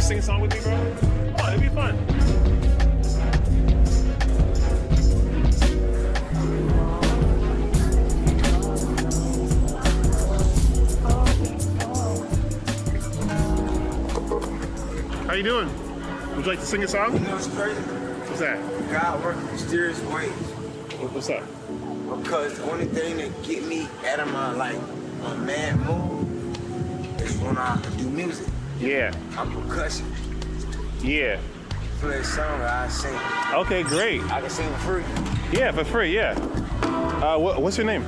Sing a song with me, bro? Oh, it'd be fun. How you doing? Would you like to sing a song? You know what's crazy? What's that? God works in mysterious ways. What's up? Because the only thing that get me out of my my mad mood is when I do music. Yeah. I'm percussion. Yeah. Play a song, I sing. Okay, great. I can sing for free. Yeah, for free, yeah. What's your name?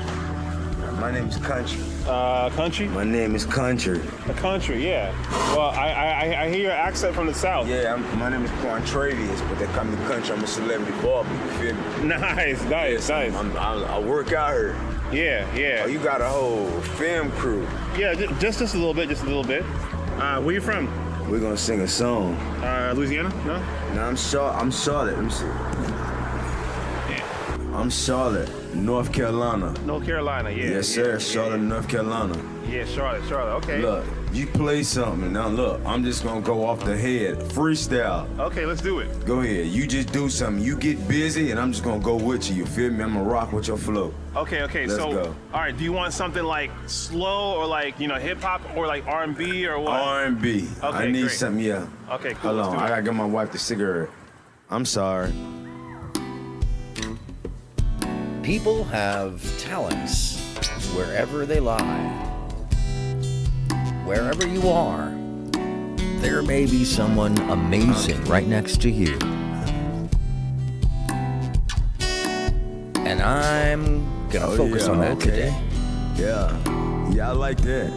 My name is Country. Country? My name is Country. Country, yeah. Well, I hear your accent from the South. Yeah, my name is Quantravius, but they call me Country. I'm a celebrity barber, you feel me? Nice. I work out here. Yeah. Oh, you got a whole film crew. Yeah, just a little bit, where you from? We're gonna sing a song. Louisiana? No? No, I'm Charlotte. Let me see. Yeah. I'm Charlotte, North Carolina. North Carolina, yeah. Yes, sir. Charlotte, North Carolina. Yeah, Charlotte, okay. Look, you play something. Now look, I'm just gonna go off the head. Freestyle. Okay, let's do it. Go ahead. You just do something. You get busy, and I'm just gonna go with you. You feel me? I'm gonna rock with your flow. Okay. Let's go. All right, do you want something like slow or like, hip hop or like R&B or what? R&B. Okay, I need great. something, yeah. Okay, cool. Hold on, I gotta get my wife the cigarette. I'm sorry. People have talents wherever they lie. Wherever you are, there may be someone amazing right next to you. And I'm gonna focus on that today. Yeah, I like that.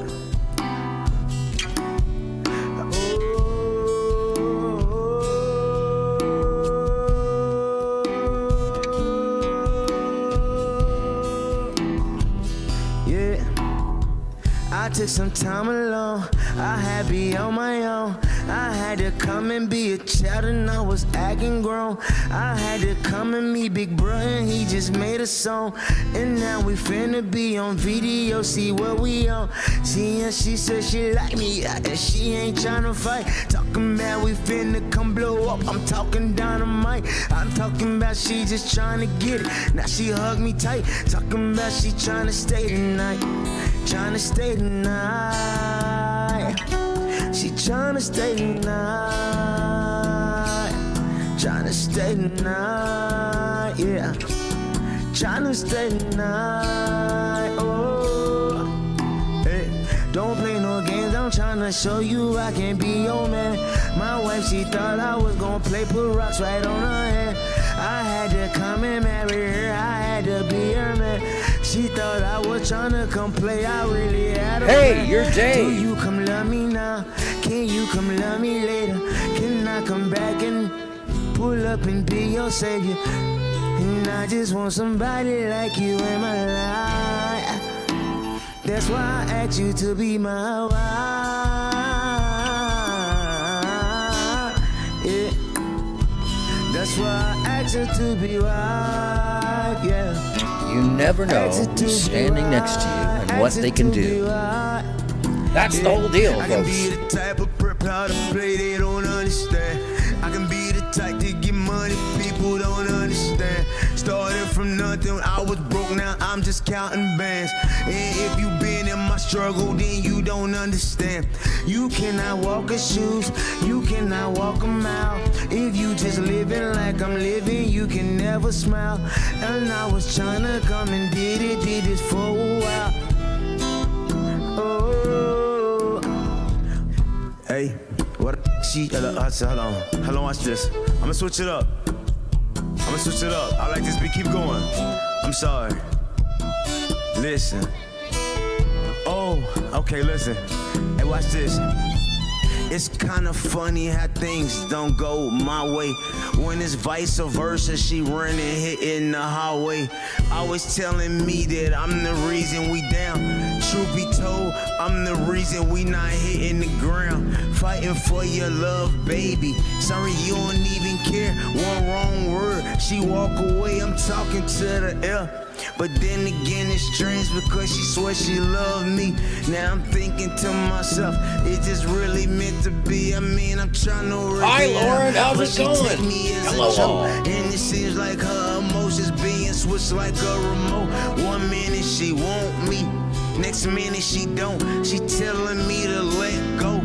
I took some time alone, I had to be on my own. I had to come and be a child and I was acting grown. I had to come and meet Big Bro and he just made a song. And now we finna be on video, see what we on. See, and she said she like me, and she ain't tryna fight. Talking about we finna come blow up, I'm talking dynamite. I'm talking about she just tryna get it, now she hug me tight. Talking about she tryna stay tonight, tryna stay tonight. She tryna stay tonight, tryna stay tonight, yeah. Tryna stay tonight, oh. Hey, don't play no games, I'm tryna show you I can be your man. My wife, she thought I was gonna play, put rocks right on her hand. I had to come and marry her, I had to be her man. She thought I was tryna come play, I really had a plan. You're Dave. Do you come love me now? Can you come love me later? Can I come back and pull up and be your savior? And I just want somebody like you in my life. That's why I asked you to be my wife. Yeah. That's why I asked you to be wife. Yeah. You never know who's standing next to you and what they can do. That's the whole deal, I can folks. be the type of prep how to play they don't understand. I can be the type to get money people don't understand. Started from nothing, I was broke, now I'm just counting bands. And if you been in my struggle, then you don't understand. You cannot walk in shoes, you cannot walk a mile. If you just living like I'm living, you can never smile. And I was trying to come and did this for a while. Oh, hey, what she, hold on, watch this. I'ma switch it up. I like this beat, keep going. I'm sorry. Listen. Oh, Okay, listen. Hey, watch this. It's kind of funny how things don't go my way. When it's vice versa, she running, hitting the highway. Always telling me that I'm the reason we down. Truth be told, I'm the reason we not hitting the ground. Fighting for your love, baby. Sorry, you don't even care. One wrong word, she walk away. I'm talking to the air. But then again, it's strange because she swears she loved me. Now I'm thinking to myself, is this really meant to be? I mean, I'm trying to really. Hi, Lauren. How's it But she going? take me as Hello, a joke, all. and it seems like her emotions being switched like a remote. 1 minute she want me, next minute she don't. She telling me to let go,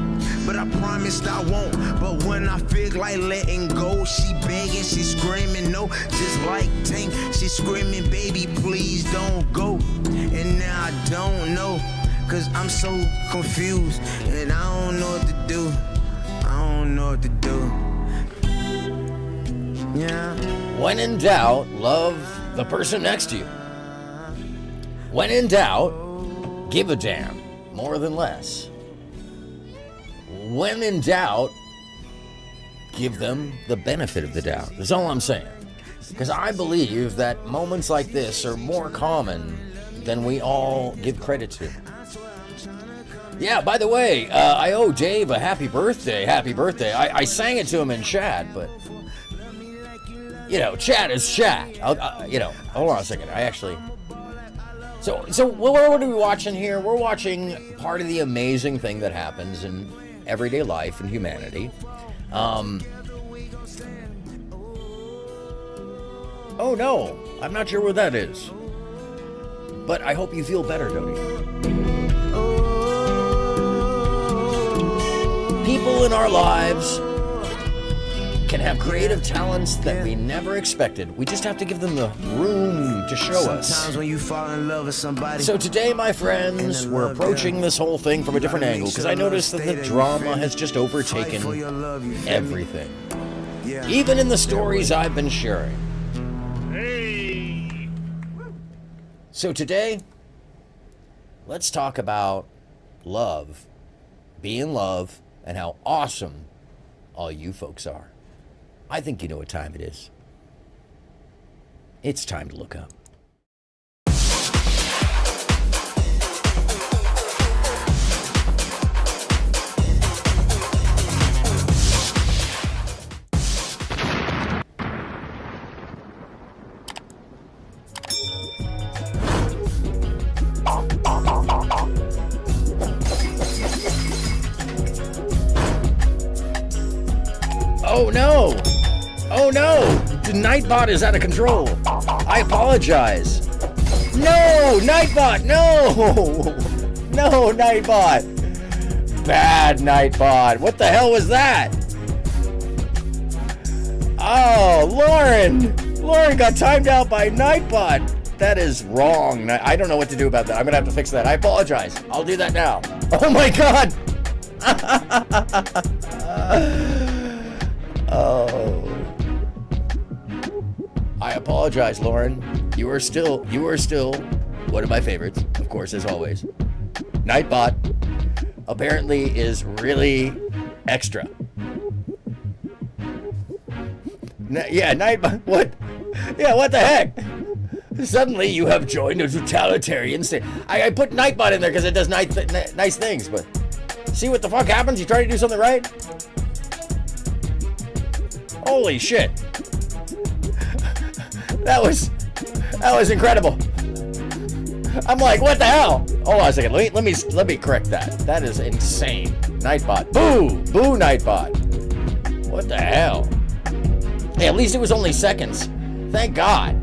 but I promised I won't. But when I feel like letting go, she begging, she screaming no. Just like Tank, she screaming, baby, please don't go. And now I don't know, cause I'm so confused, and I don't know what to do. I don't know what to do. Yeah. When in doubt, love the person next to you. When in doubt, give a damn more than less. When in doubt, give them the benefit of the doubt. That's all I'm saying. Because I believe that moments like this are more common than we all give credit to. Yeah, by the way, I owe Dave a happy birthday. Happy birthday. I sang it to him in chat, but, you know, chat is chat. Hold on a second. I actually... So what are we watching here? We're watching part of the amazing thing that happens in everyday life and humanity. Oh no, I'm not sure what that is. But I hope you feel better, Dodie. People in our lives can have creative talents that we never expected. We just have to give them the room to show us. Sometimes when you fall in love with somebody. So today, my friends, we're approaching this whole thing from a different angle because I noticed that the drama has just overtaken everything. Even in the stories I've been sharing. Hey. So today, let's talk about love, being love, and how awesome all you folks are. I think you know what time it is. It's time to look up. Oh no! Oh no! The Nightbot is out of control. I apologize. No! Nightbot! No! No, Nightbot! Bad Nightbot! What the hell was that? Oh, Lauren! Lauren got timed out by Nightbot! That is wrong. I don't know what to do about that. I'm gonna have to fix that. I apologize. I'll do that now. Oh my god! Oh. I apologize, Lauren. You are still one of my favorites, of course, as always. Nightbot apparently is really extra. Yeah, Nightbot, what? Yeah, what the heck? Suddenly you have joined a totalitarian state. I put Nightbot in there because it does nice things, but see what the fuck happens? You try to do something right? Holy shit. That was incredible. I'm like, what the hell? Hold on a second. Let me correct that. That is insane. Nightbot. Boo! Boo, Nightbot. What the hell? Hey, at least it was only seconds. Thank God.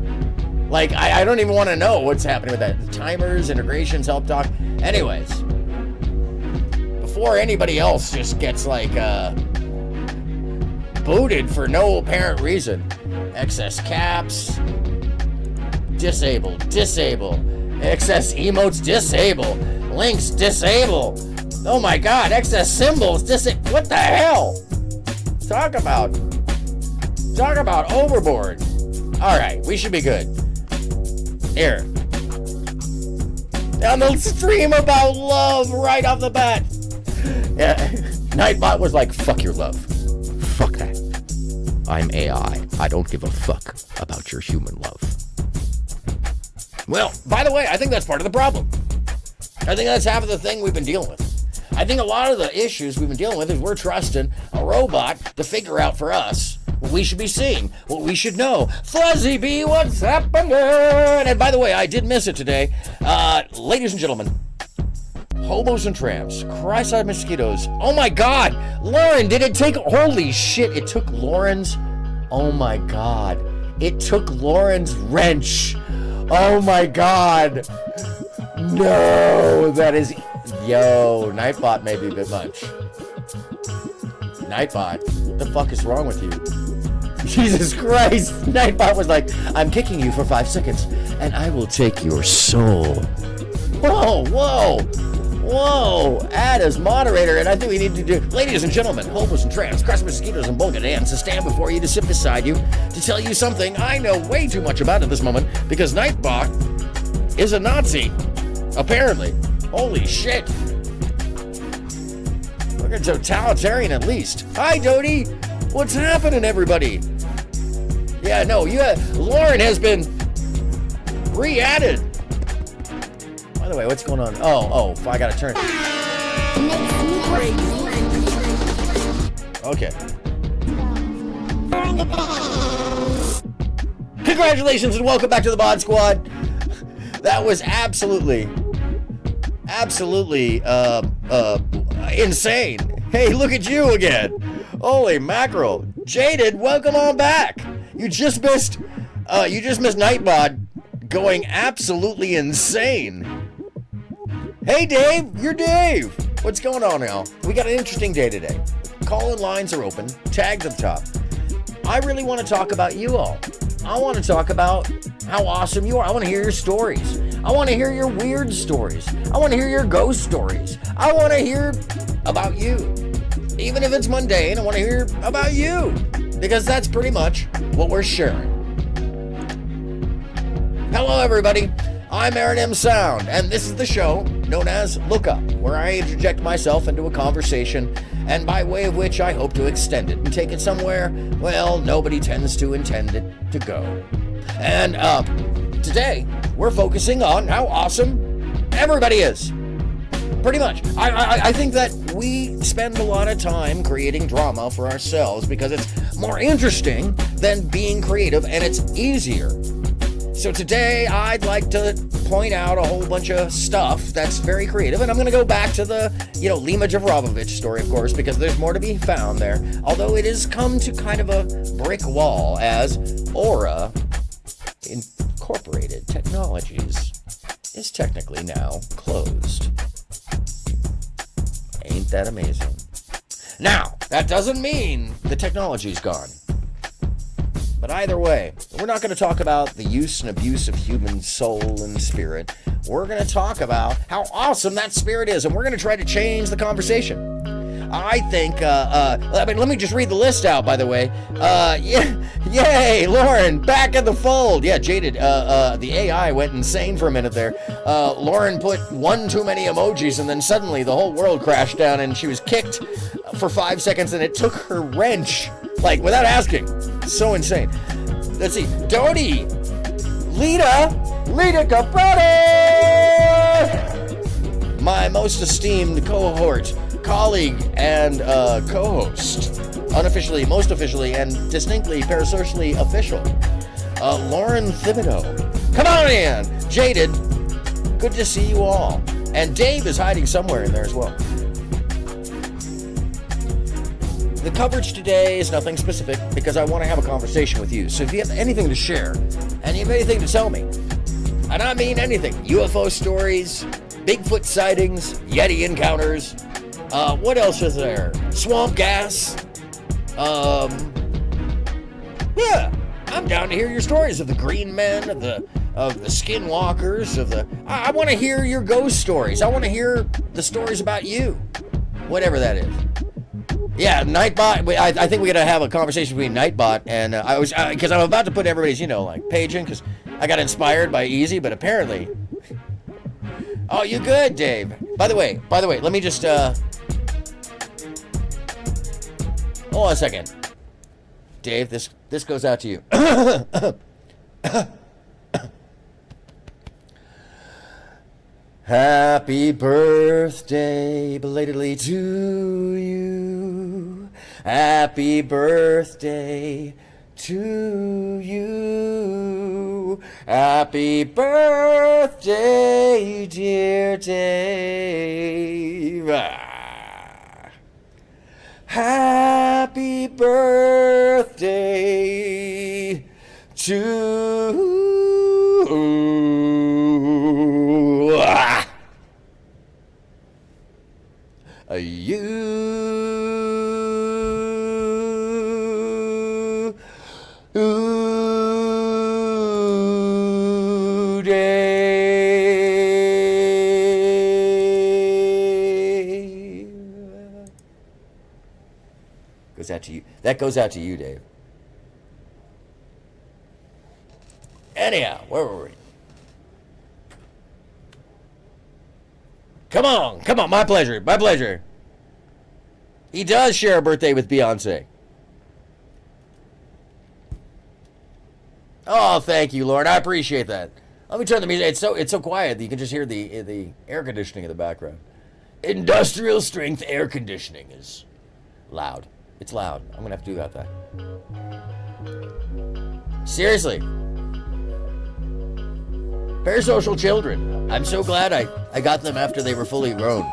Like, I don't even want to know what's happening with that. Timers, integrations, help doc. Anyways. Before anybody else just gets like booted for no apparent reason. Excess caps. Disable. Excess emotes, disable. Links, disable. Oh my god, excess symbols, disable. What the hell? Talk about overboard. Alright, we should be good. Here. On the stream about love right off the bat. Yeah, Nightbot was like, fuck your love. Fuck that. I'm AI. I don't give a fuck about your human love. Well, by the way, I think that's part of the problem. I think that's half of the thing we've been dealing with. I think a lot of the issues we've been dealing with is we're trusting a robot to figure out for us what we should be seeing, what we should know. Fuzzy B, what's happening? And by the way, I did miss it today. Ladies and gentlemen, hobos and tramps, Christ-eyed mosquitoes. Oh my God, Lauren, did it take, holy shit, it took Lauren's, oh my God, it took Lauren's wrench. Oh my God. No, that is, yo, Nightbot may be a bit much. Nightbot, what the fuck is wrong with you? Jesus Christ, Nightbot was like, I'm kicking you for 5 seconds, and I will take your soul. Whoa, whoa, whoa, add as moderator, and I think we need to do, ladies and gentlemen, hobos and tramps, crushed mosquitoes and bulging ants to stand before you, to sit beside you, to tell you something I know way too much about at this moment, because Nightbot is a Nazi, apparently. Holy shit. Look at totalitarian at least. Hi, Dodie. What's happening, everybody? Yeah, no, Lauren has been re-added. By the way, what's going on? Oh, I gotta turn. Okay. Congratulations and welcome back to the Mod Squad. That was absolutely insane. Hey, look at you again. Holy mackerel. Jaded, welcome on back. You just missed Nightbot going absolutely insane. Hey, Dave, you're Dave. What's going on now? We got an interesting day today. Call-in lines are open, tagged at the top. I really want to talk about you all. I want to talk about how awesome you are. I want to hear your stories. I want to hear your weird stories. I want to hear your ghost stories. I want to hear about you. Even if it's mundane, I want to hear about you. Because that's pretty much what we're sharing. Hello, everybody. I'm AronMSound, and this is the show known as Lookup, where I interject myself into a conversation, and by way of which I hope to extend it and take it somewhere, well, nobody tends to intend it to go. And today, we're focusing on how awesome everybody is. Pretty much. I think that we spend a lot of time creating drama for ourselves because it's more interesting than being creative, and it's easier. So today, I'd like to point out a whole bunch of stuff that's very creative, and I'm going to go back to the, Lima Jovovich story, of course, because there's more to be found there, although it has come to kind of a brick wall as Aura Incorporated Technologies is technically now closed. Ain't that amazing? Now, that doesn't mean the technology's gone. But either way, we're not going to talk about the use and abuse of human soul and spirit. We're going to talk about how awesome that spirit is, and we're going to try to change the conversation. I think, let me just read the list out, by the way. Yay, Lauren, back in the fold. Yeah, Jaded, the AI went insane for a minute there. Lauren put one too many emojis, and then suddenly the whole world crashed down, and she was kicked for 5 seconds, and it took her wrench, without asking. So insane. Let's see. Dodie, Lita Caprati, my most esteemed cohort, colleague, and co-host, unofficially, most officially, and distinctly parasocially official, Lauren Thibodeau. Come on in, Jaded. Good to see you all. And Dave is hiding somewhere in there as well. The coverage today is nothing specific because I want to have a conversation with you. So if you have anything to share, and you have anything to tell me, and I mean anything, UFO stories, Bigfoot sightings, Yeti encounters, what else is there? Swamp gas. Yeah, I'm down to hear your stories of the green men, of the skinwalkers, I want to hear your ghost stories. I want to hear the stories about you, whatever that is. Yeah, Nightbot. I think we're gonna have a conversation between Nightbot and because I'm about to put everybody's page in because I got inspired by Easy, but apparently Oh, you good, Dave? By the way, let me just hold on a second. Dave, this goes out to you. Happy birthday belatedly to you. Happy birthday to you. Happy birthday, dear Dave. Happy birthday to you, Dave. Goes out to you. That goes out to you, Dave. Anyhow, where were we? Come on, my pleasure, my pleasure. He does share a birthday with Beyonce. Oh, thank you, Lord. I appreciate that. Let me turn the music. It's so quiet that you can just hear the air conditioning in the background. Industrial strength air conditioning is loud. It's loud. I'm gonna have to do that. Seriously. Parasocial children. I'm so glad I got them after they were fully grown.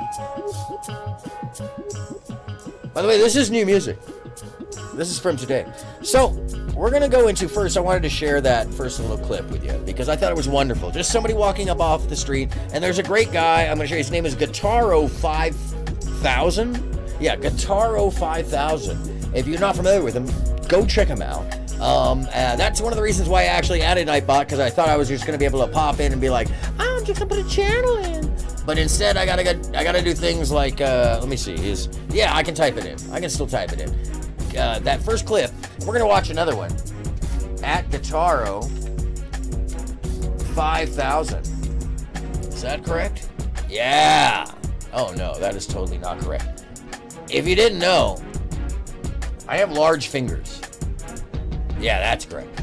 By the way, this is new music. This is from today. So, we're going to go into first, I wanted to share that first little clip with you because I thought it was wonderful. Just somebody walking up off the street, and there's a great guy. I'm going to show you. His name is Guitaro 5000. Yeah, Guitaro 5000. If you're not familiar with him, go check him out. That's one of the reasons why I actually added Nightbot, because I thought I was just going to be able to pop in and be like, I'm just going to put a channel in. But instead, I gotta do things like, let me see. I can type it in. I can still type it in. That first clip, we're going to watch another one. At Guitaro 5000. Is that correct? Yeah. Oh, no, that is totally not correct. If you didn't know, I have large fingers. Yeah, that's correct.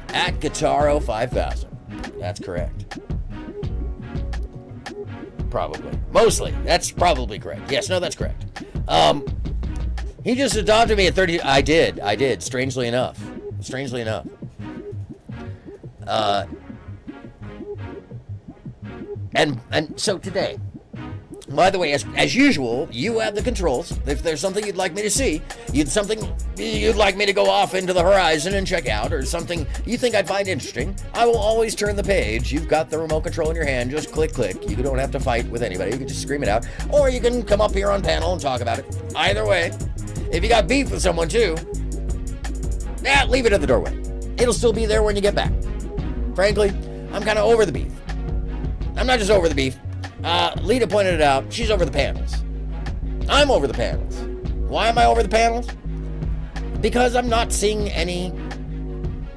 At Guitaro 5000. That's correct. Probably. Mostly. That's probably correct. Yes, no, that's correct. He just adopted me at 30. I did. Strangely enough. And so today, by the way, as usual, you have the controls. If there's something you'd like me to see, something you'd like me to go off into the horizon and check out, or something you think I'd find interesting, I will always turn the page. You've got the remote control in your hand. Just click. You don't have to fight with anybody. You can just scream it out, or you can come up here on panel and talk about it. Either way, if you got beef with someone too, leave it at the doorway. It'll still be there when you get back. Frankly, I'm kind of over the beef. I'm not just over the beef. Lita pointed it out. She's over the panels. I'm over the panels. Why am I over the panels? Because I'm not seeing any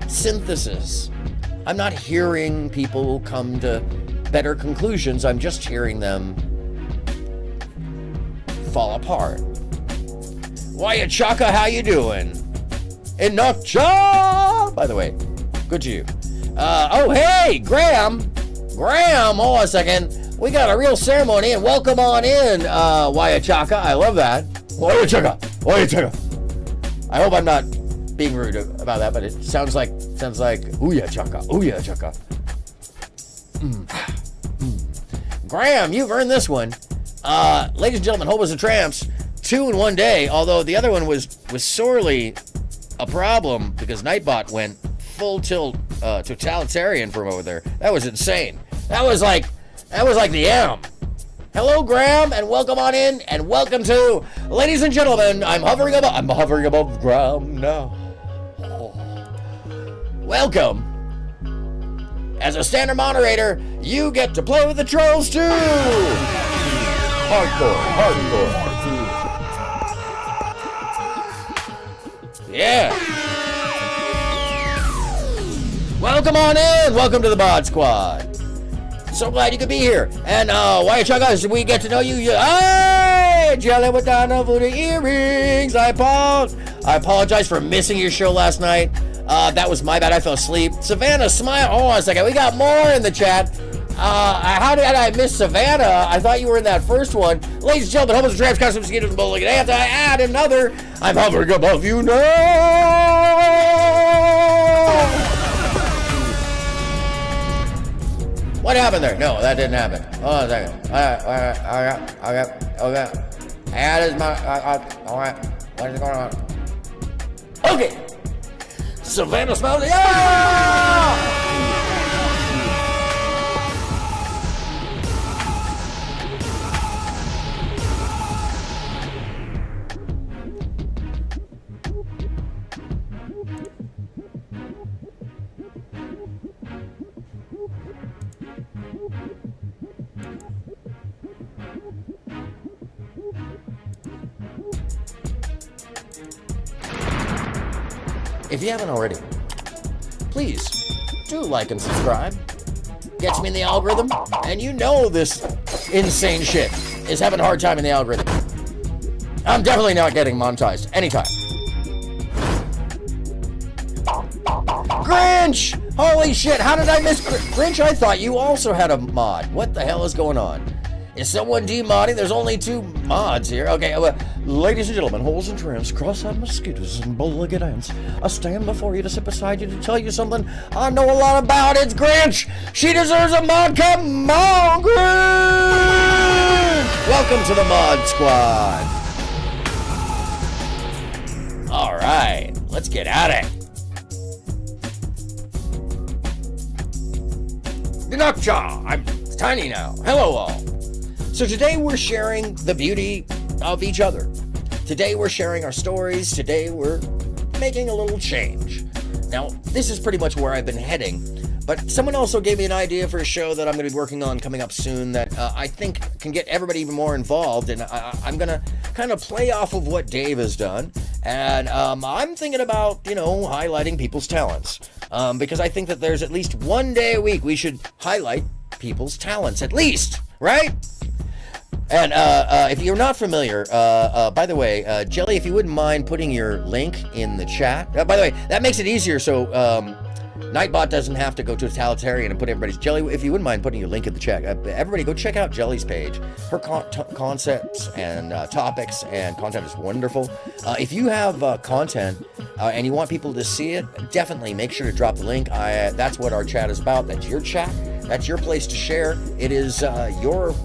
synthesis. I'm not hearing people come to better conclusions. I'm just hearing them fall apart. Why, Chaka, how you doing? Enough job! By the way, good to you. Oh, hey, Graham, hold on a second. We got a real ceremony, and welcome on in, Wayachaka. I love that. Wayachaka. I hope I'm not being rude about that, but it sounds like Ooyachaka. Graham, you've earned this one. Ladies and gentlemen, Hobos and Tramps, 2 in one day, although the other one was sorely a problem because Nightbot went full tilt totalitarian from over there. That was insane. That was like the M. Hello, Graham, and welcome on in, and welcome to, ladies and gentlemen, I'm hovering above Graham now. Oh. Welcome. As a standard moderator, you get to play with the trolls too. Hardcore. Yeah. Welcome on in. Welcome to the Bod Squad. So glad you could be here. And why Chuggas, we get to know you. Hey, Jelly with Donna for the earrings. I apologize for missing your show last night. That was my bad. I fell asleep. Savannah, smile. Hold on a second. We got more in the chat. How did I miss Savannah? I thought you were in that first one. Ladies and gentlemen, homeless tramps, custom mosquitoes, and bullying. And I add another. I'm hovering above you now. What happened there? No, that didn't happen. Hold on a second. Okay. That is my. All right. What is going on? Okay. Savannah smells. Yeah! If you haven't already, please do like and subscribe. Gets me in the algorithm, and you know this insane shit is having a hard time in the algorithm. I'm definitely not getting monetized anytime. Grinch! Holy shit, how did I miss Grinch? I thought you also had a mod. What the hell is going on? Is someone demodding? There's only 2 mods here. Okay, ladies and gentlemen, holes and tramps, cross-eyed mosquitoes, and bull-legged ants, I stand before you to sit beside you to tell you something I know a lot about. It's Grinch! She deserves a mod. Come on, Grinch! Welcome to the Mod Squad. All right, let's get at it. Dinokcha! I'm tiny now. Hello, all. So today we're sharing the beauty of each other. Today we're sharing our stories. Today we're making a little change. Now, this is pretty much where I've been heading, but someone also gave me an idea for a show that I'm going to be working on coming up soon that I think can get everybody even more involved, and I'm going to kind of play off of what Dave has done, and I'm thinking about, highlighting people's talents, because I think that there's at least one day a week we should highlight people's talents, at least, right? And if you're not familiar, by the way, Jelly, if you wouldn't mind putting your link in the chat. By the way, that makes it easier so Nightbot doesn't have to go to a totalitarian and put everybody's... Jelly, if you wouldn't mind putting your link in the chat. Everybody go check out Jelly's page. Her concepts and topics and content is wonderful. If you have content and you want people to see it, definitely make sure to drop the link. That's what our chat is about. That's your chat. That's your place to share. It is your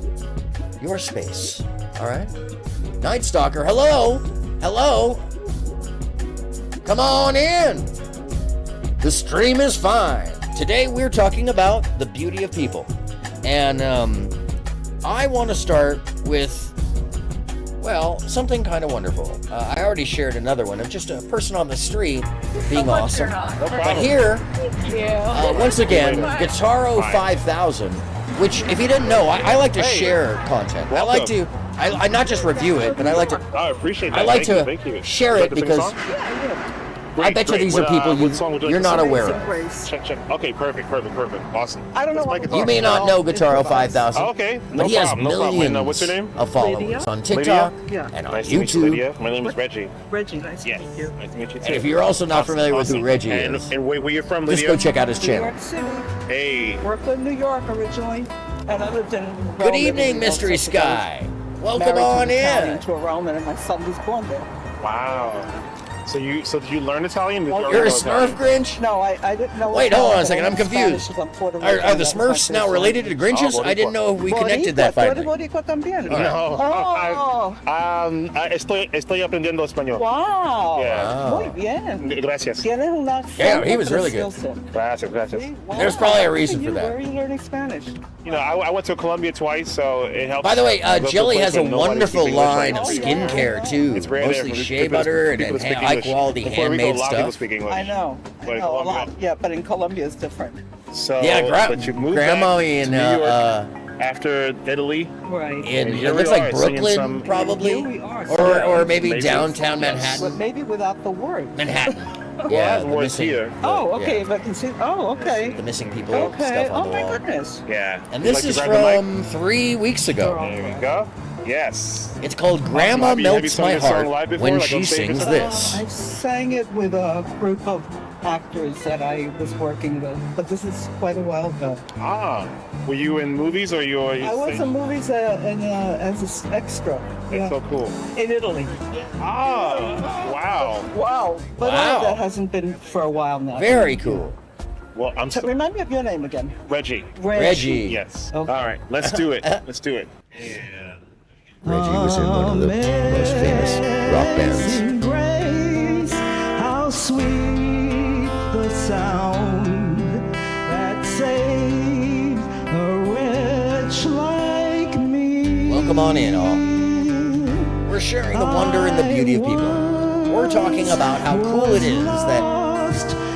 space. All right? Night Stalker, hello. Come on in. The stream is fine. Today we're talking about the beauty of people. And I want to start with, something kind of wonderful. I already shared another one of just a person on the street being awesome. But here, once again, Guitaro 5000, which, if you didn't know, I like to share content. Welcome. I like to, I not just review it, but I like to. I appreciate that. I like Thank to you. share it because I bet you these are people you're not aware of. Check. Okay, perfect. Awesome. I don't know what You may not know Guitaro 5000, Okay, but no he has problem. millions What's your name? of followers Lydia? on TikTok Yeah. and on Nice to meet you, YouTube. Lydia. My name is Reggie. Reggie, nice to Yes. meet you. Nice to meet you too. And if you're also not familiar with who Reggie and, is, and where you're from, just Lydia? go check out his New channel. York City, Hey. Brooklyn, New York originally, and I lived in Rome. Good evening, Mystery Sky. Welcome on in. To a Roman, and my son was born there. Wow. So did you learn Italian? You're a Smurf, Grinch? No, I didn't know. Wait, hold on a second. I'm Spanish confused. because I'm Puerto Are Rican, the that's my Smurfs first now language. related to Grinches? Oh, I didn't know if we connected that Boricua, finally. Boricua también. No. Oh. Estoy aprendiendo español. Wow. Yeah. Muy bien. Gracias. Tienes una Yeah, he was really good. Gracias. Wow. There's probably a reason for Where that. are you learning Spanish? I went to Colombia twice, so it helps. By the way, go to Jelly place has a where nobody wonderful speaks English. line of Oh, yeah. skincare too. It's rare Mostly there for shea people butter and to speak high English. quality In Puerto Rico, handmade a lot of people stuff. speak English. I know. But in A lot. Colombia- Yeah, but in Colombia it's different. So, Yeah, but you moved Grandma back in to New York after Italy. Right. in And it here looks we like are, singing Brooklyn some- probably, Here we are. or maybe Maybe. downtown But Manhattan. maybe without the word. Manhattan. Yeah, Well, the worse missing. here. Oh, yeah, okay. If I can see. Oh, okay. the missing people Okay. stuff on Oh the my wall. goodness. Yeah. And Would you this like is to grab the mic? from 3 weeks ago. There we go. Yes. It's called Grandma Have you Melts sung My this song Heart live before, when like she on stage or sings something? this. I sang it with a group of actors that I was working with, but this is quite a while ago. Ah. Were you in movies or you? I was in movies as an extra. That's so cool. In Italy. Ah. Wow. Wow. But Wow. that hasn't been for a while now. Very cool. Well, I'm So remind me of your name again. Reggie. Reggie. Yes. Okay. All right. Let's do it. Let's do it. Reggie was in one of the most famous rock bands. Amazing grace, how sweet the sound that saved a wretch like me. Welcome on in, all. We're sharing the wonder and the beauty of people. We're talking about how cool it is that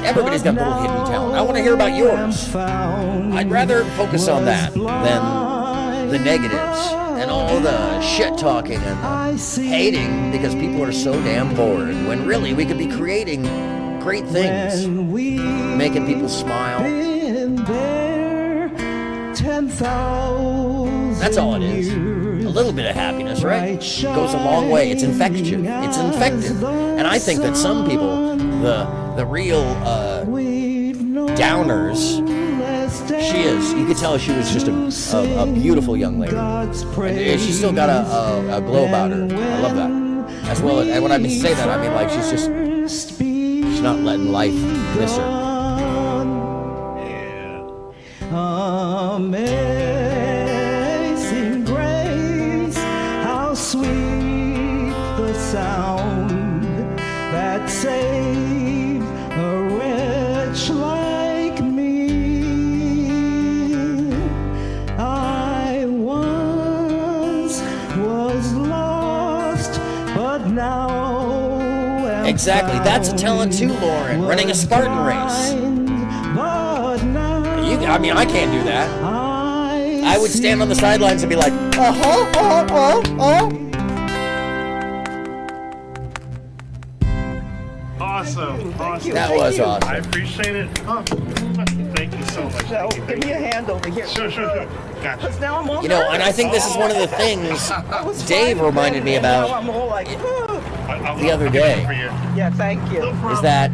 everybody's got little hidden talent. I want to hear about yours. I'd rather focus on that than the negatives and all the shit talking and the hating because people are so damn bored when really we could be creating great things, making people smile. That's all it is. A little bit of happiness, right? Goes a long way. It's infectious. It's infective. And I think that some people, the real downers, she is. You could tell she was just a beautiful young lady. And she's still got a glow about her. I love that. As well as, and when I say that, I mean like she's not letting life miss her. Amazing grace, how sweet the sound that saved a wretch like me. I once was lost, but now am Exactly. That's a talent too, Lauren. Running a Spartan race. but now I mean, I can't do that. I would stand on the sidelines and be like, Awesome. Awesome. That was I awesome. appreciate it. Oh, thank you so much. Now, Thank you, give thank me a you. hand over here. Sure. Gotcha. Because now I'm all You know, and I nervous. think this is one of the things I was Dave fine reminded then, me and now about I'm all like, the other day. For you. yeah, thank you. is that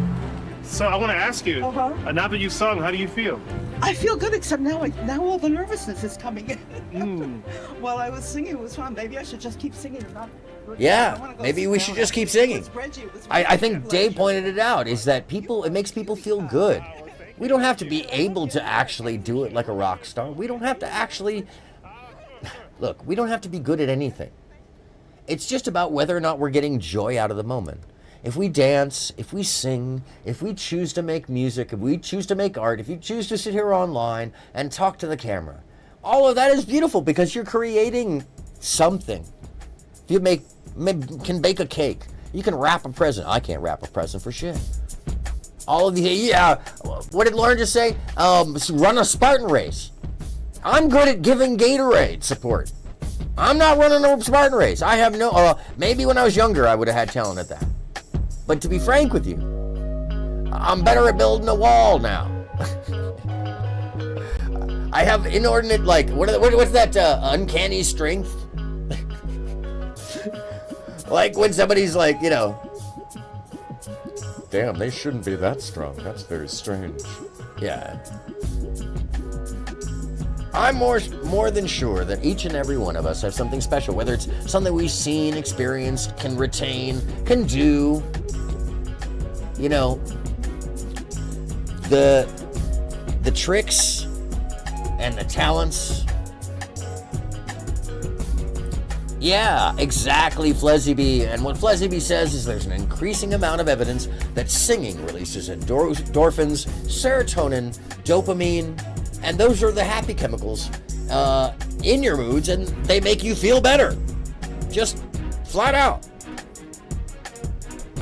So I want to ask you, Uh-huh. now that you've sung, how do you feel? I feel good, except now all the nervousness is coming in. While I was singing, it was fun. Maybe I should just keep singing. I wanna yeah, go maybe sit we down. should just keep singing. It was Reggie. It was I Reggie. think Dave pointed it out, is that it makes people feel good. We don't have to be able to actually do it like a rock star. We don't have to actually, look, we don't have to be good at anything. It's just about whether or not we're getting joy out of the moment. If we dance, if we sing, if we choose to make music, if we choose to make art, if you choose to sit here online and talk to the camera, all of that is beautiful because you're creating something. If you can bake a cake, you can wrap a present. I can't wrap a present for shit. All of you, yeah. What did Lauren just say? Run a Spartan race. I'm good at giving Gatorade support. I'm not running a Spartan race. I have no. Maybe when I was younger, I would have had talent at that. But to be frank with you, I'm better at building a wall now. I have inordinate, like, what's that uncanny strength? Like when somebody's like, you know, damn, they shouldn't be that strong. That's very strange. Yeah. I'm more than sure that each and every one of us have something special, whether it's something we've seen, experienced, can retain, can do. You know, the tricks and the talents. Yeah, exactly, Flezzy. And what Flezzy says is there's an increasing amount of evidence that singing releases endorphins, serotonin, dopamine, and those are the happy chemicals in your moods, and they make you feel better. Just flat out.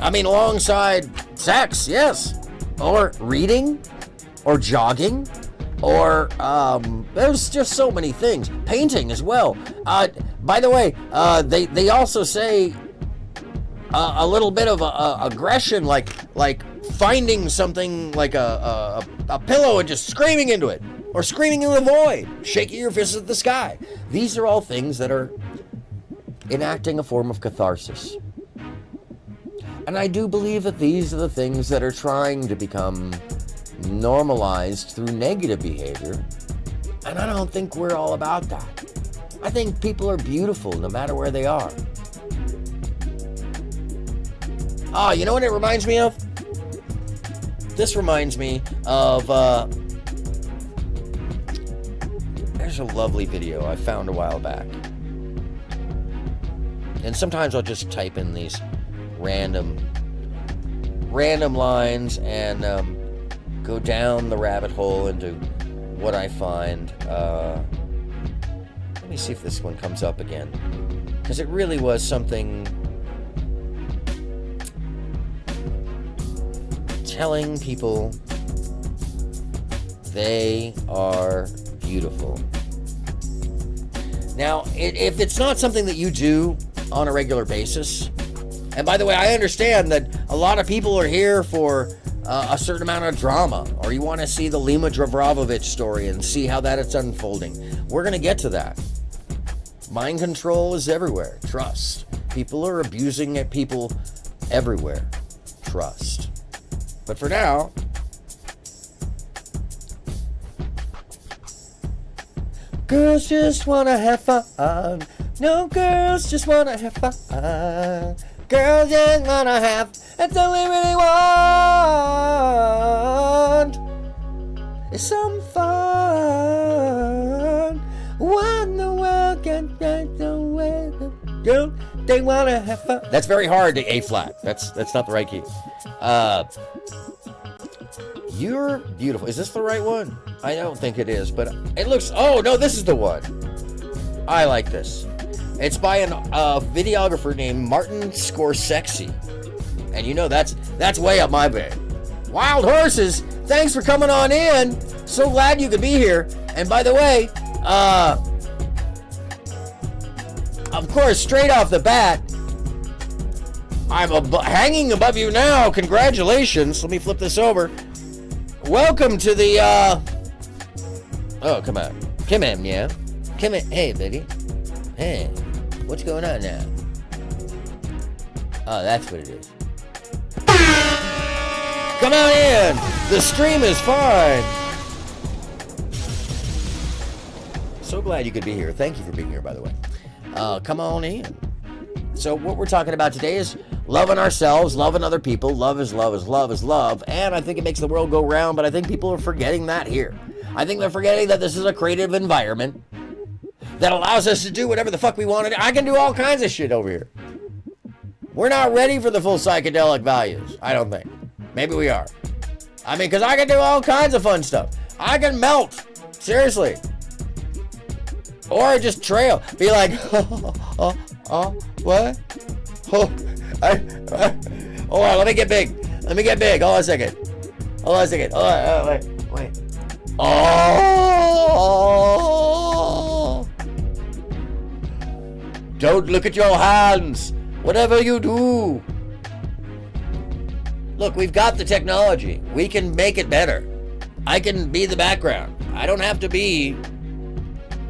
I mean, alongside sex, yes. Or reading, or jogging, or there's just so many things. Painting as well. By the way, they also say a little bit of aggression, like finding something like a pillow and just screaming into it, or screaming in the void, shaking your fist at the sky. These are all things that are enacting a form of catharsis. And I do believe that these are the things that are trying to become normalized through negative behavior. And I don't think we're all about that. I think people are beautiful no matter where they are. Ah, you know what it reminds me of? This reminds me of, there's a lovely video I found a while back. And sometimes I'll just type in these random lines and go down the rabbit hole into what I find. Let me see if this one comes up again, because it really was something telling people they are beautiful. Now, if it's not something that you do on a regular basis, and by the way, I understand that a lot of people are here for a certain amount of drama, or you want to see the Lima Dravrovich story and see how that is unfolding. We're going to get to that. Mind control is everywhere. Trust. People are abusing at people everywhere. Trust. But for now, girls just want to have fun. No, girls just want to have fun. Girls just want to have, that's all we really want. It's some fun. When the world can take the way the girl, they want to have fun. That's very hard to A flat. That's not the right key. You're beautiful. Is this the right one? I don't think it is, but it looks, oh no, this is the one. I like this. It's by a videographer named Martin Scorsese. And you know, that's way up my bag. Wild Horses, thanks for coming on in. So glad you could be here. And by the way, of course, straight off the bat, I'm hanging above you now. Congratulations. Let me flip this over. Welcome to the, oh, come on. Come on, yeah. Come on. Hey, baby. Hey, what's going on now? Oh, that's what it is. Come on in. The stream is fine. So glad you could be here. Thank you for being here, by the way. Come on in. So what we're talking about today is loving ourselves, loving other people. Love is love is love is love. And I think it makes the world go round, but I think people are forgetting that here. I think they're forgetting that this is a creative environment that allows us to do whatever the fuck we want to do. I can do all kinds of shit over here. We're not ready for the full psychedelic values, I don't think. Maybe we are. I mean, because I can do all kinds of fun stuff. I can melt. Seriously. Or just trail. Be like, what? Hold on, let me get big. Hold on a second. Wait. Oh! Don't look at your hands. Whatever you do. Look, we've got the technology. We can make it better. I can be the background. I don't have to be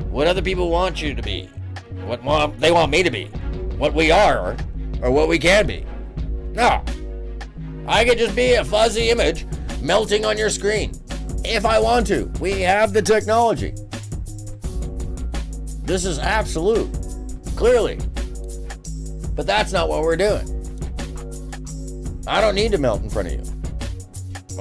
what other people want you to be. What they want me to be. What we are, or what we can be. No. I could just be a fuzzy image melting on your screen. If I want to. We have the technology. This is absolute. Clearly. But that's not what we're doing. I don't need to melt in front of you.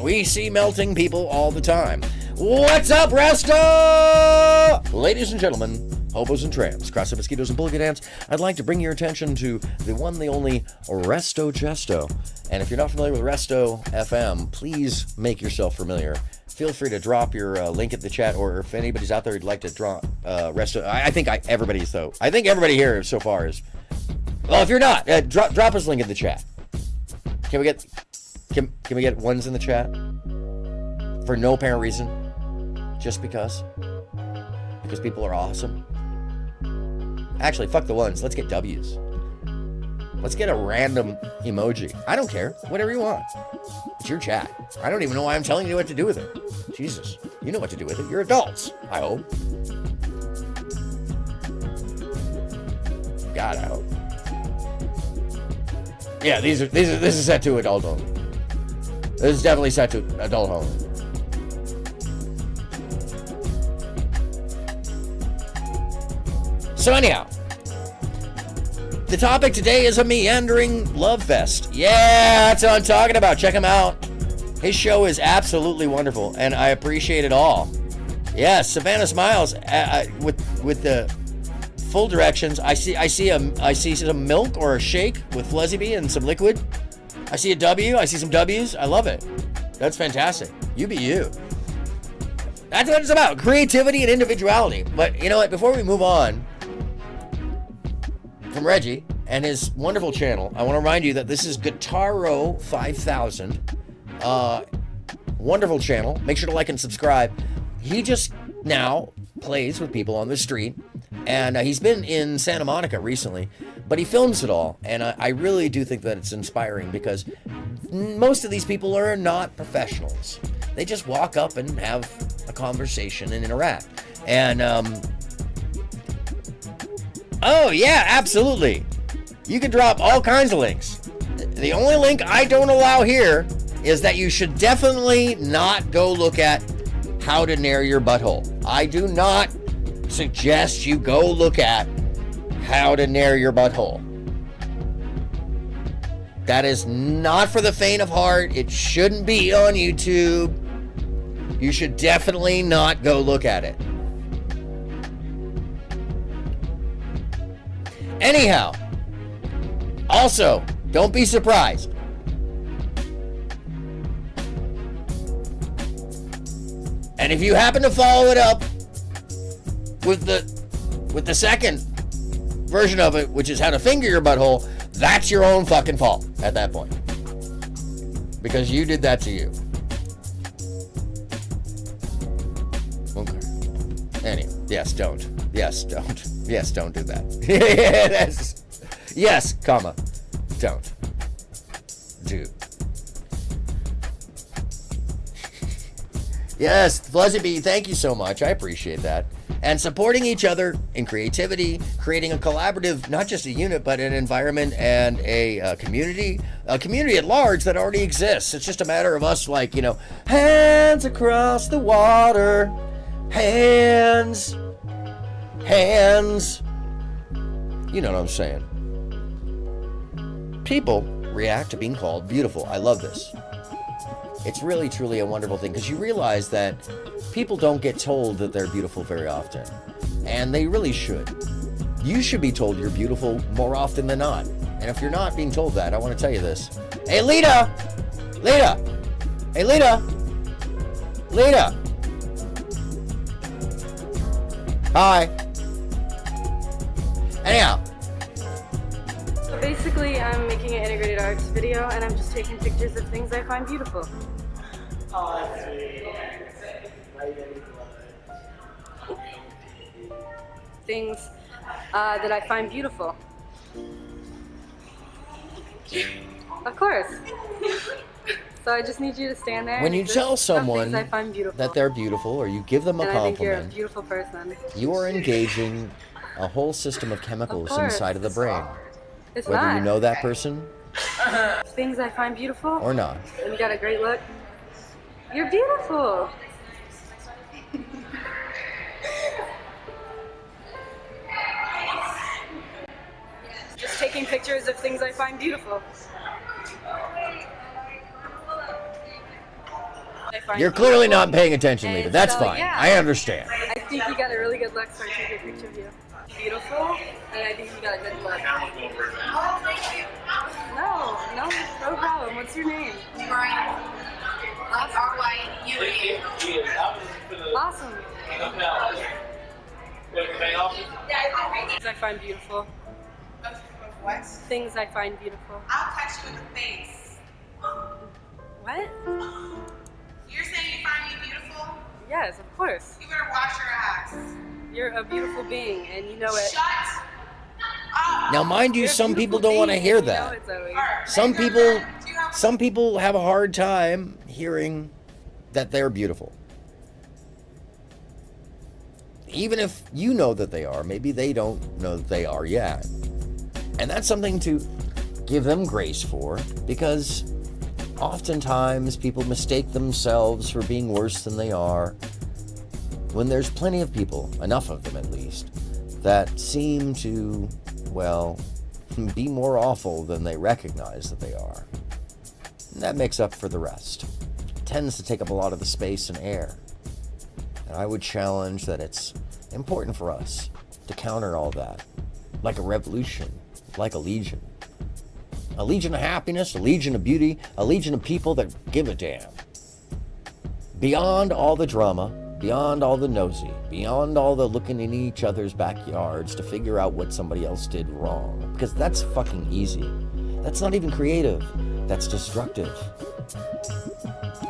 We see melting people all the time. What's up, Resto? Ladies and gentlemen, hobos and tramps, cross-up mosquitoes and polka dance, I'd like to bring your attention to the one, the only Resto Chesto. And if you're not familiar with Resto FM, please make yourself familiar. Feel free to drop your link at the chat, or if anybody's out there who'd like to drop Resto. I think everybody here so far is. Well, if you're not, drop us a link in the chat. Can we get ones in the chat? For no apparent reason. Just because. Because people are awesome. Actually, fuck the ones. Let's get W's. Let's get a random emoji. I don't care. Whatever you want. It's your chat. I don't even know why I'm telling you what to do with it. Jesus. You know what to do with it. You're adults, I hope. God, I hope. Yeah, this is set to adult only. This is definitely set to adult only. So anyhow, the topic today is a meandering love fest. Yeah, that's what I'm talking about. Check him out. His show is absolutely wonderful, and I appreciate it all. Yes, Savannah Smiles with the full directions. I see some milk or a shake with Fuzzy Bee and some liquid. I see a W. I see some W's. I love it. That's fantastic. You be you. That's what it's about. Creativity and individuality. But you know what? Before we move on from Reggie and his wonderful channel, I want to remind you that this is Guitaro 5000. Wonderful channel. Make sure to like and subscribe. He just now plays with people on the street, and he's been in Santa Monica recently, but he films it all, and I really do think that it's inspiring because most of these people are not professionals. They just walk up and have a conversation and interact. And oh yeah, absolutely. You can drop all kinds of links. The only link I don't allow here is that you should definitely not go look at how to nair your butthole. I do not suggest you go look at how to nair your butthole. That is not for the faint of heart. It shouldn't be on YouTube. You should definitely not go look at it. Anyhow, also, don't be surprised. And if you happen to follow it up with the second version of it, which is how to finger your butthole, that's your own fucking fault at that point. Because you did that to you. Okay. Anyway, yes, don't. Yes, don't. Yes, don't do that. Yes, comma. Don't. Do. Yes, Fuzzy Bee, thank you so much. I appreciate that. And supporting each other in creativity, creating a collaborative, not just a unit, but an environment and a community at large that already exists. It's just a matter of us, like, you know, hands across the water, hands. You know what I'm saying. People react to being called beautiful. I love this. It's really, truly a wonderful thing because you realize that people don't get told that they're beautiful very often. And they really should. You should be told you're beautiful more often than not. And if you're not being told that, I want to tell you this. Hey, Lita! Lita! Hey, Lita! Lita! Hi. Anyhow. So basically, I'm making an integrated arts video, and I'm just taking pictures of things I find beautiful. Oh, that's sweet. Things that I find beautiful. Of course. So I just need you to stand there. When you tell someone I find beautiful, that they're beautiful, or you give them a and I think you're a compliment, beautiful person. you are engaging a whole system of chemicals inside of the brain. It's Whether not. you know that person Things I find beautiful. or not. And you got a great look. You're beautiful. Just taking pictures of things I find beautiful. You're clearly not paying attention, Lita. And That's so, fine. yeah. I understand. I think you got a really good look, so I took a picture of you. Beautiful, and I think you got a good look. No problem. What's your name? R-Y-U-E. Awesome. Things I find beautiful. What? Things I find beautiful. I'll catch you in the face. What? You're saying you find me beautiful? Yes, of course. You better wash your ass. You're a beautiful being, and you know it. Shut Now, mind you, some people don't want to hear that. Some people have a hard time hearing that they're beautiful. Even if you know that they are, maybe they don't know that they are yet. And that's something to give them grace for, because oftentimes people mistake themselves for being worse than they are, when there's plenty of people, enough of them at least, that seem to, well, be more awful than they recognize that they are. And that makes up for the rest. It tends to take up a lot of the space and air. And I would challenge that it's important for us to counter all that, like a revolution, like a legion. A legion of happiness, a legion of beauty, a legion of people that give a damn. Beyond all the drama, beyond all the nosy, beyond all the looking in each other's backyards to figure out what somebody else did wrong. Because that's fucking easy. That's not even creative. That's destructive.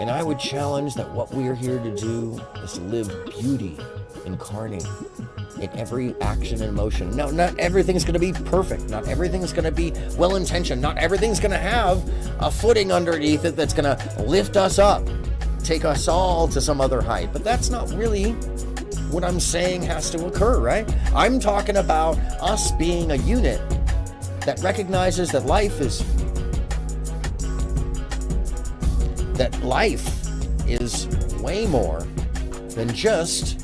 And I would challenge that what we are here to do is live beauty incarnate in every action and emotion. Now, not everything's going to be perfect. Not everything's going to be well-intentioned. Not everything's going to have a footing underneath it that's going to lift us up, take us all to some other height. But that's not really what I'm saying has to occur, right? I'm talking about us being a unit that recognizes that life is way more than just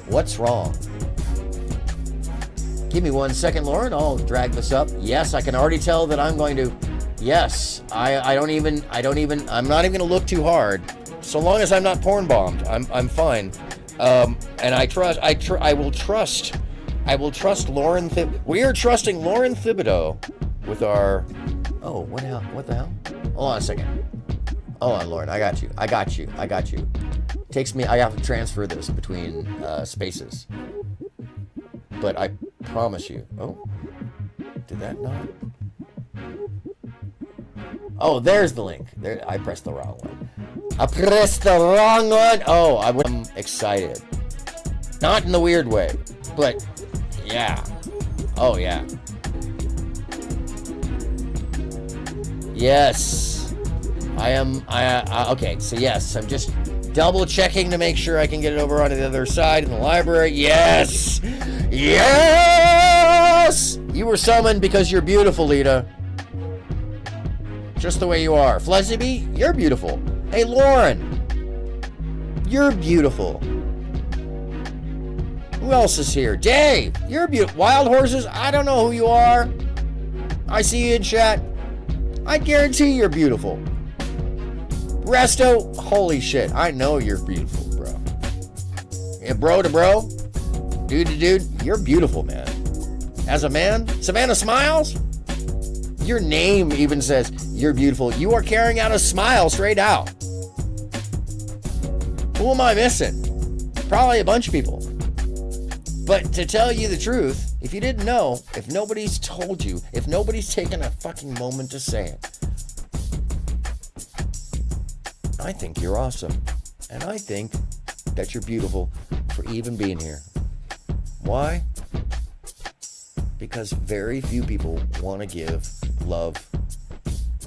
what's wrong. Give me 1 second, Lauren. I'll drag this up. Yes, I can already tell that I'm going to. Yes, I'm not even going to look too hard. So long as I'm not porn bombed, I'm fine. And I will trust Lauren. We are trusting Lauren Thibodeau with our. Oh, what the hell? Hold on a second. Hold on, Lauren. I got you. Takes me. I have to transfer this between spaces. But I promise you. Oh, did that not? Oh, there's the link. There, I pressed the wrong one. Oh, I'm excited. Not in the weird way, but yeah. Oh yeah. Yes, I am. Okay, so yes, I'm just double checking to make sure I can get it over onto the other side in the library. Yes, yes. You were summoned because you're beautiful, Lita. Just the way you are. Fuzzy, you're beautiful. Hey, Lauren, you're beautiful. Who else is here? Dave, you're beautiful. Wild Horses, I don't know who you are. I see you in chat. I guarantee you're beautiful. Resto, holy shit, I know you're beautiful, bro. Yeah, bro to bro, dude to dude, you're beautiful, man. As a man, Savannah Smiles, your name even says you're beautiful. You are carrying out a smile straight out. Who am I missing? Probably a bunch of people. But to tell you the truth, if you didn't know, if nobody's told you, if nobody's taken a fucking moment to say it, I think you're awesome. And I think that you're beautiful for even being here. Why? Because very few people want to give love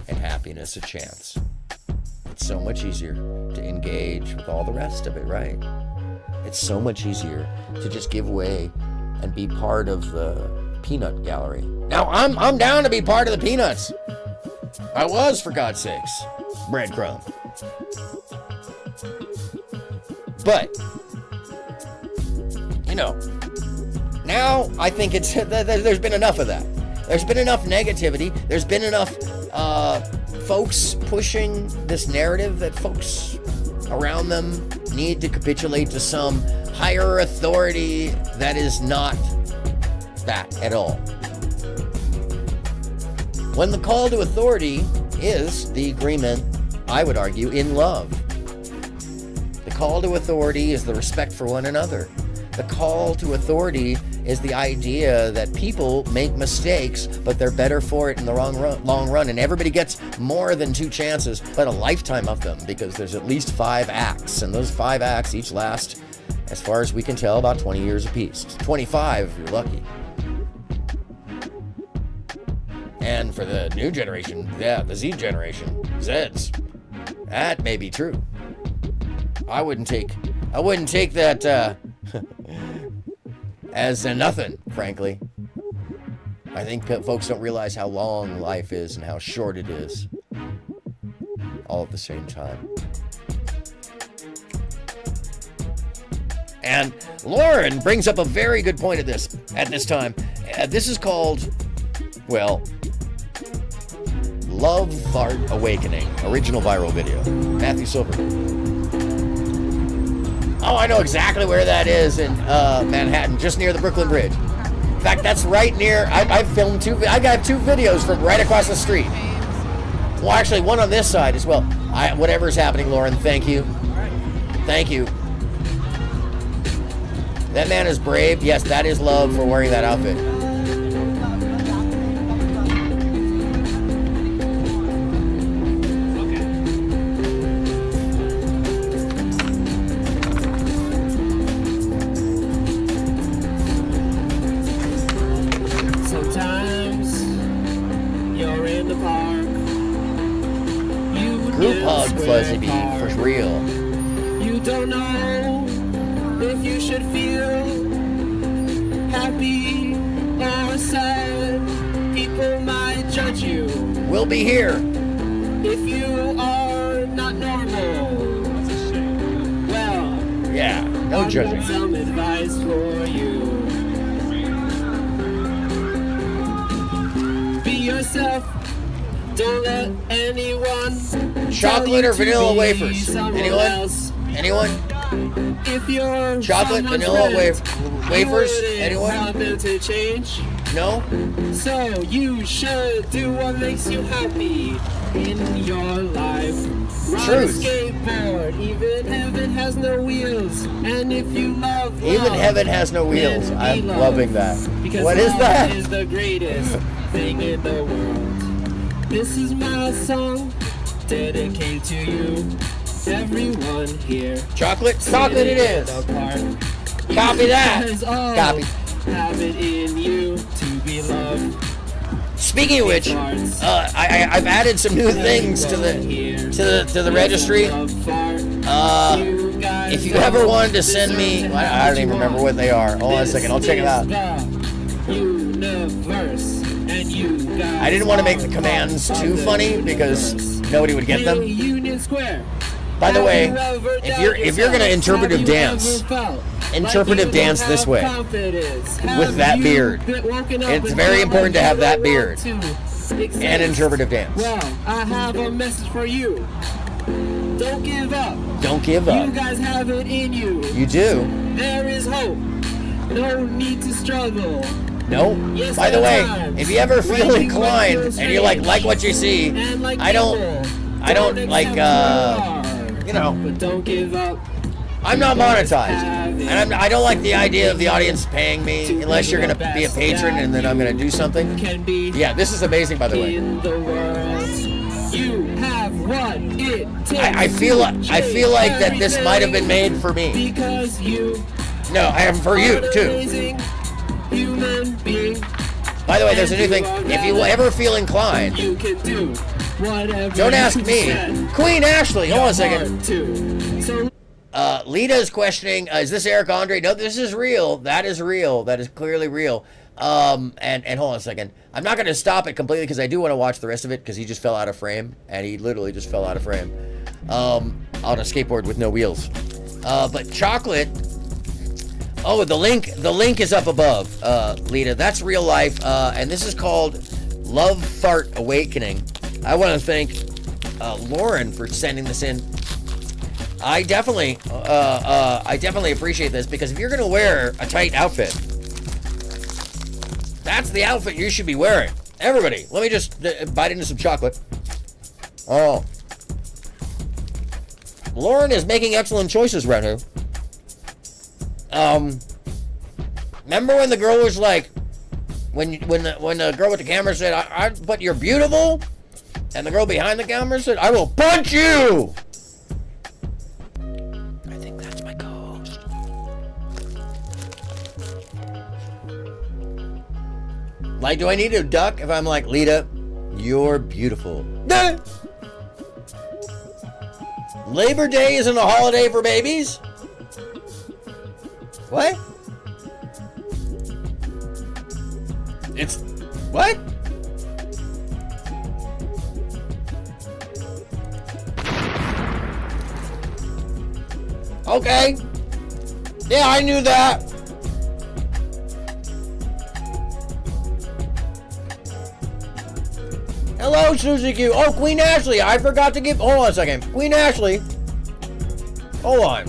and happiness a chance. It's so much easier to engage with all the rest of it, right? It's so much easier to just give way and be part of the peanut gallery. Now, I'm down to be part of the peanuts. I was, for God's sakes. Breadcrumb. But, you know, now I think there's been enough of that. There's been enough negativity. There's been enough folks pushing this narrative that folks around them need to capitulate to some higher authority that is not that at all. When the call to authority is the agreement, I would argue, in love. The call to authority is the respect for one another. The call to authority is the idea that people make mistakes, but they're better for it in the long run. And everybody gets more than 2 chances, but a lifetime of them, because there's at least 5 acts. And those 5 acts each last As far as we can tell, about 20 years apiece. 25 if you're lucky. And for the new generation, yeah, the Z generation, Zeds, that may be true. I wouldn't take that as a nothing, frankly. I think folks don't realize how long life is and how short it is, all at the same time. And Lauren brings up a very good point at this time. This is called, well, Love Fart Awakening, original viral video. Matthew Silver. Oh, I know exactly where that is in Manhattan, just near the Brooklyn Bridge. In fact, that's right near, I've filmed I got 2 videos from right across the street. Well, actually, one on this side as well. Whatever's happening, Lauren, thank you. Thank you. That man is brave. Yes, that is love for wearing that outfit. Sometimes you're in the park. Group hug, Fuzzy Bee, for real. You don't know if you should feel happy or sad. People might judge you. We'll be here. If you are not normal. Well, yeah, no I've judging. got some advice for you. Be yourself. Don't let anyone. Chocolate or vanilla wafers? Anyone? Else. Anyone? If you're chocolate, vanilla, wafers? Anyone? Happen to change. No? So you should do what makes you happy in your life. Ride Truth. a skateboard, even heaven has no wheels. And if you love Even heaven has no wheels. I'm loving that. What is that? Love is the greatest thing in the world. This is my song, dedicated to you. Everyone here. Chocolate? Chocolate it is. Copy that. Copy. Have it in you to be loved. Speaking of which, I've added some new things to the registry. If you ever wanted to send me, I don't even remember what they are. Hold on a second, I'll check it out. I didn't want to make the commands too funny because nobody would get them. By the way, if you're gonna interpretive dance this way with that beard, it's very important to have that beard and interpretive dance. Well, I have a message for you. Don't give up. Don't give up. You guys have it in you. You do. There is hope. No need to struggle. No. Yes, by the way, if you ever when feel you inclined and you're like what you see, like I don't like you know. But don't give up. I'm not monetized, and I don't like the idea of the audience paying me unless you're gonna be a patron and then I'm gonna do something. Yeah, this is amazing, by the way. In the world, you have what it takes. I feel like that this might have been made for me. Because you. No, I have for you too. Human being. By the way, there's a new thing. If you ever feel inclined, you can do whatever. Don't ask me. Queen Ashley, hold on a second. So, Lita's questioning, is this Eric Andre? No, this is real. That is real. That is clearly real. And hold on a second. I'm not going to stop it completely because I do want to watch the rest of it because he just fell out of frame. And he literally just fell out of frame. On a skateboard with no wheels. But Chocolate... Oh, the link is up above, Lita. That's real life. And this is called Love Fart Awakening. I want to thank Lauren for sending this in. I definitely appreciate this because if you're gonna wear a tight outfit, that's the outfit you should be wearing. Everybody, let me just bite into some chocolate. Oh, Lauren is making excellent choices right here. Remember when the girl was like, when the girl with the camera said, "But you're beautiful," and the girl behind the camera said, "I will punch you." I think that's my co-host. Like, do I need to duck if I'm like, Lita, you're beautiful? Labor Day isn't a holiday for babies? What? It's... What? Okay. Yeah, I knew that. Hello, Susie Q. Oh, Queen Ashley. I forgot to give... Hold on a second. Queen Ashley. Hold on.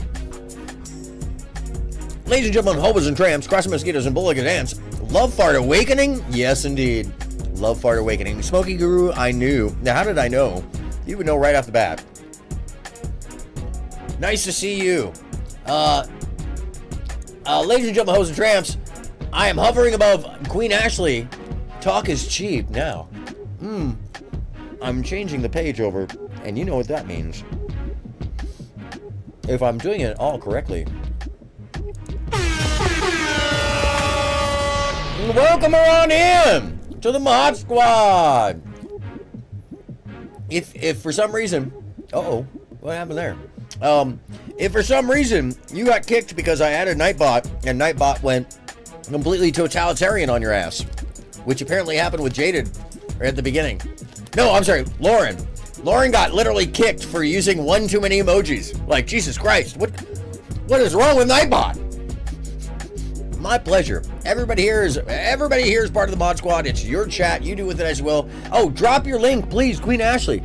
Ladies and gentlemen, hobos and tramps, crossing mosquitoes and bulligan ants. Love Fart Awakening? Yes, indeed. Love Fart Awakening. Smoky Guru, I knew. Now, how did I know? You would know right off the bat. Nice to see you. Ladies and gentlemen, hobos and tramps, I am hovering above Queen Ashley. Talk is cheap now. I'm changing the page over, and you know what that means. If I'm doing it all correctly. Welcome on in to the Mod Squad. If for some reason, what happened there? If for some reason you got kicked because I added Nightbot and Nightbot went completely totalitarian on your ass, which apparently happened with Jaded right at the beginning. No, I'm sorry, Lauren. Lauren got literally kicked for using one too many emojis. Like, Jesus Christ, what is wrong with Nightbot? My pleasure. Everybody here is part of the Mod Squad. It's your chat. You do with it as well. Oh, drop your link, please, Queen Ashley.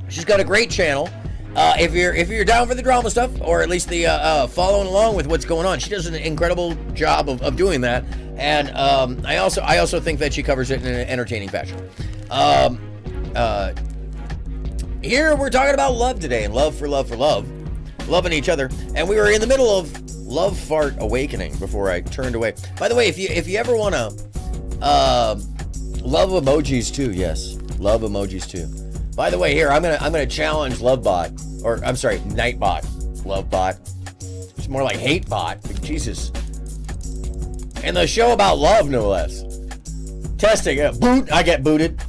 She's got a great channel. If you're down for the drama stuff, or at least the following along with what's going on, she does an incredible job of doing that. And I also think that she covers it in an entertaining fashion. Here we're talking about love today, and love, loving each other. And we were in the middle of Love Fart Awakening before I turned away. By the way, if you ever want to love emojis too, yes, love emojis too. By the way, here I'm gonna challenge Lovebot, or I'm sorry, Nightbot, Lovebot. It's more like Hatebot. Jesus. And the show about love, no less. Testing. I get booted.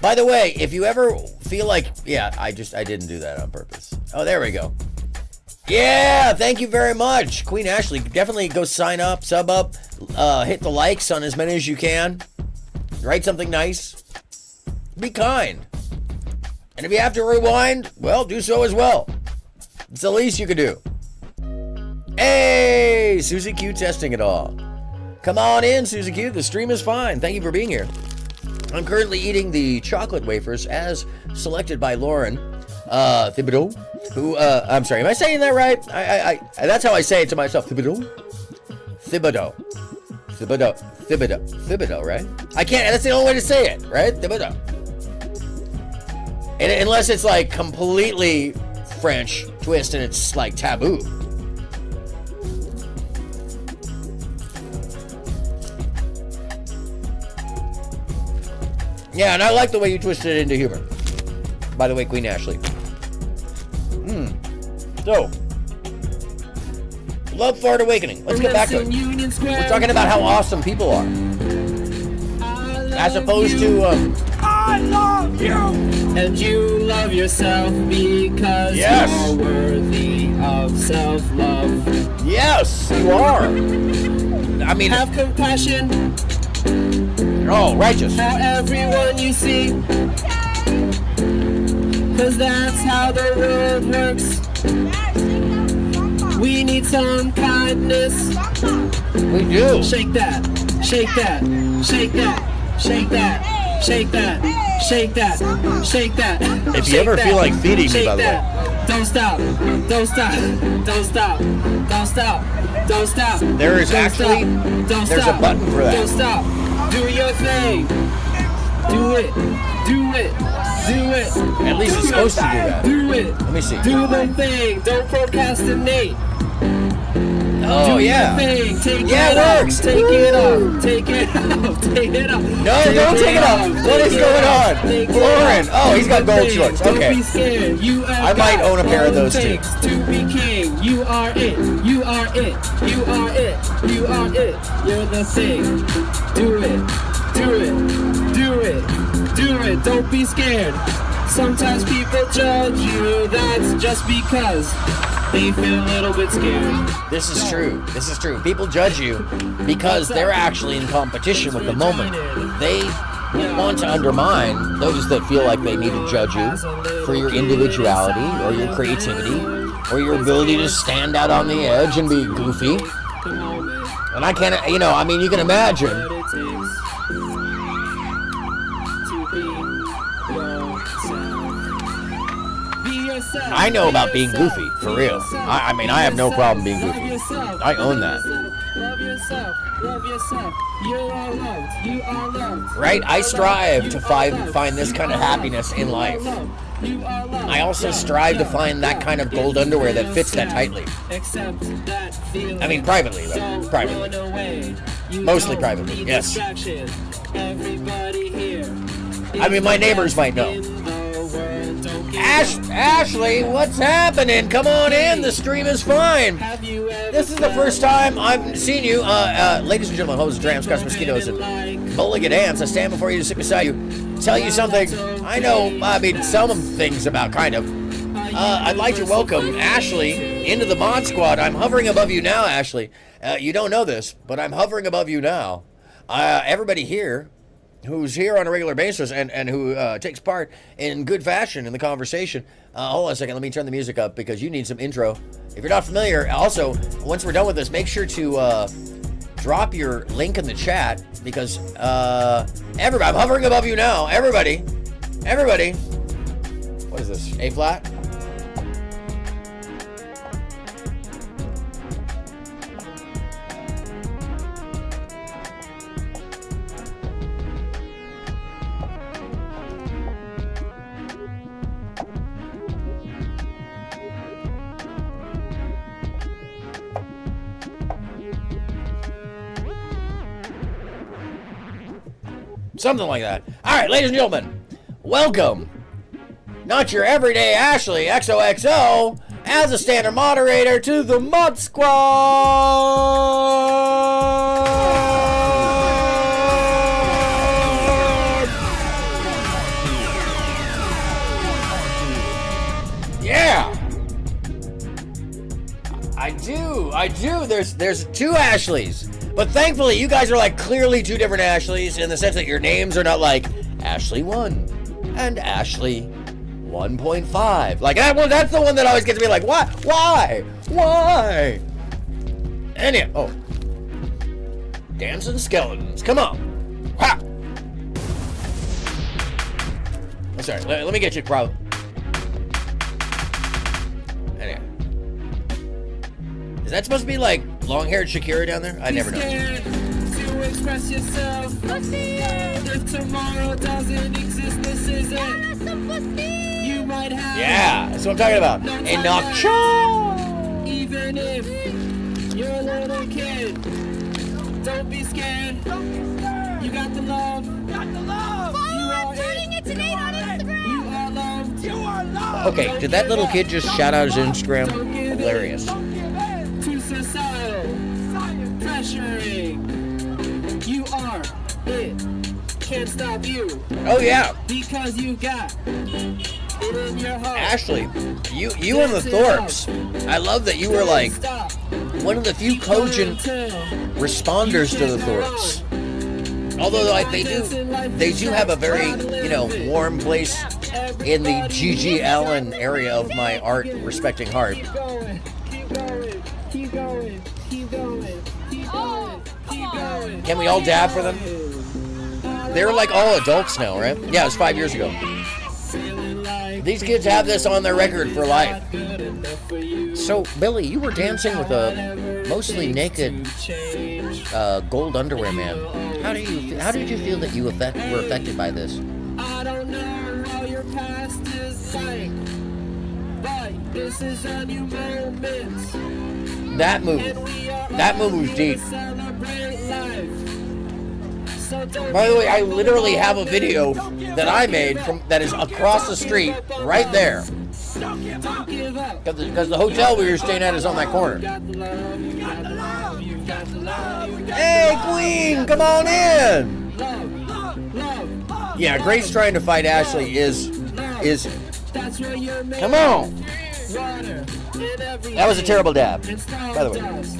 By the way, if you ever feel like, I didn't do that on purpose. Oh, there we go. Yeah, thank you very much, Queen Ashley. Definitely go sign up, sub up, hit the likes on as many as you can. Write something nice. Be kind. And if you have to rewind, well, do so as well. It's the least you can do. Hey, Susie Q testing it all. Come on in, Susie Q. The stream is fine. Thank you for being here. I'm currently eating the chocolate wafers as selected by Lauren Thibodeau, who, I'm sorry, am I saying that right? I that's how I say it to myself. Thibodeau, right? I can't, that's the only way to say it, right? Thibodeau. And unless it's like completely French twist and it's like taboo. Yeah, and I like the way you twisted it into humor. By the way, Queen Ashley. So, Love Fart Awakening. Let's get back to it. We're talking about how awesome people are. As opposed to, I love you! And you love yourself because you're worthy of self-love. Yes, you are. I mean, have compassion. Oh, righteous. For everyone you see. Cause that's how the world works. We need some kindness. We do. Shake that, shake that, shake that, shake that, shake that, shake that, shake that. If you ever feel like feeding me, by the way. Don't stop, don't stop, don't stop, don't stop, don't stop. There is actually, there's a button for that. Don't stop. Do your thing. Do it. Do it. Do it. At least it's supposed to do that. Do it. Let me see. Do the thing. Don't procrastinate. Oh, yeah. Thing. Take it works. Take it off. Take it off. Take it off. No, don't take it off. What is going on? Lauren. Oh, he's got gold shorts. Okay. Don't be scared. You are I might own a pair of those too. To be king. You are it. You are it. You are it. You are it. You're the thing. Do it. Do it. don't be scared. Sometimes people judge you, that's just because they feel a little bit scared. This is true. This is true. People judge you because they're actually in competition with the moment. They want to undermine those that feel like they need to judge you for your individuality or your creativity or your ability to stand out on the edge and be goofy. And I can't, you know, I mean, you can imagine. I know about being goofy, for real. I mean, I have no problem being goofy. I own that. Love yourself, love yourself. You are loved, you are loved. Right? I strive to find this kind of happiness in life. I also strive to find that kind of gold underwear that fits that tightly. I mean, privately, though. Privately. Mostly privately, yes. I mean, my neighbors might know. Ashley, what's happening? Come on in. The stream is fine. This is the first time I've seen you. Ladies and gentlemen, hosts, drams, cuss, mosquitoes, and mulligan ants. I stand before you to sit beside you. Tell you something. I know, I mean, some things about, kind of. I'd like to welcome Ashley into the mod squad. I'm hovering above you now, Ashley. You don't know this, but I'm hovering above you now. Everybody here who's here on a regular basis and who takes part in good fashion in the conversation. Hold on a second, let me turn the music up because you need some intro. If you're not familiar, also, once we're done with this, make sure to drop your link in the chat because everybody, I'm hovering above you now. Everybody, what is this, A flat? Something like that. All right, ladies and gentlemen, welcome. Not your everyday Ashley, XOXO, as a standard moderator to the Mod Squad. Yeah. I do. There's two Ashleys. But thankfully, you guys are like clearly two different Ashleys in the sense that your names are not like Ashley 1 and Ashley 1.5. Like that's the one that always gets me like, why? Anyhow, oh, dancing skeletons, come on, ha! Oh, sorry, let me get you, bro. Anyhow, is that supposed to be like long-haired Shakira down there? I never know. To express yourself. If tomorrow doesn't exist, this is it. You might have. Yeah, that's what I'm talking about. And knock show. Even if you're a little kid, don't be scared. You got the love. You are turning it to Nate on Instagram. You are loved. You are loved. Okay, did that little kid just shout out his Instagram? Hilarious. To societal pressuring. You are it. Can't stop you. Oh yeah. Because you got it in your heart. Ashley, you and the Thorpes. I love that you were like one of the few cogent responders to the Thorpes. Although like, they do have a very, warm place in the Gigi Allen area of my art respecting heart. Keep going. Keep going. Keep going. Keep going. Keep going. Can we all dab for them? They're like all adults now, right? Yeah, it was 5 years ago. These kids have this on their record for life. So, Billy, you were dancing with a mostly naked gold underwear man. How did you feel that you were affected by this? I don't know how your past is like, but this is a new moment. That movie was deep. By the way, I literally have a video that I made that is across the street, right there. Because the hotel we were staying at is on that corner. Hey, Queen, come on in. love. Yeah, Grace trying to fight Ashley is. That's where you're made. Come on. Water in every That was a terrible dab, and by the way. stardust.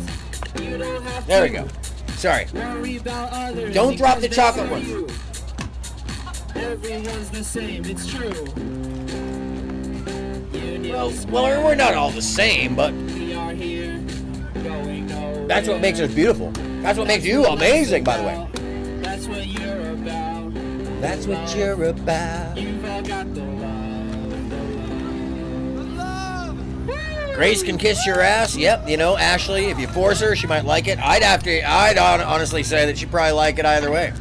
You don't have There we to go. Sorry. worry about others Don't drop the because chocolate they one. are you. Everyone's the same, it's true. Well, we're not all the same, but We are here, going nowhere. that's what makes us beautiful. That's what makes you amazing, by the way. That's what you're about. That's what you're about. You've all got the love. Grace can kiss your ass. Yep, you know, Ashley, if you force her, she might like it. I'd honestly say that she'd probably like it either way.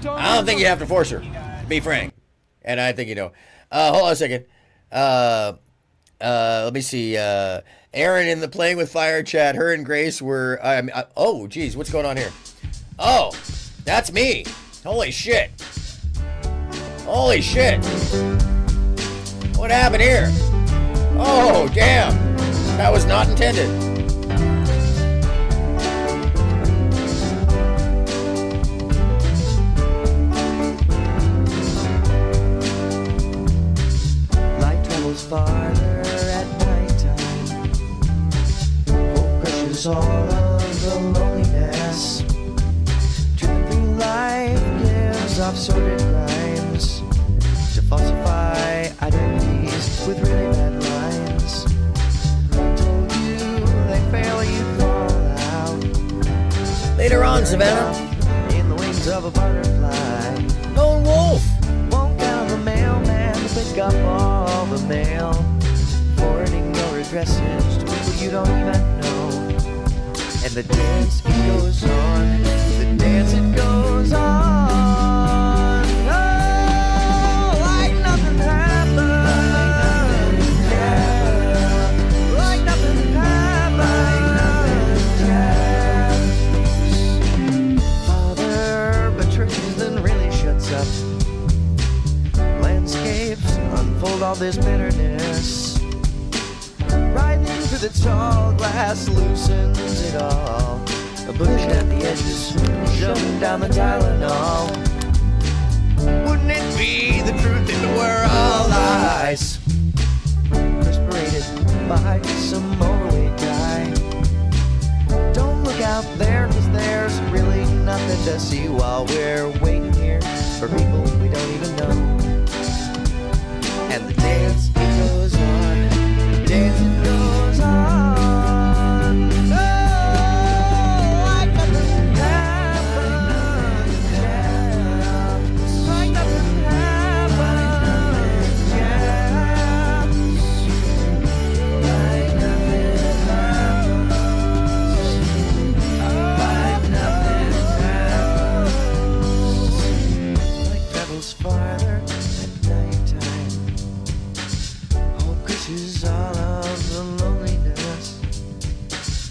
I don't think you have to force her, to be frank. And I think you know. Hold on a second. Let me see. Aaron in the Playing with Fire chat, her and Grace were, oh, geez, what's going on here? Oh, that's me. Holy shit. Holy shit. What happened here? Oh, damn. That was not intended. Light travels farther at nighttime. Hope crushes all of the loneliness. Driven through life gives off sordid crimes to falsify identities with really bad lines. I told you they fail, you fall out. Later on, Savannah. In the wings of a butterfly. Lone Wolf. Won't count the mailman to pick up all the mail. Forwarding your addresses to people you don't even know. And the dance it goes on. The dance it goes on. Oh, like nothing happened. Yeah. Like nothing happened. Yeah. Father betrays then really shuts up. Landscapes unfold all this bitterness. Riding through the tall glass loosens it all. A bush at the edges, shoving down the Tylenol. Wouldn't it be the truth if it were all lies? Perspirated by some overweight guy. Don't look out there, cause there's really nothing to see while we're waiting here for people we don't even know. And the dance it goes on, the dance it goes on. Oh, like nothing happened, yeah. Like nothing happened, yeah. Like nothing happened. Like nothing happened. Light travels farther at nighttime. Hope crushes all of the loneliness.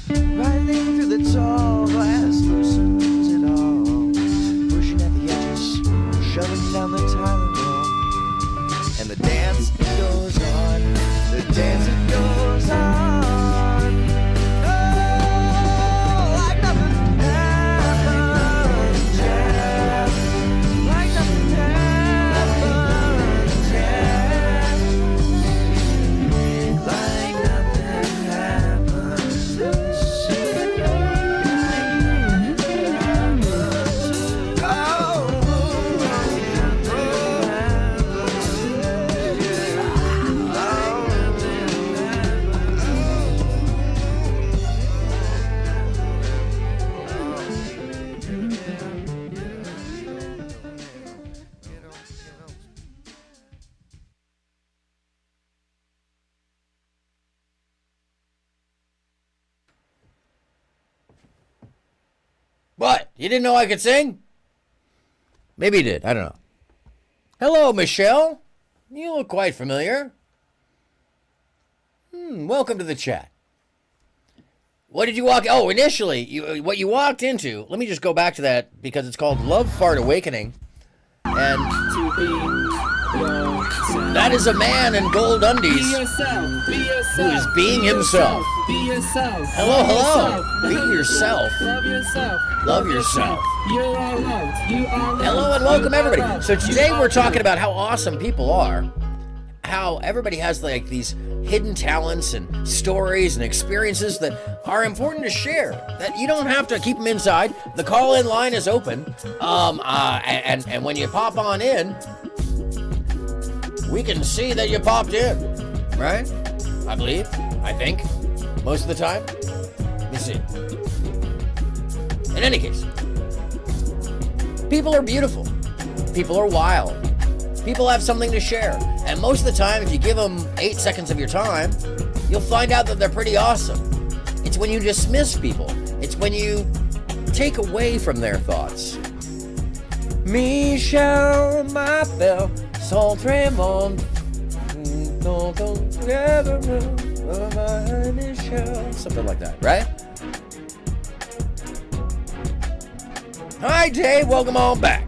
Riding through the tall glass loosens it all. Pushing at the edges, shoving down the Tylenol. And the dance it goes on. The dance it goes on. Oh, like nothing happened, yeah. Like nothing happened, yeah. Like nothing happened. What? You didn't know I could sing? Maybe you did. I don't know. Hello, Michelle. You look quite familiar. Welcome to the chat. What did you walk? Oh, initially, what you walked into. Let me just go back to that because it's called Love Fart Awakening. And To be yourself. that is a man in gold Be undies yourself. Be yourself. who is being himself. Be yourself. Hello, Be hello. Be yourself. Love yourself. Love yourself. You are loved. You are loved. Hello and welcome, You are everybody. loved. So today You we're are talking loved. about how awesome people are, how everybody has like these hidden talents and stories and experiences that are important to share, that you don't have to keep them inside. The call-in line is open, and when you pop on in, we can see that you popped in, right? I think, most of the time. Let me see. In any case, people are beautiful. People are wild. People have something to share. And most of the time, if you give them 8 seconds of your time, you'll find out that they're pretty awesome. It's when you dismiss people. It's when you take away from their thoughts. Michel, ma belle, sans tremont, something like that, right? Hi, Dave. Welcome on back.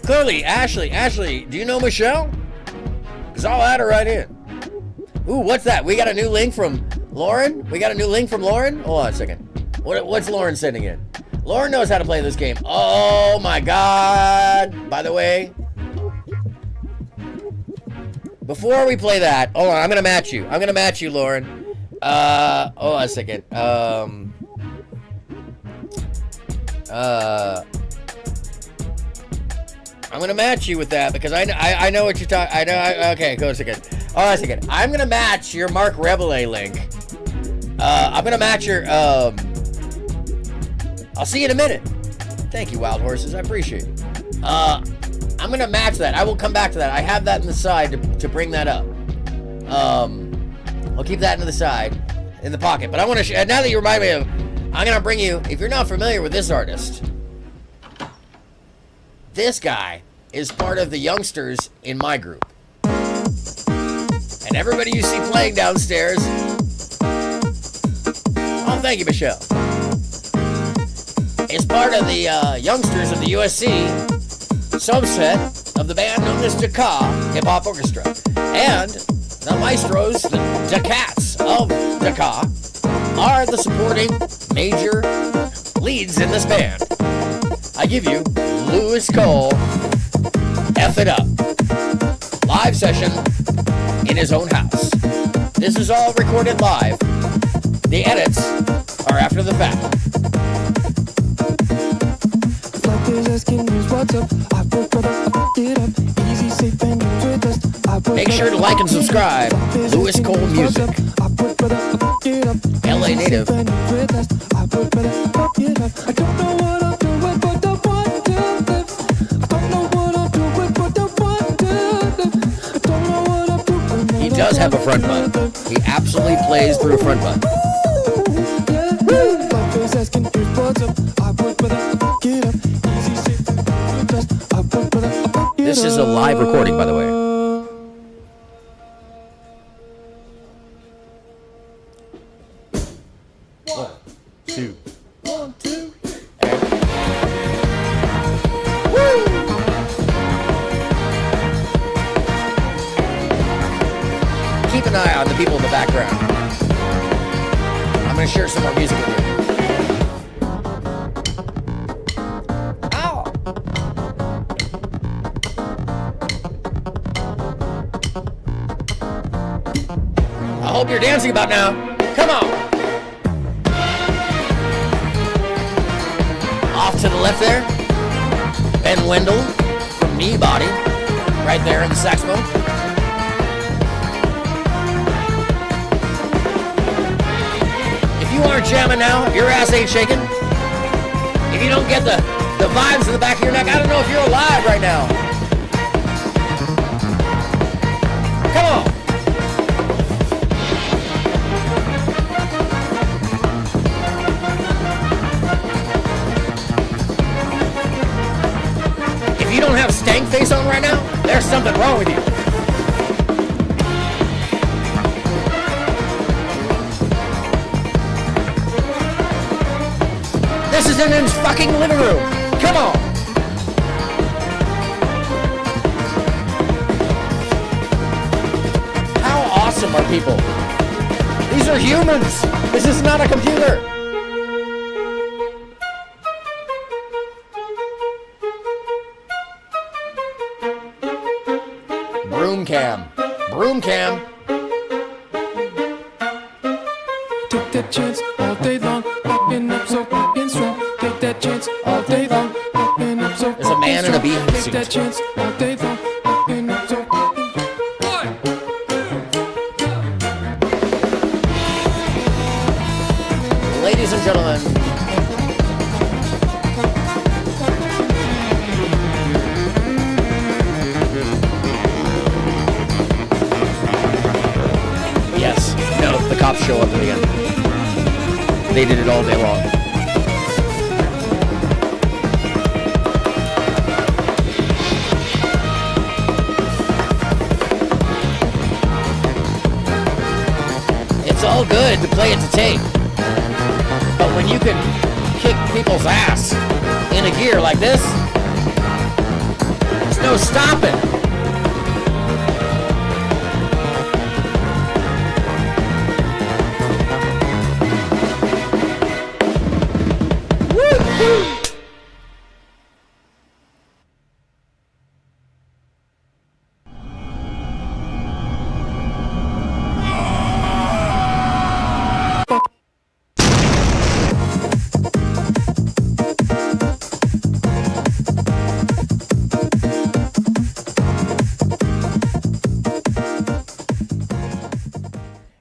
Clearly, Ashley, do you know Michelle? Because I'll add her right in. Ooh, what's that? We got a new link from Lauren? Hold on a second. What's Lauren sending in? Lauren knows how to play this game. Oh my God. By the way, before we play that, hold on, I'm going to match you, Lauren. Hold on a second. I'm gonna match you with that because I know what you're talking. Okay, go a second. Hold on a second. I'm gonna match your Mark Rebele link. I'm gonna match your. I'll see you in a minute. Thank you, Wild Horses. I appreciate it. I'm gonna match that. I will come back to that. I have that in the side to bring that up. I'll keep that in the side, in the pocket. But I want to. Now that you remind me of, I'm gonna bring you. If you're not familiar with this artist. This guy is part of the youngsters in my group. And everybody you see playing downstairs, oh, thank you, Michelle, is part of the youngsters of the USC subset of the band known as Dakar Hip Hop Orchestra. And the maestros, the Cats of Dakar, are the supporting major leads in this band. I give you Lewis Cole, F It Up, live session in his own house. This is all recorded live. The edits are after the fact. Make sure to like and subscribe. Lewis Cole Music. LA native. He does have a front button. He absolutely plays through a front button. This is a live recording, by the way. One, two. Keep an eye on the people in the background. I'm going to share some more music with you. Ow! I hope you're dancing about now. Come on! Off to the left there, Ben Wendell from Knee Body, right there in the saxophone. If you aren't jamming now, if your ass ain't shaking, if you don't get the vibes in the back of your neck, I don't know if you're alive right now. Come on. If you don't have stank face on right now, there's something wrong with you. This is in his fucking living room. Come on. These are humans. This is not a computer. Broom cam. Broom cam. Take that chance all day long, popping up so fucking strong. Take that chance all day long, popping up so fucking strong. There's a man in a bee Take suit. that chance all day long, popping up so fucking strong. Ladies and gentlemen, yes, no, the cops show up again. They did it all day long. It's all good to play it to tape. But when you can kick people's ass in a gear like this, there's no stopping. Woo-hoo.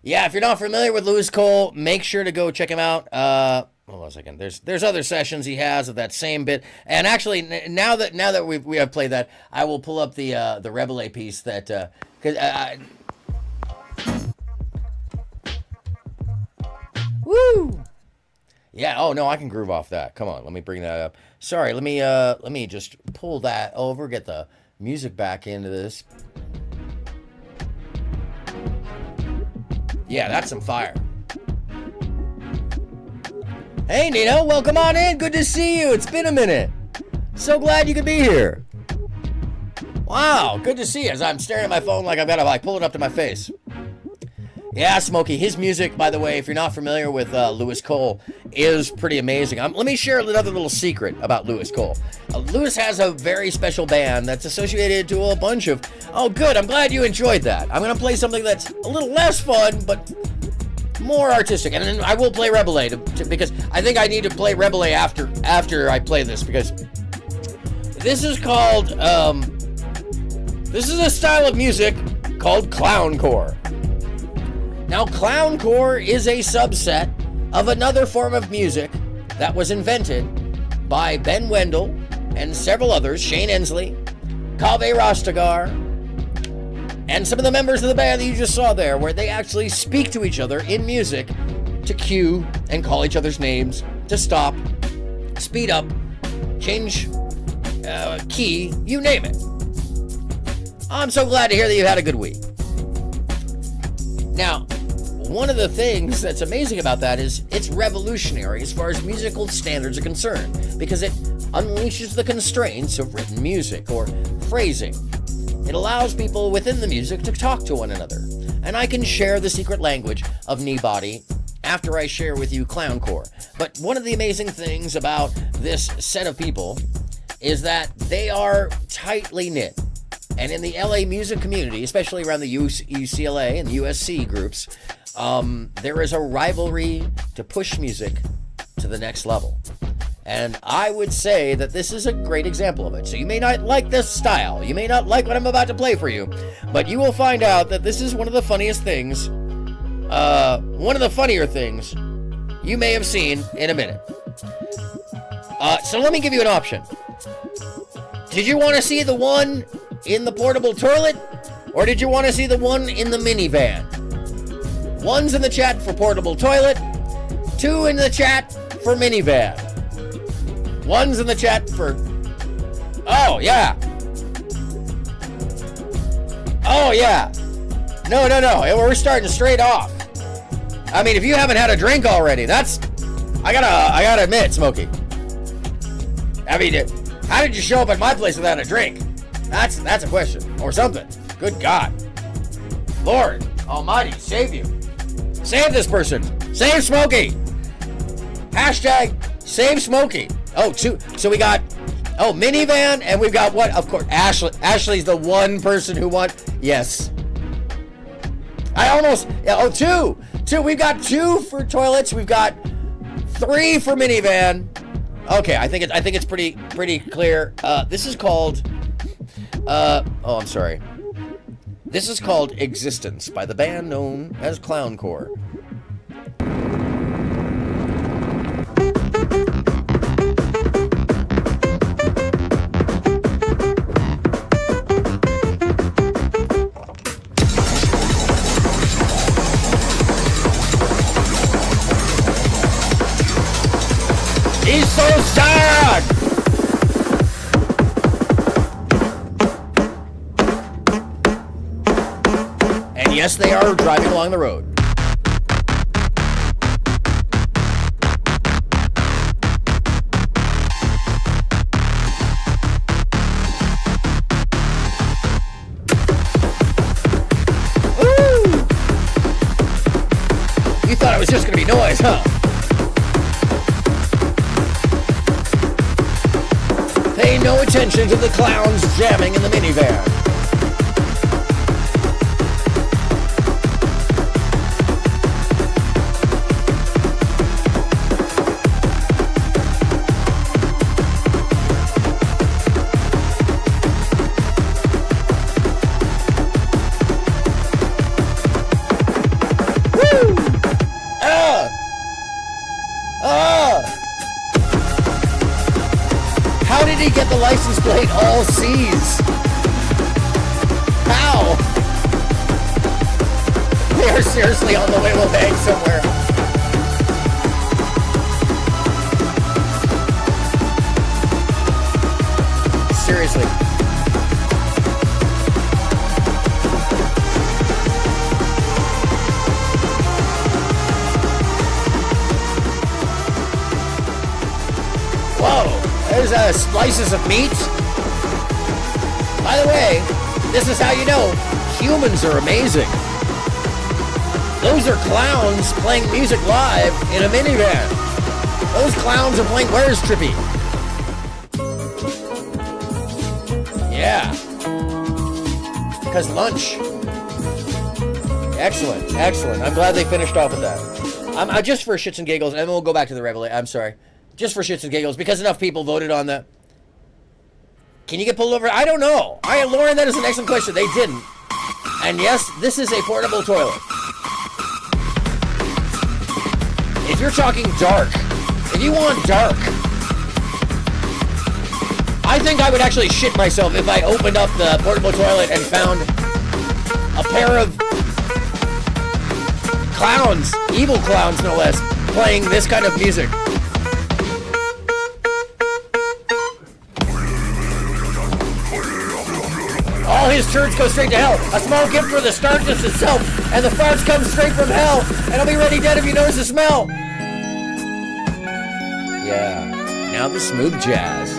Yeah, if you're not familiar with Lewis Cole, make sure to go check him out. Hold on a second. There's other sessions he has of that same bit. And actually, now that we have played that, I will pull up the Rebele piece that woo. Yeah. Oh no, I can groove off that. Come on, let me bring that up. Sorry, let me just pull that over, get the music back into this. Yeah, that's some fire. Hey, Nino, welcome on in. Good to see you. It's been a minute. So glad you could be here. Wow, good to see you. As I'm staring at my phone like I've got to pull it up to my face. Yeah, Smokey, his music, by the way, if you're not familiar with Lewis Cole, is pretty amazing. Let me share another little secret about Lewis Cole. Lewis has a very special band that's associated to a bunch of... Oh, good, I'm glad you enjoyed that. I'm going to play something that's a little less fun, but more artistic. And then I will play Rebele, because I think I need to play Rebele after I play this, because this is called... this is a style of music called clowncore. Now, clowncore is a subset of another form of music that was invented by Ben Wendell and several others, Shane Ensley, Kaveh Rastagar, and some of the members of the band that you just saw there, where they actually speak to each other in music to cue and call each other's names, to stop, speed up, change key, you name it. I'm so glad to hear that you had a good week. Now, one of the things that's amazing about that is it's revolutionary as far as musical standards are concerned, because it unleashes the constraints of written music or phrasing. It allows people within the music to talk to one another. And I can share the secret language of knee body after I share with you clowncore. But one of the amazing things about this set of people is that they are tightly knit. And in the LA music community, especially around the UCLA and the USC groups, there is a rivalry to push music to the next level. And I would say that this is a great example of it. So you may not like this style, you may not like what I'm about to play for you, but you will find out that this is one of the funniest things, one of the funnier things you may have seen in a minute. So let me give you an option. Did you want to see the one in the portable toilet, or did you want to see the one in the minivan? One's in the chat for portable toilet, 2 in the chat for minivan. One's in the chat for... Oh, yeah. Oh, yeah. No, we're starting straight off. I mean, if you haven't had a drink already, that's... I gotta admit, Smokey. I mean, how did you show up at my place without a drink? That's a question. Or something. Good God. Lord Almighty, save you. Save this person. Save Smokey. Hashtag save Smokey. Oh, two. So we got, minivan, and we've got what? Of course, Ashley. Ashley's the one person who yes. Two. We've got 2 for toilets. We've got 3 for minivan. Okay, I think it's pretty clear. This is called, I'm sorry. This is called Existence by the band known as Clowncore. He's so sad! And yes, they are driving along the road. Ooh! You thought it was just gonna be noise, huh? Pay no attention to the clowns jamming in the minivan. How did he get the license plate all C's? How? They are seriously on the way to a bank somewhere. Seriously. Whoa. There's slices of meat. By the way, this is how you know humans are amazing. Those are clowns playing music live in a minivan. Those clowns are playing Where's Trippy? Yeah. Because lunch. Excellent, excellent. I'm glad they finished off with that. Just for shits and giggles, and then we'll go back to the revelation. I'm sorry. Just for shits and giggles, because enough people voted on the... Can you get pulled over? I don't know. Lauren, that is an excellent question. They didn't. And yes, this is a portable toilet. If you're talking dark, if you want dark, I think I would actually shit myself if I opened up the portable toilet and found a pair of clowns, evil clowns no less, playing this kind of music. All his turds go straight to hell. A small gift for the starkness itself, and the farts come straight from hell. And I'll be ready dead if you notice the smell. Yeah. Now the smooth jazz.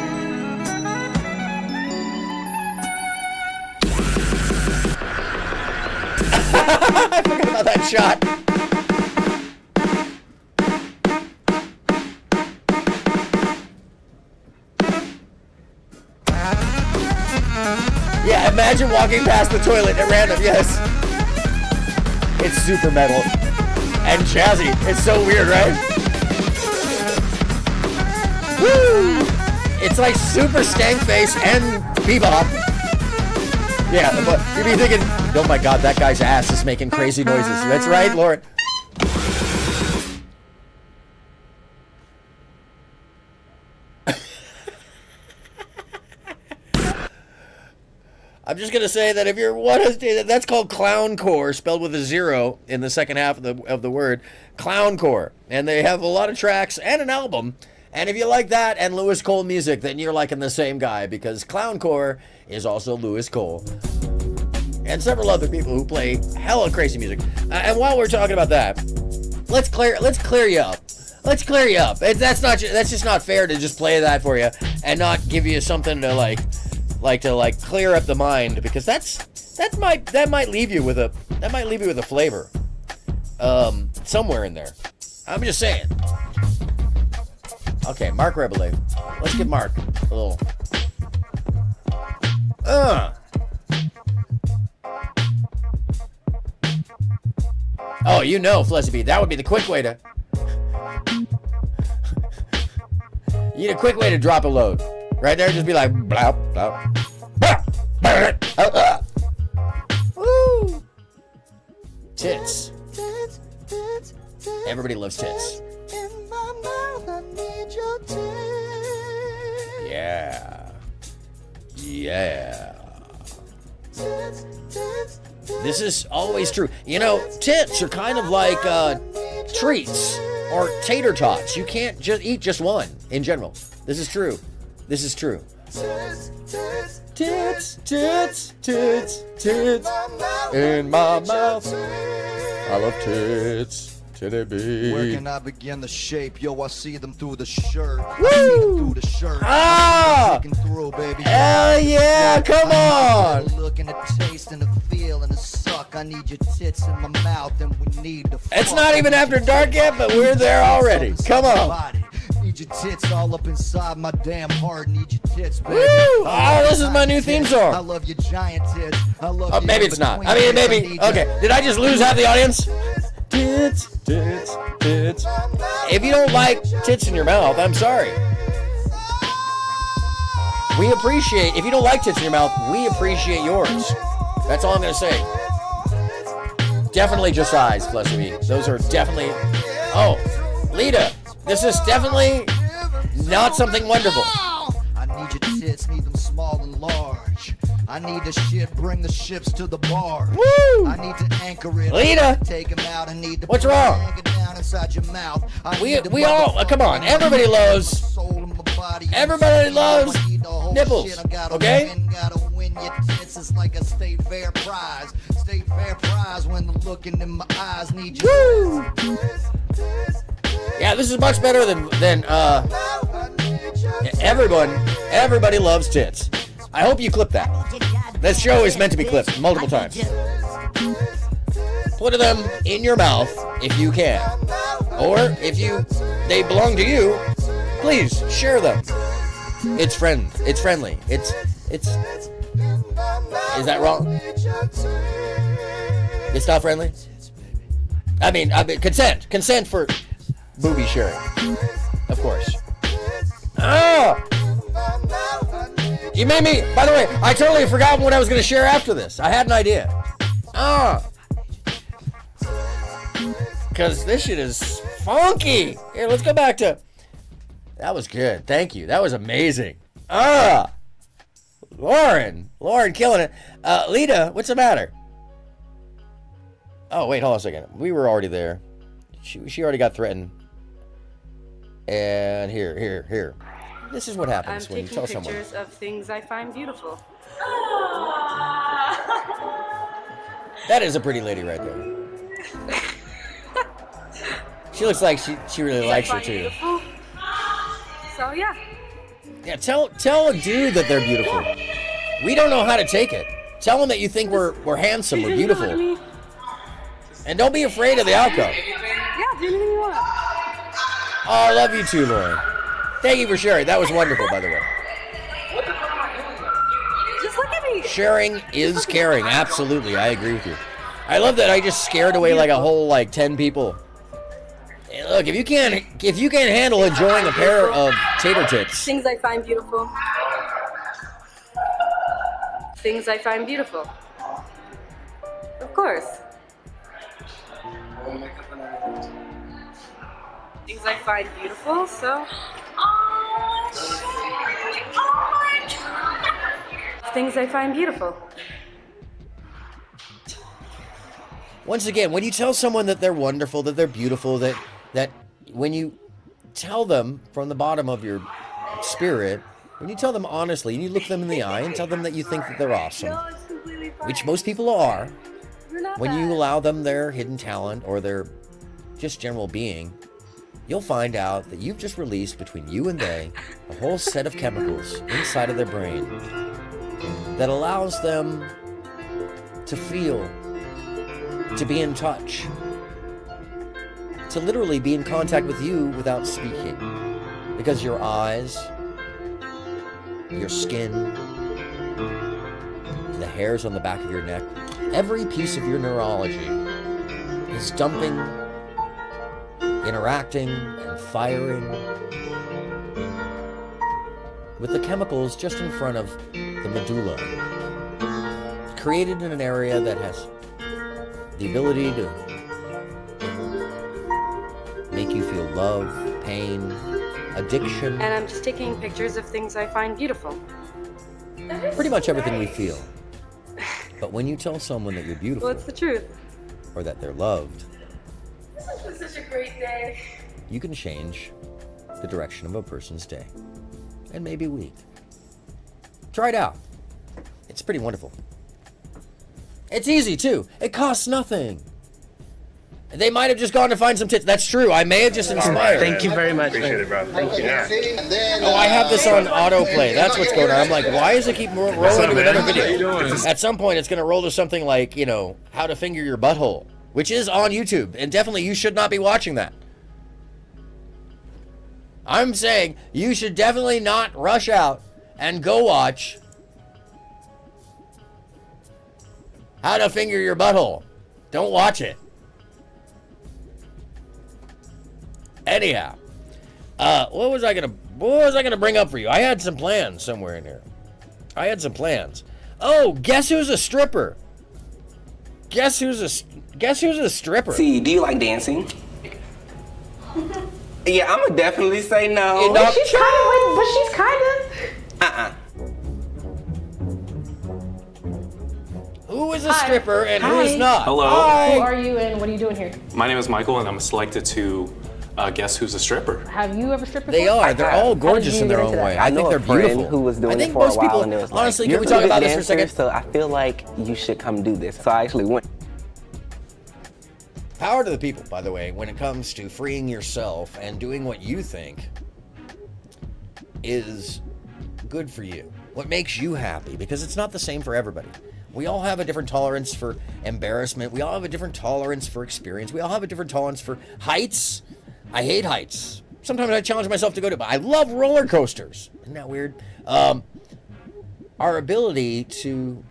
I forgot about that shot. Yeah, imagine walking past the toilet at random, yes. It's super metal and jazzy. It's so weird, right? Woo! It's like super stank face and bebop. Yeah, but you'd be thinking, oh my god, that guy's ass is making crazy noises. That's right, Lauren. I'm just gonna say that if you're that's called Clowncore, spelled with a 0 in the second half of the word, Clowncore, and they have a lot of tracks and an album. And if you like that and Louis Cole music, then you're liking the same guy, because Clowncore is also Louis Cole and several other people who play hella crazy music. And while we're talking about that, let's clear you up. Let's clear you up. That's just not fair to just play that for you and not give you something to like clear up the mind, because that might leave you with a flavor. somewhere in there. I'm just saying. Okay, Mark Rebele. Let's give Mark a little. Oh, you know, Flezzybee, that would be the quick way to. You need a quick way to drop a load. Right there, just be like, blah, blah. Woo! Tits. Everybody loves tits. Yeah. Yeah. This is always true. You know, tits are kind of like treats or tater tots. You can't just eat just one in general. This is true. This is true. Tits, tits, tits, tits in my mouth. I love tits. Titty bee. Where can I begin to shape? Yo, I see them through the shirt. Woo! I see them through the shirt. Ah! Through, baby. Hell yeah! Come on! Look and a taste and a feel and a suck. I need your tits in my mouth and we need to fuck. It's not even after dark yet, but we're there already. Come on. Need your tits all up inside my damn heart. Need your tits, baby. Woo! Oh, this is my new theme I song. love your giant tits. I love Maybe it's not. I mean, maybe. Okay. Did I just lose half the audience? Tits, tits, tits. If you don't like tits in your mouth, I'm sorry. We appreciate, if you don't like tits in your mouth, we appreciate yours. That's all I'm going to say. Definitely just eyes, bless me. Those are definitely. Oh, Lita, this is definitely not something wonderful. I need your tits, need them small and large. I need the shit, bring the ships to the bar. Woo! I need to anchor it. Lita! Take them out. I need to What's wrong? Hang it down inside your mouth. We all, come on, everybody loves nipples, okay? Gotta win your tits is like a state fair prize. State fair prize when they're looking in my eyes. Need you. Woo! Yeah, this is much better than everybody loves tits. I hope you clip that. This show is meant to be clipped multiple times. Put them in your mouth if you can. Or if they belong to you, please share them. It's friendly. Is that wrong? It's not friendly? I mean, consent for booby sharing. Of course. Ah! You made me, by the way, I totally forgot what I was going to share after this. I had an idea. Because this shit is funky. Here, let's go back to, that was good. Thank you. That was amazing. Lauren killing it. Lita, what's the matter? Oh, wait, hold on a second. We were already there. She already got threatened. And here. This is what happens when you tell someone. I'm taking pictures of things I find beautiful. That is a pretty lady right there. She looks like she really likes her too. Beautiful. So yeah. Yeah, tell a dude that they're beautiful. We don't know how to take it. Tell them that you think we're handsome, we're beautiful. And don't be afraid of the outcome. Yeah, do anything you want. Oh, I love you too, Lauren. Thank you for sharing. That was wonderful, by the way. Just look at me. Sharing is caring. Absolutely, I agree with you. I love that I just scared away like a whole 10 people. Hey, look, if you can't handle enjoying a pair of tater tits. Things I find beautiful. Things I find beautiful. Of course. Things I find beautiful, so. Things I find beautiful. Once again, when you tell someone that they're wonderful, that they're beautiful, that when you tell them from the bottom of your spirit, when you tell them honestly, and you look them in the eye and tell them that you think that they're awesome, No, it's completely fine. which most people are, You're not when bad. you allow them their hidden talent or their just general being, you'll find out that you've just released between you and they a whole set of chemicals inside of their brain that allows them to feel, to be in touch, to literally be in contact with you without speaking. Because your eyes, your skin, the hairs on the back of your neck, every piece of your neurology is dumping, interacting, and firing with the chemicals just in front of the medulla, created in an area that has the ability to make you feel love, pain, addiction. And I'm just taking pictures of things I find beautiful. Pretty much everything we feel. But when you tell someone that you're beautiful, Well, it's the truth. or that they're loved, This has been such a great day. you can change the direction of a person's day. And maybe week. Try it out. It's pretty wonderful. It's easy, too. It costs nothing. They might have just gone to find some tits. That's true. I may have just inspired. Thank you very much. Appreciate it, brother. Thank you. Yeah. Oh, I have this on autoplay. That's what's going on. I'm like, why does it keep rolling to another video? At some point, it's going to roll to something like, you know, how to finger your butthole, which is on YouTube. And definitely, you should not be watching that. I'm saying you should definitely not rush out and go watch how to finger your butthole. Don't watch it. Anyhow, what was I gonna bring up for you? I had some plans somewhere in here. I had some plans. Oh, guess who's a stripper? Guess who's a stripper? See, do you like dancing? Yeah, I'ma definitely say no. But she's kind of. Who is a stripper and who is not? Hello. Hi. Who are you and what are you doing here? My name is Michael, and I'm selected to guess who's a stripper. Have you ever stripped before? They are. They're all gorgeous in their own way. I think they're beautiful. Who was doing I think it for most a while, people, and it was honestly, like, can we talk about this for a second? So I feel like you should come do this. So I actually went. Power to the people, by the way, when it comes to freeing yourself and doing what you think is good for you. What makes you happy, because it's not the same for everybody. We all have a different tolerance for embarrassment. We all have a different tolerance for experience. We all have a different tolerance for heights. I hate heights. Sometimes I challenge myself to go to, but I love roller coasters. Isn't that weird? Our ability to,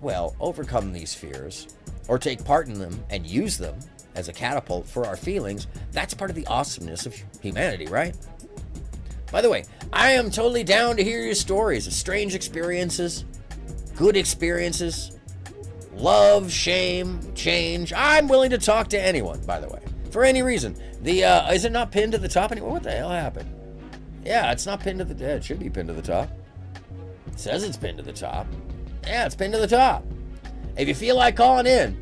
well, overcome these fears or take part in them and use them as a catapult for our feelings, that's part of the awesomeness of humanity, right? By the way, I am totally down to hear your stories of strange experiences, good experiences, love, shame, change. I'm willing to talk to anyone, by the way, for any reason. Is it not pinned to the top anymore? What the hell happened? Yeah, it's not pinned to the, it should be pinned to the top. It says it's pinned to the top. Yeah, it's pinned to the top. If you feel like calling in,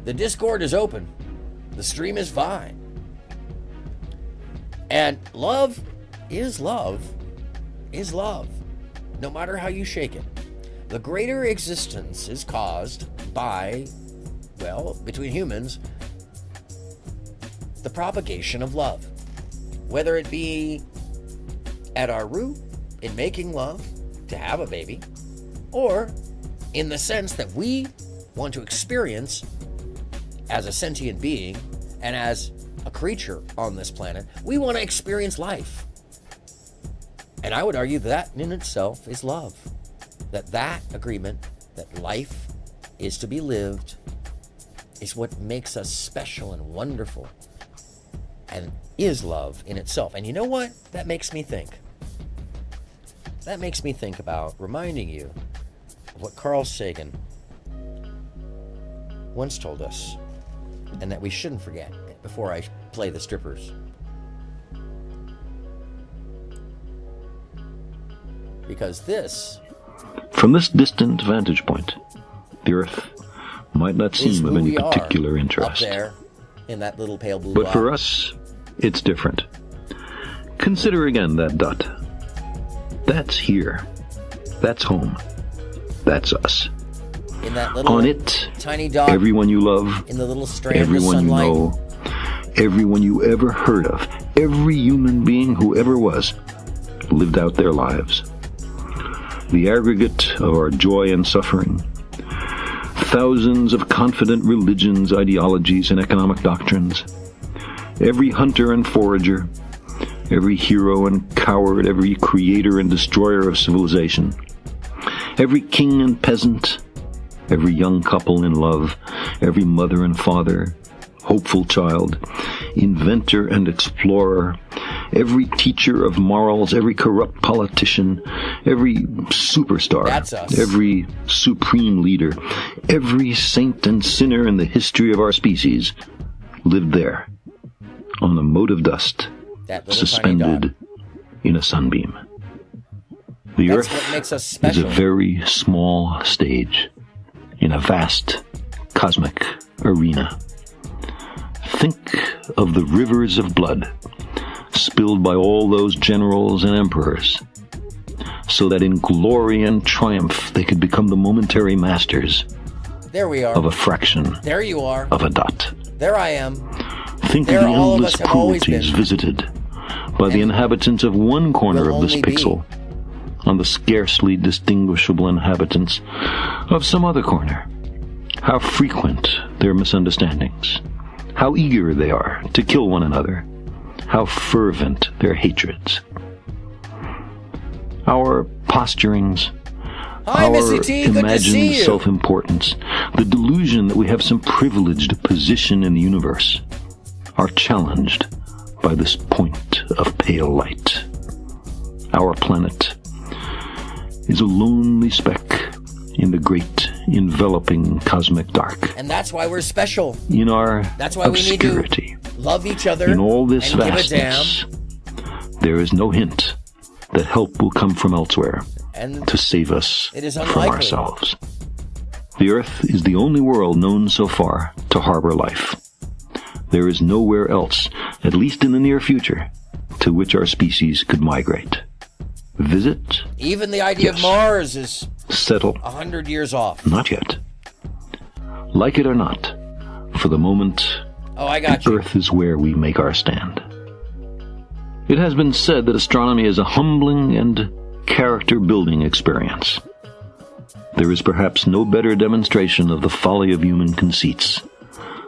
the Discord is open. The stream is fine. And love is love is love, no matter how you shake it. The greater existence is caused by, well, between humans, the propagation of love. Whether it be at our root in making love to have a baby, or in the sense that we want to experience as a sentient being and as a creature on this planet, we want to experience life. And I would argue that in itself is love. That agreement, that life is to be lived, is what makes us special and wonderful, and is love in itself. And you know what? That makes me think. That makes me think about reminding you of what Carl Sagan once told us, and that we shouldn't forget before I play the strippers. Because this... From this distant vantage point, the Earth might not seem of any particular interest. Up there, in that little pale blue But for us, it's different. Consider again that dot. That's here. That's home. That's us. In that little on it, tiny dot, everyone you love, in the little strand everyone of sunlight, you know, everyone you ever heard of, every human being who ever was, lived out their lives. The aggregate of our joy and suffering, thousands of confident religions, ideologies, and economic doctrines, Every hunter and forager, every hero and coward, every creator and destroyer of civilization, every king and peasant, every young couple in love, every mother and father, hopeful child, inventor and explorer, every teacher of morals, every corrupt politician, every superstar, That's us. every supreme leader, every saint and sinner in the history of our species lived there, on a mote of dust, That little suspended in a sunbeam. The That's Earth what makes us is special. a very small stage in a vast cosmic arena. Think of the rivers of blood spilled by all those generals and emperors, so that in glory and triumph they could become the momentary masters There we are. of a fraction There you are. of a dot. There I am. Think There of the all of endless us have always cruelties been. visited by the inhabitants of one corner will of this only be. pixel on the scarcely distinguishable inhabitants of some other corner. How frequent their misunderstandings. How eager they are to kill one another. How fervent their hatreds. Our posturings, Hi, our Missy T. Good to imagined see you. self-importance, the delusion that we have some privileged position in the universe, are challenged by this point of pale light. Our planet is a lonely speck in the great enveloping cosmic dark. And that's why we're special. In our That's why we need to obscurity, love each other in all this and give a damn. vastness, there is no hint that help will come from elsewhere And to save us it is from unlikely. ourselves. The Earth is the only world known so far to harbor life. There is nowhere else, at least in the near future, to which our species could migrate. Visit, Even the idea of Yes. Mars is settle, 100 years off. not yet. Like it or not, for the moment, Oh, I got the you. Earth is where we make our stand. It has been said that astronomy is a humbling and character-building experience. There is perhaps no better demonstration of the folly of human conceits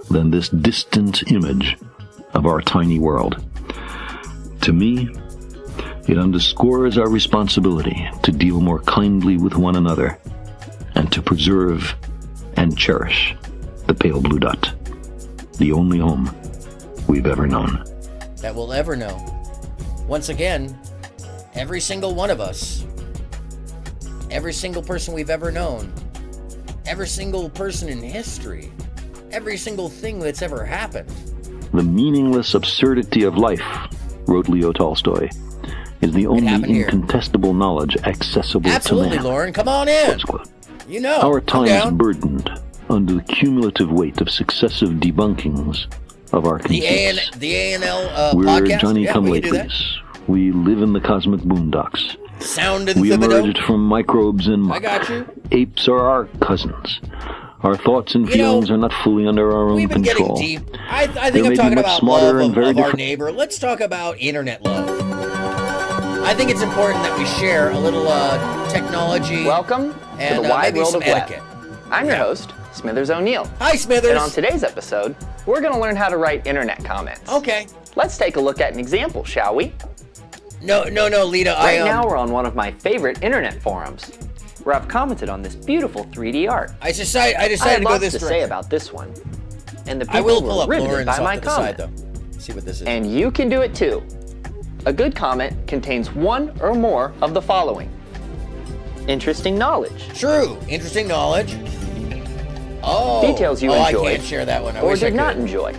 than this distant image of our tiny world. To me, it underscores our responsibility to deal more kindly with one another and to preserve and cherish the pale blue dot, the only home we've ever known. That we'll ever know. Once again, every single one of us, every single person we've ever known, every single person in history, every single thing that's ever happened. The meaningless absurdity of life, wrote Leo Tolstoy, is the only happened here. incontestable knowledge accessible Absolutely, to man. Lauren. Come on in. Close quote. You know. Our come time is down. burdened under the cumulative weight of successive debunkings of our The conceits. ANL We're podcast. Johnny Yeah, come we can do that. latelys. We live in the cosmic boondocks. Sound and We Thibodeau. emerged from microbes and I muck. got you. Apes are our cousins. Our thoughts and You know, feelings are not fully under our own We've been control. getting deep. I There think may I'm be talking much about smarter love and of, very of our different- neighbor. Let's talk about internet love. I think it's important that we share a little technology. Welcome and to the wide maybe world some of web. etiquette. I'm your host, Smithers O'Neill. Hi, Smithers. And on today's episode, we're going to learn how to write internet comments. Okay. Let's take a look at an example, shall we? No, Lita. Right now, we're on one of my favorite internet forums, where I've commented on this beautiful 3D art. I decided I to had go lots this to say direction. about this one, and the I will people pull were up riveted Lauren's by off my to the side, comment. though. See what this is. And you can do it too. A good comment contains one or more of the following: interesting knowledge, True. Interesting knowledge. Oh. details you I enjoyed can't share that one. I or wish I did not could. enjoy,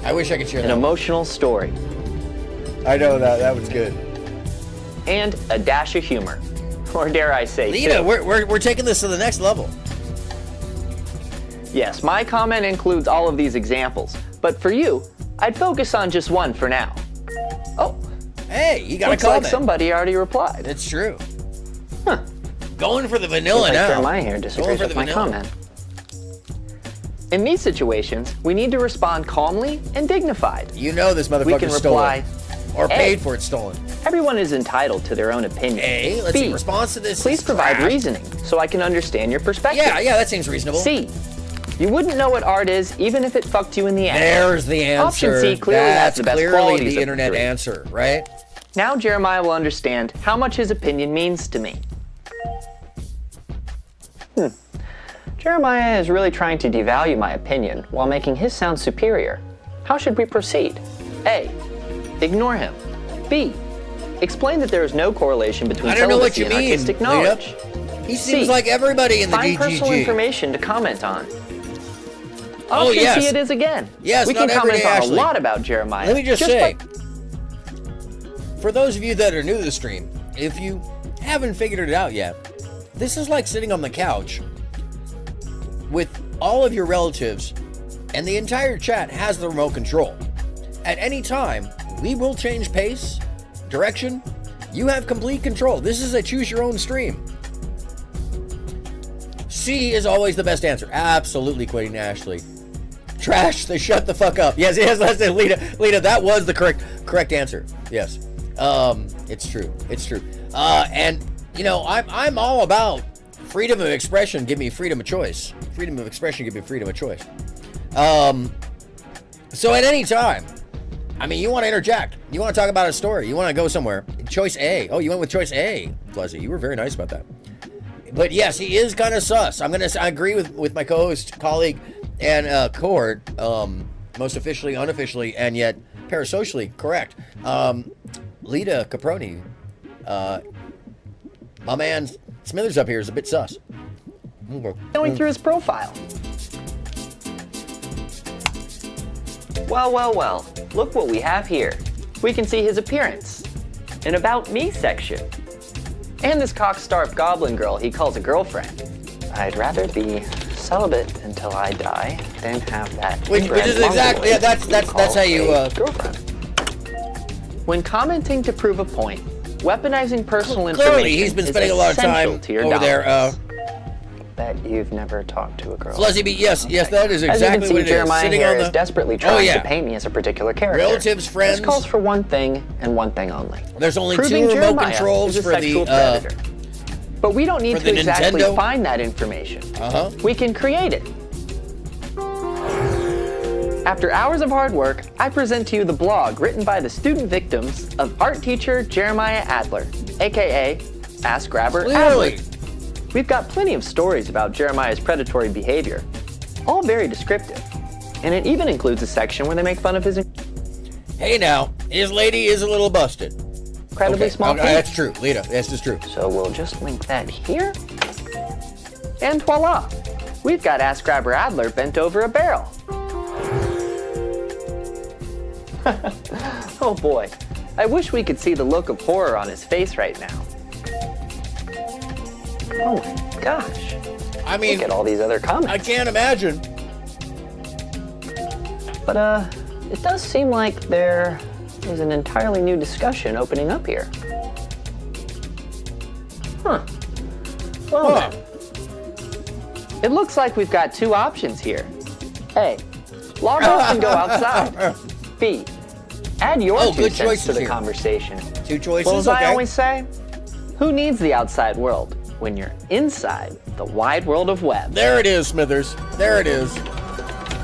I wish I could share an that one. emotional story, I know that was good. and a dash of humor, or dare I say, Lita, two. we're taking this to the next level. Yes, my comment includes all of these examples, but for you, I'd focus on just one for now. Oh, Hey, you got looks a comment. like somebody already replied. It's true. Huh. Going for the vanilla Seems like now. they're my hair Going disagrees for with the my vanilla. comment. In these situations, we need to respond calmly and dignified. You know this We can motherfucker's reply, stolen. Or A. paid for it stolen. everyone is entitled to their own opinion. A, let's B, see, in response to this please is provide crashed. reasoning so I can understand your perspective. Yeah, that seems reasonable. C, You wouldn't know what art is even if it fucked you in the ass. There's the answer. Option C clearly has the best clearly qualities the of internet three. answer, right? Now Jeremiah will understand how much his opinion means to me. Jeremiah is really trying to devalue my opinion while making his sound superior. How should we proceed? A. Ignore him. B. Explain that there is no correlation between celibacy and artistic knowledge. He seems like everybody in the Find personal GGG. information to comment on. Oh, Option yes. C it is again. Yes, we not can comment everyday on Ashley. a lot about Jeremiah. Let me just by- say, for those of you that are new to the stream, if you haven't figured it out yet, this is like sitting on the couch with all of your relatives, and the entire chat has the remote control. At any time, we will change pace, direction. You have complete control. This is a choose your own stream. C is always the best answer. Absolutely, Quitting Ashley. Trash, they shut the fuck up. Yes, that's it, Lita, that was the correct answer. Yes. It's true. It's true. And you know, I'm all about freedom of expression. Give me freedom of choice. Freedom of expression. Give me freedom of choice. So at any time, I mean, you want to interject. You want to talk about a story. You want to go somewhere. Choice A. Oh, you went with choice A, Fuzzy. You were very nice about that. But yes, he is kind of sus. I agree with my co-host, colleague, and cohort, most officially, unofficially, and yet parasocially correct. Lita Caproni, my man Smithers up here is a bit sus. Going through his profile. Well, look what we have here. We can see his appearance, an About Me section, and this cock-starved goblin girl he calls a girlfriend. I'd rather be celibate until I die than have that. Which is exactly, yeah, that's how you, girlfriend. When commenting to prove a point, weaponizing personal information Clearly, he's been spending a lot of time to your over there. Bet you've never talked to a girl. Fluzzy B, yes, that is As you exactly can see, what it is. Jeremiah Sitting here on the is desperately trying to paint me as a particular character. Relatives, friends. This calls for one thing and one thing only. There's only Proving 2 remote Jeremiah controls is a for the sexual predator. But we don't need for to the exactly Nintendo. find that information. We can create it. After hours of hard work, I present to you the blog written by the student victims of art teacher Jeremiah Adler, aka Ass Grabber Adler. We've got plenty of stories about Jeremiah's predatory behavior, all very descriptive. And it even includes a section where they make fun of his Hey now, his lady is a little busted. incredibly small penis. That's true, Lita, this is true. So we'll just link that here. And voila, we've got Ass Grabber Adler bent over a barrel. Oh boy, I wish we could see the look of horror on his face right now. Oh my gosh. I mean, look at all these other comments. I can't imagine. But it does seem like there is an entirely new discussion opening up here. Huh. Well then. It looks like we've got 2 options here. A. Log off and go outside. B. Add your 2 good cents choices to the here. conversation. 2 choices, Well, as okay. I always say, who needs the outside world when you're inside the wide world of web? There it is, Smithers. There it is.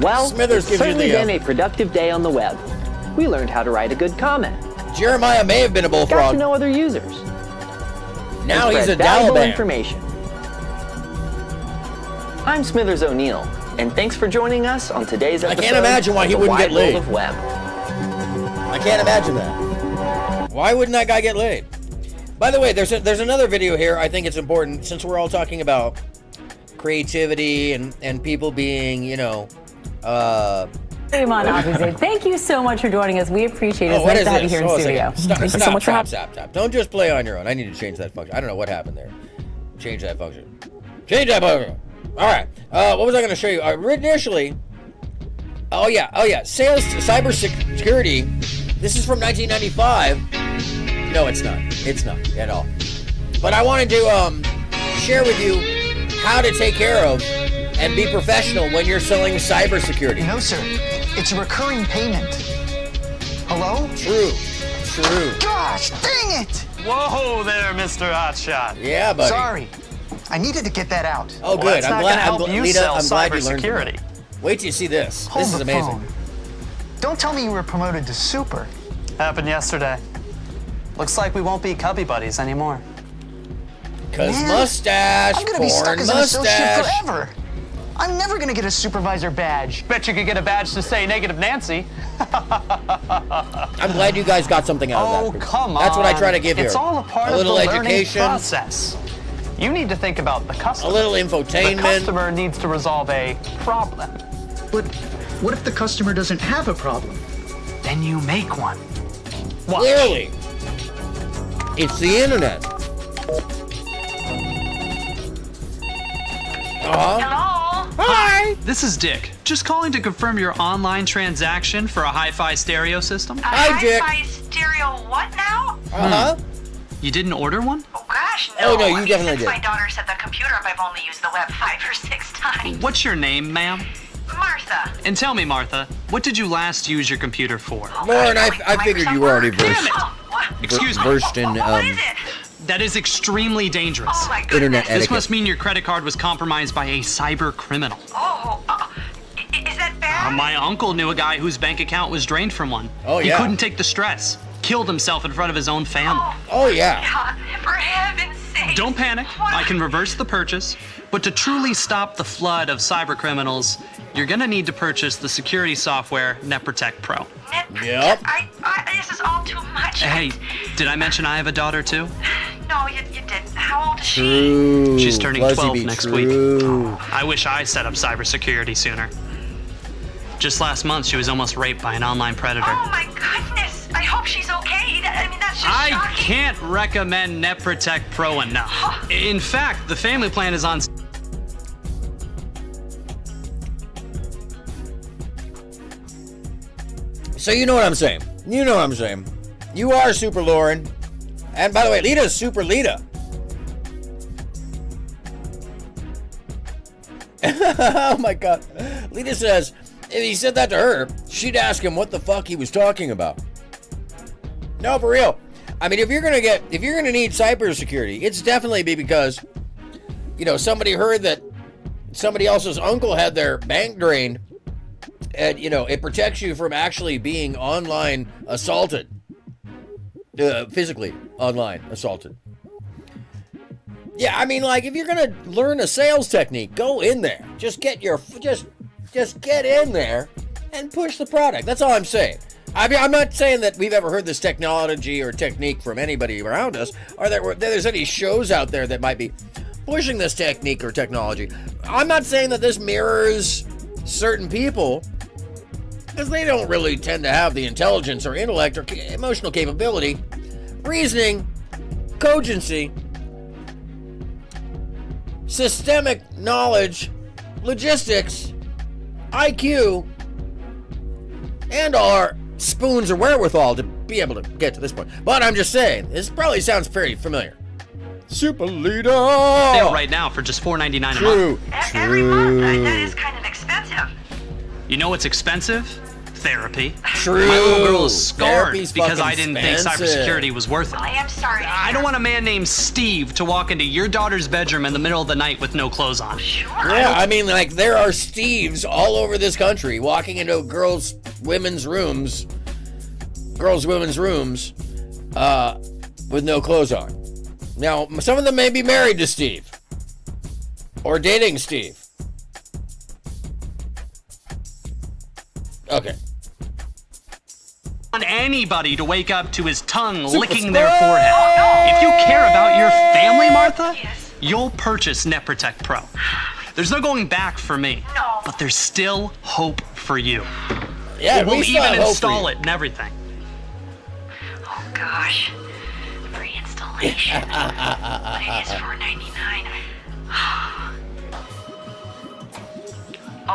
Well, Smithers it's gives you certainly the, been a productive day on the web. We learned how to write a good comment. Jeremiah may have been a Got bullfrog. to know other users. Now and he's a spread valuable Dalaban. information. I'm Smithers O'Neill, and thanks for joining us on today's episode. I can't imagine why he of the wouldn't get Wide World laid. of Web. I can't imagine that. Why wouldn't that guy get laid? By the way, there's another video here. I think it's important since we're all talking about creativity and people being, you know, Thank you so much for joining us. We appreciate it. It's what nice is to have you this? here in Oh, a studio. second. Stop, Thank you so much for having stop. Don't just play on your own. I need to change that function. I don't know what happened there. Change that function. Change that function. All right. What was I going to show you? Initially, oh yeah. Sales cybersecurity. This is from 1995. No, it's not. It's not at all. But I wanted to share with you how to take care of and be professional when you're selling cybersecurity. No, sir. It's a recurring payment. Hello? True. Gosh, dang it! Whoa there, Mr. Hotshot. Yeah, buddy. Sorry. I needed to get that out. Oh, Well, good. that's not gonna help you Lita, sell I'm glad you learned from cybersecurity. that. Wait till you see this. Hold This is the amazing. phone. Don't tell me you were promoted to super. Happened yesterday. Looks like we won't be cubby buddies anymore. Cause Man, mustache, I'm gonna be stuck porn as an associate mustache. forever. I'm never gonna get a supervisor badge. Bet you could get a badge to say negative Nancy. I'm glad you guys got something out Oh, of that. come on. That's what I try to give you. It's all a part little of the education, learning process. You need to think about the customer. a little The infotainment. customer needs to resolve a problem. But what if the customer doesn't have a problem? Then you make one. Watch. Clearly, it's the internet. Hello? Hi. This is Dick. Just calling to confirm your online transaction for a hi-fi stereo system. Hi, Dick. Hi-fi stereo what now? You didn't order one? Oh gosh, no. Oh, no, you I mean, definitely since did. my daughter set the computer up, I've only used the web 5 or 6 times. What's your name, ma'am? Martha. And tell me, Martha, what did you last use your computer for? Lauren, I figured you were already versed, Oh, what? Excuse me. versed in What is it? That is extremely dangerous. Oh my goodness. internet This etiquette. must mean your credit card was compromised by a cyber criminal. Oh, is that bad? My uncle knew a guy whose bank account was drained from one. Oh, He yeah. couldn't take the stress. Killed himself in front of his own family. Oh yeah. God, for heaven's sake. Don't panic. What? I can reverse the purchase. But to truly stop the flood of cyber criminals, you're gonna need to purchase the security software NetProtect Pro. Yep. This is all too much. Hey, did I mention I have a daughter too? No, you didn't. How old is she? True. She's turning Fuzzy 12 be next true. week. I wish I set up cybersecurity sooner. Just last month, she was almost raped by an online predator. Oh my goodness. I hope she's okay. I mean, that's just I shocking. can't recommend NetProtect Pro enough. In fact, the family plan is on. So you know what I'm saying. You know what I'm saying. You are Super Lauren. And by the way, Lita's Super Lita. Oh my God. Lita says, if he said that to her, she'd ask him what the fuck he was talking about. No, for real. I mean, if you're gonna need cybersecurity, it's definitely because, you know, somebody heard that somebody else's uncle had their bank drained, and you know, it protects you from actually being online assaulted, physically online assaulted. Yeah, I mean, like if you're gonna learn a sales technique, go in there. Just get in there and push the product. That's all I'm saying. I mean, I'm not saying that we've ever heard this technology or technique from anybody around us, or that there's any shows out there that might be pushing this technique or technology. I'm not saying that this mirrors certain people, because they don't really tend to have the intelligence or intellect or emotional capability, reasoning, cogency, systemic knowledge, logistics, IQ, and our spoons or wherewithal to be able to get to this point. But I'm just saying, this probably sounds pretty familiar. Super Leader! Sale right now for just $4.99 a month. Every month. That is kind of expensive. You know what's expensive? Therapy. True. My little girl is scarred Therapy's because I fucking didn't think expensive. cybersecurity was worth it. I am sorry. I don't want a man named Steve to walk into your daughter's bedroom in the middle of the night with no clothes on. Yeah, I mean, like, there are Steves all over this country walking into women's rooms, with no clothes on. Now, some of them may be married to Steve, or dating Steve. Okay. Want anybody to wake up to his tongue licking their forehead. If you care about your family, Martha, you'll purchase NetProtect Pro. There's no going back for me, but there's still hope for you. Yeah, we'll we still have even hope for install you. it and everything. Oh gosh. Free installation. But it is $4.99.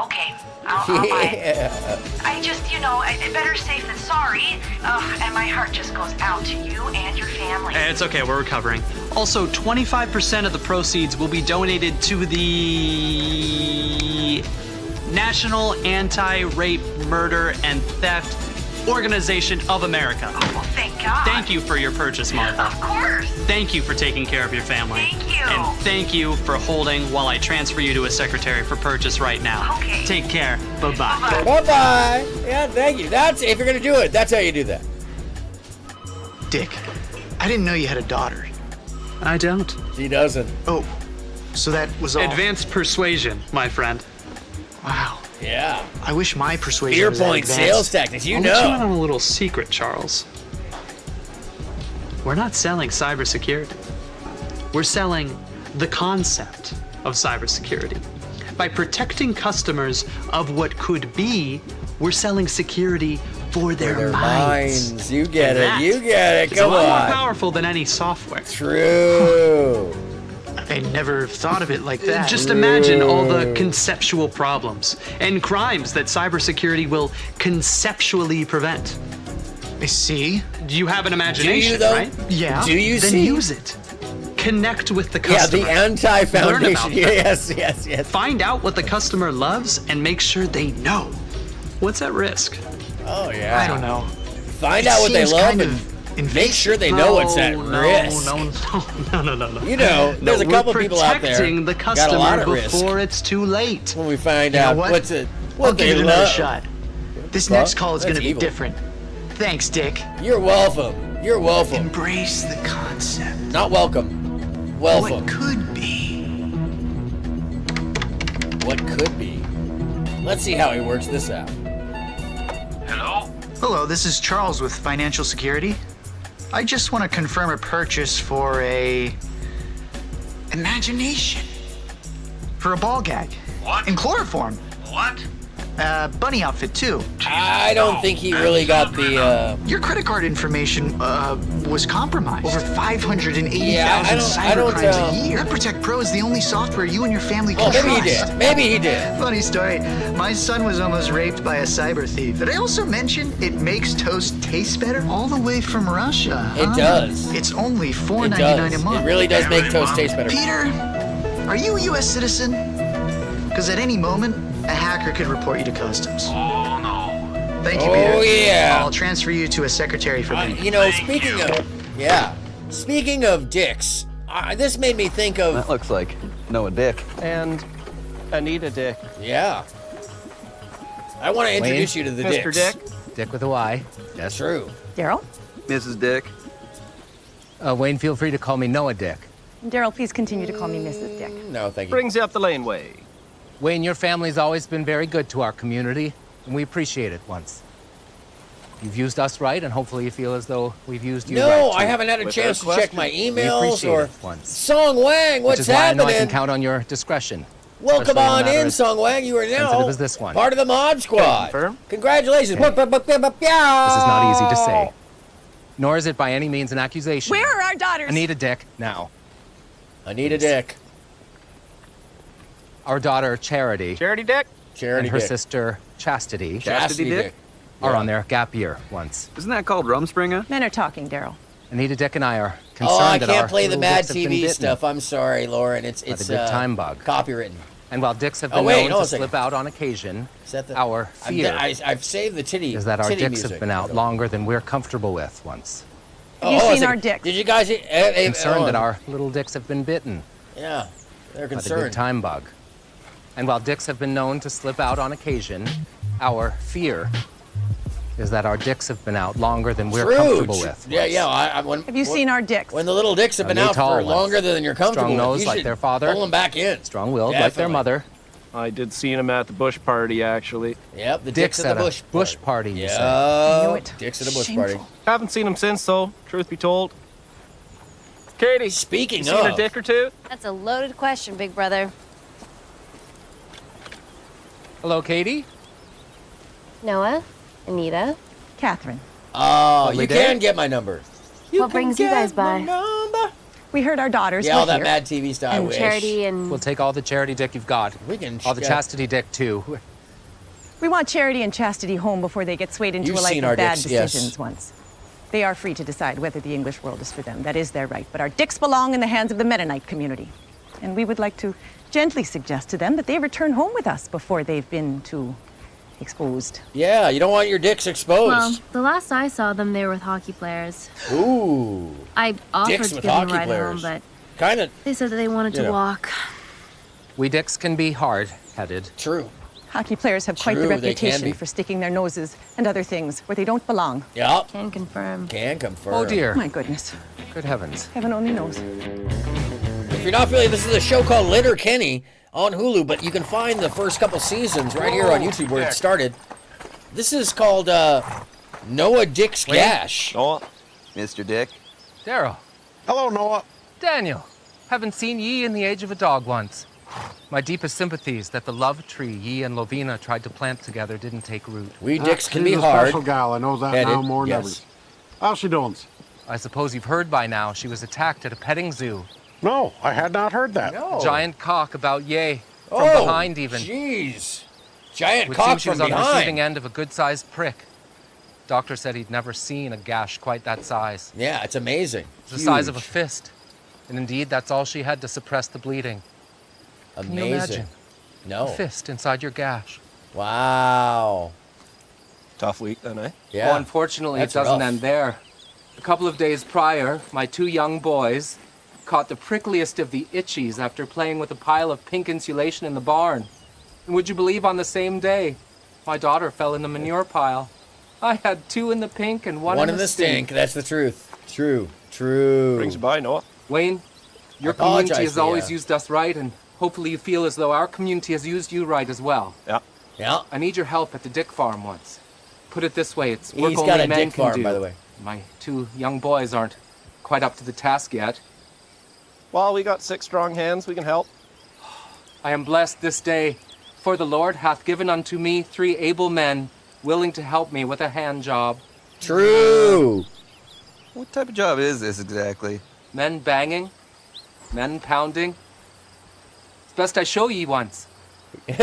Okay. I'll buy it. I just, better safe than sorry. And my heart just goes out to you and your family. It's okay, we're recovering. Also, 25% of the proceeds will be donated to the National Anti-Rape, Murder, and Theft Organization of America. Oh, well, thank God. Thank you for your purchase, Martha. Of course. Thank you for taking care of your family. Thank you. And thank you for holding while I transfer you to a secretary for purchase right now. Okay. Take care. Bye-bye. Bye-bye. Yeah, thank you. That's, if you're going to do it, that's how you do that. Dick, I didn't know you had a daughter. I don't. He doesn't. Oh, so that was all. Advanced persuasion, my friend. Wow. Yeah. I wish my persuasion Fear was that point advanced. sales tactics, you I'll let you in know. on a little secret, Charles. We're not selling cybersecurity. We're selling the concept of cybersecurity. By protecting customers of what could be, we're selling security for their minds. You get And it. that You get it. is Come a lot on. more powerful than any software. True. I never thought of it like that. Just imagine all the conceptual problems and crimes that cybersecurity will conceptually prevent. I see. You have an imagination, Do you, though? right? Yeah. Do you Then see? use it. Connect with the Yeah, customer. the anti-foundation. Learn about them. Yes. Find out what the customer loves and make sure they know. What's at risk? Oh, yeah. I don't know. Find It out what they seems love kind and of make sure they know what's at risk. No. You know, there's a couple we're people out there protecting the got a lot customer of risk. before it's too late. When we find You know out what? what's it, I'll what give they it another love. shot. This Well, next call is going to that's be evil. different. Thanks, Dick. You're welcome. You're welcome. Embrace the concept. Not welcome. Welcome. What could be? What could be? Let's see how he works this out. Hello, this is Charles with Financial Security. I just want to confirm a purchase for a imagination. For a ball gag. What? In chloroform. What? Bunny outfit too. I don't think he really got the, Your credit card information was compromised. Over 580,000 Yeah, I cyber don't, crimes a year. NetProtect Pro is the only software you and your family can Oh, maybe he trust. did. Maybe he did. Funny story. My son was almost raped by a cyber thief. Did I also mention it makes toast taste better? All the way from Russia. It does. It's only It $4.99 does. a month. It really does make toast taste better. Peter, are you a U.S. citizen? Because at any moment, a hacker could report you to customs. Oh, no. Thank you, Oh, Peter. yeah. I'll transfer you to a secretary for me. You know, speaking of dicks, this made me think of. That looks like Noah Dick. And Anita Dick. Yeah. I want to introduce you to the Mr. dicks. Dick. Dick with a Y. That's true. Daryl? Mrs. Dick. Wayne, feel free to call me Noah Dick. Daryl, please continue to call me Mrs. Dick. No, thank you. Brings you up the laneway. Wayne, your family's always been very good to our community, and we appreciate it once. You've used us right, and hopefully you feel as though we've used you right. No, too. I haven't had a chance to check my We emails appreciate or. it once. Song Wang, what's Which is why I know I can happening? count on your discretion. Welcome especially in a on matter in, as Song Wang. You are now sensitive as this one. part of the Mod Squad. Confirm? Congratulations. Okay. This is not easy to say. Nor is it by any means an accusation. Where are our daughters? Anita Dick, now. Anita Dick. Our daughter, Charity. Charity Dick? Charity and her Dick. sister, Chastity. Chastity Dick? Are on their gap year once. Isn't that called Rumspringa? Men are talking, Daryl. Anita Dick and I are concerned Oh, I that can't our play the little Mad dicks have been TV bitten stuff. I'm sorry, Lauren. It's by the good time bug. copywritten. And while dicks have Oh, been wait, known hold on to a second. slip out on occasion, Is that the- our fear I've saved the titty. is that our titty dicks music. have been out longer than we're comfortable with once. Have you hold on a seen our second. dicks? Did you guys? Concerned that our little dicks have been bitten Yeah, they're by the good concerned. time bug. And while dicks have been known to slip out on occasion, our fear is that our dicks have been out longer than we're comfortable with. Yeah. Have you seen our dicks? When the little dicks have been Now, out tall for ones. longer than you're comfortable Strong with, nose you like should their father. pull them back in. Strong-willed like their Definitely. mother. I did see him at the Bush party, actually. Yep, the Dicks dicks at at the a bush party, you say. Yeah, knew it. dicks at a bush Shameful. party. Haven't seen him since, though, truth be told. Katie, Speaking you seen a of, dick or two? That's a loaded question, big brother. Hello, Katie. Noah? Anita? Catherine. oh, Lovely you day. can get my number. What brings you guys by? We heard our daughters Yeah, were all that here. Mad TV stuff. I And wish. Charity and... We'll take all the charity dick you've got. We can. All the chastity dick, too. We want Charity and Chastity home before they get swayed into You've a life seen of our bad dicks, yes. decisions once. They are free to decide whether the English world is for them. That is their right. But our dicks belong in the hands of the Mennonite community. And we would like to gently suggest to them that they return home with us before they've been too exposed. Yeah, you don't want your dicks exposed. Well, the last I saw them, they were with hockey players. Ooh. I offered Dicks to with give them a hockey ride players. home, but kind of. They said that they wanted to walk. We dicks can be hard-headed. True. Hockey players have quite the True, they can reputation be. for sticking their noses and other things where they don't belong. Yeah. Can confirm. Can confirm. Oh dear. My goodness. Good heavens. Heaven only knows. If you're not familiar, this is a show called Letterkenny on Hulu, but you can find the first couple seasons right here on YouTube where it started. This is called Noah Dick's Gash. Noah. Mr. Dick. Daryl. Hello, Noah. Daniel. Haven't seen ye in the age of a dog once. My deepest sympathies that the love tree ye and Lovina tried to plant together didn't take root. We dicks can be She's a hard. special gal. I knows that now more than ever. How's she doing? I suppose you've heard by now she was attacked at a petting zoo. No, I had not heard that. No. Giant cock about yay. From Oh, behind even. Jeez. Giant Would cock seem she from was on the behind. receiving end of a good-sized prick. Doctor said he'd never seen a gash quite that size. Yeah, it's amazing. It's the size of a fist. And indeed, that's all she had to suppress the bleeding. Amazing. Can you imagine? No. A fist inside your gash. Wow. Tough week then, eh? Yeah. Well, unfortunately, That's it doesn't rough. end there. A couple of days prior, my 2 young boys caught the prickliest of the itchies after playing with a pile of pink insulation in the barn. And would you believe on the same day, my daughter fell in the manure pile. I had 2 in the pink and one in the stink. That's the truth. True. Brings you by, Noah. Wayne, your apologize community has for always you. used us right, and hopefully you feel as though our community has used you right as well. Yeah. Yeah. I need your help at the Dick Farm once. Put it this way, it's work He's only got a men dick can farm, do. by the way. My 2 young boys aren't quite up to the task yet. Well, we got 6 strong hands. We can help. I am blessed this day, for the Lord hath given unto me 3 able men willing to help me with a hand job. True. What type of job is this exactly? Men banging, men pounding. It's best I show ye once. I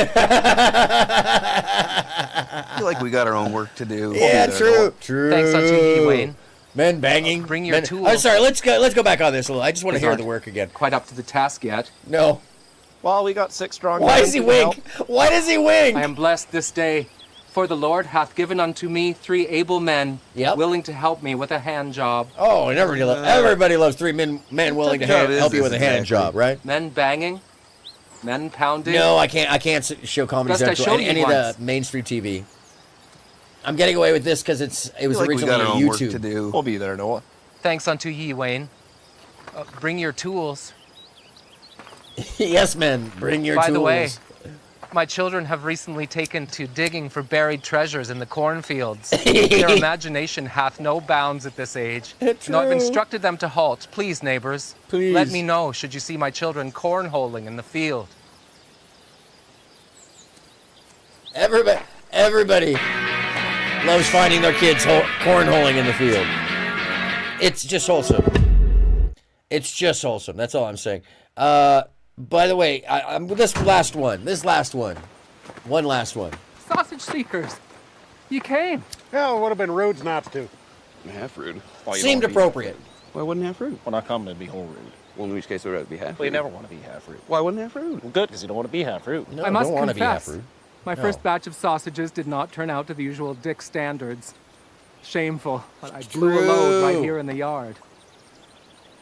feel like we got our own work to do. Yeah, true. True. Thanks unto ye, Wayne. Men banging. Bring your tools. I'm sorry. Let's go back on this a little. I just want to These hear aren't the work again. Quite up to the task yet. No. Well, we got 6 strong Why hands. does he we can wink? help. Why does he wink? I am blessed this day, for the Lord hath given unto me 3 able men willing to help me with a hand job. Oh, and everybody loves 3 men willing to help you with a hand job, right? Men banging, men pounding. No, I can't show Comedy Best I Central show you any of once. the mainstream TV. I'm getting away with this because it was Feel like we originally got our on own work YouTube. to do. We'll be there, Noah. Thanks unto ye, Wayne. Bring your tools. Yes, men, bring your tools. By the way, my children have recently taken to digging for buried treasures in the cornfields. Their imagination hath no bounds at this age. And I've instructed them to halt. Please, neighbors, let me know should you see my children cornholing in the field. Everybody loves finding their kids cornholing in the field. It's just wholesome. It's just wholesome. That's all I'm saying. By the way, I'm this last one. One last one. Sausage seekers, you came. Yeah, it would have been rude not to. Half rude. Seemed appropriate. Why wouldn't half rude? Well, not coming to be whole rude. Well, in which case, it would be half Well, you rude. never want to be half rude. Why wouldn't half rude? Well, good, because you don't want to be half rude. No, I must don't want to be half confess, rude. my No. first batch of sausages did not turn out to the usual Dick standards. Shameful, but I blew a load right here in the yard.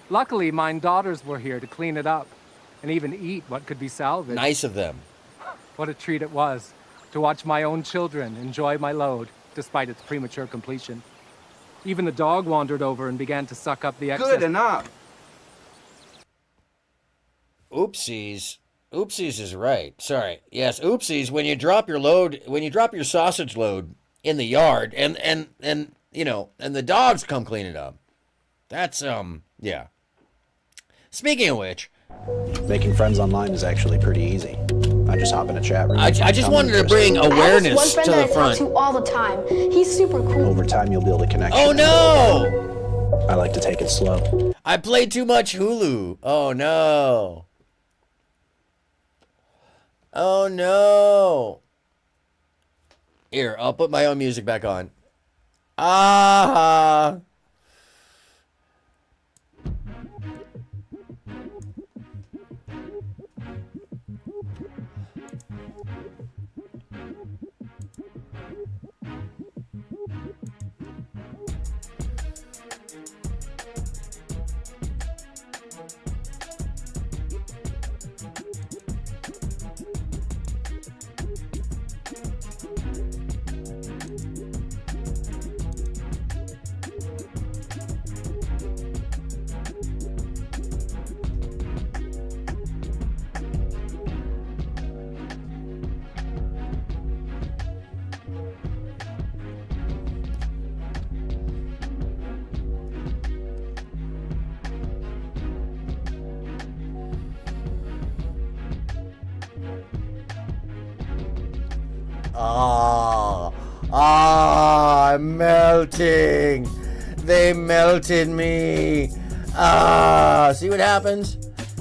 Luckily, mine daughters were here to clean it up and even eat what could be salvaged. Nice of them. What a treat it was to watch my own children enjoy my load, despite its premature completion. Even the dog wandered over and began to suck up the excess. Good enough. Oopsies. Oopsies is right. Sorry. Yes, oopsies. When you drop your sausage load in the yard and the dogs come clean it up. That's yeah. Speaking of which, making friends online is actually pretty easy. I just hop in a chat room. I just wanted to bring awareness to the front. all the time. He's super cool. Over time, you'll build a connection. Oh no! I like to take it slow. I played too much Hulu. Oh no. Oh no. Here, I'll put my own music back on. Ah. I'm melting. They melted me. See what happens?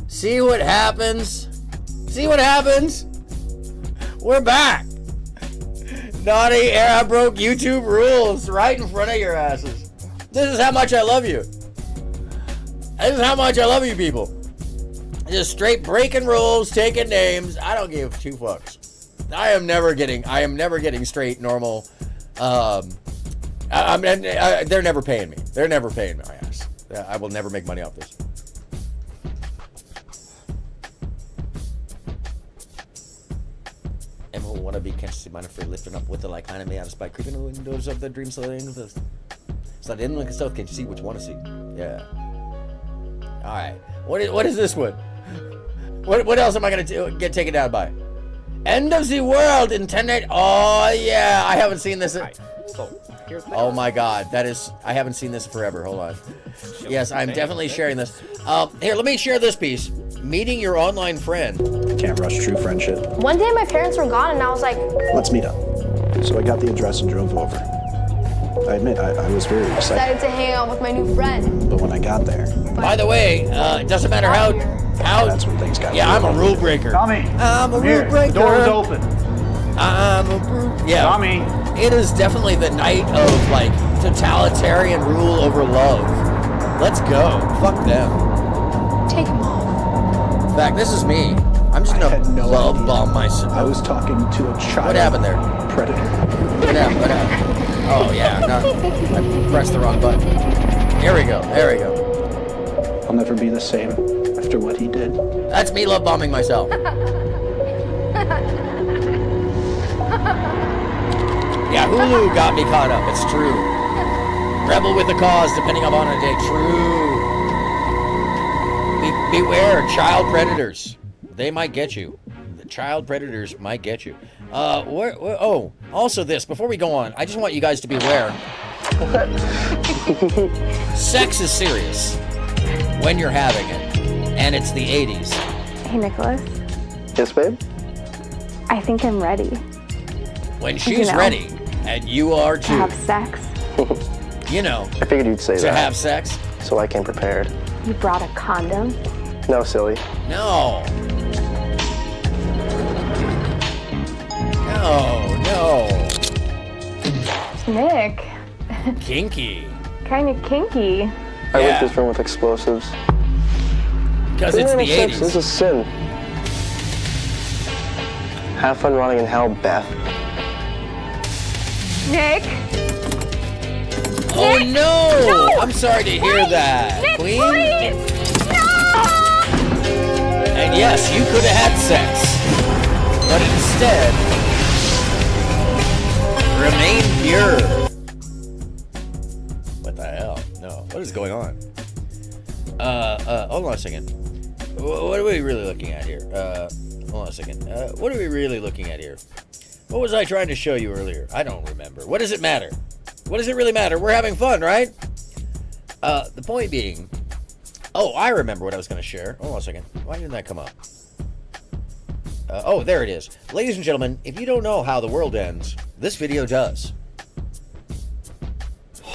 See what happens? See what happens? We're back. Naughty era broke YouTube rules right in front of your asses. This is how much I love you. This is how much I love you people. Just straight breaking rules, taking names. I don't give two fucks. I am never getting straight normal. They're never paying me. They're never paying my ass. I will never make money off this. Emma will want to be catched minor for lifting up with the like kind of me out of spite, creeping the windows of the dream so that in look itself can you see what you want to see. Yeah. All right. What is this one? What else am I gonna get taken down by? End of the world internet. Oh yeah, I haven't seen this. Oh my god, I haven't seen this forever. Hold on. Yes, I'm definitely sharing this. Here, let me share this piece. Meeting your online friend. Can't rush true friendship. One day my parents were gone and I was like, Let's meet up. So I got the address and drove over. I admit, I was very excited. to hang out with my new friend. But when I got there... By the way, it doesn't matter how... That's when things got... Yeah, I'm a rule breaker. Tommy, I'm a here, rule breaker. the door is open. I'm a rule... Yeah. Tommy. It is definitely the night of, like, totalitarian rule over love. Let's go. Fuck them. Take him off. In fact, this is me. I'm just gonna love bomb myself. I was talking to a child. What happened there? Predator. What happened? Oh, yeah. No, I pressed the wrong button. Here we go. There we go. I'll never be the same after what he did. That's me love bombing myself. Yeah, Hulu got me caught up. It's true. Rebel with a cause, depending upon a day. True. Beware, child predators. They might get you. The child predators might get you. Oh, also this, before we go on, I just want you guys to be aware. Sex is serious when you're having it. And it's the 80s. Hey, Nicholas. Yes, babe? I think I'm ready. When she's ready, and you are too. To have sex. I figured you'd say that. To have sex? So I came prepared. You brought a condom? No, silly. No. No. Nick. Kinky. Kind of kinky. I lit this room with explosives. Because it's the 80s. This is sin. Have fun running in hell, Beth. Nick. Oh Nick! no! I'm sorry to hear that. Nick, Queen? please! No! And yes, you could have had sex. But instead, remain pure. What the hell? No. What is going on? Hold on a second. What are we really looking at here? Hold on a second. What are we really looking at here? What was I trying to show you earlier? I don't remember. What does it matter? What does it really matter? We're having fun, right? The point being... Oh, I remember what I was going to share. Hold on a second. Why didn't that come up? Oh, there it is. Ladies and gentlemen, if you don't know how the world ends, this video does.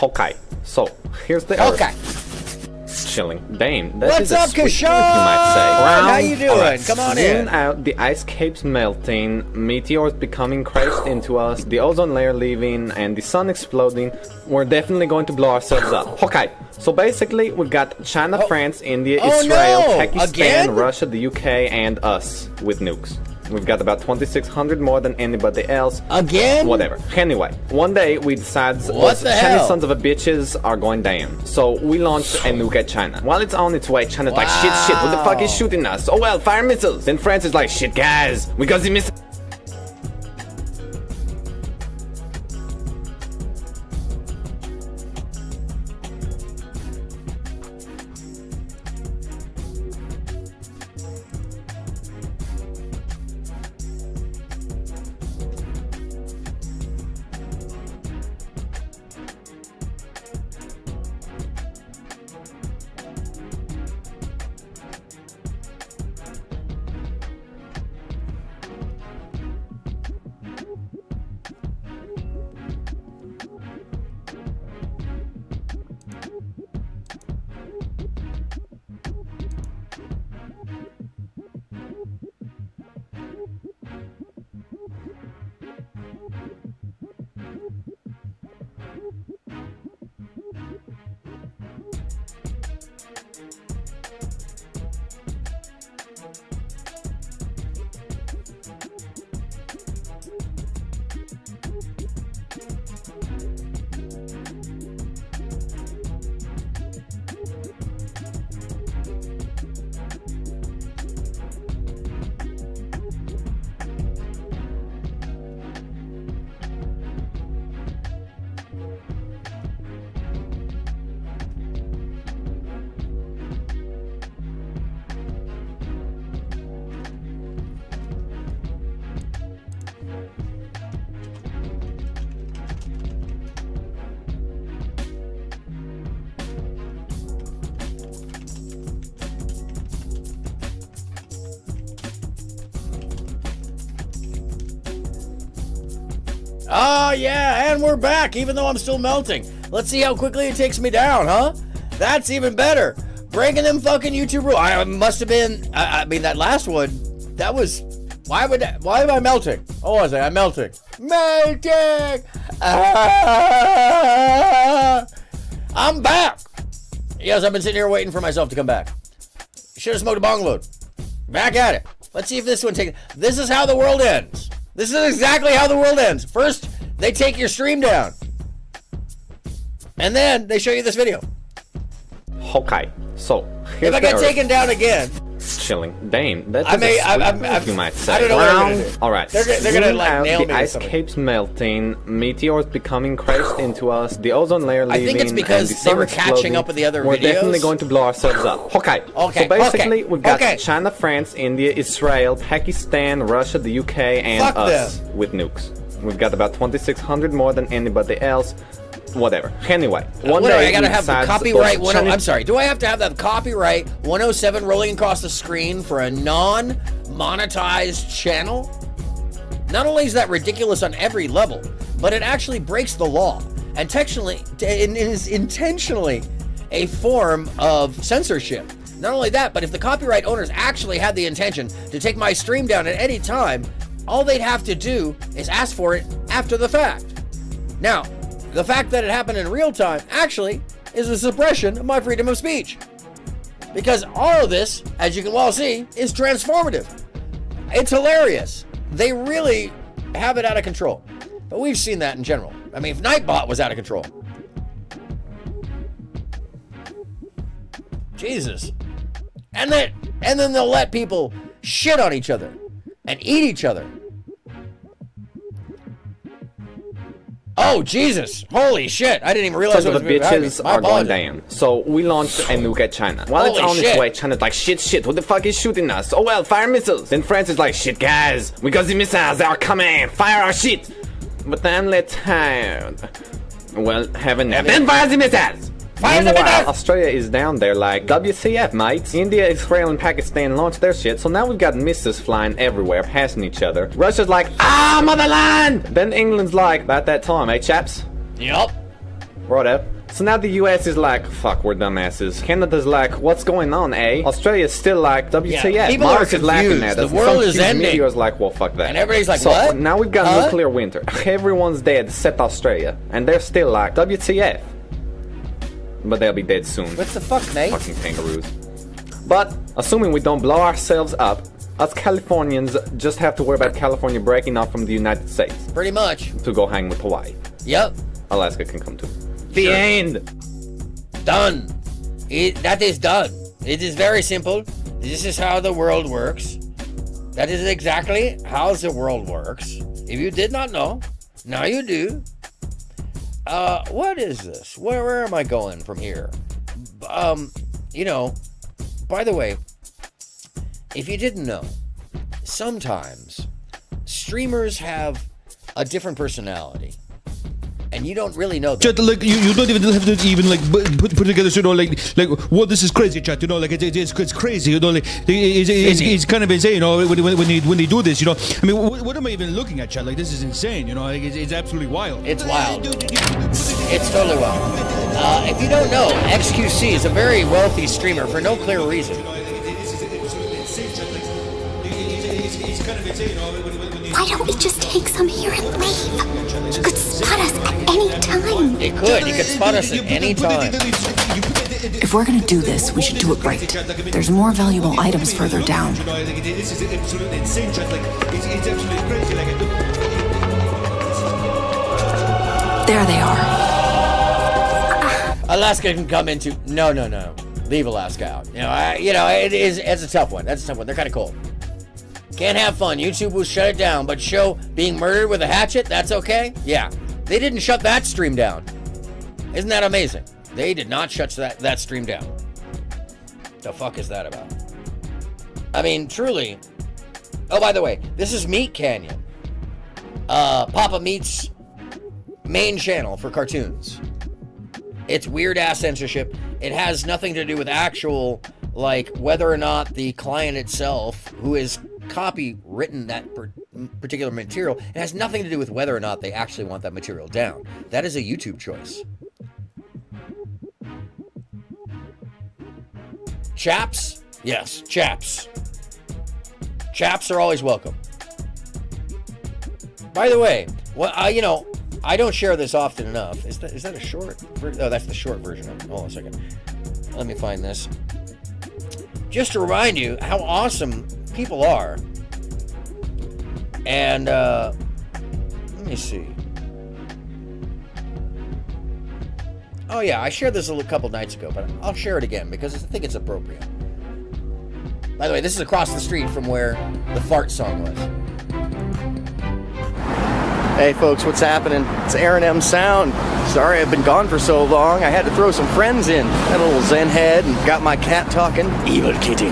Okay, so here's the Okay. Chilling. Dane, What's up, Kashawn? You might say. How you doing? Alright, Come on zoom in. out, the ice caps melting, meteors becoming crashed into us, the ozone layer leaving, and the sun exploding. We're definitely going to blow ourselves up. Okay, so basically we've got China, France, India, Israel, no! Pakistan, Again? Russia, the UK, and us with nukes. We've got about 2,600 more than anybody else. Again? Whatever. Anyway, one day we decided What the Chinese hell? sons of a bitches are going down. So we launched a nuke at China. While it's on its way, China's like, shit, what the fuck is shooting us? Oh well, fire missiles. Then France is like, shit, guys, we got the missiles. Oh, yeah, and we're back, even though I'm still melting. Let's see how quickly it takes me down, huh? That's even better. Breaking them fucking YouTube rules. I must have been, I mean, that last one, that was, why am I melting? Oh, was I? I'm melting. Melting! I'm back! Yes, I've been sitting here waiting for myself to come back. Should have smoked a bong load. Back at it. Let's see if this one takes... This is how the world ends. This is exactly how the world ends. First, they take your stream down. And then they show you this video. Okay, so if I get taken down again... Chilling. Dane, that's you might say. I don't know what they're gonna do. Alright. They're gonna like nail me the ice caps melting, meteors becoming crashed into us, the ozone layer leaving, I think it's because and the they sun were catching exploding. up with the other We're videos. definitely going to blow ourselves up. Okay. So basically, we've got China, France, India, Israel, Pakistan, Russia, the UK, and Fuck us with nukes. We've got about 2,600 more than anybody else. Whatever. Anyway, one day I gotta have the copyright I'm sorry. Do I have to have that copyright 107 rolling across the screen for a non-monetized channel? Not only is that ridiculous on every level, but it actually breaks the law and is intentionally a form of censorship. Not only that, but if the copyright owners actually had the intention to take my stream down at any time, all they'd have to do is ask for it after the fact. Now, the fact that it happened in real time actually is a suppression of my freedom of speech. Because all of this, as you can well see, is transformative. It's hilarious. They really have it out of control. But we've seen that in general. I mean, if Nightbot was out of control. Jesus. And then they'll let people shit on each other and eat each other. Oh, Jesus. Holy shit. I didn't even realize so what the was bitches are going down. So we launched a nuke at China. While it's on its way, China's like, shit, what the fuck is shooting us? Oh well, fire missiles. Then France is like, shit guys, we got the missiles, they are coming, fire our shit. But then let's have, well, then fire the missiles. Meanwhile, Australia is down there like, WCF, mates. India, Israel, and Pakistan launched their shit, so now we've got missiles flying everywhere, passing each other. Russia's like, motherland! Then England's like, about that time, eh, chaps? Yup. Right up. So now the US is like, fuck, we're dumbasses. Canada's like, what's going on, eh? Australia's still like, WTF. Yeah, people Mars are is laughing at us. The world is huge ending. Meteor's like, well, fuck that. And everybody's like, so what? Now we've got nuclear winter. Everyone's dead except Australia. And they're still like, WTF. But they'll be dead soon. What the fuck, mate? Fucking kangaroos. But, assuming we don't blow ourselves up, us Californians just have to worry about California breaking off from the United States. Pretty much. To go hang with Hawaii. Yep. Alaska can come too. The end! Done. That is done. It is very simple. This is how the world works. That is exactly how the world works. If you did not know, now you do. What is this? Where am I going from here? You know, by the way, if you didn't know, sometimes streamers have a different personality. And you don't really know that. Chat, like, you don't even have to even like put together, you know, like what this is crazy, chat, you know, like it's crazy, you know, like it's kind of insane, you know, when they do this, you know. I mean, what am I even looking at, chat? Like, this is insane, you know, like it's absolutely wild. It's wild. It's totally wild. If you don't know, XQC is a very wealthy streamer for no clear reason. Why don't we just take some here and leave? You could spot us at any time. It could. You could spot us at any time. If we're gonna do this, we should do it right. There's more valuable items further down. There they are. Alaska can come into... No. Leave Alaska out. It's a tough one. That's a tough one. They're kind of cold. Can't have fun. YouTube will shut it down, but show being murdered with a hatchet, that's okay? Yeah. They didn't shut that stream down. Isn't that amazing? They did not shut that stream down. The fuck is that about? I mean, truly. Oh, by the way, this is Meat Canyon. Papa Meat's main channel for cartoons. It's weird-ass censorship. It has nothing to do with actual, like, whether or not the client itself, who is copywritten particular material. It has nothing to do with whether or not they actually want that material down. That is a YouTube choice. Chaps? Yes, chaps. Chaps are always welcome. By the way, well, you know, I don't share this often enough. Is that a short version? Oh, that's the short version of it. Hold on a second. Let me find this. Just to remind you how awesome people are. And, let me see. Oh yeah, I shared this a couple nights ago, but I'll share it again because I think it's appropriate. By the way, this is across the street from where the fart song was. Hey folks, what's happening? It's AronMSound. Sorry I've been gone for so long. I had to throw some friends in. Had a little zen head and got my cat talking. Evil kitty.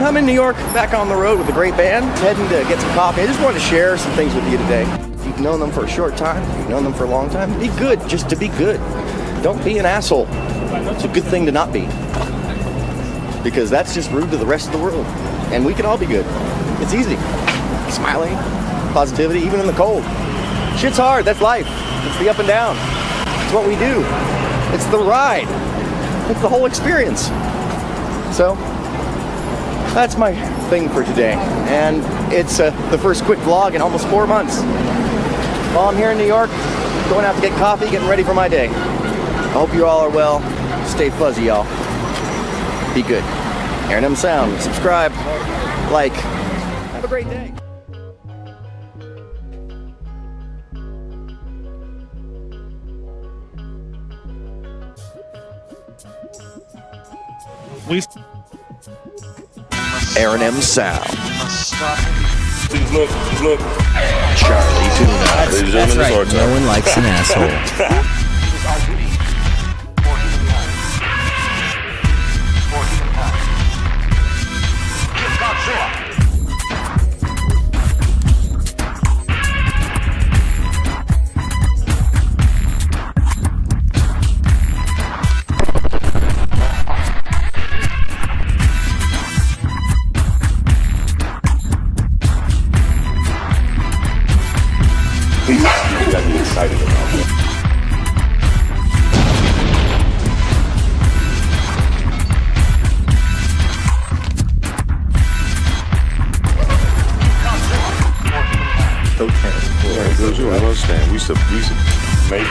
I'm in New York, back on the road with a great band, heading to get some coffee. I just wanted to share some things with you today. If you've known them for a short time, if you've known them for a long time, be good just to be good. Don't be an asshole. It's a good thing to not be. Because that's just rude to the rest of the world. And we can all be good. It's easy. Smiling, positivity, even in the cold. Shit's hard, that's life. It's the up and down. It's what we do. It's the ride. It's the whole experience. So, that's my thing for today. And it's the first quick vlog in almost 4 months. While I'm here in New York, going out to get coffee, getting ready for my day. I hope you all are well. Stay fuzzy, y'all. Be good. AronMSound. Subscribe. Like. Have a great day. AronMSound. Look. Charlie Tuna. That's right. No one likes an asshole. We should make it.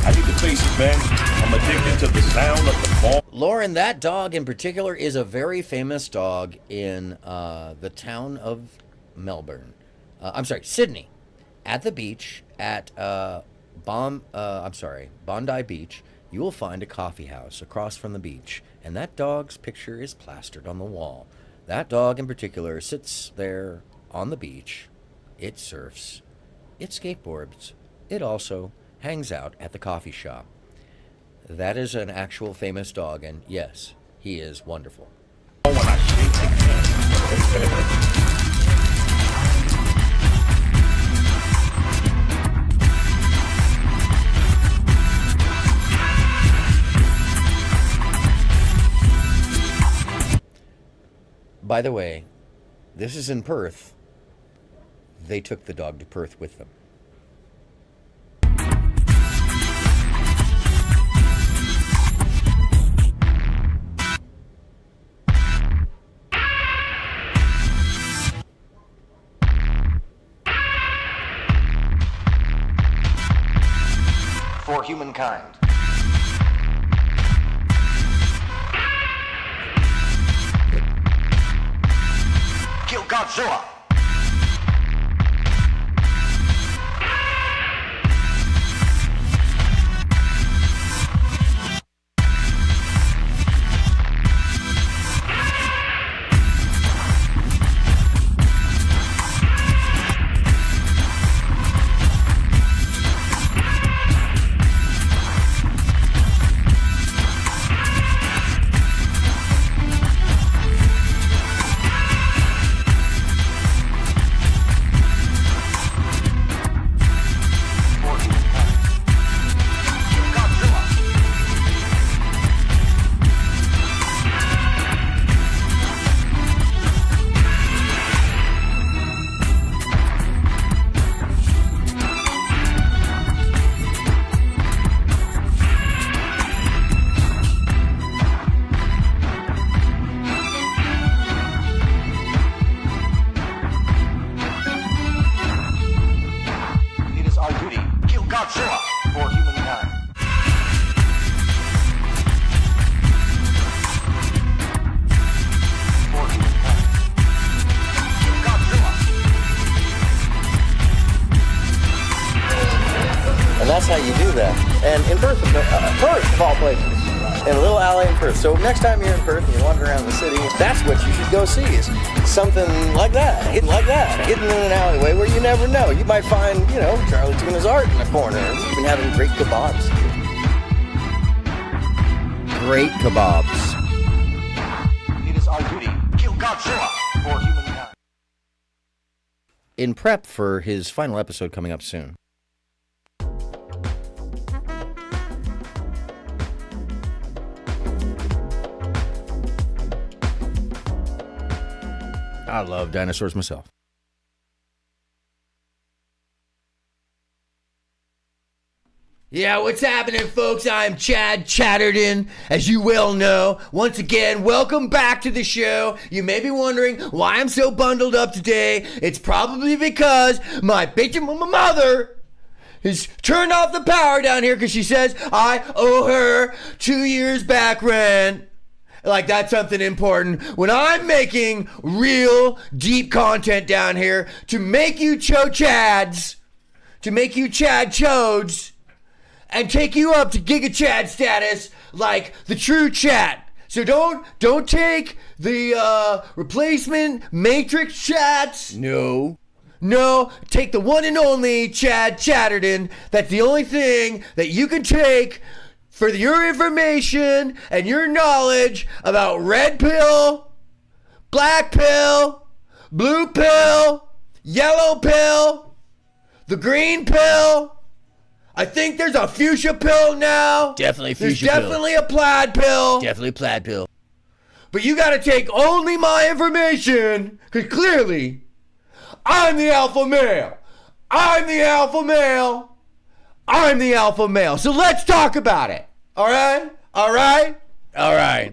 I need to face it, man. I'm addicted to the sound of the ball. Lauren, that dog in particular is a very famous dog in the town of Melbourne. Sydney. At the beach, at Bondi Beach, you will find a coffee house across from the beach, and that dog's picture is plastered on the wall. That dog in particular sits there on the beach. It surfs. It skateboards. It also hangs out at the coffee shop. That is an actual famous dog, and yes, he is wonderful. By the way, this is in Perth. They took the dog to Perth with them. For humankind. Kill Godzilla! how you do that. And in Perth, Perth of all places, in a little alley in Perth. So next time you're in Perth and you're wandering around the city, that's what you should go see, is something like that, hidden in an alleyway where you never know. You might find, Charlie Tuna's art in the corner, even having great kebabs. Great kebabs. It is our duty to kill Godzilla for humankind. In prep for his final episode coming up soon. I love dinosaurs myself. Yeah, what's happening, folks? I'm Chad Chatterton, as you well know. Once again, welcome back to the show. You may be wondering why I'm so bundled up today. It's probably because my bitchin' mother has turned off the power down here because she says I owe her 2 years back rent. Like that's something important when I'm making real deep content down here to make you Chads, to make you Chad Chodes, and take you up to Giga Chad status like the true Chad. So don't take the replacement Matrix Chads. No, take the one and only Chad Chatterton. That's the only thing that you can take for your information and your knowledge about red pill, black pill, blue pill, yellow pill, the green pill. I think there's a fuchsia pill now. Definitely fuchsia There's pill. definitely a plaid pill. Definitely plaid pill. But you gotta take only my information, because clearly, I'm the alpha male. I'm the alpha male. I'm the alpha male. So let's talk about it. All right.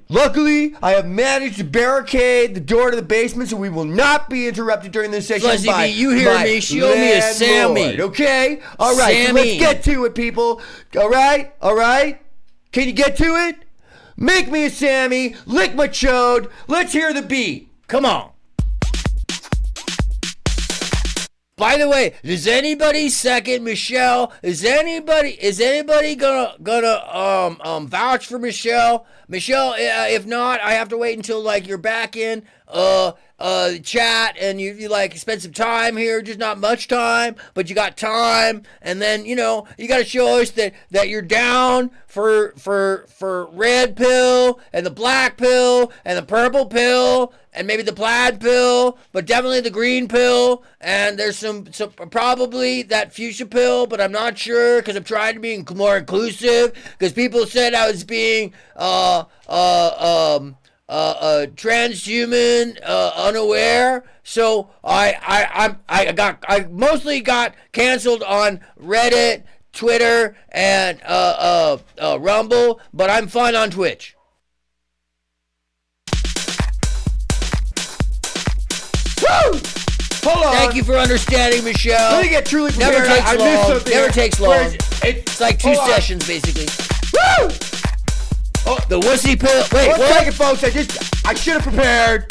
Luckily, I have managed to barricade the door to the basement so we will not be interrupted during this session. Fuzzy by B, you hear my me? Show me a Sammy. landlord, okay? All right, so Sammy. let's get to it, people. All right? Can you get to it? Make me a Sammy, lick my chode. Let's hear the beat. Come on. By the way, does anybody second Michelle? Is anybody gonna vouch for Michelle? Michelle, if not, I have to wait until like you're back in chat and you like spend some time here, just not much time, but you got time, and then you got to show us that you're down for red pill and the black pill and the purple pill and maybe the plaid pill, but definitely the green pill, and there's some probably that fuchsia pill, but I'm not sure because I'm trying to be more inclusive because people said I was being transhuman, unaware. So I mostly got canceled on Reddit, Twitter, and Rumble, but I'm fun on Twitch. Woo! Hold on. Thank you for understanding, Michelle. Let me get truly Never prepared. takes I long. missed something. Never takes Where long. is it? It's like 2 Hold on. sessions, basically. Woo! Oh, the wussy pill. Wait, One what? second, folks. I should have prepared.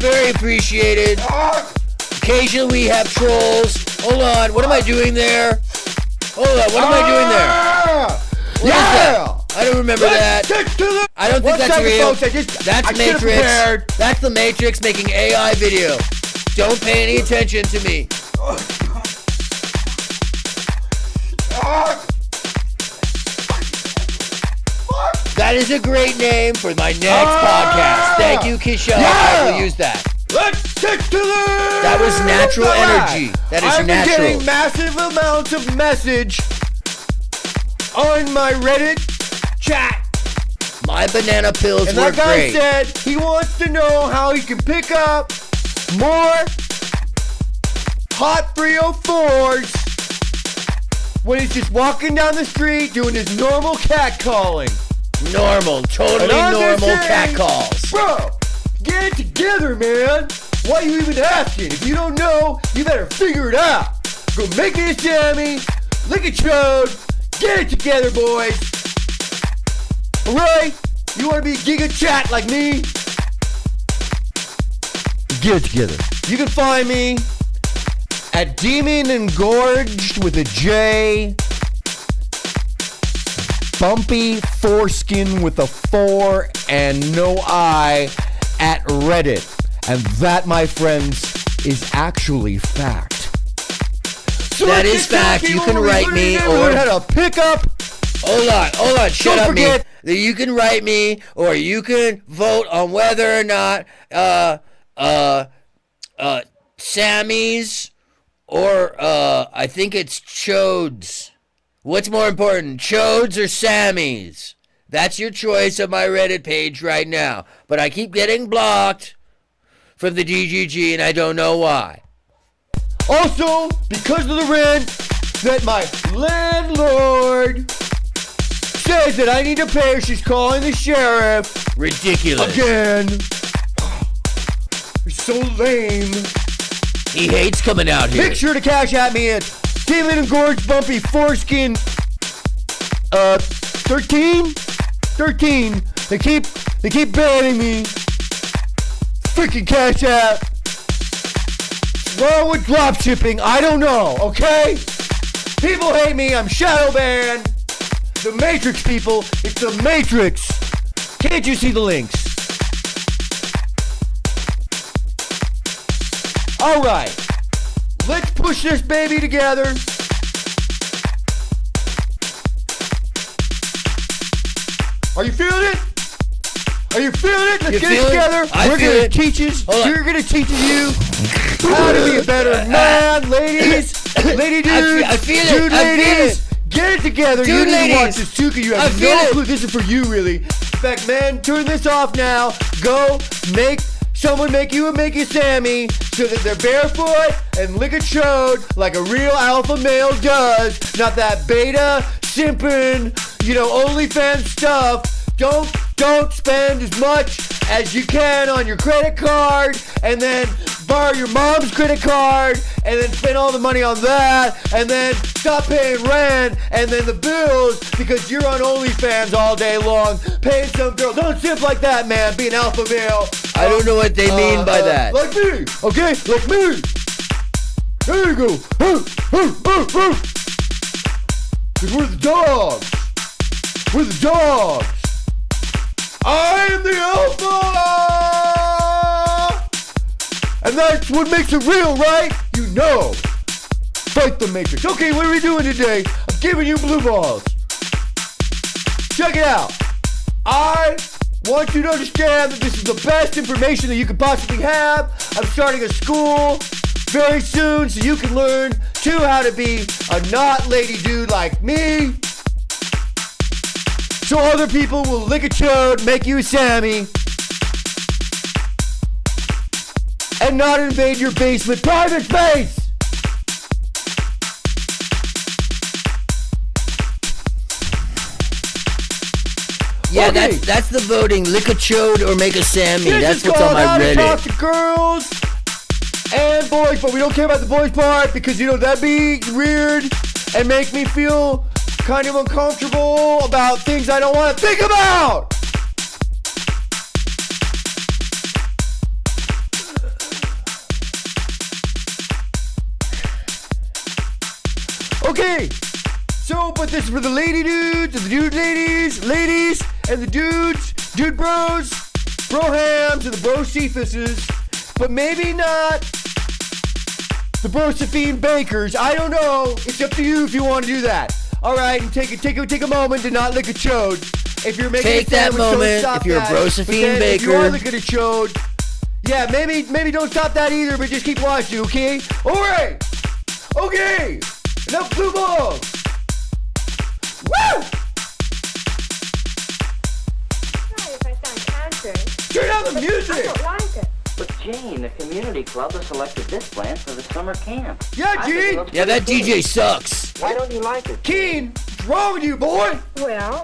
Very appreciated. Occasionally we have trolls. Hold on, what am I doing there? Hold on, what am I doing there? What is that? I don't remember that. I don't think that's real. That's Matrix. That's the Matrix making AI video. Don't pay any attention to me. That is a great name for my next podcast. Thank you, Kishore. I will use that. Let's stick to this! That was natural energy. That is I've natural. been getting massive amounts of message on my Reddit chat. My banana pills And were that guy great. said he wants to know how he can pick up more hot 304s when he's just walking down the street doing his normal cat calling. Normal, totally And I'm just normal saying, cat calls. Bro, get it together, man. Why are you even asking? If you don't know, you better figure it out. Go make me a Sammy, lick a chode, get it together, boys. Alright? You wanna be Giga Chat like me? get it together. You can find me at Demon Engorged with a J. Bumpy Foreskin with a 4 and no I at Reddit. And that, my friends, is actually fact. So that is fact. You can write me or how to pick up. Hold on. Shut up, forget. me. You can write me, or you can vote on whether or not Sammy's or I think it's Chodes. What's more important, Chodes or Sammy's? That's your choice on my Reddit page right now. But I keep getting blocked from the DGG, and I don't know why. Also, because of the rent that my landlord says that I need to pay, she's calling the sheriff. Ridiculous. Again. You're so lame. He hates coming out here. Make sure to cash at me at Demon and Gorge Bumpy Foreskin 13. They keep banning me. Freaking cash app. What's wrong with drop shipping? I don't know, okay? People hate me, I'm shadow banned. The Matrix people, it's the Matrix. Can't you see the links? Alright, let's push this baby together. Are you feeling it? Are you feeling it? Let's get it together. We're gonna teach us. We're gonna teach you how to be a better man, ladies. Lady dudes. I feel it. Dude, I feel ladies. it. Get it together. Dude, You need to watch ladies. this too, because you have I feel no it. clue. This is for you, really. In fact, man, turn this off now. Go make someone make you Sammy so that they're barefoot and lick a chode like a real alpha male does. Not that beta, simping, OnlyFans stuff. Don't spend as much as you can on your credit card and then borrow your mom's credit card and then spend all the money on that and then stop paying rent and then the bills because you're on OnlyFans all day long paying some girl. Don't simp like that, man. Be an alpha male. I don't know what they mean by that. Like me, okay? Like me. There you go. Because we're the dogs. We're the dogs. I am the alpha! And that's what makes it real, right? You know. Fight the Matrix. Okay, what are we doing today? I'm giving you blue balls. Check it out. I want you to understand that this is the best information that you could possibly have. I'm starting a school very soon so you can learn, too, how to be a not lady dude like me. So other people will lick a chode, make you Sammy, and not invade your basement private space. Yeah, Okay. that's the voting. Lick a chode or make a Sammy. This That's is what's on called my how to Reddit. talk to girls and boys, but we don't care about the boys part because that'd be weird and make me feel kind of uncomfortable about things I don't want to think about. Okay, so but this is for the lady dudes and the dude ladies and the dudes, dude bros, brohams and the bro feefees, but maybe not the Brosephine bakers. I don't know. It's up to you if you want to do that. All right, and take a moment to not lick a chode. If you're making Take a that sandwich, don't moment stop if you're a that. Brosephine But then if you are baker. licking a chode, yeah, maybe don't stop that either, but just keep watching, okay? All right, okay, enough blue balls. Woo! Sorry if I sound contrary. Turn down the music. I don't like it. But Jane, the community club has selected this plant for the summer camp. Yeah, I think it Gene. looks Yeah, that pretty DJ good. sucks. Why don't you like it? Keen, what's wrong with you, boy? Well,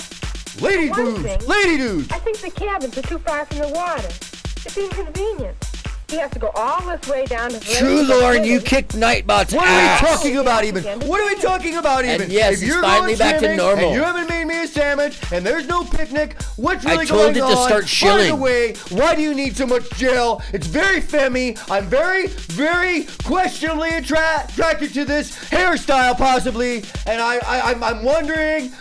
Lady one dudes, thing, lady dudes. I think the cabins are too far from the water. It's inconvenient. He has to go all this way down to True, Lauren, you kicked Nightbot's What ass. are we talking about even? What are we talking about even? And yes, if it's you're finally going back to swimming normal. And you haven't made me a sandwich, and there's no picnic. What's really told going it on? to start By shilling. the way, why do you need so much gel? It's very femmy. I'm very, very questionably attracted to this hairstyle, possibly, and I'm wondering,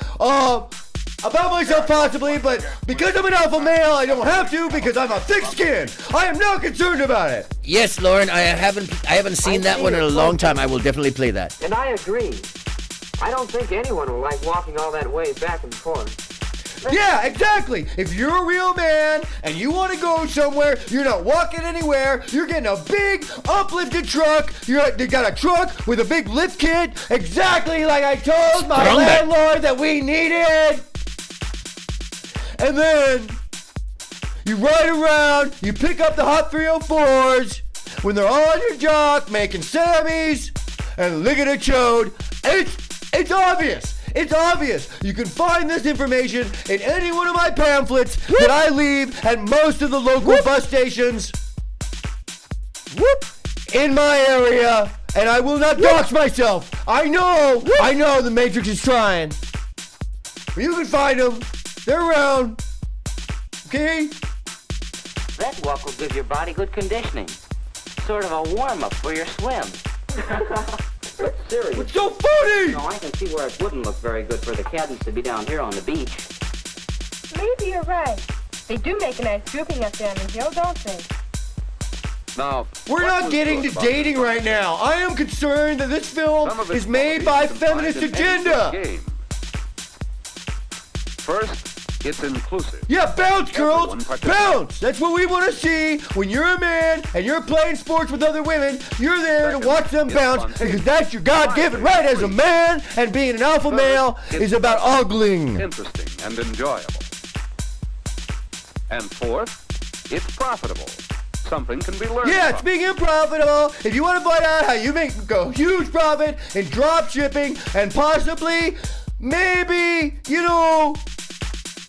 about myself possibly, but because I'm an alpha male, I don't have to because I'm a thick skin. I am not concerned about it. Yes, Lauren, I haven't seen that one in a long time. I will definitely play that. And I agree. I don't think anyone will like walking all that way back and forth. Yeah, exactly. If you're a real man and you want to go somewhere, you're not walking anywhere. You're getting a big uplifted truck. You got a truck with a big lift kit, exactly like I told my landlord that we needed. And then you ride around, you pick up the hot 304s when they're all on your jock making Sammys and licking a chode. It's obvious. It's obvious. You can find this information in any one of my pamphlets that I leave at most of the local bus stations in my area, and I will not dox myself. I know the Matrix is trying. But you can find them. They're around. Okay? That walk will give your body good conditioning. Sort of a warm-up for your swim. Serious. What's so funny? No, I can see where it wouldn't look very good for the cadets to be down here on the beach. Maybe you're right. They do make a nice grouping up there on the hill, don't they? Now, we're not getting to dating right now. I am concerned that this film is made by feminist agenda. First, it's inclusive. Yeah, bounce, girls! Bounce! That's what we want to see. When you're a man and you're playing sports with other women, you're there to watch them bounce because that's your God-given right as a man, and being an alpha male is about ogling. Interesting and enjoyable. And fourth, it's profitable. Something can be learned. Yeah, from. speaking of profitable, if you want to find out how you make a huge profit in drop shipping and possibly, maybe,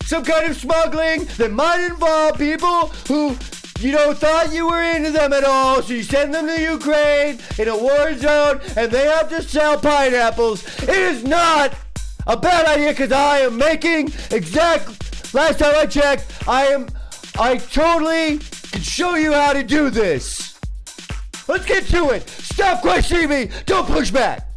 some kind of smuggling that might involve people who, thought you were into them at all, so you send them to Ukraine in a war zone and they have to sell pineapples. It is not a bad idea because I am making last time I checked, I totally can show you how to do this. Let's get to it. Stop questioning me. Don't push back.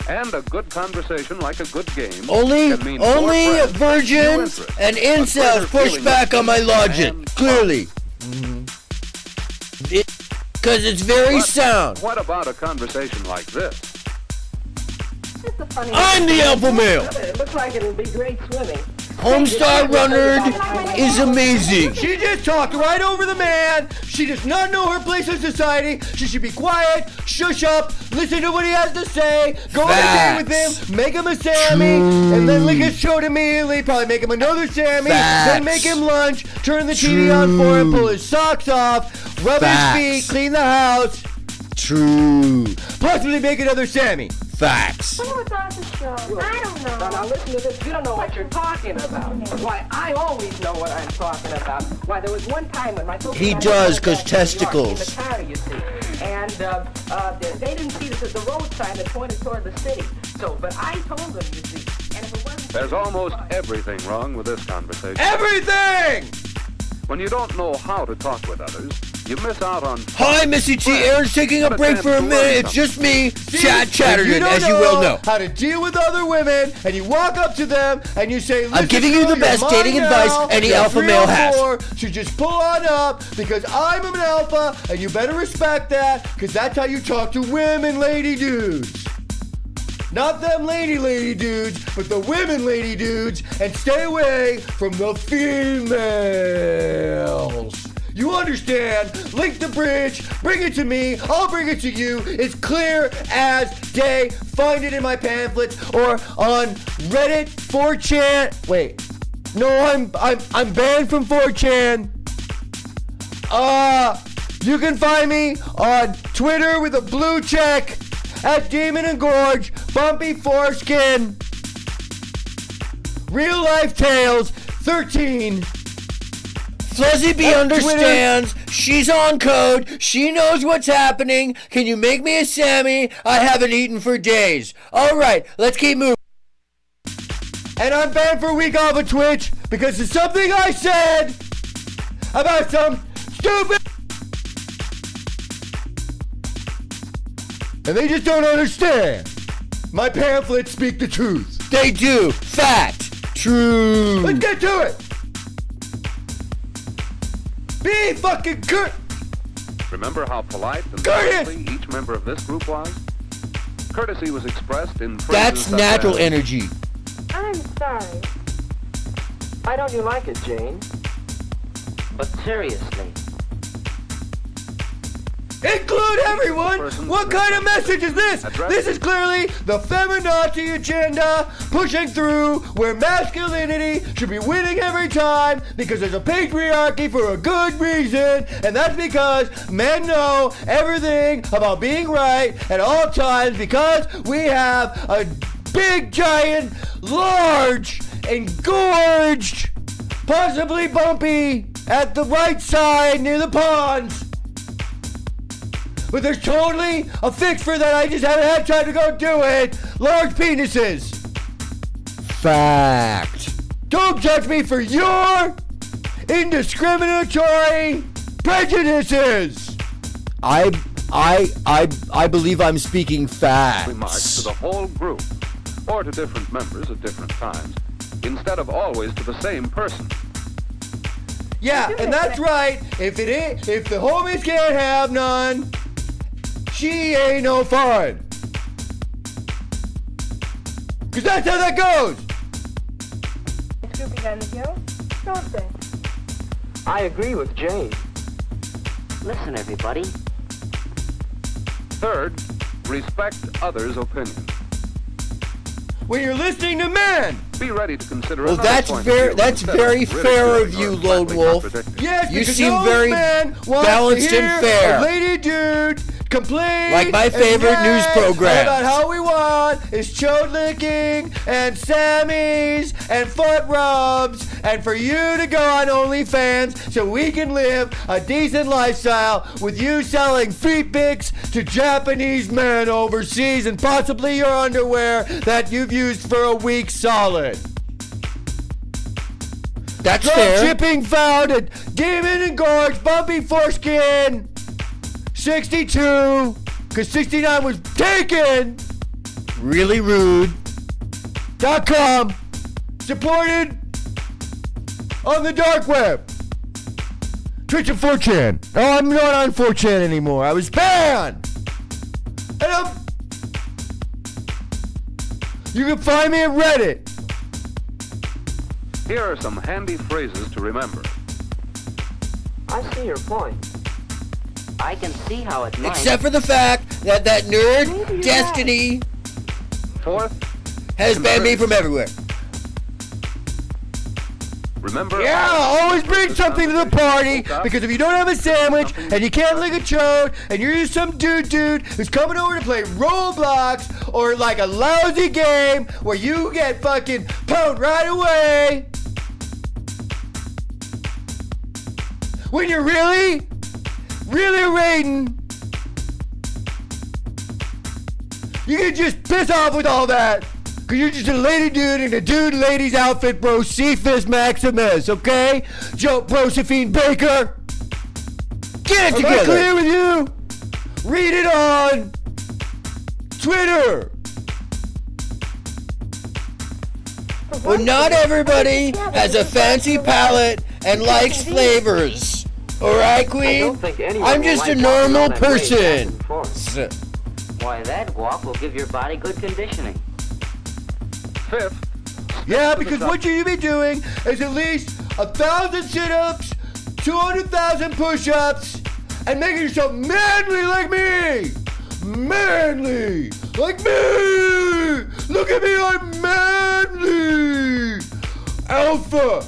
And a good conversation, like a good game, Only can mean more friends, virgins new and interests, incels push back on my logic. Clearly. Because it's very sound. What about a conversation like this? I'm the alpha male. It looks like it'll be great swimming. Homestar Runner is amazing. She just talked right over the man. She does not know her place in society. She should be quiet, shush up, listen to what he has to say, go on a date with him, make him a Sammy, and then lick his throat immediately, probably make him another Sammy, then make him lunch, turn the TV on for him, pull his socks off, rub his feet, clean the house. True. Possibly make another Sammy. Facts. Who was on the show? I don't know. Now listen to this. You don't know what you're talking about. Why, I always know what I'm talking about. Why, there was one time when my sister... He does, because testicles. In the car, you see. And they didn't see the road sign that pointed toward the city. So, but I told them, you see. And if it wasn't... There's almost everything wrong with this conversation. Everything! When you don't know how to talk with others, you miss out on... Hi, Missy T. Aaron's taking a break for a minute. It's just me, Chad Chatterton, as you well know. How to deal with other women, and you walk up to them and you say, I'm giving you the best dating advice any alpha male has. So just pull on up because I'm an alpha, and you better respect that because that's how you talk to women, lady dudes. Not them lady dudes, but the women lady dudes, and stay away from the females. You understand? Link the bridge, bring it to me, I'll bring it to you. It's clear as day. Find it in my pamphlets or on Reddit, 4chan. Wait. No, I'm banned from 4chan. You can find me on Twitter with a blue check at Demon and Gorge, Bumpy Foreskin, Real Life Tales 13. Fuzzy B understands. She's on code. She knows what's happening. Can you make me a Sammy? I haven't eaten for days. All right, let's keep moving. And I'm banned for a week off of Twitch because of something I said about some stupid. And they just don't understand. My pamphlets speak the truth. They do. Fact. True. Let's get to it. Be fucking good. Remember how polite and Curtis! friendly each member of this group was? Courtesy was expressed in phrases That's such natural as, energy. I'm sorry. Why don't you like it, Jane? But seriously. Include everyone! What kind of message is this? This is clearly the feminazi agenda pushing through where masculinity should be winning every time because there's a patriarchy for a good reason, and that's because men know everything about being right at all times because we have a big, giant, large, engorged, possibly bumpy at the right side near the ponds. But there's totally a fix for that. I just haven't had time to go do it. Large penises. Fact. Don't judge me for your indiscriminatory prejudices. I believe I'm speaking facts. remarks to the whole group, or to different members at different times, instead of always to the same person. Yeah, and that's right. If the homies can't have none, she ain't no fun. Cause that's how that goes. It's grouping on the hill, don't they? I agree with Jane. Listen, everybody. Third, respect others' opinions. When you're listening to men. Be ready to consider Well, another that's point very of view very instead of fair of ridiculing you, or Lone flatly Wolf. contradicting. Yes, You because seem no very man wants balanced to hear and fair. A lady dude complain Like my favorite and news rant program. about how we want is chode licking and Sammys and foot rubs, and for you to go on OnlyFans so we can live a decent lifestyle with you selling feet pics to Japanese men overseas and possibly your underwear that you've used for a week solid. That's Drug fair. shipping found at Demon and Gorge, Bumpy Foreskin, 62, because 69 was taken. Really rude. .com, supported on the dark web. Twitch and 4chan. Oh, I'm not on 4chan anymore. I was banned. And you can find me at Reddit. Here are some handy phrases to remember. I see your point. I can see how it might. Except for the fact that nerd Destiny Fourth, has banned me from everywhere. remember. Yeah, always bring something to the party, because if you don't have a sandwich and you can't lick a chode and you're just some dude who's coming over to play Roblox or like a lousy game where you get fucking pwned right away. When you're really raiding, you can just piss off with all that. Cause you're just a lady dude in a dude lady's outfit, bro. Cephas Maximus, okay? Josephine Baker. Get it together. Am I clear with you? Read it on Twitter. Well, not everybody has a fancy palate and likes flavors. Alright, Queen? I'm just a normal person. Why, that walk will give your body good conditioning. Fifth. Yeah, because what you be doing is at least 1,000 sit-ups, 200,000 push-ups, and making yourself manly like me! Manly! Like me! Look at me, I'm manly! Alpha!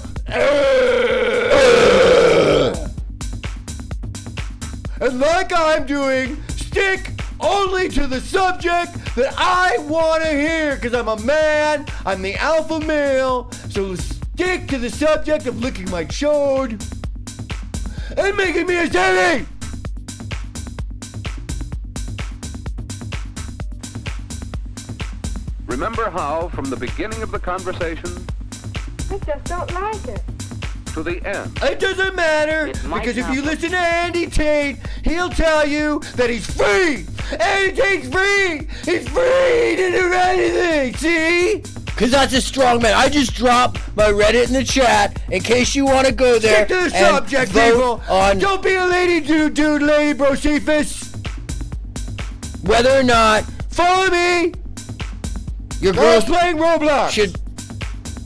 And like I'm doing, stick only to the subject that I want to hear, because I'm a man, I'm the alpha male, so stick to the subject of licking my chode. and making me a Sammy! Remember how, from the beginning of the conversation I just don't like it. to the end, It doesn't matter, because if you listen to Andy Tate, he'll tell you that he's free! Andy Tate's free! He's free to do anything, see? Because that's a strong man. I just dropped my Reddit in the chat in case you want to go there. Stick to the and subject, vote people! on Don't be a lady dude, lady bro, Cephas! whether or not Follow me! your Girls girls playing Roblox! should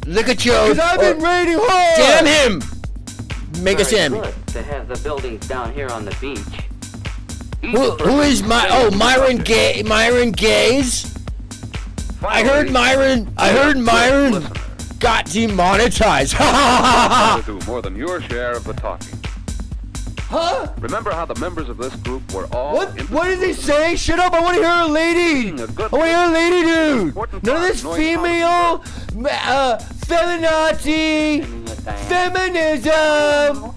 lick a chode. Because I've been raiding hard! Damn him! Make a Sammy. Good to have the buildings down here on the beach. Who is Myron Gaze? I heard Myron got demonetized. to do more than your share of the talking. Huh? Remember how the members of this group were all What did he say? Shut up, I want to hear a lady! I want to hear a lady dude! None of this female, feminazi, feminism,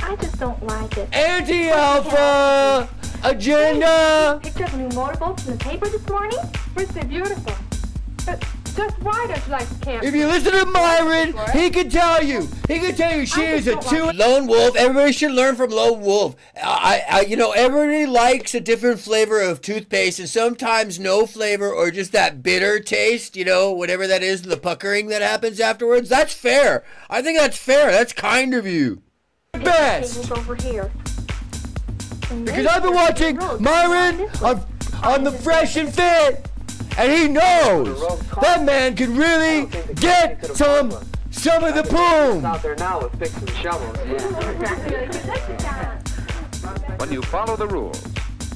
I just don't like it. anti-alpha, agenda! Picture of new motorboats in the paper this morning? Pretty beautiful. But just why don't you like to camp? If you listen to Myron, he can tell you. He can tell you she is a two. Lone Wolf. Everybody should learn from Lone Wolf. Everybody likes a different flavor of toothpaste, and sometimes no flavor or just that bitter taste. Whatever that is, the puckering that happens afterwards. That's fair. I think that's fair. That's kind of you. Best. Over here. Because I've been watching Myron on the Fresh and Fit, and he knows that man can really get some of the boom. Out there now with picks and shovels. When you follow the rules,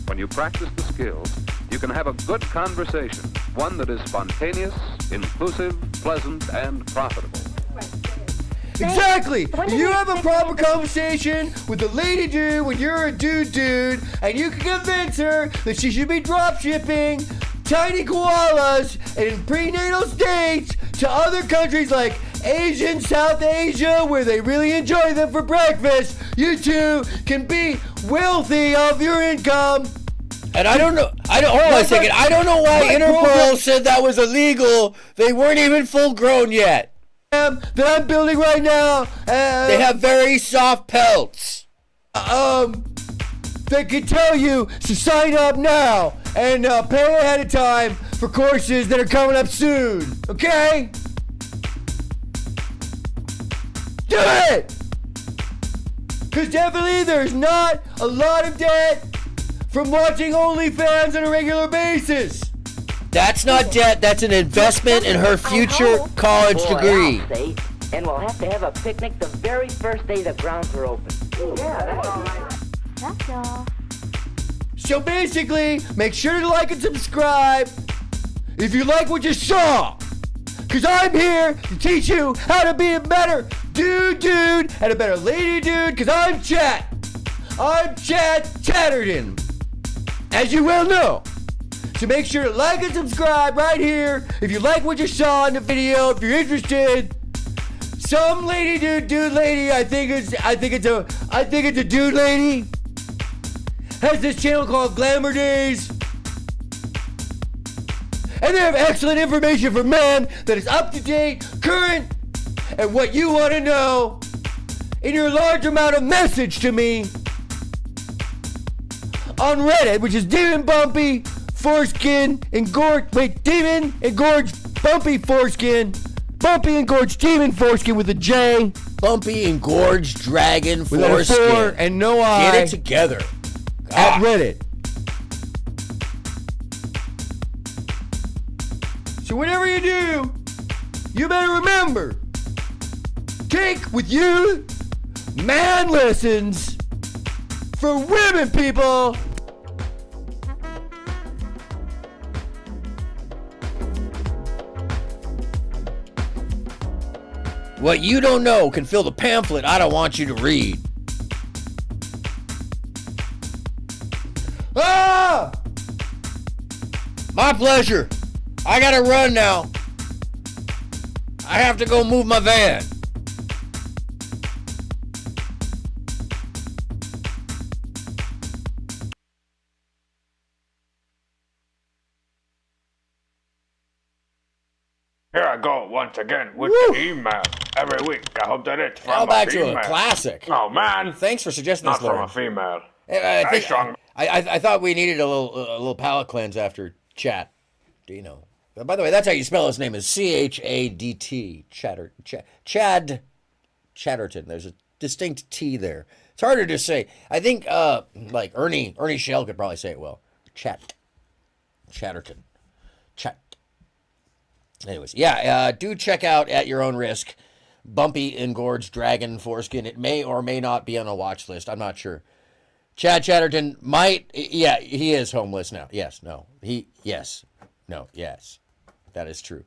when you practice the skills, you can have a good conversation, one that is spontaneous, inclusive, pleasant, and profitable. Exactly! You have a proper conversation with a lady dude when you're a dude, and you can convince her that she should be drop shipping tiny koalas in prenatal states to other countries like Asian South Asia where they really enjoy them for breakfast. You two can be wealthy of your income. And I don't know. Hold on a second. I don't know why Interpol said that was illegal. They weren't even full grown yet. That I'm building right now. They have very soft pelts. They can tell you to sign up now and pay ahead of time for courses that are coming up soon. Okay? Do it! Because definitely there's not a lot of debt from watching OnlyFans on a regular basis. That's not debt. That's an investment in her future college degree. I'll say, and we'll have to have a picnic the very first day the grounds are open. Yeah, that's all right. That's all. So basically, make sure to like and subscribe if you like what you saw. Because I'm here to teach you how to be a better dude and a better lady dude, because I'm Chat. I'm Chad Chatterton, as you well know. So make sure to like and subscribe right here if you like what you saw in the video, if you're interested. Some lady dude lady, I think it's a dude lady, has this channel called Glamour Days. And they have excellent information for men that is up to date, current, and what you want to know in your large amount of message to me on Reddit, which is Demon Bumpy Foreskin Engorged. Wait, Demon Engorged Bumpy Foreskin. Bumpy Engorged Demon Foreskin with a J. Bumpy Engorged Dragon With a Foreskin. 4 and no I. Get it together. At Reddit. So whatever you do, you better remember, take with you man lessons for women, people. What you don't know can fill the pamphlet I don't want you to read. Ah! My pleasure. I gotta run now. I have to go move my van. Here I go once again with the email. Every week, I hope that it's from Now a back female. to a classic. Oh, man. Thanks for suggesting Not this, Lauren. from a female. I thought we needed a little palate cleanse after chat. Do you know? By the way, that's how you spell his name is Chadt. Chad Chatterton. There's a distinct T there. It's harder to say. I think like Ernie Shell could probably say it well. Chatterton. Chat. Anyways, yeah, do check out At Your Own Risk. Bumpy Engorged Dragon Foreskin. It may or may not be on a watch list. I'm not sure. Chad Chatterton might. Yeah, he is homeless now. Yes. No. Yes. No. Yes. That is true.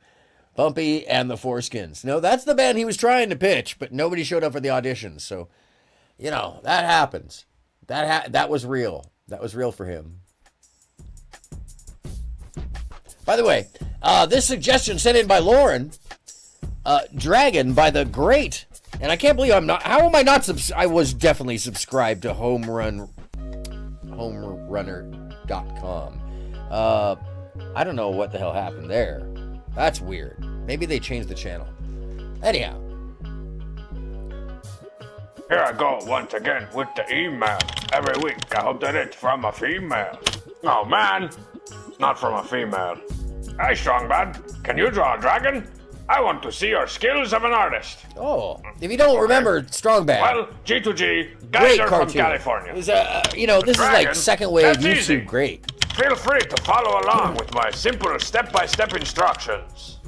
Bumpy and the Foreskins. No, that's the band he was trying to pitch, but nobody showed up for the auditions. So, you know, that happens. That was real. That was real for him. By the way, this suggestion sent in by Lauren, Dragon by the Great, and I can't believe I'm not. How am I not? I was definitely subscribed to homerunner.com. I don't know what the hell happened there. That's weird. Maybe they changed the channel. Anyhow. Here I go once again with the email. Every week, I hope that it's from a female. Oh, man. It's not from a female. Hey, Strongbad, can you draw a dragon? I want to see your skills of an artist. Oh, if you don't remember Strongbad. Well, G2G, guys Great are from cartoon. California. This is like second wave That's YouTube. easy. Great. Feel free to follow along with my simple step-by-step instructions.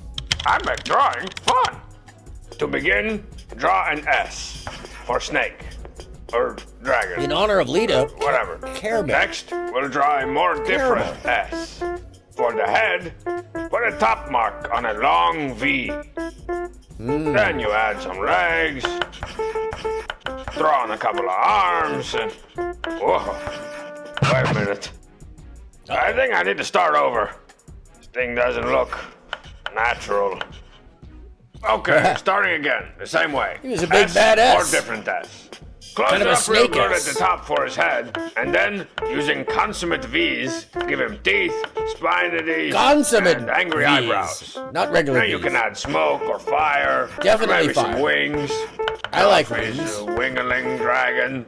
I make drawing fun. To begin, draw an S for snake or dragon. In honor of Lita. Whatever. Caramel. Next, we'll draw a more different S. For the head, put a top mark on a long V. Then you add some legs, throw on a couple of arms, and... Whoa. Wait a minute. I think I need to start over. This thing doesn't look natural. Okay, starting again, the same way. He was a big S badass. or different S. Close Kind it of a up real snake good S. at the top for his head, and then, using consummate V's, give him teeth, spiny teeth, Consummate and angry Vs. eyebrows. Not regular Now you Vs. can add smoke or fire, Definitely maybe fire. some wings. I like He's wings. a wing-a-ling dragon.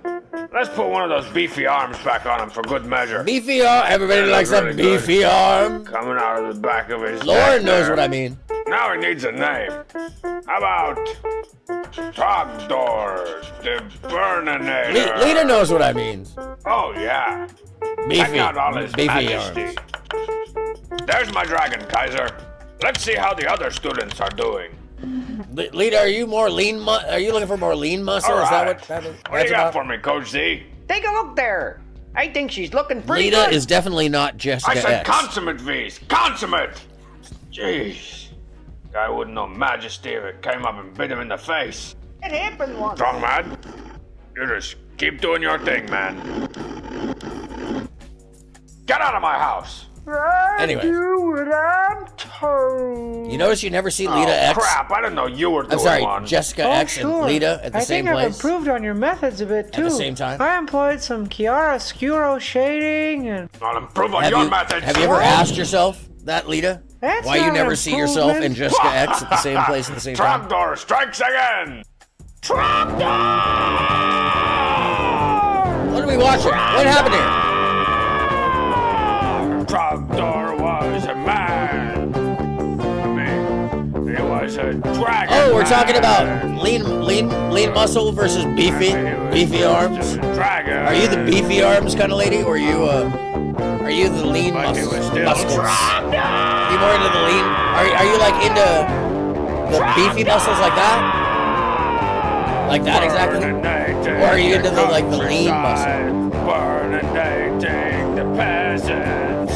Let's put one of those beefy arms back on him for good measure. Beefy arm. Everybody They likes look a really good. beefy arm. Coming out of the back of his Lauren neck knows there. what I mean. Now he needs a name. How about Trogdor the Burninator? Lita knows what I mean. Oh, yeah. Beefy. Check out all his Beefy majesty. There's my dragon, Kaiser. Let's see how the other students are doing. Lita, are you more lean? Are you looking for more lean muscle? All Is that right. what that is? What do you that's got about? for me, Coach Z? Take a look there. I think she's looking pretty Lita good. is definitely not Jessica I said X. consummate, V's. Consummate! Jeez. Guy wouldn't know majesty if it came up and bit him in the face. It happened once. Strong man. You just keep doing your thing, man. Get out of my house. Anyway. Do what I'm told. You notice you never see Lita oh, X? crap. I didn't know you were doing I'm sorry, one. Jessica X and Lita at the same I think I've place? improved on your methods a bit too. At the same time? I employed some chiaroscuro shading and. I'll improve on your methods. Have you ever asked yourself that, Lita? That's Why you not never an see yourself and improvement. Jessica X at the same place at the same time? Trogdor strikes again. What are we watching? What happened here? Trogdor was a man. I mean, he was a dragon. Oh, we're man. talking about lean muscle versus beefy arms. Dragon. Are you the beefy arms kind of lady, or are you the lean muscles? Are you more into the lean? Are you like into the beefy muscles like that? Like that exactly? Or are you into the lean muscle? Burninating the peasants.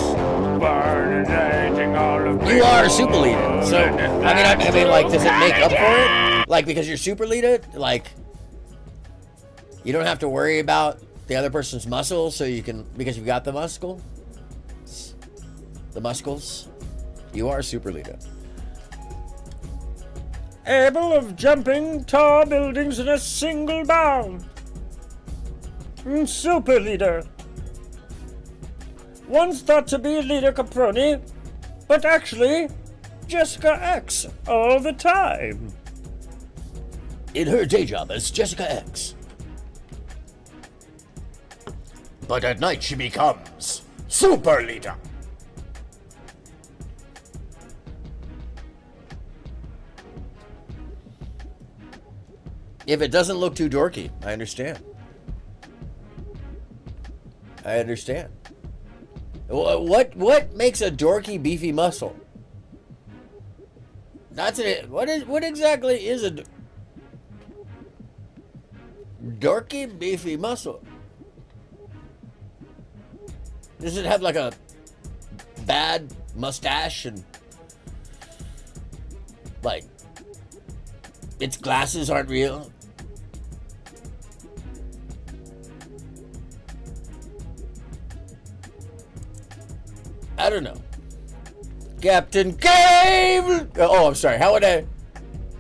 Burninating all of You are super Lita, so I mean, like, does it make up for it? Like, because you're super Lita, like, you don't have to worry about the other person's muscle, so you can, because you've got the muscles. You are super Lita. Able of jumping tall buildings in a single bound. Super leader. Once thought to be leader Caproni, but actually Jessica X all the time. In her day job as Jessica X. But at night she becomes Super Leader. If it doesn't look too dorky, I understand. I understand. What makes a dorky beefy muscle? That's it. What exactly is a dorky beefy muscle? Does it have like a bad mustache and like its glasses aren't real? I don't know. Captain Cave! Oh, I'm sorry. How would I?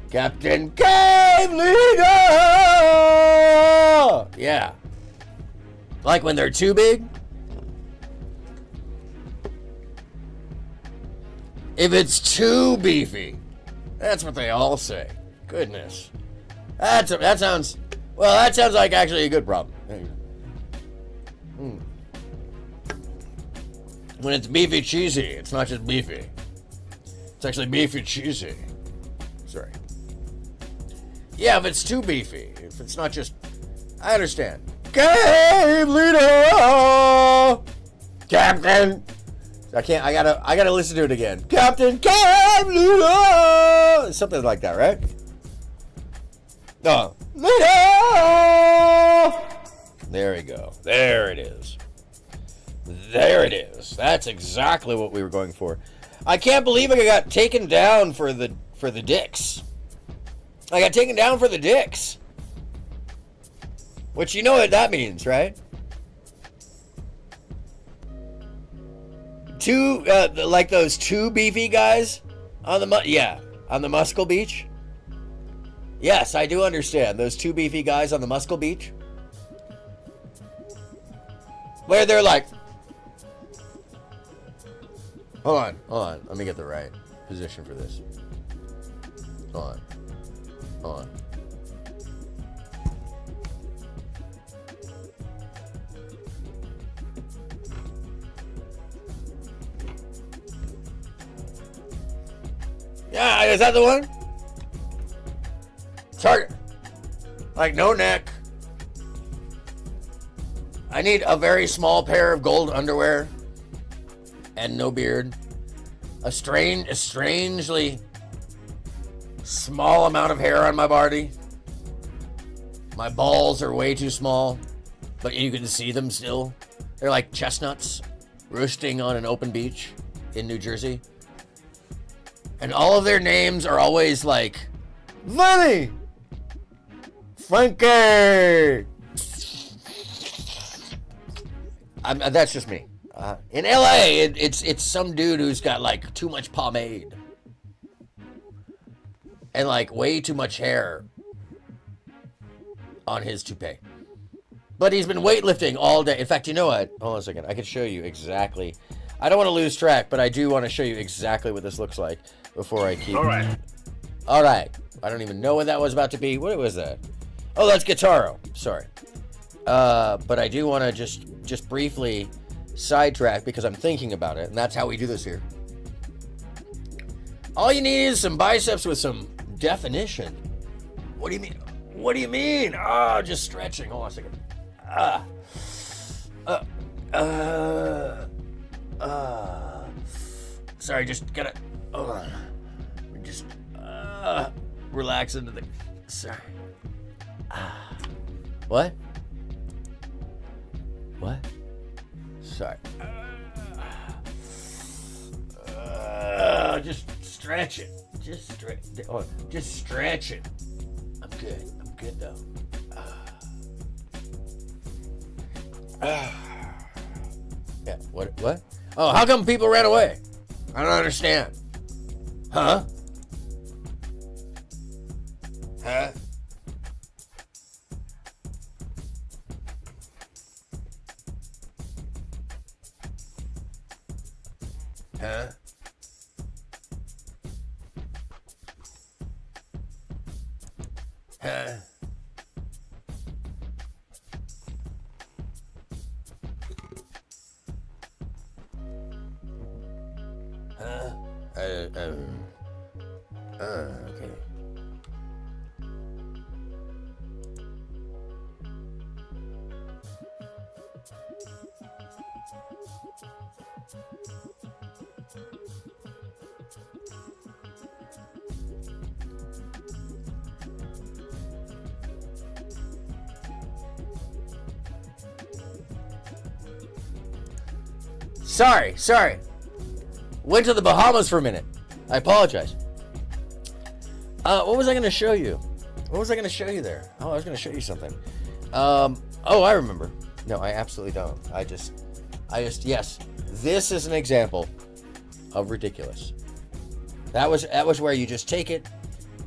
Captain Cave Leader! Yeah. Like when they're too big? If it's too beefy. That's what they all say. Goodness. That sounds like actually a good problem. When it's beefy cheesy, it's not just beefy. It's actually beefy cheesy. Sorry. Yeah, if it's too beefy, if it's not just, I understand. Cave Leader! Captain! I gotta listen to it again. Captain Cave Leader! Something like that, right? No. Leader! There we go. There it is. There it is. That's exactly what we were going for. I can't believe I got taken down for the dicks. I got taken down for the dicks. Which you know what that means, right? Two, like those two beefy guys on the Muscle Beach. Yes, I do understand those two beefy guys on the Muscle Beach. Where they're like, hold on, let me get the right position for this. Hold on. Yeah, is that the one? Target. Like no neck. I need a very small pair of gold underwear. And no beard. A strangely small amount of hair on my body. My balls are way too small, but you can see them still. They're like chestnuts roosting on an open beach in New Jersey. And all of their names are always like, Lenny! Frankie! That's just me. In LA, it's some dude who's got like too much pomade. And like way too much hair on his toupee. But he's been weightlifting all day. In fact, you know what? Hold on a second. I can show you exactly. I don't want to lose track, but I do want to show you exactly what this looks like before I keep. All right. I don't even know what that was about to be. What was that? Oh, that's Guitaro. Sorry. But I do want to just briefly sidetrack because I'm thinking about it, and that's how we do this here. All you need is some biceps with some definition. What do you mean? What do you mean? Oh, just stretching. Hold on a second. Sorry, just gotta. Hold on. Just relax into the. Sorry. What? What? Sorry. Just stretch it. Just stretch. Oh, just stretch it. I'm good. I'm good though. Yeah. What? Oh, how come people ran away? I don't understand. Huh? Huh? Huh? Okay. Sorry. Went to the Bahamas for a minute. I apologize. What was I going to show you? What was I going to show you there? Oh, I was going to show you something. Oh, I remember. No, I absolutely don't. I just, yes. This is an example of ridiculous. That was where you just take it.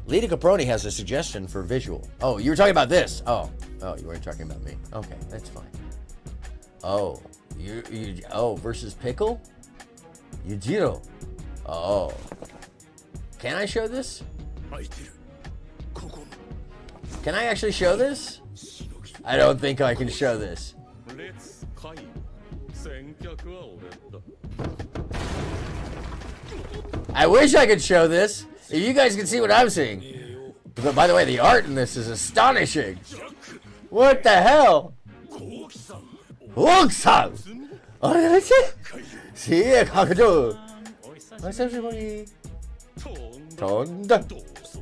Lita Caproni has a suggestion for visual. Oh, you were talking about this. Oh, you weren't talking about me. Okay, that's fine. Oh, versus Pickle? Yujiro. Oh. Can I show this? Can I actually show this? I don't think I can show this. I wish I could show this. If you guys can see what I'm seeing. But by the way, the art in this is astonishing. What the hell? Oksan!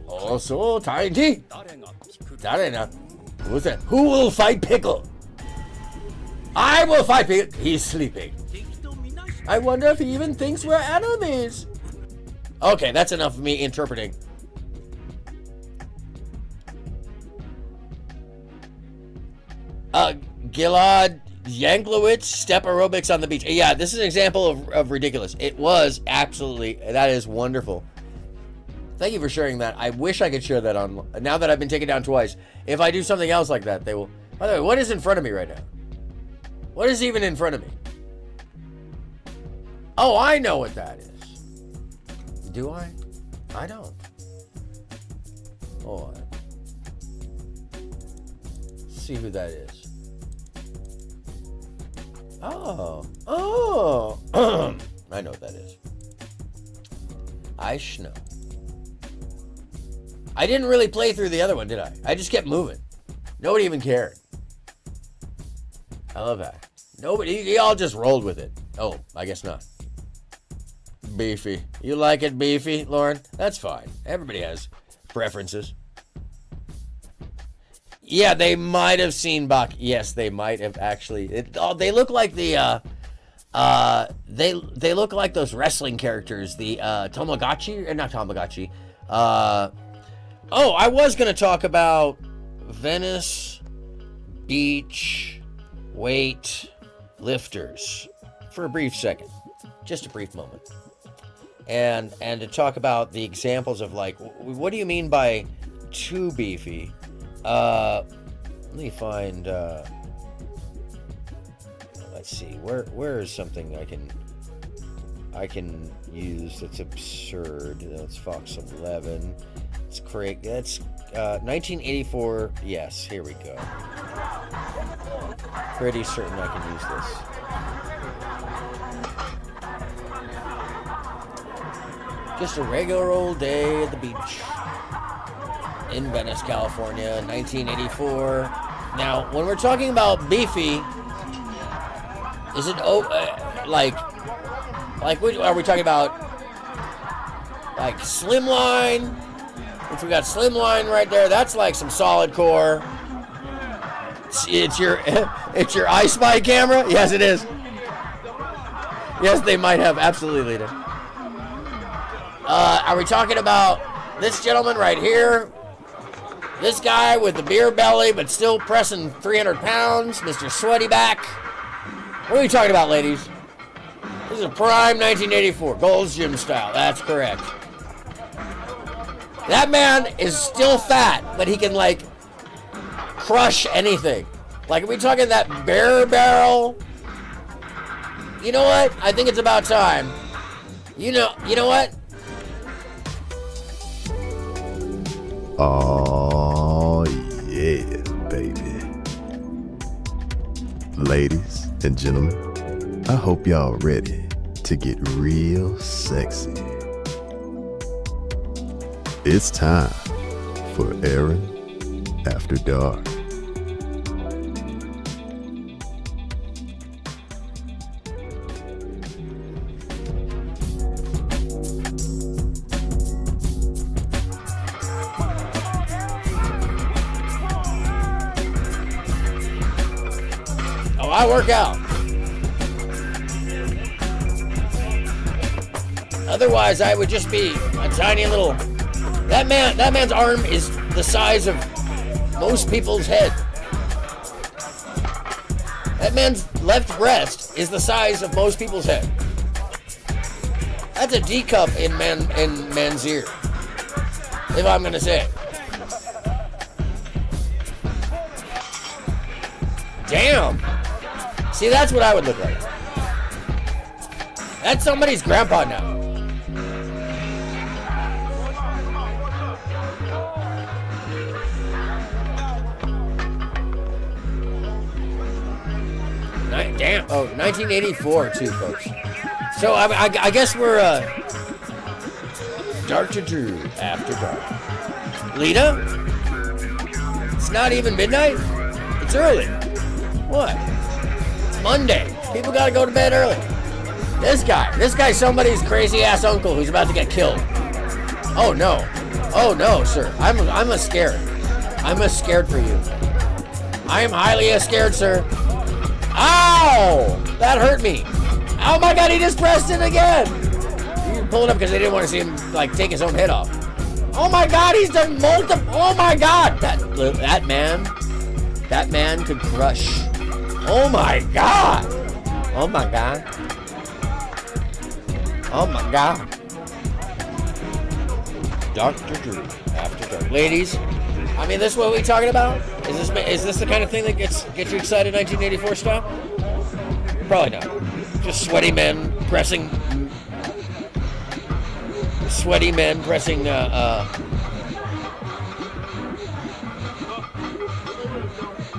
Also tiny. Who's that? Who will fight Pickle? I will fight Pickle. He's sleeping. I wonder if he even thinks we're enemies. Okay, that's enough of me interpreting. Gilad Yanklowicz, step aerobics on the beach. Yeah, this is an example of ridiculous. It was absolutely, that is wonderful. Thank you for sharing that. I wish I could share that on, now that I've been taken down twice. If I do something else like that, they will. By the way, what is in front of me right now? What is even in front of me? Oh, I know what that is. Do I? I don't. Hold on. Let's see who that is. Oh. I know what that is. I know. I didn't really play through the other one, did I? I just kept moving. Nobody even cared. I love that. Nobody, y'all just rolled with it. Oh, I guess not. Beefy. You like it beefy, Lauren? That's fine. Everybody has preferences. Yeah, they might have seen Bach. Yes, they might have actually. They look like the they look like those wrestling characters, the Tamagotchi, or not Tamagotchi. Oh, I was gonna talk about Venice Beach weight lifters for a brief second, just a brief moment, and to talk about the examples of, like, what do you mean by too beefy? Let me find, let's see, where is something I can use that's absurd. That's Fox 11. It's correct. That's 1984. Yes, here we go. Pretty certain I can use this. Just a regular old day at the beach in Venice, California, 1984. Now, when we're talking about beefy, is it like what are we talking about? Like slimline? If we got slimline right there, that's like some solid core. It's your I Spy camera? Yes, it is. Yes, they might have. Absolutely, Lita. Are we talking about this gentleman right here? This guy with the beer belly, but still pressing 300 pounds, Mr. Sweaty Back. What are we talking about, ladies? This is a prime 1984, Gold's Gym style. That's correct. That man is still fat, but he can, like, crush anything. Like, are we talking that bear barrel? You know what? I think it's about time. You know what? Oh, baby. Ladies and gentlemen, I hope y'all ready to get real sexy. It's time for Aaron After Dark. I work out. Otherwise, I would just be a tiny little. That man's arm is the size of most people's head. That man's left breast is the size of most people's head. That's a D cup in man's ear, if I'm gonna say it. Damn. See, that's what I would look like. That's somebody's grandpa now. Damn. Oh, 1984 too, folks. So I guess we're Dr. Drew After Dark. Lita? It's not even midnight? It's early. What? Monday. People gotta go to bed early. This guy's somebody's crazy ass uncle who's about to get killed. Oh no, sir. I'm scared. I'm scared for you. I am highly scared, sir. Ow! That hurt me. Oh my God, he just pressed it again. You pull it up because they didn't want to see him like take his own head off. Oh my God, he's done multiple. Oh my God, that man could crush. Oh my God! Oh my God! Oh my God! Dr. Drew After Dark. Ladies, I mean, this is what we're talking about? Is this the kind of thing that gets you excited 1984 style? Probably not. Just sweaty men pressing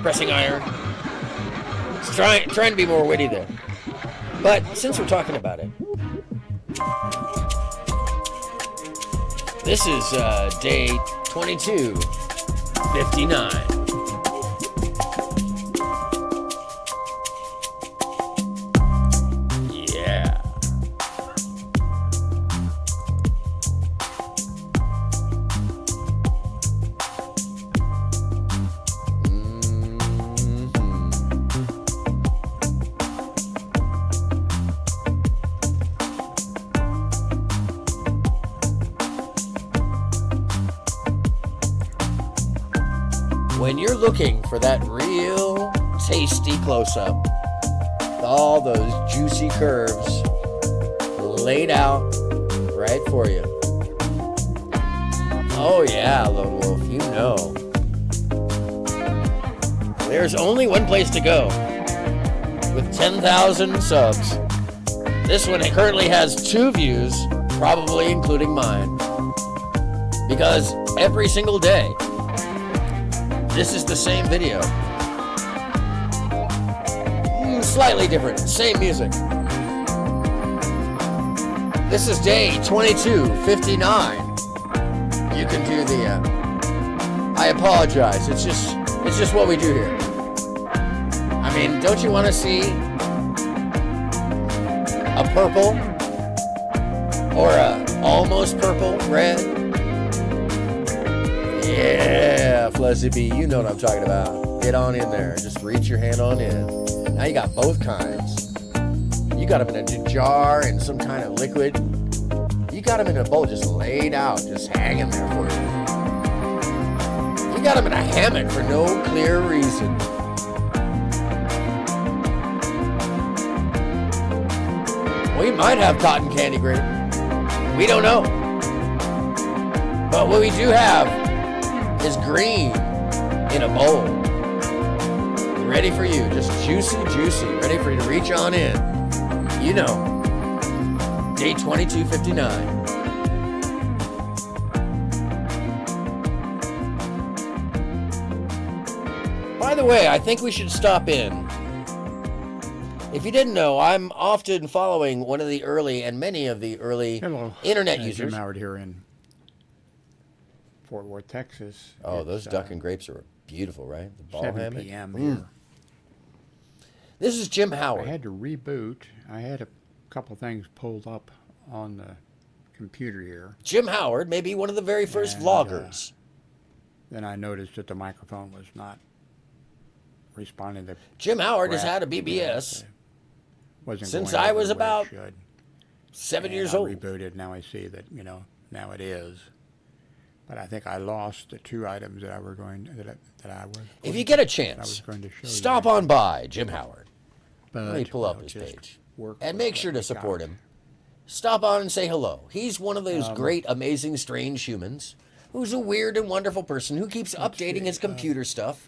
pressing iron. Trying to be more witty there. But since we're talking about it, this is day 2259. Yeah. When you're looking for that real tasty close-up, all those juicy curves laid out right for you. Oh yeah, Lone Wolf, you know. There's only one place to go with 10,000 subs. This one currently has 2 views, probably including mine. Because every single day, this is the same video. Slightly different, same music. This is day 2259. You can do the, I apologize. It's just what we do here. I mean, don't you want to see a purple or a almost purple red? Yeah, Fuzzy B, you know what I'm talking about. Get on in there. Just reach your hand on in. Now you got both kinds. You got them in a jar in some kind of liquid. You got them in a bowl just laid out, just hanging there for you. You got them in a hammock for no clear reason. We might have cotton candy grape. We don't know. But what we do have is green in a bowl. Ready for you. Just juicy, ready for you to reach on in. You know, day 2259. By the way, I think we should stop in. If you didn't know, I'm often following one of the early and many of the early internet users. Jim Howard here in Fort Worth, Texas. Oh, those duck and grapes are beautiful, right? The ball 7 hammock. p.m. here. This is Jim Howard. I had to reboot. I had a couple things pulled up on the computer here. Jim Howard, maybe one of the very first vloggers. Then I noticed that the microphone was not responding to Jim Howard has crap. had a BBS Wasn't since going I was over the way it about should. 7 years I old. rebooted. Now I see that, now it is. But I think I lost the 2 items that I was. If you get a I was chance, going to show stop you. on by Jim Howard. Let me But pull up we'll his just page. work And with make what sure to we support got. him. Stop on and say hello. He's one of those Um, great, amazing, strange humans who's a weird and wonderful person who keeps updating his computer stuff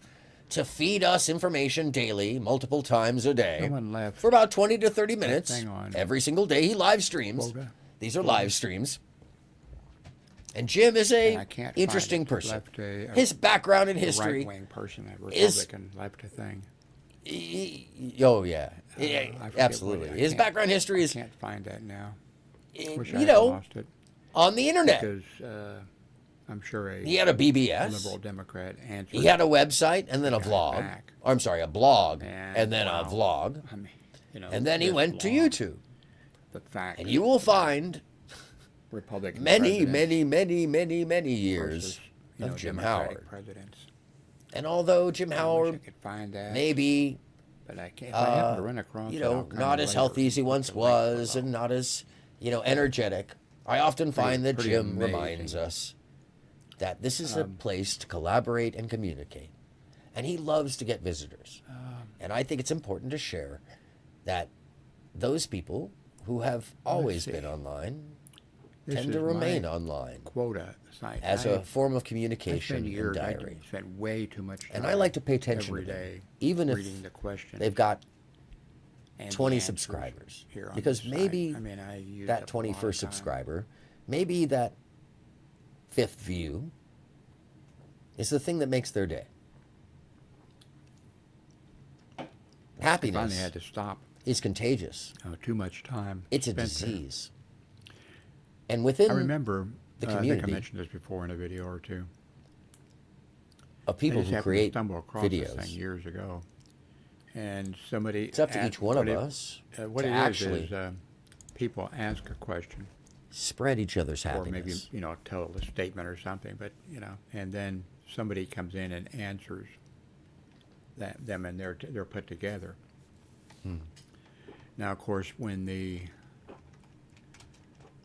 to feed us information daily, multiple times a day, Someone left for about 20 to 30 minutes. thing on Every single day he live streams. Quota. These are live streams. And Jim is And a I can't interesting find it. person. Left a His background in history right-wing person, a is Republican, left a thing. Oh yeah, I forget absolutely. what it- I His can't- background history is, I can't find that now. you Wish I had know, lost it. on the internet. Because I'm sure He had a BBS. liberal Democrat answered. He had a website and then a got it vlog. back. Or, I'm sorry, a blog And, and then wow. a vlog. I mean, And then he this went to long. YouTube. The fact And you will find Republican many presidents years versus, of Jim Democratic Howard. presidents. And although Jim I wish Howard I could find that. maybe But I can't. If I happen to run across you it, I'll know, come not as later healthy as he with once the link was below. and not as, energetic, I often find that pretty Jim amazing. reminds us that this is a place to collaborate and communicate. And he loves to get visitors. And I think it's important to share that those people who have always been online This tend to is remain my online quota site. as a a form of communication and years, diary. I spent way too much time. And I like to pay attention every to them, day even if reading the questions they've got and the 20 answers subscribers. here on Because this site. maybe I mean, I used that up a lot of 21st time. subscriber, maybe that 5th view is the thing that makes their day. I Happiness finally had to stop. is contagious. Oh, too much time. It's a spent there. disease. And within I remember. the I think I community mentioned this before in a video or two. of people I just who happened to create stumble across this thing videos, years ago, and somebody. it's up to each one of what us what to it actually is people ask a question, spread each other's or maybe happiness. tell a statement or something, but and then somebody comes in and answers them, and they're put together. Now, of course, when the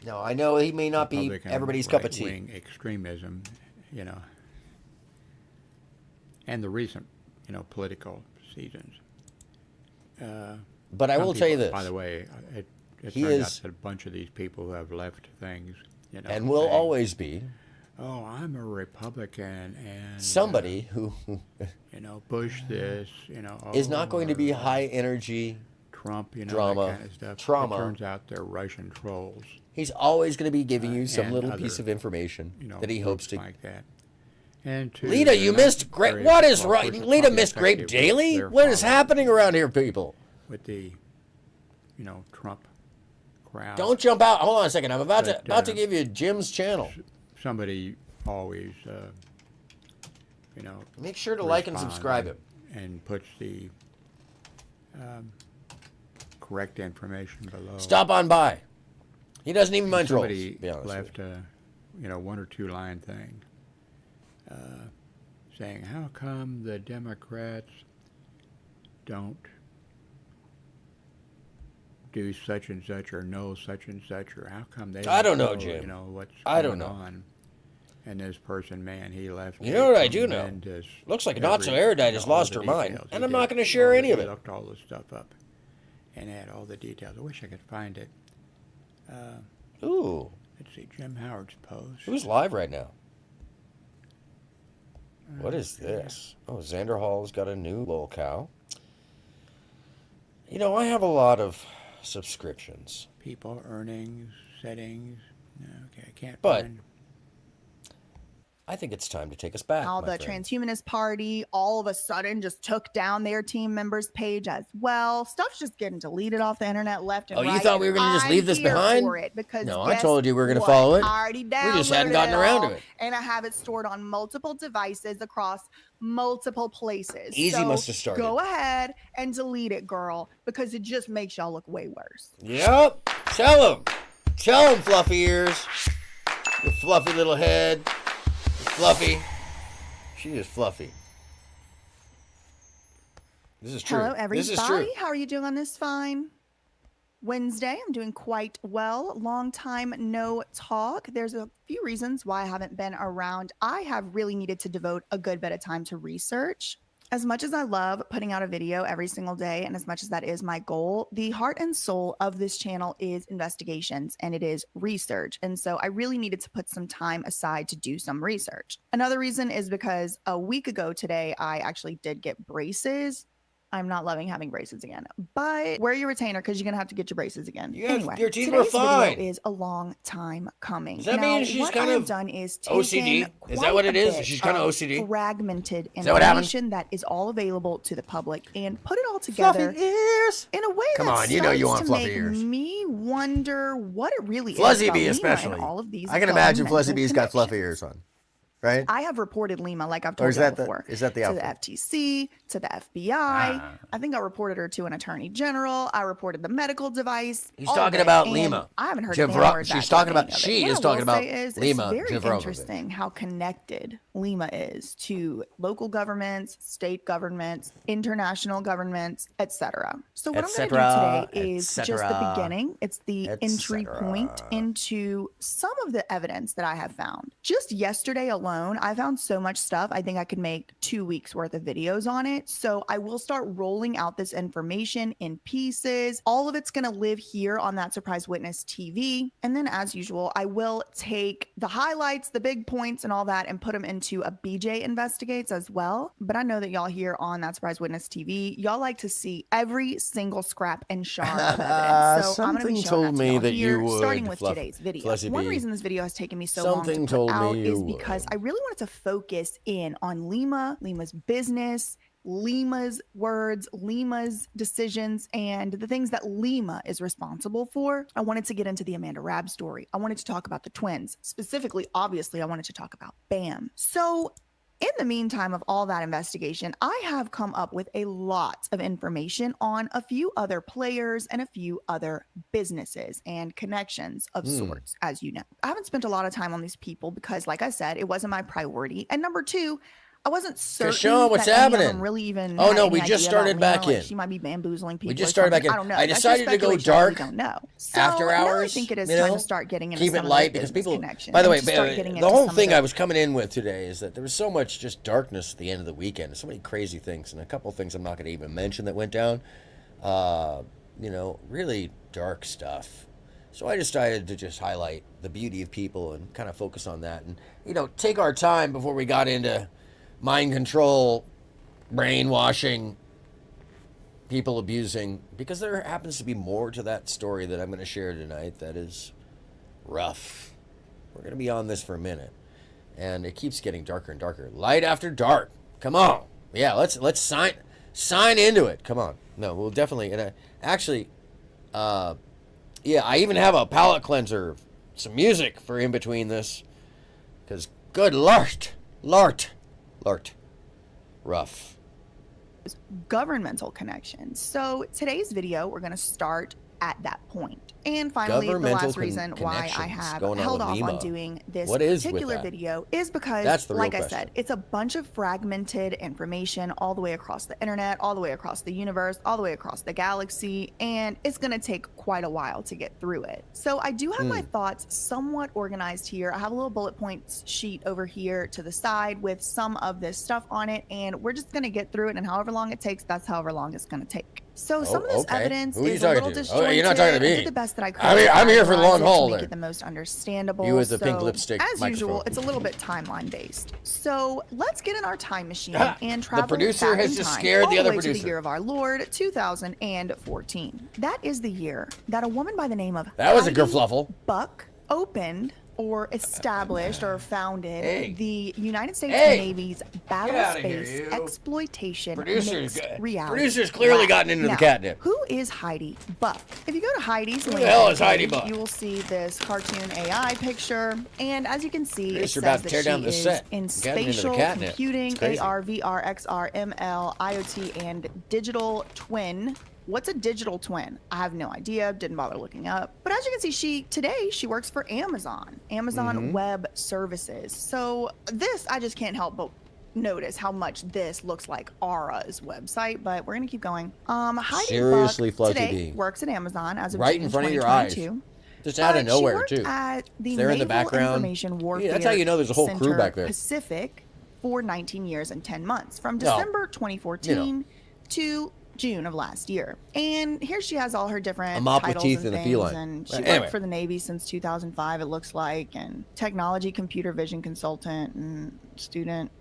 No, I know he may not be Republican everybody's cup of tea. right-wing extremism, and the recent, political seasons. But I some will tell you people- this. By the way, it He turns is- out that a bunch of these people who have left things, and will saying, always be "Oh, I'm a Republican," and somebody who Bush this, is not going to be or, high energy Trump, drama, that kind of stuff. trauma. It turns out they're Russian trolls. He's always going to be giving you some and little other, piece of information that he hopes groups to. like that. And to Lita, you not missed Grape. very- What is well, right? first, Lita probably missed Grape effective with Daily? their What is followers. happening around here, people? With the, Trump crowd. Don't jump out. Hold on a second. I'm about But, to give you Jim's channel. Somebody always, Make sure to like and respond subscribe him. and puts the correct information below. Stop on by. He doesn't even mind trolls. Somebody To be honest left with you. a, 1 or 2 line thing saying, "How come the Democrats don't do such and such or know such and such, or how come they I don't know, Jim. What's I going don't know. on?" And this person, man, he left. You a know what I do know? tremendous- Looks like Not So every- Erudite has all lost the her mind, details. and He I'm not did gonna share all any the- of it. He looked all the stuff up and had all the details. I wish I could find it. Ooh. Let's see, Jim Howard's post. Who's live right now? What is this? Oh, Xander Hall's got a new lolcow. I have a lot of subscriptions. People, earnings, settings. No, okay, I can't But find. I think it's time to take us back. How my the friend. Transhumanist Party all of a sudden just took down their team members page as well. Stuff's just getting deleted off the internet left and right. Oh, you thought we were going to just leave this I'm here behind? for it because No, I guess told you we were going to what? follow it. I already We just hadn't downloaded gotten it around all, to it. and I have it stored on multiple devices across multiple places. Easy So must have started. Go ahead and delete it, girl, because it just makes y'all look way worse. Yep. Tell him. Tell him, fluffy ears. Your fluffy little head. You're fluffy. She is fluffy. This is true. Hello, everybody. This is true. How are you doing on this fine Wednesday? I'm doing quite well. Long time no talk. There's a few reasons why I haven't been around. I have really needed to devote a good bit of time to research. As much as I love putting out a video every single day, and as much as that is my goal, the heart and soul of this channel is investigations and it is research. And so I really needed to put some time aside to do some research. Another reason is because a week ago today, I actually did get braces. I'm not loving having braces again, but wear your retainer because you're going to have to get your braces again. Anyway, your teeth were today's fine. video is a long time coming. Does that Now, mean she's what kind I have of done is OCD? taken Is that what quite it a is? bit She's kind of OCD? fragmented Is that what happened? information that is all available to the public and put it all together in a way Come that on, you know you starts want to fluffy make ears. me wonder what it really Fuzzy is about Bee Lima especially. and all of these I can imagine Fuzzy governmental Bee's got fluffy connections. ears on. Right? I have reported Lima, like I've Or told is you that before. the to the outfit? FTC, to the FBI. I think I reported her to an attorney general. I reported the medical device. He's all talking of it, about and Lima. I haven't heard Javro- anything more she's about talking any about- of it. she What is I talking will about say is Lima It's very Javrovovic. interesting how connected Lima is to local governments, state governments, international governments, etc. So what I'm going to do today is just the beginning. It's the entry point into some of the evidence that I have found. Just yesterday alone, I found so much stuff. I think I could make 2 weeks worth of videos on it. So I will start rolling out this information in pieces. All of it's going to live here on That Surprise Witness TV. And then as usual, I will take the highlights, the big points and all that and put them into a BJ Investigates as well. But I know that y'all here on That Surprise Witness TV, y'all like to see every single scrap and shard of evidence. So I'm going to be Something showing told that to me y'all that here, you would, starting with Fluff- today's video. Fuzzy One Bee. reason this video has taken me so long Something to put told me out you is would. because I really wanted to focus in on Lima's business, Lima's words, Lima's decisions, and the things that Lima is responsible for. I wanted to get into the Amanda Rabb story. I wanted to talk about the twins. Specifically, obviously, I wanted to talk about Bam. So in the meantime of all that investigation, I have come up with a lot of information on a few other players and a few other businesses and connections of sorts, as you know. I haven't spent a lot of time on these people because, like I said, it wasn't my priority. And number two, I wasn't certain Sean, what's that any of happening? them really even Oh, had no, any we just idea started about back Lima. in. Like, she might be bamboozling people. We just or started back something. in. I don't know. I That's decided just to go speculation. I really dark don't know. So after now I hours. think it is you time know? to start getting into Keep some it of light those because business people. connections By the and way, to start getting the into whole some thing of I was coming in with today is that there was so much just darkness at the end of the weekend. So many crazy things, and a couple of things I'm not going to even mention that went down. You know, really dark stuff. So I decided to just highlight the beauty of people and kind of focus on that, and you know, take our time before we got into mind control, brainwashing, people abusing, because there happens to be more to that story that I'm going to share tonight that is rough. We're going to be on this for a minute, and it keeps getting darker and darker. Light after dark. Come on. Yeah, let's sign into it. Come on. No, we'll definitely. And actually, yeah, I even have a palate cleanser, some music for in between this, because good lord, rough. governmental connections. So today's video, we're going to start at that point. And finally, the last reason why I have held off on doing this particular video is because, like I said, it's a bunch of fragmented information all the way across the internet, all the way across the universe, all the way across the galaxy, and it's going to take quite a while to get through it. So I do have my thoughts somewhat organized here. I have a little bullet points sheet over here to the side with some of this stuff on it, and we're just going to get through it, and however long it takes, that's however long it's going to take. So some of this evidence is a little disjointed. Oh, you're not talking to me. I did the best that I could. I'm here for the long haul. To make it the most understandable. You with the pink lipstick as microphone. usual, it's a little bit timeline based. So let's get in our time machine and travel the producer back has in just time, scared all the other way producer. to the year of our Lord, 2014. That is the year that a woman by the name of that was a Heidi kerfluffle. Buck opened or established or founded Hey. the United States Hey. Navy's Get outta here, battlespace you. exploitation Producers mixed reality. producers clearly lab. gotten into the Now, catnip. Who is Heidi Buck? If you go to Heidi's Who the link hell is page, Heidi Buck? you will see this cartoon AI picture, and as you can see, it Producer says about to that tear she down the is set. in Getting into the spatial catnip. computing, It's crazy. AR, VR, XR, ML, IoT, and digital twin. What's a digital twin? I have no idea. Didn't bother looking up. But as you can see, today she works for Amazon Mm-hmm. Web Services. So this, I just can't help but notice how much this looks like Ara's website. But we're gonna keep going. Heidi Seriously, Buck today Flutzy D. works at Amazon as of Right June in front of your eyes. 2022. Just out of But nowhere, she worked too. at the There in the Naval background. Information Warfare Yeah, that's how you know there's a whole crew Center back there. Pacific for 19 years and 10 months, from No. December 2014 to June of last year. And here she has all her different A mop with titles teeth and and a things. feline. And she But worked anyway. for the Navy since 2005, it looks like, and technology computer vision consultant and student,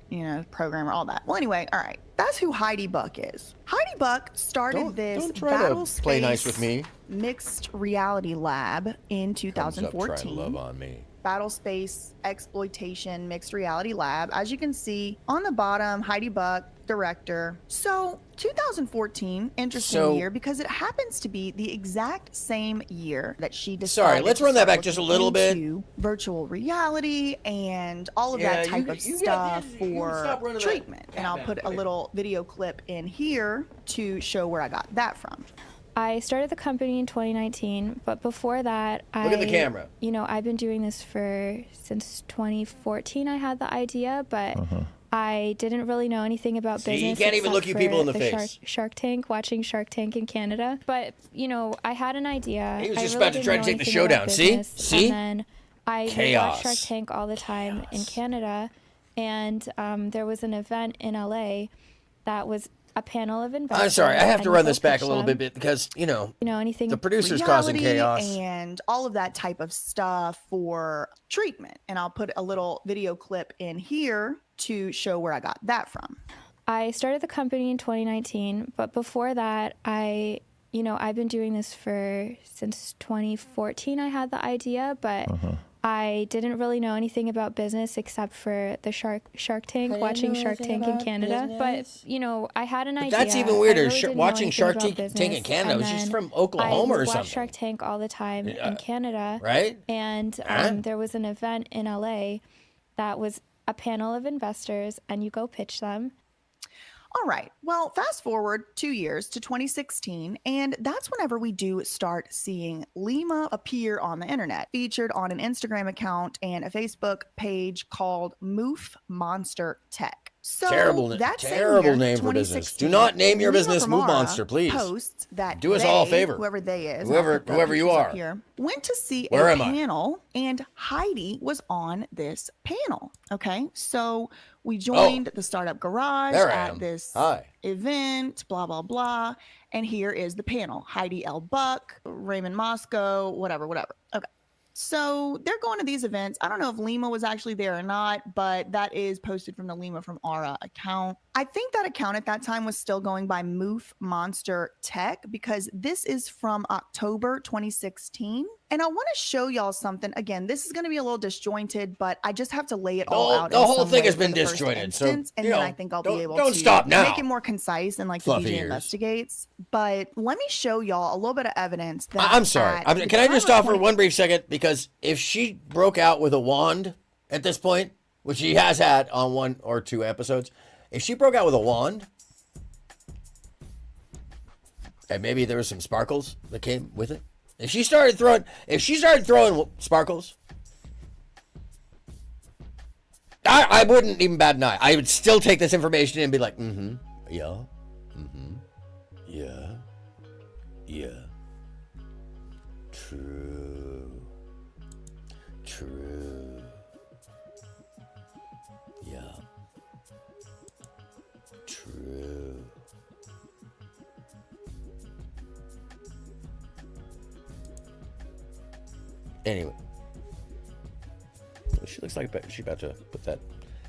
programmer, all that. Well, anyway, all right. That's who Heidi Buck is. Heidi Buck started this don't try to battle play nice space with me. mixed reality lab in Comes up 2014. trying to love on me. Battle Space Exploitation Mixed Reality Lab. As you can see on the bottom, Heidi Buck, director. So 2014, interesting So- year because it happens to be the exact same year that she decided. Sorry, let's to run that start back just a looking little bit. into virtual reality and all of Yeah, that type you- of you stuff got- you stop for running that treatment. And I'll cat put back. a little video clip in here to show where I got that from. I started the company in 2019, but before that, Look at the camera. I've been doing this since 2014. I had the idea, but I didn't really know anything about See, you business. can't even except look you for people in the face. Shark Tank, watching Shark Tank in Canada. But I had an idea. He was I just really about to didn't try to know take the anything show about down. See? business. See? And then I would Chaos. watch Shark Tank all the time in Canada, and there was an event in LA that was a panel of investors. I'm sorry, I have to and run you this go back a pitch little them. bit because, anything the producer's causing Reality chaos. and all of that type of stuff for treatment. And I'll put a little video clip in here to show where I got that from. I started the company in 2019, but before that, I've been doing this since 2014. I had the idea, but I didn't really know anything about business except for the Shark Tank, watching Shark Tank in Canada. But I had an idea. That's even I weirder. really didn't know Watching anything Shark about Tank in business, Canada. and She's then from Oklahoma I or would something. watch Shark Tank all the time Yeah. in Canada, Right? And Huh? there was an event in LA that was a panel of investors, and you go pitch them. All right. Well, fast forward 2 years to 2016, and that's whenever we do start seeing Lima appear on the internet, featured on an Instagram account and a Facebook page called Moof Monster Tech. So Terrible that same terrible year, name for business. 2016, Do not name your Lima business from Move Ara Monster, please. Posts that Do us all a they, favor. whoever they is, Whoever- I'll put the whoever you pictures up are. here, went to see Where a am I? panel, and Heidi was on this panel. Okay, so we joined the Startup Garage There I at am. this Hi. event, blah, blah, blah. And here is the panel. Heidi L. Buck, Raymond Moscow, whatever. Okay. So they're going to these events. I don't know if Lima was actually there or not, but that is posted from the Lima from Ara account. I think that account at that time was still going by Moof Monster Tech because this is from October 2016. And I want to show y'all something. Again, this is going to be a little disjointed, but I just have to lay it all out. The in whole some thing way has for been the first disjointed. So, instance, and then I think I'll be able don't to stop now. make it more concise and like the Fluffy DJ ears. investigates. But let me show y'all a little bit of evidence that I'm sorry. at the Can I time just of stop for 20 one brief second? Because if she broke out with a wand at this point, which she has had on 1 or 2 episodes, if she broke out with a wand, and maybe there was some sparkles that came with it. If she started throwing sparkles, I wouldn't even bat an eye. I would still take this information and be like, yeah, yeah, true, yeah, true. Anyway, she looks like she's about to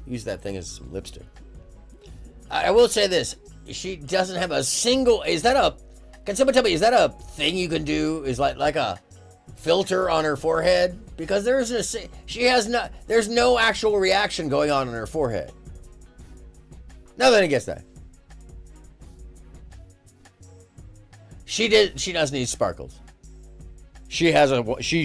use that thing as some lipstick. I will say this: she doesn't have a single. Can someone tell me? Is that a thing you can do? Is like a filter on her forehead? Because there's no actual reaction going on her forehead. Nothing against that. She does need sparkles. She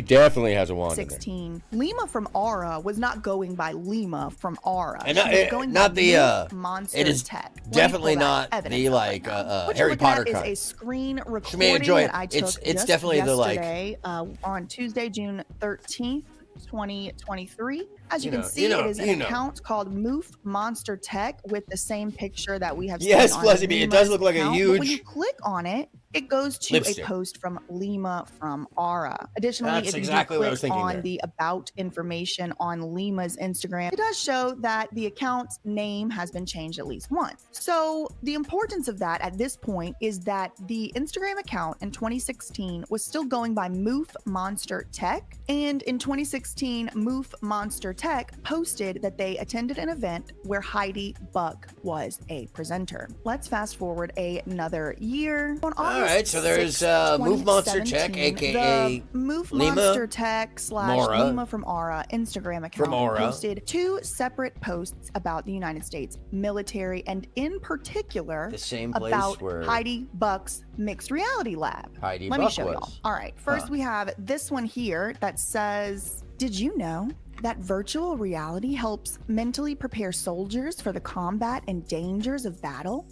definitely has a wand. 16. Lima from Aura was not going by Lima from Aura. And She was going by Monster it is Tech. Let me definitely pull that not evidence the up like right now. What Harry you're looking Potter at is kind. a screen She may recording enjoy it. that I took It's definitely the like yesterday, on Tuesday, June 13th. 2023. As you can see, it is an account called Moof Monster Tech with the same picture that we have seen Yes, on Fuzzy Bee, it does look like a account, but huge when you click on it, it goes to lipstick. a post from Lima from Aura. Additionally, That's if exactly you what I click was thinking on there. the about information on Lima's Instagram, it does show that the account's name has been changed at least once. So the importance of that at this point is that the Instagram account in 2016 was still going by Moof Monster Tech, and in 2016, Moof Monster Tech posted that they attended an event where Heidi Buck was a presenter. Let's fast forward another year. On August All right, so there's 6th, Moof Monster Tech, 2017, aka the Moof Lima Monster Tech / Mora. Lima from Aura Instagram account From Aura. posted 2 separate posts about the United States military, and in particular The same place about where Heidi Buck's mixed reality lab. Heidi Let me Buck show was. y'all. All right, first we have this one here that says, "Did you know that virtual reality helps mentally prepare soldiers for the combat and dangers of battle?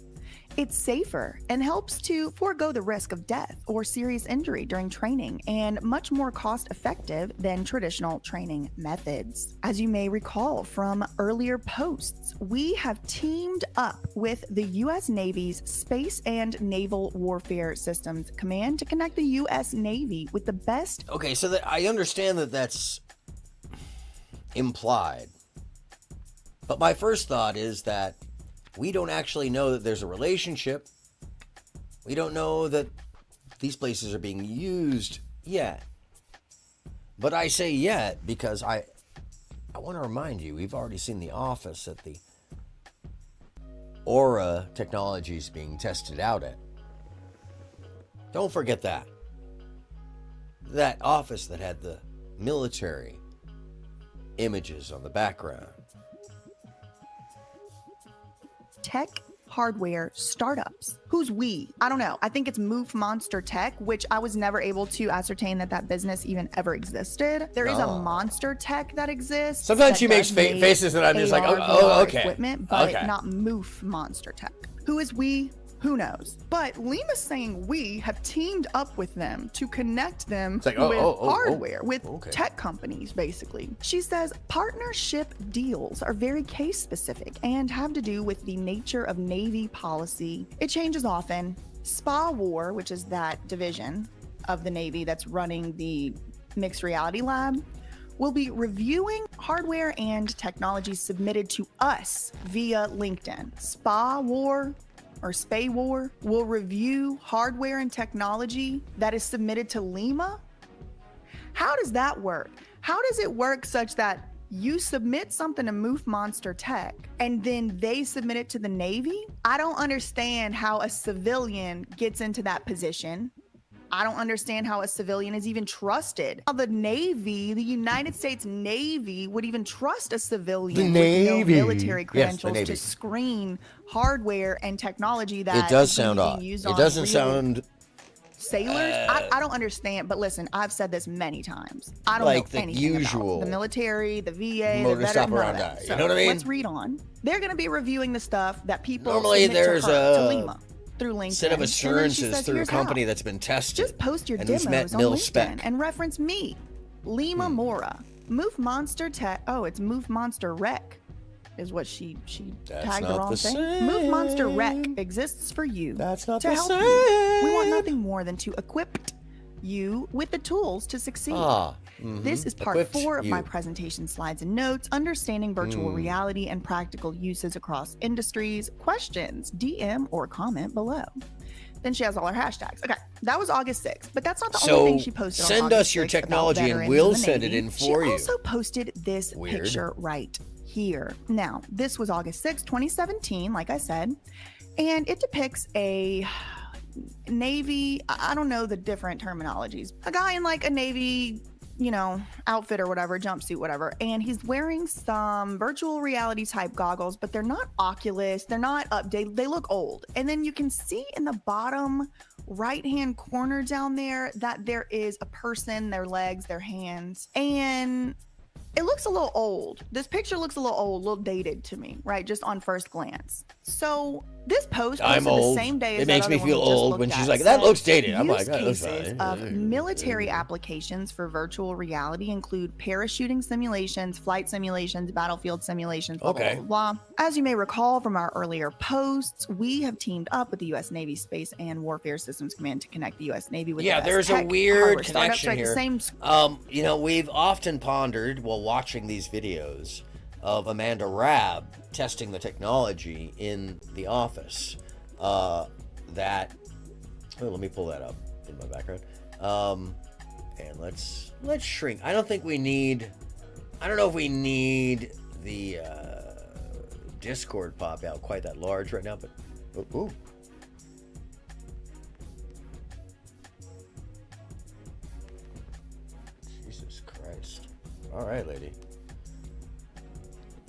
It's safer and helps to forego the risk of death or serious injury during training, and much more cost effective than traditional training methods." As you may recall from earlier posts, we have teamed up with the U.S. Navy's Space and Naval Warfare Systems Command to connect the U.S. Navy with the best. Okay, so I understand that that's implied. But my first thought is that we don't actually know that there's a relationship. We don't know that these places are being used yet. But I say yet because I want to remind you, we've already seen the office that the Aura technology is being tested out at. Don't forget that. That office that had the military images on the background. Tech hardware startups. Who's we? I don't know. I think it's Moof Monster Tech, which I was never able to ascertain that business even ever existed. There is a Monster Tech that exists. Sometimes that she makes does make faces and I'm just like, AR, oh, okay. Equipment, but Okay. not Moof Monster Tech. Who is we? Who knows? But Lima's saying we have teamed up with them to connect them It's like, with oh, hardware, with okay. tech companies, basically. She says partnership deals are very case specific and have to do with the nature of Navy policy. It changes often. Spa War, which is that division of the Navy that's running the mixed reality lab, will be reviewing hardware and technology submitted to us via LinkedIn. Spa War or Spay War will review hardware and technology that is submitted to Lima. How does that work? How does it work such that you submit something to Moof Monster Tech and then they submit it to the Navy? I don't understand how a civilian gets into that position. I don't understand how a civilian is even trusted. How the Navy, the United States Navy, would even trust a civilian with no military credentials to screen hardware and technology that It does is sound being odd. used It on doesn't real sound sailors. I don't understand, but listen, I've said this many times. I don't like know the anything usual about the military, the VA, modus the veteran, none of operandi, that. you So know what I mean? let's read on. They're going to be reviewing the stuff that people Normally submit there's to her, to a Lima, through LinkedIn. set of And then she assurances says, through a "Here's company how. that's been tested. Just post your and who's met demos on mil LinkedIn spec. and reference me, Lima Mora. Moof Monster Tech. Oh, it's Moof Monster Rec, is what she That's tagged the not wrong the thing. same. Moof Monster Rec exists for you. That's not to the help same. you. We want nothing more than to equip you with the tools to succeed. This is part Equipped 4 of my you. presentation slides and notes, understanding virtual reality and practical uses across industries. Questions, DM or comment below. Then she has all her hashtags. Okay, that was August 6th, but that's not the only thing she posted on send August us your 6th about technology and veterans we'll in the send it Navy. in for she you. also posted this Weird. picture right here. Now, this was August 6th, 2017, like I said, and it depicts a Navy, I don't know the different terminologies. A guy in like a Navy, outfit or whatever, jumpsuit, whatever, and he's wearing some virtual reality type goggles, but they're not Oculus, they're not updated, they look old. And then you can see in the bottom right-hand corner down there that there is a person, their legs, their hands, and it looks a little old. This picture looks a little old, a little dated to me, right? Just on first glance. So this post I'm posted old. the same day as It makes me feel old when she's like, that that looks dated. I'm like, use that looks cases fine. of military applications for virtual reality include parachuting simulations, flight simulations, battlefield simulations, blah, Okay. blah, blah, blah. As you may recall from our earlier posts, we have teamed up with the U.S. Navy Space and Warfare Systems Command to connect the U.S. Navy with the best there's a tech, weird hardware startups, connection right? here. The same We've often pondered while watching these videos of Amanda Rabb testing the technology in the office. Let me pull that up in my background. And let's shrink. I don't know if we need the Discord pop out quite that large right now, but ooh. Jesus Christ. All right, lady.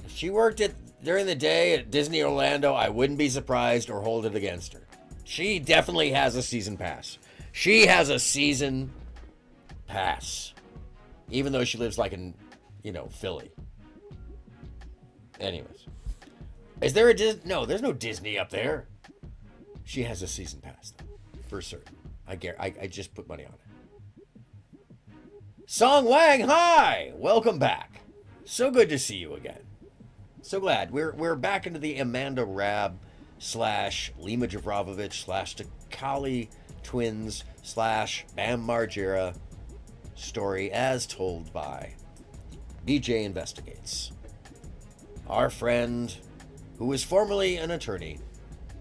If she worked during the day at Disney Orlando, I wouldn't be surprised or hold it against her. She definitely has a season pass. She has a season pass. Even though she lives like in, Philly. Anyways. Is there a Disney? No, there's no Disney up there. She has a season pass, for certain. I just put money on it. Song Wang, hi! Welcome back. So good to see you again. So glad. We're back into the Amanda Rabb / Lima Jovovich / Takali twins / Bam Margera story as told by BJ Investigates. Our friend, who was formerly an attorney,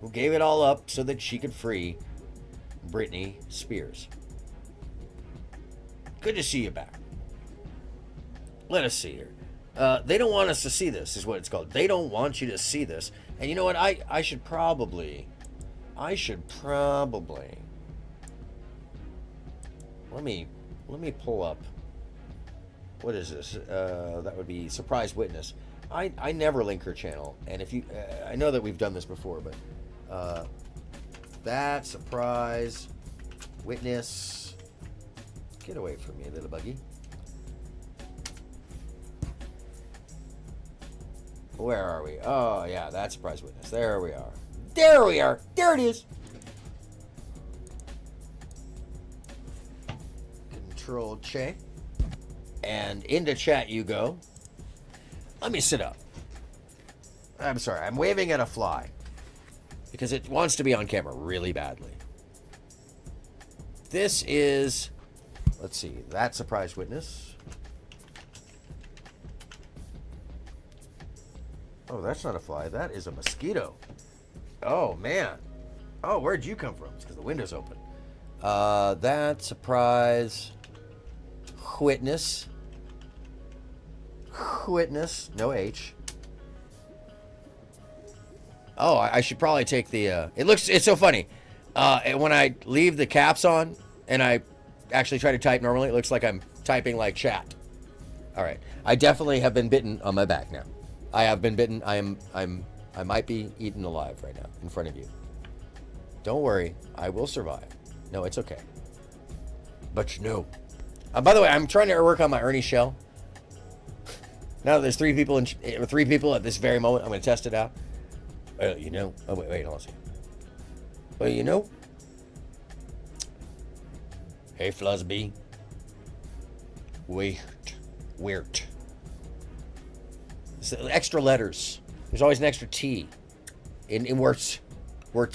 who gave it all up so that she could free Britney Spears. Good to see you back. Let us see here. They don't want us to see this, is what it's called. They don't want you to see this. And you know what? I should probably. Let me pull up. What is this? That would be Surprise Witness. I never link her channel, and if you, I know that we've done this before, but that Surprise Witness. Get away from me, little buggy. Where are we? Oh, yeah, that's Surprise Witness. There we are. There we are. There it is. Control Che. And into chat you go. Let me sit up. I'm sorry. I'm waving at a fly. Because it wants to be on camera really badly. This is... Let's see. That Surprise Witness. Oh, that's not a fly. That is a mosquito. Oh, man. Oh, where'd you come from? It's because the window's open. That Surprise Witness. Witness. No H. Oh, I should probably take the... It's so funny. When I leave the caps on and I actually try to type normally, it looks like I'm typing like chat. All right. I definitely have been bitten on my back now. I have been bitten. I might be eaten alive right now in front of you. Don't worry. I will survive. No, it's okay. But you know. By the way, I'm trying to work on my Ernie shell. Now that there's three people at this very moment, I'm going to test it out. Oh, wait, hold on a second. Well, Hey, Flusby. Weird. So extra letters. There's always an extra T. In Wurst. I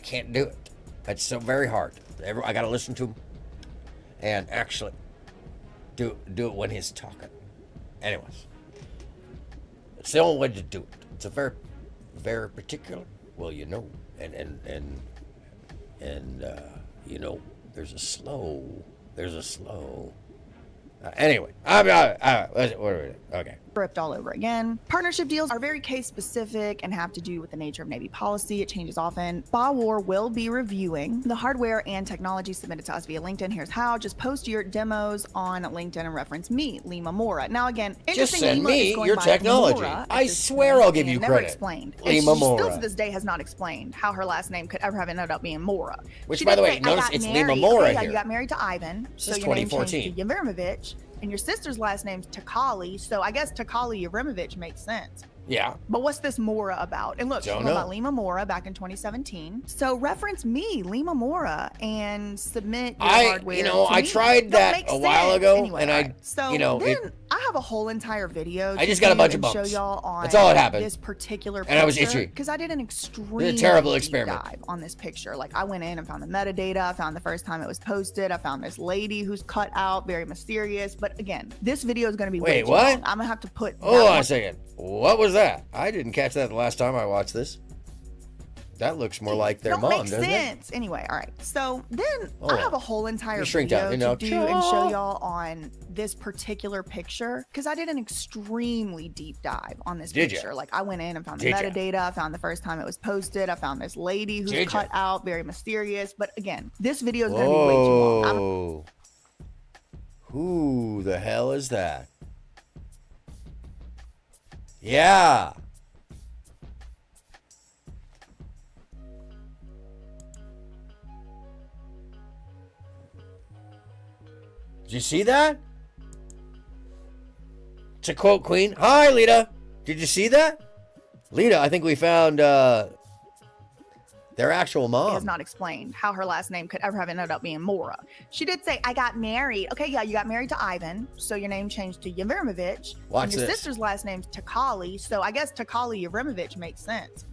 can't do it. It's so very hard. I got to listen to him. And actually do it when he's talking. Anyways. It's the only way to do it. It's a very, very particular. Well, there's a slow. Anyway, what are we doing? Okay. script all over again. Partnership deals are very case specific and have to do with the nature of Navy policy. It changes often. BAWAR will be reviewing the hardware and technology submitted to us via LinkedIn. Here's how. Just post your demos on LinkedIn and reference me, Lima Mora. Now again, just interesting, send Lima is me going your by technology. Mora I this swear point I'll give you and never credit. explained. And Lima she Mora. still to this day has not explained how her last name could ever have ended up being Mora. Which, She by did the way, say, notice I got it's married. Lima Mora Okay, yeah, here. you got married to Ivan, so This is your name changed 2014. to Yeverimovich, and your sister's last name's Takali, so I guess Takali Yeverimovich makes sense. Yeah. But what's this Mora about? And look, she's Don't talking know. about Lima Mora back in 2017. So reference me, Lima Mora, and submit your hardware to I me. tried Don't that make a while sense. ago, Anyway, and all I, right. So you know, then I have a whole entire video I to just got a do bunch of and show bumps. y'all on That's all that happened. this particular And I was picture, itchy. because I did an extremely It's a terrible deep experiment. dive on this picture. Like I went in and found the metadata. I found the first time it was posted. I found this lady who's cut out, very mysterious. But again, this video is going to be way Wait, too what? long. I'm gonna have to put. Hold that on one- a second. What was that? I didn't catch that the last time I watched this. That looks more like their don't mom, make doesn't it? sense. Anyway, all right. So then Hold I have on. a whole entire You shrink video down, you know. to do and show y'all on this particular picture because I did an extremely deep dive on this Did ya? picture. Like I went in and found the Did ya? metadata. I found the first time it was posted. I found this lady who's Did ya? cut out, very mysterious. But again, this video is going to be way too long. Whoa. Who the hell is that? Yeah. Did you see that? To quote Queen, "Hi, Lita. Did you see that? Lita, I think we found their actual It mom." has not explained how her last name could ever have ended up being Mora. She did say, I got married. Okay, yeah, you got married to Ivan, so your name changed to Yeverimovich. Watch and your this. sister's last name's Takali, so I guess Takali Yeverimovich makes sense.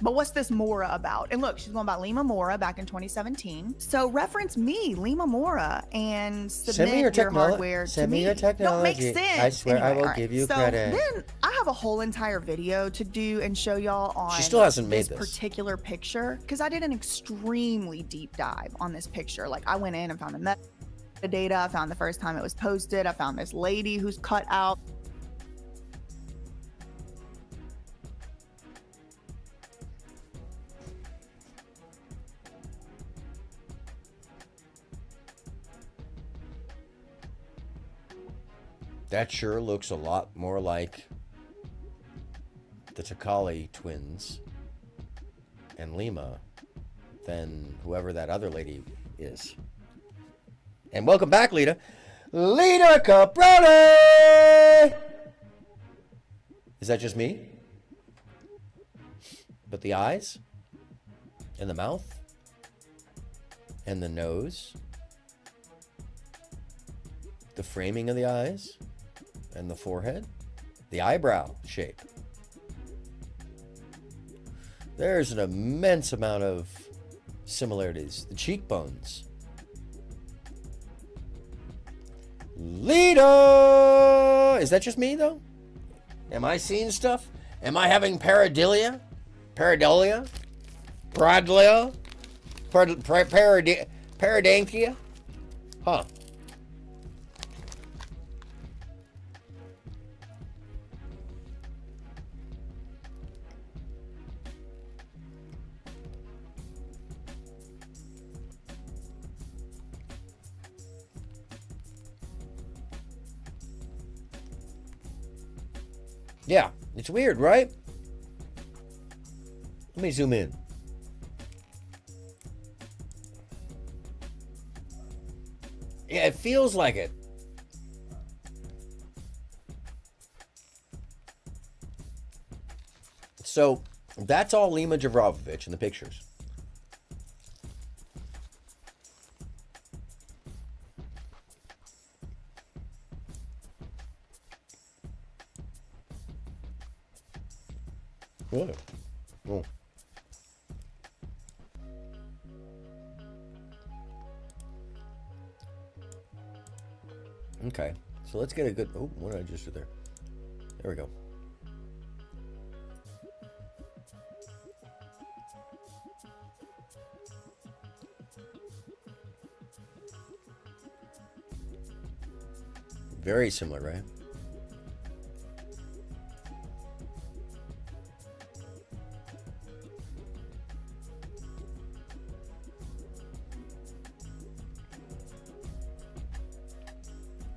But what's this Mora about? And look, she's going about Lima Mora back in 2017. So reference me, Lima Mora, and submit your hardware Send to me me. your Don't make technology. sense. I swear I Anyway, will all right. give you so credit. Then I have a whole entire video to do and show y'all on She still hasn't made this. particular picture because I did an extremely deep dive on this picture. Like I went in and found the metadata. I found the first time it was posted. I found this lady who's cut out. That sure looks a lot more like the Takali twins and Lima than whoever that other lady is. And welcome back, Lita. Lita Caproni! Is that just me? But the eyes? And the mouth? And the nose? The framing of the eyes? And the forehead? The eyebrow shape? There's an immense amount of similarities. The cheekbones. Lita! Is that just me, though? Am I seeing stuff? Am I having pareidolia? Pareidolia? Pareidolia? Pareidankia? Huh. Yeah, it's weird, right? Let me zoom in. Yeah, it feels like it. So, that's all Lima Jovovich in the pictures. Really? Oh. Okay, so let's get a good... Oh, what did I just do there? There we go. Very similar, right?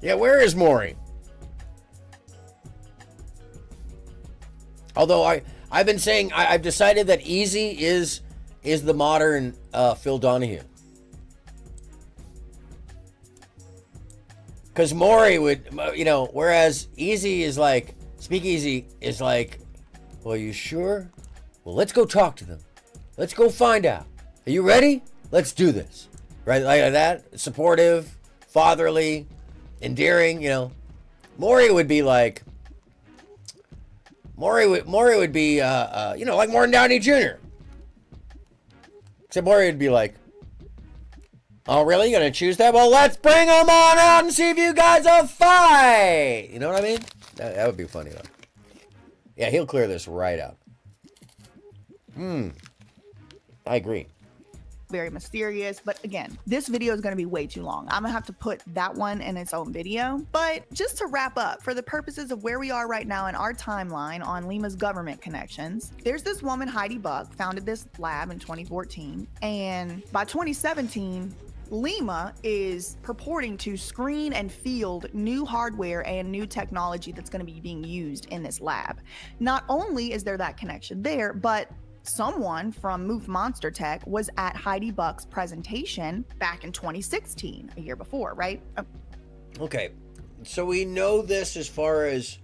Yeah, where is Maury? Although I've been saying I've decided that Easy is the modern Phil Donahue. Because Maury would, whereas Easy is like, Speakeasy is like, well, you sure? Well, let's go talk to them. Let's go find out. Are you ready? Let's do this. Right, like that, supportive, fatherly, endearing, Maury would be like, Maury would be, like Morton Downey Jr. Except Maury would be like, oh, really? You're going to choose that? Well, let's bring them on out and see if you guys will fight. You know what I mean? That would be funny, though. Yeah, he'll clear this right out. I agree. Very mysterious, but again, this video is going to be way too long. I'm gonna have to put that one in its own video. But just to wrap up, for the purposes of where we are right now in our timeline on Lima's government connections, there's this woman, Heidi Buck, founded this lab in 2014, and by 2017, Lima is purporting to screen and field new hardware and new technology that's going to be being used in this lab. Not only is there that connection there, but someone from Move Monster Tech was at Heidi Buck's presentation back in 2016, a year before, right? Oh. Okay, so we know this as far as,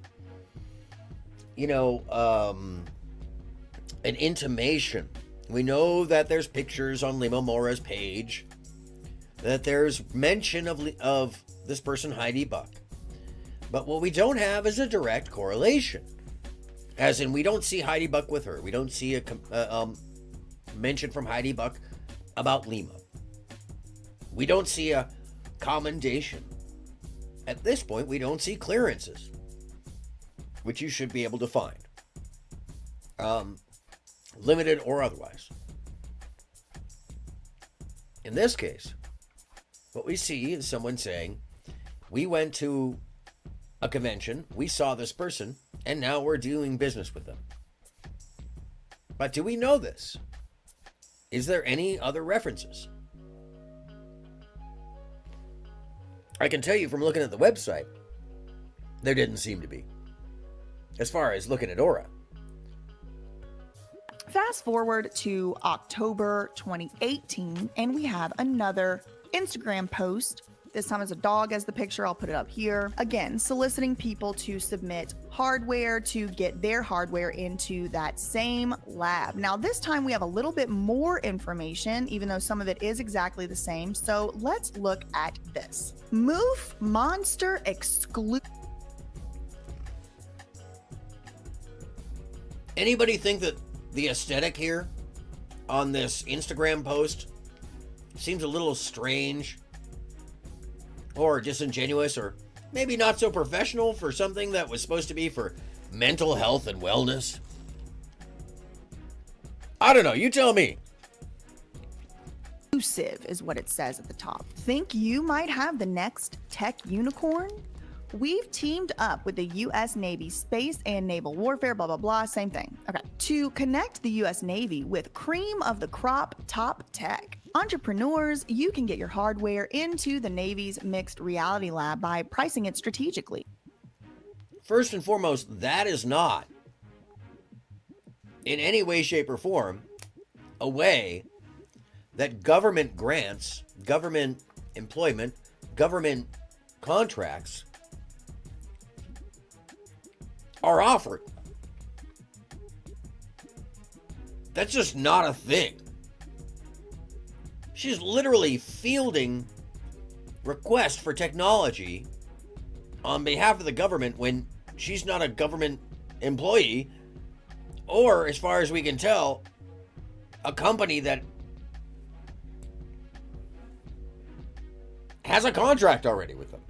an intimation. We know that there's pictures on Lima Mora's page, that there's mention of this person, Heidi Buck. But what we don't have is a direct correlation. As in, we don't see Heidi Buck with her. We don't see a mention from Heidi Buck about Lima. We don't see a commendation. At this point, we don't see clearances, which you should be able to find, limited or otherwise. In this case, what we see is someone saying, we went to a convention, we saw this person, and now we're doing business with them. But do we know this? Is there any other references? I can tell you from looking at the website, there didn't seem to be. As far as looking at Aura. Fast forward to October 2018, and we have another Instagram post. This time it's a dog as the picture. I'll put it up here. Again, soliciting people to submit hardware to get their hardware into that same lab. Now, this time we have a little bit more information, even though some of it is exactly the same. So let's look at this. Move Monster exclusive. Anybody think that the aesthetic here on this Instagram post seems a little strange? Or disingenuous, or maybe not so professional for something that was supposed to be for mental health and wellness? I don't know, you tell me. Exclusive is what it says at the top. Think you might have the next tech unicorn? We've teamed up with the U.S. Navy Space and Naval Warfare, blah, blah, blah, same thing. Okay. To connect the U.S. Navy with cream of the crop top tech. Entrepreneurs, you can get your hardware into the Navy's mixed reality lab by pricing it strategically. First and foremost, that is not, in any way, shape, or form, a way that government grants, government employment, government contracts are offered. That's just not a thing. She's literally fielding requests for technology on behalf of the government when she's not a government employee, or, as far as we can tell, a company that has a contract already with them.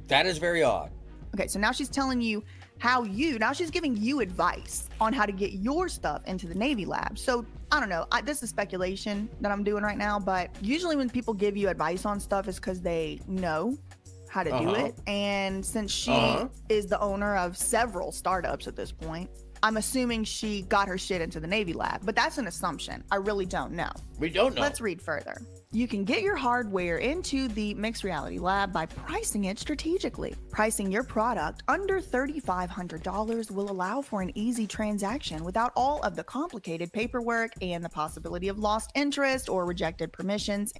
That is very odd. Okay, so now she's telling you now she's giving you advice on how to get your stuff into the Navy lab. So I don't know, this is speculation that I'm doing right now, but usually when people give you advice on stuff is because they know how to do it. And since she is the owner of several startups at this point, I'm assuming she got her shit into the Navy lab, but that's an assumption. I really don't know. We don't know. Let's read further. You can get your hardware into the mixed reality lab by pricing it strategically. Pricing your product under $3,500 will allow for an easy transaction without all of the complicated paperwork and the possibility of lost interest or rejected permissions.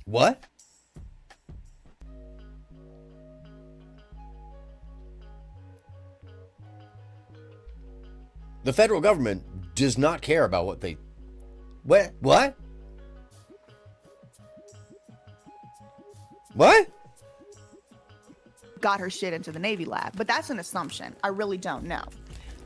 What? The federal government does not care about what they... What? What? What? Got her shit into the Navy lab, but that's an assumption. I really don't know.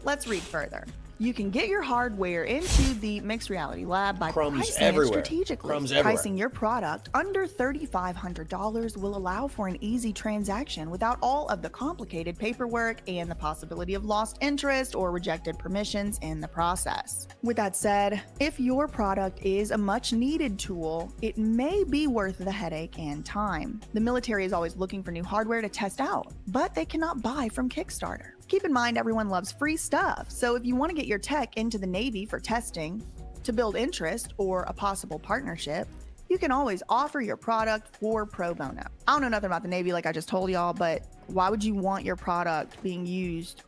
Let's read further. You can get your hardware into the mixed reality lab by pricing it strategically. Pricing your product under $3,500 will allow for an easy transaction without all of the complicated paperwork and the possibility of lost interest or rejected permissions in the process. With that said, if your product is a much needed tool, it may be worth the headache and time. The military is always looking for new hardware to test out, but they cannot buy from Kickstarter. Keep in mind, everyone loves free stuff, so if you want to get your tech into the Navy for testing, to build interest, or a possible partnership, you can always offer your product for pro bono. I don't know nothing about the Navy like I just told y'all, but why would you want your product being used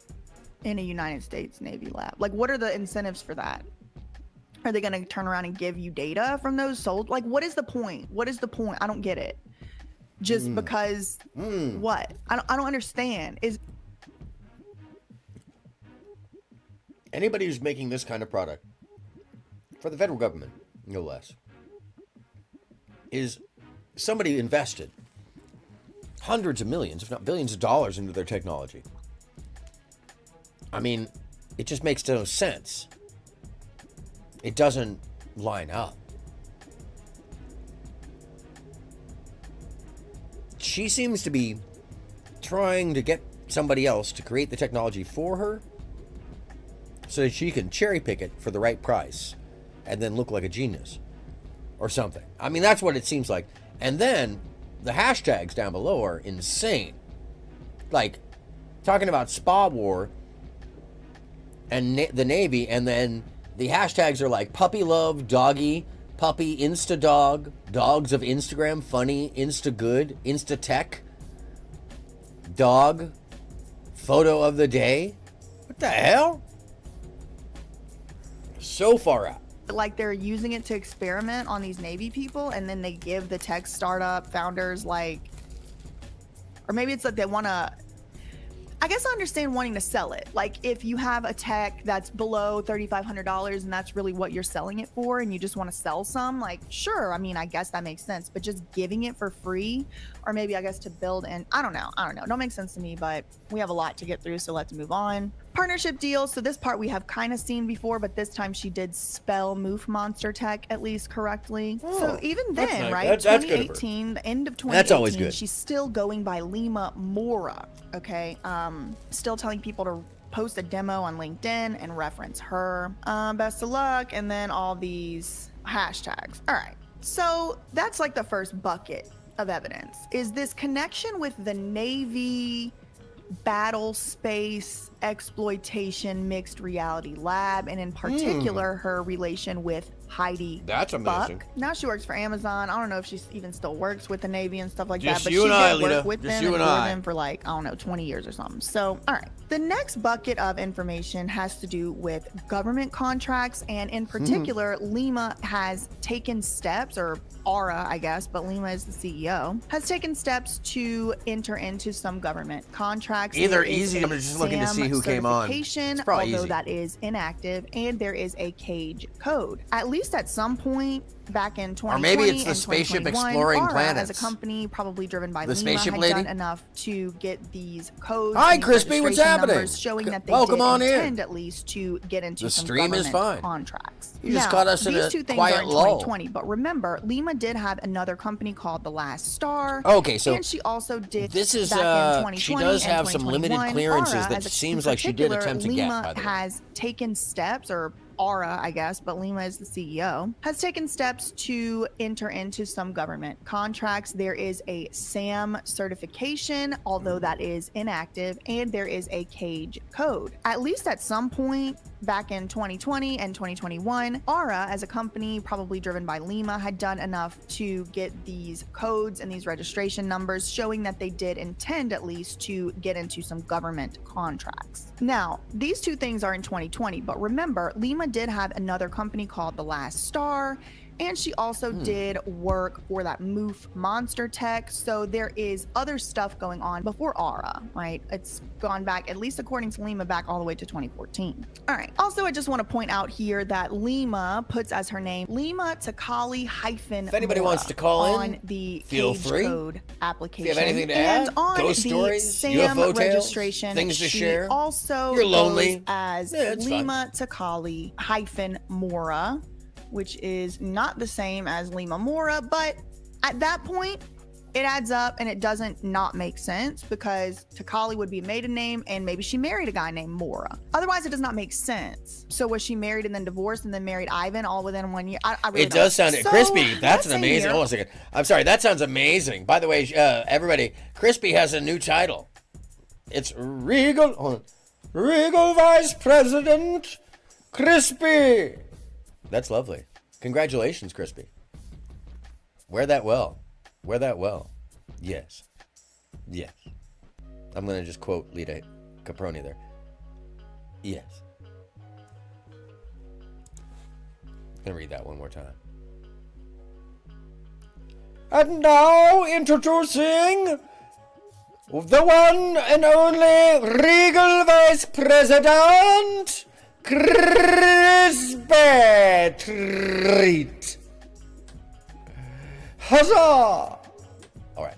in a United States Navy lab? Like, what are the incentives for that? Are they going to turn around and give you data from those sold? Like, what is the point? What is the point? I don't get it. Just because what? I don't understand. Anybody who's making this kind of product for the federal government, no less, is somebody invested hundreds of millions, if not billions of dollars into their technology. I mean, it just makes no sense. It doesn't line up. She seems to be trying to get somebody else to create the technology for her so that she can cherry pick it for the right price and then look like a genius or something. I mean, that's what it seems like. And then the hashtags down below are insane. Like, talking about Spa War and the Navy, and then the hashtags are like puppy love, doggy, puppy, insta dog, dogs of Instagram, funny, insta good, insta tech, dog, photo of the day. What the hell? So far out. Like, they're using it to experiment on these Navy people, and then they give the tech startup founders, like, or maybe it's like they want to, I guess I understand wanting to sell it. Like, if you have a tech that's below $3,500 and that's really what you're selling it for, and you just want to sell some, like, sure, I mean, I guess that makes sense. But just giving it for free, or maybe I guess to build, and I don't know. Don't make sense to me, but we have a lot to get through, so let's move on. Partnership deals. So this part we have kind of seen before, but this time she did spell Moof Monster Tech at least correctly. So even then, nice. right? That's 2018, the end of 2018, that's always good. She's still going by Lima Mora. Okay, still telling people to post a demo on LinkedIn and reference her. Best of luck, and then all these hashtags. All right, so that's like the first bucket of evidence. Is this connection with the Navy battle space exploitation mixed reality lab, and in particular her relation with Heidi That's amazing. Buck. Now she works for Amazon. I don't know if she even still works with the Navy and stuff like Just that, but you she and I, did work Lita. with Just them you and and for I. them for, like, I don't know, 20 years or something. So, all right. The next bucket of information has to do with government contracts, and in particular, Lima has taken steps, or Aura, I guess, but Lima is the CEO, has taken steps to enter into some government contracts. Either There is easy, a I'm just looking to SAM see who came on. certification, It's probably although easy. that is inactive, and there is a cage code. At least at some point back in 2020 Or maybe it's the and spaceship 2021, exploring Aura, planets. as a company probably driven by The Lima, spaceship had lady? done enough to get these codes. Hi, and Crispy, what's registration happening? numbers showing that they Welcome did on in. intend at least to get into The some stream is government fine. contracts. You just Now, caught us in these a two things quiet are in lull. 2020, but remember, Lima did have another company called The Last Star. Okay, so and she also did this is, back in 2020 she does have and some limited 2021. clearances Aura, that as a- seems in like she did particular, attempt to get, Lima by the way. has taken steps, or Aura, I guess, but Lima is the CEO, has taken steps to enter into some government contracts. There is a SAM certification, although that is inactive, and there is a CAGE code. At least at some point back in 2020 and 2021, Aura, as a company probably driven by Lima, had done enough to get these codes and these registration numbers showing that they did intend at least to get into some government contracts. Now, these two things are in 2020, but remember, Lima did have another company called The Last Star, and she also did work for that Moof Monster Tech. So there is other stuff going on before Aura, right? It's gone back, at least according to Lima, back all the way to 2014. All right. Also, I just want to point out here that Lima puts as her name Lima Takali hyphen. If anybody wants to call on in, the feel CAGE free. code application. If you have anything to and add, on ghost the stories, SAM UFO tales, registration, things to she share. also You're lonely. goes as Lima Takali hyphen Mora, which is not the same as Lima Mora, but at that point, it adds up and it doesn't not make sense because Takali would be a maiden name and maybe she married a guy named Mora. Otherwise, it does not make sense. So was she married and then divorced and then married Ivan all within 1 year? I really It does sound so, Crispy. That's an let's see amazing. here. Hold on a second. I'm sorry. That sounds amazing. By the way, everybody, Crispy has a new title. It's Regal. Hold on. Regal Vice President Crispy. That's lovely. Congratulations, Crispy. Wear that well. Wear that well. Yes. Yes. I'm going to just quote Lita Caproni there. Yes. I'm going to read that one more time. And now introducing the one and only Regal Vice President Crispy Treat. Huzzah! All right.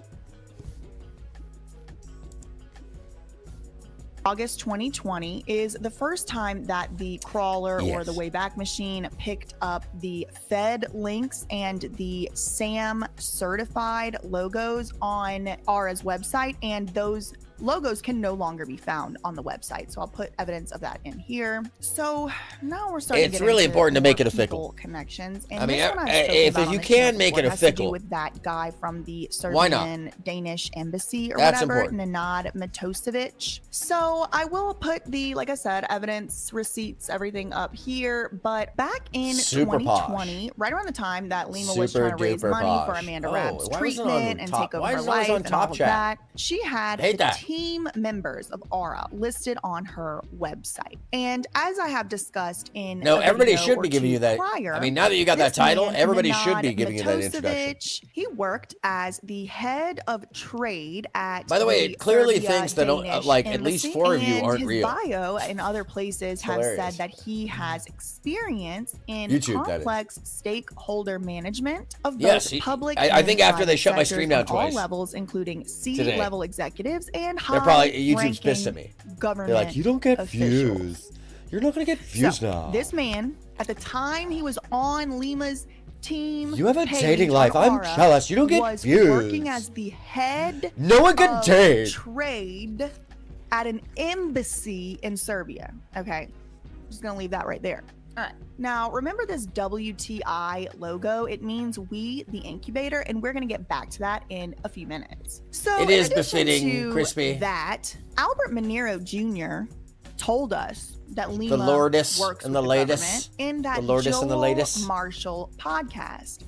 August 2020 is the first time that the crawler or the Yes. Wayback Machine picked up the Fed links and the SAM certified logos on Aura's website, and those logos can no longer be found on the website. So I'll put evidence of that in here. So now we're starting. It's to get really into important to make more it official. people Connections. And I mean, this one I've spoken if about on you the can channel make it before. Has to do official. with that guy from the Why not? Serbian Danish embassy or That's whatever, important. Nenad Matosevic. So I will put the, like I said, evidence, receipts, everything up here. But back in Super 2020, right around the time that Lima was Super trying to raise duper money for posh. Amanda Oh, Rapp's why was it on treatment and top- take over why her is it always life on and Top all of Chat? that, she had Hate the that. team members of Aura listed on her website. And as I have discussed in No, a everybody video should or be giving two you that. prior, I mean, now that you got that this title, man, everybody should be Nenad giving you that introduction. Matosevic, he worked as the head of trade at By the way, it clearly Serbia thinks that Danish like at least embassy, 4 of you and aren't his real. bio and other places have hilarious. said that he has experience in YouTube, that is. complex stakeholder management of Yes, both he- public I and think after they private shut my sectors stream down on twice all levels, including today. C-level executives and They're probably YouTube's high-ranking pissed at me. government They're like, you don't get officials. views. You're not gonna get views So, now. this man, at the time he was on Lima's team, You have a page dating on life. I'm Aura, jealous. You don't get was views. working as the head No one can of date. trade at an embassy in Serbia. Okay, just gonna leave that right there. All right. Now, remember this WTI logo? It means we, the incubator, and we're going to get back to that in a few minutes. So, It is in addition befitting, to Crispy. that, Albert Manero Jr. told us that Lima Lourdes works and with the the latest. government in that The Lourdes Joel and the latest. Marshall podcast.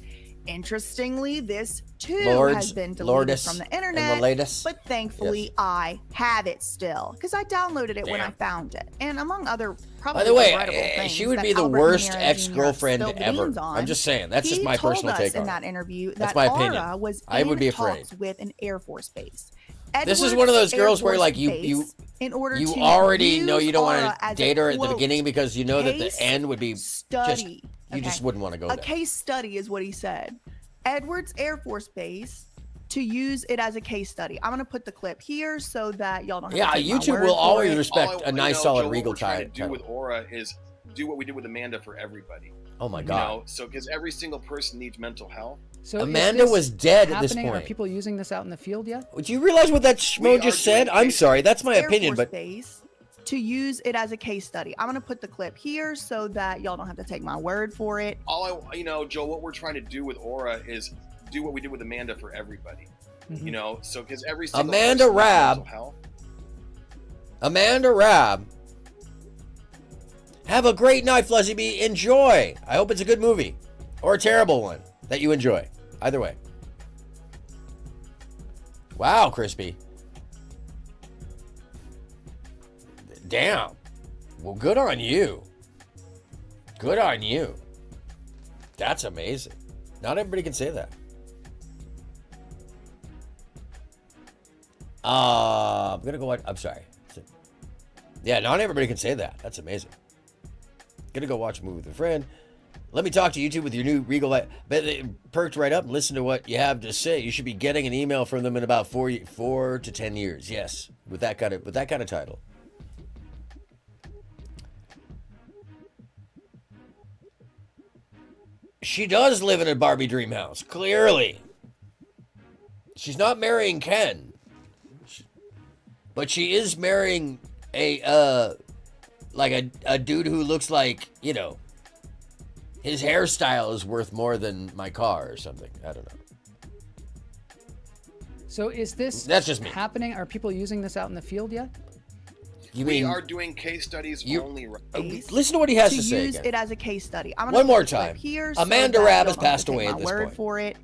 Interestingly, this too Lords, has been deleted Lourdes, from the and the internet, latest. but thankfully I have it still because I downloaded it when I found it, and among other probably By the way, regrettable things she would that be the Albert worst Manero Jr. ex-girlfriend spilled the ever. beans on, I'm just saying. That's just he my told personal us take in on that it. interview That's that my Aura opinion. was I would in be afraid. talks with an Air Force base. This is one of those Edwards girls Air where Force like Base, in order you to already know use you don't Aura want to as a, date her at the quote, beginning because you know that the case end would be just study. you just wouldn't want to go A there. case study is what he said. Edwards Air Force Base to use it as a case study. I'm gonna put the clip here so that y'all don't have Yeah, to take my YouTube word will for always it. respect a nice solid Joe, Regal what we're trying title. to do with Aura is do what we did with Amanda for everybody. Oh my You God. know, so because every single person needs mental health. So Amanda is this was dead at this happening? Are point. people using this out in the field yet? Would you realize what that schmo just said? I'm sorry, that's my Air opinion, Force but Base to use it as a case study. I'm going to put the clip here so that y'all don't have to take my word for it. Joe, what we're trying to do with Aura is do what we did with Amanda for everybody. So because every single Amanda person needs Rabb. mental health. Amanda Rabb. Have a great night, Fuzzy Bee. Enjoy. I hope it's a good movie or a terrible one that you enjoy. Either way. Wow, Crispy. Damn. Well, good on you. Good on you. That's amazing. Not everybody can say that. I'm gonna go watch. I'm sorry. Yeah, not everybody can say that. That's amazing. Gonna go watch a movie with a friend. Let me talk to YouTube with your new Regal light. But they perked right up and listen to what you have to say. You should be getting an email from them in about 4 to 10 years. Yes, with that kind of title. She does live in a Barbie dream house. Clearly, she's not marrying Ken, but she is marrying a dude who looks like, his hairstyle is worth more than my car or something. I don't know. So is this That's just me. happening? Are people using this out in the field yet? We are doing case studies only. Listen to what he has to say use again. it as a case study. I'm One gonna more put the clip time. Here Amanda so that Rabb y'all has don't have passed to away take at my this word point. for it.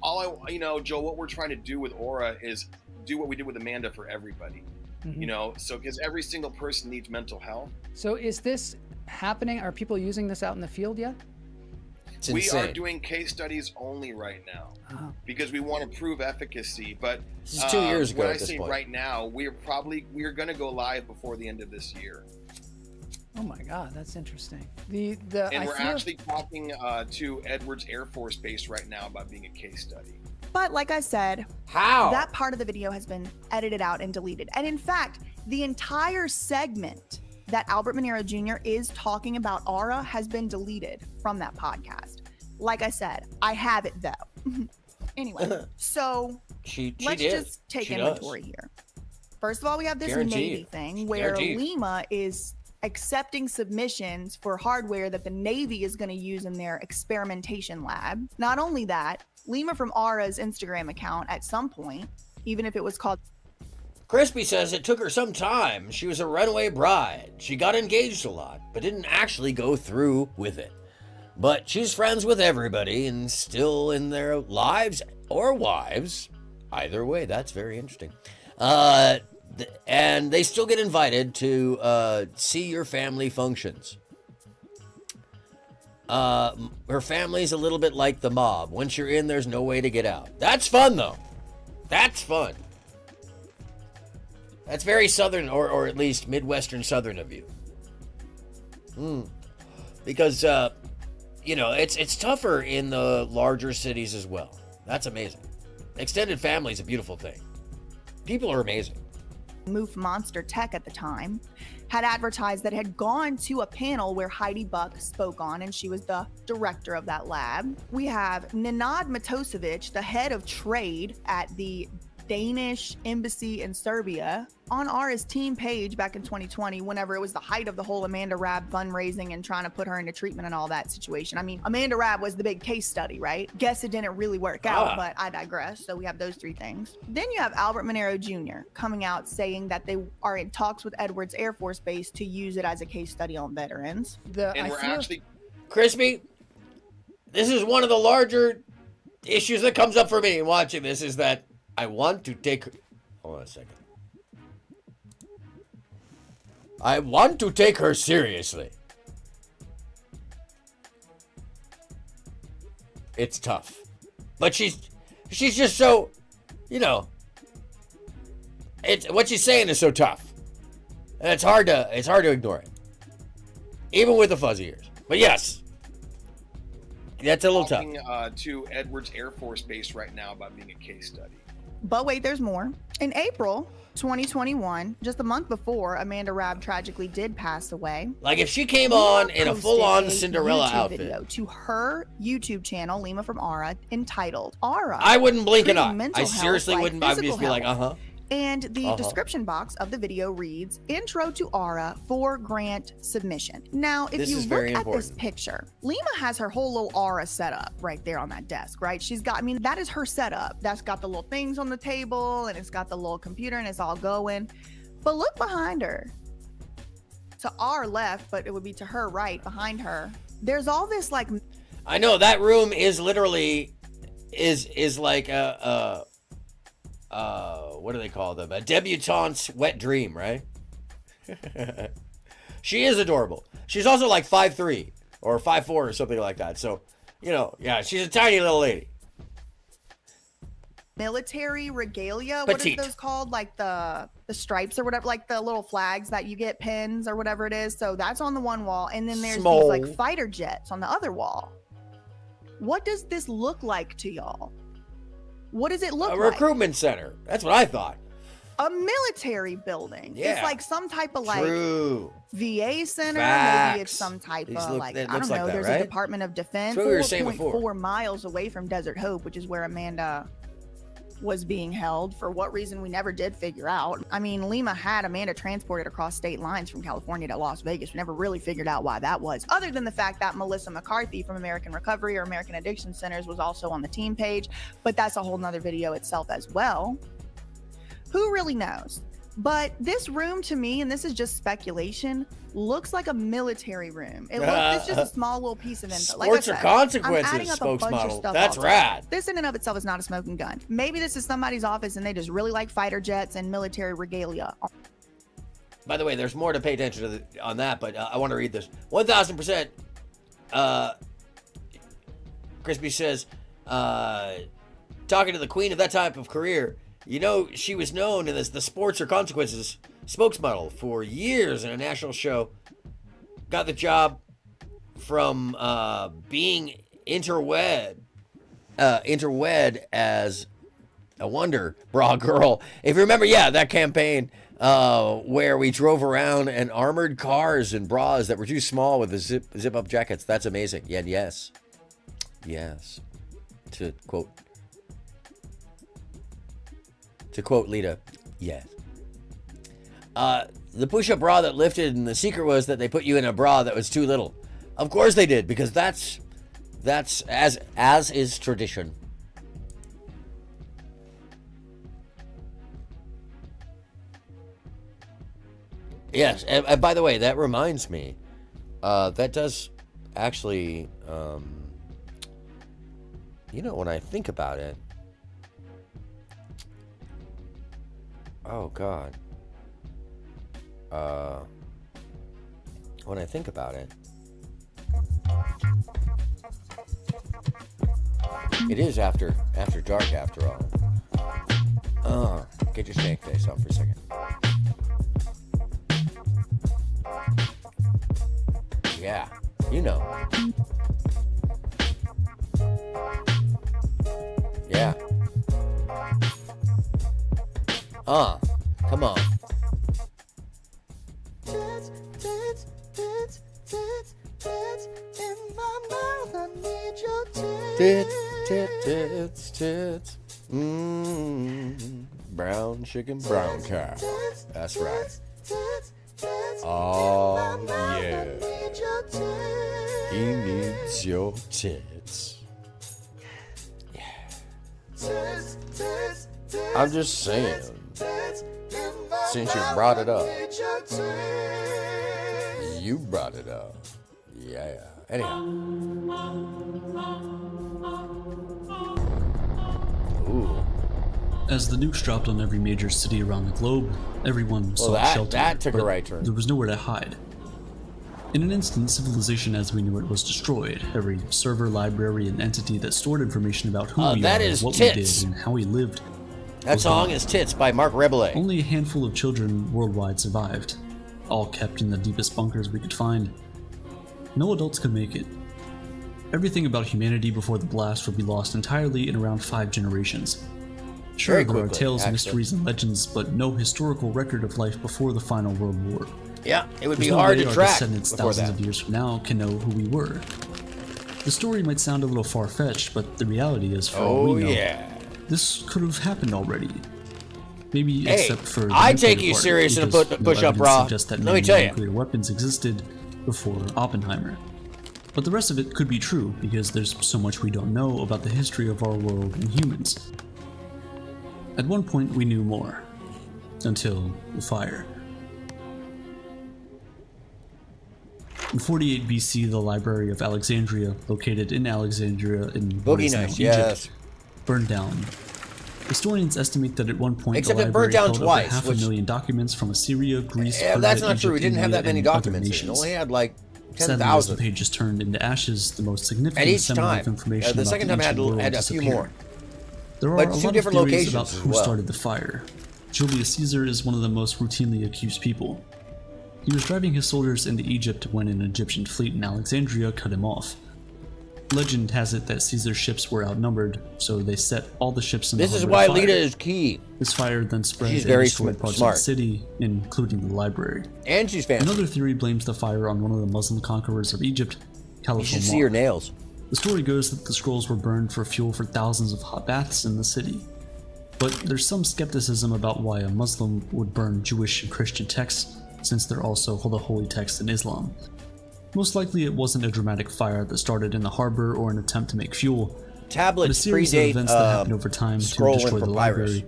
Joe, what we're trying to do with Aura is do what we did with Amanda for everybody. So because every single person needs mental health. So is this happening? Are people using this out in the field yet? It's we insane. are doing case studies only right now because we want to prove efficacy. But This is 2 years ago when at I this say point. right now, we are going to go live before the end of this year. Oh my God, that's interesting. And we're actually talking to Edwards Air Force Base right now about being a case study. But like I said, how that part of the video has been edited out and deleted. And in fact, the entire segment that Albert Monero Jr. is talking about Aura has been deleted from that podcast. Like I said, I have it though. Anyway, so let's just take inventory here. First of all, we have this Navy thing where Lima is accepting submissions for hardware that the Navy is going to use in their experimentation lab. Not only that, Lima from Aura's Instagram account at some point, even if it was called Crispy says it took her some time. She was a runaway bride. She got engaged a lot, but didn't actually go through with it. But she's friends with everybody and still in their lives or wives. Either way, that's very interesting. And they still get invited to see your family functions. Her family's a little bit like the mob. Once you're in, there's no way to get out. That's fun, though. That's fun. That's very southern, or at least Midwestern southern of you. Because, it's tougher in the larger cities as well. That's amazing. Extended family is a beautiful thing. People are amazing. Moof Monster Tech at the time, had advertised that it had gone to a panel where Heidi Buck spoke on, and she was the director of that lab. We have Nenad Matosevic, the head of trade at the Danish embassy in Serbia, on Aura's team page back in 2020, whenever it was the height of the whole Amanda Rabb fundraising and trying to put her into treatment and all that situation. I mean, Amanda Rabb was the big case study, right? Guess it didn't really work out, but I digress. So we have those three things. Then you have Albert Monero Jr. coming out saying that they are in talks with Edwards Air Force Base to use it as a case study on veterans. Crispy, this is one of the larger issues that comes up for me in watching this, is that I want to take... Hold on a second. I want to take her seriously. It's tough. But she's just so, what she's saying is so tough. And it's hard to ignore it. Even with the fuzzy ears. But yes. That's a little tough. To Edwards Air Force Base right now about being a case study. But wait, there's more. In April 2021, just a month before Amanda Rabb tragically did pass away. Like if she came on in a full-on Cinderella YouTube outfit. Video to her YouTube channel, Lima from Aura, entitled Aura. I wouldn't blink an Treating eye. mental I seriously health wouldn't. like I'd just be like, physical health. And the description box of the video reads, Intro to Aura for grant submission. Now, if you look at this picture, Lima has her whole little Aura set up right there on that desk, right? She's got, I mean, that is her setup. That's got the little things on the table, and it's got the little computer, and it's all going. But look behind her. To our left, but it would be to her right, behind her. There's all this like... I know, that room is literally, is like what do they call them? A debutante's wet dream, right? She is adorable. She's also like 5'3" or 5'4" or something like that. So, you know, yeah, she's a tiny little lady. Military regalia, Petite. What are those called? Like the stripes or whatever, like the little flags that you get, pins or whatever it is. So that's on the one wall, and then there's these like fighter jets on the other wall. What does this look like to y'all? What does it look like? A recruitment center. That's what I thought. A military building. Yeah. It's like some type of like True. VA center. Facts. Maybe it's some type of like, it I don't looks like know. that, There's right? a Department of Defense. That's what we were saying before. 4 miles away from Desert Hope, which is where Amanda was being held. For what reason, we never did figure out. I mean, Lima had Amanda transported across state lines from California to Las Vegas. We never really figured out why that was, other than the fact that Melissa McCarthy from American Recovery or American Addiction Centers was also on the team page, but that's a whole nother video itself as well. Who really knows? But this room to me, and this is just speculation, looks like a military room. It's just a small little piece of info. Like I said, Sports or consequences, I'm adding up a bunch of spokesmodel. stuff That's all rad. together. This in and of itself is not a smoking gun. Maybe this is somebody's office and they just really like fighter jets and military regalia. By the way, there's more to pay attention to on that, but I want to read this. 1,000%. Crispy says, talking to the queen of that type of career, you know, she was known as the sports or consequences spokesmodel for years in a national show. Got the job from being interwed as a Wonder Bra girl. If you remember, yeah, that campaign where we drove around in armored cars and bras that were too small with the zip-up jackets. That's amazing. Yeah, yes. To quote Lita, yes. The push-up bra that lifted, and the secret was that they put you in a bra that was too little. Of course they did, because that's as is tradition. Yes, and by the way, that reminds me, that does actually, you know, when I think about it, oh God. When I think about it, it is after dark after all. Get your stank face off for a second. Yeah, you know. Yeah. Come on. Tits. Brown chicken, brown cow. That's right. Oh, yeah. He needs your tits. Yeah. I'm just saying, since you brought it up. You brought it up. Yeah. Anyhow. Ooh. As the nukes dropped on every major city around the globe, everyone sought shelter. That took a but right turn. There was nowhere to hide. In an instant, civilization as we knew it was destroyed. Every server, library, and entity that stored information about who we are, what we did, and how we lived. That song is Tits by Mark Rebele. Only a handful of children worldwide survived, all kept in the deepest bunkers we could find. No adults could make it. Everything about humanity before the blast would be lost entirely in around 5 generations. Sure, there are tales, mysteries, and legends, but no historical record of life before the final World War. Yeah, it would There's be no hard way to our track descendants before thousands that. of years from now can know who we were. The story might sound a little far-fetched, but the reality is, for all we know, this could have happened already. Maybe except for the I nuclear take you part, serious in a because no push-up, evidence bra. suggests that Let me many tell you. nuclear weapons existed before Oppenheimer. But the rest of it could be true, because there's so much we don't know about the history of our world and humans. At one point we knew more. Until the fire. In 48 BC, the Library of Alexandria, located in Alexandria in what is now Egypt, burned down. Historians estimate that at one point Except the it burned library down held twice, over 500,000 documents from Assyria, Greece, Yeah, Persia, that's not true. Egypt, We didn't have India, that many and other documents. It nations. only had like Sadly, as the 10,000. pages turned into ashes, the most At significant each dissemination time. of information The about second the time ancient world had a few disappeared. more. There are But a two lot of different theories locations about as who well. started the fire. Julius Caesar is one of the most routinely accused people. He was driving his soldiers into Egypt when an Egyptian fleet in Alexandria cut him off. Legend has it that Caesar's ships were outnumbered, so they set all the ships in the This is harbor why afire. Lita is key. This fire then spread She's and very destroyed parts of smart. the city, including the library. And she's fancy. Another theory blames the fire on one of the Muslim conquerors of Egypt, Caliph You should Omar. see her nails. The story goes that the scrolls were burned for fuel for thousands of hot baths in the city. But there's some skepticism about why a Muslim would burn Jewish and Christian texts, since they're also the holy texts in Islam. Most likely it wasn't a dramatic fire that started in the harbor or an attempt to make fuel, but a Tablets series of predate events that happened over time to scroll and destroy the papyrus. library,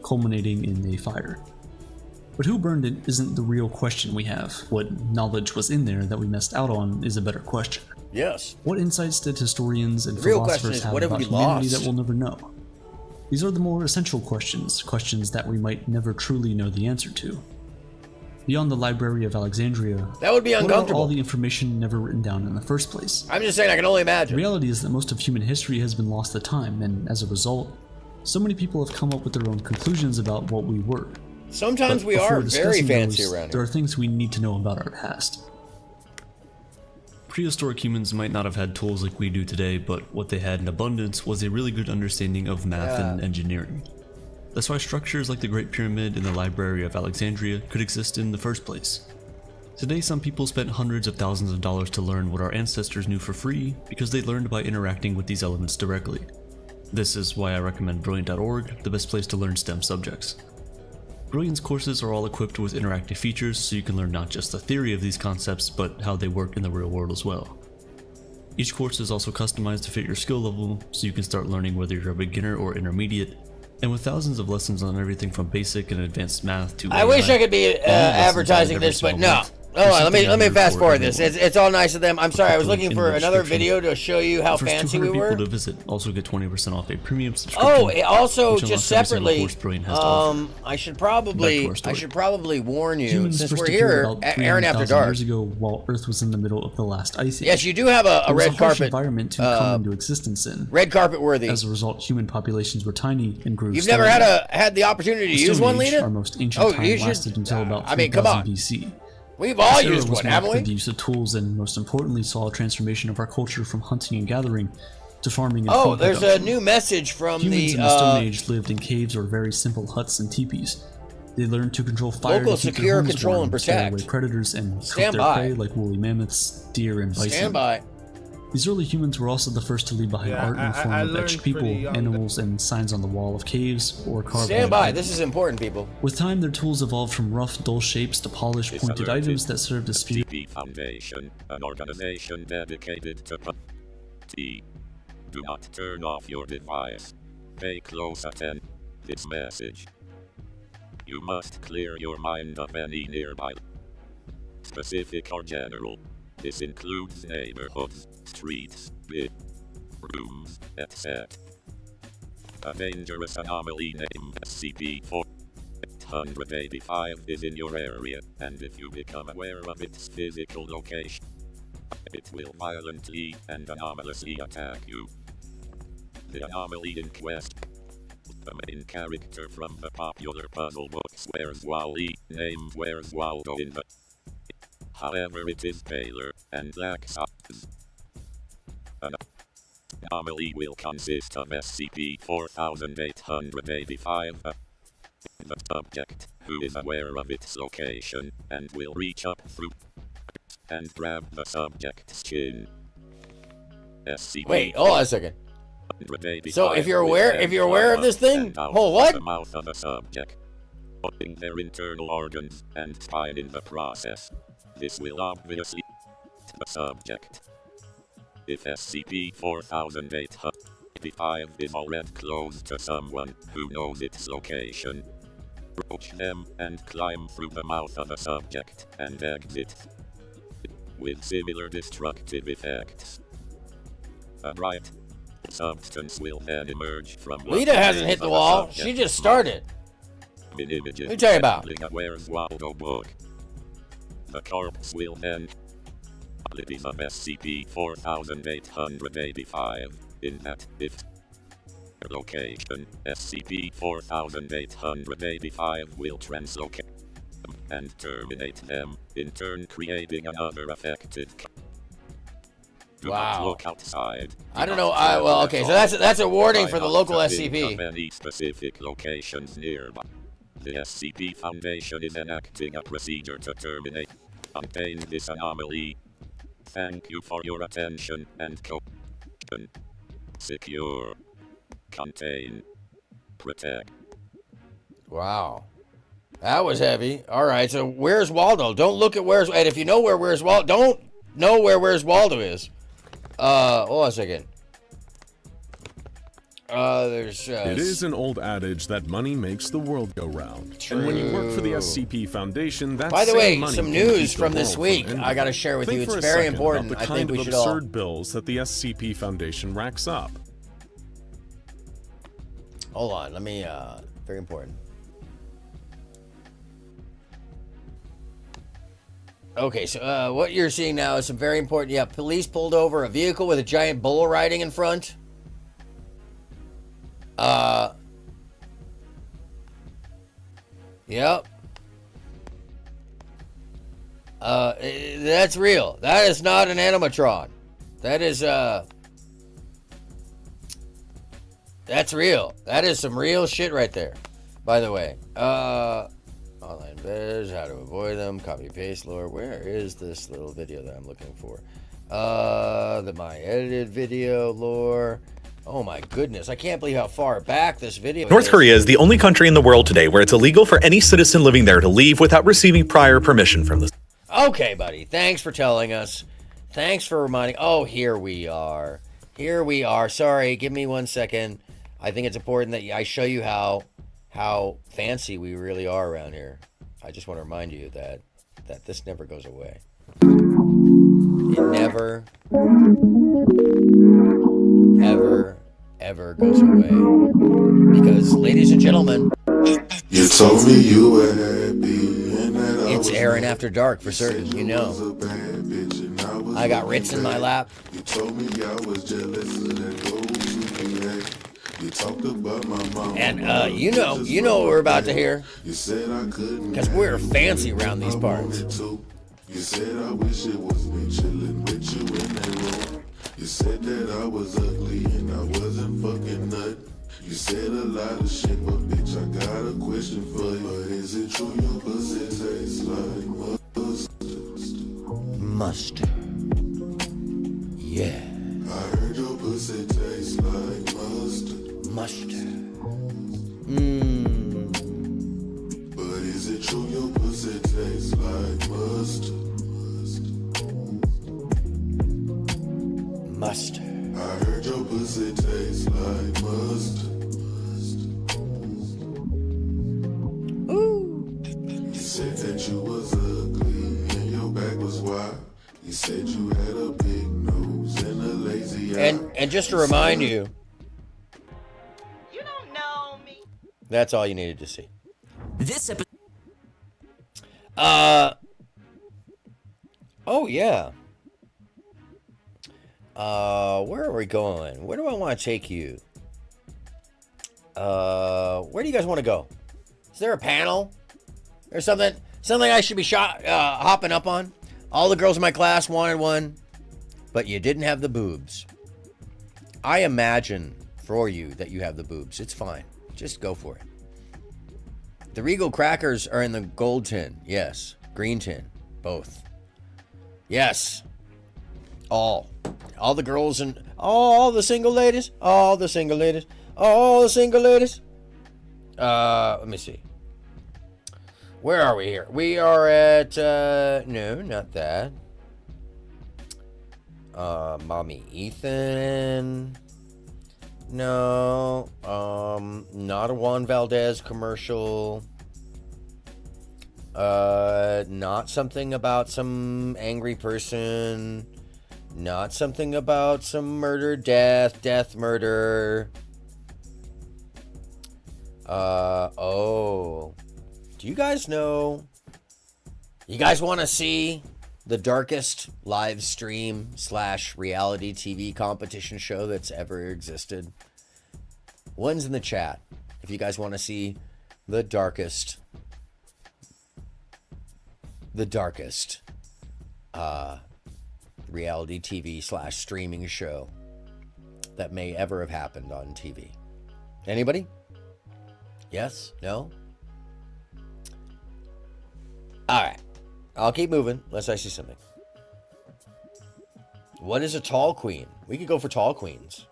culminating in a fire. But who burned it isn't the real question we have. What knowledge was in there that we missed out on is a better question. Yes. What insights did historians and The real question philosophers is, have what have about we humanity lost? that we'll never know? These are the more essential questions, questions that we might never truly know the answer to. Beyond the Library of Alexandria, That would be what about uncomfortable. all the information never written down in the first place? I'm just saying, I can only The imagine. reality is that most of human history has been lost to time, and as a result, so many people have come up with their own conclusions about what we were. Sometimes But we before are very discussing fancy those, around there here. are things we need to know about our past. Prehistoric humans might not have had tools like we do today, but what they had in abundance was a really good understanding of math and engineering. That's why structures like the Great Pyramid and the Library of Alexandria could exist in the first place. Today, some people spent hundreds of thousands of dollars to learn what our ancestors knew for free because they learned by interacting with these elements directly. This is why I recommend Brilliant.org, the best place to learn STEM subjects. Brilliant's courses are all equipped with interactive features so you can learn not just the theory of these concepts, but how they work in the real world as well. Each course is also customized to fit your skill level, so you can start learning whether you're a beginner or intermediate, and with thousands of lessons on everything from basic and advanced math to I wish I could be advertising this, but no. Hold on, let me fast forward this. It's all nice of them. I'm sorry, I was looking for another video to show you how First fancy 200 we were. people to visit also get 20% off a premium subscription. Oh, also which just unlocks every single separately, course Brilliant has to offer. I should probably warn you, Humans since first we're appeared here, about Aaron After 300,000 Dark. years ago, while Earth was in the middle of the last ice age. Yes, you do have a It was red harsh carpet, environment to come into existence in. red carpet worthy. As a result, human populations were tiny and grew. You've never had the opportunity to The use Stone one, Age, Lita? Our most ancient Oh, time you should- lasted until about I mean, come 3000 on. BC. We've all This era used was one, marked haven't by we? the use of tools, and most importantly, saw a transformation of our culture from hunting and gathering to farming and Oh, food there's a production. new message from Humans the in the Stone Age lived in caves or very simple huts and teepees. They learned to control fire Local to keep secure, their homes control, warm, and scare protect. away predators, and Stand cook their by. prey like woolly mammoths, deer, and bison. Stand by. These early humans were also the first to leave behind art in the form of etched people, animals, and signs on the wall of caves or carved Stand by. wood. This is important, people. With time, their tools evolved from rough, dull shapes to polished, pointed items that served as speed. FTP Foundation, an organization dedicated to T. Do not turn off your device. Pay close attention. This message. You must clear your mind of any nearby, specific or general. This includes neighborhoods, streets, rooms, etc. A dangerous anomaly named SCP-485 is in your area, and if you become aware of its physical location, it will violently and anomalously attack you. The anomaly in quest. The main character from the popular puzzle books Where's Wally, named Where's Waldo in the. However, it is paler and lacks eyes. An anomaly will consist of SCP-4885. The subject, who is aware of its location, and will reach up through and grab the subject's chin. SCP. Wait, hold on a second. So if you're aware of this thing, out hold of what? the mouth of the subject. destroying their internal organs and spine in the process. This will obviously hurt the subject. If SCP-4885 is already close to someone who knows its location, approach them and climb through the mouth of the subject and exit with similar destructive effects. A bright substance will then emerge from Lita hasn't hit the wall. She just started. What are you talking about? Where's Waldo book? The corpse will then abilities of SCP-4885 in that if location SCP-4885 will translocate them and terminate them, in turn creating another affected. Do not look outside. I don't know. Well, okay, so that's a warning for the local SCP. Any specific locations nearby. The SCP Foundation is enacting a procedure to terminate, contain this anomaly. Thank you for your attention and cooperation. Secure, contain, protect. Wow. That was heavy. All right, so where's Waldo? Don't look at where's... And if you know where's Waldo... Don't know where's Waldo is. Hold on a second. There's... it is an old adage that money makes the world go round. True. And when you work for the SCP Foundation, that's By the way, some news from this week I got to share with you. It's very important. I think we should all... absurd bills that the SCP Foundation racks up. Hold on, let me, very important. Okay, so what you're seeing now is some very important. Yeah, police pulled over a vehicle with a giant bull riding in front. Yep. That's real. That is not an animatron. That is, that's real. That is some real shit right there. By the way, online bears, how to avoid them, copy paste lore. Where is this little video that I'm looking for? My edited video lore. Oh my goodness, I can't believe how far back this video is. North Korea is the only country in the world today where it's illegal for any citizen living there to leave without receiving prior permission from the... Okay, buddy, thanks for telling us. Thanks for reminding... Oh, here we are. Here we are. Sorry, give me 1 second. I think it's important that I show you how fancy we really are around here. I just want to remind you that this never goes away. It never, ever goes away. Because, ladies and gentlemen, you told me you were happy. It's Aaron After Dark for certain, you know. I got Ritz in my lap. You told me I was jealous of that gold you talked about my mom. And you know what we're about to hear. You said I couldn't. Because we're fancy around these parts. You said I wish it was me chilling with you in that room. You said that I was ugly and I wasn't fucking nut. You said a lot of shit, but bitch, I got a question for you. But is it true your pussy tastes like mustard? Yeah. I heard your pussy tastes like mustard. But is it true your pussy tastes like mustard? Mustard. I heard your pussy tastes like mustard. Ooh. You said that you was ugly and your back was wide. You said you had a big nose and a lazy eye. And just to remind you, that's all you needed to see. This episode. Oh yeah. Where are we going? Where do I want to take you? Where do you guys want to go? Is there a panel or something? Something I should be hopping up on? All the girls in my class wanted one, but you didn't have the boobs. I imagine for you that you have the boobs. It's fine. Just go for it. The Regal crackers are in the gold tin. Yes. Green tin. Both. Yes. All the girls and all the single ladies. All the single ladies. All the single ladies. Let me see. Where are we here? We are at, no, not that. Mommy Ethan. No, not a Juan Valdez commercial. Not something about some angry person. Not something about some murder, death, murder. Oh. Do you guys know? You guys want to see the darkest live stream / reality TV competition show that's ever existed? One's in the chat. If you guys want to see the darkest reality TV / streaming show that may ever have happened on TV. Anybody? Yes? No? All right. I'll keep moving unless I see something. What is a tall queen? We could go for tall queens.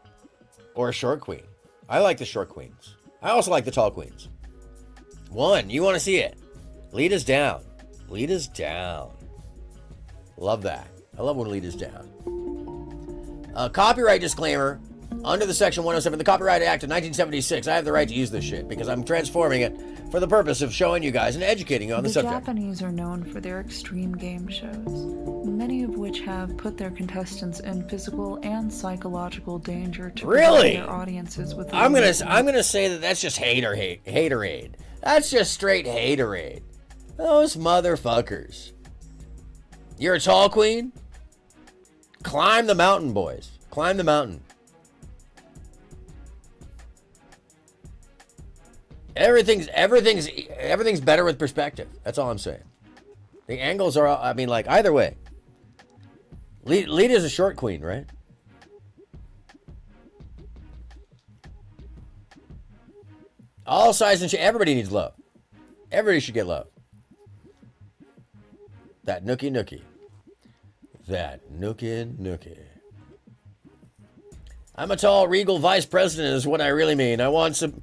Or a short queen. I like the short queens. I also like the tall queens. 1, you want to see it. Lead us down. Lead us down. Love that. I love when lead us down. Copyright disclaimer. Under the Section 107 of the Copyright Act of 1976, I have the right to use this shit because I'm transforming it for the purpose of showing you guys and educating you on the subject. The Japanese are known for their extreme game shows, many of which have put their contestants in physical and psychological danger to provide their audiences with. I'm gonna say that that's just haterade. That's just straight haterade. Those motherfuckers. You're a tall queen? Climb the mountain, boys. Climb the mountain. Everything's better with perspective. That's all I'm saying. The angles are, I mean, like, either way. Lead is a short queen, right? All size and shape. Everybody needs love. Everybody should get love. That nookie. That nookie. I'm a tall, regal vice president is what I really mean. I want some...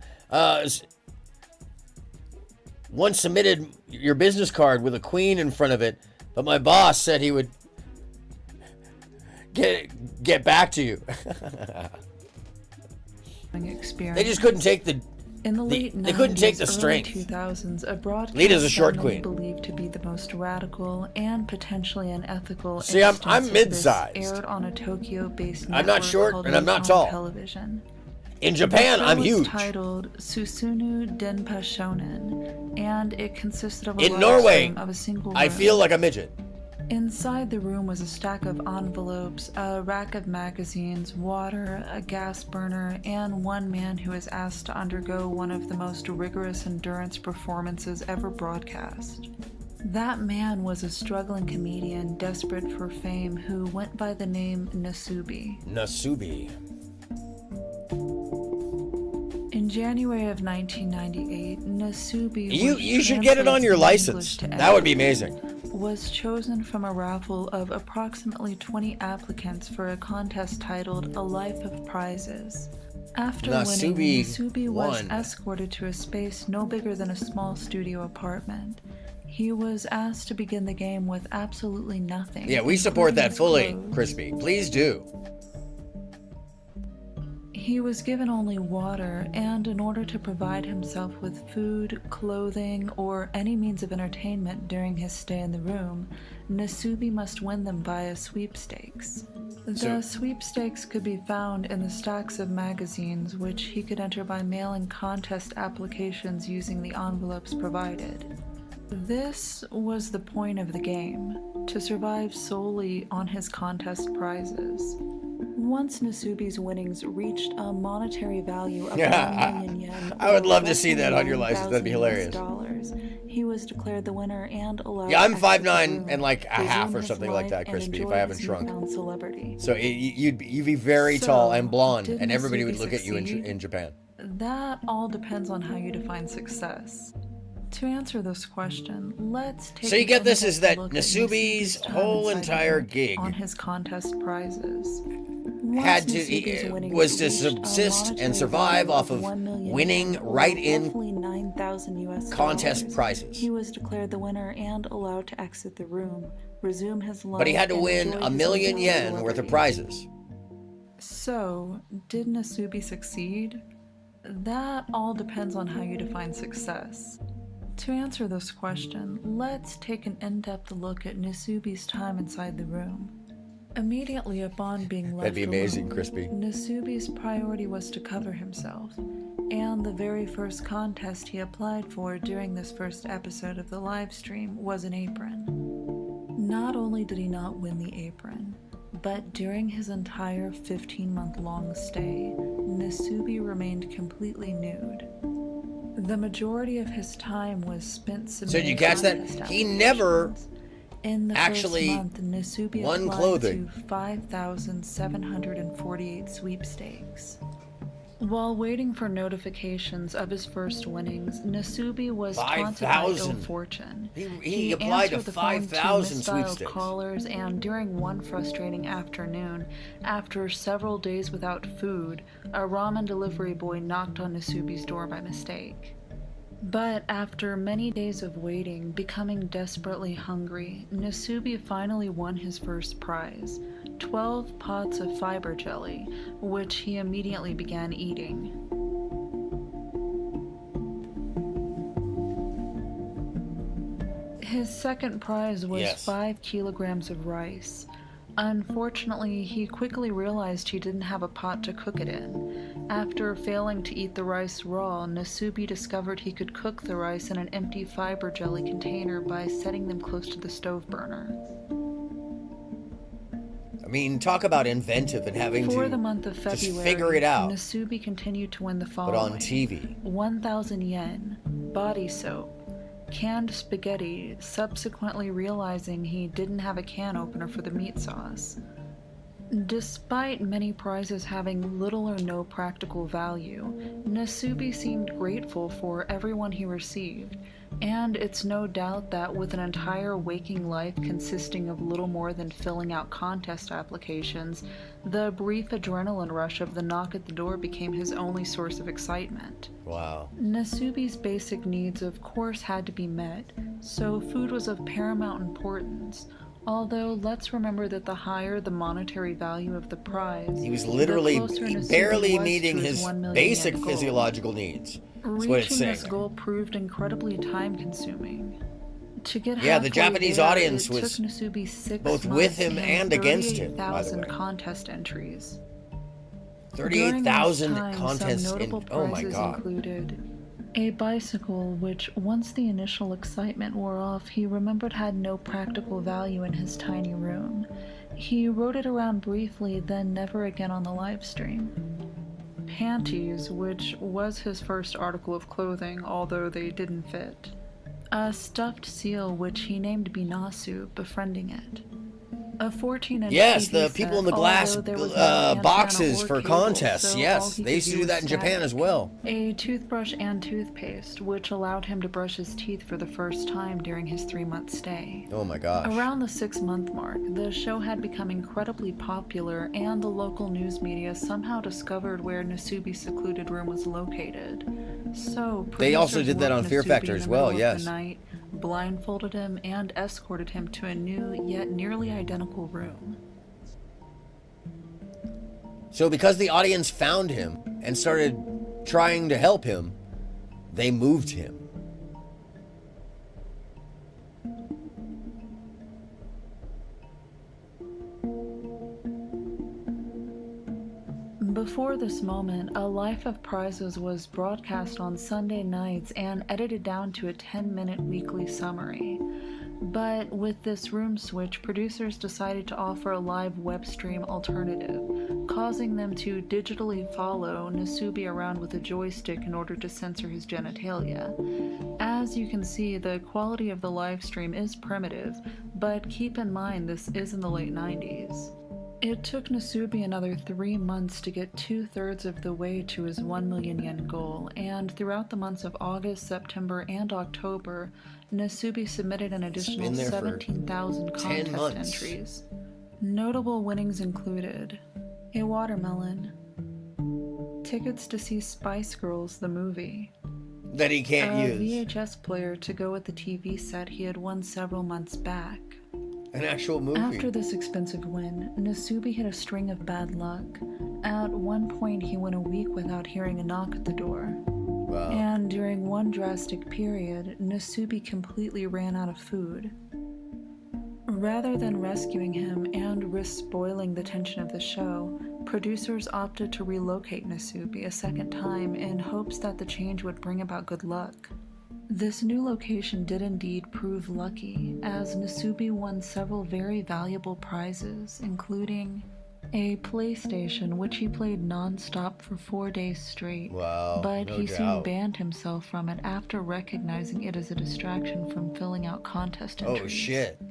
Once submitted your business card with a queen in front of it, but my boss said he would get back to you. They just couldn't take the... In the late 90s, they couldn't take the strength. 2000s, a broadcast Lead is a short queen. Believed to be the most radical and potentially unethical. See, I'm mid-sized. Aired on a Tokyo-based I'm not short and I'm not tall. Television. In Japan, I'm huge. It was titled Susunu Denpa Shonen, and it consisted of a in Norway, of a single room. I feel like a midget. Inside the room was a stack of envelopes, a rack of magazines, water, a gas burner, and one man who was asked to undergo one of the most rigorous endurance performances ever broadcast. That man was a struggling comedian desperate for fame who went by the name Nasubi. In January of 1998, Nasubi You should get it on your license. That would be amazing. Was chosen from a raffle of approximately 20 applicants for a contest titled A Life of Prizes. After winning, Nasubi was escorted to a space no bigger than a small studio apartment. He was asked to begin the game with absolutely nothing. Yeah, we support that fully, Crispy. Please do. He was given only water, and in order to provide himself with food, clothing, or any means of entertainment during his stay in the room, Nasubi must win them via sweepstakes. The sweepstakes could be found in the stacks of magazines, which he could enter by mailing contest applications using the envelopes provided. This was the point of the game, to survive solely on his contest prizes. Once Nasubi's winnings reached a monetary value of 1 million yen, I would love to see that on your license. That'd be hilarious. He was declared the winner and allowed. Yeah, I'm 5'9" and like a half or something like that, Crispy, if I haven't shrunk. So you'd be very tall and blonde, and everybody would look at you in Japan. That all depends on how you define success. To answer this question, let's take So you get this is that Nasubi's whole entire gig on his contest prizes was to subsist and survive off of winning right in $15,000 US contest prizes. He was declared the winner and allowed to exit the room, resume his life, But he had to and win enjoy a his million newfound yen worth of celebrity. prizes. So, did Nasubi succeed? That all depends on how you define success. To answer this question, let's take an in-depth look at Nasubi's time inside the room. Immediately upon being left That'd be amazing, alone, Crispy. Nasubi's priority was to cover himself, and the very first contest he applied for during this first episode of the live stream was an apron. Not only did he not win the apron, but during his entire 15-month-long stay, Nasubi remained completely nude. The majority of his time was spent So did submitting you catch that? contest He never applications. In the actually first month, Nasubi won applied clothing. to 5,748 sweepstakes. While waiting for notifications of his first winnings, Nasubi was taunted by ill 5,000. fortune. He applied to answered the phone 5,000 misdialed sweepstakes. callers, and during one frustrating afternoon, after several days without food, a ramen delivery boy knocked on Nasubi's door by mistake. But after many days of waiting, becoming desperately hungry, Nasubi finally won his first prize, 12 pots of fiber jelly, which he immediately began eating. His second prize was Yes. 5 kilograms of rice. Unfortunately, he quickly realized he didn't have a pot to cook it in. After failing to eat the rice raw, Nasubi discovered he could cook the rice in an empty fiber jelly container by setting them close to the stove burner. I mean, talk about inventive and having For to the month of just February, figure it out. Nasubi continued to win the But following. on TV. 1,000 yen, body soap, canned spaghetti, subsequently realizing he didn't have a can opener for the meat sauce. Despite many prizes having little or no practical value, Nasubi seemed grateful for everyone he received, and it's no doubt that with an entire waking life consisting of little more than filling out contest applications, the brief adrenaline rush of the knock at the door became his only source of excitement. Wow. Nasubi's basic needs of course had to be met, so food was of paramount importance. Although, let's remember that the higher the monetary value of the prize, He was literally the closer Nasubi barely was meeting to his 1 million basic yen goal. physiological needs. That's what it's Reaching saying. this goal proved incredibly time-consuming. To get Yeah, the halfway Japanese there, audience it was took Nasubi 6 both with months him and and against him, by the 38,000 way. contest entries. 38,000 During this time, contests some in. notable Oh my prizes god. included a bicycle, which once the initial excitement wore off, he remembered had no practical value in his tiny room. He rode it around briefly, then never again on the live stream. Panties, which was his first article of clothing, although they didn't fit. A stuffed seal, which he named Binasu, befriending it. A 14-inch Yes, TV the people in the set, glass although there was no antenna boxes or for cable, contests. so all Yes, he they could used to do was that in Japan static. as well. A toothbrush and toothpaste, which allowed him to brush his teeth for the first time during his 3-month stay. Oh my gosh. Around the 6-month mark, the show had become incredibly popular, and the local news media somehow discovered where Nasubi's secluded room was located. So, They also producers did that woke on Fear Nasubi Factor in as the well, middle of yes. the night, blindfolded him, and escorted him to a new yet nearly identical room. So because the audience found him and started trying to help him, they moved him. Before this moment, A Life of Prizes was broadcast on Sunday nights and edited down to a 10-minute weekly summary. But with this room switch, producers decided to offer a live web stream alternative, causing them to digitally follow Nasubi around with a joystick in order to censor his genitalia. As you can see, the quality of the live stream is primitive, but keep in mind this is in the late 90s. It took Nasubi another 3 months to get 2/3 of the way to his 1 million yen goal, and throughout the months of August, September, and October, Nasubi submitted an additional been there for 17,000 10 contest months. entries. Notable winnings included a watermelon, tickets to see Spice Girls the movie, that he can't a use. VHS player to go with the TV set he had won several months back. An actual movie. After this expensive win, Nasubi hit a string of bad luck. At one point, he went a week without hearing a knock at the door. Wow. And during one drastic period, Nasubi completely ran out of food. Rather than rescuing him and risk spoiling the tension of the show, producers opted to relocate Nasubi a second time in hopes that the change would bring about good luck. This new location did indeed prove lucky, as Nasubi won several very valuable prizes, including a PlayStation, which he played non-stop for 4 days straight. Wow, but no he doubt. soon banned himself from it after recognizing it as a distraction from filling out contest entries. Oh shit.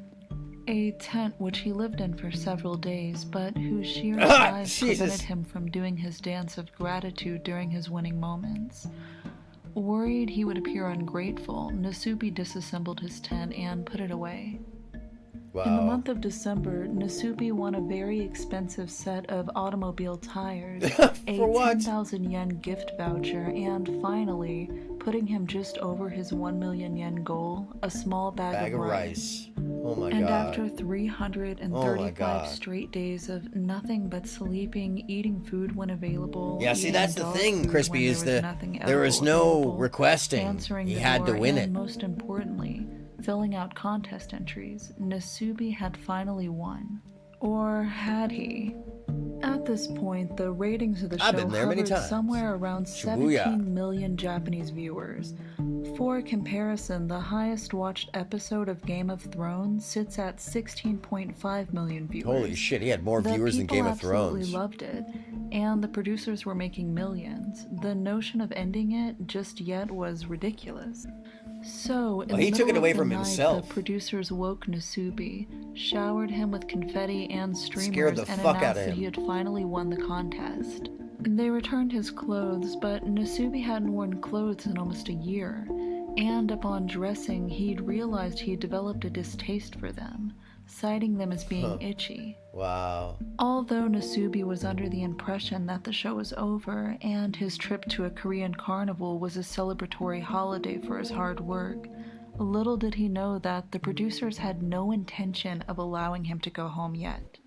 A tent which he lived in for several days, but whose sheer size prevented him from doing his dance of gratitude during his winning moments. Worried he would appear ungrateful, Nasubi disassembled his tent and put it away. Wow. In the month of December, Nasubi won a very expensive set of automobile tires, a 10,000 yen gift voucher, and finally, putting him just over his 1 million yen goal, a small bag of rice. Oh my And god. after 335 straight days of nothing but sleeping, eating food when available. Yeah, see, that's the thing, Crispy, is that there there was no requesting. He had to win it. And most importantly, filling out contest entries, Nasubi had finally won. Or had he? At this point, the ratings of the I've show been there many hovered times. somewhere around Shibuya. 17 million Japanese viewers. For comparison, the highest watched episode of Game of Thrones sits at 16.5 million viewers. Holy shit, he had more The viewers than Game of people absolutely Thrones. loved it, and the producers were making millions. The notion of ending it just yet was ridiculous. So, in Well, the he took it middle away of the from night, himself. The producers woke Nasubi, showered him with confetti and Scared streamers, the and fuck announced out of that he him. had finally won the contest. They returned his clothes, but Nasubi hadn't worn clothes in almost a year, and upon dressing, he'd realized he'd developed a distaste for them, citing them as being itchy. Wow. Although Nasubi was under the impression that the show was over and his trip to a Korean carnival was a celebratory holiday for his hard work, little did he know that the producers had no intention of allowing him to go home yet.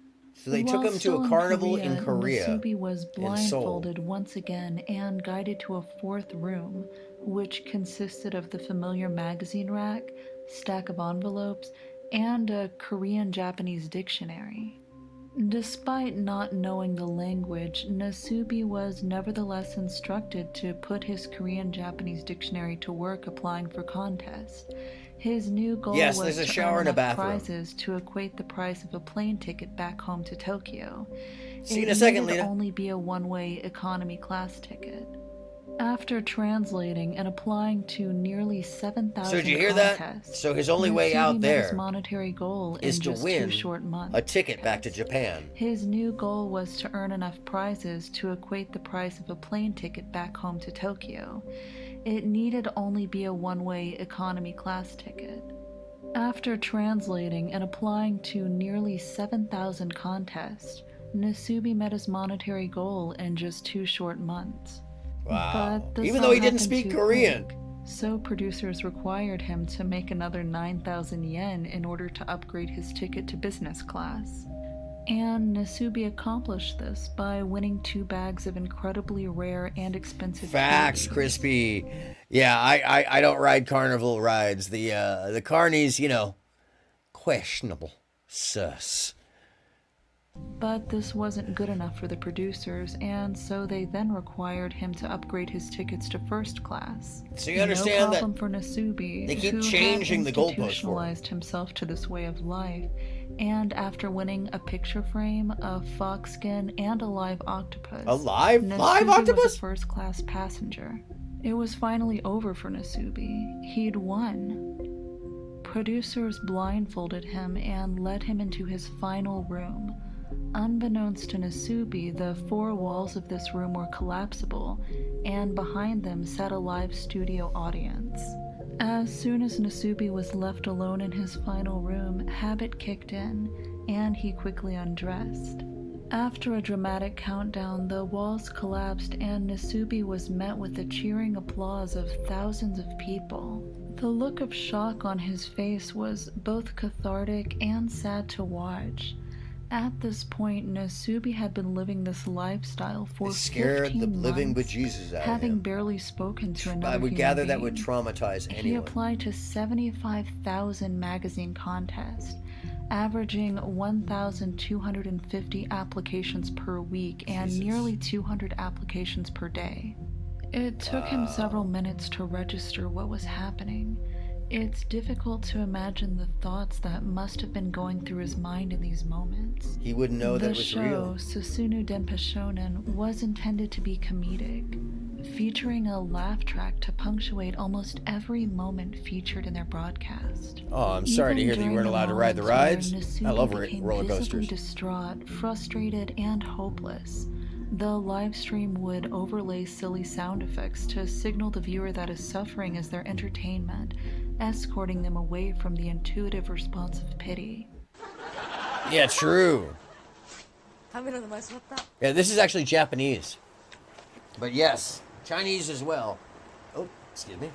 So they took While him to still a carnival in Korea, Korea. Nasubi was in Seoul. blindfolded once again and guided to a fourth room, which consisted of the familiar magazine rack, stack of envelopes, and a Korean-Japanese dictionary. Despite not knowing the language, Nasubi was nevertheless instructed to put his Korean-Japanese dictionary to work applying for contests. His new goal Yes, was there's a to shower earn and a enough bathroom. prizes to equate the price of a plane ticket back home to Tokyo. See you in a second, needed Lita. only be a one-way economy class ticket. After translating and applying to nearly 7,000 So did you hear that? contests, So his only way Nasubi out met his there monetary goal is in to just win 2 short months. a ticket back to Japan. His new goal was to earn enough prizes to equate the price of a plane ticket back home to Tokyo. It needed only be a one-way economy class ticket. After translating and applying to nearly 7,000 contests, Nasubi met his monetary goal in just 2 short months. Wow. But this Even all though he didn't happened speak too Korean. quick, so producers required him to make another 9,000 yen in order to upgrade his ticket to business class. And Nasubi accomplished this by winning 2 bags of incredibly rare and expensive Facts, feefees. Crispy. Yeah, I don't ride carnival rides. The carnies, you know, questionable. Sus. But this wasn't good enough for the producers, and so they then required him to upgrade his tickets to first class. So you understand no that problem for Nasubi, they keep who changing the had goalposts for him. institutionalized himself to this way of life, and after winning a picture frame, a fox skin, and a live octopus, live Nasubi octopus? was a first-class passenger. It was finally over for Nasubi. He'd won. Producers blindfolded him and led him into his final room. Unbeknownst to Nasubi, the 4 walls of this room were collapsible, and behind them sat a live studio audience. As soon as Nasubi was left alone in his final room, habit kicked in, and he quickly undressed. After a dramatic countdown, the walls collapsed and Nasubi was met with the cheering applause of thousands of people. The look of shock on his face was both cathartic and sad to watch. At this point, Nasubi had been living this lifestyle for 15 scared the living months, bejesus out of having him. barely spoken to another I would human gather that being. would traumatize He anyone. applied to 75,000 magazine contests, averaging 1,250 applications per week and nearly 200 applications per day. It took him several minutes to register what was happening. It's difficult to imagine the thoughts that must have been going through his mind in these moments. He wouldn't know that it was real. The show, Susunu Denpa Shonen, was intended to be comedic, featuring a laugh track to punctuate almost every moment featured in their broadcast. Oh, I'm sorry to hear that you weren't allowed to ride the rides. I love roller coasters. Distraught, frustrated, and hopeless. The live stream would overlay silly sound effects to signal the viewer that his suffering is their entertainment, escorting them away from the intuitive response of pity. Yeah, true. Yeah, this is actually Japanese. But yes, Chinese as well. Oh, excuse me.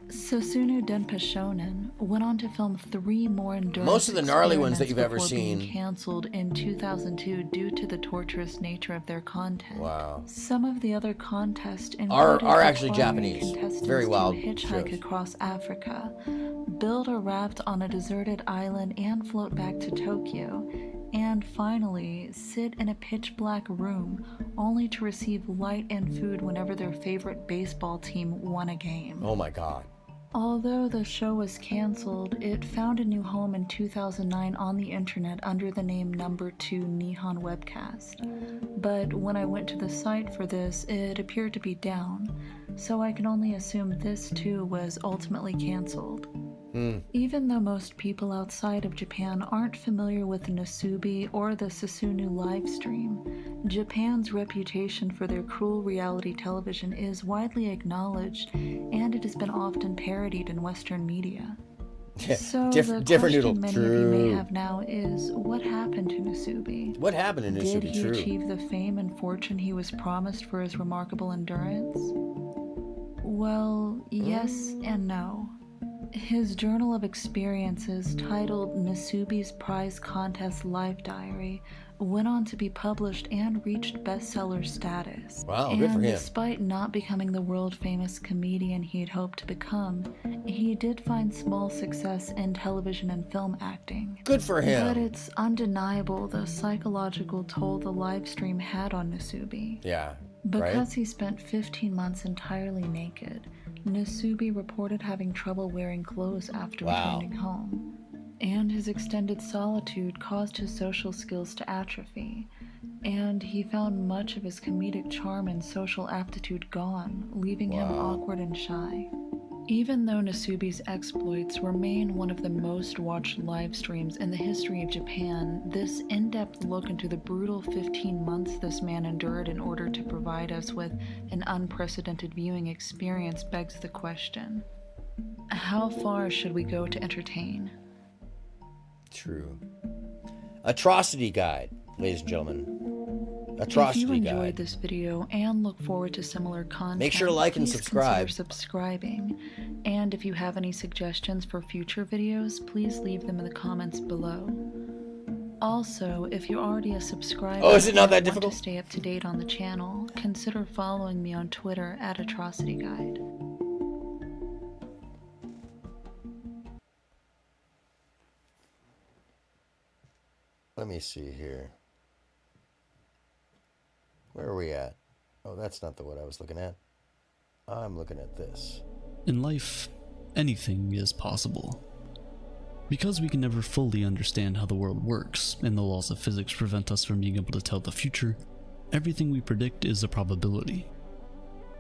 Susunu Denpa Shonen went on to film 3 more endurance Most of the gnarly ones that you've ever before being seen. canceled in 2002 due to the torturous nature of their content. Wow. Some of the other contests Are included actually requiring Japanese. contestants Very wild to hitchhike shows. across Africa, build a raft on a deserted island and float back to Tokyo, and finally sit in a pitch black room only to receive light and food whenever their favorite baseball team won a game. Oh my god. Although the show was cancelled, it found a new home in 2009 on the internet under the name Number 2 Nihon Webcast. But when I went to the site for this, it appeared to be down, so I can only assume this too was ultimately cancelled. Even though most people outside of Japan aren't familiar with Nasubi or the Susunu livestream, Japan's reputation for their cruel reality television is widely acknowledged, and it has been often parodied in Western media. So the different noodle. question many of you may have now is, what happened to Nasubi? What happened to Nasubi? Did he achieve the fame and fortune he was promised for his remarkable endurance? Well, yes and no. His journal of experiences, titled Nasubi's Prize Contest Life Diary, went on to be published and reached bestseller status. Wow, good for him. Despite not becoming the world-famous comedian he'd hoped to become, he did find small success in television and film acting. Good for him. But it's undeniable the psychological toll the live stream had on Nasubi. Yeah, Because he spent 15 months entirely naked, Nasubi reported having trouble wearing clothes after returning home, and his extended solitude caused his social skills to atrophy, and he found much of his comedic charm and social aptitude gone, leaving him awkward and shy. Even though Nasubi's exploits remain one of the most watched live streams in the history of Japan, this in-depth look into the brutal 15 months this man endured in order to provide us with an unprecedented viewing experience begs the question: how far should we go to entertain? True. Atrocity Guide, ladies and gentlemen. Atrocity If you enjoyed Guide. this video and look forward to similar content, Make sure to like and please subscribe. consider subscribing. And if you have any suggestions for future videos, please leave them in the comments below. Also, if you're already a subscriber is it not that and want difficult? to stay up to date on the channel, consider following me on Twitter at Atrocity Guide. Let me see here. Where are we at? Oh, that's not the one I was looking at. I'm looking at this. In life, anything is possible. Because we can never fully understand how the world works, and the laws of physics prevent us from being able to tell the future, everything we predict is a probability.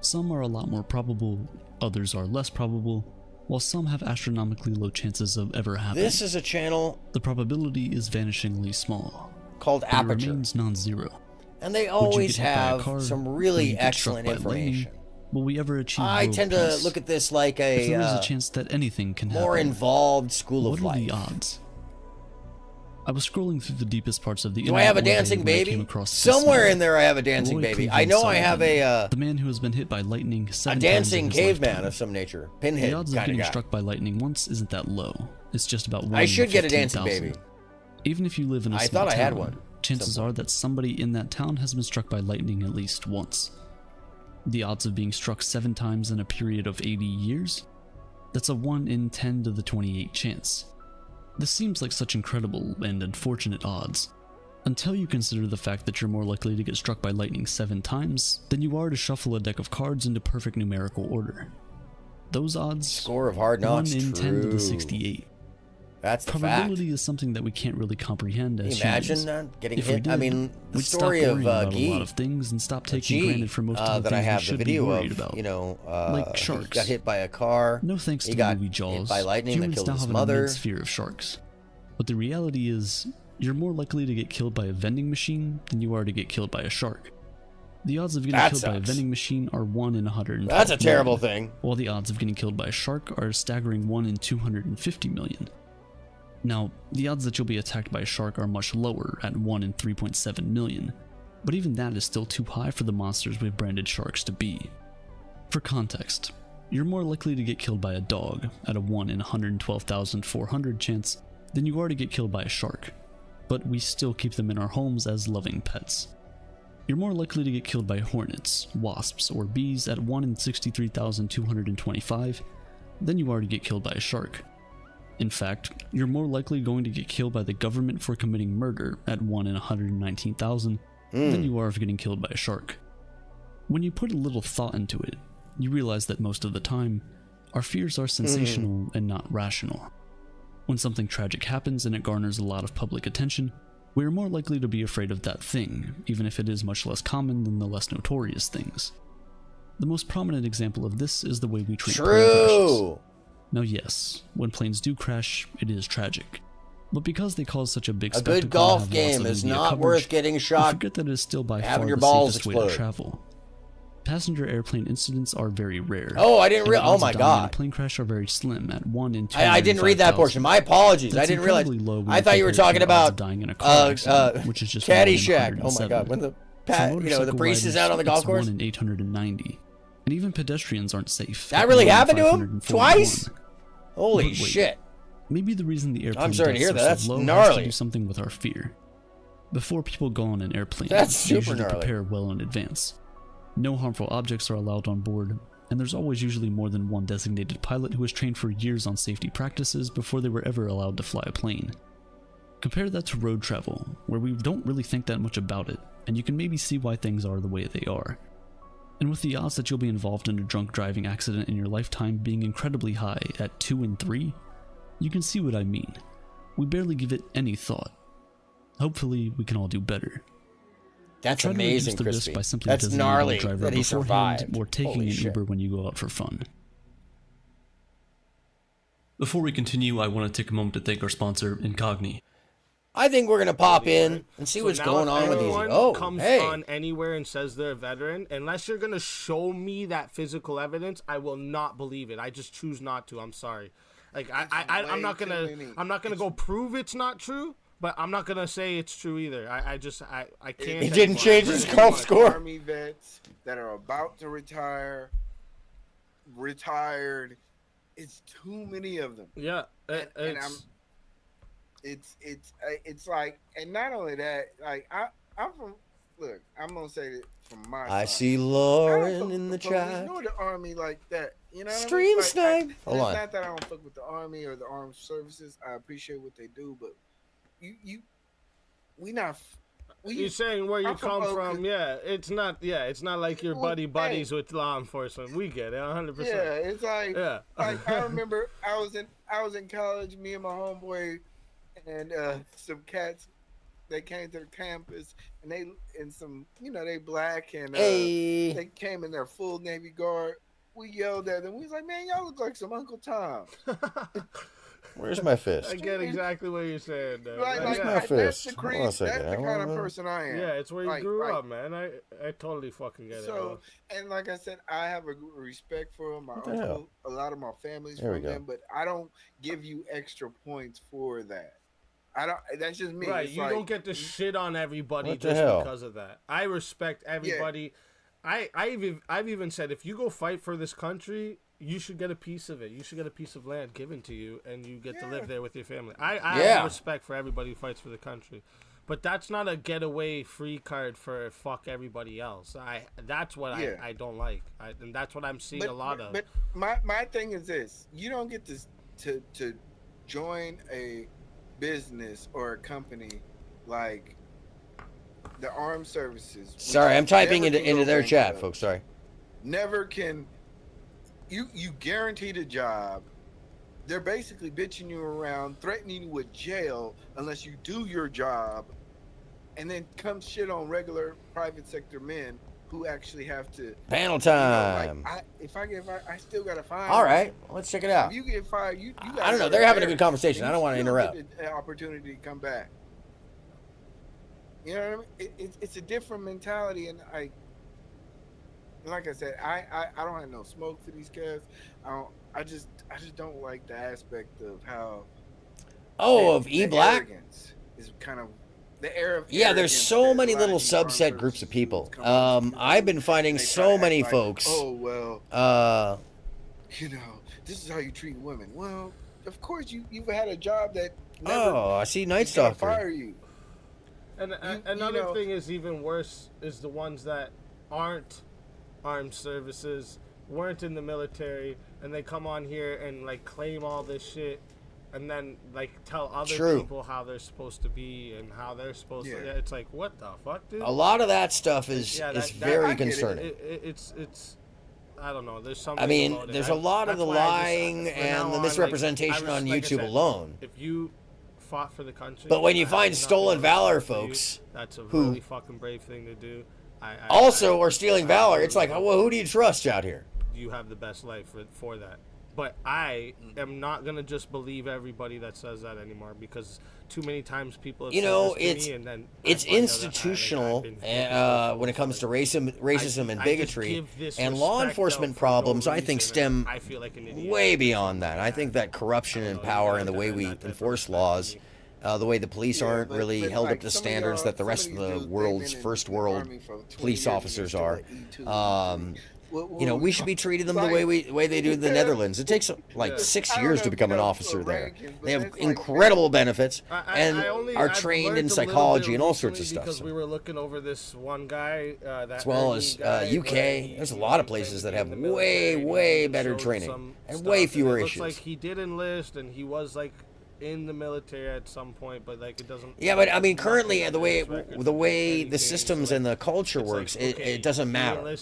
Some are a lot more probable, others are less probable, while some have astronomically low chances of ever happening. This is a channel The probability is vanishingly small, called but it Aperture. remains non-zero. And they Would you always get hit by a have car? some Will you really get struck excellent by lightning? information. Will we ever achieve I world tend peace? to look at this like If there is a a chance that anything can more happen, involved school what of are life. the odds? I was scrolling through the deepest parts of the Do I have a dancing baby? Somewhere in there I have a dancing baby. I know I have the man who has been hit by lightning 7 a times dancing in his caveman lifetime. of some nature. Pinhead The odds of kind getting of guy. struck by lightning once isn't that low. It's just about 1 I in should get a 15,000. dancing baby. Even if you live in a I small thought I had town, one. chances are that somebody in that town has been struck by lightning at least once. The odds of being struck 7 times in a period of 80 years? That's a 1 in 10 to the 28 chance. This seems like such incredible and unfortunate odds, until you consider the fact that you're more likely to get struck by lightning 7 times than you are to shuffle a deck of cards into perfect numerical order. Those odds, score of hard knocks, 1 in 10 to the true. 68. That's the Probability is something that we can't really comprehend as Imagine humans. that getting If we hit. did, I mean, the we'd story stop of worrying about Guy, a lot of things and stop taking G, granted for most of the that I things have we the should be video worried of. about. You know, like he sharks. got hit by a car. No thanks he to got the movie Jaws, hit by lightning that humans killed now his have an mother. immense fear of sharks. But the reality is, you're more likely to get killed by a vending machine than you are to get killed by a shark. The odds of getting That killed by a sucks. vending machine are 1 in 112 That's a terrible million, thing. while the odds of getting killed by a shark are a staggering 1 in 250 million. Now, the odds that you'll be attacked by a shark are much lower at 1 in 3.7 million, but even that is still too high for the monsters we've branded sharks to be. For context, you're more likely to get killed by a dog at a 1 in 112,400 chance than you are to get killed by a shark, but we still keep them in our homes as loving pets. You're more likely to get killed by hornets, wasps, or bees at 1 in 63,225 than you are to get killed by a shark. In fact, you're more likely going to get killed by the government for committing murder at 1 in 119,000 than you are of getting killed by a shark. When you put a little thought into it, you realize that most of the time, our fears are sensational and not rational. When something tragic happens and it garners a lot of public attention, we are more likely to be afraid of that thing, even if it is much less common than the less notorious things. The most prominent example of this is the way we treat plane crashes. Now yes, when planes do crash, it is tragic. But because they cause such a big spectacle, good golf game is not worth getting shot. Forget that it is still by having far your the balls safest way explode. to travel. Passenger airplane incidents are very rare. Oh, I didn't and the realize. Oh odds my of dying in a God. plane crash are very slim at 1 in 2. I didn't read that portion. My apologies. I That's didn't realize. incredibly low when I thought you were compare it to talking the odds about of dying in a car accident, which is just 1 in Caddyshack. Oh my 107. God. When the For the motorcycle priest is riders, out on the golf it's course. 1 in 890. And even pedestrians aren't safe. That at really 1 in happened to him 541. twice. Holy But wait, shit. Maybe the reason the airplane I'm sorry to deaths hear are that. so That's low has to gnarly. do something with our fear. Before people go on an airplane, That's they super usually gnarly. prepare well in advance. No harmful objects are allowed on board, and there's always usually more than one designated pilot who has trained for years on safety practices before they were ever allowed to fly a plane. Compare that to road travel, where we don't really think that much about it, and you can maybe see why things are the way they are. And with the odds that you'll be involved in a drunk driving accident in your lifetime being incredibly high at 2 in 3, you can see what I mean. We barely give it any thought. Hopefully, we can all do better. That's Try to amazing, reduce the risk Crispy. by simply That's designating gnarly a driver that he beforehand survived. or taking Holy an shit. Uber when you go out for fun. Before we continue, I want to take a moment to thank our sponsor, Incogni. I think we're gonna pop in and see So what's now going if on with these. anyone Oh, comes hey. on anywhere and says they're a veteran, unless you're gonna show me that physical evidence, I will not believe it. I just choose not to. I'm sorry. Like I'm not gonna go prove it's not true, but I'm not gonna say it's true either. I can't. He didn't change his golf score. Army vets that are about to retire, retired. It's too many of them. Yeah, it's like, and not only that, like I'm from. Look, I'm gonna say that from my I side. see I don't Lauren fuck in with the police chat. nor the army like that. You know what Stream I mean? snipe. Hold It's on. not that I don't fuck with the army or the armed services. I appreciate what they do, but You're saying where you I'm come from from, Oakland. it's not like you're buddies with law enforcement. We get it, 100%. Yeah, it's like, yeah. like I remember I was in college, me and my homeboy, and some cats. They came to the campus, and they black, and they came in their full Navy Guard. We yelled at them. We was like, "Man, y'all look like some Uncle Tom." Where's my fist? I get exactly what you're saying, though. Where's my That's fist? the Hold on a second. That's the kind of person I am. Yeah, it's where you grew up, man. I totally fucking get it. So, and like I said, I have a respect for my the hell? uncle. A lot of my family's There we from go. them, but I don't give you extra points for that. I don't. That's just me. Right, It's you like, don't get to shit on everybody What the just hell? because of that. I respect everybody. I've even said, if you go fight for this country, you should get a piece of it. You should get a piece of land given to you, and you get to live there with your family. I have respect for everybody who fights for the country, but that's not a getaway free card for fuck everybody else. That's what I don't like, and that's what I'm seeing a lot of. But my thing is this: you don't get to join a business or a company like the armed services. Sorry, I'm typing into their chat, folks. Sorry. Never can you guaranteed a job. They're basically bitching you around, threatening you with jail unless you do your job, and then come shit on regular private sector men who actually have to. Panel time. You know, like if I get fired, I still gotta find. All right, let's check it out. If you get fired, you I don't know. They're having a good conversation. I don't want to interrupt. Get the opportunity to come back. You know what I mean? It's a different mentality, and like I said, I don't have no smoke for these cats. I just don't like the aspect of how. Of E-Black. Is kind of the air of. Yeah, there's so many little subset groups of people. I've been finding so many folks. Oh well. You know, this is how you treat women. Well, of course you've had a job that. I see Night Stalker. Fire you. And another thing is even worse is the ones that aren't armed services, weren't in the military, and they come on here and like claim all this shit, and then like tell other people how they're supposed to be and how they're supposed to. Yeah, it's like, what the fuck, dude? A lot of that stuff is very concerning. It's I don't know. There's something. I mean, about there's it. a lot of the lying and the misrepresentation on YouTube alone. If you fought for the country. But when you find stolen valor, folks, that's a really fucking brave thing to do. Also are stealing valor. It's like, well, who do you trust out here? You have the best life for that. But I am not gonna just believe everybody that says that anymore, because too many times people have said this to me, and then it's institutional when it comes to racism and bigotry, and law enforcement problems. I think stem way beyond that. I think that corruption and power and the way we enforce laws, the way the police aren't really held up to standards that the rest of the world's first world police officers are. You know, we should be treating them the way they do in the Netherlands. It takes like 6 years to become an officer there. They have incredible benefits and are trained in psychology and all sorts of stuff. Because we were looking over this one guy, as well as UK. There's a lot of places that have way better training and way fewer issues. It looks like he did enlist and he was like in the military at some point, but like it doesn't. Yeah, but I mean, currently the way the systems and the culture works, it doesn't matter.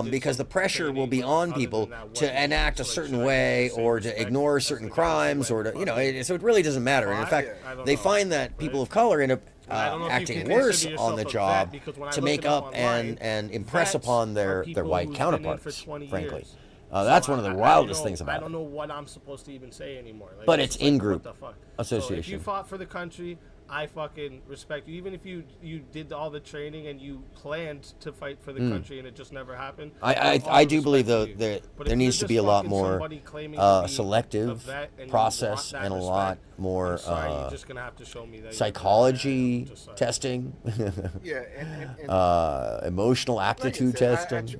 Because the pressure will be on people to enact a certain way or to ignore certain crimes or to so it really doesn't matter. And in fact, they find that people of color end up acting worse on the job to make up and impress upon their white counterparts. Frankly. That's one of the wildest things about it. I don't know what I'm supposed to even say anymore. Like, but it's in-group So association. if you fought for the country, I fucking respect you. Even if you did all the training and you planned to fight for the country and it just never happened. I do believe that there needs to be a lot more selective process and a lot more you're just gonna have to show me that psychology testing, emotional aptitude testing.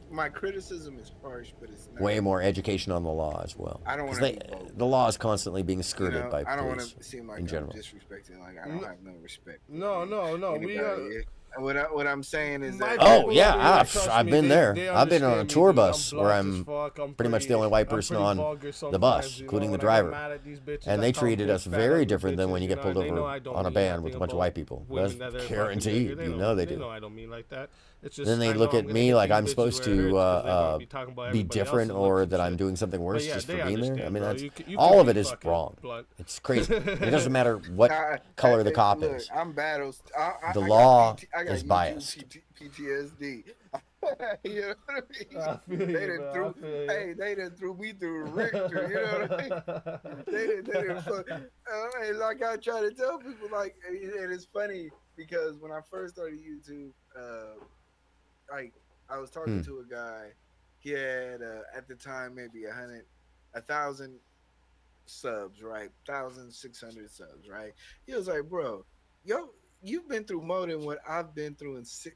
My criticism is harsh, but it's not. Way more education on the law as well. I don't want to. The law is constantly being skirted by police. I don't want to seem like in general. I'm disrespecting. Like I don't have no respect. No. What I'm saying is that. Oh yeah, I've been there. I've been on a tour bus where I'm pretty much the only white person on the bus, including the driver, and they treated us very different than when you get pulled over on a van with a bunch of white people. That's guaranteed. You know they do. I don't mean like that. Then they look at me like I'm supposed to be different or that I'm doing something worse just for being there. I mean, all of it is wrong. It's crazy. It doesn't matter what color the cop is. I'm bad. The law is biased. PTSD. You know what I mean? They done threw me through a Richter. You know what I mean? They didn't like I try to tell people, like, and it's funny because when I first started YouTube, like I was talking to a guy. He had at the time maybe 1,000 subs, right? 1,600 subs, right? He was like, bro, you've been through more than what I've been through in 6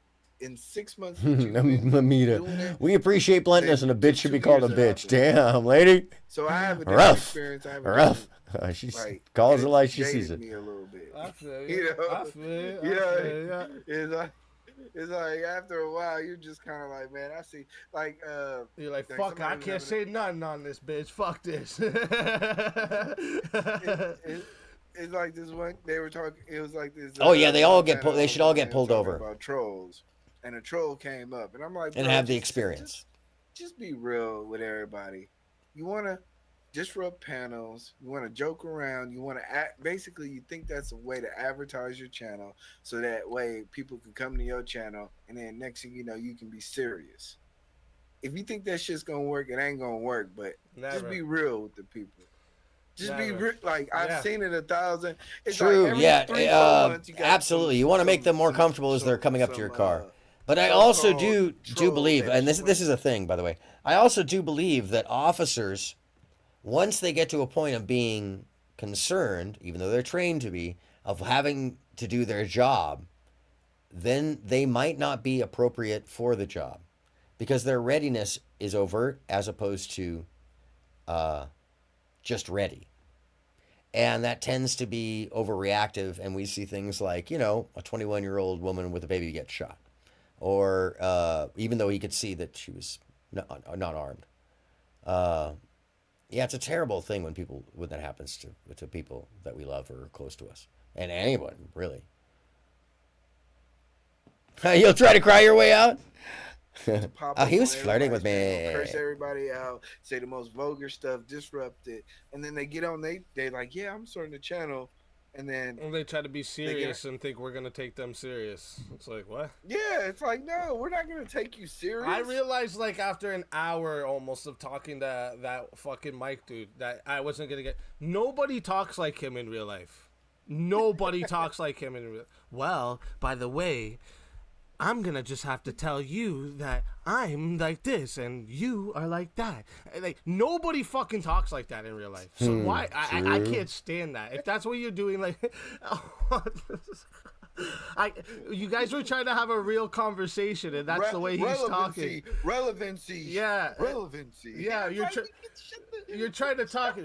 months that you've been doing it. We appreciate bluntness, and a bitch should be called a bitch. Damn, lady. So I have a different Rough. experience. I have Rough. She calls it like she jaded sees it. me a little bit. I feel You you. know? I feel Yeah. It's like after a while, you're just kind of like, man, I see. Like, you're like, fuck, I can't say nothing on this, bitch. Fuck this. It's like this one. They were talking. It was like this. Oh yeah, they all get pulled. They should all get pulled over. About trolls, and a troll came up, and I'm like, and have the experience. Just be real with everybody. You want to disrupt panels. You want to joke around. You want to act. Basically, you think that's a way to advertise your channel, so that way people can come to your channel, and then next thing you know, you can be serious. If you think that shit's gonna work, it ain't gonna work. But just be real with the people. Just be like, I've seen it 1,000. It's true, like yeah, 3-4 months, absolutely. You want to make them more comfortable as they're coming up to your car. But I also do believe, and this is a thing, by the way. I also do believe that officers, once they get to a point of being concerned, even though they're trained to be, of having to do their job, then they might not be appropriate for the job, because their readiness is overt as opposed to just ready. And that tends to be overreactive, and we see things like, a 21-year-old woman with a baby gets shot, or even though he could see that she was not armed. Yeah, it's a terrible thing when that happens to people that we love or are close to us, and anyone really. You'll try to cry your way out. Oh, he was flirting with me. Curse everybody out, say the most vulgar stuff, disrupt it, and then they get on. They like, yeah, I'm starting the channel, and then they try to be serious and think we're gonna take them serious. It's like, what? Yeah, it's like, no, we're not gonna take you serious. I realized, like, after an hour almost of talking to that fucking Mike dude, that I wasn't gonna get. Nobody talks like him in real life. Nobody talks like him in real. Well, by the way, I'm gonna just have to tell you that I'm like this and you are like that. Like, nobody fucking talks like that in real life. So why? I can't stand that. If that's what you're doing, like, you guys were trying to have a real conversation, and that's the way he's talking. Relevancy. Yeah. Relevancy. Yeah, you're trying to talk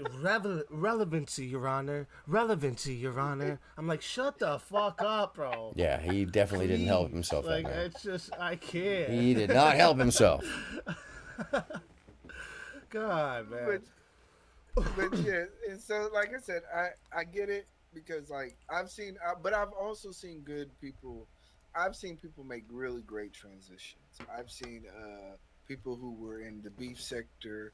relevancy, Your Honor. Relevancy, Your Honor. I'm like, shut the fuck up, bro. Yeah, he definitely didn't help himself. Like, it's just, I can't. He did not help himself. God, man. But yeah, and so like I said, I get it, because like but I've also seen good people. I've seen people make really great transitions. I've seen people who were in the beef sector,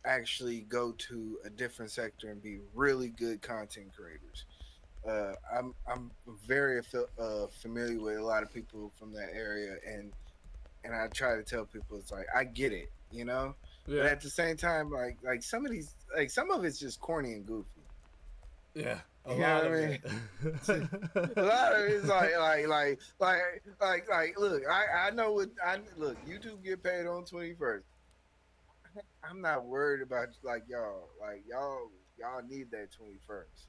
actually go to a different sector and be really good content creators. I'm very familiar with a lot of people from that area, and I try to tell people, it's like, I get it, Yeah. But at the same time, like some of these, like some of it's just corny and goofy. Yeah, a lot of it. A lot of it's like look, I know what look. YouTube get paid on 21st. I'm not worried about y'all. Like y'all need that 21st.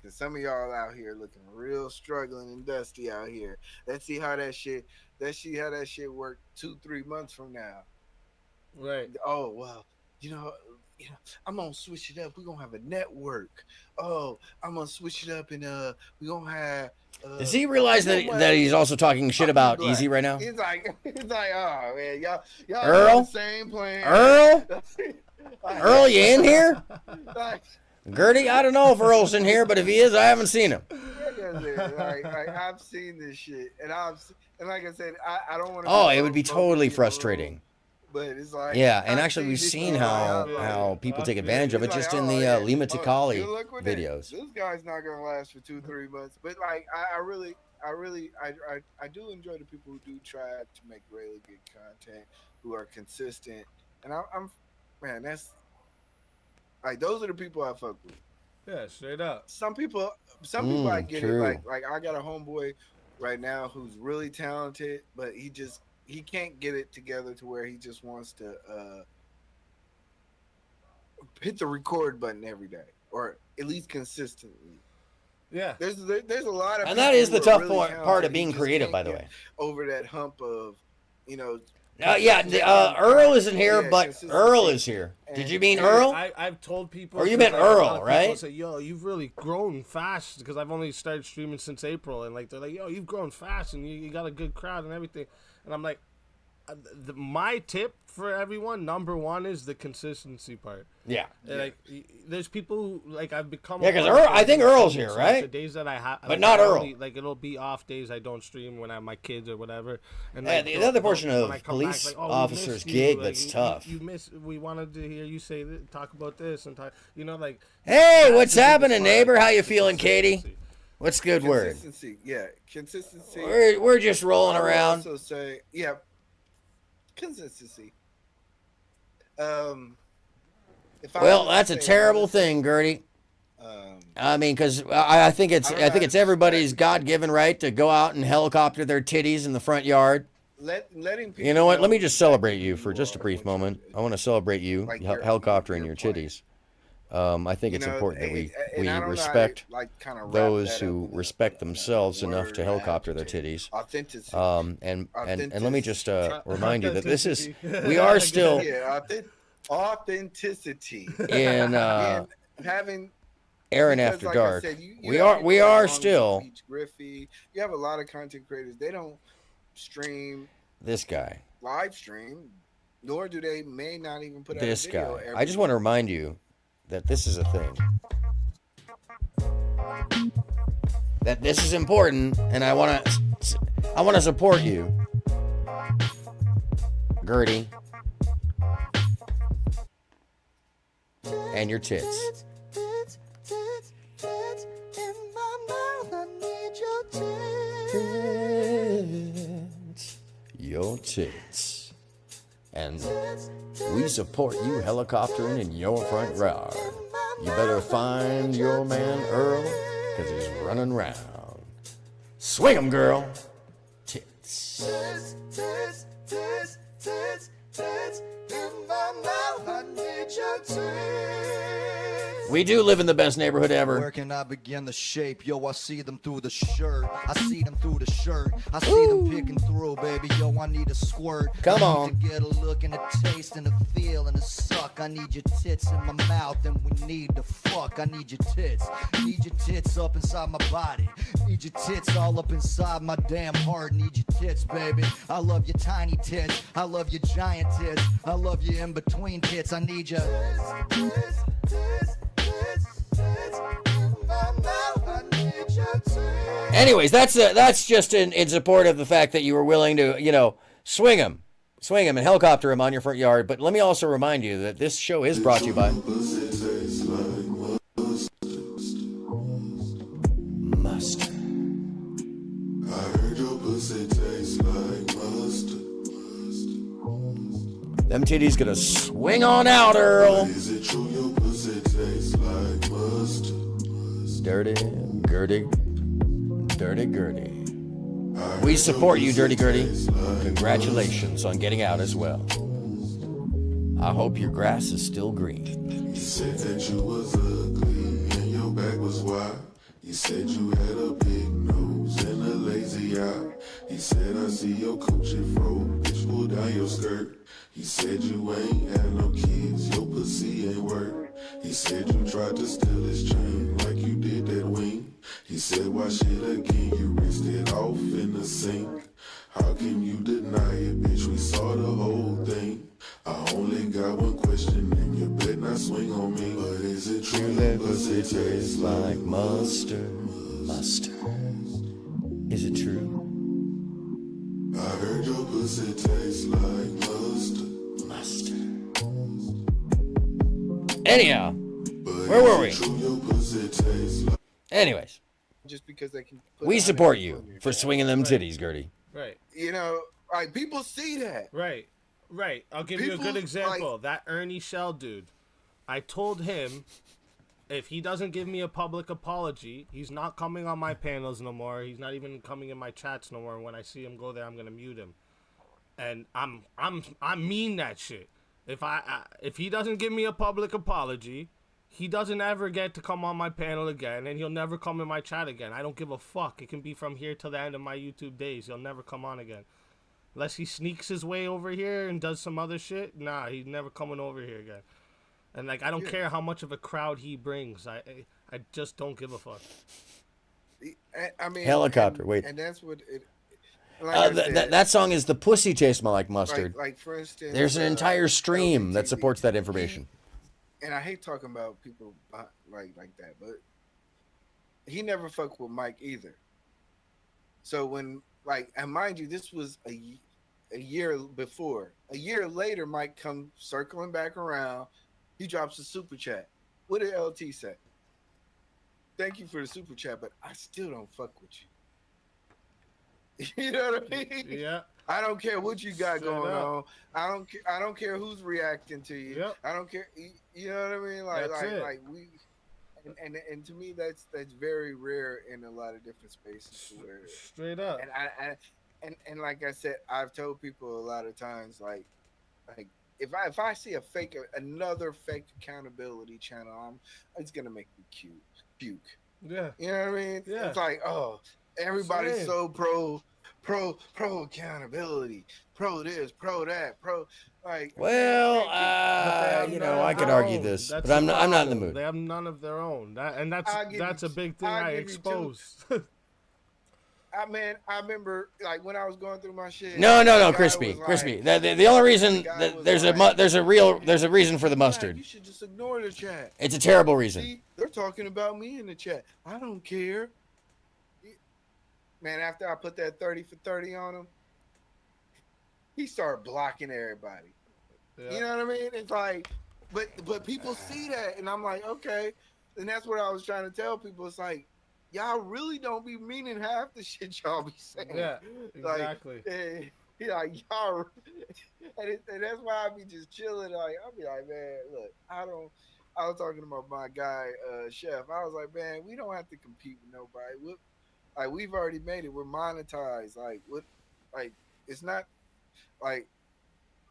Cause some of y'all out here looking real struggling and dusty out here. Let's see how that shit work 2-3 months from now. Right. Oh well, I'm gonna switch it up. We're gonna have a network. Oh, I'm gonna switch it up, and we're gonna have. Does he realize that he's also talking shit about Easy right now? He's like, oh man, y'all Earl? the same plan. Earl, you in here? Gertie, I don't know if Earl's in here, but if he is, I haven't seen him. Like I've seen this shit, and like I said, I don't want to. Oh, it would be totally frustrating. But it's like, yeah, and actually we've seen how people take advantage of it just in the Lima Tikali videos. This guy's not gonna last for 2-3 months, but like I do enjoy the people who do try to make really good content, who are consistent, and I'm man, that's like, those are the people I fuck with. Yeah, straight up. Some people I get true. it. Like I got a homeboy right now who's really talented, but he can't get it together to where he just wants to hit the record button every day, or at least consistently. Yeah, there's a lot of, and that is the tough really part of being creative, by the way. Over that hump of, you know. Earl isn't here, but Earl is here. Did you mean Earl? I've told people. Or you meant Earl, right? Say, yo, you've really grown fast, because I've only started streaming since April, and like they're like, yo, you've grown fast, and you got a good crowd and everything, and I'm like, my tip for everyone, number one, is the consistency part. Yeah. Like, there's people who, like, I've become. Yeah, because I think Earl's here, right? The days that I have, but not Earl. Like, it'll be off days I don't stream when I have my kids or whatever. And like, the other portion of police back, like, officers' gig that's tough. We wanted to hear you say talk about this and talk. You know, like. Hey, what's happening, neighbor? How you feeling, Katie? What's good word? Consistency, yeah, consistency. We're just rolling around. Also say, consistency. That's a terrible thing, Gertie. I mean, because I think it's everybody's God-given right to go out and helicopter their titties in the front yard. Letting people, you know what? Let me just celebrate you for just a brief moment. I want to celebrate you, like helicoptering your titties. I think it's important that we respect those who respect themselves enough to helicopter their titties. Authenticity. And let me just remind you that we are still authenticity in having Aaron After Dark. Said, we are still. Griffey. You have a lot of content creators. They don't stream. This guy. Live stream, nor do they may not even put out this a video guy. I just want to remind you that this is a thing. That this is important, and I want to support you, Gertie, and your tits. Your tits. And we support you helicoptering in your front yard. You better find your man Earl, because he's running around. Swing 'em, girl. Tits. We do live in the best neighborhood ever. Where can I begin to shape? Yo, I see them through the shirt. I see them through the shirt. I see them picking through, baby. Yo, I need a squirt. Come on. I need to get a look and a taste and a feel and a suck. I need your tits in my mouth and we need to fuck. I need your tits. Need your tits up inside my body. Need your tits all up inside my damn heart. Need your tits, baby. I love your tiny tits. I love your giant tits. I love your in between tits. I need your Anyways, that's just in support of the fact that you were willing to, swing him and helicopter him on your front yard. But let me also remind you that this show is brought to you by mustard. I heard your pussy tastes like mustard. Them titties gonna swing on out, Earl. Is it true your pussy tastes like mustard? Dirty Gertie. Dirty Gertie. We support you, Dirty Gertie. Congratulations on getting out as well. I hope your grass is still green. You said that you was ugly and your back was wide. You said you had a big nose and a lazy eye. He said I see your coochie fro, bitch pull down your skirt. He said you ain't had no kids, your pussy ain't work. He said you tried to steal his chain like you did that wing. He said wash it again, you rinsed it off in the sink. How can you deny it, bitch? We saw the whole thing. I only got one question and you better not swing on me. But is it true that pussy tastes like mustard? Mustard. Is it true? I heard your pussy tastes like mustard. Mustard. Anyhow, where were we? Anyways, just because they can. We support you for swinging them titties, Gertie. Right. Like people see that. Right. I'll give you a good example. That Ernie Shell dude. I told him if he doesn't give me a public apology, he's not coming on my panels no more. He's not even coming in my chats no more. And when I see him go there, I'm gonna mute him. And I mean that shit. If he doesn't give me a public apology, he doesn't ever get to come on my panel again, and he'll never come in my chat again. I don't give a fuck. It can be from here till the end of my YouTube days. He'll never come on again. Unless he sneaks his way over here and does some other shit, nah, he's never coming over here again. And like, I don't care how much of a crowd he brings. I just don't give a fuck. I mean, Helicopter. Wait. And that's what it. Like that song is "The Pussy Tastes Like Mustard." Like for instance, there's an entire stream that supports that information. And I hate talking about people like that, but he never fucked with Mike either. So when and mind you, this was a year before. A year later, Mike comes circling back around. He drops a super chat. What did LT say? Thank you for the super chat, but I still don't fuck with you. You know what I mean? Yeah. I don't care what you got going on. I don't care who's reacting to you. Yep. I don't care. You know what I mean? Like we. And to me, that's very rare in a lot of different spaces. Where, straight up. And like I said, I've told people a lot of times, like if I see another fake accountability channel, it's gonna make me puke. Yeah. You know what I mean? Yeah. It's like, oh, everybody's so pro accountability, pro this, pro that, pro like. Well, I could argue this, but I'm not in the mood. They have none of their own. That's a big thing I expose. I remember like when I was going through my shit. No, crispy. The only reason that there's a reason for the mustard. You should just ignore the chat. It's a terrible reason. See, they're talking about me in the chat. I don't care. Man, after I put that 30 for 30 on him, he started blocking everybody. Yeah. You know what I mean? It's like, but people see that, and I'm like, okay. And that's what I was trying to tell people. It's like, y'all really don't be meaning half the shit y'all be saying. Yeah, exactly. Like y'all, and that's why I be just chilling. Like I'll be like, man, look, I was talking about my guy, Chef. I was like, man, we don't have to compete with nobody. Like we've already made it. We're monetized. Like it's not like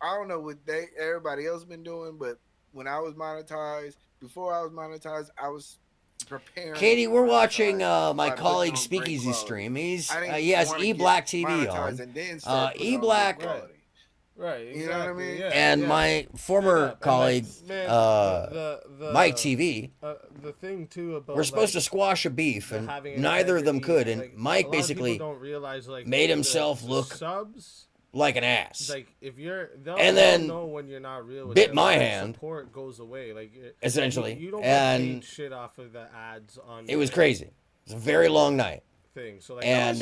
I don't know what everybody else been doing, but when I was monetized, before I was monetized, I was preparing. Katie, we're watching my colleague Speakeasy stream. He has E-Black TV on. E-Black. Right. Exactly. You know what I mean? Yeah, and my former colleague, Mike TV, the thing too about we're supposed to squash a beef, and neither of them could. And Mike basically don't realize, made himself look subs like an ass. Like if you're, and then know when you're not real with bit them, my hand. Support goes away, like essentially. You don't get paid shit off of the ads on. It was crazy. It was a very long night. Thing. So, like, and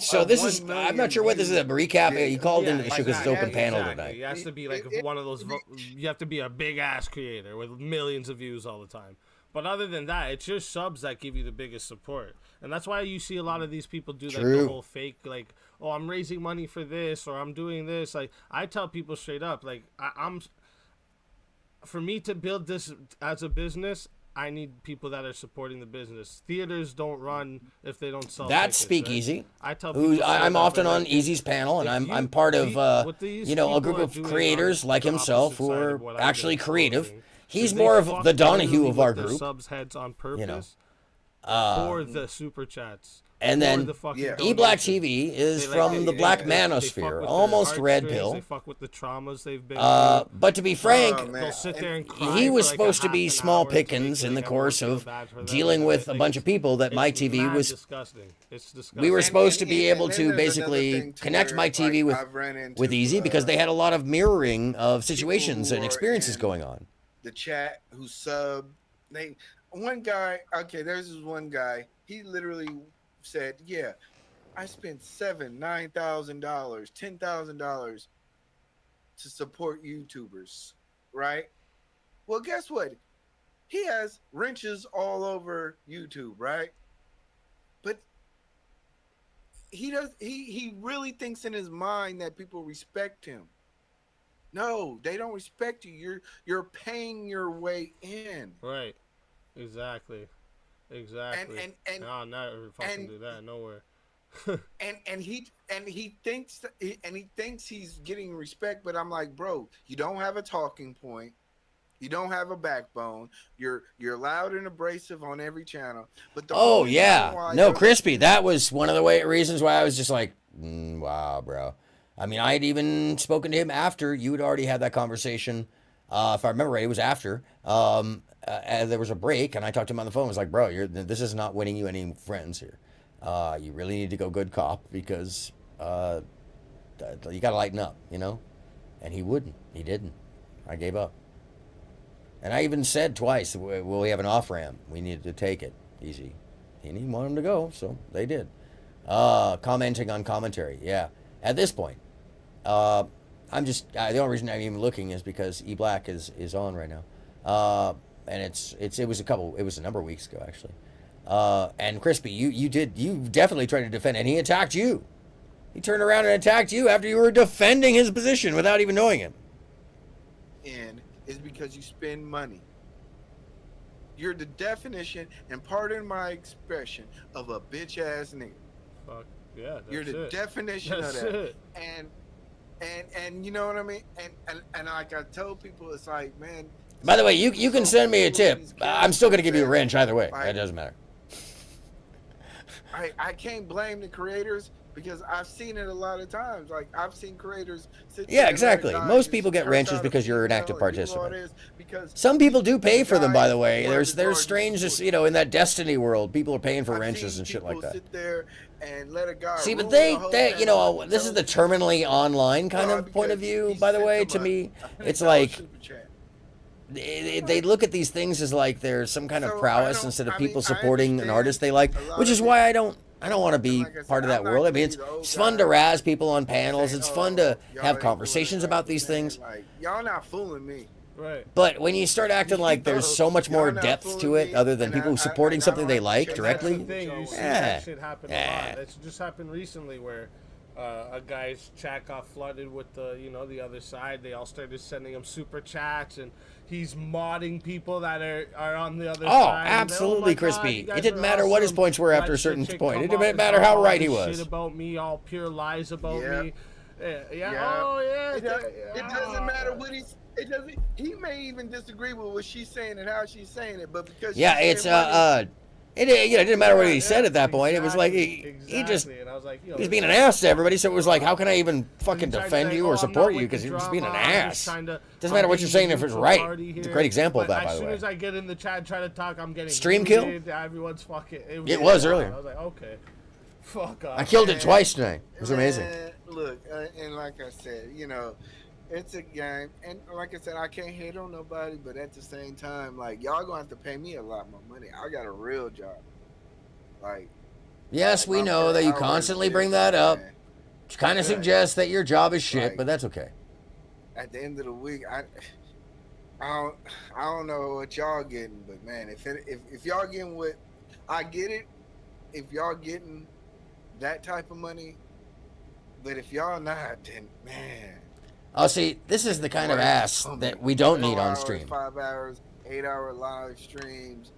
so this is, I'm not sure what this is, a recap. He called into the show because it's open panel tonight. It has to be like one of those, you have to be a big ass creator with millions of views all the time. But other than that, it's your subs that give you the biggest support. And that's why you see a lot of these people do like the whole fake, like, oh, I'm raising money for this, or I'm doing this. Like, I tell people straight up, like, for me to build this as a business, I need people that are supporting the business. Theaters don't run if they don't sell. That's tickets, Speakeasy. Right? I tell people I'm often on Easy's panel, and I'm part of a group of creators like himself who are actually creative. He's more of the Donahue of our group. Subs heads on purpose for the super chats. And then E-Black TV is from the Black Manosphere, almost Red Pill. They fuck with the traumas they've been but to be frank, they'll sit there and cry he was for like supposed to be small pickings in the course of dealing with a bunch of people that Mike TV was. Disgusting. It's disgusting. We were supposed to be able to basically connect Mike TV with Easy because they had a lot of mirroring of situations and experiences going on. The chat who subbed, one guy. Okay, there's this one guy. He literally said, yeah, I spent $9,000, $10,000 to support YouTubers, right? Well, guess what? He has wrenches all over YouTube, right? But he really thinks in his mind that people respect him. No, they don't respect you. You're paying your way in. Right. Exactly. And no, never fucking do that nowhere. and he thinks he's getting respect, but I'm like, bro, you don't have a talking point. You don't have a backbone. You're loud and abrasive on every channel. But the only reason why No, Crispy, that was one of the reasons why I was just like, wow, bro. I mean, I had even spoken to him after you had already had that conversation. If I remember right, it was after. There was a break, and I talked to him on the phone. I was like, bro, this is not winning you any friends here. You really need to go good cop because you got to lighten up, you know? And he wouldn't. He didn't. I gave up. And I even said twice, well, we have an off-ramp. We needed to take it easy. He didn't want him to go, so they did. Commenting on commentary, yeah. At this point, I'm just, the only reason I'm even looking is because E-Black is on right now. And it was a number of weeks ago, actually. And Crispy, you definitely tried to defend, and he attacked you. He turned around and attacked you after you were defending his position without even knowing him. And it's because you spend money. You're the definition, and pardon my expression, of a bitch ass nigga. Fuck yeah, that's You're the definition of that. And you know what I mean? And like I told people, it's like, man. By the way, you can send me a tip. I'm still gonna give you a wrench either way. That doesn't matter. I can't blame the creators because I've seen it a lot of times. Like I've seen creators sit Yeah, exactly. Most people get wrenches because you're an active participant. Some people do pay for them, by the way. There's strange, in that Destiny world, people are paying for wrenches and shit like that. Sit there and let a guy See, but they this is the terminally online kind of point of view, by the way. To me, it's like they look at these things as like there's some kind of prowess instead of people supporting an artist they like, which is why I don't want to be part of that world. I mean, it's fun to razz people on panels. It's fun to have conversations about these things. Like y'all not fooling me. Right. But when you start acting like there's so much more depth to it other than people supporting something they like directly, that's the thing. You see that shit happen a lot. It's just happened recently where a guy's chat got flooded with the other side. They all started sending him super chats, and he's modding people that are on the other side. Absolutely, Crispy. It didn't matter what his points were after a certain point. It didn't matter how right he was. Shit about me, all pure lies about me. Yeah. Oh yeah. It doesn't matter what he's. It doesn't. He may even disagree with what she's saying and how she's saying it, but because it didn't matter what he said at that point. It was like he was being an ass to everybody. So it was like, how can I even fucking defend you or support you because you're just being an ass? Doesn't matter what you're saying if it's right. It's a great example of that, by the way. As soon as I get in the chat and try to talk, I'm getting stream kill. Everyone's fucking. It was earlier. I was like, okay, fuck off. I killed it twice tonight. It was amazing. Look, and like I said, it's a game, and like I said, I can't hate on nobody, but at the same time, like y'all gonna have to pay me a lot more money. I got a real job. Like, yes, we know that you constantly bring that up, which kind of suggests that your job is shit, but that's okay. At the end of the week, I don't know what y'all getting, but man, if y'all getting what I get it, if y'all getting that type of money, but if y'all not, then man. Oh, see, this is the kind of ass that we don't need on stream. 5 hours, 8-hour live streams.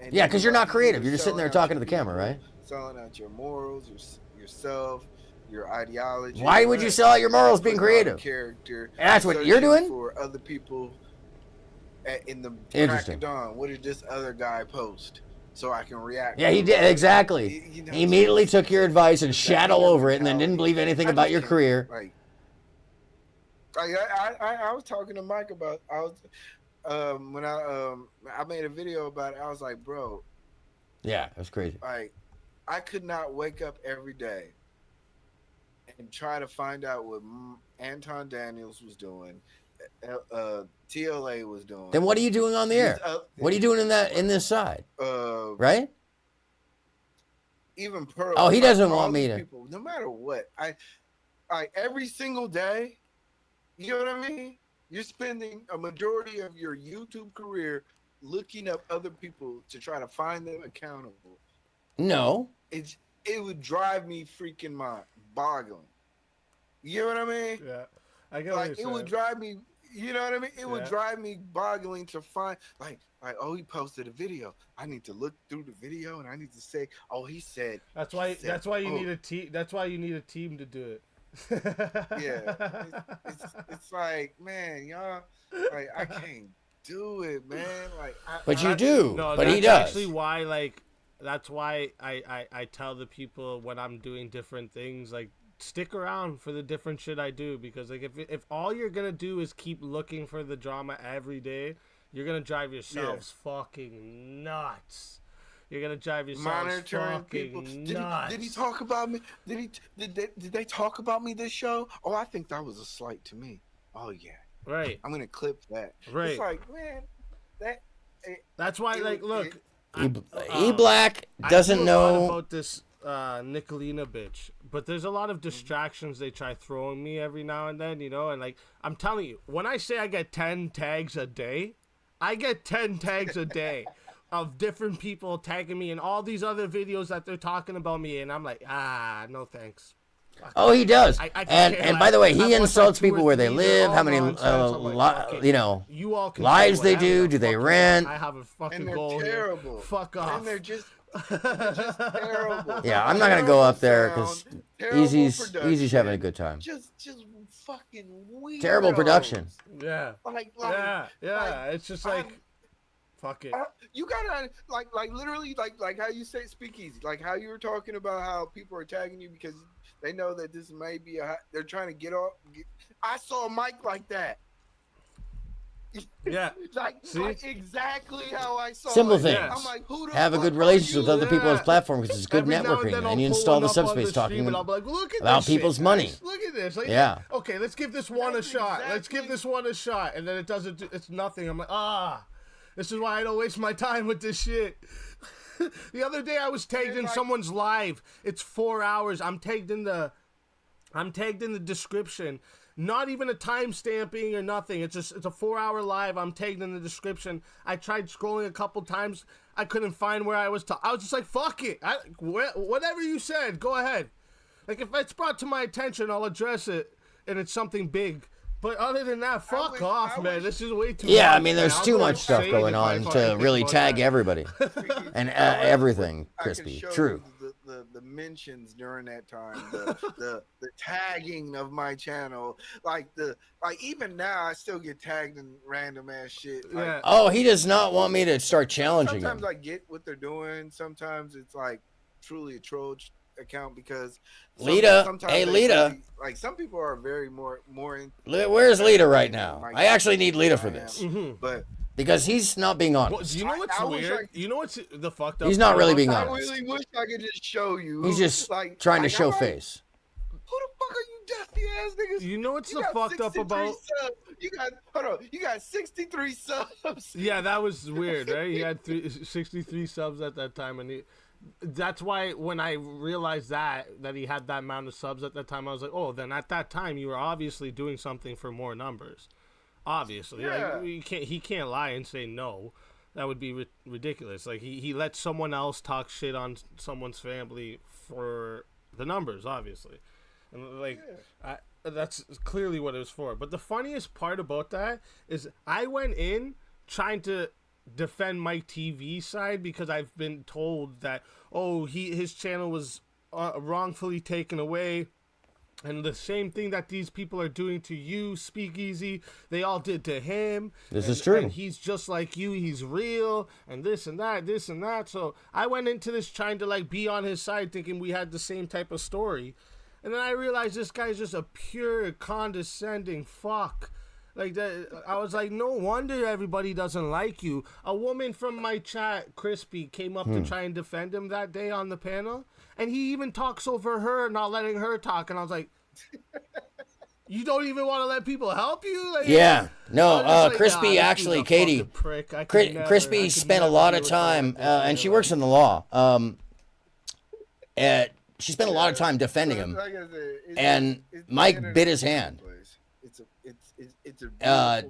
Yeah, because you're not creative. You're just sitting there talking to the camera, right? Selling out your morals, yourself, your ideology. Why would you sell out your morals being creative? Character. And that's what you're doing? For other people in the crack of dawn. What did this other guy post? So I can react. Yeah, he did, exactly. He immediately took your advice and shat all over it and then didn't believe anything about your career. I was talking to Mike about, when I made a video about it, I was like, bro. Yeah, it was crazy. Like, I could not wake up every day and try to find out what Anton Daniels was doing, TLA was doing. Then what are you doing on the air? What are you doing in this side? Right? Even Pearl. Oh, he doesn't want me to. People, no matter what, I every single day. You know what I mean? You're spending a majority of your YouTube career looking up other people to try to find them accountable. No. It would drive me freaking boggling. You know what I mean? Yeah, I get what you're saying. It would drive me. You know what I mean? It would drive me boggling to find like, oh, he posted a video. I need to look through the video and I need to say, oh, he said. That's why you need a team. That's why you need a team to do it. It's like, man, y'all, like I can't do it, man. Like, but you do. No, but that's he does. Actually, why? Like, that's why I tell the people when I'm doing different things, like, stick around for the different shit I do, because like if all you're gonna do is keep looking for the drama every day, you're gonna drive yourselves fucking nuts. You're gonna drive yourselves fucking nuts. Did he talk about me? Did they talk about me this show? Oh, I think that was a slight to me. Oh yeah. Right. I'm gonna clip that. Right. It's like, man, that's why, like, look, E-Black doesn't know about this Nicolina bitch, but there's a lot of distractions they try throwing me every now and then, you know, and like, I'm telling you, when I say I get 10 tags a day, I get 10 tags a day of different people tagging me in all these other videos that they're talking about me, and I'm like, no thanks. Oh, he does. And by the way, he insults people where they live, how many lives they do they rent. I have a fucking goal here. Fuck off. And they're just terrible. Yeah, I'm not gonna go up there because Easy's having a good time. Just fucking weird. Terrible production. Yeah. Yeah. It's just like, fuck it. You gotta like literally like how you say speakeasy, like how you were talking about how people are tagging you because they know that this may be they're trying to get off. I saw Mike like that. Yeah. like exactly how I saw Simple it. thing. I'm like, who the have a fuck good relationship with other people on Yeah. his platform because it's good Every now networking, then and I'll you pull install one the up on subspace stream talking and I'll be like, look at about this shit, people's guys. money. Look at this. Like, Yeah. Okay, let's give this one a shot. Let's give this one a shot, and then it doesn't. It's nothing. I'm like, this is why I don't waste my time with this shit. The other day I was tagged in someone's live. It's 4 hours. I'm tagged in the description. Not even a time stamping or nothing. It's a 4 hour live. I'm tagged in the description. I tried scrolling a couple times. I couldn't find where I was. I was just like, fuck it. Whatever you said, go ahead. Like, if it's brought to my attention, I'll address it, and it's something big. But other than that, fuck off, man. This is way too much. I mean, there's too much stuff going on to really tag everybody and everything. Crispy, true. The mentions during that time, the tagging of my channel, like even now I still get tagged in random ass shit. Like, oh, he does not want me to start challenging sometimes him. I get what they're doing. Sometimes it's like truly a troll account because Lita, hey Lita, really, like some people are very more in. Where's Lita right now? I actually need Lita for this, but because he's not being honest. Well, do you know what's weird? You know what's the fucked up? He's not really being honest. I really wish I could just show you. He's just trying to show face. Who the fuck are you dusty ass niggas? You know what's the fucked up about? You got 63 subs. Yeah, that was weird, right? He had 63 subs at that time, and that's why when I realized that he had that amount of subs at that time, I was like, oh, then at that time you were obviously doing something for more numbers. Obviously, yeah. Like, he can't lie and say no. That would be ridiculous. Like he let someone else talk shit on someone's family for the numbers, obviously, and like that's clearly what it was for. But the funniest part about that is I went in trying to defend Mike TV's side because I've been told that his channel was wrongfully taken away. And the same thing that these people are doing to you, Speakeasy, they all did to him. This is true. And he's just like you. He's real. And this and that. So I went into this trying to like be on his side, thinking we had the same type of story. And then I realized this guy's just a pure condescending fuck. Like that, I was like, no wonder everybody doesn't like you. A woman from my chat, Crispy, came up to try and defend him that day on the panel, and he even talks over her, not letting her talk. And I was like, you don't even want to let people help you? Like, yeah, no. like, Crispy actually, Katie. Crispy spent a lot of time, and she works in the law. She spent a lot of time defending him, and Mike bit his hand.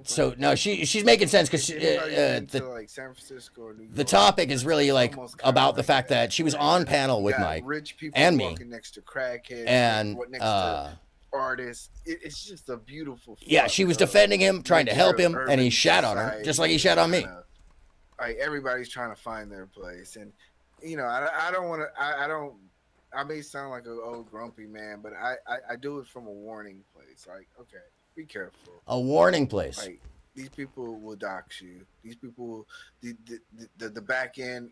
So no, she's making sense because like San Francisco or New York, the topic is really like about the fact that she was on panel with Mike rich people and me, next to crackheads, and artist. It's just a beautiful. Yeah, she was defending him, trying to help him, and he shat on her, just like he shat on me. Like everybody's trying to find their place, and you know, I don't want to. I don't. I may sound like an old grumpy man, but I do it from a warning place. Like, okay, be careful. A warning place. Like, these people will dox you. These people, the back end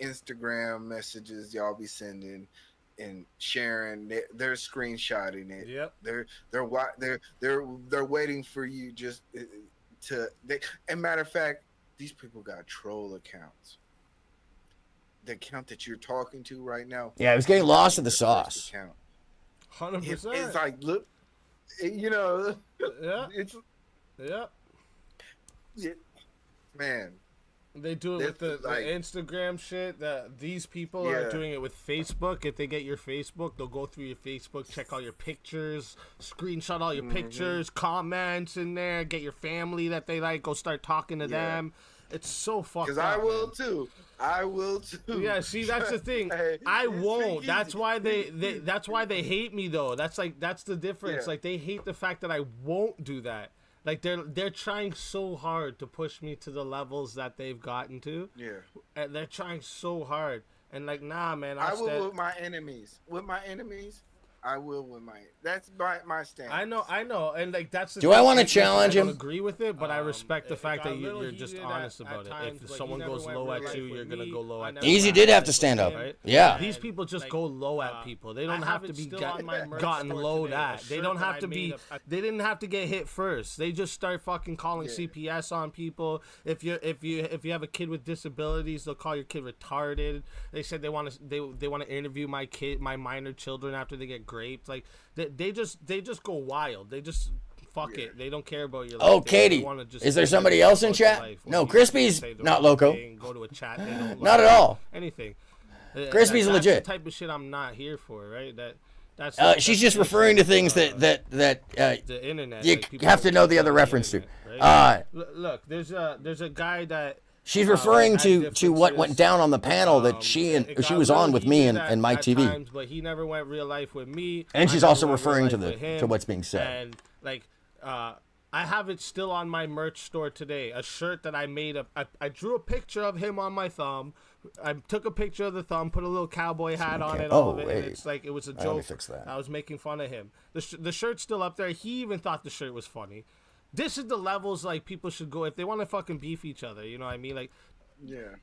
Instagram messages y'all be sending and sharing, they're screenshotting it. Yep. They're waiting for you just to. And matter of fact, these people got troll accounts. The account that you're talking to right now. Yeah, I was getting lost in the sauce. 100%. It's like, look, you know. Yeah. It's. Yeah. Man. They do it with the Instagram shit. That these people are doing it with Facebook. If they get your Facebook, they'll go through your Facebook, check all your pictures, screenshot all your pictures, comments in there, get your family that they like, go start talking to them. It's so fucked up. Because I will too. I will too. Yeah, see, that's the thing. I won't. That's why that's why they hate me though. That's the difference. Yeah. Like, they hate the fact that I won't do that. Like, they're trying so hard to push me to the levels that they've gotten to. Yeah. And they're trying so hard. And like, nah, man. I will with my enemies. With my enemies, I will with my. That's my stance. I know, and like that's. Do I want to challenge him? I don't agree with it, but I respect the fact that you're just honest about it. If someone goes low at you, you're gonna go low at them. Easy did have to stand up. Right? Yeah. These people just go low at people. They don't have to be gotten low at. They don't have to be. They didn't have to get hit first. They just start fucking calling CPS on people. If you have a kid with disabilities, they'll call your kid retarded. They said they want to interview my minor children after they get raped. Like, they just go wild. They just fuck it. They don't care about your life. Oh, Katie, is there somebody else in chat? No, Crispy's not loco. Go to a chat. They don't not at all. Anything. Crispy's legit. That's the type of shit I'm not here for, right? That's she's just referring to things that the internet. You have to know the other reference to. Look, there's a guy that. She's referring to what went down on the panel that she was on with me and Mike TV. Times, but he never went real life with me. And she's also referring to what's being said. And like, I have it still on my merch store today. A shirt that I made up. I drew a picture of him on my thumb. I took a picture of the thumb, put a little cowboy hat on it. All of it. And it's like, it was a joke. I was making fun of him. The shirt's still up there. He even thought the shirt was funny. This is the levels, like, people should go if they want to fucking beef each other. You know what I mean? Like,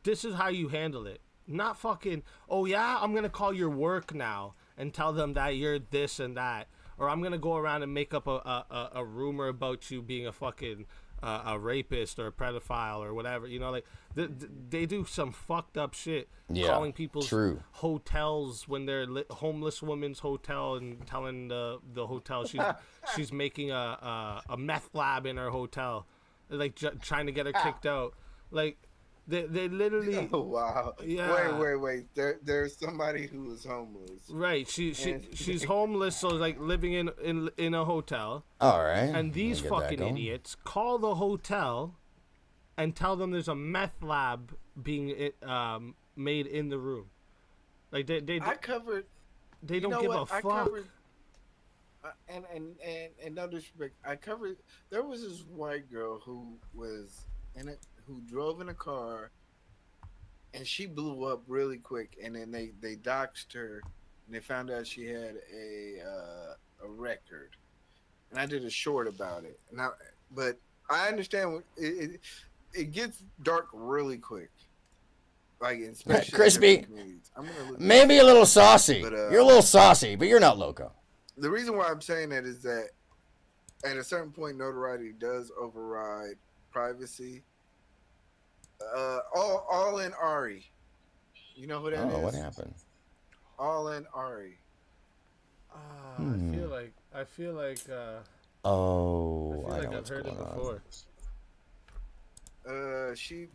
this is how you handle it. Not fucking, oh yeah, I'm gonna call your work now and tell them that you're this and that, or I'm gonna go around and make up a rumor about you being a fucking a rapist or a pedophile or whatever. You know, like they do some fucked up shit. Calling people's hotels when they're homeless woman's hotel and telling the hotel she's making a meth lab in her hotel, like trying to get her kicked out. Like they literally. Oh wow! Yeah. Wait. There's somebody who is homeless. Right. She's homeless, so like living in a hotel. All right. And these fucking idiots call the hotel and tell them there's a meth lab being made in the room. Like they I covered. They don't give a fuck. Covered, and no disrespect, I covered. There was this white girl who was in it, who drove in a car, and she blew up really quick. And then they doxed her, and they found out she had a record. And I did a short about it. But I understand it gets dark really quick. Like, especially Crispy, maybe a little saucy. But, you're a little saucy, but you're not loco. The reason why I'm saying that is that at a certain point, notoriety does override privacy. All in Ari. You know who that is? Oh, what happened? All in Ari. I feel like. I've heard it before. She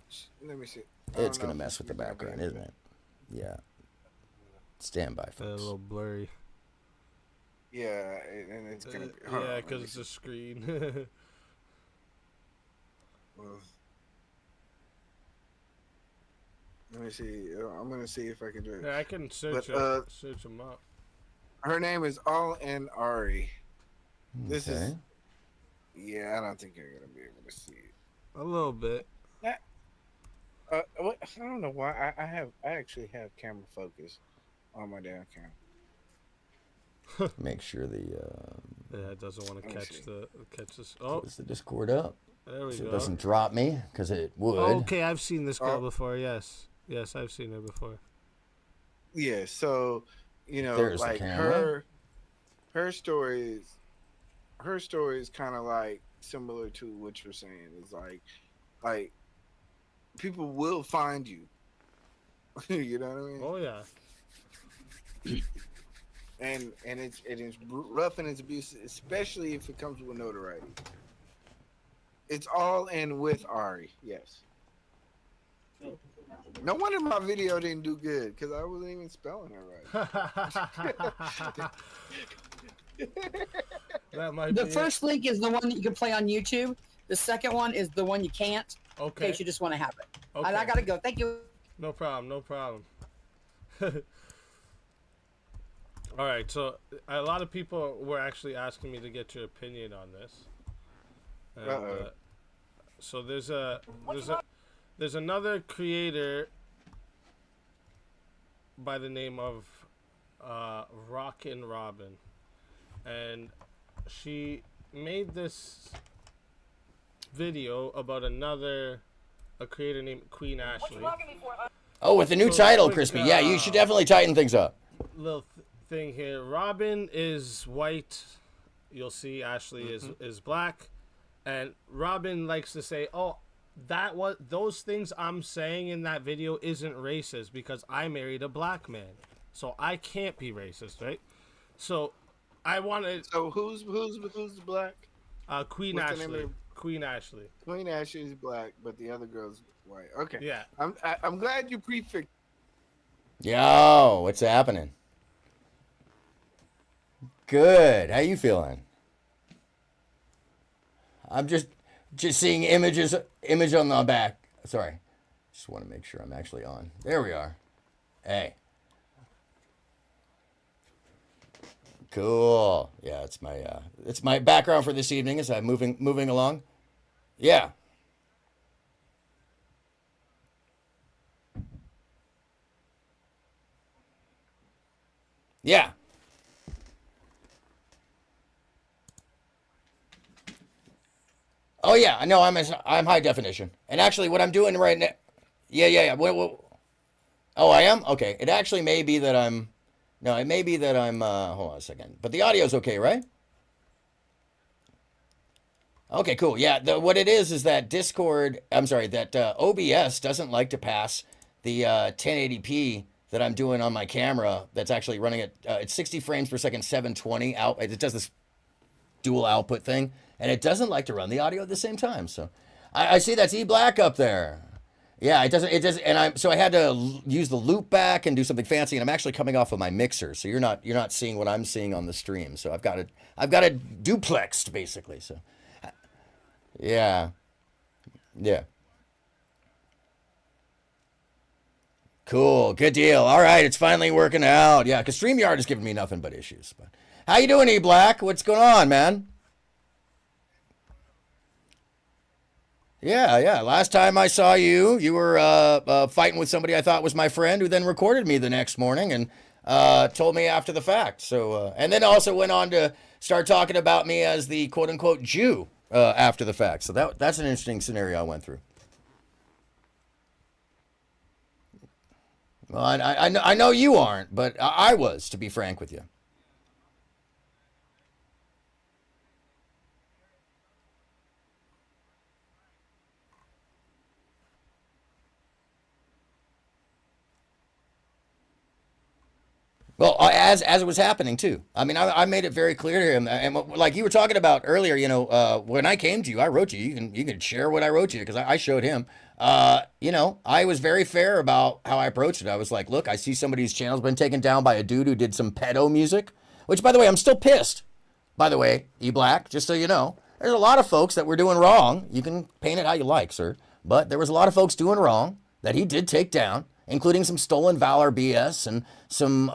let me see. It's gonna mess with the background, isn't it? Yeah. Stand by, folks. A little blurry. Yeah, and it's gonna be. Yeah, because it's a screen. Let me see. I'm gonna see if I can do it. Yeah, I can search them up. Her name is All in Ari. This is. Yeah, I don't think you're gonna be able to see it. A little bit. What, I don't know why I actually have camera focus on my damn camera. Make sure the yeah, it doesn't want to catch this. Oh, is the Discord up? There we So go. it doesn't drop me because it would. Okay, I've seen this girl before. Yes, I've seen her before. Yeah, so There's like the camera. her story is kind of like similar to what you're saying. It's like people will find you. You know what I mean? Oh yeah. And it's rough and it's abusive, especially if it comes with notoriety. It's all in with Ari, yes. No wonder my video didn't do good because I wasn't even spelling it right. That might The be first link is the one that you can play on YouTube. The second one is the one you can't. Okay. In case you just want to have it. Okay. And I gotta go. Thank you. No problem. No problem. All right. So a lot of people were actually asking me to get your opinion on this. And, so there's another creator by the name of Rockin' Robin, and she made this video about a creator named Queen Ashley. Oh, with the new title, Crispy. Yeah, you should definitely tighten things up. Little thing here. Robin is white. You'll see Ashley is black, and Robin likes to say, "Oh, those things I'm saying in that video isn't racist because I married a black man, so I can't be racist, right?" So I wanted. So who's black? Queen Ashley. Queen Ashley. Queen Ashley is black, but the other girl's white. Okay. Yeah. I'm glad you prefixed. Yo, what's happening? Good. How you feeling? I'm just seeing image on the back. Sorry. Just want to make sure I'm actually on. There we are. Hey. Cool. Yeah, it's my background for this evening as I'm moving along. Yeah. Yeah. Oh yeah, no, I'm high definition. And actually, what I'm doing right now, yeah. Oh, I am. Okay. It actually may be that I'm. No, it may be that I'm. Hold on a second. But the audio's okay, right? Okay, cool. Yeah. What it is that Discord. I'm sorry. That OBS doesn't like to pass the 1080p that I'm doing on my camera. That's actually running at it's 60 frames per second, 720 out. It does this dual output thing. And it doesn't like to run the audio at the same time. So I see that's E Black up there. Yeah, it doesn't. And I had to use the loop back and do something fancy. And I'm actually coming off of my mixer, so you're not seeing what I'm seeing on the stream. So I've got it duplexed basically. So yeah. Cool, good deal. All right, it's finally working out. Yeah, because StreamYard is giving me nothing but issues. But how you doing, E Black? What's going on, man? Yeah. Last time I saw you, you were fighting with somebody I thought was my friend, who then recorded me the next morning and told me after the fact. So, and then also went on to start talking about me as the quote unquote Jew after the fact. So that's an interesting scenario I went through. Well, I know you aren't, but I was, to be frank with you. Well, as it was happening too. I mean, I made it very clear to him, and like you were talking about earlier. You know, when I came to you, I wrote you. You can share what I wrote you because I showed him. You know, I was very fair about how I approached it. I was like, look, I see somebody's channel's been taken down by a dude who did some pedo music, which, by the way, I'm still pissed. By the way, E Black, just so you know, there's a lot of folks that were doing wrong. You can paint it how you like, sir, but there was a lot of folks doing wrong that he did take down, including some stolen valor BS and some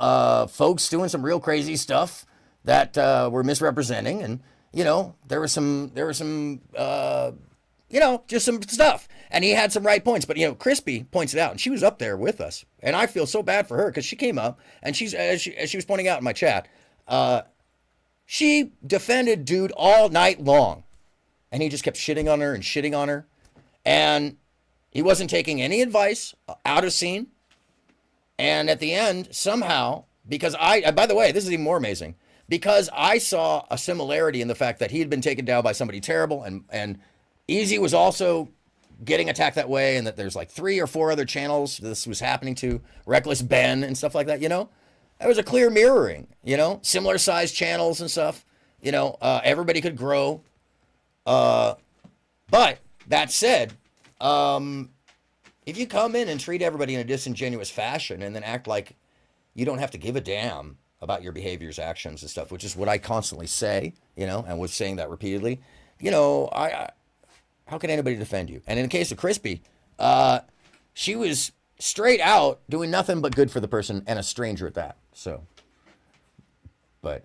folks doing some real crazy stuff that were misrepresenting. And you know, there was some, you know, just some stuff. And he had some right points. But, you know, Crispy points it out, and she was up there with us. And I feel so bad for her because she came up, and she's, as she was pointing out in my chat, she defended dude all night long. And he just kept shitting on her and shitting on her. And he wasn't taking any advice out of scene. And at the end, somehow, because by the way, this is even more amazing, because I saw a similarity in the fact that he had been taken down by somebody terrible, and Easy was also getting attacked that way, and that there's like 3 or 4 other channels this was happening to, Reckless Ben and stuff like that, you know? That was a clear mirroring, you know? Similar sized channels and stuff, you know? Everybody could grow. But that said, if you come in and treat everybody in a disingenuous fashion and then act like you don't have to give a damn about your behaviors, actions, and stuff, which is what I constantly say, you know, and was saying that repeatedly, you know, how can anybody defend you? And in the case of Crispy, she was straight out doing nothing but good for the person, and a stranger at that. So, but.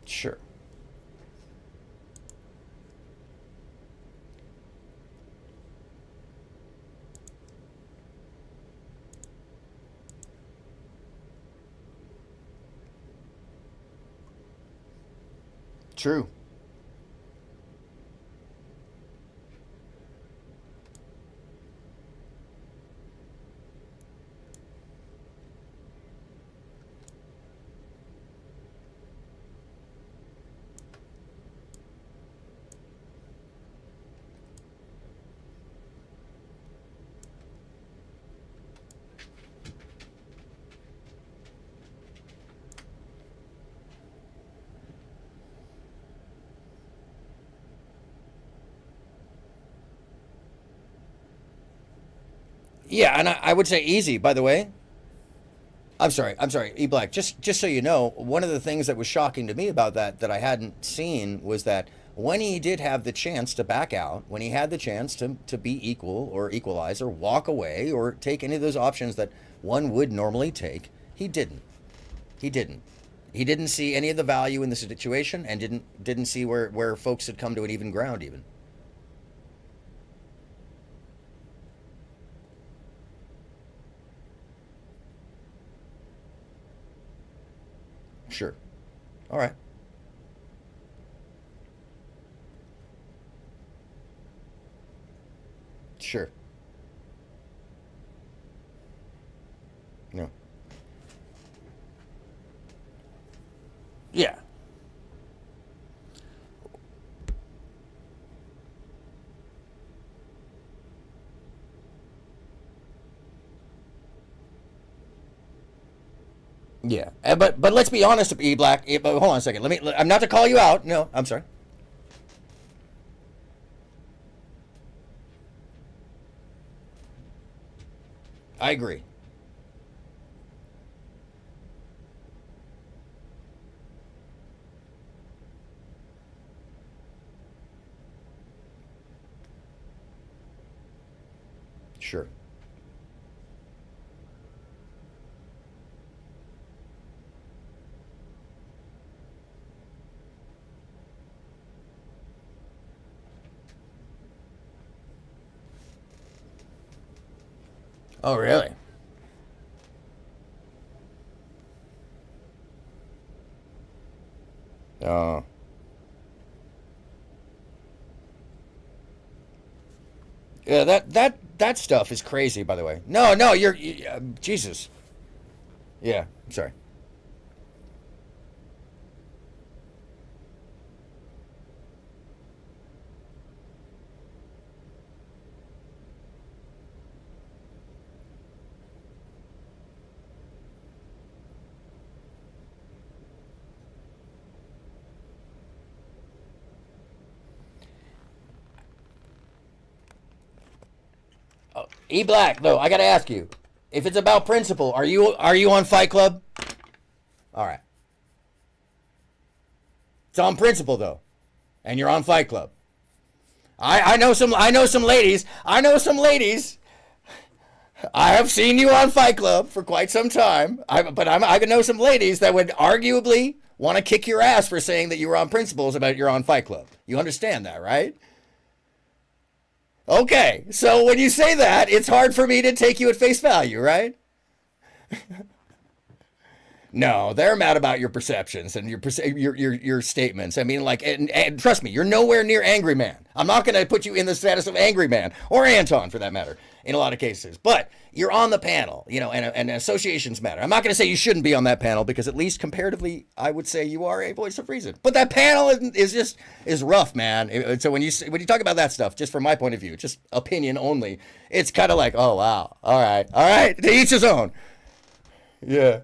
Sure. True. Yeah, and I would say Easy, by the way. I'm sorry, E Black. Just so you know, one of the things that was shocking to me about that I hadn't seen was that when he did have the chance to back out, when he had the chance to be equal or equalize or walk away or take any of those options that one would normally take, he didn't. He didn't. He didn't see any of the value in the situation, and didn't see where folks had come to an even ground even. Sure. All right. Sure. No. Yeah. Yeah, but let's be honest, E Black. But hold on a second. I'm not to call you out. No, I'm sorry. I agree. Sure. Oh, really? Oh. Yeah, that stuff is crazy, by the way. No, Jesus. Yeah, I'm sorry. E Black, though, I gotta ask you, if it's about principle, are you on Fight Club? All right. It's on principle though, and you're on Fight Club. I know some ladies. I have seen you on Fight Club for quite some time. I know some ladies that would arguably want to kick your ass for saying that you were on principles about you're on Fight Club. You understand that, right? Okay, so when you say that, it's hard for me to take you at face value, right? No, they're mad about your perceptions and your statements. I mean, like, and trust me, you're nowhere near Angry Man. I'm not going to put you in the status of Angry Man or Anton, for that matter, in a lot of cases. But you're on the panel, and associations matter. I'm not going to say you shouldn't be on that panel because at least comparatively, I would say you are a voice of reason. But that panel is rough, man. So when you talk about that stuff, just from my point of view, just opinion only, it's kind of like, oh wow, all right, to each his own. Yeah.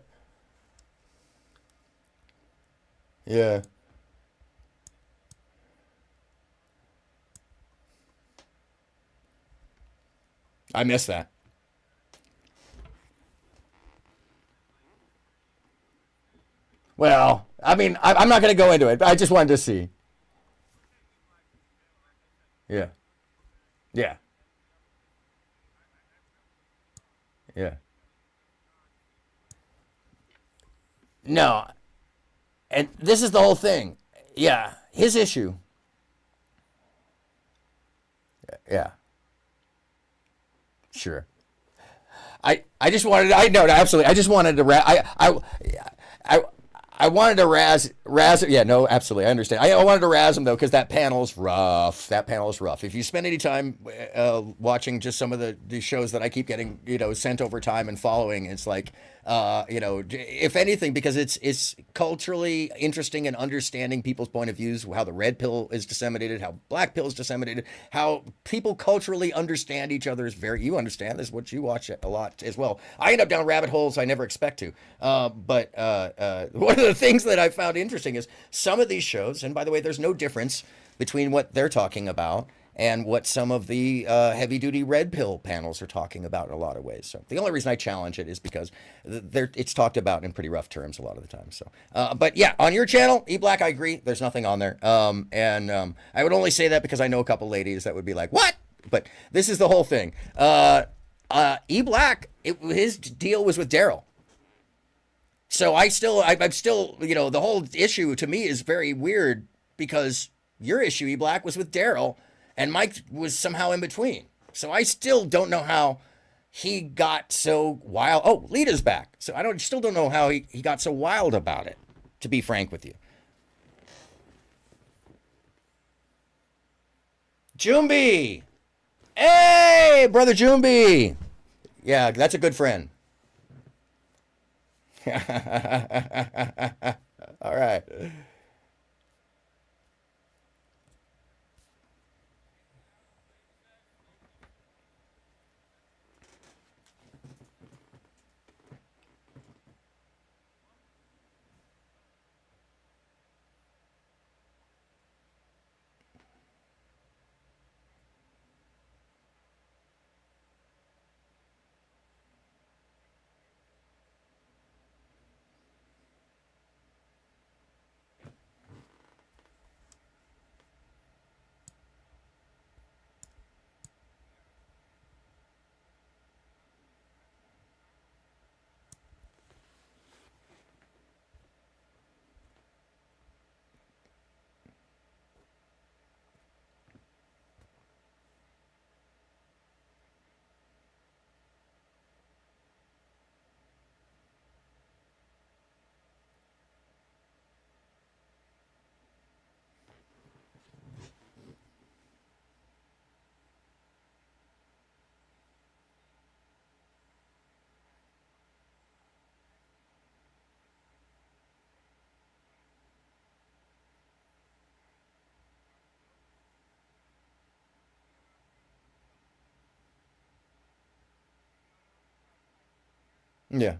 Yeah. I miss that. Well, I mean, I'm not going to go into it, but I just wanted to see. Yeah. Yeah. Yeah. No. And this is the whole thing. Yeah. His issue. Yeah. Sure. I just wanted no, absolutely. I just wanted to I wanted to razz. Yeah, no, absolutely. I understand. I wanted to razz him though because that panel's rough. If you spend any time watching just some of the shows that I keep getting sent over time and following, it's like if anything, because it's culturally interesting and understanding people's point of views, how the red pill is disseminated, how black pill is disseminated, how people culturally understand each other is you understand this, what you watch a lot as well. I end up down rabbit holes I never expect to. But one of the things that I found interesting is some of these shows, and by the way, there's no difference between what they're talking about and what some of the heavy-duty red pill panels are talking about in a lot of ways. So the only reason I challenge it is because it's talked about in pretty rough terms a lot of the time. So, but yeah, on your channel, E-Black, I agree. There's nothing on there. I would only say that because I know a couple ladies that would be like, what? But this is the whole thing. E-Black, his deal was with Daryl. So I'm still, the whole issue to me is very weird because your issue, E-Black, was with Daryl. And Mike was somehow in between. So I still don't know how he got so wild. Oh, Lita's back. So I still don't know how he got so wild about it, to be frank with you. Jumbi! Hey, brother Jumbi! Yeah, that's a good friend. All right. Yeah.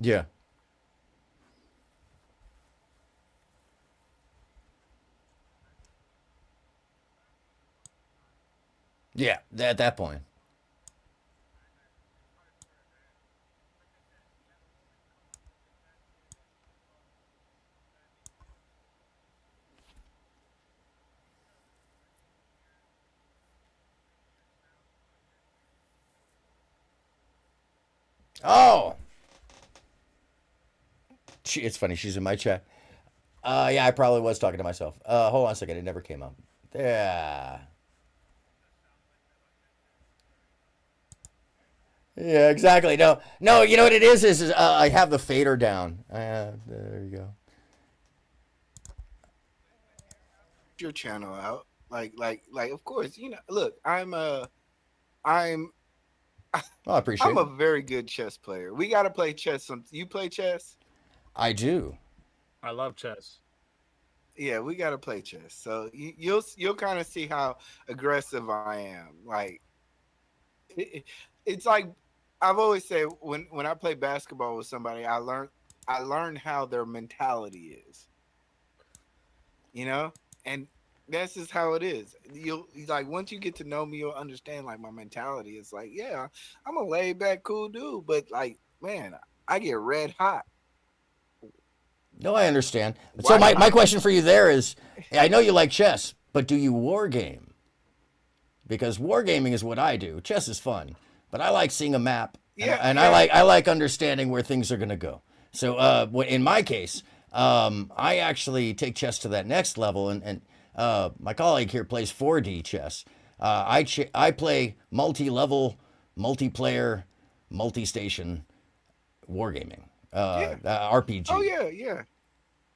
Yeah. Yeah, at that point. Oh, it's funny. She's in my chat. Yeah, I probably was talking to myself. Hold on a second. It never came up. Yeah. Yeah, exactly. No, no. You know what it is I have the fader down. There you go. Your channel out, like. Of course, Look, I'm. Oh, I appreciate I'm a it. very good chess player. We got to play chess. You play chess? I do. I love chess. Yeah, we got to play chess. So you'll kind of see how aggressive I am. Like, it's like I've always said when I play basketball with somebody, I learn how their mentality is. And that's just how it is. You'll like once you get to know me, you'll understand like my mentality. It's like, yeah, I'm a laid back, cool dude, but like, man, I get red hot. No, I understand. So my question for you there is, I know you like chess, but do you war game? Because wargaming is what I do. Chess is fun, but I like seeing a map, and I like understanding where things are going to go. So in my case, I actually take chess to that next level, and my colleague here plays 4D chess. I play multi-level, multiplayer, multi-station wargaming, RPG. Oh yeah.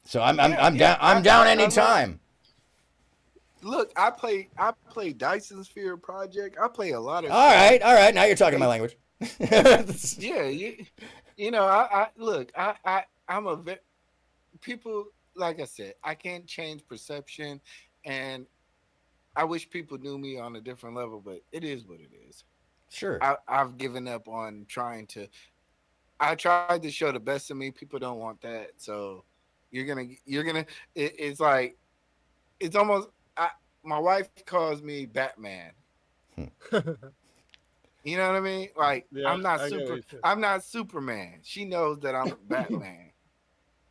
So I'm down anytime. Look, I play Dyson Sphere Project. I play a lot of. All right. Now you're talking my language. Yeah, I'm a people, like I said, I can't change perception, and I wish people knew me on a different level, but it is what it is. Sure. I've given up on trying to. I tried to show the best of me. People don't want that, so you're gonna. It's like, it's almost. My wife calls me Batman. You know what I mean? Like, yeah, I'm not Superman. She knows that I'm Batman.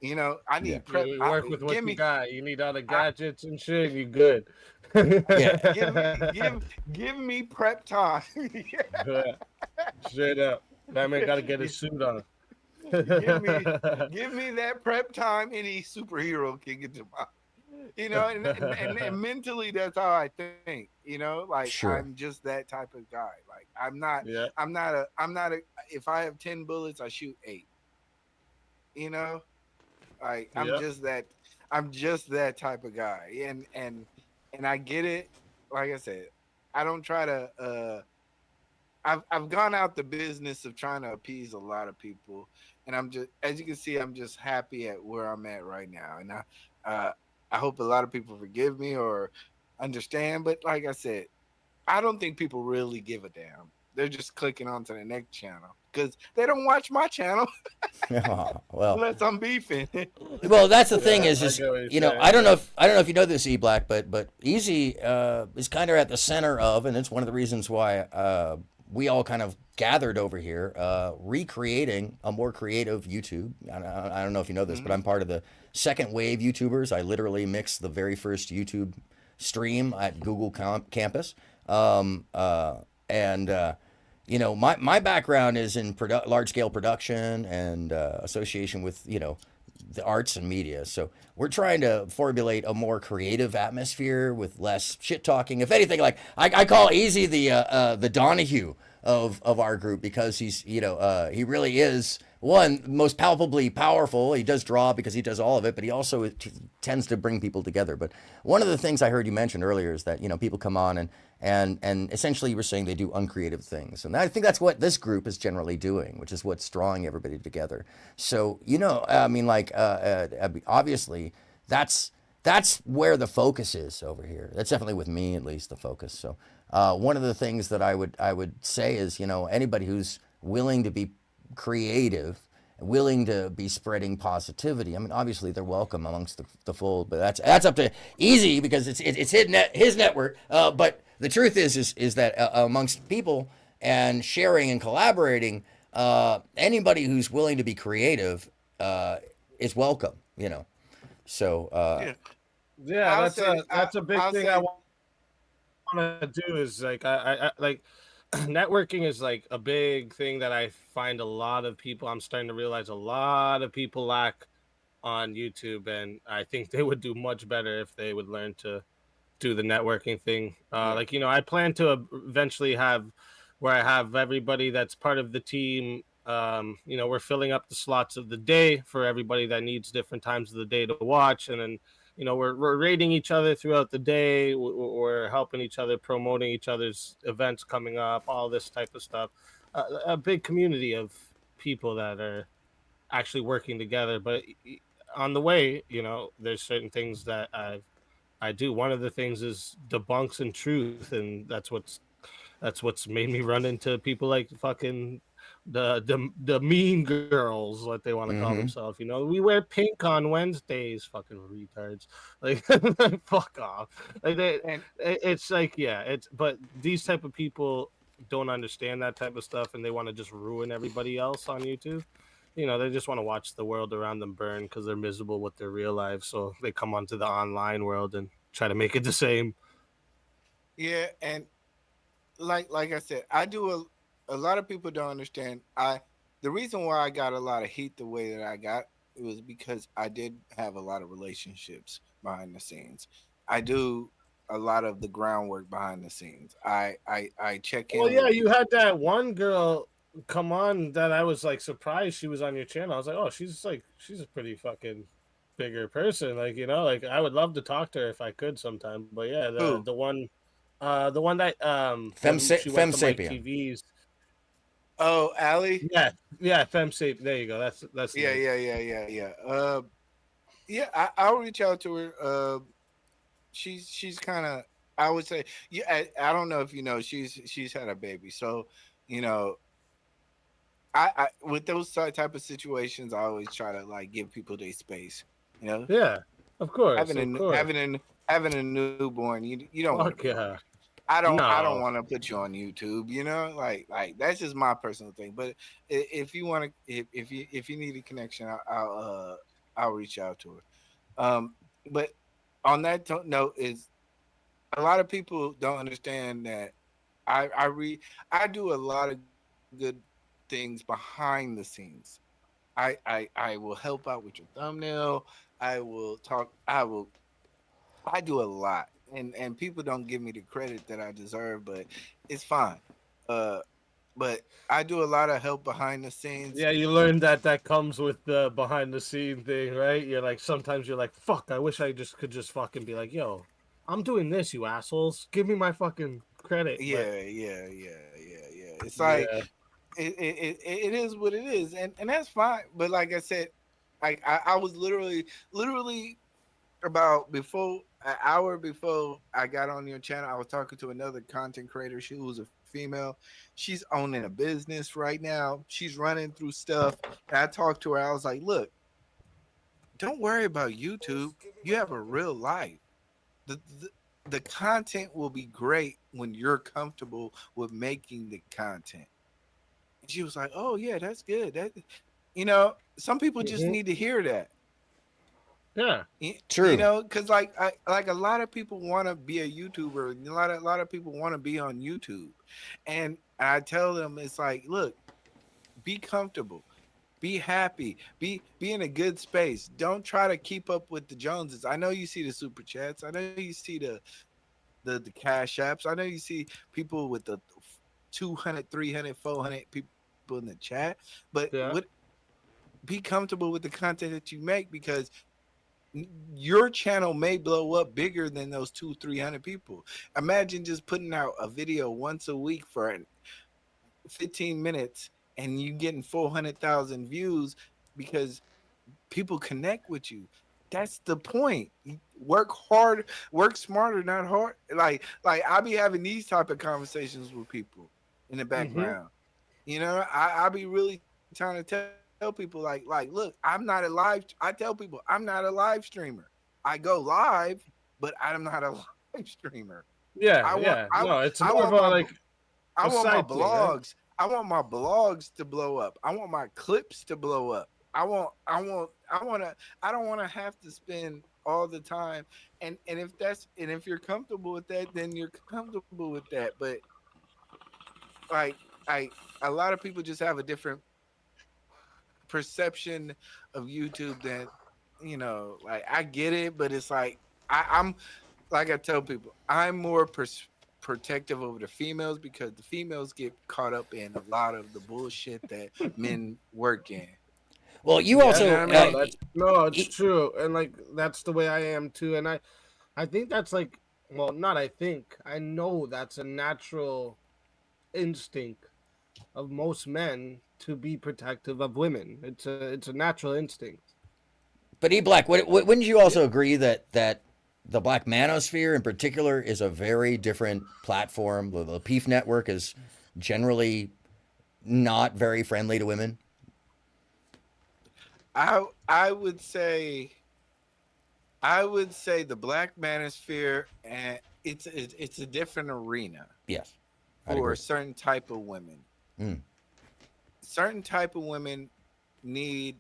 I need prep. You work with what you got. You need all the gadgets and shit. You good? Give me prep time. Straight up, Batman got to get his suit on. give me that prep time. Any superhero can get to my. And mentally, that's how I think. Like, sure. I'm just that type of guy. Like, I'm not a. If I have 10 bullets, I shoot 8. Like, I'm just that type of guy. And I get it. Like I said, I don't try to. I've gone out the business of trying to appease a lot of people, and I'm just, as you can see, I'm just happy at where I'm at right now, and I hope a lot of people forgive me or understand. But like I said, I don't think people really give a damn. They're just clicking onto the next channel because they don't watch my channel. Well, unless I'm beefing. Well, that's the thing is I don't know if you know this, E-Black, but Easy is kind of at the center of, and it's one of the reasons why we all kind of gathered over here, recreating a more creative YouTube. I don't know if you know this, but I'm part of the second wave YouTubers. I literally mixed the very first YouTube stream at Google Campus. You know, my background is in large scale production and association with, you know, the arts and media. So we're trying to formulate a more creative atmosphere with less shit talking. If anything, like I call Easy the Donahue of our group, because he's, you know, he really is one most palpably powerful. He does draw because he does all of it, but he also tends to bring people together. But one of the things I heard you mention earlier is that, you know, people come on and essentially you were saying they do uncreative things. And I think that's what this group is generally doing, which is what's drawing everybody together. So, you know, I mean, like, obviously that's where the focus is over here. That's definitely, with me at least, the focus. So one of the things that I would say is, you know, anybody who's willing to be creative, willing to be spreading positivity, I mean, obviously they're welcome amongst the fold, but that's up to Easy, because it's his network. But the truth is that amongst people and sharing and collaborating, anybody who's willing to be creative is welcome, you know. So yeah, that's a big thing I want to do, is like I like networking is like a big thing that I find a lot of people, I'm starting to realize a lot of people lack on YouTube, and I think they would do much better if they would learn to do the networking thing. Like, you know, I plan to eventually have where I have everybody that's part of the team. You know, we're filling up the slots of the day for everybody that needs different times of the day to watch, and then, you know, we're rating each other throughout the day. We're helping each other, promoting each other's events coming up, all this type of stuff. A big community of people that are actually working together. But on the way, you know, there's certain things that I do. One of the things is debunks and truth, and that's what's made me run into people like fucking the mean girls, what they want to call themselves. You know, we wear pink on Wednesdays, fucking retards. Like, fuck off. Like it's like, yeah, but these type of people don't understand that type of stuff, and they want to just ruin everybody else on YouTube. You know, they just want to watch the world around them burn because they're miserable with their real life. So they come onto the online world and try to make it the same. Yeah, and like I said, I do a lot of people don't understand. The reason why I got a lot of heat the way that I got, it was because I did have a lot of relationships behind the scenes. I do a lot of the groundwork behind the scenes. I check in. Well, yeah, you had that one girl come on that I was like surprised she was on your channel. I was like, oh, she's a pretty fucking bigger person. Like, you know, like I would love to talk to her if I could sometime. But yeah, the one that Fem Sapien. TVs. Oh, Allie? Yeah, Fem Sapien. There you go. That's yeah. I'll reach out to her. She's kind of, I would say, yeah. I don't know if you know, she's had a baby, so you know, I with those type of situations, I always try to like give people their space. You know? Yeah, of course. Having a newborn, you don't. Fuck yeah. I don't want to put you on YouTube, you know, like that's just my personal thing. But if you want to, if you need a connection, I'll reach out to her. But on that note, is a lot of people don't understand that I do a lot of good things behind the scenes. I will help out with your thumbnail. I do a lot. And people don't give me the credit that I deserve, but it's fine. But I do a lot of help behind the scenes. Yeah, you learned that comes with the behind the scene thing, right? You're like, sometimes you're like, fuck, I wish I could just fucking be like, yo, I'm doing this, you assholes. Give me my fucking credit. Yeah. It's like it is what it is, and that's fine. But like I said, I was literally about an hour before I got on your channel, I was talking to another content creator. She was a female. She's owning a business right now. She's running through stuff. And I talked to her. I was like, look, don't worry about YouTube. You have a real life. The content will be great when you're comfortable with making the content. she was like, "Oh yeah, that's good." That, you know, some people just need to hear that. Yeah, true. You know, because like a lot of people want to be a YouTuber. A lot of people want to be on YouTube, and I tell them it's like, look, be comfortable, be happy, be in a good space. Don't try to keep up with the Joneses. I know you see the super chats. I know you see the cash apps. I know you see people with the 200, 300, 400 people in the chat, but be comfortable with the content that you make, because your channel may blow up bigger than those 200-300 people. Imagine just putting out a video once a week for 15 minutes and you getting 400,000 views because people connect with you. That's the point. Work hard, work smarter, not hard. Like I be having these type of conversations with people in the background. You know, I be really trying to tell people like, look, I'm not a live. I tell people I'm not a live streamer. I go live, but I'm not a live streamer. Yeah, no, it's more of a like. I want my side thing, right? blogs. I want my blogs to blow up. I want my clips to blow up. I don't want to have to spend all the time. And if you're comfortable with that, then you're comfortable with that. But like a lot of people just have a different perception of YouTube than, you know, like I get it, but it's like I'm like I tell people, I'm more protective over the females, because the females get caught up in a lot of the bullshit that men work in. Well, you also you know what I mean? no, it's true, and like that's the way I am too, and I think that's like, well, not I think, I know that's a natural instinct of most men to be protective of women. It's a natural instinct. But E-Black, wouldn't you also agree that the Black Manosphere in particular is a very different platform? The PEEF network is generally not very friendly to women. I would say the Black Manosphere, and it's a different arena. Yes, for a certain type of women. Certain type of women need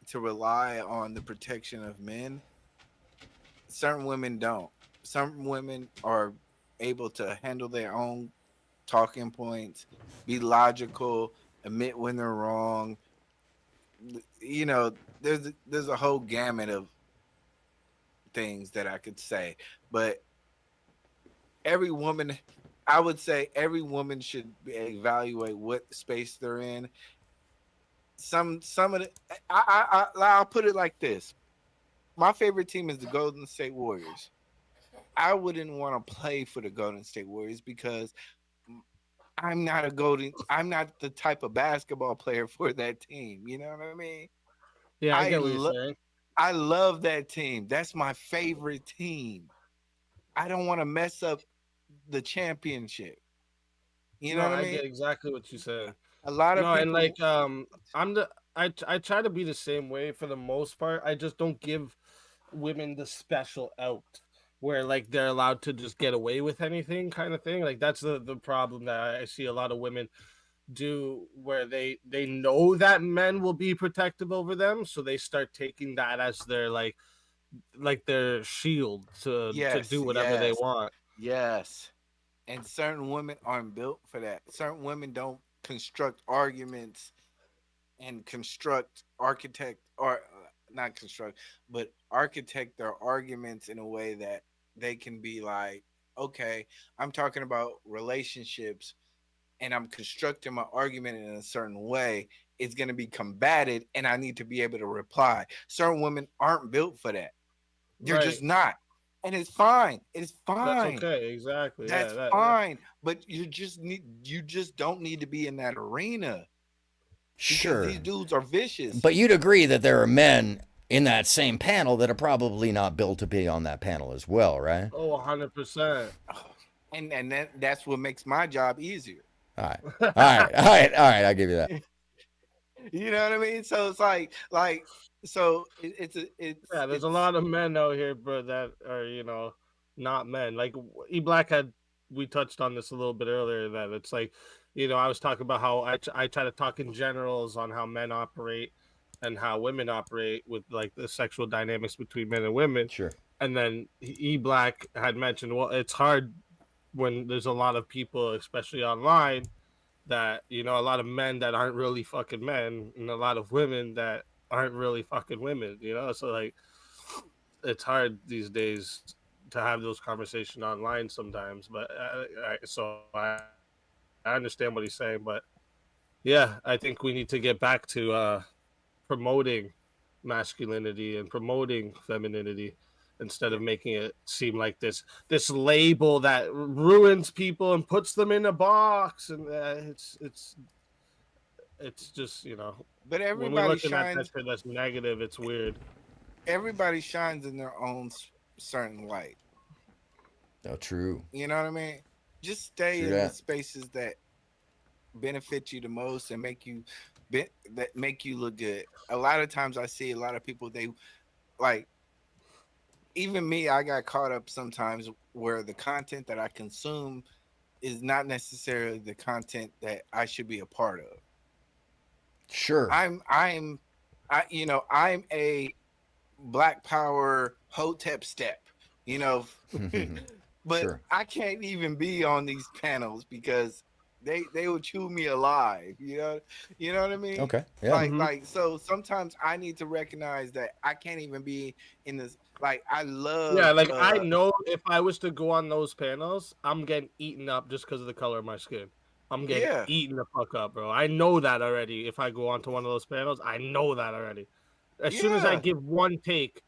to rely on the protection of men. Certain women don't. Some women are able to handle their own talking points, be logical, admit when they're wrong. You know, there's a whole gamut of things that I could say, but every woman, I would say every woman should evaluate what space they're in. Some of the, I'll put it like this. My favorite team is the Golden State Warriors. I wouldn't want to play for the Golden State Warriors because I'm not the type of basketball player for that team. You know what I mean? Yeah, I get what you're saying. I love that team. That's my favorite team. I don't want to mess up the championship. You know what I mean? I get exactly what you said. A lot of people, and like I try to be the same way for the most part. I just don't give women the special out where like they're allowed to just get away with anything kind of thing. Like that's the problem that I see a lot of women do, where they know that men will be protective over them, so they start taking that as their like their shield to do whatever they want. Yes. And certain women aren't built for that. Certain women don't construct arguments and architect their arguments in a way that they can be like, okay, I'm talking about relationships and I'm constructing my argument in a certain way. It's going to be combated and I need to be able to reply. Certain women aren't built for that. They're just not. And it's fine. It's fine. That's okay. Exactly. That's fine. But you just don't need to be in that arena. Sure. These dudes are vicious. But you'd agree that there are men in that same panel that are probably not built to be on that panel as well, right? Oh, 100%. And that's what makes my job easier. All right. I'll give you that. You know what I mean? So it's like so it's there's a lot of men out here, bro, that are, you know, not men. Like E-Black we touched on this a little bit earlier, that it's like You know, I was talking about how I try to talk in generals on how men operate and how women operate with like the sexual dynamics between men and women. Sure. And then E Black had mentioned, well, it's hard when there's a lot of people, especially online, that, you know, a lot of men that aren't really fucking men and a lot of women that aren't really fucking women, you know? So like, it's hard these days to have those conversations online sometimes, but I understand what he's saying, but yeah, I think we need to get back to promoting masculinity and promoting femininity instead of making it seem like this label that ruins people and puts them in a box, and it's just, you know. But everybody when we're looking shines. at that that's negative, it's weird. Everybody shines in their own certain light. Oh, true. You know what I mean? Just stay in the spaces that benefit you the most and make you look good. A lot of times I see a lot of people, they like, even me, I got caught up sometimes where the content that I consume is not necessarily the content that I should be a part of. Sure. I'm a Black Power Hotep step, you know, but Sure. I can't even be on these panels because they would chew me alive, you know what I mean? Okay. Yeah. Like so sometimes I need to recognize that I can't even be in this. Like I love. Yeah, like I know if I was to go on those panels, I'm getting eaten up just because of the color of my skin. I'm getting eaten the fuck up, bro. I know that already. If I go onto one of those panels, I know that already. As soon as I give one take,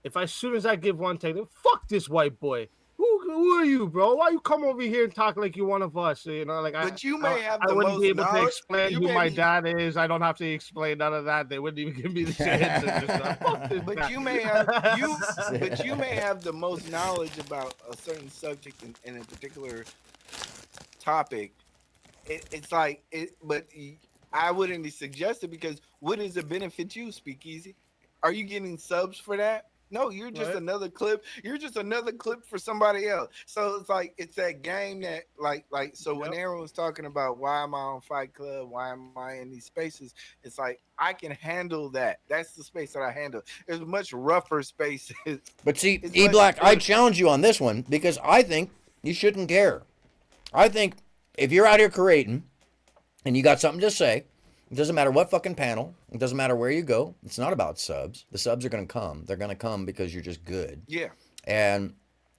then fuck this white boy. Who are you, bro? Why you come over here and talk like you're one of us? You know, like but I wouldn't be able to explain who my dad is. I don't have to explain none of that. They wouldn't even give me the chance. But you may have the most knowledge about a certain subject in a particular topic. But I wouldn't suggest it because what does it benefit you, Speakeasy? Are you getting subs for that? No, you're just another clip. You're just another clip for somebody else. So it's like it's that game that so when Aaron was talking about why am I on Fight Club, why am I in these spaces, it's like I can handle that. That's the space that I handle. There's much rougher spaces. But see, E Black, I challenge you on this one because I think you shouldn't care. I think if you're out here creating and you got something to say, it doesn't matter what fucking panel. It doesn't matter where you go. It's not about subs. The subs are going to come. They're going to come because you're just good. Yeah. And,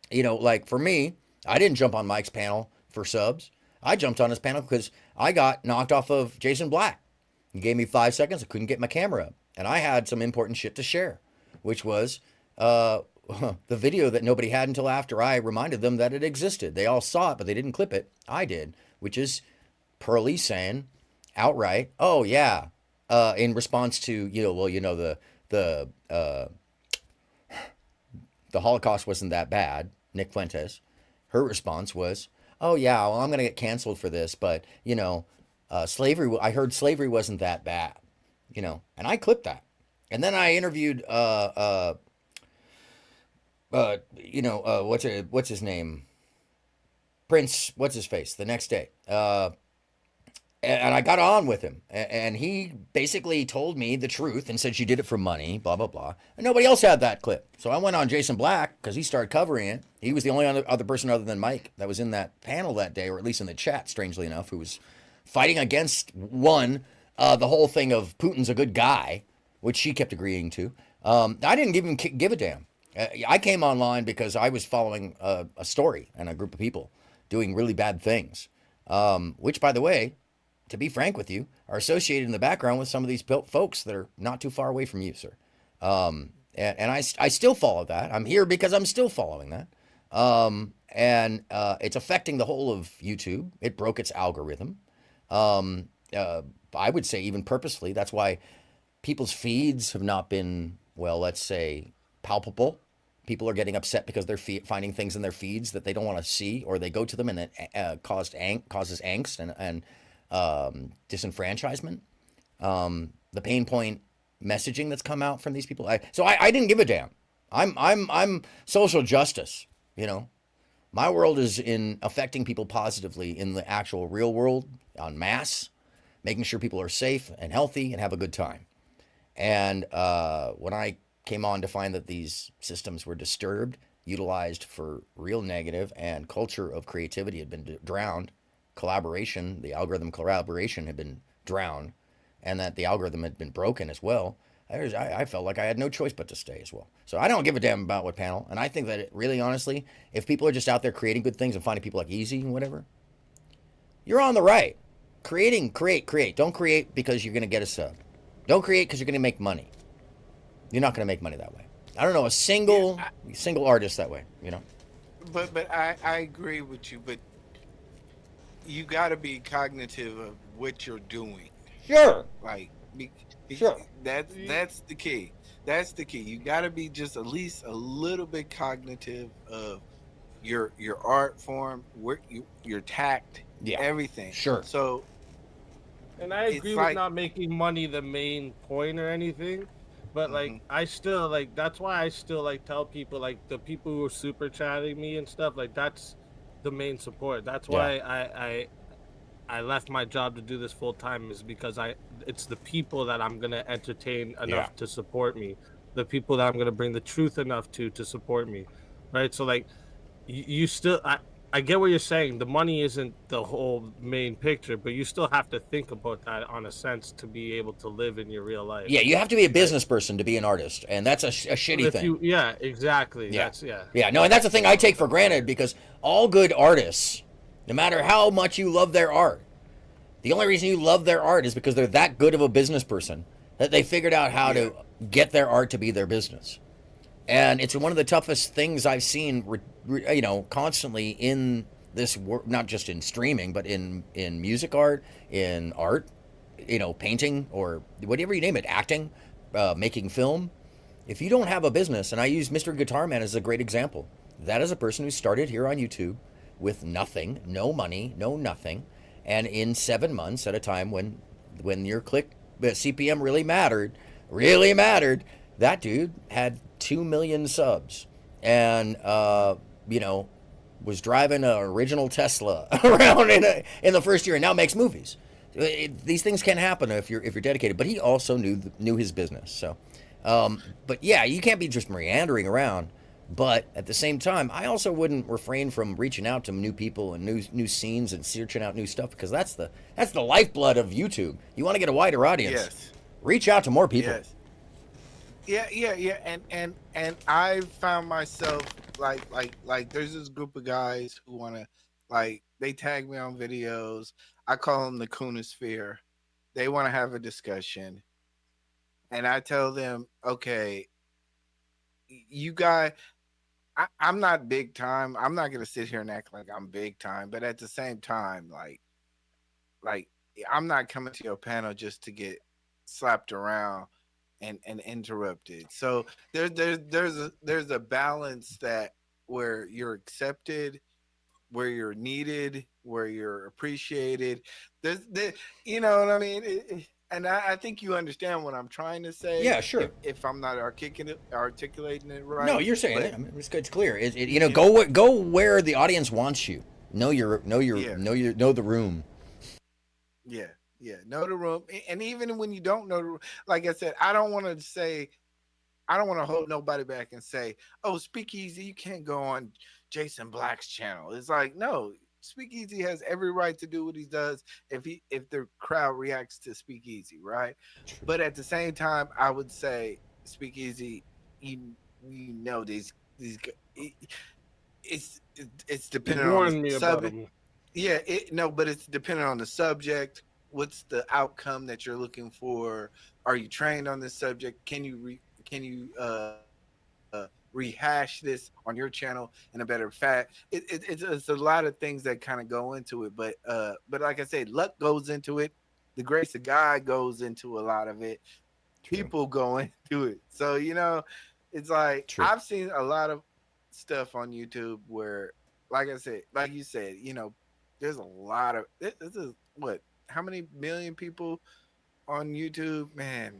you know, like for me, I didn't jump on Mike's panel for subs. I jumped on his panel because I got knocked off of Jason Black. He gave me 5 seconds. I couldn't get my camera up. And I had some important shit to share, which was the video that nobody had until after I reminded them that it existed. They all saw it, but they didn't clip it. I did, which is Pearly saying outright, oh yeah, in response to, the Holocaust wasn't that bad, Nick Fuentes, her response was, oh yeah, well, I'm going to get canceled for this, but, slavery, I heard slavery wasn't that bad, and I clipped that. And then I interviewed, what's his name? Prince, what's his face, the next day. And I got on with him, and he basically told me the truth and said she did it for money, blah, blah, blah. And nobody else had that clip. So I went on Jason Black because he started covering it. He was the only other person other than Mike that was in that panel that day, or at least in the chat, strangely enough, who was fighting against, the whole thing of Putin's a good guy, which she kept agreeing to. I didn't even give a damn. I came online because I was following a story and a group of people doing really bad things, which, by the way, to be frank with you, are associated in the background with some of these folks that are not too far away from you, sir. And I still follow that. I'm here because I'm still following that. And it's affecting the whole of YouTube. It broke its algorithm. I would say even purposefully. That's why people's feeds have not been, well, let's say, palpable. People are getting upset because they're finding things in their feeds that they don't want to see, or they go to them and it causes angst and disenfranchisement, the pain point messaging that's come out from these people. So I didn't give a damn. I'm social justice, My world is in affecting people positively in the actual real world, en masse, making sure people are safe and healthy and have a good time. And when I came on to find that these systems were disturbed, utilized for real negative, and culture of creativity had been drowned, collaboration, the algorithm collaboration had been drowned, and that the algorithm had been broken as well, I felt like I had no choice but to stay as well. So I don't give a damn about what panel. And I think that really honestly, if people are just out there creating good things and finding people like Easy and whatever, you're on the right. Create. Don't create because you're going to get a sub. Don't create because you're going to make money. You're not going to make money that way. I don't know a single artist that way, you know? But I agree with you, but you got to be cognitive of what you're doing. Sure. Like, sure. That's the key. That's the key. You got to be just at least a little bit cognitive of your art form, your tact, everything. Sure. So, and I agree with not making money the main point or anything, but like I still like that's why I still like tell people, like the people who are super chatting me and stuff, like that's the main support. That's why I left my job to do this full time, is because it's the people that I'm gonna entertain enough to support me, the people that I'm gonna bring the truth enough to support me, right? So like you still I get what you're saying. The money isn't the whole main picture, but you still have to think about that on a sense to be able to live in your real life. Yeah, you have to be a business person to be an artist, and that's a shitty thing. Yeah, exactly. Yeah. Yeah, no, and that's the thing I take for granted, because all good artists, no matter how much you love their art, the only reason you love their art is because they're that good of a business person that they figured out how to get their art to be their business. And it's one of the toughest things I've seen, you know, constantly in this work, not just in streaming, but in music art, in art, you know, painting, or whatever you name it, acting, making film. If you don't have a business, and I use Mr. Guitar Man as a great example, that is a person who started here on YouTube with nothing, no money, no nothing, and in 7 months, at a time when your CPM really mattered, that dude had 2 million subs, and you know, was driving an original Tesla around in the first year, and now makes movies. These things can happen if you're dedicated. But he also knew his business. So, but yeah, you can't be just meandering around. But at the same time, I also wouldn't refrain from reaching out to new people and new scenes and searching out new stuff, because that's the lifeblood of YouTube. You want to get a wider audience. Yes. Reach out to more people. Yes. Yeah. And I found myself like there's this group of guys who want to, like, they tag me on videos. I call them the Coonosphere. They want to have a discussion, and I tell them, okay, you guys, I'm not big time. I'm not gonna sit here and act like I'm big time, but at the same time, like I'm not coming to your panel just to get slapped around and interrupted. So there's a balance that where you're accepted, where you're needed, where you're appreciated. You know what I mean? And I think you understand what I'm trying to say. Yeah, sure. If I'm not articulating it right. No, you're saying it. I mean, it's clear. You know, go where the audience wants you. Know the room. Yeah. Know the room. And even when you don't know the room, like I said, I don't want to hold nobody back and say, oh, Speakeasy, you can't go on Jason Black's channel. It's like, no, Speakeasy has every right to do what he does if the crowd reacts to Speakeasy, right? But at the same time, I would say Speakeasy, you know, these it's dependent on the subject. Yeah, but it's dependent on the subject. What's the outcome that you're looking for? Are you trained on this subject? Can you rehash this on your channel in a better fact? It's a lot of things that kind of go into it, but like I said, luck goes into it. The grace of God goes into a lot of it. True. People go into it. So, you know, it's like, true. I've seen a lot of stuff on YouTube where, like I said, like you said, you know, there's a lot of, this is what, how many million people on YouTube, man?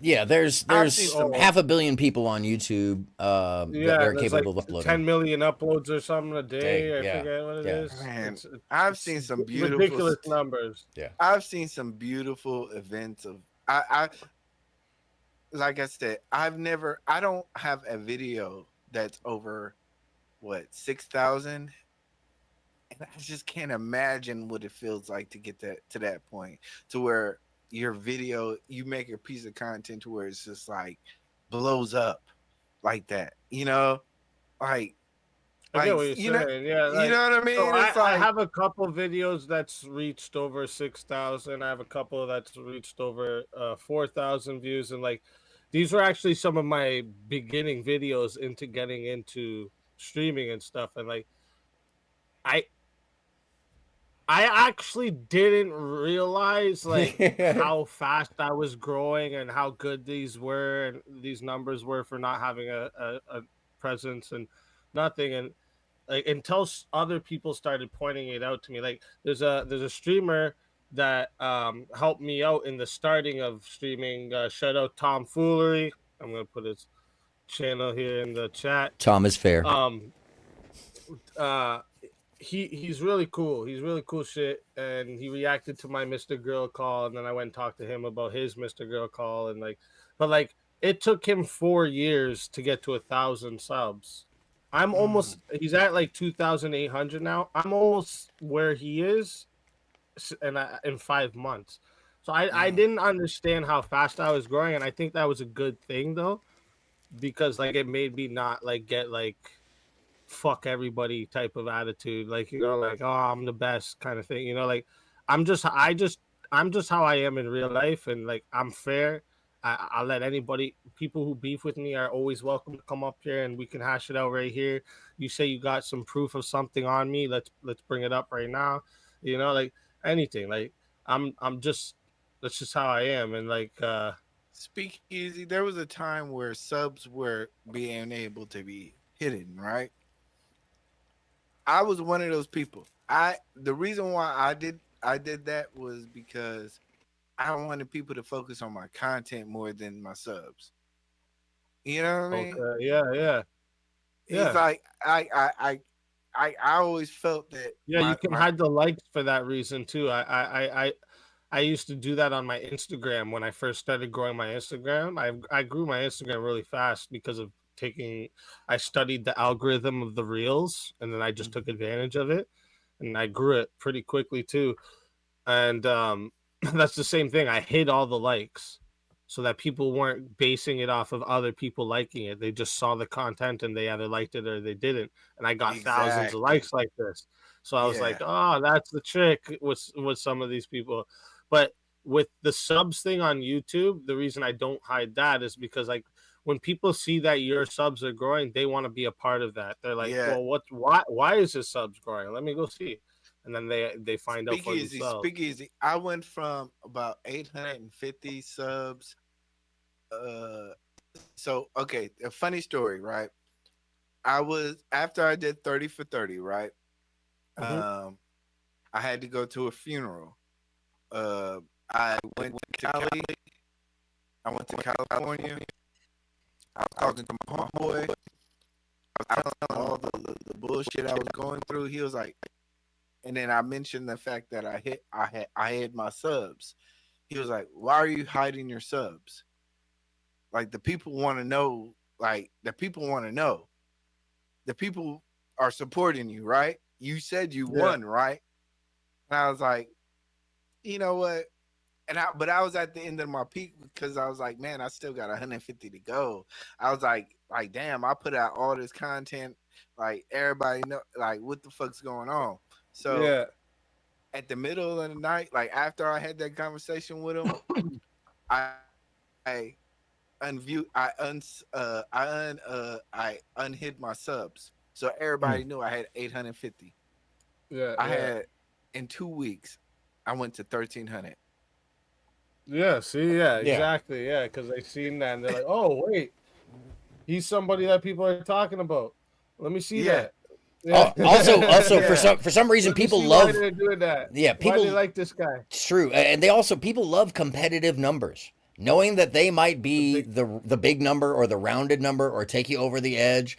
Yeah, there's half a billion people on YouTube that are capable of uploading. 10 million uploads or something a day. I Yeah. forget what it is. Man, It's I've seen some beautiful ridiculous numbers. Yeah, I've seen some beautiful events of I like I said, I don't have a video that's over 6,000, and I just can't imagine what it feels like to get to that point, to where your video, you make a piece of content to where it's just like blows up like that, like I get what you're saying. Yeah, you know what I mean. So It's I have a couple videos that's reached over 6,000. I have a couple that's reached over 4,000 views, and like these were actually some of my beginning videos into getting into streaming and stuff. And like I actually didn't realize like how fast I was growing and how good these were and these numbers were for not having a presence and nothing. And like until other people started pointing it out to me, like there's a streamer that helped me out in the starting of streaming. Shout out Tom Foolery. I'm gonna put his channel here in the chat. Tom is fair. He's really cool. He's really cool shit, and he reacted to my Mr. Girl call, and then I went and talked to him about his Mr. Girl call, and but it took him 4 years to get to 1,000 subs. I'm almost. He's at like 2,800 now. I'm almost where he is, and in 5 months. So I didn't understand how fast I was growing, and I think that was a good thing though, because like it made me not like get like fuck everybody type of attitude, like like oh I'm the best kind of thing, like I'm just how I am in real life, and like I'm fair. I'll let people who beef with me are always welcome to come up here and we can hash it out right here. You say you got some proof of something on me, let's bring it up right now, like anything. Like that's just how I am. And like Speak easy. There was a time where subs were being able to be hidden, right? I was one of those people. The reason why I did that was because I wanted people to focus on my content more than my subs. You know what I mean? Okay. Yeah. It's like I always felt that. Yeah, you can hide the likes for that reason too. I used to do that on my Instagram when I first started growing my Instagram. I grew my Instagram really fast because of I studied the algorithm of the reels, and then I just took advantage of it, and I grew it pretty quickly too. And that's the same thing. I hid all the likes so that people weren't basing it off of other people liking it. They just saw the content and they either liked it or they didn't. And I got thousands of likes like this. So I was like, oh, that's the trick with some of these people. But with the subs thing on YouTube, the reason I don't hide that is because like when people see that your subs are growing, they want to be a part of that. They're like, well, why is his subs growing? Let me go see. And then they find out for themselves. Speak easy. I went from about 850 subs. So okay, a funny story, right? After I did 30 for 30, right? I had to go to a funeral. I went to Cali. I went to California. I was talking to my homeboy. I was telling all the bullshit I was going through. He was like, and then I mentioned the fact that I hid my subs. He was like, "Why are you hiding your subs? Like the people want to know. Like the people want to know. The people are supporting you, right? You said you won, right?" And I was like, you know what? But I was at the end of my peak because I was like, man, I still got 150 to go. I was like, damn, I put out all this content. Like everybody know, like what the fuck's going on? So at the middle of the night, like after I had that conversation with him, I unhid my subs. So everybody knew I had 850. I had in 2 weeks, I went to 1,300. Yeah, see, exactly. Yeah, because they seen that and they're like, oh, wait, he's somebody that people are talking about. Let me see that. Yeah. Also, for some reason, people love. Why doing that? Yeah, people why do they like this guy. It's true, and people love competitive numbers. knowing that they might be the big number or the rounded number or take you over the edge.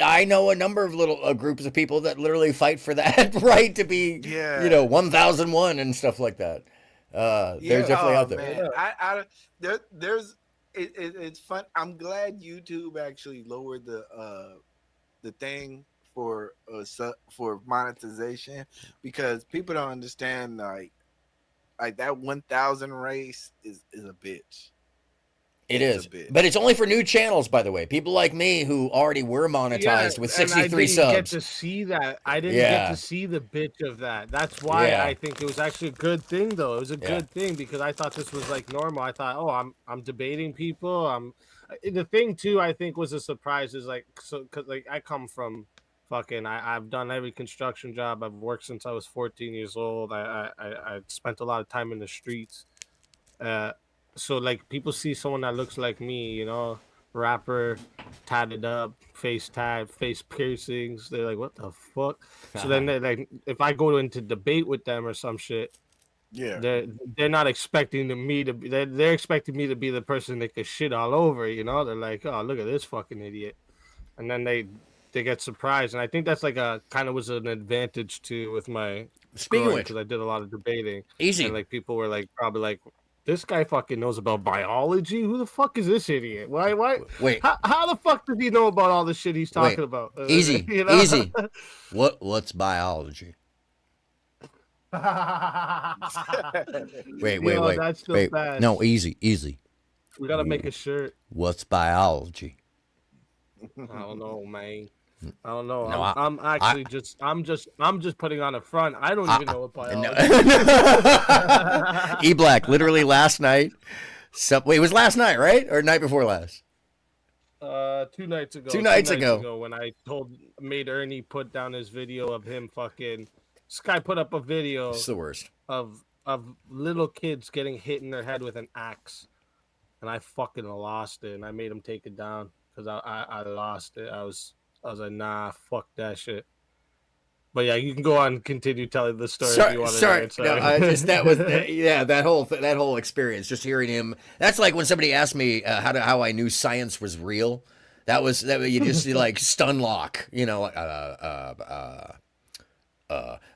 I know a number of little groups of people that literally fight for that right to be, 1001 and stuff like that. They're definitely out there. Man. It's fun. I'm glad YouTube actually lowered the thing for monetization, because people don't understand like that 1,000 race is a bitch. It is, but it's only for new channels, by the way. People like me who already were monetized with 63 subs. I didn't get to see that. I didn't get to see the bitch of that. That's why I think it was actually a good thing, though. It was a good thing because I thought this was like normal. I thought, oh, I'm debating people. The thing too, I think was a surprise is like, so because like I come from fucking, I've done every construction job. I've worked since I was 14 years old. I spent a lot of time in the streets. So like people see someone that looks like me, rapper, tatted up, face tat, face piercings. They're like, what the fuck? So then they like, if I go into debate with them or some shit, they're not expecting me to be. They're expecting me to be the person they could shit all over. They're like, oh, look at this fucking idiot, and then they get surprised. And I think that's like a kind of was an advantage too with my speaking because I did a lot of debating. Easy, and like people were like probably like, this guy fucking knows about biology. Who the fuck is this idiot? Why? Wait. How the fuck does he know about all the shit he's talking about? Easy. Easy. What's biology? wait. That's still bad. No, easy. We gotta make a shirt. What's biology? I don't know, man. I don't know. No, I'm actually I'm just putting on a front. I don't even know what biology. E-Black, literally last night. Wait, it was last night, right? Or night before last? 2 nights ago. 2 nights ago. When I made Ernie put down his video of him fucking. This guy put up a video. It's the worst. Of little kids getting hit in their head with an axe, and I fucking lost it, and I made him take it down because I lost it. I was like, nah, fuck that shit. But yeah, you can go on and continue telling the story if you want to. Sorry. No, that whole experience, just hearing him. That's like when somebody asked me how I knew science was real. That you just like stun lock,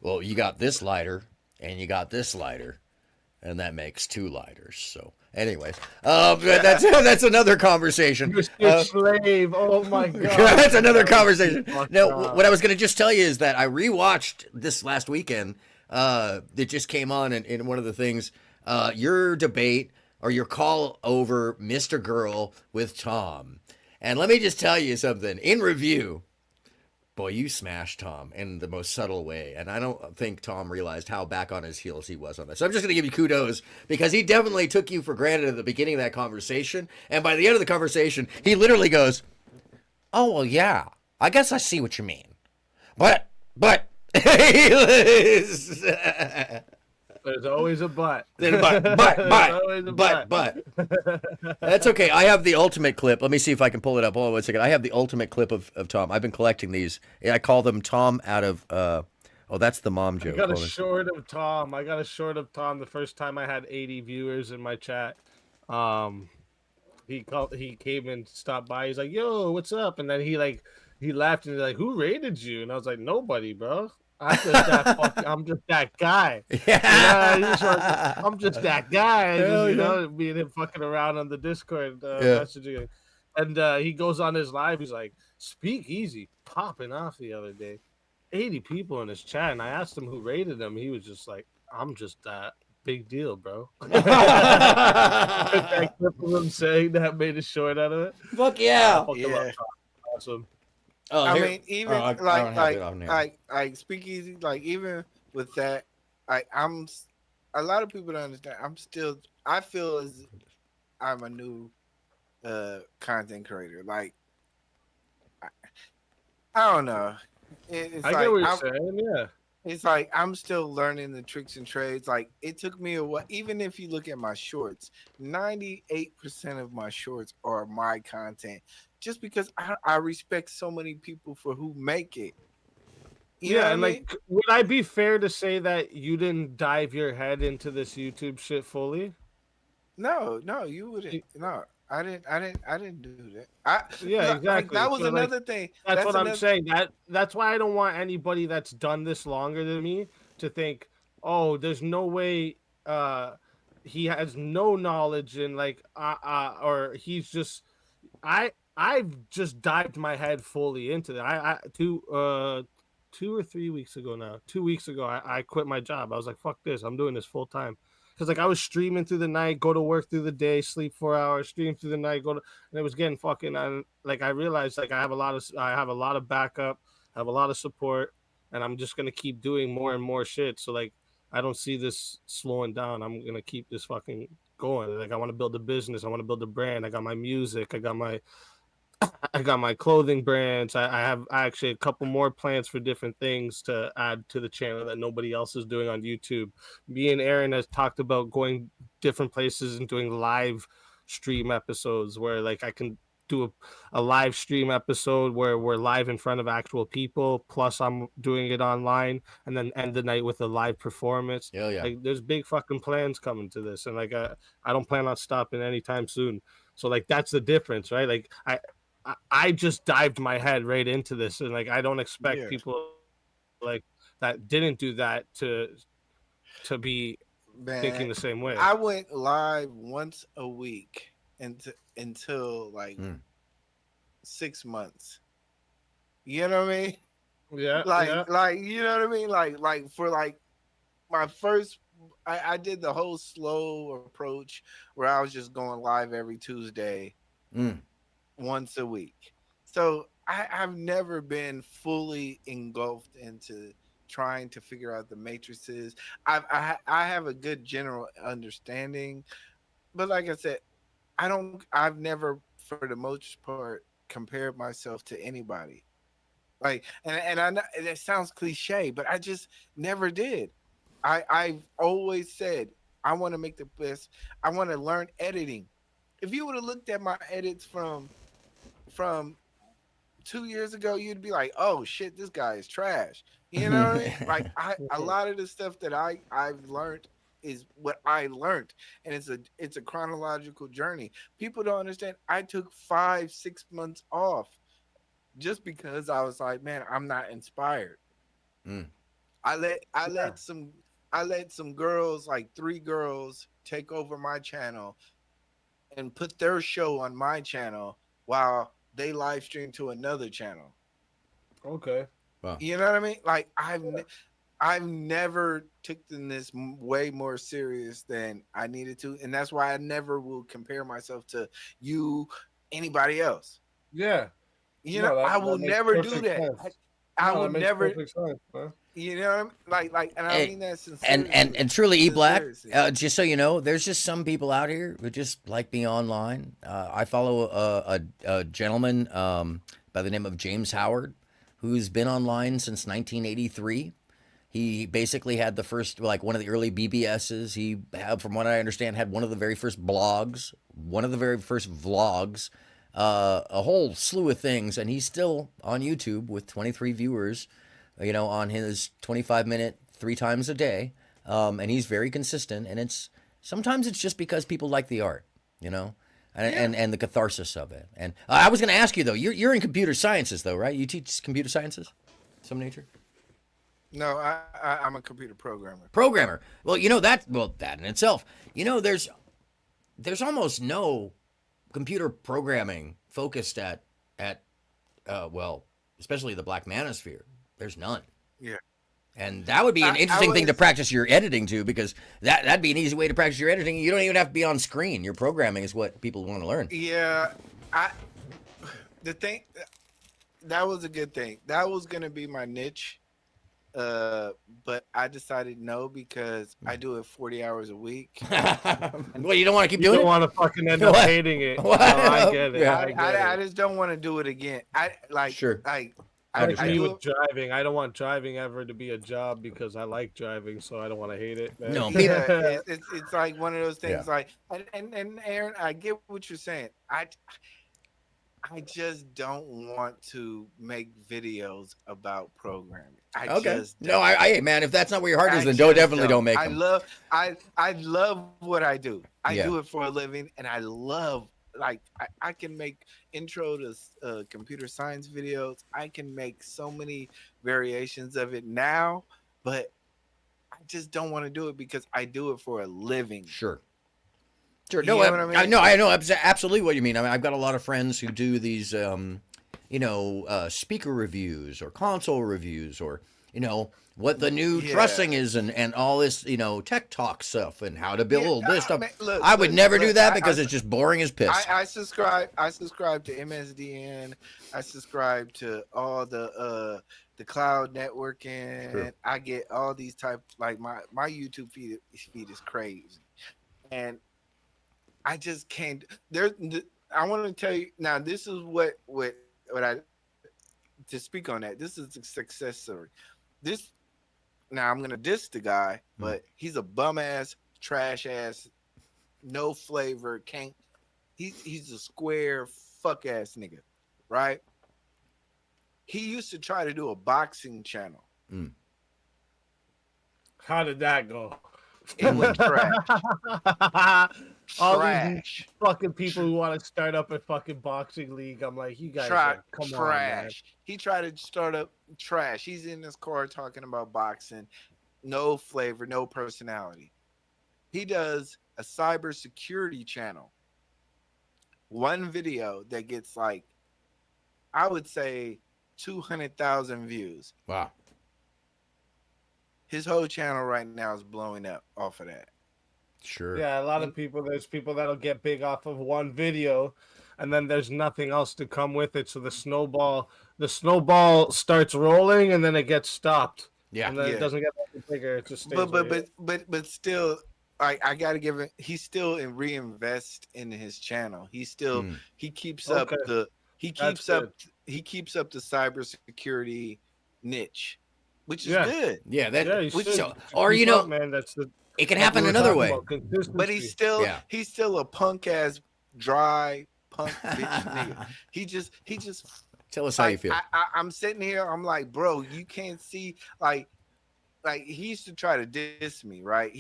well, you got this lighter and you got this lighter, and that makes 2 lighters. So, anyways, that's another conversation. You're slave. Oh my god, that's another conversation. Now, what I was going to just tell you is that I rewatched this last weekend. It just came on, and one of the things, your debate or your call over Mr. Girl with Tom, and let me just tell you something in review. Boy, you smashed Tom in the most subtle way, and I don't think Tom realized how back on his heels he was on this. So I'm just going to give you kudos, because he definitely took you for granted at the beginning of that conversation, and by the end of the conversation, he literally goes, oh, well, yeah, I guess I see what you mean. But... There's always a but. But. That's okay. I have the ultimate clip. Let me see if I can pull it up. Hold on 1 second. I have the ultimate clip of Tom. I've been collecting these. I call them Tom out of... that's the mom joke. I got a short of Tom the first time I had 80 viewers in my chat. He came and stopped by. He's like, yo, what's up? And then he laughed and he's like, who rated you? And I was like, nobody, bro. I'm just that guy. Yeah. I'm just that guy. Me and him fucking around on the Discord messaging. And he goes on his live. He's like, speak easy, popping off the other day. 80 people in his chat. And I asked him who rated him. He was just like, I'm just that big deal, bro. That clip of him saying that made a short out of it. Fuck yeah. Awesome. Oh, I mean, even like speakeasy, like even with that, I'm a lot of people don't understand. I feel as I'm a new content creator. Like I don't know. It's I get what you're saying. Yeah. It's like I'm still learning the tricks and trades. Like it took me a while. Even if you look at my shorts, 98% of my shorts are my content. Just because I respect so many people for who make it. And like, would I be fair to say that you didn't dive your head into this YouTube shit fully? No, you wouldn't. No, I didn't do that. Yeah, Like, exactly. that was So, like, another thing. that's what I'm another. saying. That's why I don't want anybody that's done this longer than me to think, oh, there's no way he has no knowledge and like or he's just I've just dived my head fully into that. I 2 or 3 weeks ago now. 2 weeks ago, I quit my job. I was like, fuck this. I'm doing this full time. Because like I was streaming through the night, go to work through the day, sleep 4 hours, stream through the night, and it was getting fucking. Like I realized like I have a lot of backup, I have a lot of support, and I'm just gonna keep doing more and more shit. So like I don't see this slowing down. I'm gonna keep this fucking going. Like I want to build a business. I want to build a brand. I got my music. I got my clothing brands. I have actually a couple more plans for different things to add to the channel that nobody else is doing on YouTube. Me and Aaron has talked about going different places and doing live stream episodes where like I can do a live stream episode where we're live in front of actual people, plus I'm doing it online, and then end the night with a live performance. Yeah. Like there's big fucking plans coming to this, and like I don't plan on stopping anytime soon. So like that's the difference, right? Like I just dived my head right into this, and like I don't expect people like that didn't do that to be thinking the same way. I went live once a week until like 6 months. You know what I mean? Yeah. Like you know what I mean? Like for like my first, I did the whole slow approach where I was just going live every Tuesday. Once a week. So I've never been fully engulfed into trying to figure out the matrices. I have a good general understanding, but like I said, I've never, for the most part, compared myself to anybody. Like, and I know that sounds cliche, but I just never did. I've always said I want to make the best. I want to learn editing. If you would have looked at my edits from 2 years ago, you'd be like, oh shit, this guy is trash. You know what I mean? Like a lot of the stuff that I've learned is what I learned, and it's a chronological journey. People don't understand. I took 5-6 months off just because I was like, man, I'm not inspired. I let some girls, like 3 girls, take over my channel and put their show on my channel while they live stream to another channel. Okay. Wow. You know what I mean? Like I've never taken this way more serious than I needed to, and that's why I never will compare myself to anybody else. Yeah. You know, I will never do that. I will never. You know what I mean? Like, and I mean that sincerely. And truly, E Black. Just so you know, there's just some people out here who just like me online. I follow a gentleman by the name of James Howard, who's been online since 1983. He basically had the first, like one of the early BBSs. He had, from what I understand, had one of the very first blogs, one of the very first vlogs, a whole slew of things, and he's still on YouTube with 23 viewers. You know, on his 25-minute 3 times a day, and he's very consistent. And sometimes it's just because people like the art, you know, and the catharsis of it. And I was going to ask you though, you're in computer sciences though, right? You teach computer sciences, some nature. No, I'm a computer programmer. Well, you know that in itself, you know, there's almost no computer programming focused at especially the Black Manosphere. There's none. Yeah. And that would be an interesting thing to practice your editing to, because that'd be an easy way to practice your editing. You don't even have to be on screen. Your programming is what people want to learn. Yeah. That was a good thing. That was going to be my niche. But I decided no, because I do it 40 hours a week. Well, you don't want to keep doing it? You don't want to fucking end up hating it. No, I get it. Yeah. I just don't want to do it again. Me with driving, I don't want driving ever to be a job because I like driving, so I don't want to hate it. Man. No, it's like one of those things. Yeah. Like, and Aaron, I get what you're saying. I just don't want to make videos about programming. Okay. No, man, if that's not where your heart is, then definitely don't make them. I love what I do. I Yeah. do it for a living, and I love, like, I can make intro to computer science videos. I can make so many variations of it now, but I just don't want to do it because I do it for a living. Sure. You No, know what I mean? I know absolutely what you mean. I mean, I've got a lot of friends who do these, speaker reviews or console reviews, or what the new trussing is, and all this, tech talk stuff and how to build this stuff. I would never do that because it's just boring as piss. I subscribe to MSDN. I subscribe to all the cloud networking. True. I get all these type, like my YouTube feed is crazy, and I just can't. I want to tell you now. This is what I to speak on that. This is a success story. Now I'm gonna diss the guy, but he's a bum ass, trash ass, no flavor. Can't. He's a square fuck ass nigga, right? He used to try to do a boxing channel. How did that go? It was trash. All these fucking people who want to start up a fucking boxing league. I'm like, you guys come on, man. He tried to start up trash. He's in his car talking about boxing. No flavor, no personality. He does a cybersecurity channel. One video that gets, like, I would say 200,000 views. Wow. His whole channel right now is blowing up off of that. Sure. Yeah, a lot of people. There's people that'll get big off of one video, and then there's nothing else to come with it. So the snowball starts rolling, and then it gets stopped. Yeah, and then it doesn't get any bigger. It just stays. But still, I gotta give it. He's still reinvest in his channel. He still he keeps up the he keeps up the cybersecurity niche, which is good. Yeah, man, that's the. It can happen another way. But he's still a punk ass, dry punk bitch nigga. He just tell us how you feel. I'm sitting here, I'm like, bro, you can't see, like he used to try to diss me, right?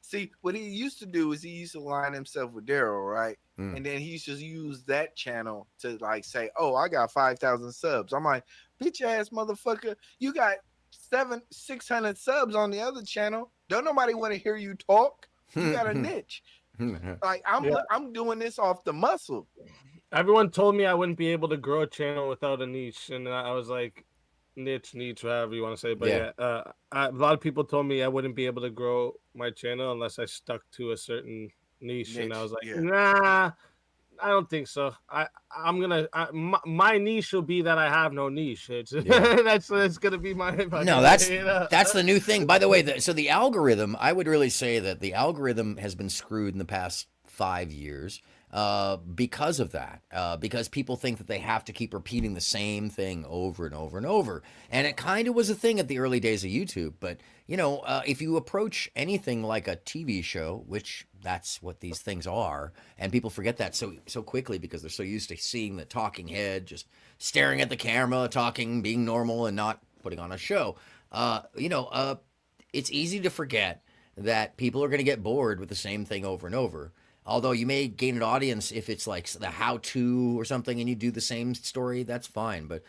See, what he used to do is he used to align himself with Daryl, right? And then he used to use that channel to, like, say, oh, I got 5,000 subs. I'm like, bitch ass motherfucker, you got 600 subs on the other channel. Don't nobody want to hear you talk. You got a niche. Like, I'm doing this off the muscle. Everyone told me I wouldn't be able to grow a channel without a niche, and I was like, niche, however you want to say it. But a lot of people told me I wouldn't be able to grow my channel unless I stuck to a certain niche. And I was like, nah, I don't think so. My niche will be that I have no niche. That's gonna be my. No, that's the new thing. By the way, so the algorithm, I would really say that the algorithm has been screwed in the past 5 years because of that. Because people think that they have to keep repeating the same thing over and over and over, and it kind of was a thing at the early days of YouTube. But if you approach anything like a TV show, which that's what these things are, and people forget that so quickly because they're so used to seeing the talking head just staring at the camera, talking, being normal, and not putting on a show. It's easy to forget that people are going to get bored with the same thing over and over. Although you may gain an audience if it's like the how-to or something and you do the same story, that's fine. But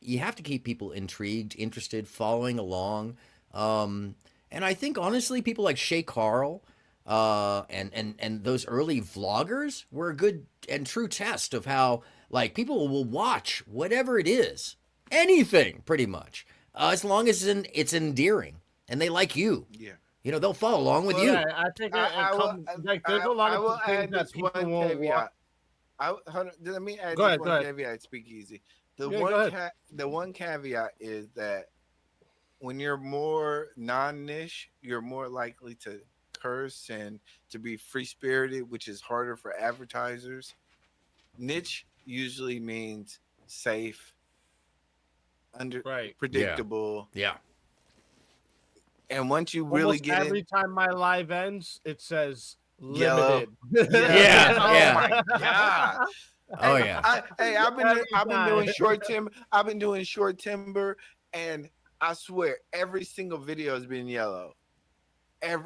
you have to keep people intrigued, interested, following along. And I think, honestly, people like Shay Carl and those early vloggers were a good and true test of how, like, people will watch whatever it is, anything pretty much, as long as it's endearing and they like you. Yeah. They'll follow along with you. Yeah, I think there's a lot of things that people won't watch. Let me add one caveat. Speak easy. The one caveat is that when you're more non-niche, you're more likely to curse and to be free-spirited, which is harder for advertisers. Niche usually means safe, predictable. Yeah. And once you really get every time my live ends, it says yellow. limited. Yeah. Oh my god. Oh yeah. I've been doing short timber. I've been doing short timber, and I swear every single video has been yellow. Damn.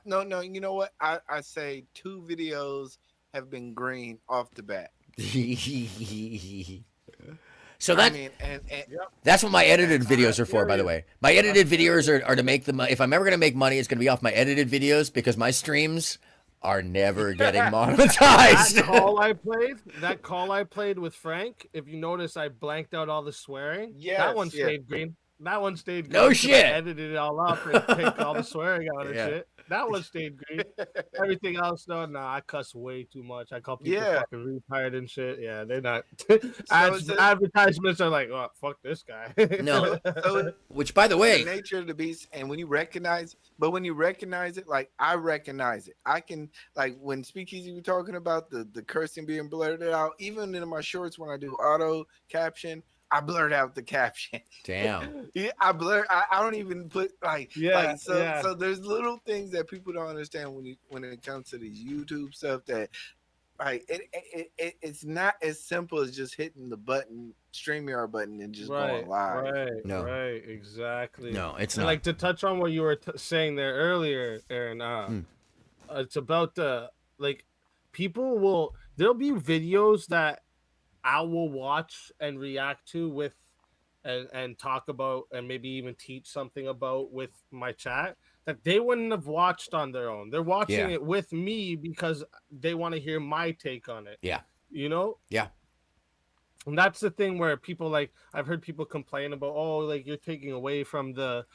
No. You know what? I say 2 videos have been green off the bat. So that, that's what my edited videos are for, by the way. My edited videos are to make them. If I'm ever gonna make money, it's gonna be off my edited videos because my streams are never getting monetized. That call I played with Frank. If you notice, I blanked out all the swearing. Yes, that one stayed green. That one stayed green. No shit. I edited it all up and take all the swearing out and shit. That one stayed green. Everything else, though, I cuss way too much. I call people fucking retired and shit. Yeah, they're not. Advertisements are like, oh, fuck this guy. No. Which, by the way, the nature of the beast, and when you recognize it, like I recognize it. I can, like when Speakeasy was talking about the cursing being blurred out, even in my shorts when I do auto caption, I blurred out the caption. Damn. Yeah, I don't even put so there's little things that people don't understand when it comes to these YouTube stuff that it's not as simple as just hitting the button, StreamYard button, and just going live. Right, exactly. No, it's and not. Like to touch on what you were saying there earlier, Aaron. It's about there'll be videos that I will watch and react to with and talk about and maybe even teach something about with my chat that they wouldn't have watched on their own. They're watching it with me because they want to hear my take on it. Yeah. You know? Yeah. And that's the thing where people I've heard people complain about, you're taking away from the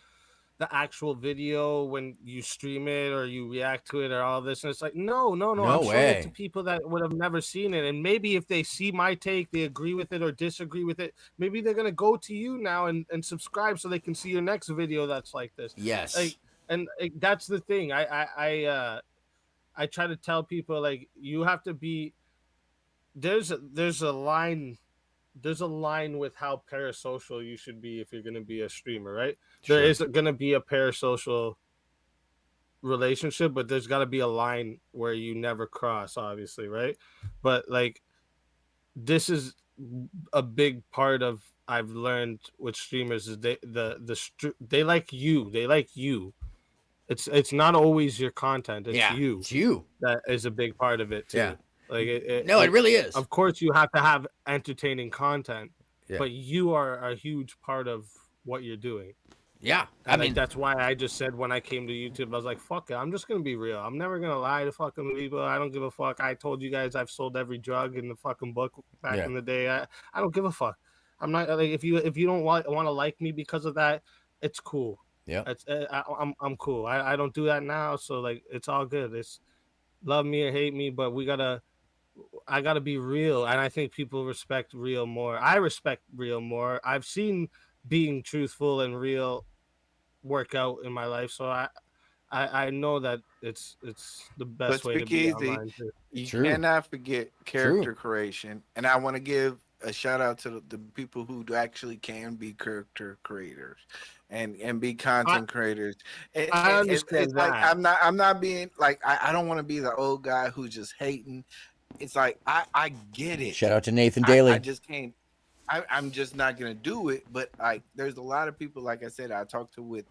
actual video when you stream it or you react to it or all this, and it's like no I'm showing it to people that would have never seen it, and maybe if they see my take, they agree with it or disagree with it, maybe they're gonna go to you now and subscribe so they can see your next video that's like this. Yes. That's the thing. I try to tell people, you have to be there's a line with how parasocial you should be if you're going to be a streamer, right? Sure. There is going to be a parasocial relationship, but there's got to be a line where you never cross, obviously, right? But this is a big part of I've learned with streamers is they like you. It's not always your content. It's you. It's you. That is a big part of it too. Yeah. It really is. Of course, you have to have entertaining content, but you are a huge part of what you're doing. Yeah, I mean that's why I just said when I came to YouTube, I was like, "Fuck it, I'm just gonna be real. I'm never gonna lie to fucking people. I don't give a fuck. I told you guys I've sold every drug in the fucking book back in the day. I don't give a fuck. I'm not if you don't want to like me because of that, it's cool. Yeah, I'm cool. I don't do that now, so it's all good. It's love me or hate me, but I gotta be real, and I think people respect real more. I respect real more. I've seen being truthful and real work out in my life, so I know that it's the best way to be online too. You cannot forget character creation, and I want to give a shout out to the people who actually can be character creators and be content creators. I understand that. I'm not being I don't want to be the old guy who's just hating. It's I get it. Shout out to Nathan Daly. I just can't. I'm just not gonna do it. But there's a lot of people, like I said, I talked to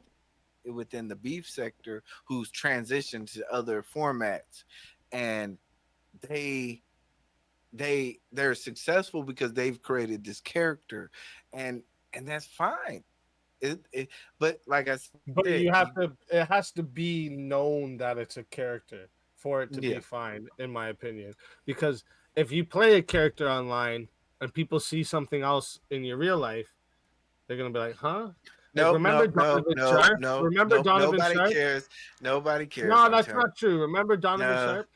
within the beef sector who's transitioned to other formats, and they're successful because they've created this character, and that's fine. But like I said, it has to be known that it's a character for it to be fine, in my opinion. Because if you play a character online and people see something else in your real life, they're gonna be like, "Huh?" Remember Donovan Sharp? Nobody cares. Nobody cares. No, that's not true. Remember Donovan Sharp?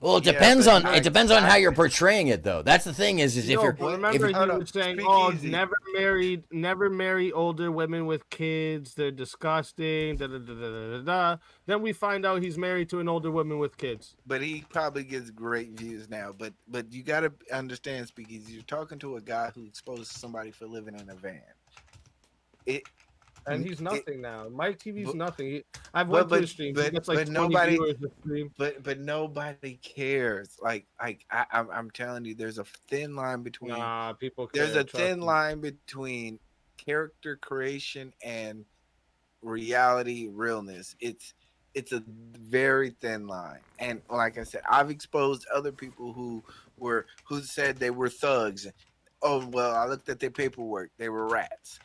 Well, it depends on how you're portraying it, though. That's the thing is if you're remember he was saying, "Oh, never marry older women with kids. They're disgusting." Da, da, da, da, da, da. Then we find out he's married to an older woman with kids. But he probably gets great views now. But you got to understand, Speakeasy, you're talking to a guy who exposed somebody for living in a van. and he's nothing now. Mike TV's nothing. I've But went to his stream. He gets like 20 nobody, viewers a stream. but nobody cares. I'm telling you, there's a thin line between. People care. There's a thin line between character creation and reality realness. It's a very thin line. And like I said, I've exposed other people who said they were thugs. Oh well, I looked at their paperwork. They were rats.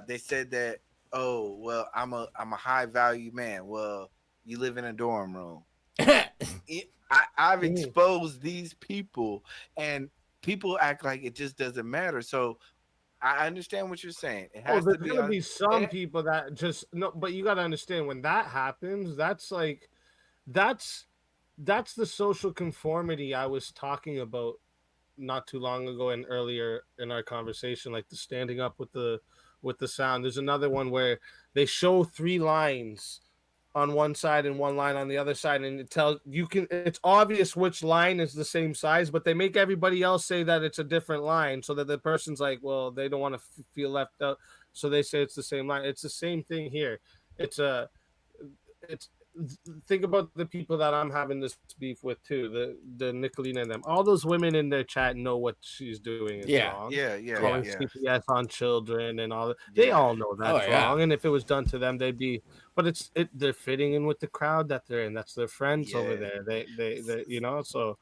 They said that. Oh well, I'm a high value man. Well, you live in a dorm room. I've exposed these people, and people act like it just doesn't matter. So I understand what you're saying. It has there's to be gonna be some people that just no, but you gotta understand when that happens, that's the social conformity I was talking about not too long ago and earlier in our conversation, like the standing up with the sound. There's another one where they show 3 lines on one side and 1 line on the other side, and it's obvious which line is the same size, but they make everybody else say that it's a different line so that the person's like, well, they don't want to feel left out, so they say it's the same line. It's the same thing here. Think about the people that I'm having this beef with too, the Nicolina and them. All those women in their chat know what she's doing is wrong. Calling CPS on children and all that. They all know that's wrong. And if it was done to them, they'd be. But they're fitting in with the crowd that they're in. That's their friends over there. They So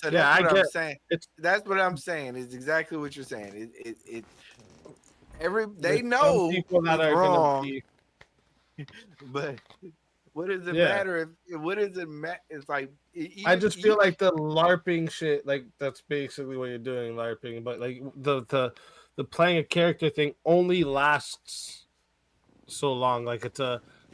that's what I'm saying. That's what I'm saying. It's exactly what you're saying. They know people that are wrong, but. What does it matter if? What does it matter? It's like I just feel like the LARPing shit. Like that's basically what you're doing, LARPing. But like the playing a character thing only lasts so long. Like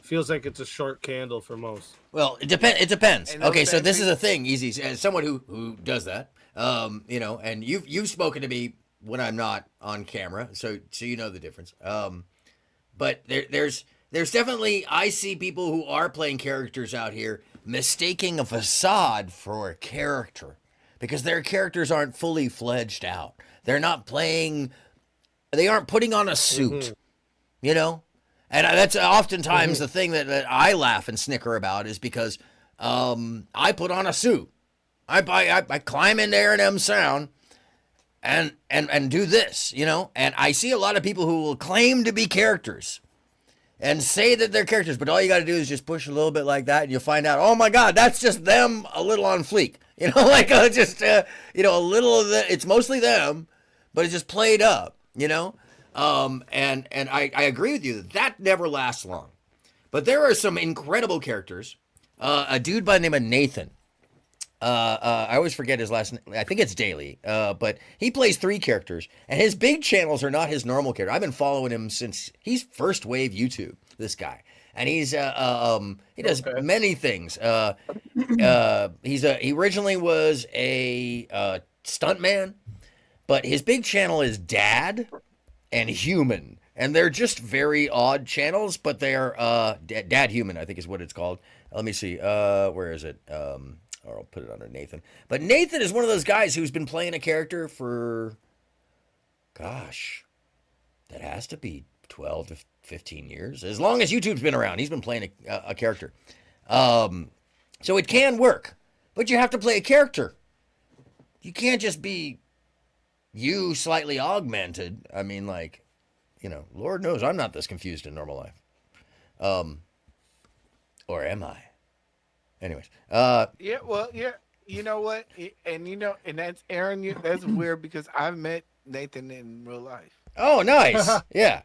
feels like it's a short candle for most. Well, it depends. Okay, so this is a thing, Easy. As someone who does that, and you've spoken to me when I'm not on camera, so you know the difference. But there's definitely, I see people who are playing characters out here mistaking a facade for a character because their characters aren't fully fledged out. They aren't putting on a suit, And that's oftentimes the thing that I laugh and snicker about is because I put on a suit. I climb into AronMSound and do this, And I see a lot of people who will claim to be characters and say that they're characters, but all you got to do is just push a little bit like that, and you'll find out, oh my God, that's just them a little on fleek. A little of the, it's mostly them, but it's just played up, And I agree with you that never lasts long. But there are some incredible characters. A dude by the name of Nathan. I always forget his last name. I think it's Daily, but he plays 3 characters, and his big channels are not his normal character. I've been following him since he's first wave YouTube. This guy, and he does many things. He originally was a stuntman, but his big channel is Dad and Human, and they're just very odd channels, but they're Dad Human, I think is what it's called. Let me see, where is it? Or I'll put it under Nathan. But Nathan is one of those guys who's been playing a character for, gosh, that has to be 12 to 15 years. As long as YouTube's been around, he's been playing a character. So it can work, but you have to play a character. You can't just be you slightly augmented. I mean, Lord knows I'm not this confused in normal life. Or am I? Anyways, you know what, and that's Aaron. That's weird because I've met Nathan in real life. Oh, nice. Yeah.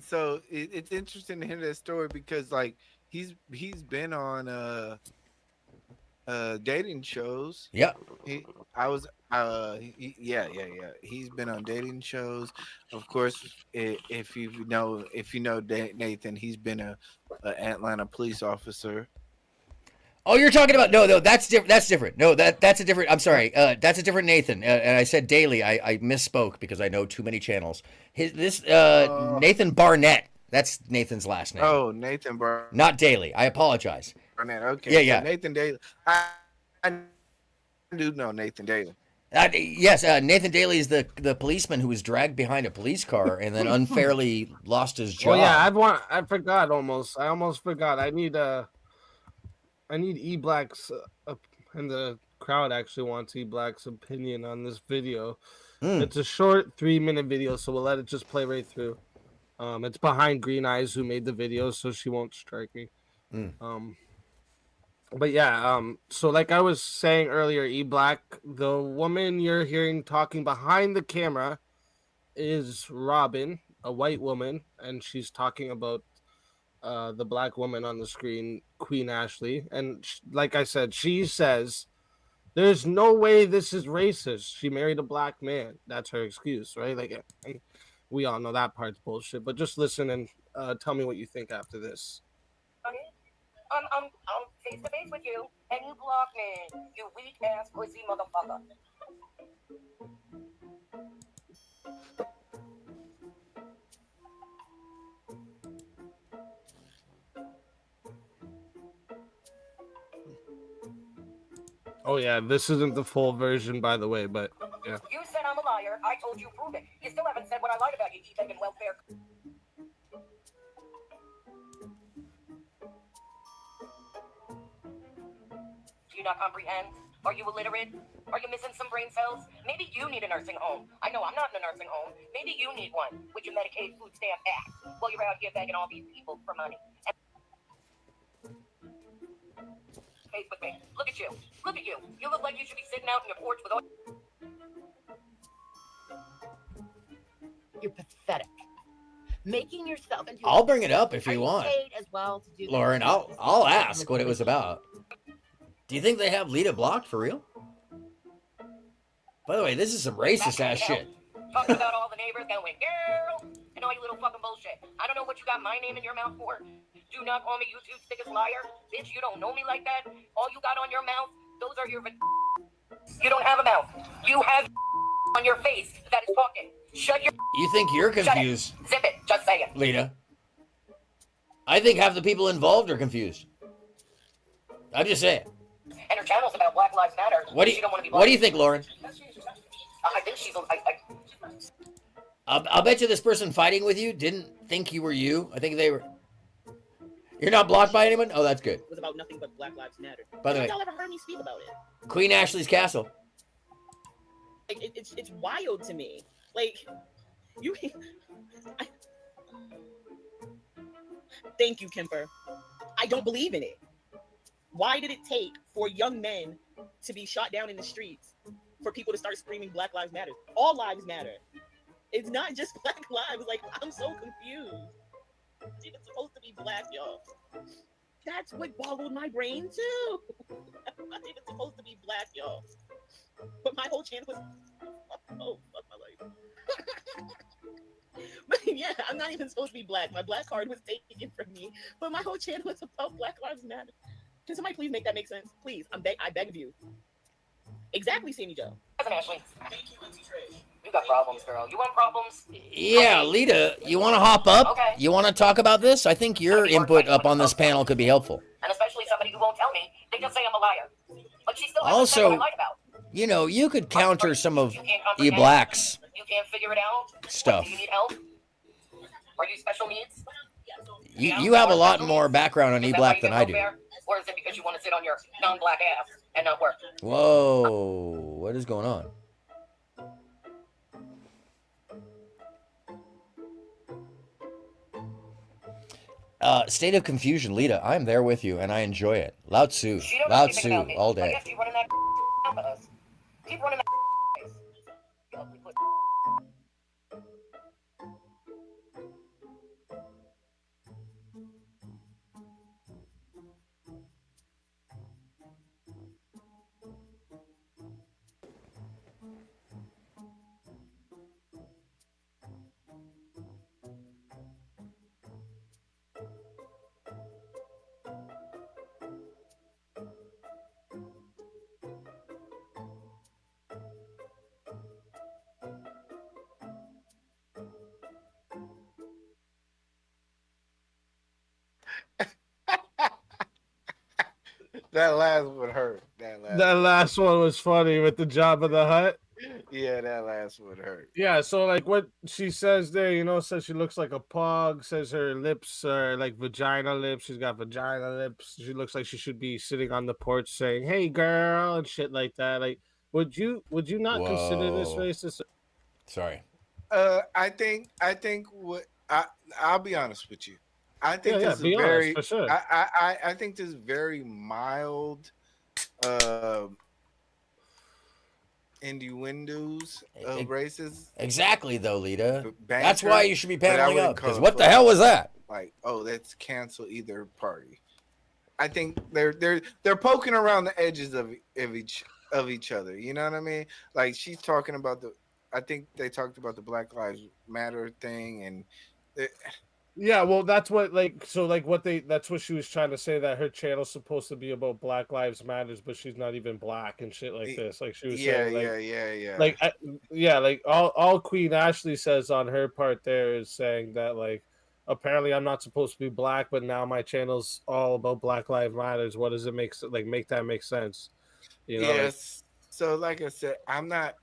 So it's interesting to hear that story because he's been on dating shows. Yeah. He's been on dating shows. Of course, if you know Nathan, he's been a Atlanta police officer. Oh, you're talking about no, that's different. That's different. No, that's a different. I'm sorry, that's a different Nathan. And I said Daily. I misspoke because I know too many channels. Nathan Barnett. That's Nathan's last name. Oh, Nathan Barnett. Not Daily. I apologize. Barnett. Okay. Yeah. So Nathan Daily. I do know Nathan Daily. Yes, Nathan Daly is the policeman who was dragged behind a police car and then unfairly lost his job. Oh yeah, I forgot almost. I almost forgot. I need E-Black's and the crowd actually wants E-Black's opinion on this video. It's a short 3-minute video, so we'll let it just play right through. It's behind Green Eyes, who made the video, so she won't strike me. But yeah, so like I was saying earlier, E-Black, the woman you're hearing talking behind the camera is Robin, a white woman, and she's talking about the black woman on the screen, Queen Ashley. And like I said, she says, there's no way this is racist. She married a black man. That's her excuse, right? Like, and we all know that part's bullshit, but just listen and tell me what you think after this. I'm face to face with you, and you block me, you weak ass pussy motherfucker. Oh yeah, this isn't the full version, by the way, but yeah. You said I'm a liar. I told you prove it. You still haven't said what I lied about, you e-taking welfare. Do you not comprehend? Are you illiterate? Are you missing some brain cells? Maybe you need a nursing home. I know I'm not in a nursing home. Maybe you need one with your Medicaid food stamp ass while you're out here begging all these people for money. Face with me. Look at you. Look at you. You look like you should be sitting out on your porch with all... You're pathetic. Making yourself into I'll bring it up if you want. As well to do Lauren, I'll ask what it was about. Do you think they have Lita blocked for real? By the way, this is some racist ass shit. Talking about all the neighbors going, girl, and all you little fucking bullshit. I don't know what you got my name in your mouth for. Do not call me YouTube stickers liar. Bitch, you don't know me like that. All you got on your mouth, those are your... You don't have a mouth. You have on your face that is talking. Shut your... You think you're confused? Zip it. Just say it. Lita. I think half the people involved are confused. I'm just saying. And her channel's about Black Lives Matter. What do you think, Lauren? I think she's... I'll bet you this person fighting with you didn't think you were you. I think they were... You're not blocked by anyone? Oh, that's good. It was about nothing but Black Lives Matter. By the way, y'all ever heard me speak about it? Queen Ashley's castle. Like, it's wild to me. Like, you... Thank you, Kemper. I don't believe in it. Why did it take for young men to be shot down in the streets for people to start screaming Black Lives Matter? All lives matter. It's not just Black lives. Like, I'm so confused. It's even supposed to be black, y'all. That's what boggled my brain, too. I'm not even supposed to be black, y'all. But my whole channel was... Oh, fuck my life. But yeah, I'm not even supposed to be black. My black card was taken from me. But my whole channel was about Black Lives Matter. Can somebody please make that make sense? Please, I beg of you. Exactly, Sammy Joe. Ashley. You got problems, girl. You want problems? Yeah, Lita, you want to hop up? Okay. You want to talk about this? I think your input up on this panel could be helpful. And especially somebody who won't tell me. They just say I'm a liar. But she still hasn't said what I Also, lied about. you know, you could counter some of E-Black's You can't figure it out? stuff. Do you need help? Are you special needs? You have a lot more background on E-Black than I do. Or is it because you want to sit on your non-black ass and not work? Whoa, what is going on? State of confusion, Lita. I'm there with you, and I enjoy it. Lao Tzu, Lao Tzu, all day. Keep running that with us. Keep running that you ugly pussy. That last one hurt. That last one was funny with the Jabba the Hutt. Yeah, that last one hurt. Yeah, so like what she says there, you know, says she looks like a pug, says her lips are like vagina lips, she's got vagina lips, she looks like she should be sitting on the porch saying, "Hey girl," and shit like that. Like, would you not consider this Whoa. racist? Sorry. I think what I'll be honest with you. I think Yeah, this is be honest, very. for sure. I think this is very mild. Innuendos of racism. Exactly, though, Lita. Banter, That's why you should be but I paneling wouldn't up. call Because it what the hell was that? Like, oh, let's cancel either party. I think they're poking around the edges of each other. You know what I mean? Like she's talking about I think they talked about the Black Lives Matter thing, and Yeah, well, that's what that's what she was trying to say, that her channel's supposed to be about Black Lives Matters, but she's not even black and shit like this. Like she was saying, like, yeah. Like all Queen Ashley says on her part there is saying that like apparently I'm not supposed to be black, but now my channel's all about Black Lives Matters. What does it make that make sense? You know, yes. So like I said, I'm not.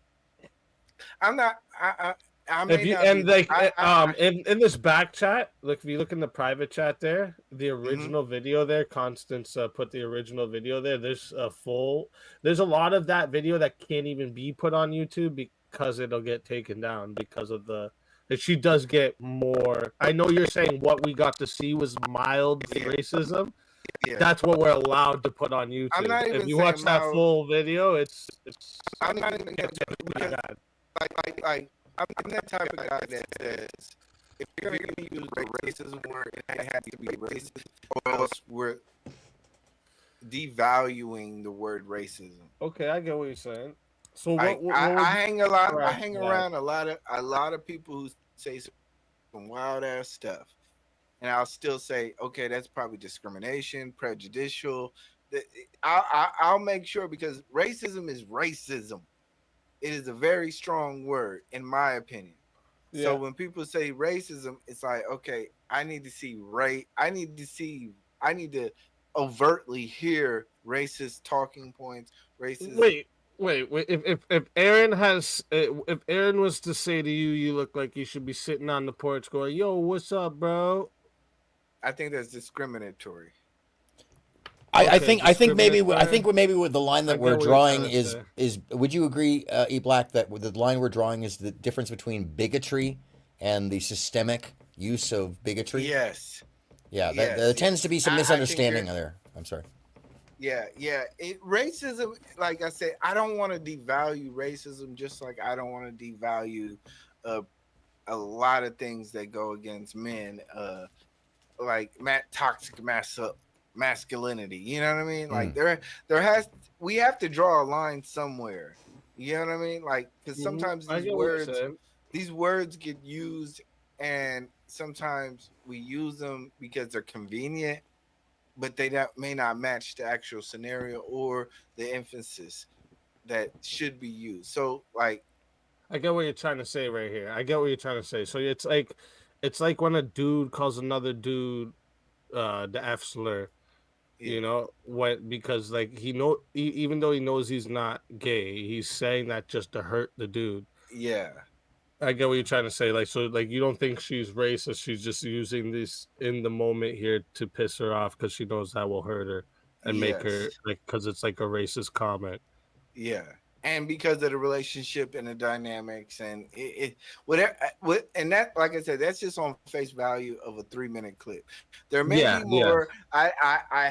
If you in this back chat, look, if you look in the private chat there, the original video there, Constance put the original video there. There's a lot of that video that can't even be put on YouTube because it'll get taken down because of she does get more. I know you're saying what we got to see was mild racism. Yeah. That's what we're allowed to put on YouTube. I'm not even if you watch that full video, it's I'm not even because, like I'm that type of guy that says if you're going to use the racism word, it has to be racist, or else we're devaluing the word racism. Okay, I get what you're saying. So I hang around a lot of people who say some wild ass stuff, and I'll still say, okay, that's probably discrimination, prejudicial. I'll make sure, because racism is racism. It is a very strong word, in my opinion. Yeah. So when people say racism, it's like, okay, I need to overtly hear racist talking points. Racist. Wait. If Aaron was to say to you, you look like you should be sitting on the porch going, "Yo, what's up, bro?" I think that's discriminatory. I think maybe with the line that we're drawing is would you agree, E Black, that the line we're drawing is the difference between bigotry and the systemic use of bigotry? Yes. Yeah, there tends to be some misunderstanding there. I'm sorry. Yeah. Racism, like I said, I don't want to devalue racism, just like I don't want to devalue a lot of things that go against men, like toxic masculinity. You know what I mean? Like we have to draw a line somewhere. You know what I mean? Like, because sometimes these words get used, and sometimes we use them because they're convenient, but they may not match the actual scenario or the emphasis that should be used. So, like, I get what you're trying to say right here. I get what you're trying to say. So it's like when a dude calls another dude the F slur. Yeah. You know what? Because like even though he knows he's not gay, he's saying that just to hurt the dude. Yeah, I get what you're trying to say. Like, so like you don't think she's racist? She's just using this in the moment here to piss her off because she knows that will hurt her and make her, like, because it's like a racist comment. Yeah. And because of the relationship and the dynamics and and that, like I said, that's just on face value of a 3-minute clip. There may be more. I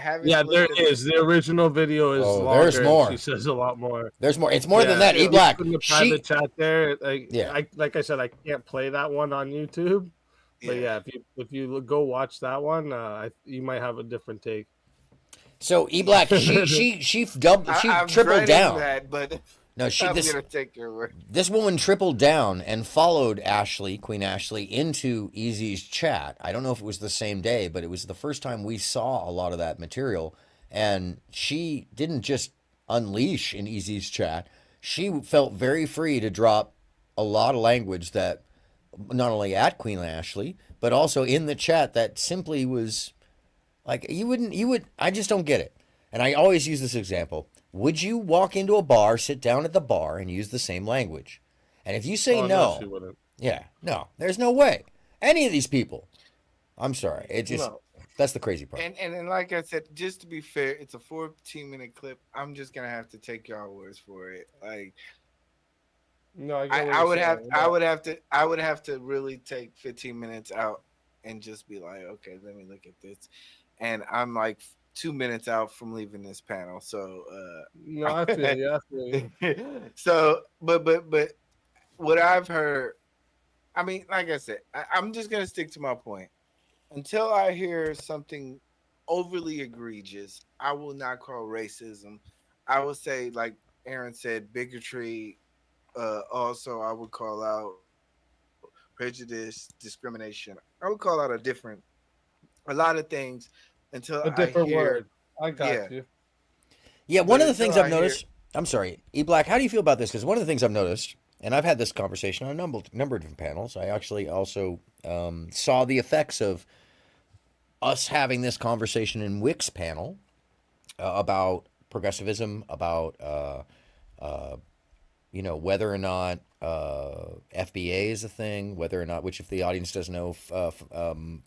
haven't. Yeah, there is. The original video is longer. There's more. She says a lot more. There's more. It's more than that. E Black. In the private chat there, like I said, I can't play that one on YouTube. But yeah, if you go watch that one, you might have a different take. So E Black, she tripled down. That, but no, I'm gonna take your word. This woman tripled down and followed Queen Ashley, into Easy's chat. I don't know if it was the same day, but it was the first time we saw a lot of that material. And she didn't just unleash in Easy's chat. She felt very free to drop a lot of language that not only at Queen Ashley, but also in the chat that simply was like, I just don't get it. And I always use this example. Would you walk into a bar, sit down at the bar, and use the same language? And if you say no, she wouldn't. yeah, no, there's no way. Any of these people. I'm sorry. It just that's the crazy part. And like I said, just to be fair, it's a 14-minute clip. I'm just gonna have to take y'all words for it. Like, no, I would have to really take 15 minutes out and just be like, okay, let me look at this. And I'm like 2 minutes out from leaving this panel. So no, I feel you. So but what I've heard, I mean, like I said, I'm just gonna stick to my point. Until I hear something overly egregious, I will not call racism. I would say, like Aaron said, bigotry. Also, I would call out prejudice, discrimination. I would call out a lot of things until a different I hear. Word. I got you. Yeah, one of the things I've noticed. I'm sorry, E Black. How do you feel about this? Because one of the things I've noticed, and I've had this conversation on a number of different panels. I actually also saw the effects of us having this conversation in Wick's panel about progressivism, about whether or not FBA is a thing, whether or not, which if the audience doesn't know,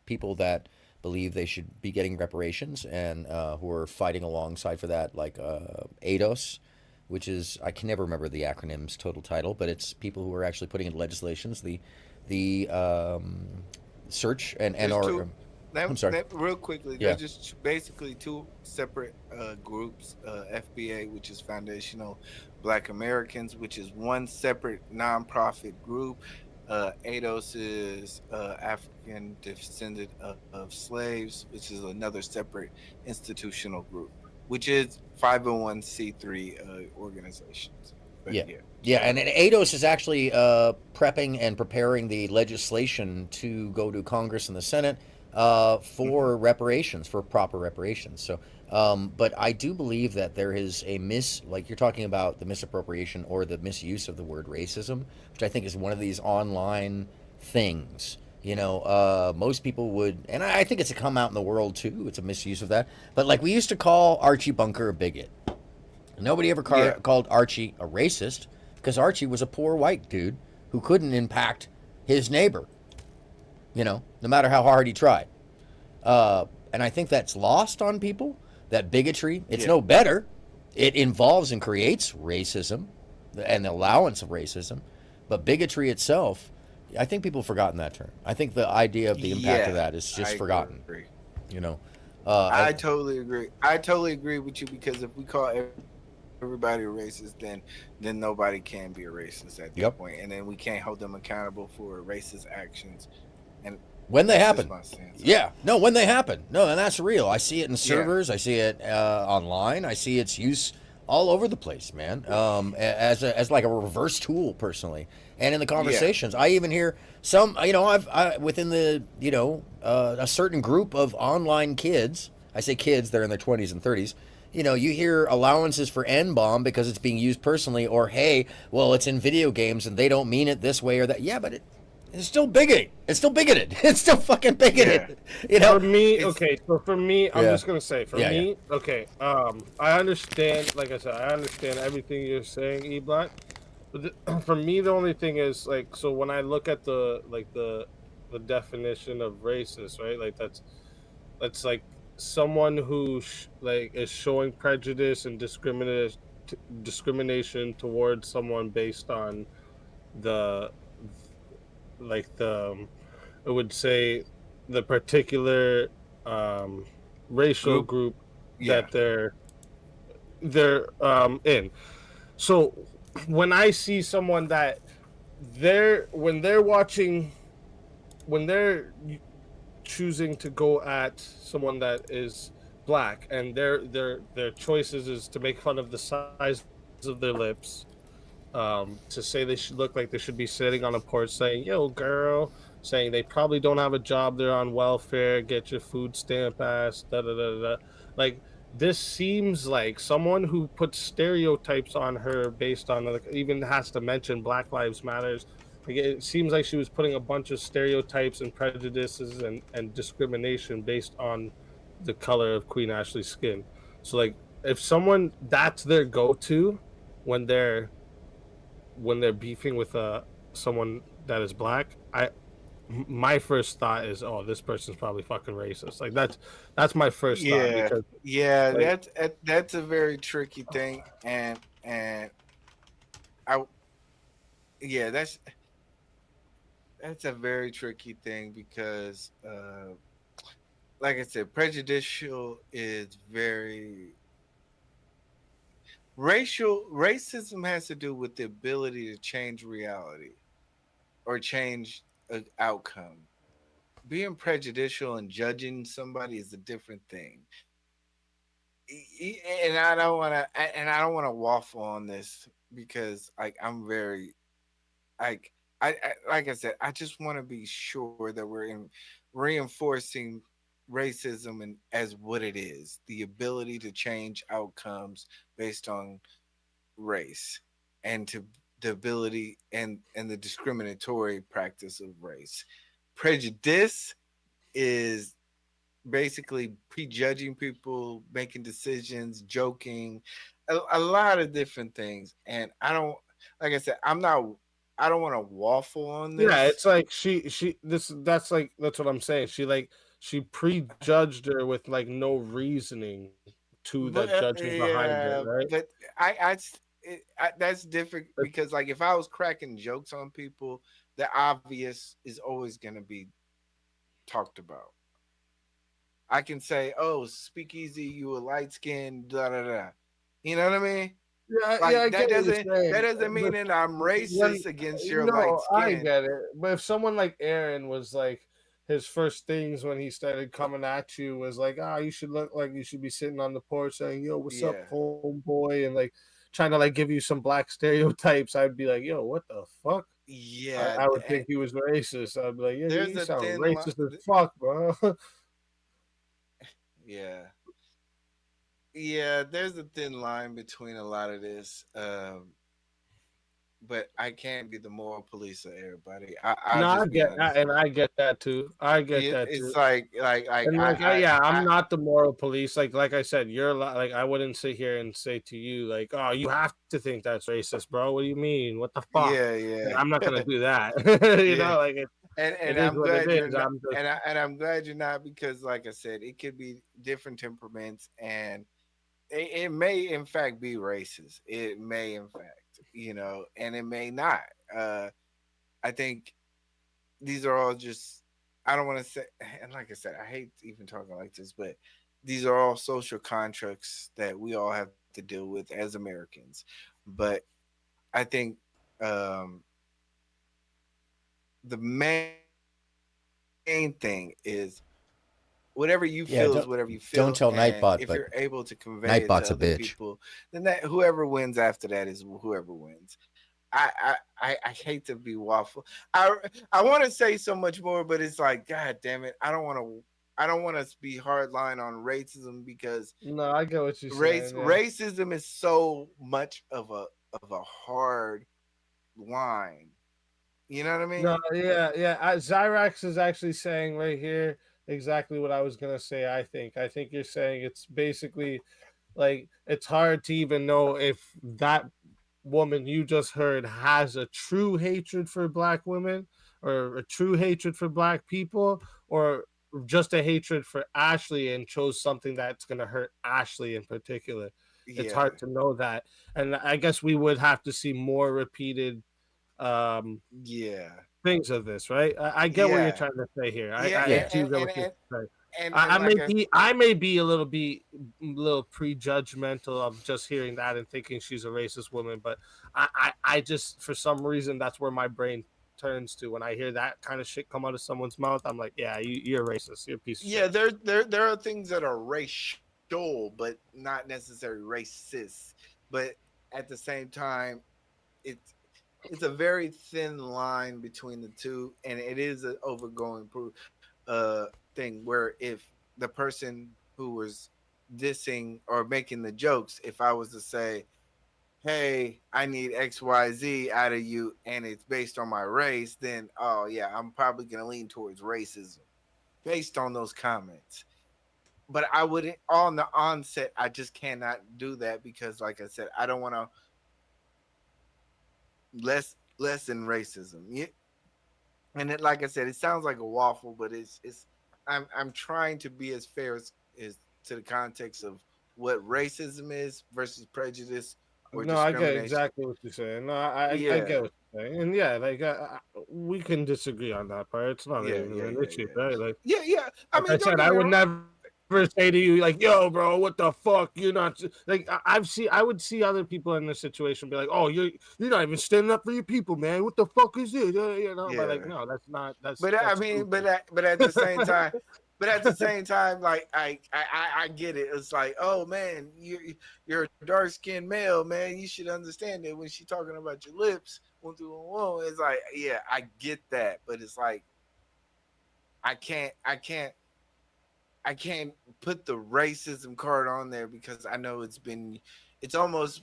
people that believe they should be getting reparations and who are fighting alongside for that, like ADOS, which is, I can never remember the acronym's total title, but it's people who are actually putting in legislations the search and I'm sorry. Real quickly, Yeah. there's just basically two separate groups. FBA, which is Foundational Black Americans, which is one separate nonprofit group. ADOS is African Descendant of Slaves, which is another separate institutional group, which is 501c3 organizations. But Yeah, and ADOS is actually prepping and preparing the legislation to go to Congress and the Senate for reparations, for proper reparations. So, but I do believe that there is like you're talking about the misappropriation or the misuse of the word racism, which I think is one of these online things. Most people would, and I think it's a come out in the world too. It's a misuse of that. But like we used to call Archie Bunker a bigot. Nobody ever called Archie a racist because Archie was a poor white dude who couldn't impact his neighbor. No matter how hard he tried. And I think that's lost on people, that bigotry. It's no better. It involves and creates racism and the allowance of racism. But bigotry itself, I think people have forgotten that term. I think the idea of the impact of that is just forgotten. Agree. I totally agree. I totally agree with you because if we call everybody a racist, then nobody can be a racist at that point. And then we can't hold them accountable for racist actions. And when they happen, when they happen, and that's real. I see it in servers, I see it online, I see its use all over the place, man. As like a reverse tool, personally, and in the conversations, I even hear some. I've within the a certain group of online kids. I say kids; they're in their 20s and 30s. You hear allowances for N-bomb because it's being used personally, or hey, well, it's in video games and they don't mean it this way or that. Yeah, but it's still bigoted. It's still bigoted. It's still fucking bigoted. For me, I'm just gonna say, okay. I understand. Like I said, I understand everything you're saying, E Black. But for me, the only thing is like, so when I look at the definition of racist, right? Like that's like someone who is showing prejudice and discrimination towards someone based on I would say the particular racial group that they're in. So when I see someone that when they're choosing to go at someone that is black and their choices is to make fun of the size of their lips, to say they should look like they should be sitting on a porch saying, yo, girl, saying they probably don't have a job, they're on welfare, get your food stamp ass, da-da-da-da. Like, this seems like someone who puts stereotypes on her based on, like, even has to mention Black Lives Matters. Like, it seems like she was putting a bunch of stereotypes and prejudices and discrimination based on the color of Queen Ashley's skin. So, like, if someone, that's their go-to when they're when they're beefing with someone that is black, my first thought is, oh, this person's probably fucking racist. Like that's my first thought Yeah, because yeah, like, that's a very tricky thing, and I yeah, that's a very tricky thing because, like I said, prejudicial is very racism has to do with the ability to change reality or change an outcome. Being prejudicial and judging somebody is a different thing. And I don't want to waffle on this because like I'm very like I like I said, I just want to be sure that we're reinforcing racism and as what it is, the ability to change outcomes based on race and to the ability and the discriminatory practice of race. Prejudice is basically prejudging people, making decisions, joking, a lot of different things. And I don't, like I said, I don't want to waffle on yeah, this. it's like that's what I'm saying. She prejudged her with like no reasoning to But that judgment behind it, yeah, right? but that's different because like if I was cracking jokes on people, the obvious is always going to be talked about. I can say, "Oh, speak easy, you a light skin, da da da." You know what I mean? Yeah, I Like get what you're that saying. doesn't mean But that I'm when racist against your light no, I skin. get it. But if someone like Aaron was like his first things when he started coming at you was like, ah, you should look like you should be sitting on the porch saying, "Yo, what's up, Yeah, homeboy?" and like trying to like give you some black stereotypes, I'd be like, "Yo, what the fuck?" yeah. I would think he was racist. I'd be like, "Yeah, There's you a sound thin line. racist as fuck, bro." Yeah, yeah. There's a thin line between a lot of this. But I can't be the moral police of everybody. I'll No, just be honest. and I get that too. I get that It's too. like And like, yeah, I'm I not the moral police. Like I said, like, I wouldn't sit here and say to you, like, oh, you have to think that's racist, bro. What do you mean? What the fuck? yeah, Like, yeah, I'm not gonna do that. You yeah. know, like it And is I'm what it glad you're is. not, I'm just and I'm glad you're not because, like I said, it could be different temperaments, and it may in fact be racist. It may in fact, and it may not. I think these are all just. I don't want to say, and like I said, I hate even talking like this, but these are all social contracts that we all have to deal with as Americans. But I think um, the main thing is whatever you Yeah, feel is whatever you don't feel, tell and Nightbot, if but you're able to convey it to Nightbot's a other bitch. people, then that whoever wins after that is whoever wins. I hate to be waffle. I want to say so much more, but it's like, God damn it, I don't want to be hardline on racism because no, I get what you're saying. Yeah. racism is so much of a hard line. You know what I No, mean? yeah. Zyrax is actually saying right here exactly what I was gonna say. I think you're saying it's basically like it's hard to even know if that woman you just heard has a true hatred for black women or a true hatred for black people or just a hatred for Ashley and chose something that's going to hurt Ashley in particular. It's Yeah, hard to know that. And I guess we would have to see more repeated um yeah, things of this, right? I get what you're yeah, trying to say here. yeah, I do get what you're saying. and like I may be a little prejudgmental of just hearing that and thinking she's a racist woman, but I just for some reason that's where my brain turns to when I hear that kind of shit come out of someone's mouth. I'm like, yeah, you're racist. You're a piece of yeah, shit. there are things that are racial, but not necessarily racist. But at the same time, it's it's a very thin line between the two, and it is an overgoing thing where if the person who was dissing or making the jokes, if I was to say, "Hey, I need XYZ out of you," and it's based on my race, then oh yeah, I'm probably gonna lean towards racism based on those comments. But I wouldn't on the onset. I just cannot do that because, like I said, I don't want to less than racism. Yeah. And it, like I said, it sounds like a waffle, but it's I'm trying to be as fair as to the context of what racism is versus prejudice or No, I get discrimination. exactly what you're saying. No, I Yeah. get what you're saying, and yeah, like we can disagree on that part. It's not Yeah, even yeah, an yeah, issue, yeah. right? Like, Yeah. I like mean, I don't said, get I me would wrong. never say to you like, "Yo, bro, what the fuck? You're not like." I would see other people in this situation be like, "Oh, you're not even standing up for your people, man. What the fuck is it?" You know, but like, Yeah. no, that's not. That's But I that's mean, stupid. but at the same time, like I get it. It's like, oh man, you're a dark skinned male, man. You should understand that when she's talking about your lips, one through one, it's like, yeah, I get that, but it's like I can't put the racism card on there because I know it's almost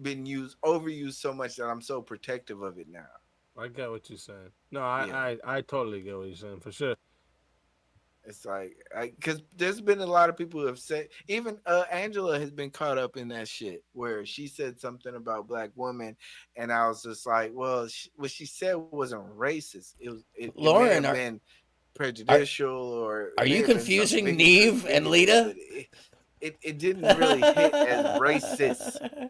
been overused so much that I'm so protective of it now. I get what you're saying. No, Yeah. I totally get what you're saying for sure. It's like, because there's been a lot of people who have said, even Angela has been caught up in that shit where she said something about black women, and I was just like, well, what she said wasn't racist. It may Lauren, have been are prejudicial, or it may you have been something confusing Neve and Lita? but it didn't really hit as racist.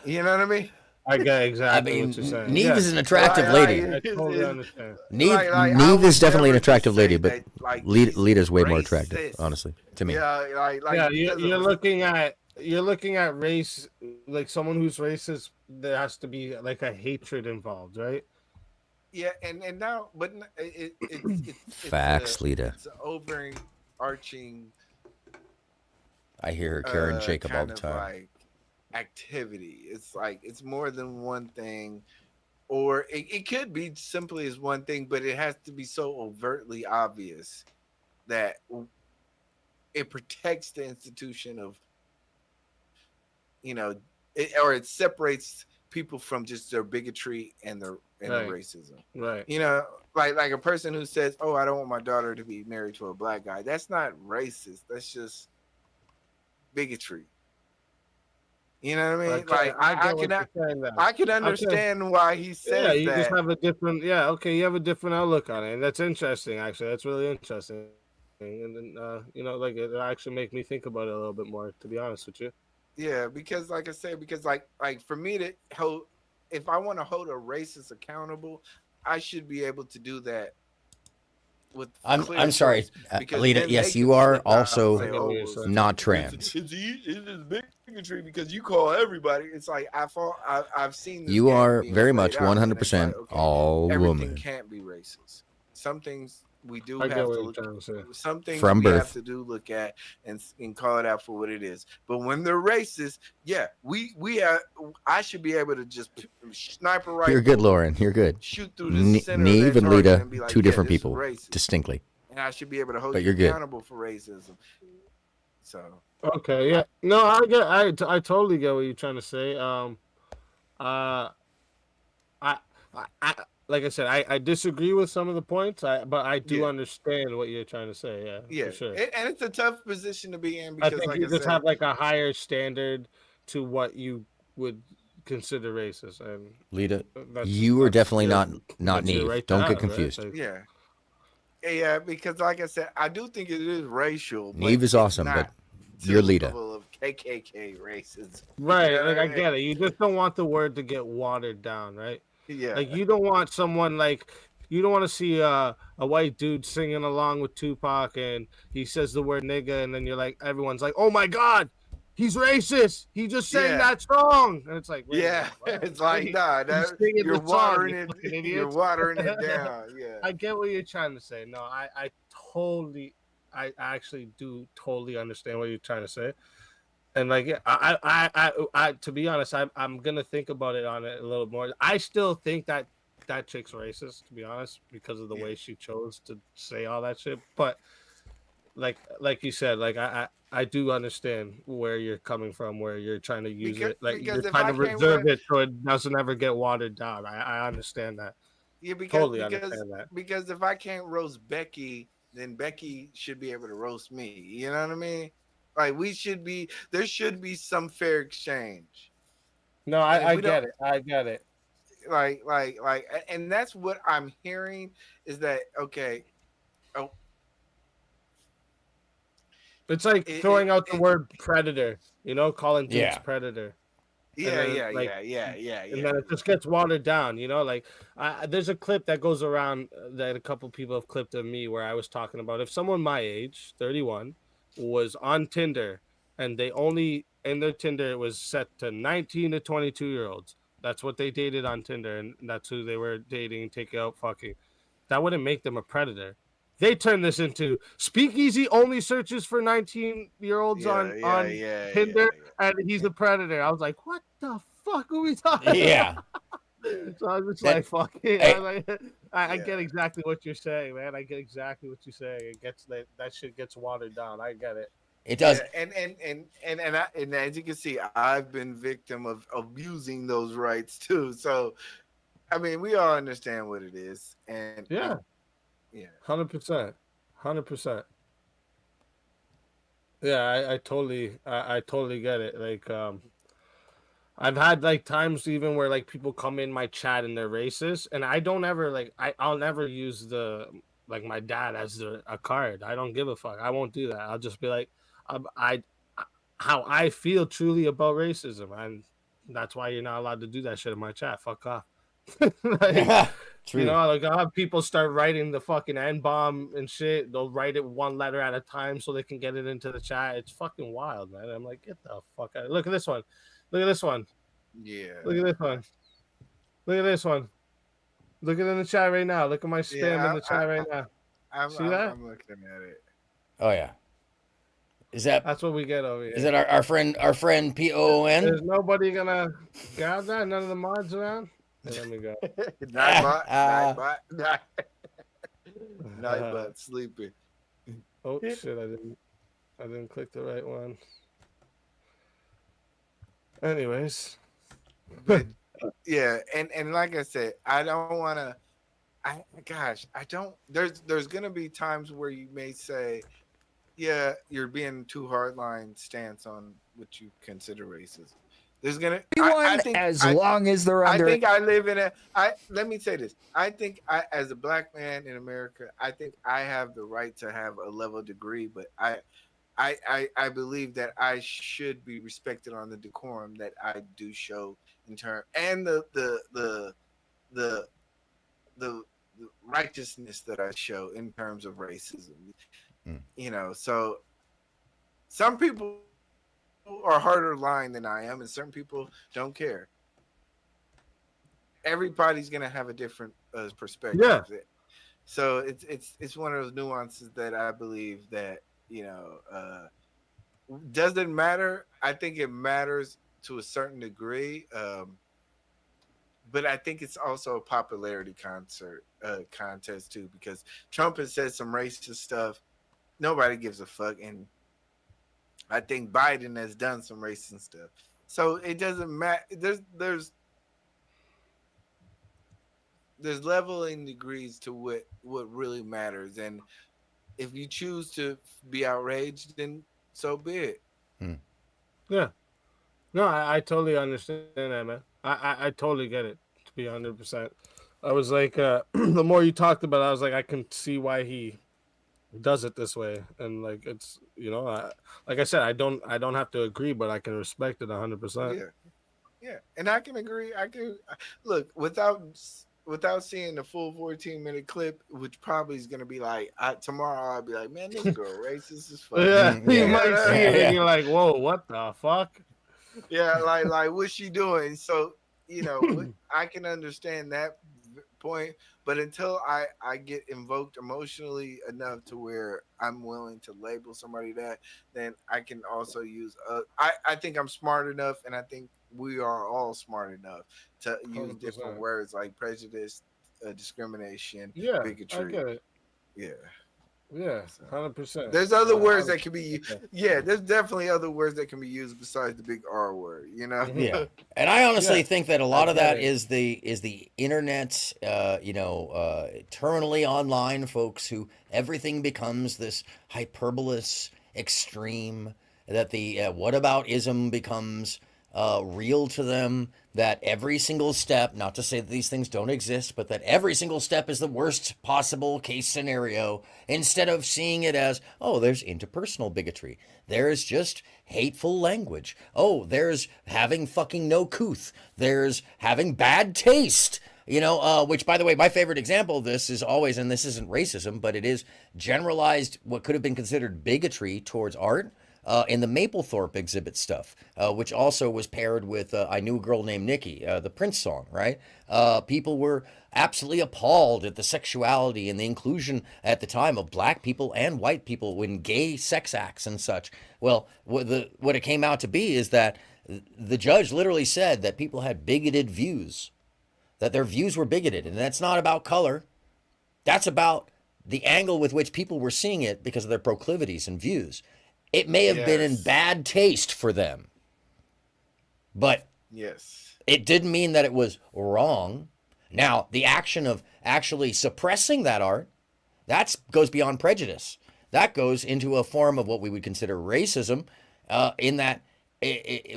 You know what I mean? I get I exactly mean, what you're saying. Neve is Yes, an attractive lady. I totally understand. Neve, I Neve is would definitely an never attractive just lady, say but that, like, Lita's way more racist. attractive, honestly, to me. Yeah, Yeah, because you're of looking at race, like someone who's racist. There has to be like a hatred involved, right? yeah, and now, but it's Facts, Lita. It's an overarching. I hear her Karen Jacob all kind the of time. like activity. It's like it's more than one thing, or it could be simply as one thing, but it has to be so overtly obvious that it protects the institution of, or it separates people from just their bigotry and their racism. Right. Like a person who says, "Oh, I don't want my daughter to be married to a black guy." That's not racist. That's just bigotry. You know what I mean? Okay, Like I I can understand why he says yeah, you that. just have a different. Yeah, okay, you have a different outlook on it, and that's interesting. Actually, that's really interesting. And then, like it actually make me think about it a little bit more. To be honest with you. Yeah, because like I said, because like for me to hold, if I want to hold a racist accountable, I should be able to do that with I'm sorry, Alita. Yes, you are also not trans. It's bigotry because you call everybody. It's like I've seen this You game are being very played much out, and it's 100% like, okay, all everything woman. can't be racist. Some things we do I have get what to you're look trying to say. some things From we have birth. to look at and call it out for what it is. But when they're racist, yeah, I should be able to just sniper rifle. You're good, Lauren. You're good. Shoot through the center of Neve that and target Lita, and be like, two yeah, different this is people, racist. distinctly. And I should be able to hold But you you're good. accountable for racism. So Okay, yeah, no, I totally get what you're trying to say. I like I said, I disagree with some of the points, but I do understand what you're trying to say. Yeah, yeah, for sure. and it's a tough position to be in I because, think like you I just said, have like a higher standard to what you would consider racist, and Lita, you are definitely not that's your Neve. right to Don't have, get right? confused. Like, yeah, because like I said, I do think it is racial. But Neve is it's awesome, not but to you're the Lita. level of KKK racism. right, You know like what I mean? get it. You just don't want the word to get watered down, right? Yeah. Like you don't want someone like you don't want to see a white dude singing along with Tupac and he says the word nigga and then you're like everyone's like, oh my god, he's racist. He just sang that song, and it's like, Yeah, it's like, nah, you're watering it. You're watering it down. Yeah, I get what you're trying to say. No, I actually do totally understand what you're trying to say. And like, I to be honest, I'm gonna think about it on it a little more. I still think that chick's racist, to be honest, because of the way she chose to say all that shit. But like you said, like I do understand where you're coming from, where you're trying to use it, like you're trying to reserve it so it doesn't ever get watered down. I understand that. Yeah, Understand that. Because if I can't roast Becky, then Becky should be able to roast me. You know what I mean? Like there should be some fair exchange. No, I get it. I get it. and that's what I'm hearing is that okay. Oh, It's like throwing out the word predator, you know, calling dudes predator. Yeah, and then, yeah, like, yeah. And then it just gets watered down, you know. Like, there's a clip that goes around that a couple people have clipped of me where I was talking about if someone my age, 31, was on Tinder and they only in their Tinder it was set to 19 to 22-year-olds. That's what they dated on Tinder, and that's who they were dating, taking out, fucking. That wouldn't make them a predator. They turned this into Speakeasy only searches for 19-year-olds on Tinder, and he's a predator. I was like, what the fuck are we talking about? So I was just like, fuck it. I get exactly what you're saying, man. I get exactly what you're saying. It gets that shit gets watered down. I get it. It does. Yeah, and as you can see, I've been victim of abusing those rights too. So, I mean, we all understand what it is, and yeah, 100%. Yeah, I totally get it. Like, I've had like times even where like people come in my chat and they're racist, and I don't ever like I'll never use the like my dad as a card. I don't give a fuck. I won't do that. I'll just be like, how I feel truly about racism, and that's why you're not allowed to do that shit in my chat. Fuck off. Like, True. You know, like I'll have people start writing the fucking N-bomb and shit. They'll write it one letter at a time so they can get it into the chat. It's fucking wild, man. I'm like, get the fuck out. Look at this one. Look at this one. Yeah. Look at this one. Look at this one. Look at it in the chat right now. Look at my spam in the chat right now. See that? I'm looking at it. Oh yeah. That's what we get over here. Is that our friend PON? There's nobody gonna grab that? None of the mods around? Let me go. Nightbot sleeping. Oh shit! I didn't click the right one. Anyways, but yeah, and like I said, I don't want to. I don't. There's gonna be times where you may say, yeah, you're being too hardline stance on what you consider racism. There's gonna I think as long as they're under. I think I live in let me say this. I think as a black man in America, I think I have the right to have a level degree, but I believe that I should be respected on the decorum that I do show in turn, and the righteousness that I show in terms of racism. You know, so some people are harder line than I am, and certain people don't care. Everybody's gonna have a different perspective. Yeah. So it's one of those nuances that I believe that, you know, doesn't matter. I think it matters to a certain degree, but I think it's also a popularity contest too, because Trump has said some racist stuff. Nobody gives a fuck, and I think Biden has done some racist stuff. So it doesn't matter. There's leveling degrees to what really matters, and if you choose to be outraged, then so be it. Yeah. No, I totally understand that, man. I totally get it, to be 100%. I was like, the more you talked about it, I was like, I can see why he does it this way. And like, it's, you know, like I said, I don't have to agree, but I can respect it 100%. Yeah. And I can agree. I can look without seeing the full 14-minute clip, which probably is going to be like, tomorrow I'll be like, man, this girl racist as fuck. Yeah, you might see it and you're like, whoa, what the fuck? Yeah, like what's she doing? So, you know, I can understand that point, but until I get invoked emotionally enough to where I'm willing to label somebody that, then I can also use I think I'm smart enough, and I think we are all smart enough to use 100%. different words like prejudice, discrimination, Yeah, bigotry. I get it. Yeah, 100%. There's other words that can be there's definitely other words that can be used besides the big R word, you know. Yeah, and I honestly think that a lot of that is the internet, terminally online folks who everything becomes this hyperbolous extreme, that the whataboutism becomes real to them, that every single step, not to say that these things don't exist, but that every single step is the worst possible case scenario, instead of seeing it as, oh, there's interpersonal bigotry. There's just hateful language. Oh, there's having fucking no couth. There's having bad taste. You know, which, by the way, my favorite example of this is always, and this isn't racism, but it is generalized, what could have been considered bigotry towards art. In the Mapplethorpe exhibit stuff, which also was paired with I Knew a Girl Named Nikki, the Prince song, right? People were absolutely appalled at the sexuality and the inclusion at the time of black people and white people in gay sex acts and such. Well, what it came out to be is that the judge literally said that people had bigoted views, that their views were bigoted, and that's not about color. That's about the angle with which people were seeing it because of their proclivities and views. It may have been in bad taste for them, but it didn't mean that it was wrong. Now, the action of actually suppressing that art, that goes beyond prejudice. That goes into a form of what we would consider racism, in that,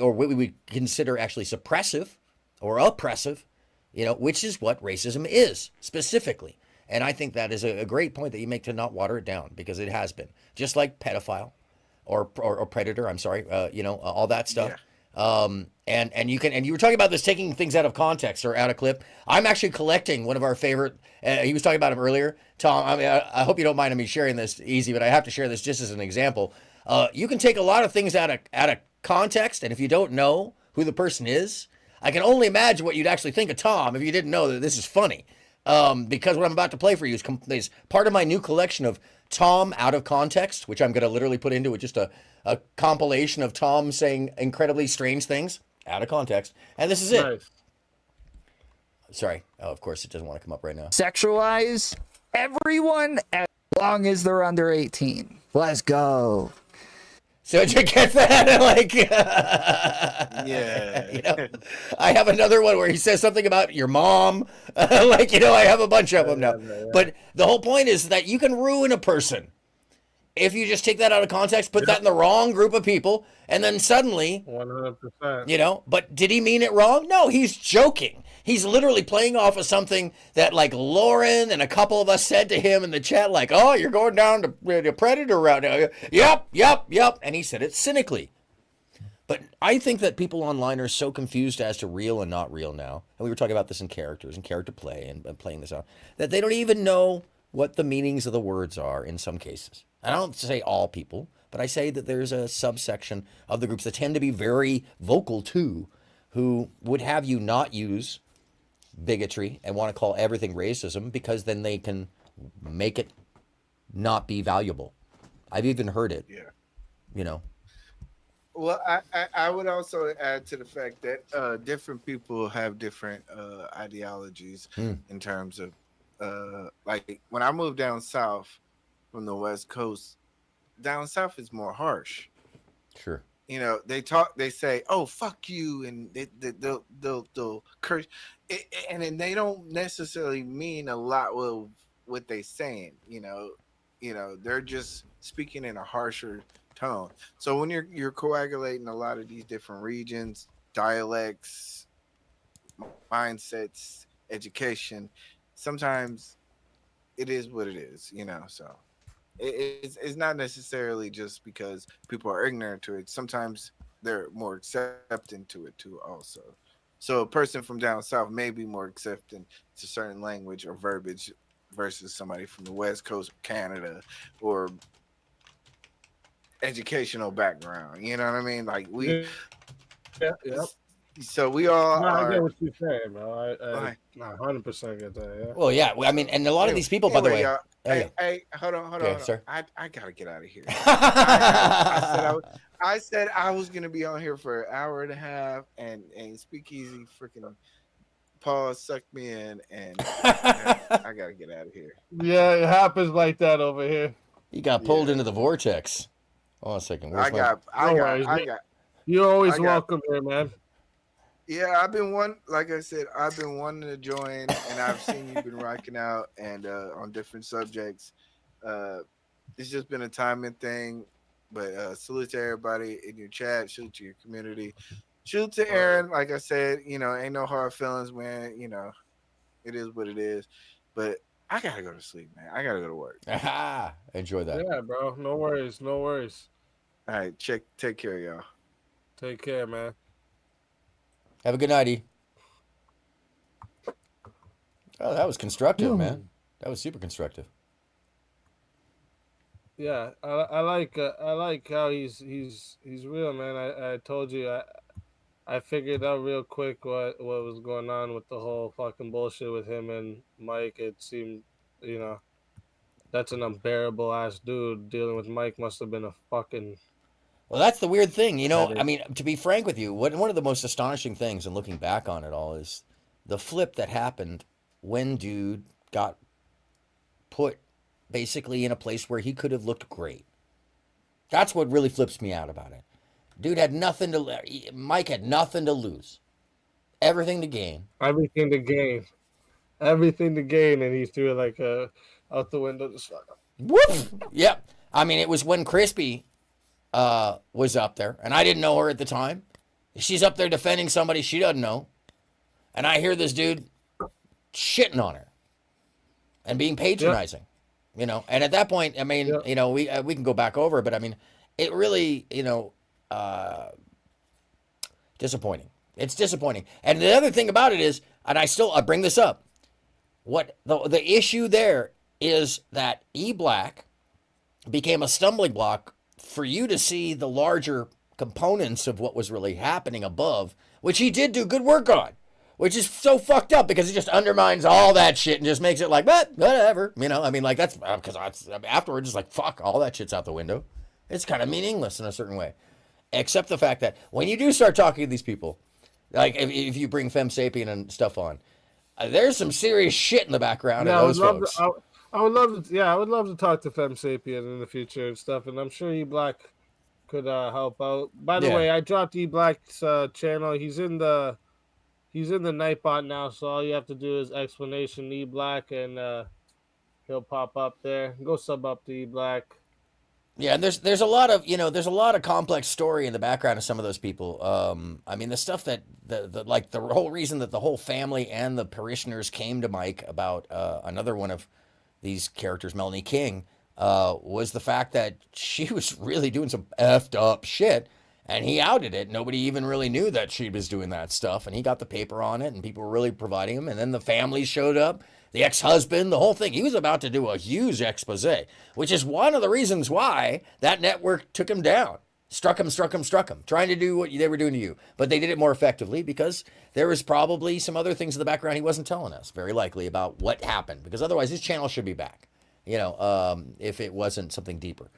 or what we would consider actually suppressive or oppressive, you know, which is what racism is specifically. And I think that is a great point that you make, to not water it down, because it has been. Just like pedophile. Or predator, I'm sorry, you know, all that stuff. And you were talking about this, taking things out of context or out of clip. I'm actually collecting one of our favorite, he was talking about him earlier, Tom. I mean, I hope you don't mind me sharing this, Easy, but I have to share this just as an example. You can take a lot of things out of context, and if you don't know who the person is, I can only imagine what you'd actually think of Tom if you didn't know that this is funny. Because what I'm about to play for you is part of my new collection of Tom out of context, which I'm going to literally put into just a compilation of Tom saying incredibly strange things out of context. And this is it. Nice. Sorry. Oh, of course, it doesn't want to come up right now. Sexualize everyone as long as they're under 18. Let's go. So did you get that? Like, yeah. You know, I have another one where he says something about your mom. Like, you know, I have a bunch of them now. But the whole point is that you can ruin a person if you just take that out of context, put that in the wrong group of people, and then suddenly, 100%. You know, but did he mean it wrong? No, he's joking. He's literally playing off of something that, like, Lauren and a couple of us said to him in the chat, like, oh, you're going down to the Predator route now. Yep. And he said it cynically. But I think that people online are so confused as to real and not real now. And we were talking about this in characters and character play and playing this out, that they don't even know what the meanings of the words are in some cases. And I don't say all people, but I say that there's a subsection of the groups that tend to be very vocal too, who would have you not use bigotry and want to call everything racism, because then they can make it not be valuable. I've even heard it. Yeah. You know. Well, I would also add to the fact that different people have different ideologies in terms of like when I moved down south from the West Coast, down south is more harsh. Sure. You know, they say, "Oh, fuck you," and they'll curse, and then they don't necessarily mean a lot with what they saying. You know, they're just speaking in a harsher tone. So when you're coagulating a lot of these different regions, dialects, mindsets, education, sometimes it is what it is. You know, so. It's not necessarily just because people are ignorant to it. Sometimes they're more accepting to it too also. So a person from down south may be more accepting to certain language or verbiage versus somebody from the West Coast of Canada or educational background. You know what I mean? Like we So we all I get what you're saying, bro. I 100% get that. Yeah. Well, yeah. I mean, and a lot of these people, by the way. Hey, hold on. Sir. I gotta get out of here. I said I was gonna be on here for an hour and a half, and Speakeasy freaking Paul sucked me in, and I gotta get out of here. Yeah, it happens like that over here. He got pulled into the vortex. Hold on a second. I got. You're always welcome here, man. Yeah, I've been like I said, I've been wanting to join, and I've seen you've been rocking out and on different subjects. It's just been a timing thing, but salute to everybody in your chat, salute to your community. shoot to Aaron. Like I said, ain't no hard feelings, man. It is what it is. But I gotta go to sleep, man. I gotta go to work. Enjoy that. Yeah, bro. No worries. No worries. All right, take care, y'all. Take care, man. Have a good night, E. Oh, that was constructive, man. That was super constructive. Yeah, I like how he's real, man. I told you I figured out real quick what was going on with the whole fucking bullshit with him and Mike. It seemed, that's an unbearable ass dude. Dealing with Mike must have been a fucking. Well, that's the weird thing, I mean, to be frank with you, one of the most astonishing things, and looking back on it all, is the flip that happened when dude got put basically in a place where he could have looked great. That's what really flips me out about it. Dude had nothing to. Mike had nothing to lose, everything to gain. Everything to gain. Everything to gain, and he threw it like out the window. Just whoop. Yep. I mean, it was when Crispy was up there, and I didn't know her at the time. She's up there defending somebody she doesn't know, and I hear this dude shitting on her and being patronizing. Yep. And at that point, I mean, yep. We can go back over it, but I mean, it really, disappointing. It's disappointing. And the other thing about it is, and I bring this up, what the issue there is that E Black became a stumbling block for you to see the larger components of what was really happening above, which he did do good work on, which is so fucked up because it just undermines all that shit and just makes it like, whatever, I mean, like, that's because afterwards it's like, fuck, all that shit's out the window. It's kind of meaningless in a certain way, except the fact that when you do start talking to these people, like if you bring Fem Sapien and stuff on, there's some serious shit in the background of those folks. I would love to, I would love to talk to Fem Sapien in the future and stuff, and I'm sure E Black could help out. By the way, I dropped E Black's channel. He's in the Nightbot now, so all you have to do is explanation E Black, and he'll pop up there. Go sub up to E Black. Yeah, and there's a lot of complex story in the background of some of those people. I mean, the stuff that the whole reason that the whole family and the parishioners came to Mike about another one of these characters, Melanie King, was the fact that she was really doing some effed up shit, and he outed it. Nobody even really knew that she was doing that stuff, and he got the paper on it, and people were really providing him. And then the family showed up, the ex-husband, the whole thing. He was about to do a huge expose, which is one of the reasons why that network took him down. Struck him, trying to do what they were doing to you. But they did it more effectively because there was probably some other things in the background he wasn't telling us, very likely, about what happened. Because otherwise, his channel should be back, if it wasn't something deeper,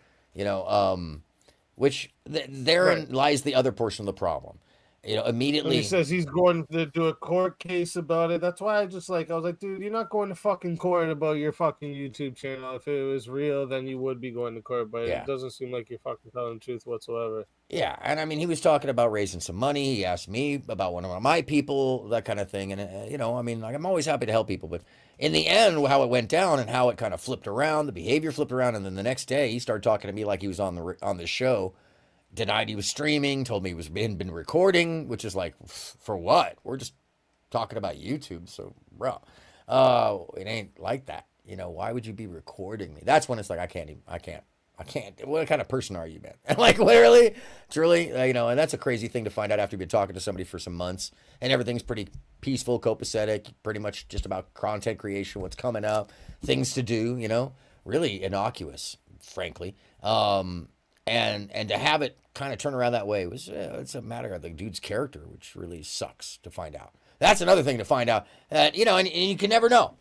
which therein lies the other portion of the problem. Immediately. He says he's going to do a court case about it. That's why I was like, dude, you're not going to fucking court about your fucking YouTube channel. If it was real, then you would be going to court. But it doesn't seem like you're fucking telling the truth whatsoever. Yeah, and I mean, he was talking about raising some money. He asked me about one of my people, that kind of thing. And, I mean, like, I'm always happy to help people. But in the end, how it went down and how it kind of flipped around, the behavior flipped around. And then the next day, he started talking to me like he was on the show. Denied he was streaming, told me he was been recording, which is like, for what? We're just talking about YouTube, so bro, it ain't like that. Why would you be recording me? That's when it's like, I can't. What kind of person are you, man? And like, literally, truly, and that's a crazy thing to find out after you've been talking to somebody for some months and everything's pretty peaceful, copacetic, pretty much just about content creation, what's coming up, things to do, really innocuous, frankly. And to have it kind of turn around that way it's a matter of the dude's character, which really sucks to find out. That's another thing to find out that, and you can never know.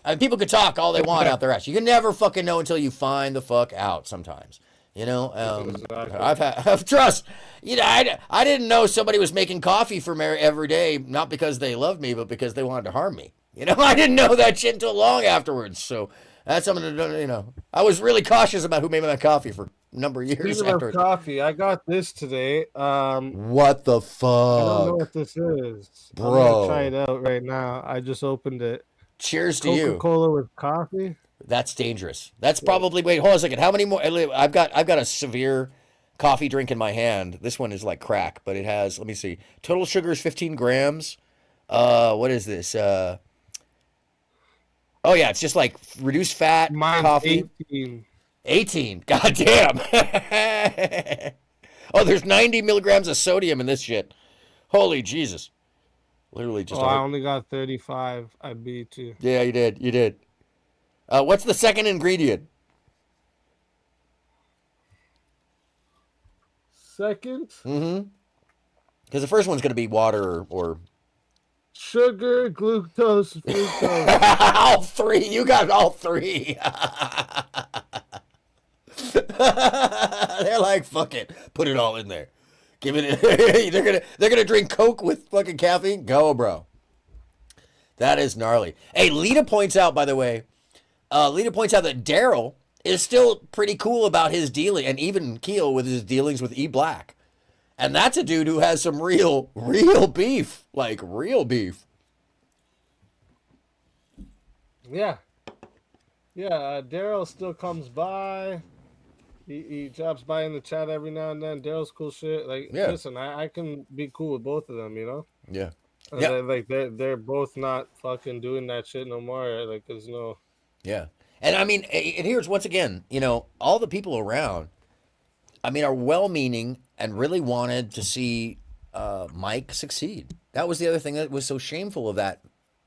I mean, people could talk all they want out their ass. You can never fucking know until you find the fuck out sometimes. I've trust. I didn't know somebody was making coffee for me every day, not because they loved me, but because they wanted to harm me. I didn't know that shit until long afterwards. So that's something to, I was really cautious about who made my coffee for a number of years. Speaking of coffee, I got this today. What the fuck? I don't know what this is. Bro. I'm going to try it out right now. I just opened it. Cheers to you. Coca-Cola with coffee? That's dangerous. That's probably, wait, hold on a second. How many more? I've got a severe coffee drink in my hand. This one is like crack, but it has, let me see, total sugar is 15 grams. What is this? Oh yeah, it's just like reduced fat coffee. 18. God damn. Oh, there's 90 milligrams of sodium in this shit. Holy Jesus. Literally just. Oh, I only got 35. I beat you. Yeah, you did. You did. What's the second ingredient? Second? Mm-hmm. Because the first one's going to be water or... Sugar, glucose, fructose. All three. You got all three. They're like, fuck it. Put it all in there. Give it. They're gonna drink Coke with fucking caffeine. Go, bro. That is gnarly. Hey, Lita points out, by the way, that Daryl is still pretty cool about his dealing, and even keel with his dealings with E Black. And that's a dude who has some real beef. Like, real beef. Yeah. Yeah, Daryl still comes by. He drops by in the chat every now and then. Daryl's cool shit. Like, listen, I can be cool with both of them, you know? Yeah. They're both not fucking doing that shit no more. Like, there's no... Yeah. And I mean, and here's, once again, you know, all the people around, I mean, are well-meaning and really wanted to see Mike succeed. That was the other thing that was so shameful of that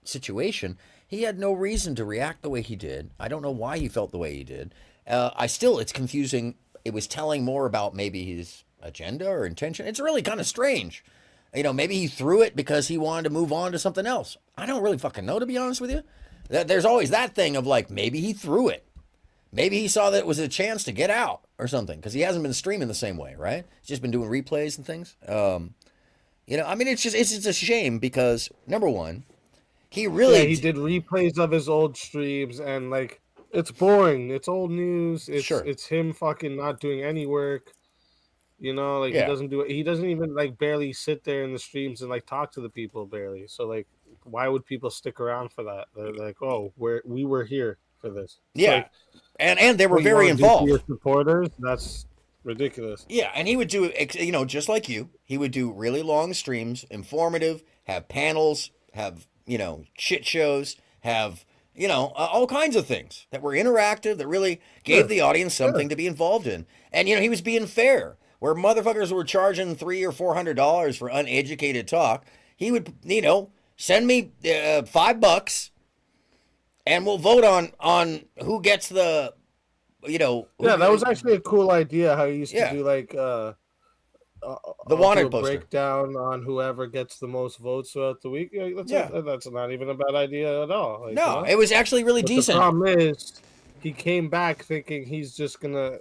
situation. He had no reason to react the way he did. I don't know why he felt the way he did. It's confusing. It was telling more about maybe his agenda or intention. It's really kind of strange. You know, maybe he threw it because he wanted to move on to something else. I don't really fucking know, to be honest with you. There's always that thing of like, maybe he threw it. Maybe he saw that it was a chance to get out or something, because he hasn't been streaming the same way, right? He's just been doing replays and things. You know, I mean, it's just a shame because, number one, he did replays of his old streams, and like, it's boring. It's old news. It's him fucking not doing any work. You know, like, he doesn't even like barely sit there in the streams and like talk to the people barely. So like, why would people stick around for that? They're like, oh, we were here for this. It's like, and they were very involved. Your supporters, that's ridiculous. Yeah, and he would do, you know, just like you. He would do really long streams, informative, have panels, have, you know, shit shows, have, you know, all kinds of things that were interactive, that really gave the audience something to be involved in. And, you know, he was being fair. Where motherfuckers were charging $300 or $400 for uneducated talk, he would, you know, send me $5 and we'll vote on who gets the, you know. Yeah, that was actually a cool idea. How he used to do like the wanted poster breakdown on whoever gets the most votes throughout the week. That's not even a bad idea at all. Like, no, you know? It was actually really decent. The problem is, he came back thinking he's just gonna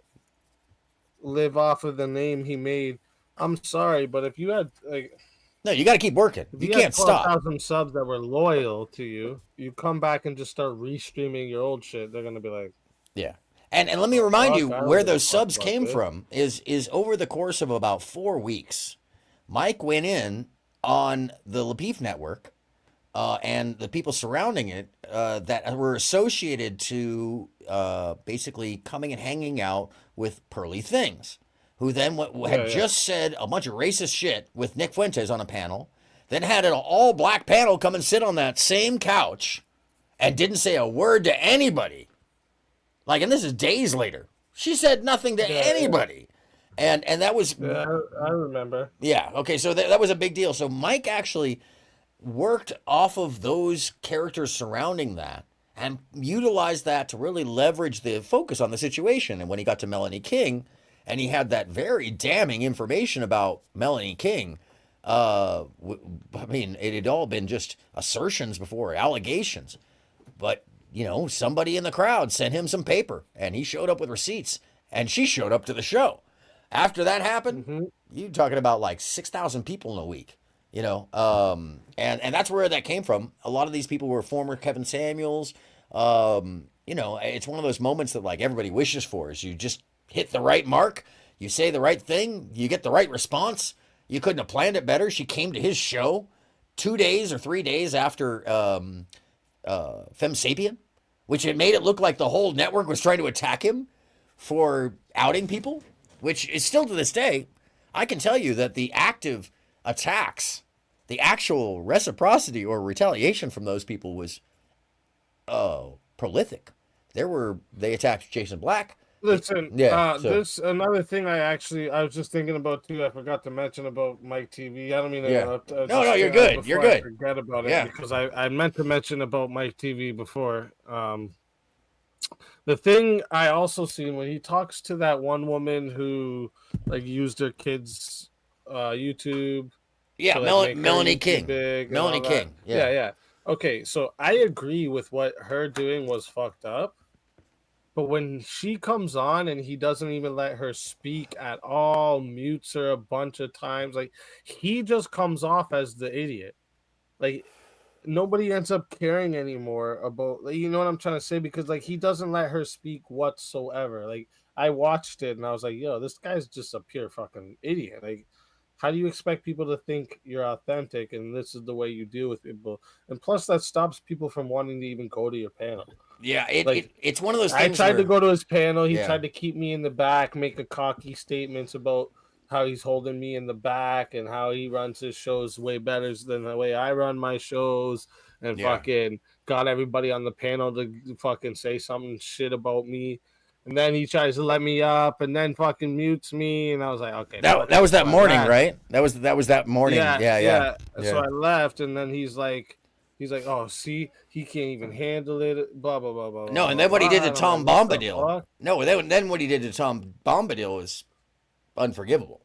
live off of the name he made. I'm sorry, but if you had like, no, you got to keep working. You can't stop. 12,000 subs that were loyal to you. You come back and just start restreaming your old shit. They're gonna be like, yeah. And let me remind you where those subs came from is over the course of about 4 weeks. Mike went in on the Lapeef network and the people surrounding it that were associated to basically coming and hanging out with Pearly Things, who then had just said a bunch of racist shit with Nick Fuentes on a panel, then had an all-black panel come and sit on that same couch and didn't say a word to anybody. Like, and this is days later. She said nothing to anybody. And that was... Yeah, I remember. Yeah, okay, so that was a big deal. So Mike actually worked off of those characters surrounding that and utilized that to really leverage the focus on the situation. And when he got to Melanie King, and he had that very damning information about Melanie King, I mean, it had all been just assertions before, allegations. But, you know, somebody in the crowd sent him some paper, and he showed up with receipts, and she showed up to the show. After that happened, you're talking about like 6,000 people in a week. You know, and that's where that came from. A lot of these people were former Kevin Samuels. You know, it's one of those moments that like everybody wishes for, is you just hit the right mark, you say the right thing, you get the right response. You couldn't have planned it better. She came to his show 2 days or 3 days after Fem Sapien, which it made it look like the whole network was trying to attack him for outing people. which is still to this day, I can tell you that the active attacks, the actual reciprocity or retaliation from those people was prolific. They attacked Jason Black. Listen, yeah. This another thing I was just thinking about too. I forgot to mention about Mike TV. I don't mean to interrupt. No, you're good. You're good. I forget about it because I meant to mention about Mike TV before. The thing I also seen when he talks to that one woman who like used her kids' YouTube. Yeah, Melanie King. Melanie King. Yeah. Okay, so I agree with what her doing was fucked up. But when she comes on and he doesn't even let her speak at all, mutes her a bunch of times, like he just comes off as the idiot. Like nobody ends up caring anymore about, like, you know what I'm trying to say? Because like he doesn't let her speak whatsoever. Like I watched it and I was like, yo, this guy's just a pure fucking idiot. Like, how do you expect people to think you're authentic and this is the way you deal with people? And plus, that stops people from wanting to even go to your panel. Yeah, it's one of those things. I tried to go to his panel. He tried to keep me in the back, make a cocky statements about how he's holding me in the back and how he runs his shows way better than the way I run my shows. And fucking got everybody on the panel to fucking say something shit about me. And then he tries to let me up, and then fucking mutes me, and I was like, okay. That was that morning, right? That was that morning. Yeah. So I left, and then he's like, oh, see, he can't even handle it. Blah blah blah blah. No, and then what he did to Tom Bombadil. No, then what he did to Tom Bombadil was unforgivable.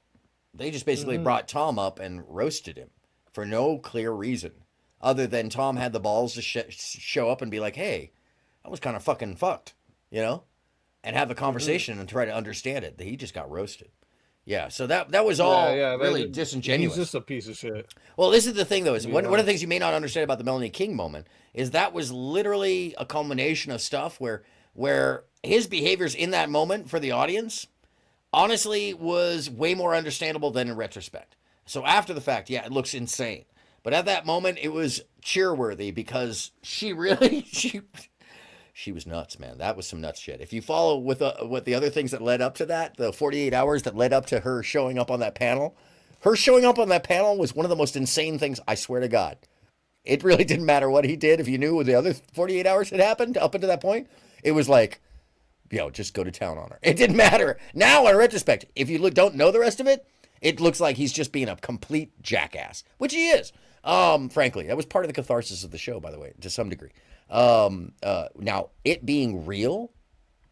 They just basically brought Tom up and roasted him for no clear reason, other than Tom had the balls to show up and be like, hey, I was kind of fucking fucked, you know. And have a conversation and try to understand it. He just got roasted. Yeah, so that was all really disingenuous. He's just a piece of shit. Well, this is the thing, though. Is one of the things you may not understand about the Melanie King moment is that was literally a culmination of stuff where his behaviors in that moment for the audience, honestly, was way more understandable than in retrospect. So after the fact, it looks insane. But at that moment, it was cheer-worthy because she really... She was nuts, man. That was some nuts shit. If you follow with what the other things that led up to that, the 48 hours that led up to her showing up on that panel, was one of the most insane things, I swear to God. It really didn't matter what he did. If you knew the other 48 hours had happened up until that point, it was like, just go to town on her. It didn't matter. Now, in retrospect, if you don't know the rest of it, it looks like he's just being a complete jackass, which he is. Frankly, that was part of the catharsis of the show, by the way, to some degree. Now it being real,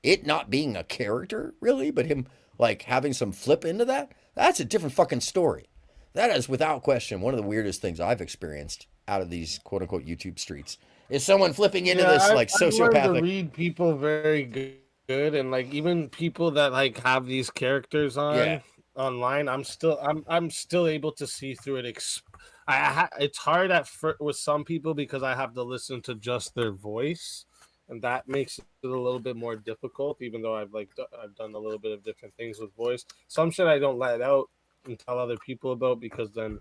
it not being a character really, but him like having some flip into that's a different fucking story. That is without question one of the weirdest things I've experienced out of these quote unquote YouTube streets is someone flipping into this like sociopathic. I learned to read people very good, and like even people that like have these characters online, I'm still able to see through it. It's hard with some people because I have to listen to just their voice, and that makes it a little bit more difficult. Even though I've done a little bit of different things with voice, some shit I don't let out and tell other people about because then,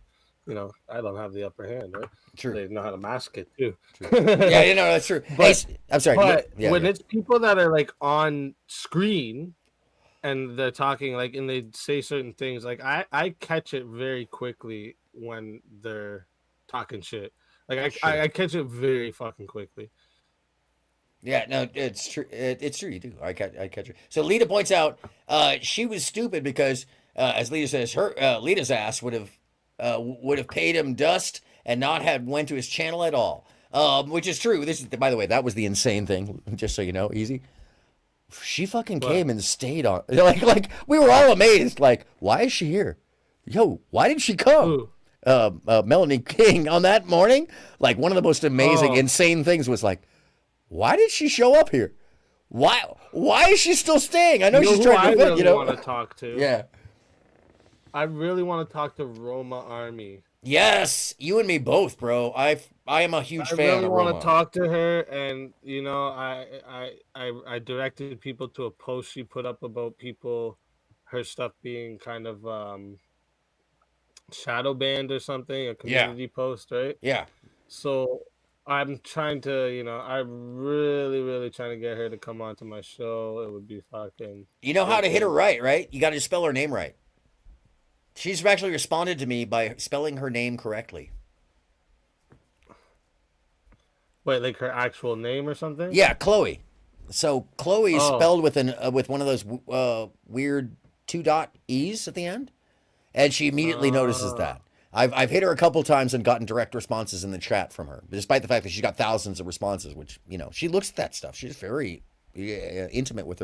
I don't have the upper hand, right? True. They know how to mask it too. True. Yeah, that's true. But, I'm sorry. But when it's people that are like on screen and they're talking and they say certain things, like I catch it very quickly when they're talking shit. Like I catch it very fucking quickly. Yeah, no, it's true. It's true. You do. I catch it. So Lita points out she was stupid because, as Lita says, Lita's ass would have paid him dust and not have went to his channel at all. Which is true. This is, by the way, that was the insane thing. Just so you know, easy. She fucking came and stayed on. Like we were all amazed. Like, why is she here? Yo, why did she come? Melanie King on that morning, like one of the most amazing, insane things was like, why did she show up here? Why is she still staying? I know she's trying to really want to talk to. Yeah. I really want to talk to Roma Army. Yes, you and me both, bro. I am a huge fan of Roma. I really want to talk to her, and I directed people to a post she put up about her stuff being kind of shadow banned or something, a community post, right? Yeah. So I'm trying to, I'm really trying to get her to come onto my show. It would be fucking. You know how to hit her right? You got to spell her name right. She's actually responded to me by spelling her name correctly. Wait, like her actual name or something? Yeah, Chloe. So Chloe is spelled with with one of those weird 2 E's at the end, and she immediately notices that. I've hit her a couple times and gotten direct responses in the chat from her, despite the fact that she's got thousands of responses. Which she looks at that stuff. She's very intimate with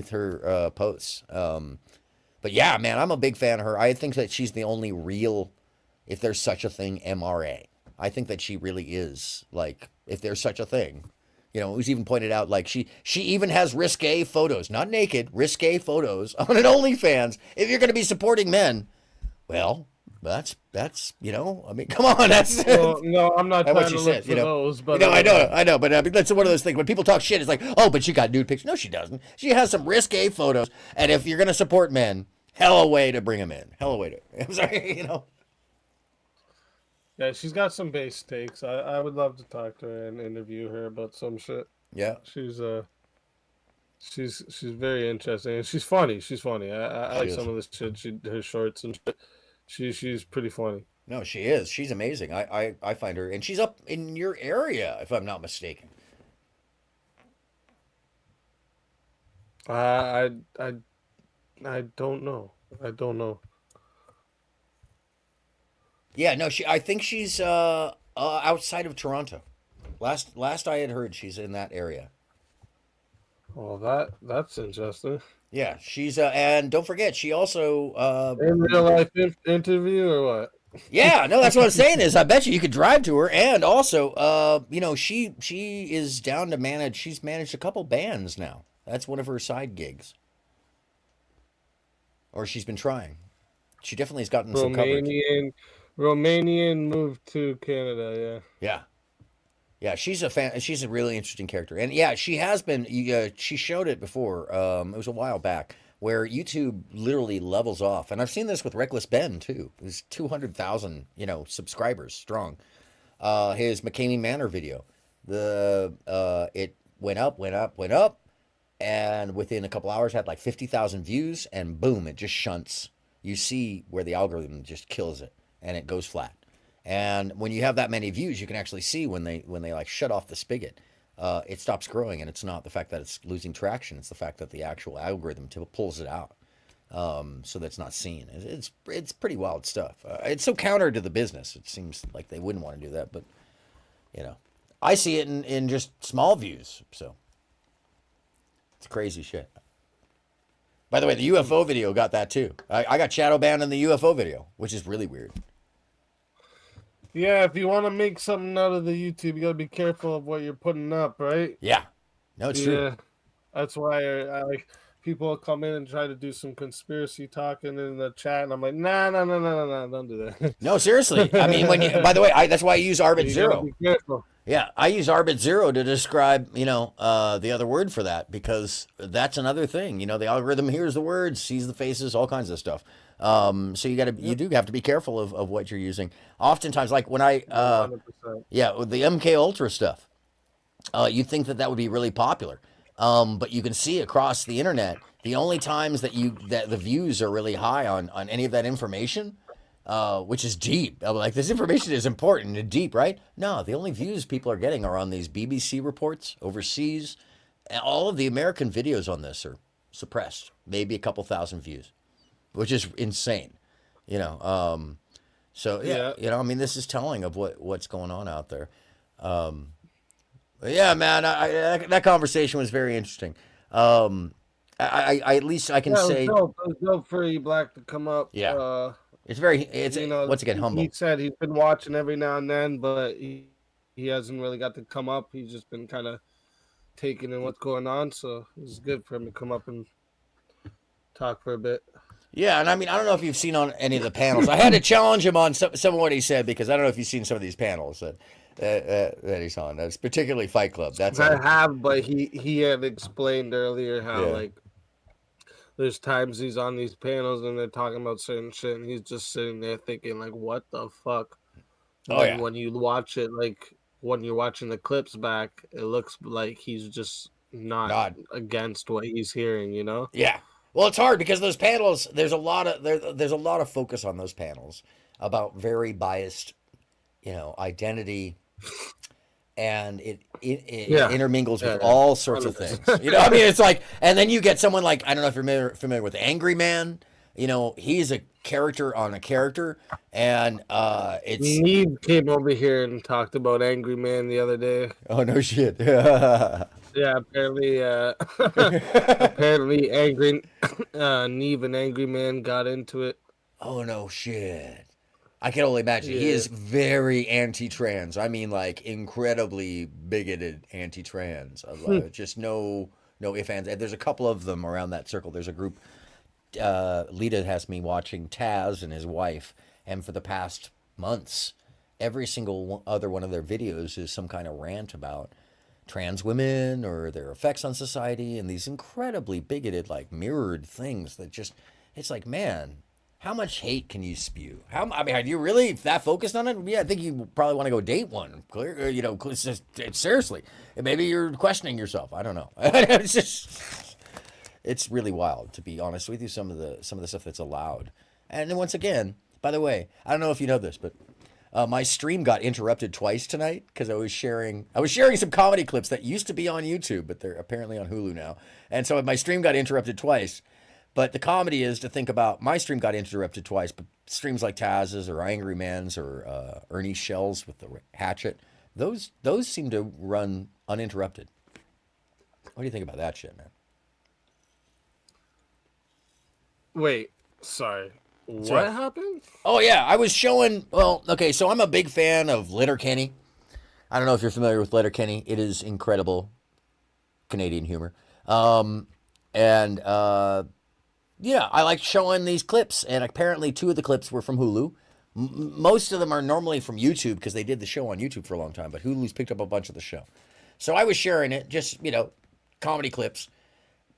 her posts. But yeah, man, I'm a big fan of her. I think that she's the only real, if there's such a thing, MRA. I think that she really is, like, if there's such a thing. It was even pointed out, like, she even has risque photos, not naked, risque photos on an OnlyFans. If you're going to be supporting men, well, that's I mean, come on, that's no, I'm not trying to look for those, but I know, but I mean, that's one of those things when people talk shit. It's like, oh, but she got nude pictures. No, she doesn't. She has some risque photos, and if you're going to support men, hell a way to bring them in. Hell a way to. I'm sorry, Yeah, she's got some base takes. I would love to talk to her and interview her about some shit. Yeah, she's very interesting and she's funny. I like some of the shit. Her shorts and shit. She's pretty funny. No, she is. She's amazing. I find her, and she's up in your area, if I'm not mistaken. I don't know. Yeah, no, I think she's outside of Toronto. Last I had heard, she's in that area. Oh, that's interesting. Yeah, she's and don't forget, she also in real life interview or what? Yeah, no, that's what I'm saying is I bet you could drive to her, and also she is down to manage. She's managed a couple bands now. That's one of her side gigs, or she's been trying. She definitely has gotten some coverage. Romanian moved to Canada. Yeah, she's a fan. She's a really interesting character, and yeah, she has been. She showed it before. It was a while back where YouTube literally levels off, and I've seen this with Reckless Ben too. It was 200,000, subscribers strong. His McCamey Manor video, it went up, and within a couple hours had like 50,000 views, and boom, it just shunts. You see where the algorithm just kills it, and it goes flat. And when you have that many views, you can actually see when they like shut off the spigot, it stops growing, and it's not the fact that it's losing traction; it's the fact that the actual algorithm pulls it out, so that's not seen. It's pretty wild stuff. It's so counter to the business. It seems like they wouldn't want to do that, but I see it in just small views. So it's crazy shit. By the way, the UFO video got that too. I got shadow banned in the UFO video, which is really weird. Yeah, if you want to make something out of the YouTube, you gotta be careful of what you're putting up, right? Yeah, no, it's true. That's why I like people come in and try to do some conspiracy talking in the chat, and I'm like, nah, don't do that. No, seriously. I mean, by the way, that's why I use Arbit Zero. Be careful. Yeah, I use Arbit Zero to describe, the other word for that, because that's another thing. The algorithm hears the words, sees the faces, all kinds of stuff. So you do have to be careful of what you're using. Oftentimes, like when the MK Ultra stuff, you'd think that would be really popular. But you can see across the internet, the only times that the views are really high on any of that information, which is deep. Like, this information is important and deep, right? No, the only views people are getting are on these BBC reports overseas. And all of the American videos on this are suppressed. Maybe a couple thousand views, which is insane. So yeah, I mean, this is telling of what's going on out there. Yeah, man, that conversation was very interesting. I at least I can say it was dope for you Black to come up. Yeah, it's once again humble. He said he's been watching every now and then, but he hasn't really got to come up. He's just been kind of taking in what's going on, so it's good for him to come up and talk for a bit. Yeah, and I mean, I don't know if you've seen on any of the panels. I had to challenge him on some of what he said, because I don't know if you've seen some of these panels that he's on. That's particularly Fight Club. I have, but he had explained earlier how like there's times he's on these panels and they're talking about certain shit, and he's just sitting there thinking like, what the fuck? Oh, yeah. When you watch it, like when you're watching the clips back, it looks like he's just not against what he's hearing, you know? Yeah. Well, it's hard because those panels, there's a lot of focus on those panels about very biased, identity, and it intermingles with all sorts of things. I mean, it's like, and then you get someone like, I don't know if you're familiar with Angry Man. He's a character on a character, and it's. Neve came over here and talked about Angry Man the other day. Oh no shit! Yeah, apparently, Neve and Angry Man got into it. Oh no shit! I can only imagine. He is very anti-trans. I mean, like incredibly bigoted anti-trans. Just no ifs, ands. There's a couple of them around that circle. There's a group. Lita has me watching Taz and his wife, and for the past months, every single other one of their videos is some kind of rant about trans women or their effects on society, and these incredibly bigoted, like mirrored things that just, it's like, man, how much hate can you spew? Are you really that focused on it? Yeah, I think you probably want to go date one. Clear, seriously. Maybe you're questioning yourself. I don't know. It's really wild, to be honest with you. Some of the stuff that's allowed, and then once again, by the way, I don't know if you know this, but my stream got interrupted twice tonight because I was sharing some comedy clips that used to be on YouTube, but they're apparently on Hulu now. And so my stream got interrupted twice. But the comedy is to think about my stream got interrupted twice, but streams like Taz's or Angry Man's or Ernie Shell's with the hatchet, those seem to run uninterrupted. What do you think about that shit, man? Wait, sorry. What happened? Oh, yeah. I was showing... Well, okay, so I'm a big fan of Letterkenny. I don't know if you're familiar with Letterkenny. It is incredible Canadian humor. Yeah, I like showing these clips, and apparently 2 of the clips were from Hulu. Most of them are normally from YouTube because they did the show on YouTube for a long time, but Hulu's picked up a bunch of the show. So I was sharing it, just, comedy clips.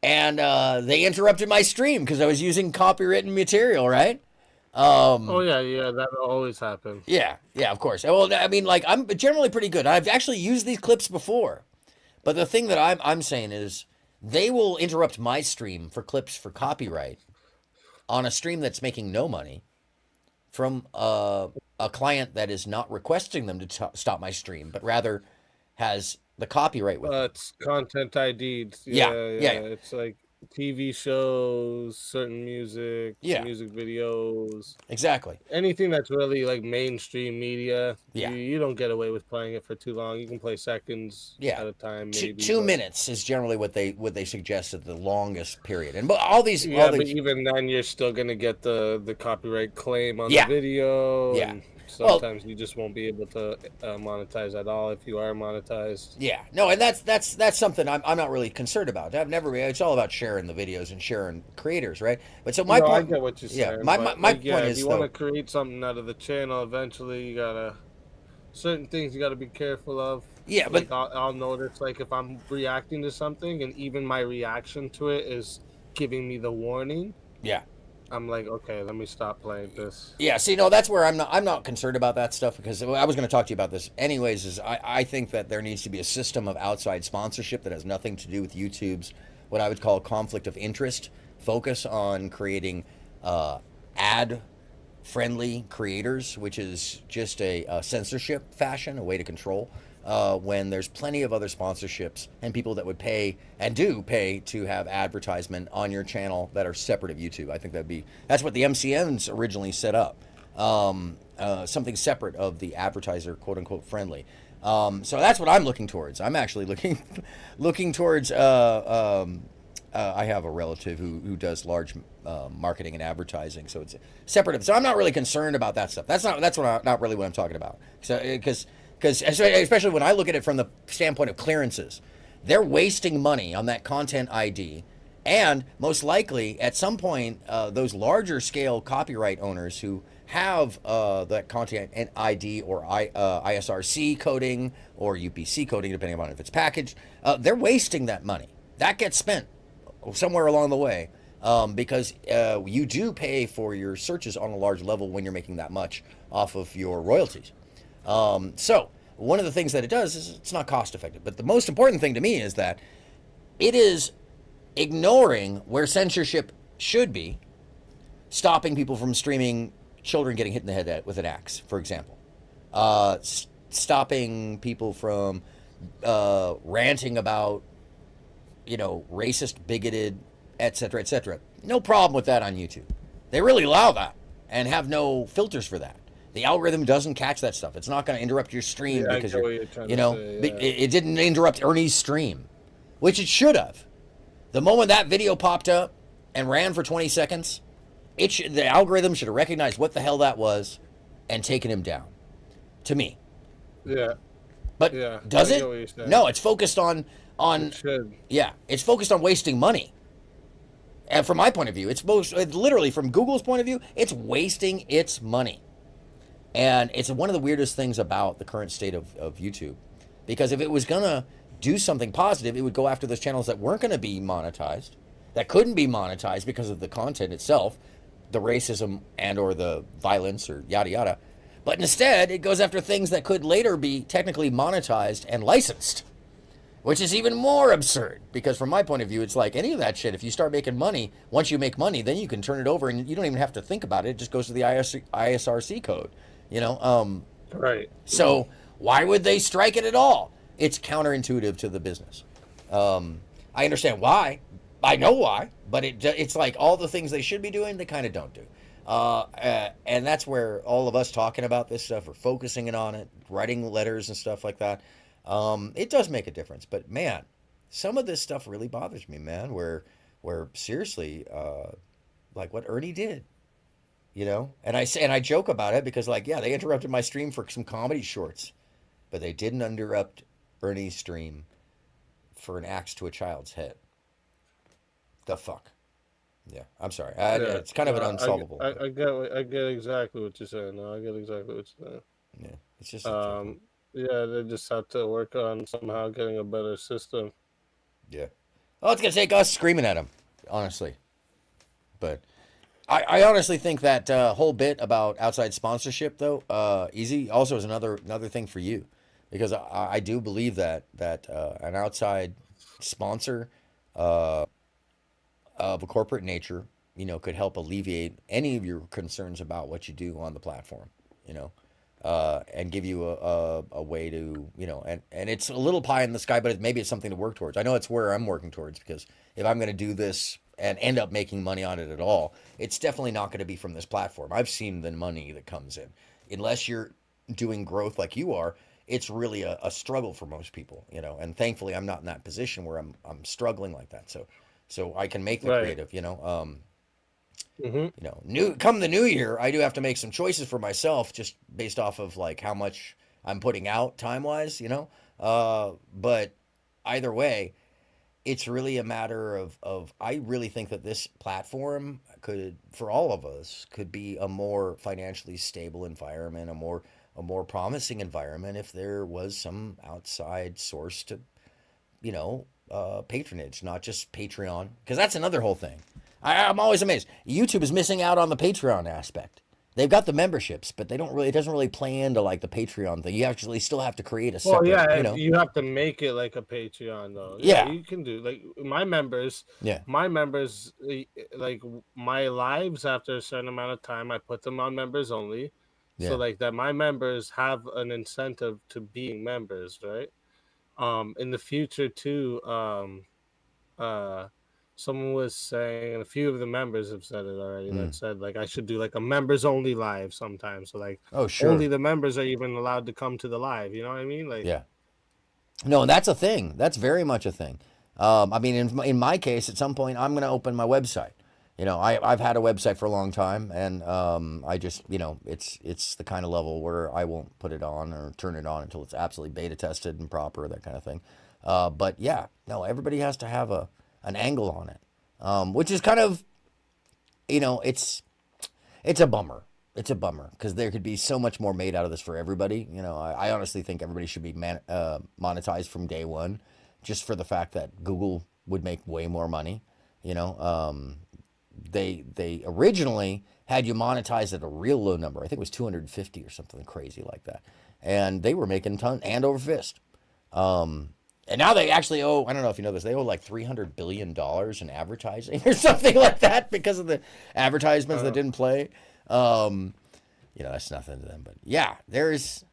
And they interrupted my stream because I was using copywritten material, right? Yeah, that'll always happen. Yeah, of course. Well, I mean, like, I'm generally pretty good. I've actually used these clips before. But the thing that I'm saying is they will interrupt my stream for clips for copyright on a stream that's making no money from a client that is not requesting them to stop my stream, but rather has the copyright with it. It's content ID'd. Yeah. It's like TV shows, certain music, music videos. Exactly. Anything that's really like mainstream media. Yeah. You don't get away with playing it for too long. You can play seconds at a time. Maybe 2 minutes is generally what they suggest at the longest period. And all these. But even then, you're still gonna get the copyright claim on the video. Yeah. And sometimes you just won't be able to monetize at all if you are monetized. Yeah, no, and that's something I'm not really concerned about. I've never. It's all about sharing the videos and sharing creators, right? But so my point. I get what you're saying. Yeah, my point is, if you want to create something out of the channel, eventually you gotta certain things you gotta be careful of. Yeah, like but I'll notice, like if I'm reacting to something and even my reaction to it is giving me the warning. Yeah. I'm like, okay, let me stop playing this. Yeah, see, no, that's where I'm not concerned about that stuff, because I was going to talk to you about this anyways. Is I think that there needs to be a system of outside sponsorship that has nothing to do with YouTube's what I would call conflict of interest. Focus on creating ad-friendly creators, which is just a censorship fashion, a way to control. When there's plenty of other sponsorships and people that would pay and do pay to have advertisement on your channel that are separate of YouTube. I think that's what the MCNs originally set up. Something separate of the advertiser, quote unquote, friendly. So that's what I'm looking towards. I'm actually looking towards, I have a relative who does large marketing and advertising. So it's separate. So I'm not really concerned about that stuff. That's not really what I'm talking about. So, because especially when I look at it from the standpoint of clearances, they're wasting money on that content ID, and most likely at some point those larger scale copyright owners who have that content ID or ISRC coding or UPC coding, depending on if it's packaged, they're wasting that money. That gets spent somewhere along the way because you do pay for your searches on a large level when you're making that much off of your royalties. So one of the things that it does is it's not cost effective. But the most important thing to me is that it is ignoring where censorship should be, stopping people from streaming children getting hit in the head with an axe, for example. Stopping people from ranting about, racist, bigoted, etc., etc. No problem with that on YouTube. They really allow that and have no filters for that. The algorithm doesn't catch that stuff. It's not going to interrupt your stream because it didn't interrupt Ernie's stream, which it should have. The moment that video popped up and ran for 20 seconds, the algorithm should have recognized what the hell that was and taken him down. To me. Yeah. But does it? No, it's focused on it's focused on wasting money. And from my point of view, it's literally from Google's point of view, it's wasting its money. And it's one of the weirdest things about the current state of YouTube. Because if it was going to do something positive, it would go after those channels that weren't going to be monetized, that couldn't be monetized because of the content itself, the racism and or the violence or yada yada. But instead, it goes after things that could later be technically monetized and licensed, which is even more absurd. Because from my point of view, it's like any of that shit, if you start making money, once you make money, then you can turn it over and you don't even have to think about it. It just goes to the ISRC code, Right. So why would they strike it at all? It's counterintuitive to the business. I understand why. I know why. But it's like all the things they should be doing, they kind of don't do. And that's where all of us talking about this stuff or focusing it on it, writing letters and stuff like that, it does make a difference. But man, some of this stuff really bothers me, man, where seriously, like what Ernie did, and I joke about it because they interrupted my stream for some comedy shorts, but they didn't interrupt Ernie's stream for an axe to a child's head. The fuck. Yeah, I'm sorry. It's kind of an unsolvable. I get exactly what you're saying. No, I get exactly what you're saying. Yeah, it's just. They just have to work on somehow getting a better system. Yeah. Well, it's gonna take us screaming at them, honestly. But I honestly think that whole bit about outside sponsorship, though, Easy, also is another thing for you, because I do believe that an outside sponsor. Of a corporate nature, could help alleviate any of your concerns about what you do on the platform, and give you a way to, and it's a little pie in the sky, but maybe it's something to work towards. I know it's where I'm working towards, because if I'm going to do this and end up making money on it at all, it's definitely not going to be from this platform. I've seen the money that comes in. Unless you're doing growth like you are, it's really a struggle for most people, and thankfully I'm not in that position where I'm struggling like that. So I can make the creative, come the new year, I do have to make some choices for myself just based off of how much I'm putting out time-wise, but either way, it's really a matter of I really think that this platform could, for all of us, could be a more financially stable environment, a more promising environment if there was some outside source to, patronage, not just Patreon, because that's another whole thing. I'm always amazed. YouTube is missing out on the Patreon aspect. They've got the memberships, but it doesn't really play into the Patreon thing. You actually still have to create a separate, you have to make it like a Patreon though. Yeah, you can do my members. Yeah, my members, my lives after a certain amount of time, I put them on members only. Yeah. So that my members have an incentive to being members, right? In the future too, someone was saying, and a few of the members have said it already, that said I should do a members only live sometimes. So oh sure, only the members are even allowed to come to the live. You know what I mean? Yeah. No, that's a thing. That's very much a thing. I mean, in my case, at some point, I'm going to open my website. I've had a website for a long time, and I just, it's the kind of level where I won't put it on or turn it on until it's absolutely beta tested and proper, that kind of thing. But yeah, no, everybody has to have an angle on it, which is kind of, it's a bummer. It's a bummer because there could be so much more made out of this for everybody. I honestly think everybody should be monetized from day one, just for the fact that Google would make way more money. They originally had you monetized at a real low number. I think it was 250 or something crazy like that. and they were making ton hand over fist. And now they actually owe, I don't know if you know this, they owe like $300 billion in advertising or something like that because of the advertisements that didn't play. That's nothing to them. But yeah, there's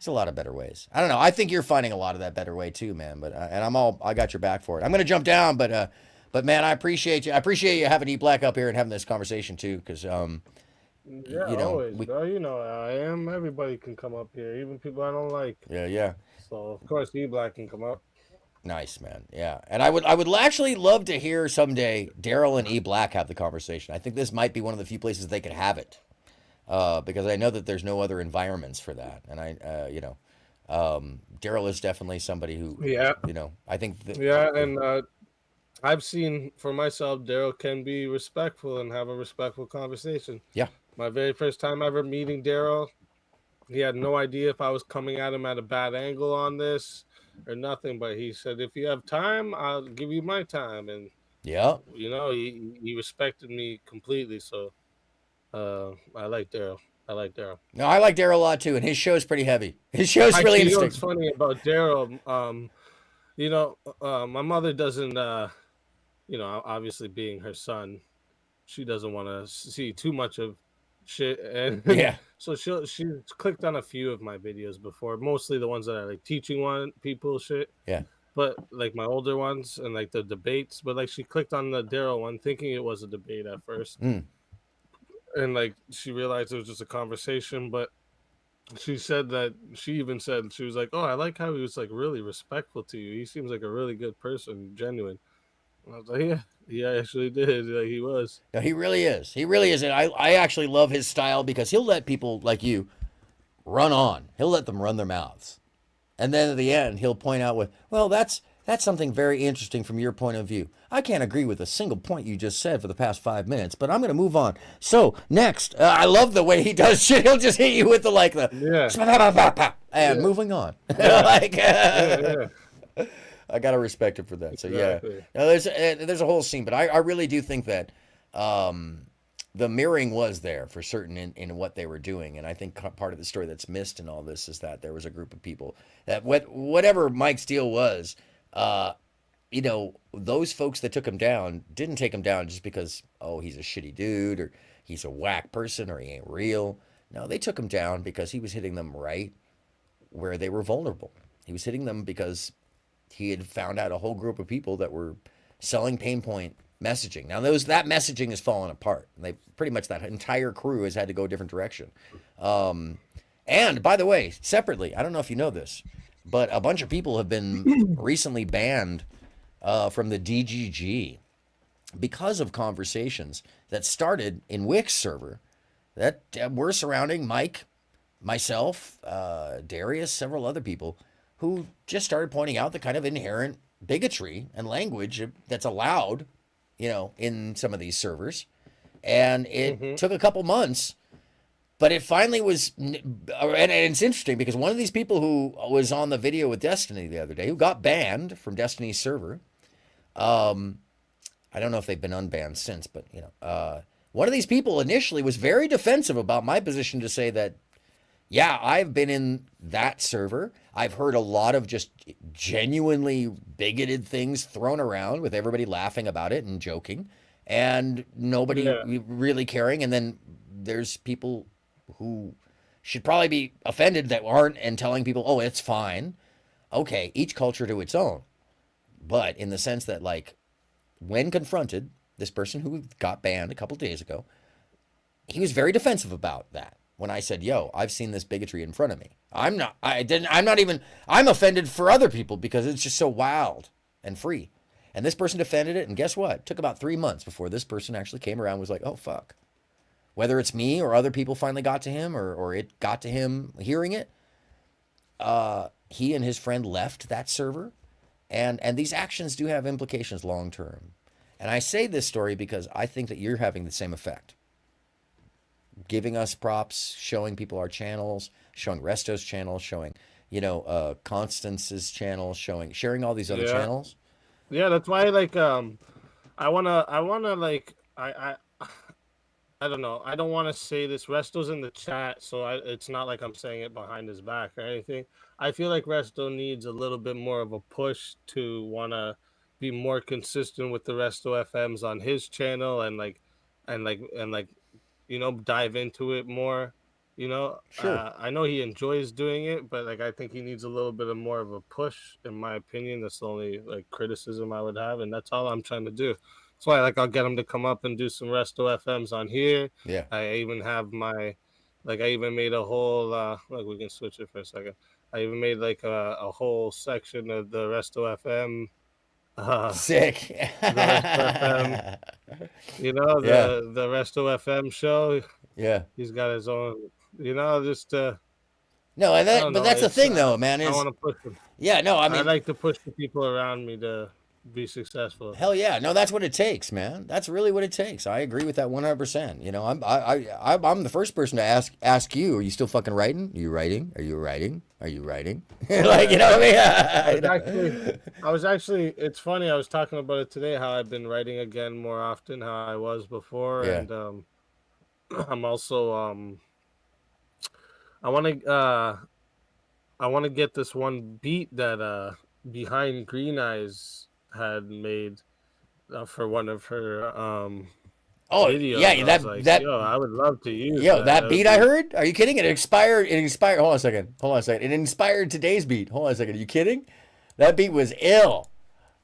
a lot of better ways. I don't know. I think you're finding a lot of that better way too, man. But I got your back for it. I'm going to jump down, but man, I appreciate you. I appreciate you having E Black up here and having this conversation too, because always, bro. You know I am. Everybody can come up here, even people I don't like. Yeah. So of course, E Black can come up. Nice, man. Yeah, and I would actually love to hear someday Daryl and E Black have the conversation. I think this might be one of the few places they could have it, because I know that there's no other environments for that, and Daryl is definitely somebody who, I think. And I've seen for myself, Daryl can be respectful and have a respectful conversation. Yeah. My very first time ever meeting Daryl, he had no idea if I was coming at him at a bad angle on this or nothing, but he said, if you have time, I'll give you my time. And he respected me completely. So I like Daryl. No, I like Daryl a lot too, and his show's pretty heavy. His show's really interesting. What's funny about Daryl, my mother doesn't, obviously being her son, she doesn't want to see too much of shit, and so she's clicked on a few of my videos before, mostly the ones that are like teaching people shit, but like my older ones and like the debates, but like she clicked on the Daryl one thinking it was a debate at first, and like she realized it was just a conversation, but she said that she was like, oh, I like how he was like really respectful to you, he seems like a really good person, genuine. I was like, yeah, actually did. Like, he was. No, he really is. And I actually love his style because he'll let people like you run on. He'll let them run their mouths. And then at the end, he'll point out that's something very interesting from your point of view. I can't agree with a single point you just said for the past 5 minutes, but I'm going to move on. So next, I love the way he does shit. He'll just hit you with and moving on. I gotta respect him for that. So exactly. There's a whole scene, but I really do think that the mirroring was there for certain in what they were doing, and I think part of the story that's missed in all this is that there was a group of people that whatever Mike's deal was, those folks that took him down didn't take him down just because he's a shitty dude or he's a whack person or he ain't real. No, they took him down because he was hitting them right where they were vulnerable. He was hitting them because he had found out a whole group of people that were selling pain point messaging. Now that messaging has fallen apart. They pretty much, that entire crew has had to go a different direction. And by the way, separately, I don't know if you know this, but a bunch of people have been recently banned from the DGG because of conversations that started in Wix server that were surrounding Mike, myself, Darius, several other people who just started pointing out the kind of inherent bigotry and language that's allowed, in some of these servers. And it took a couple months, but it finally was, and it's interesting because one of these people who was on the video with Destiny the other day, who got banned from Destiny's server, I don't know if they've been unbanned since, but, one of these people initially was very defensive about my position to say that, yeah, I've been in that server. I've heard a lot of just genuinely bigoted things thrown around with everybody laughing about it and joking and nobody really caring. And then there's people who should probably be offended that aren't and telling people, oh, it's fine. Okay, each culture to its own. But in the sense that, like, when confronted, this person who got banned a couple days ago, he was very defensive about that. When I said, yo, I've seen this bigotry in front of me. I'm offended for other people because it's just so wild and free. And this person defended it, and guess what? It took about 3 months before this person actually came around and was like, oh, fuck. Whether it's me or other people finally got to him or it got to him hearing it, he and his friend left that server. And these actions do have implications long term. And I say this story because I think that you're having the same effect. Giving us props, showing people our channels, showing Resto's channel, showing, Constance's channel, sharing all these other channels. Yeah, that's why, like, I wanna, like, I don't know. I don't want to say this. Resto's in the chat, so it's not like I'm saying it behind his back or anything. I feel like Resto needs a little bit more of a push to want to be more consistent with the Resto FMs on his channel and dive into it more. Sure. I know he enjoys doing it, but like I think he needs a little bit of more of a push, in my opinion. That's the only like criticism I would have, and that's all I'm trying to do. That's why I'll get him to come up and do some Resto FMs on here. Yeah. I even have I even made a whole look, we can switch it for a second. I even made like a whole section of the Resto FM. Sick. The Resto FM. The Resto FM show. Yeah. He's got his own, just No, but that's the thing though, man. I want to push him. Yeah, no, I mean, I like to push the people around me to be successful. Hell yeah, no, that's what it takes, man. That's really what it takes. I agree with that 100%. I'm the first person to ask you, are you still fucking writing? Are you writing? Are you writing? Are you writing? Like, you know what I mean? I was actually, it's funny. I was talking about it today, how I've been writing again more often, how I was before, Yeah. and I'm also I want to get this one beat that Behind Green Eyes had made for one of her videos. Yeah, that I would love to use that beat I heard? Are you kidding? It inspired hold on a second. It inspired today's beat. Hold on a second. Are you kidding? That beat was ill.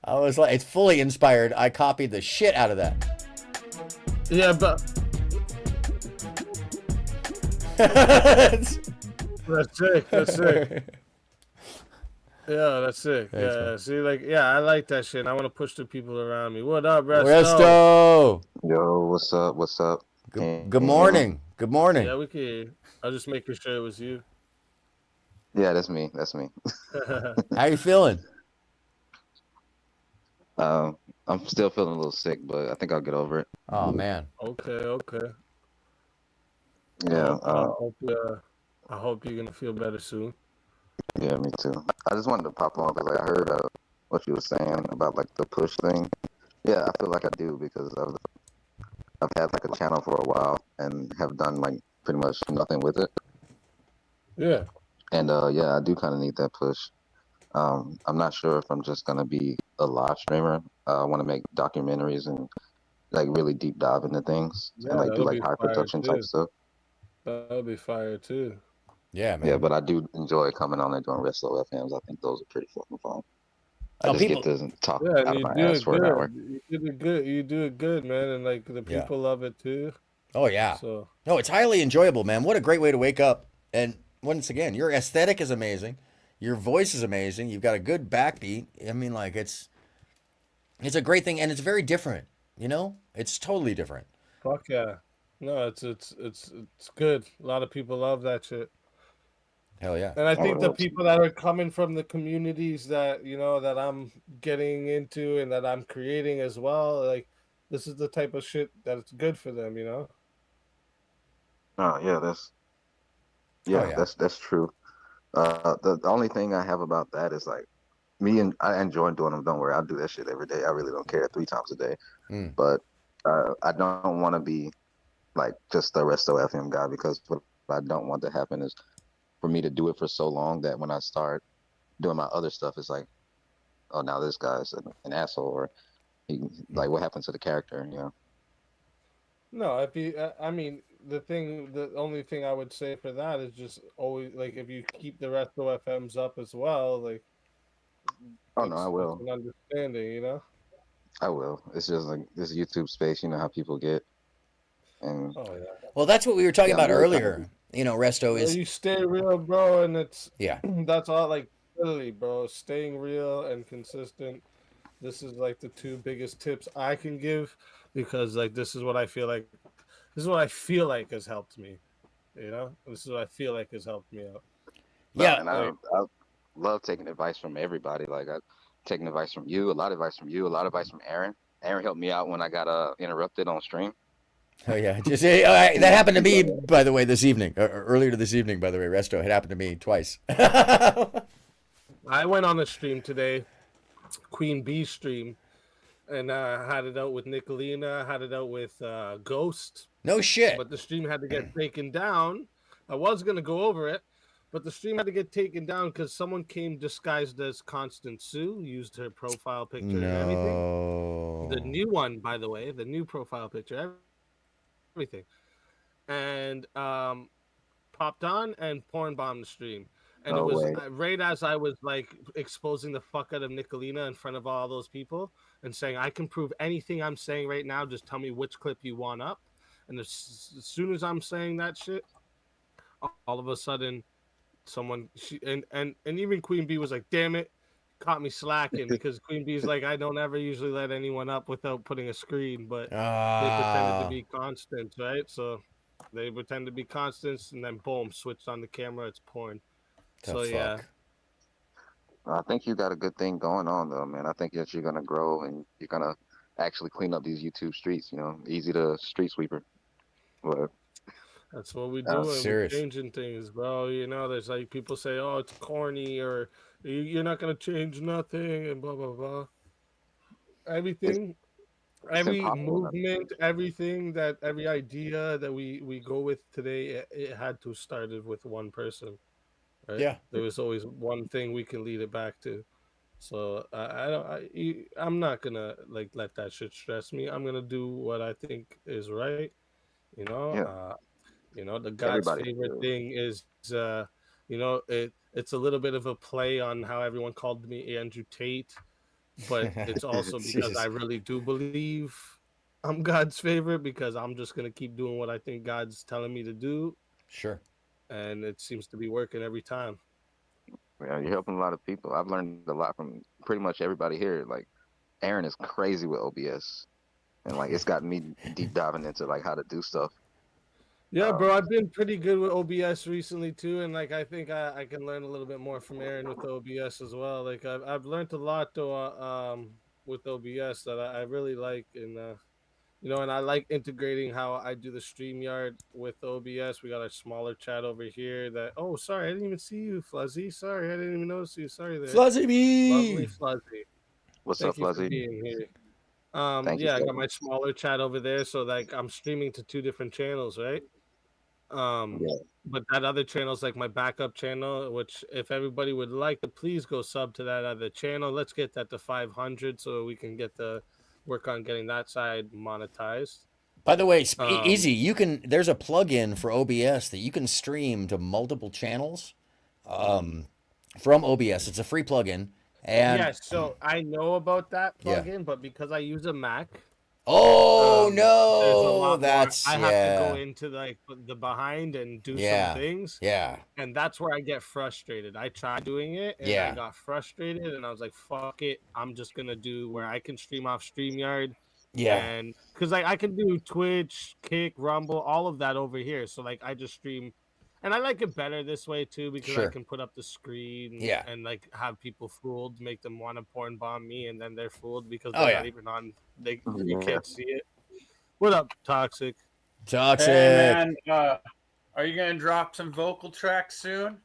I was like, it's fully inspired. I copied the shit out of that. Yeah, but that's sick. That's sick. Yeah, that's sick. Thanks, yeah, man. see, I like that shit. I want to push the people around me. What up, Resto? Yo, what's up? What's up? Good morning. Good morning. Yeah, we can hear you. I was just making sure it was you. Yeah, that's me. That's me. How you feeling? I'm still feeling a little sick, but I think I'll get over it. Oh man. Okay. Yeah. I hope you're gonna feel better soon. Yeah, me too. I just wanted to pop on because I heard what you were saying about like the push thing. Yeah, I feel like I do because I've had like a channel for a while and have done like pretty much nothing with it. Yeah. And yeah, I do kind of need that push. I'm not sure if I'm just gonna be a live streamer. I want to make documentaries and like really deep dive into things and like do like high production type stuff. That'll be fire too. Yeah, man. Yeah, but I do enjoy coming on and doing Resto FMs. I think those are pretty fucking fun. I just get to talk out of my ass for an hour. You do it good, man, and like the people love it too. Oh yeah. So no, it's highly enjoyable, man. What a great way to wake up. And once again, your aesthetic is amazing. Your voice is amazing. You've got a good backbeat. I mean, like it's a great thing, and it's very different. It's totally different. Fuck yeah. No, it's good. A lot of people love that shit. Hell yeah. And I think the people that are coming from the communities that, that I'm getting into and that I'm creating as well, like this is the type of shit that's good for them, Oh yeah, that's true. The only thing I have about that is like I enjoy doing them. Don't worry, I'll do that shit every day. I really don't care 3 times a day. But I don't want to be like just the Resto FM guy, because what I don't want to happen is for me to do it for so long that when I start doing my other stuff, it's like, oh, now this guy's an asshole, or like what happened to the character, No, the only thing I would say for that is just always like if you keep the Resto FMs up as well, like. Oh no, I will. An understanding, I will. It's just like this YouTube space, how people get. And well, that's what we were talking about earlier. Resto is you stay real, bro, and it's that's all. Like literally, bro, staying real and consistent. This is like the 2 biggest tips I can give, because like this is what I feel like has helped me. This is what I feel like has helped me out. Yeah, and I love taking advice from everybody. Like I've taken advice from you, a lot of advice from you, a lot of advice from Aaron. Aaron helped me out when I got interrupted on stream. Oh yeah, just that happened to me, by the way, this evening, or earlier this evening, by the way. Resto, it happened to me twice. I went on a stream today, Queen Bee stream, and had it out with Nicolina, had it out with Ghost. No shit. But the stream had to get taken down. I was gonna go over it, but the stream had to get taken down because someone came disguised as Constant Sue, used her profile picture and everything. The new one, by the way, the new profile picture, everything, and popped on and porn bombed the stream. And No it was way. right as I was like exposing the fuck out of Nicolina in front of all those people and saying, I can prove anything I'm saying right now. Just tell me which clip you want up. And as soon as I'm saying that shit, all of a sudden, someone and even Queen Bee was like, "Damn it, caught me slacking," because Queen Bee's like, "I don't ever usually let anyone up without putting a screen," but they pretended to be constant, right? So they pretend to be constants, and then boom, switched on the camera, it's porn. Yeah. I think you got a good thing going on, though, man. I think that you're gonna grow and you're gonna actually clean up these YouTube streets. You know, easy to street sweeper. But that's what we do. We're changing things, bro. You know, there's like people say, "Oh, it's corny," or "You're not gonna change nothing," and blah blah blah. Everything, every movement, everything every idea that we go with today, it had to started with one person. Right? Yeah, there was always one thing we can lead it back to. So I'm not gonna like let that shit stress me. I'm gonna do what I think is right. You know, the God's favorite thing is, it's a little bit of a play on how everyone called me Andrew Tate, but it's also because I really do believe I'm God's favorite, because I'm just gonna keep doing what I think God's telling me to do. Sure. And it seems to be working every time. Yeah, you're helping a lot of people. I've learned a lot from pretty much everybody here. Like, Aaron is crazy with OBS, and like it's got me deep diving into like how to do stuff. Yeah, bro, I've been pretty good with OBS recently too, and like I think I can learn a little bit more from Aaron with OBS as well. Like I've learned a lot though with OBS that I really like, and and I like integrating how I do the StreamYard with OBS. We got a smaller chat over here that, oh, sorry, I didn't even see you, Fuzzy. Sorry, I didn't even notice you. Sorry there. Fuzzy B! Lovely Fuzzy. What's Thank up, you Fuzzy? for being here. Thank you, I got my smaller chat over there, so like I'm streaming to 2 different channels, right? But that other channel is like my backup channel, which if everybody would like to please go sub to that other channel. Let's get that to 500 so we can get the work on getting that side monetized. By the way, easy. There's a plugin for OBS that you can stream to multiple channels from OBS. It's a free plugin. And yes, so I know about that plugin, but because I use a Mac. Oh no, that's I have to go into like the behind and do some things. Yeah. And that's where I get frustrated. I tried doing it and I got frustrated, and I was like, fuck it. I'm just gonna do where I can stream off StreamYard. Yeah. And because like I can do Twitch, Kick, Rumble, all of that over here. So like I just stream, and I like it better this way too, because I can put up the screen and like have people fooled, make them want to porn bomb me, and then they're fooled because they're not even on. You can't see it. What up, Toxic? Toxic. Hey, man, are you gonna drop some vocal tracks soon?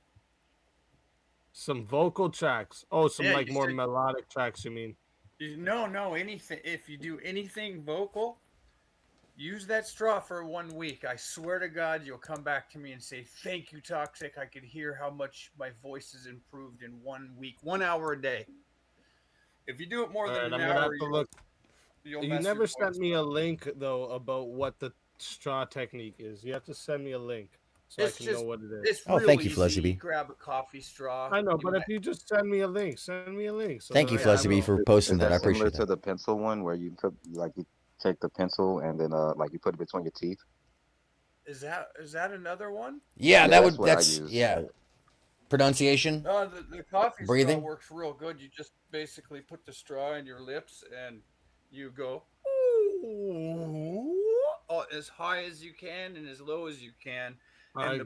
Some vocal tracks? Oh, some like more melodic tracks, you mean? No, anything. If you do anything vocal, use that straw for 1 week. I swear to God, you'll come back to me and say, "Thank you, Toxic. I could hear how much my voice has improved in 1 week, 1 hour a day." If you do it more than an hour, you never sent me a link though about what the straw technique is. You have to send me a link so I can know what it is. It's real thank you, easy. Fuzzy B. Grab a coffee straw. I know, but if you just send me a link, So thank you, Fuzzy B, for posting that. I appreciate similar that. to the pencil one where you took you take the pencil and then like you put it between your teeth. Is that another one? Yeah, that's use. Pronunciation. The coffee breathing straw works real good. You just basically put the straw in your lips and you go as high as you can and as low as you can, and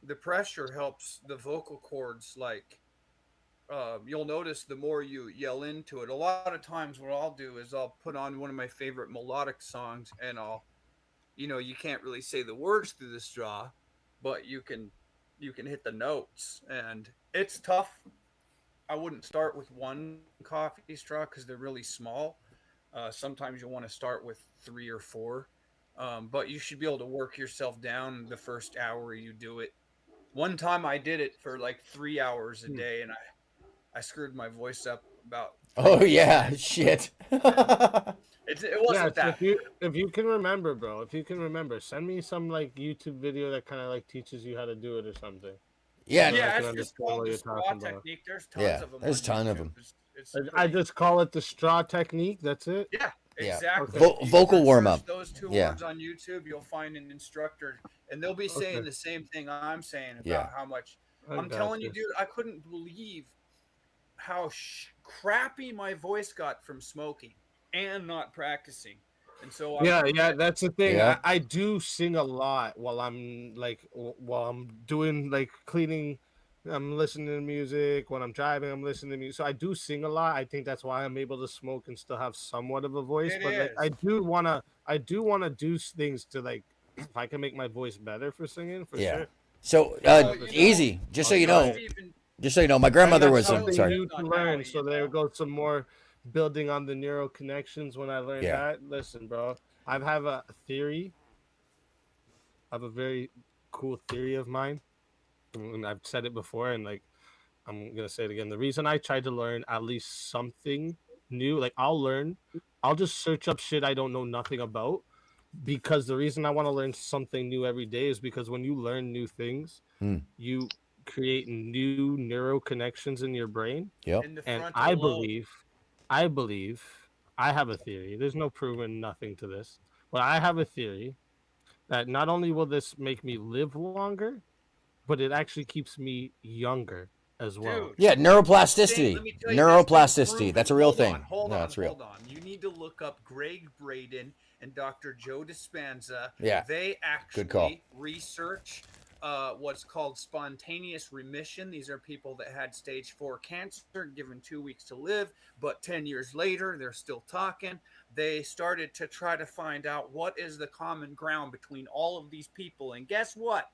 the pressure helps the vocal cords. Like you'll notice the more you yell into it. A lot of times what I'll do is I'll put on one of my favorite melodic songs, and I'll, you can't really say the words through the straw, but you can hit the notes, and it's tough. I wouldn't start with one coffee straw because they're really small. Sometimes you'll want to start with 3 or 4, but you should be able to work yourself down the first hour you do it. One time I did it for like 3 hours a day, and I screwed my voice up about. Oh yeah, shit. It wasn't so that. if you can remember, bro, send me some like YouTube video that kind of like teaches you how to do it or something. Yeah, it's just called the straw technique. There's tons of them. There's a ton of them. I just call it the straw technique. That's it. Yeah, exactly. Vocal warm up. Those 2 words on YouTube, you'll find an instructor, and they'll be saying the same thing I'm saying about how much. I'm telling you, dude, I couldn't believe how crappy my voice got from smoking and not practicing. And so that's the thing. I do sing a lot while I'm doing like cleaning. I'm listening to music. When I'm driving, I'm listening to music. So I do sing a lot. I think that's why I'm able to smoke and still have somewhat of a voice. Like, I do wanna do things to like, if I can make my voice better for singing, for sure. So easy. Just so you know, my grandmother was sorry. New to learn. So there goes some more building on the neural connections when I learned that. Listen, bro, I have a theory. I have a very cool theory of mine, and I've said it before, and like I'm gonna say it again. The reason I tried to learn at least something new, like I'll just search up shit I don't know nothing about, because the reason I want to learn something new every day is because when you learn new things, you create new neural connections in your brain. Yep. And I believe I have a theory. There's no proven nothing to this, but I have a theory that not only will this make me live longer, but it actually keeps me younger as well. Dude, Yeah, neuroplasticity. let me tell you, Neuroplasticity. That's a real thing. Hold on, it's real. Hold on. You need to look up Greg Braden and Dr. Joe Dispenza. Yeah. They Good call. actually research what's called spontaneous remission. These are people that had stage 4 cancer, given 2 weeks to live, but 10 years later, they're still talking. They started to try to find out what is the common ground between all of these people. And guess what?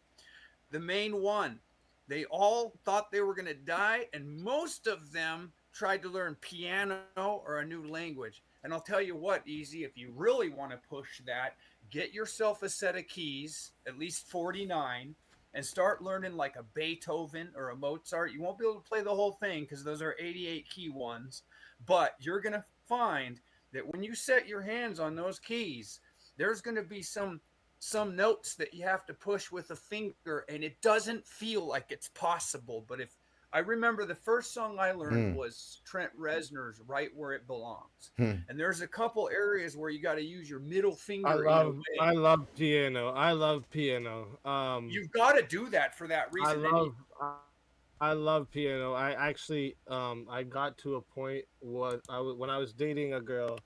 The main one, they all thought they were going to die, and most of them tried to learn piano or a new language. And I'll tell you what, Easy, if you really want to push that, get yourself a set of keys, at least 49, and start learning like a Beethoven or a Mozart. You won't be able to play the whole thing because those are 88 key ones, but you're going to find that when you set your hands on those keys, there's going to be some notes that you have to push with a finger, and it doesn't feel like it's possible. But if I remember, the first song I learned was Trent Reznor's "Right Where It Belongs," and there's a couple areas where you got to use your middle finger. I love piano. You've got to do that for that reason. I love piano. I actually I got to a point when I was dating a girl.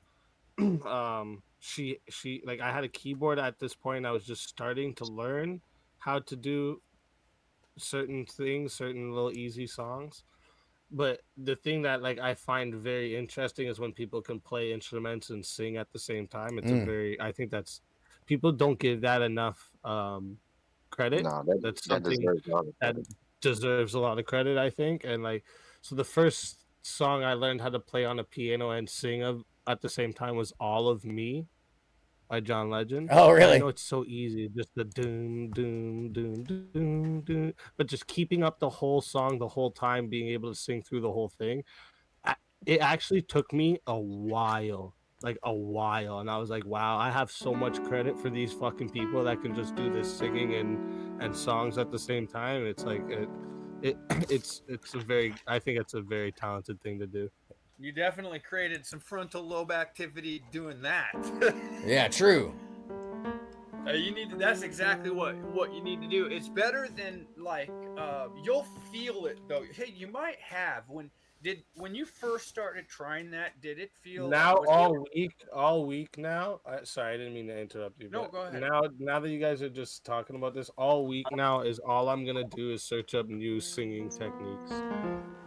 She like, I had a keyboard at this point. I was just starting to learn how to do certain things, certain little easy songs. But the thing that like I find very interesting is when people can play instruments and sing at the same time. It's I think that's, people don't give that enough credit. No, that's something that deserves a lot of credit, I think. And like, so the first song I learned how to play on a piano and sing at the same time was "All of Me" by John Legend. Oh, really? I know it's so easy, just the doom, doom, doom, doom, doom, but just keeping up the whole song the whole time, being able to sing through the whole thing. It actually took me a while, and I was like, wow, I have so much credit for these fucking people that can just do this singing and songs at the same time. It's like it's a very, I think it's a very talented thing to do. You definitely created some frontal lobe activity doing that. Yeah, true. You need to, that's exactly what you need to do. It's better than like you'll feel it though. Hey, you might have when you first started trying that, did it feel now all week now? Sorry, I didn't mean to interrupt you. No, go ahead. Now that you guys are just talking about this, all week now is all I'm gonna do is search up new singing techniques.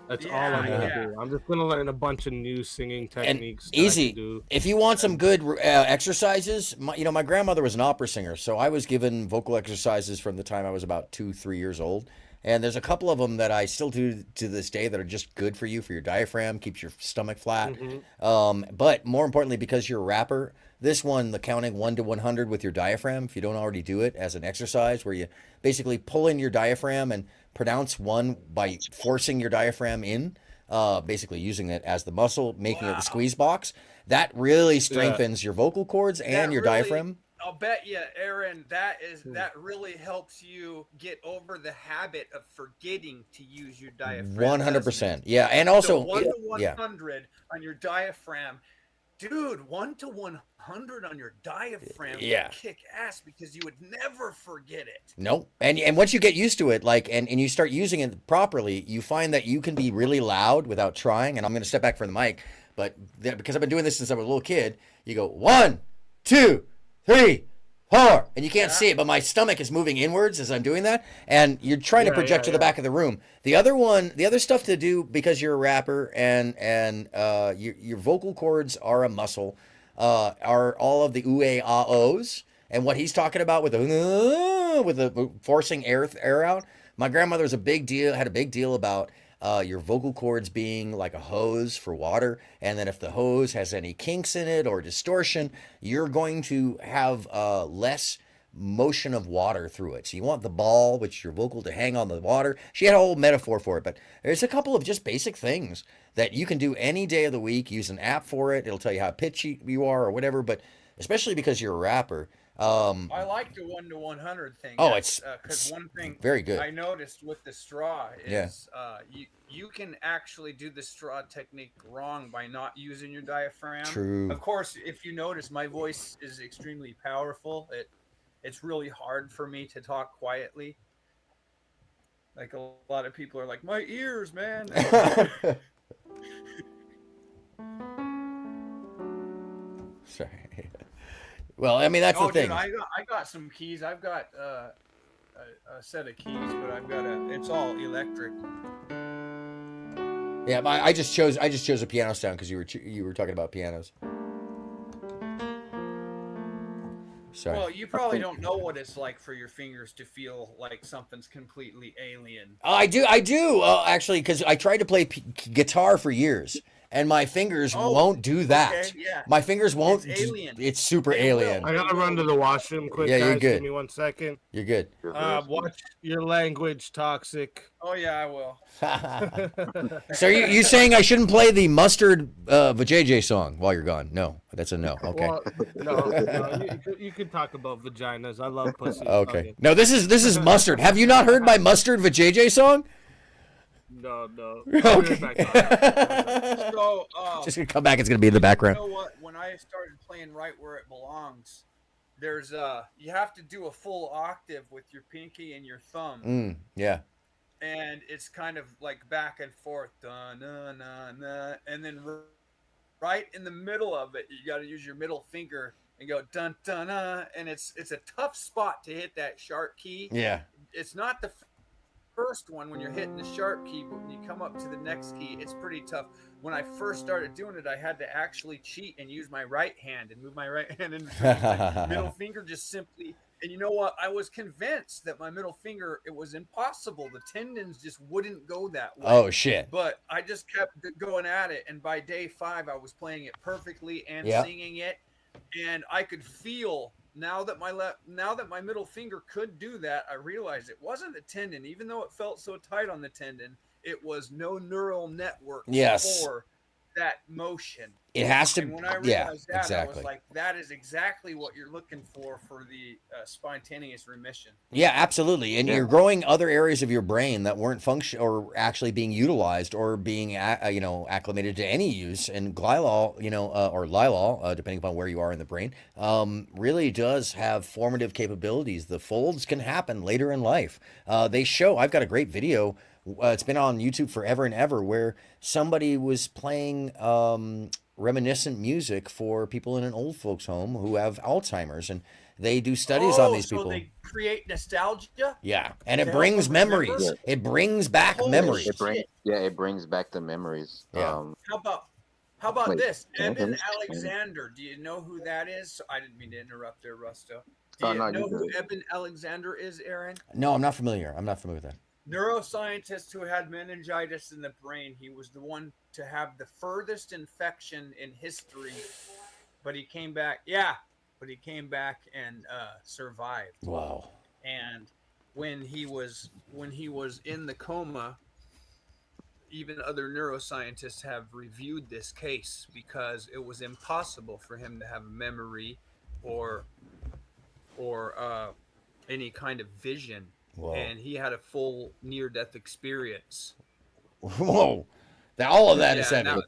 That's all I'm gonna do. I'm just gonna learn a bunch of new singing techniques. And easy. If you want some good exercises, my grandmother was an opera singer, so I was given vocal exercises from the time I was about 2-3 years old. And there's a couple of them that I still do to this day that are just good for you, for your diaphragm, keeps your stomach flat. But more importantly, because you're a rapper, this one, the counting 1 to 100 with your diaphragm, if you don't already do it as an exercise, where you basically pull in your diaphragm and pronounce 1 by forcing your diaphragm in, basically using it as the muscle, making it the squeeze box. That really strengthens your vocal cords and your diaphragm. I'll bet you, Aaron, that really helps you get over the habit of forgetting to use your diaphragm. 100%. Yeah, and also 1 to 100 on your diaphragm. Dude, 1 to 100 on your diaphragm would kick ass because you would never forget it. Nope. And once you get used to it, like, and you start using it properly, you find that you can be really loud without trying. And I'm going to step back from the mic, but because I've been doing this since I was a little kid, you go 1, 2, 3, 4, and you can't see it, but my stomach is moving inwards as I'm doing that, and you're trying to project to the back of the room. The other stuff to do, because you're a rapper and your vocal cords are a muscle, are all of the ooh-ah-ohs, and what he's talking about with the forcing air out. My grandmother had a big deal about your vocal cords being like a hose for water, and then if the hose has any kinks in it or distortion, you're going to have less motion of water through it. So you want the ball, which is your vocal, to hang on the water. She had a whole metaphor for it, but there's a couple of just basic things that you can do any day of the week. Use an app for it. It'll tell you how pitchy you are or whatever, but especially because you're a rapper. I like the 1 to 100 thing. Oh, it's it's because one thing very good. I noticed with the straw is you can actually do the straw technique wrong by not using your diaphragm. True. Of course, if you notice, my voice is extremely powerful. It's really hard for me to talk quietly. Like a lot of people are like, my ears, man. Sorry. Well, I mean, that's the thing. Dude, I got some keys. I've got a set of keys, but it's all electric. Yeah, but I just chose a piano sound because you were talking about pianos. Sorry. Well, you probably don't know what it's like for your fingers to feel like something's completely alien. I do actually, because I tried to play guitar for years, and my fingers won't do that. Okay, yeah. My fingers won't. It's alien. It's super alien. I gotta run to the washroom quick. Yeah, you're guys. good. Give me 1 second. You're good. Watch your language, toxic. Oh yeah, I will. So you saying I shouldn't play the Mustard Vajayjay song while you're gone? No, that's a no. Okay. Well, no, you can talk about vaginas. I love pussy. Okay. No, this is Mustard. Have you not heard my Mustard Vajayjay song? No. Okay. So, Just gonna come back. It's gonna be in the background. You know what? When I started playing Right Where It Belongs, there's you have to do a full octave with your pinky and your thumb. Yeah. And it's kind of like back and forth, da, na, na, na, and then right in the middle of it, you got to use your middle finger and go dun dun dun, and it's a tough spot to hit that sharp key. Yeah. It's not the first one when you're hitting the sharp key, but when you come up to the next key, it's pretty tough. When I first started doing it, I had to actually cheat and use my right hand and move my right hand in between. My middle finger just simply. And you know what? I was convinced that my middle finger, it was impossible. The tendons just wouldn't go that way. Oh, shit. But I just kept going at it. And by day 5, I was playing it perfectly and singing it. And I could feel now that my middle finger could do that, I realized it wasn't the tendon. Even though it felt so tight on the tendon, it was no neural network for that motion. It has to. And when I realized that, I was like, that is exactly what you're looking for the spontaneous remission. Yeah, absolutely. And you're growing other areas of your brain that weren't function or actually being utilized or being, acclimated to any use. And glylol, or lylol, depending upon where you are in the brain, really does have formative capabilities. The folds can happen later in life. They show, I've got a great video. It's been on YouTube forever and ever, where somebody was playing reminiscent music for people in an old folks home who have Alzheimer's, and they do studies on these people. So they create nostalgia? Yeah, and it brings memories. It brings back memories. It brings back the memories. Yeah. How about this? Eben Alexander. Do you know who that is? I didn't mean to interrupt there, Rusto. Do you know who Eben Alexander is, Aaron? No, I'm not familiar. with that. neuroscientist who had meningitis in the brain. He was the one to have the furthest infection in history, but he came back. Yeah, but he came back and survived. Wow. And when he was in the coma, even other neuroscientists have reviewed this case because it was impossible for him to have memory or any kind of vision. Whoa. And he had a full near-death experience. Whoa. All of that is heavy.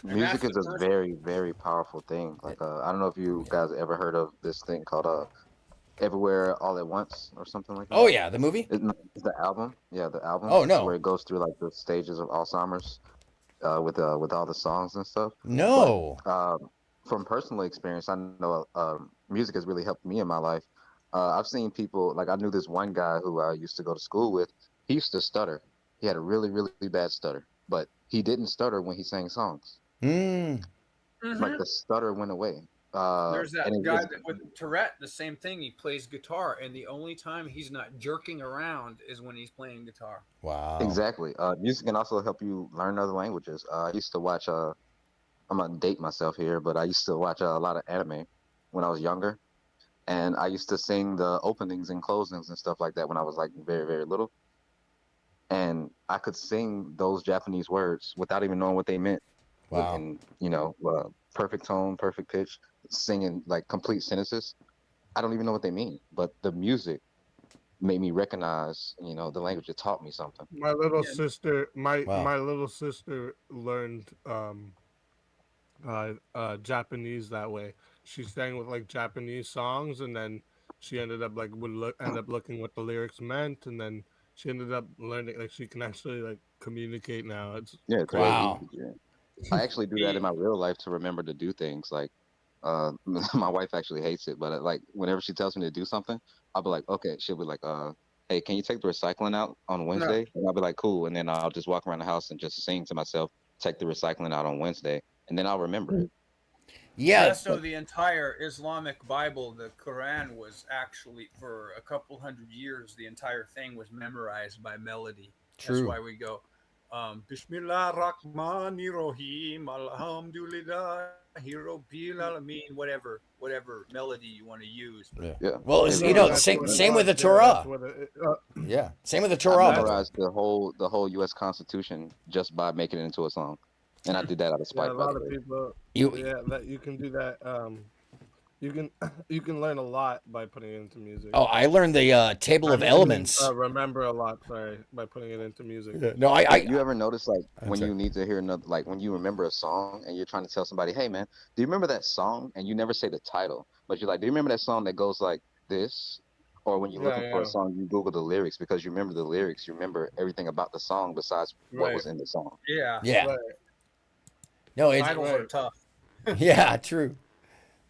Music is a very, very powerful thing. Like, I don't know if you guys ever heard of this thing called Everywhere All at Once or something like that. Oh yeah, the movie? It's the album. Yeah, the album. Oh no. Where it goes through like the stages of Alzheimer's with all the songs and stuff. No. But, from personal experience, I know music has really helped me in my life. I've seen people, like I knew this one guy who I used to go to school with. He used to stutter. He had a really, really bad stutter, but he didn't stutter when he sang songs. Like the stutter went away. There's that guy with Tourette, the same thing. He plays guitar, and the only time he's not jerking around is when he's playing guitar. Wow. Exactly. Music can also help you learn other languages. I used to watch, I'm going to date myself here, but I used to watch a lot of anime when I was younger. And I used to sing the openings and closings and stuff like that when I was like very, very little. And I could sing those Japanese words without even knowing what they meant. Wow. And, perfect tone, perfect pitch, singing like complete sentences. I don't even know what they mean, but the music made me recognize, the language. It taught me something. My little sister, my little sister learned Japanese that way. She sang with like Japanese songs, and then she ended up like end up looking what the lyrics meant, and then she ended up learning like she can actually like communicate now. It's crazy. Wow. Yeah. I actually do that in my real life to remember to do things. Like, my wife actually hates it, but like whenever she tells me to do something, I'll be like, okay. She'll be like, hey, can you take the recycling out on Wednesday? And I'll be like, cool. And then I'll just walk around the house and just sing to myself, take the recycling out on Wednesday, and then I'll remember it. Yeah. So the entire Islamic Bible, the Quran, was actually for a couple hundred years. The entire thing was memorized by melody. True. That's why we go, Bismillah Rahman Rahim, Alhamdulillah, Rabbil Alameen, whatever melody you want to use. Yeah. Well, same with the Torah. Yeah. Same with the Torah. I memorized the whole U.S. Constitution just by making it into a song. And I did that out of spite. Yeah, a lot of people. You can do that. You can learn a lot by putting it into music. Oh, I learned the table of elements. Remember a lot, by putting it into music. Yeah. No, you ever notice like when you need to hear another, like when you remember a song and you're trying to tell somebody, hey man, do you remember that song? And you never say the title, but you're like, do you remember that song that goes like this? Or when you're looking for a song, you Google the lyrics because you remember the lyrics. You remember everything about the song besides what was in the song. Yeah. Yeah. Right. No, it's titles are tough. Yeah, true.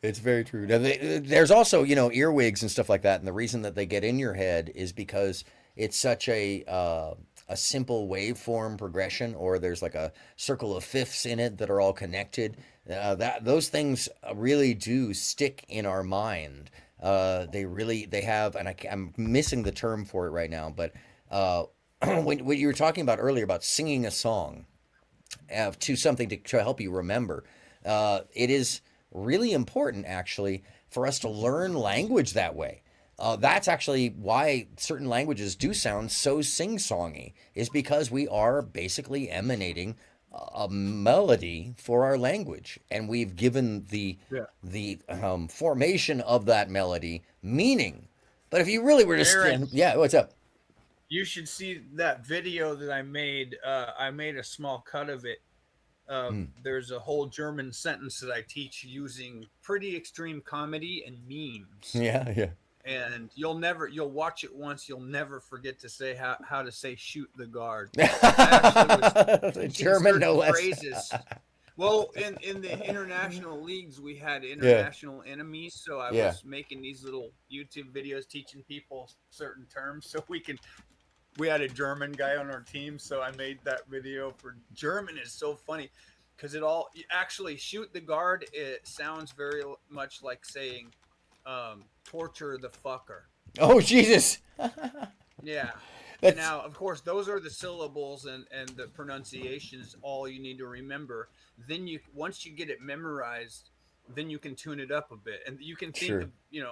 It's very true. Now, there's also, earwigs and stuff like that, and the reason that they get in your head is because it's such a simple waveform progression, or there's like a circle of fifths in it that are all connected. Those things really do stick in our mind. They have, and I'm missing the term for it right now, but when you were talking about earlier about singing a song to something to help you remember, it is really important actually for us to learn language that way. That's actually why certain languages do sound so sing-songy, is because we are basically emanating a melody for our language, and we've given the formation of that melody meaning. But if you really were to what's up? You should see that video that I made. I made a small cut of it. There's a whole German sentence that I teach using pretty extreme comedy and memes. Yeah. And you'll watch it once, you'll never forget to say how to say shoot the guard. German, no less. Phrases. Well, in the international leagues, we had international enemies, so I was making these little YouTube videos teaching people certain terms so we had a German guy on our team, so I made that video for German. Is so funny because actually shoot the guard. It sounds very much like saying torture the fucker. Oh, Jesus. Yeah. Now, of course, those are the syllables and the pronunciations. All you need to remember. Then once you get it memorized, then you can tune it up a bit, and you can think of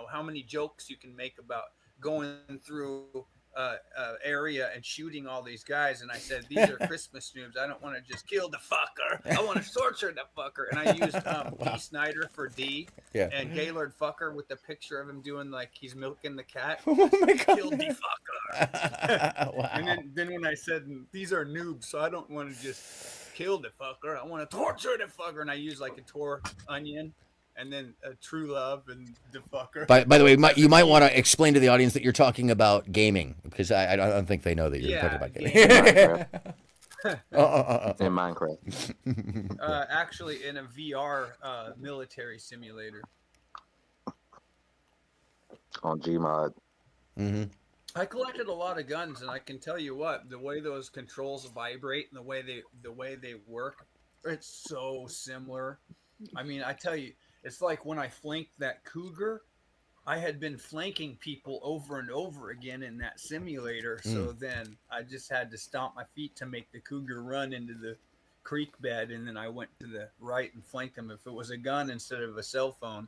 how many jokes you can make about going through area and shooting all these guys. And I said, these are Christmas noobs. I don't want to just kill the fucker. I want to torture the fucker. And I used D. Snyder for D, and Gaylord fucker with the picture of him doing like he's milking the cat. Oh my God. Kill the fucker. Wow. And then when I said these are noobs, so I don't want to just kill the fucker. I want to torture the fucker. And I used like a tore onion. And then true love and the fucker. By the way, you might want to explain to the audience that you're talking about gaming, because I don't think they know that you're talking about gaming. In Minecraft. Actually, in a VR military simulator. On Gmod. Mm-hmm. I collected a lot of guns, and I can tell you what, the way those controls vibrate and the way they work, it's so similar. I mean, I tell you, it's like when I flanked that cougar, I had been flanking people over and over again in that simulator. So then I just had to stomp my feet to make the cougar run into the creek bed. And then I went to the right and flanked him. If it was a gun instead of a cell phone,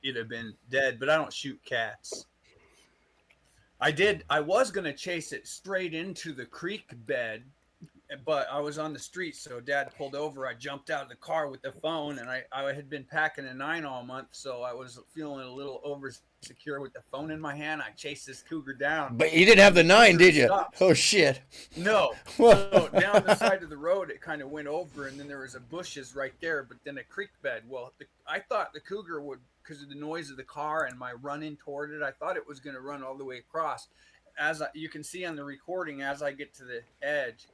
it'd have been dead. But I don't shoot cats. I was going to chase it straight into the creek bed, but I was on the street, so Dad pulled over. I jumped out of the car with the phone, and I had been packing a 9 all month, so I was feeling a little over-secure with the phone in my hand. I chased this cougar down. But you didn't have the 9, did you? Oh, shit. No. So down the side of the road, it kind of went over, and then there was bushes right there, but then a creek bed. Well, I thought the cougar would, because of the noise of the car and my running toward it, I thought it was going to run all the way across. As you can see on the recording, as I get to the edge,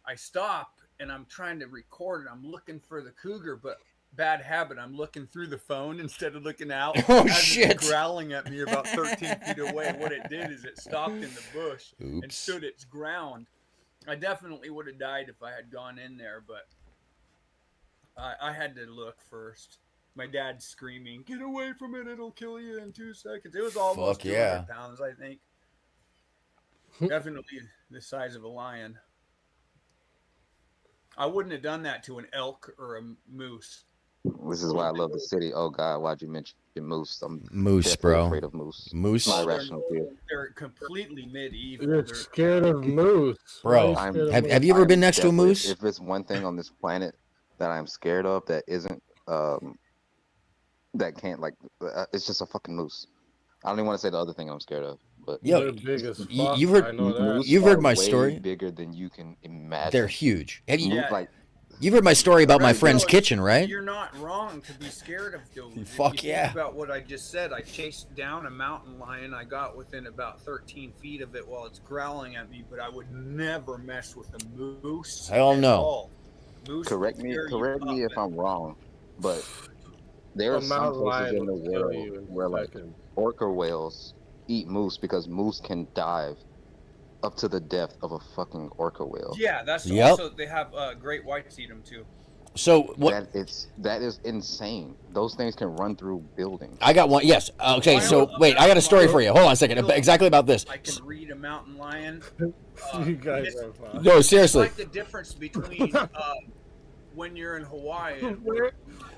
I stop and I'm trying to record. I'm looking for the cougar, but bad habit. I'm looking through the phone instead of looking out. Oh, as shit. it's growling at me about 13 feet away. What it did is it stopped in the bush and stood its ground. I definitely would have died if I had gone in there, but I had to look first. My dad's screaming, "Get away from it. It'll kill you in 2 seconds." It was almost 200 pounds, I think. Definitely the size of a lion. I wouldn't have done that to an elk or a moose. This is why I love the city. Oh God, why'd you mention moose? I'm Moose, bro. afraid of moose. Moose. My irrational fear. They're completely medieval. You're scared of moose. Bro, have you ever been next to a moose? If it's one thing on this planet that I'm scared of that isn't, that can't it's just a fucking moose. I don't even want to say the other thing I'm scared of. But yo, you've heard my story. Bigger than you can imagine. They're huge. Have you? You've heard my story about my friend's kitchen, right? You're not wrong to be scared of those. Fuck you yeah. Think about what I just said. I chased down a mountain lion. I got within about 13 feet of it while it's growling at me, but I would never mess with a moose. Hell no. Moose correct me if I'm wrong, but there are some places in the world where like orca whales eat moose because moose can dive up to the depth of a fucking orca whale. Yeah, that's also they have great whites eat them too. So what? That is insane. Those things can run through buildings. I got one. Yes. Okay. So wait, I got a story for you. Hold on a second. Exactly about this. I can read a mountain lion. You guys are fine. No, seriously. It's like the difference between when you're in Hawaii.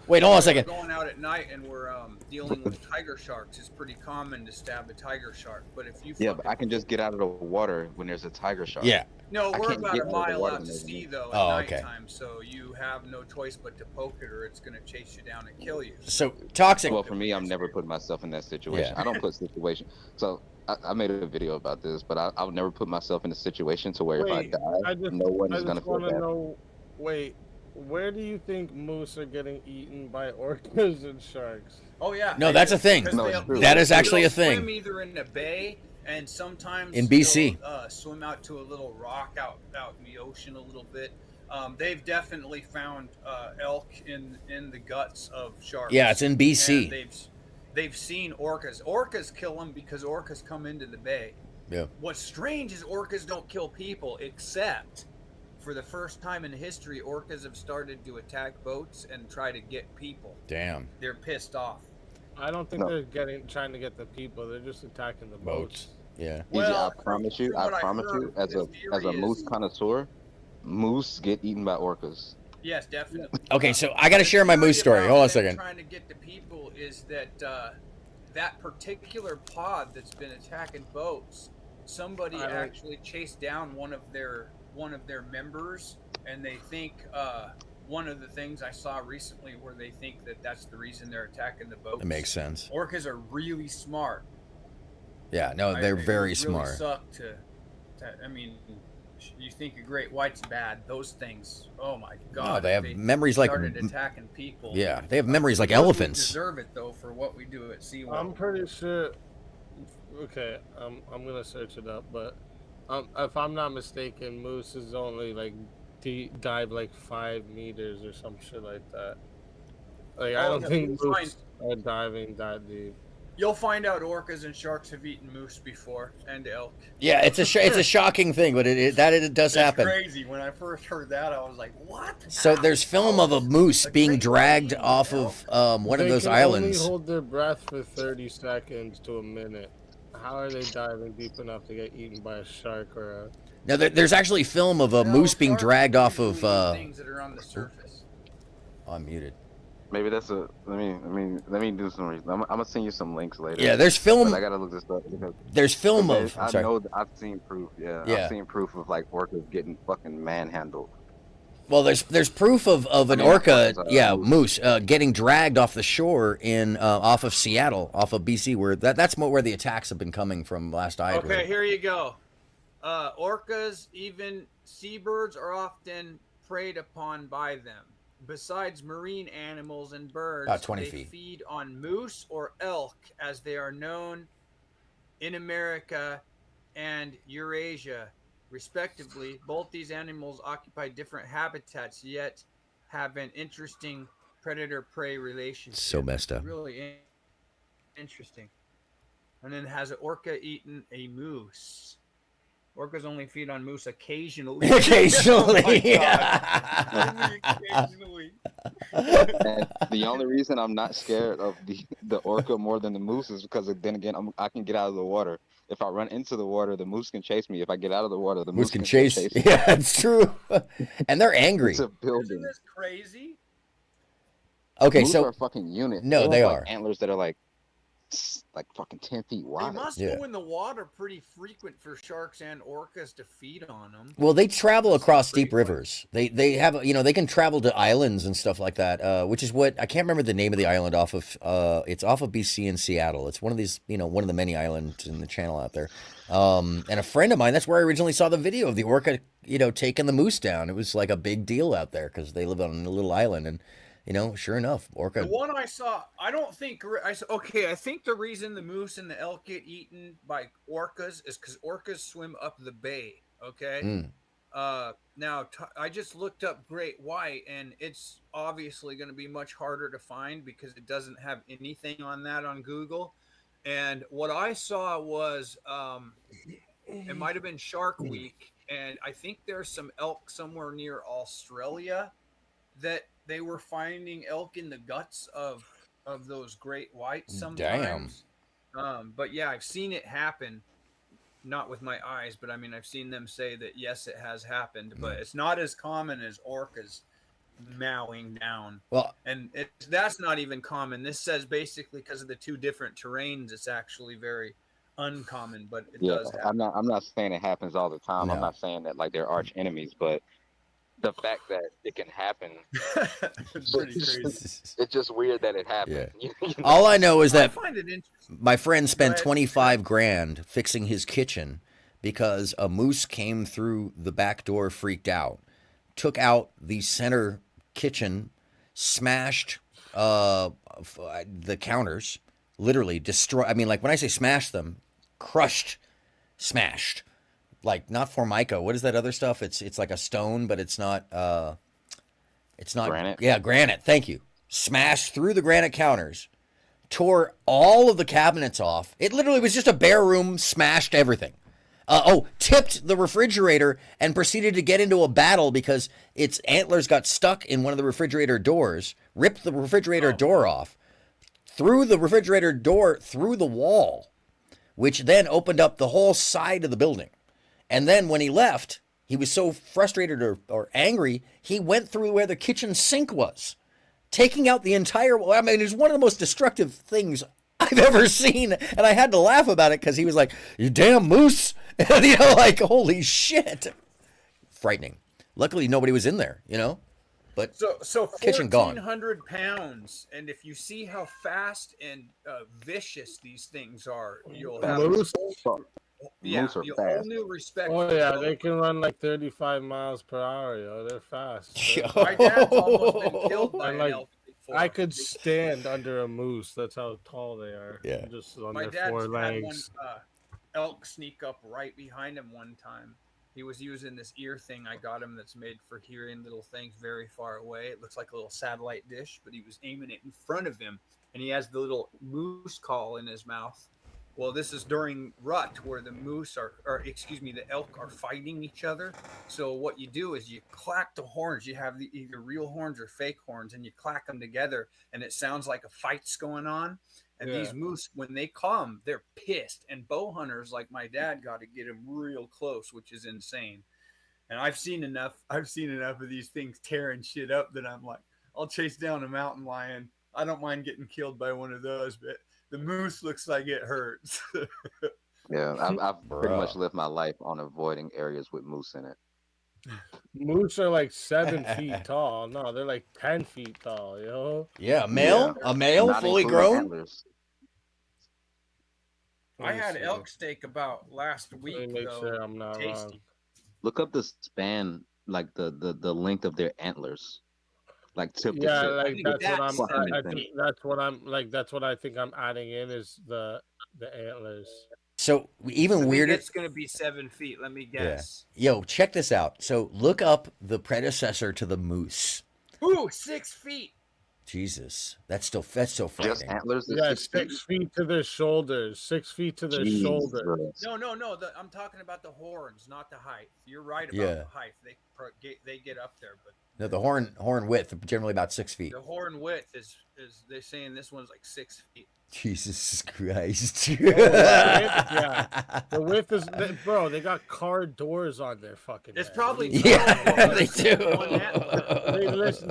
Wait, hold on a second. Going out at night and we're dealing with tiger sharks. It's pretty common to stab a tiger shark. But if you but I can just get out of the water when there's a tiger shark. Yeah. No, we're about a mile out to sea though at okay. nighttime, so you have no choice but to poke it, or it's going to chase you down and kill you. So toxic. Well, for me, I'm never putting myself in that situation. Yeah. I don't put situation. So I made a video about this, but I would never put myself in a situation to where if I die, no one is going to feel bad. Wait. Where do you think moose are getting eaten by orcas and sharks? Oh yeah. No, that's a thing. That is actually a thing. Swim either in the bay and sometimes in BC. Swim out to a little rock out in the ocean a little bit. They've definitely found elk in the guts of sharks. Yeah, it's in BC. And they've seen orcas. Orcas kill them because orcas come into the bay. Yeah. What's strange is orcas don't kill people, except for the first time in history, orcas have started to attack boats and try to get people. Damn. They're pissed off. I don't think they're trying to get the people. They're just attacking the boats. Yeah. I promise you, as a moose connoisseur, moose get eaten by orcas. Yes, definitely. Okay, so I got to share my moose story. Hold on a second. Trying to get to people is that that particular pod that's been attacking boats, somebody actually chased down one of their members, and they think one of the things I saw recently where they think that that's the reason they're attacking the boats. It makes sense. Orcas are really smart. Yeah, no, they're very really smart. Suck to, I mean, you think a great white's bad? Those things, oh my god! No, they have memories like started attacking people. Yeah, they have memories like elephants. We deserve it though for what we do at SeaWorld. I'm pretty sure. Okay, I'm gonna search it up, but if I'm not mistaken, mooses only like dive like 5 meters or some shit like that. Like I don't think moose are diving that deep. You'll find out orcas and sharks have eaten moose before, and elk. Yeah, it's a shocking thing, but it does happen. It's crazy. When I first heard that, I was like, "What?" So there's film of a moose being dragged off of one of those islands. They can only hold their breath for 30 seconds to a minute. How are they diving deep enough to get eaten by a shark or a? Now there's actually film of a moose being dragged off of. Things that are on the surface. Oh, I'm muted. Maybe that's a. Let me do some reason. I'm gonna send you some links later. Yeah, there's film. I gotta look this up because there's film of. I know I've seen proof. Yeah, I've seen proof of like orcas getting fucking manhandled. Well, there's proof of an orca, moose, getting dragged off the shore in off of Seattle, off of BC, where that's where the attacks have been coming from. Last I heard. Okay, here you go. Orcas, even seabirds, are often preyed upon by them. Besides marine animals and birds, about 20 they feet. feed on moose or elk, as they are known in America and Eurasia, respectively. Both these animals occupy different habitats, yet have an interesting predator-prey relationship. So messed up. Really interesting. And then has an orca eaten a moose? Orcas only feed on moose occasionally. Occasionally. Oh my God. Occasionally. And the only reason I'm not scared of the orca more than the moose is because then again I can get out of the water. If I run into the water, the moose can chase me. If I get out of the water, the moose can chase me. Yeah, it's true. And they're angry. It's a building. Isn't this crazy? Okay, moose so are a fucking unit. No, they are. Antlers that are like fucking 10 feet wide. They must go in the water pretty frequent for sharks and orcas to feed on them. Well, they travel across deep rivers. They have, they can travel to islands and stuff like that, which is what, I can't remember the name of the island off of, it's off of BC and Seattle. It's one of these, one of the many islands in the channel out there. And a friend of mine, that's where I originally saw the video of the orca, taking the moose down. It was like a big deal out there because they live on a little island. And, sure enough, orca. The one I saw, I think the reason the moose and the elk get eaten by orcas is because orcas swim up the bay. Okay. Now I just looked up great white, and it's obviously going to be much harder to find because it doesn't have anything on that on Google. And what I saw was, it might have been Shark Week, and I think there's some elk somewhere near Australia that they were finding elk in the guts of those great whites sometimes. Damn. But yeah, I've seen it happen, not with my eyes, but I mean, I've seen them say that yes, it has happened, but it's not as common as orcas mowing down. Well, and that's not even common. This says basically because of the two different terrains, it's actually very uncommon, but it does happen. I'm not saying it happens all the time. No. I'm not saying that like they're arch enemies, but the fact that it can happen, it's pretty crazy. It's just weird that it happened. Yeah. All I know is that find it interesting. My friend spent 25 grand fixing his kitchen because a moose came through the back door, freaked out, took out the center kitchen, smashed the counters, literally destroyed. I mean, like when I say smashed them, crushed, smashed. Like not Formica. What is that other stuff? It's like a stone, but it's not granite. Yeah, granite. Thank you. Smashed through the granite counters, tore all of the cabinets off. It literally was just a bare room, smashed everything. Tipped the refrigerator and proceeded to get into a battle because its antlers got stuck in one of the refrigerator doors, ripped the refrigerator door off, threw the refrigerator door through the wall, which then opened up the whole side of the building. And then when he left, he was so frustrated or angry, he went through where the kitchen sink was, taking out the entire, I mean, it's one of the most destructive things I've ever seen. And I had to laugh about it because he was like, you damn moose. And, you know, like, holy shit. Frightening. Luckily, nobody was in there, you know. But so kitchen gone. 1,400 pounds, and if you see how fast and vicious these things are, you'll have Moose are you'll fast. whole new respect. Oh for yeah, them. they can run like 35 miles per hour, yo. They're fast. My dad's almost been killed by an elk before. I could stand under a moose. That's how tall they are. Yeah. Just on My their dad's four had one legs. elk sneak up right behind him one time. He was using this ear thing I got him that's made for hearing little things very far away. It looks like a little satellite dish, but he was aiming it in front of him, and he has the little moose call in his mouth. Well, this is during rut where the the elk are fighting each other. So what you do is you clack the horns. You have either real horns or fake horns, and you clack them together, and it sounds like a fight's going on. And these moose, when they come, they're pissed. And bow hunters like my dad got to get them real close, which is insane. And I've seen enough of these things tearing shit up that I'm like, I'll chase down a mountain lion. I don't mind getting killed by one of those, but the moose looks like it hurts. Yeah, I've pretty much lived my life on avoiding areas with moose in it. Moose are like 7 feet tall. No, they're like 10 feet tall, yo. Yeah, a male Not fully including grown. antlers. I had elk steak about last week, Make though. sure I'm not Tasty. wrong. Look up the span, like the length of their antlers, like tip to Yeah, tip. like that's what Fucking I insane. think. That's what I'm like. That's what I think I'm adding in is the antlers. So even I think weirder. it's going to be 7 feet. Let me guess. Yo, check this out. So look up the predecessor to the moose. Ooh, 6 feet. Jesus, that's so frightening. Just antlers. Yeah, 6 feet to their shoulders. 6 feet to their shoulders. No. I'm talking about the horns, not the height. You're right about Yeah. the height. They get up there, but No, the horn width generally about 6 feet. the horn width is they're saying this one's like 6 feet. Jesus Christ. Yeah, the width is, bro. They got car doors on their fucking. It's head. probably Yeah, they do.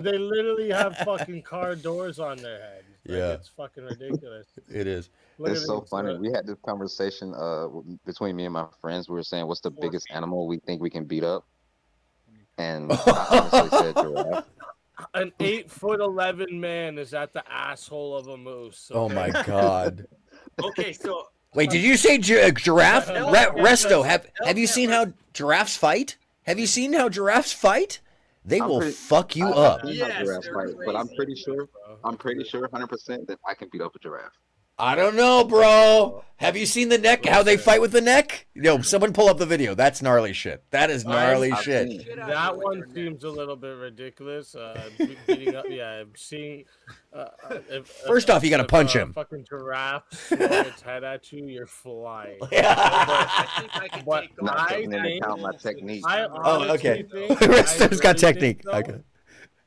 They literally have fucking car doors on their head. Like, Yeah. it's fucking ridiculous. It is. Look It's at so these, funny. We had this conversation between me and my friends. We were saying, what's the biggest animal we think we can beat up? And I honestly said giraffe. An 8'11" man is at the asshole of a moose. Oh my God. Okay, so Wait, did you say giraffe? Elk- Resto, have you seen how giraffes fight? Have you seen how giraffes fight? They will fuck you up. I've seen how giraffes fight, but I'm pretty sure 100% that I can beat up a giraffe. I don't know, bro. Have you seen the neck? How they fight with the neck? Yo, someone pull up the video. That's gnarly shit. That is gnarly shit. That one seems a little bit ridiculous. Beating up, yeah, I'm seeing. First off, you gotta punch him. Fucking giraffe swung its head at you, you're flying. Not taking into account my technique. Oh, okay. Think, Resto's got technique. Though, Okay.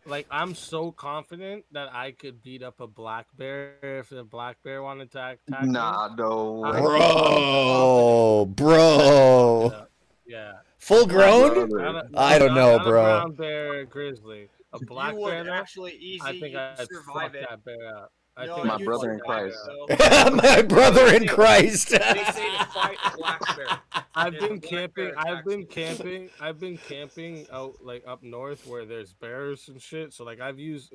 Like, I'm so confident that I could beat up a black bear if the black bear wanted to attack me. Nah, no. Bro. Yeah. Full grown? I don't know, Not a bro. brown bear, grizzly. A black you would bear, though, actually easy I think I'd survive fuck it. that bear up. No, think My I'd brother fuck in that Christ. bear up. My brother in Christ. They say to fight a black bear. I've If been a black camping. bear I've been attacks you. camping. I've been camping out like up north where there's bears and shit. So like I've used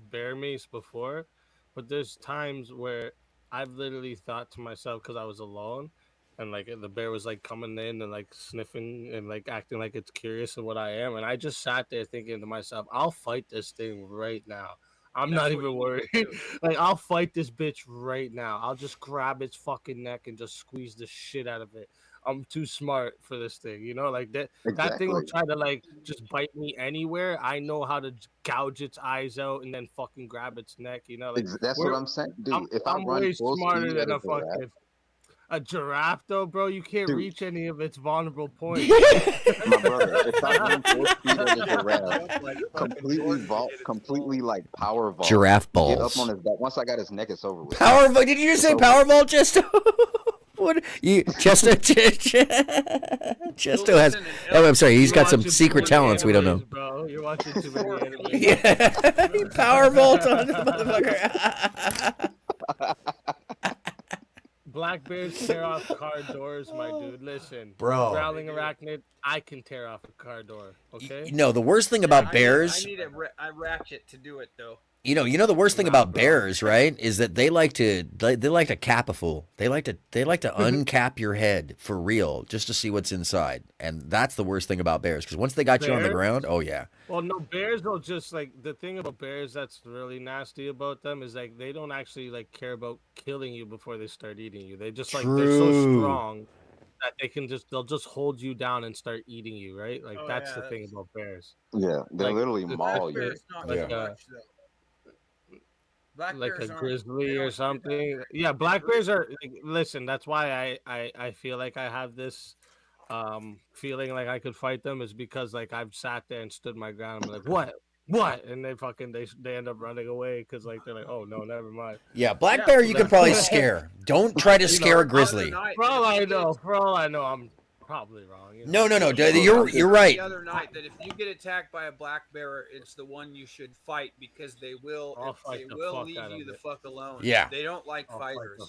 bear mace before, but there's times where I've literally thought to myself because I was alone, and like the bear was like coming in and like sniffing and like acting like it's curious of what I am, and I just sat there thinking to myself, I'll fight this thing right now. I'm That's not what even you worried. do. Like, I'll fight this bitch right now. I'll just grab its fucking neck and just squeeze the shit out of it. I'm too smart for this thing, you know? Like, that thing will Exactly. try to, like, just bite me anywhere. I know how to gouge its eyes out and then fucking grab its neck, you know? Like, That's what I'm saying, dude. If I I'm run way full smarter speed at than a a fucking... giraffe, A giraffe, though, bro, you can't Dude. reach any of its vulnerable points. my brother, if I run full speed at a giraffe, completely like power vault, Giraffe get balls. up on his back. Once I got his neck, it's over with. Powerball? Did you just say Powerball, just? What you Chesto? Chesto has. Oh, I'm sorry. He's got some secret talents we don't know. Bro, you're watching too many anime. Yeah, power vault on this motherfucker. Black bears tear off car doors, my dude. Listen, Bro. growling arachnid, I can tear off a car door. Okay. No, the worst thing about bears. I need a ratchet to do it though. You know the worst thing about bears, right? Is that they like to cap a fool. They like to uncap your head for real, just to see what's inside. And that's the worst thing about bears, because once they got you on the ground, oh yeah. Well, no, bears will just like the thing about bears that's really nasty about them is like they don't actually like care about killing you before they start eating you. They just like they're so strong that they'll just hold you down and start eating you, right? Like that's the thing about bears. Yeah, they Like, literally maul you. Like a grizzly or something. Yeah, black bears are. Like, listen, that's why I feel like I have this feeling like I could fight them is because like I've sat there and stood my ground and been like what, and they end up running away because like they're like, oh no, never mind. Yeah, black bear you could probably scare. Don't try to scare a grizzly. For all I know, I'm probably wrong. No. You're right. The other night that if you get attacked by a black bear, it's the one you should fight because they will leave you the fuck alone. Yeah. They don't like fighters.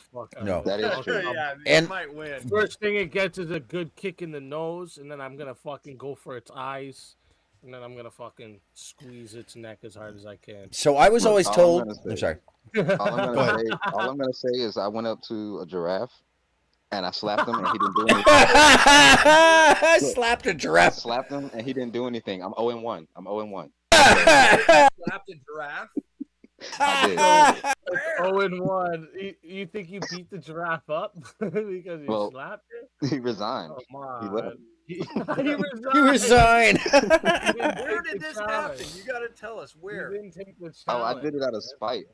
No, that is true. Yeah, and you might win. First thing it gets is a good kick in the nose, and then I'm gonna fucking go for its eyes, and then I'm gonna fucking squeeze its neck as hard as I can. So I was always told. I'm sorry. All I'm gonna say is I went up to a giraffe and I slapped him and he didn't do anything. I slapped a giraffe. I slapped him and he didn't do anything. I'm 0-1. I'm 0-1. Slapped a giraffe? I did. 0-1. You think you beat the giraffe up because you slapped it? He resigned. Oh, my. He left. He resigned. Where did this happen? You got to tell us where. Oh, I did it out of spite.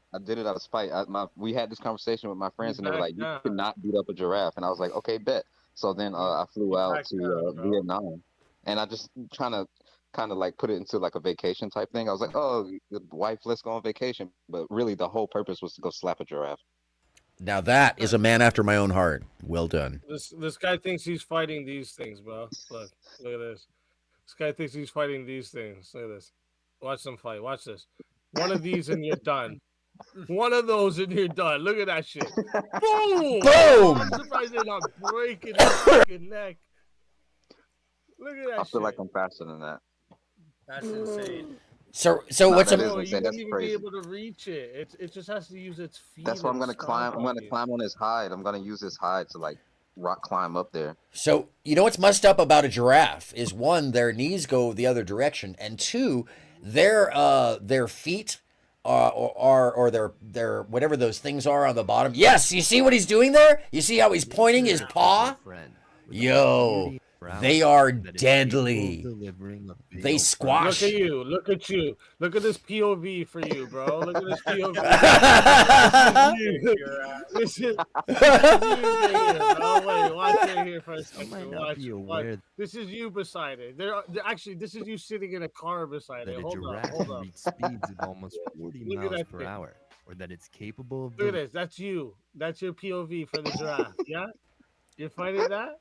We had this conversation with my friends, and they were like, "You cannot beat up a giraffe," and I was like, "Okay, bet." So then I flew out to Vietnam, and I just kind of like put it into like a vacation type thing. I was like, "Oh, the wife, let's go on vacation," but really the whole purpose was to go slap a giraffe. Now that is a man after my own heart. Well done. This guy thinks he's fighting these things, bro. Look at this. This guy thinks he's fighting these things. Look at this. Watch them fight. Watch this. One of these and you're done. One of those and you're done. Look at that shit. Boom! Boom! I'm surprised they're not breaking his fucking neck. Look at that I feel like I'm faster than that. That's insane. So what's a? You wouldn't even be able to reach it. It just has to use its feet. That's why I'm gonna climb. I'm gonna climb on his hide. I'm gonna use his hide to like rock climb up there. So you know what's messed up about a giraffe is one, their knees go the other direction, and two, their feet or their whatever those things are on the bottom. Yes, you see what he's doing there? You see how he's pointing his paw? Yo. They are deadly. They squash. Look at you. Look at you. Look at this POV for you, bro. Look at this POV. This is you. Oh, wait. Watch right here for a second. Watch. This is you beside it. Actually, this is you sitting in a car beside it. Hold on. Reach speeds of almost 40 miles per hour, or that it's capable of. Look at this. That's you. That's your POV for the giraffe. Yeah? You're fighting that?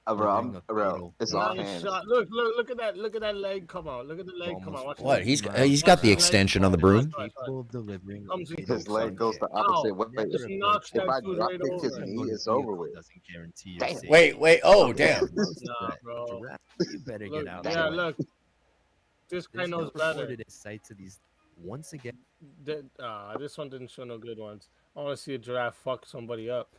Bro, it's all hands. Look at that! Look at that leg come on! Look at the leg come on! Watch what? He's got the extension on the broom. His leg goes the opposite way. If I drop kick his knee, it's over with. Wait! Oh, damn! Nah, bro. You better get out. Yeah, look. This guy knows better. Sights of these once again. This one didn't show no good ones. I want to see a giraffe fuck somebody up.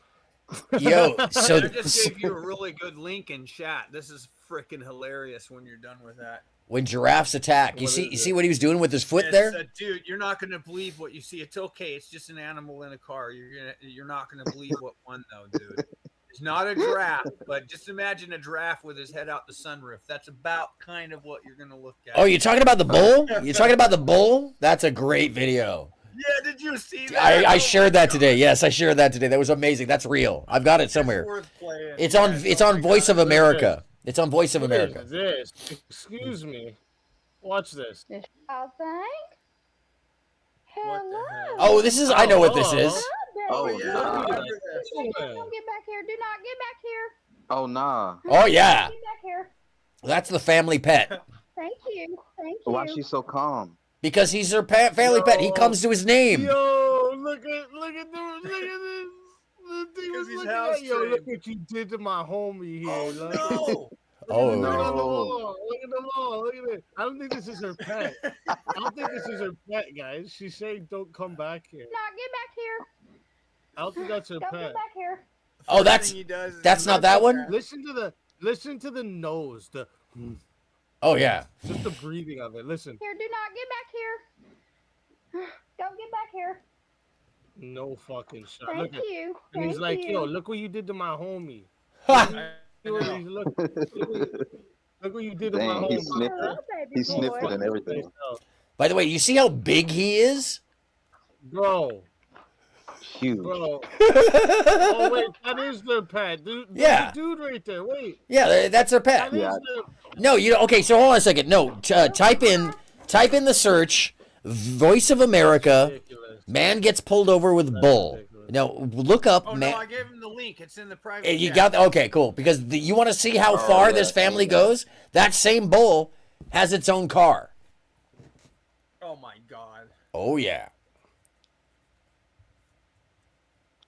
Yo, so I just gave you a really good link in chat. This is freaking hilarious when you're done with that. When giraffes attack, you see what he was doing with his foot there? Dude, you're not gonna believe what you see. It's okay. It's just an animal in a car. You're not gonna believe what one though, dude. It's not a giraffe, but just imagine a giraffe with his head out the sunroof. That's about kind of what you're gonna look at. Oh, you're talking about the bull? You're talking about the bull? That's a great video. Yeah, did you see that? I shared that today. Yes, I shared that today. That was amazing. That's real. I've got it somewhere. It's on Voice of America. It's on Voice of America. What is this? Excuse me. Watch this. Oh, thank. Hello. Oh, this is. I know what this is. Oh, yeah. nah. Don't get back here. Do not get back here. Oh, nah. Oh yeah, Get back here. that's the family pet. Thank you. Thank you. Why is she so calm? Because he's her family pet. He comes to his name. Yo, look at this. Look at this. The thing is he's looking house at, yo, look trained. what you did to my homie here. Oh, Like, no. Oh. Look at the wall. Look at the wall. Look at it. I don't think this is her pet. I don't think this is her pet, guys. She's saying don't come back here. Not get back here. I don't think that's her Don't pet. get back here. Oh, that's not that one. Listen to the nose. The Oh yeah. just the breathing of it. Listen. Here, do not get back here. Don't get back here. No fucking shot. Thank Look at, you. and he's Thank like, you. yo, look what you did to my homie. Look what you did to my Dang, he homie. sniffed it. He sniffed it and everything. By the way, you see how big he is? Bro. Huge. Bro. Oh wait, that is their pet. Dude, Yeah. the dude right there. Wait. Yeah, that's her pet. That is their... No, you don't. Okay, so hold on a second. No, type in the search, Voice of America, man gets pulled over with bull. No, look up. Oh man. no, I gave him the link. It's in the private. You chat. got okay, cool. Because you want to see how far this family goes. That same bull has its own car. Oh my god. Oh yeah.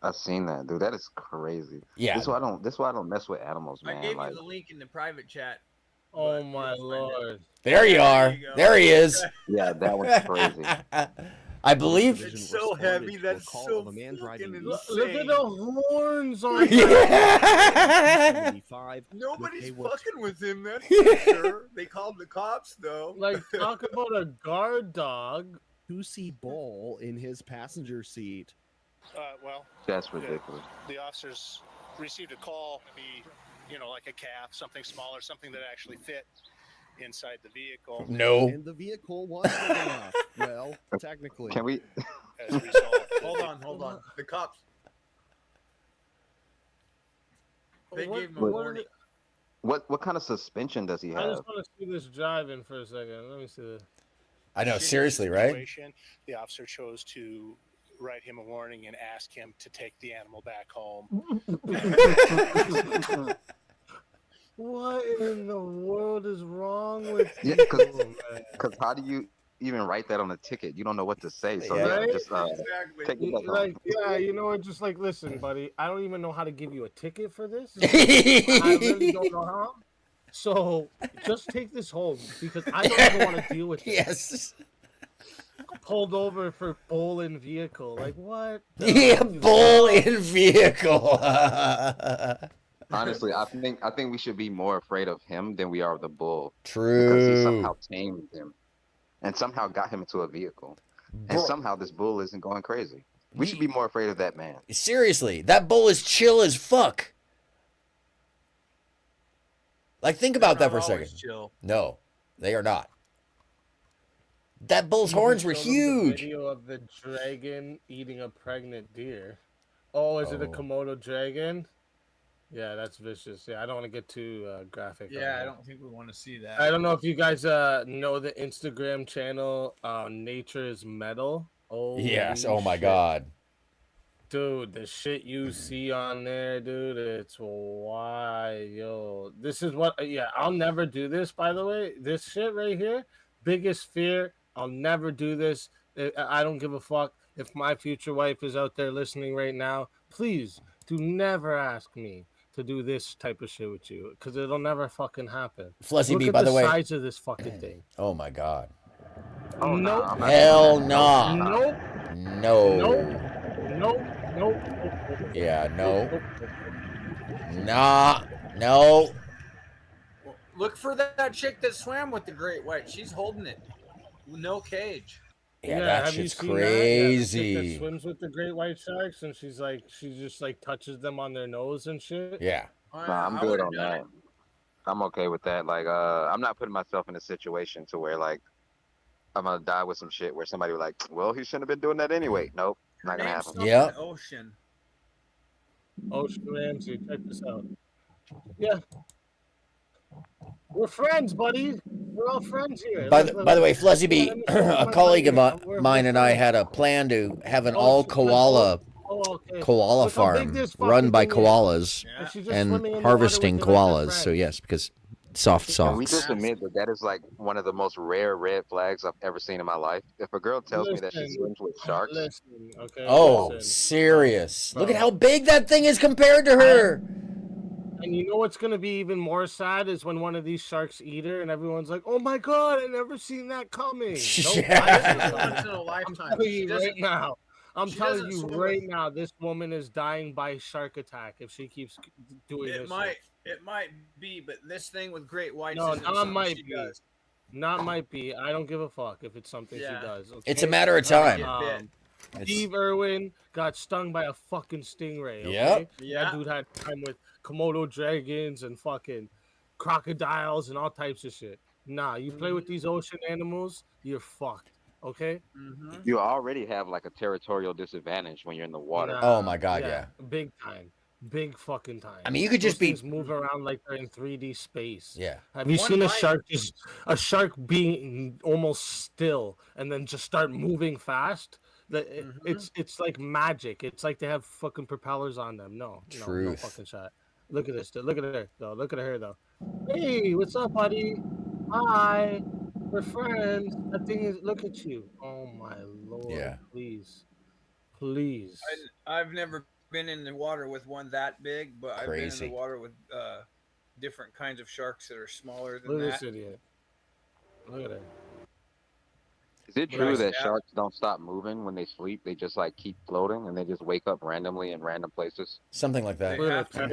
I've seen that, dude. That is crazy. Yeah. This why I don't mess with animals, man. I gave Like, you the link in the private chat. Oh my lord. There you are. There he is. yeah, that one's crazy. I believe. It's so heavy. That's so fucking insane. Look at the horns on Yeah. Nobody's fucking with him. That's for sure. They called the cops though. Like, talk about a guard dog. Pussy bull in his passenger seat. Well, That's ridiculous. the officers received a call to be, like a calf, something smaller, something that actually fit inside the vehicle. No. And the vehicle was big enough. Well, technically. Can we? As a result, Hold on. The cops. They What- gave him a what warning. What kind of suspension does he I have? just want to see this driving for a second. Let me see this. I know, shitty seriously, right? situation, the officer chose to write him a warning and ask him to take the animal back home. What in the world is wrong with Yeah, people, man? because how do you even write that on a ticket? You don't know what to say. So Yeah. yeah, just Exactly. take it back home. Like, yeah, you know what? Just like, listen, buddy, I don't even know how to give you a ticket for this. I really don't know how. So just take this home because I don't even want to deal with this. Yes. Pulled over for bull in vehicle. Like what? Yeah, bull in vehicle. Honestly, I think we should be more afraid of him than we are of the bull. True. Because he somehow tamed him, and somehow got him into a vehicle, and Bro. somehow this bull isn't going crazy. We should be more afraid of that man. Seriously, that bull is chill as fuck. Like, think about that for a Not always second. chill. No, they are not. That bull's You horns were showed them the huge. Video of the dragon eating a pregnant deer. Oh, is it a Oh. Komodo dragon? Yeah, that's vicious. Yeah, I don't want to get too graphic. on Yeah, I that. don't think we want to see that. I don't know if you guys know the Instagram channel Nature is Metal. Oh Yes. Oh my God. Dude, the shit you see on there, dude, it's wild. This is what, yeah, I'll never do this, by the way. This shit right here, biggest fear, I'll never do this. I don't give a fuck if my future wife is out there listening right now. Please do never ask me to do this type of shit with you because it'll never fucking happen. Fuzzy Look B, at by the way. size of this fucking thing. Oh my God. Oh, Nope. Hell no. Nope. No. Nope. Nope. Nope. Yeah. No. Nah. No. Look for that chick that swam with the great white. She's holding it. No cage. Yeah, that have you shit's seen that? Yeah, the chick crazy. that swims with the great white sharks, and she just like touches them on their nose and shit. Yeah. Nah, I'm good on that. I'm okay with that. Like, I'm not putting myself in a situation to where like I'm gonna die with some shit where somebody was like, well, he shouldn't have been doing that anyway. Nope, not gonna happen. Yeah. Ocean. Ocean Ramsey, check this out. Yeah. We're friends, buddy. We're all friends here. By the way, Fuzzy B, a colleague of mine and I had a plan to have an all koala koala Look how big farm this run fucking by thing is. koalas And she's just and swimming in the water harvesting with the rest of her koalas. So friends. yes, because soft Can we socks. just admit that that is like one of the most rare red flags I've ever seen in my life? If a girl tells me that she swims with sharks, Okay, Oh, serious. Look at bro. how big that thing is compared to her. And you know what's gonna be even more sad is when one of these sharks eat her, and everyone's like, "Oh my god, I never seen that coming." Nope, Yeah. Once in a lifetime. I'm telling She you doesn't- right now. I'm she telling doesn't you swim right with- now, this woman is dying by shark attack if she keeps doing It this. might be, but this thing with great whites No, isn't not something might she be. does. Not might be. I don't give a fuck if it's something Yeah. she does. Okay? It's a matter of time. Steve Irwin got stung by a fucking stingray. Okay? Yep. That dude had time with Komodo dragons and fucking crocodiles and all types of shit. Nah, you play with these ocean animals, you're fucked. Okay? you already have like a territorial disadvantage when you're in the water. Oh my God, yeah. Big time. Big fucking time. I mean, you could Those just be- things move around like they're in 3D space. Yeah. Have you One seen a bite- shark being almost still and then just start moving fast? It's like magic. It's like they have fucking propellers on them. No Truth. fucking shot. Look at this. Look at her though. Look at her though. Hey, what's up, buddy? Hi. We're friends. That thing is. Look at you. Oh my lord. Yeah. Please. I've never been in the water with one that big, but I've been in Crazy. the water with different kinds of sharks that are smaller than Look at that. this idiot. Look at her. Is it But true I that stab- sharks don't stop moving when they sleep? They just like keep floating and they just wake up randomly in random places? Something like that. Look at her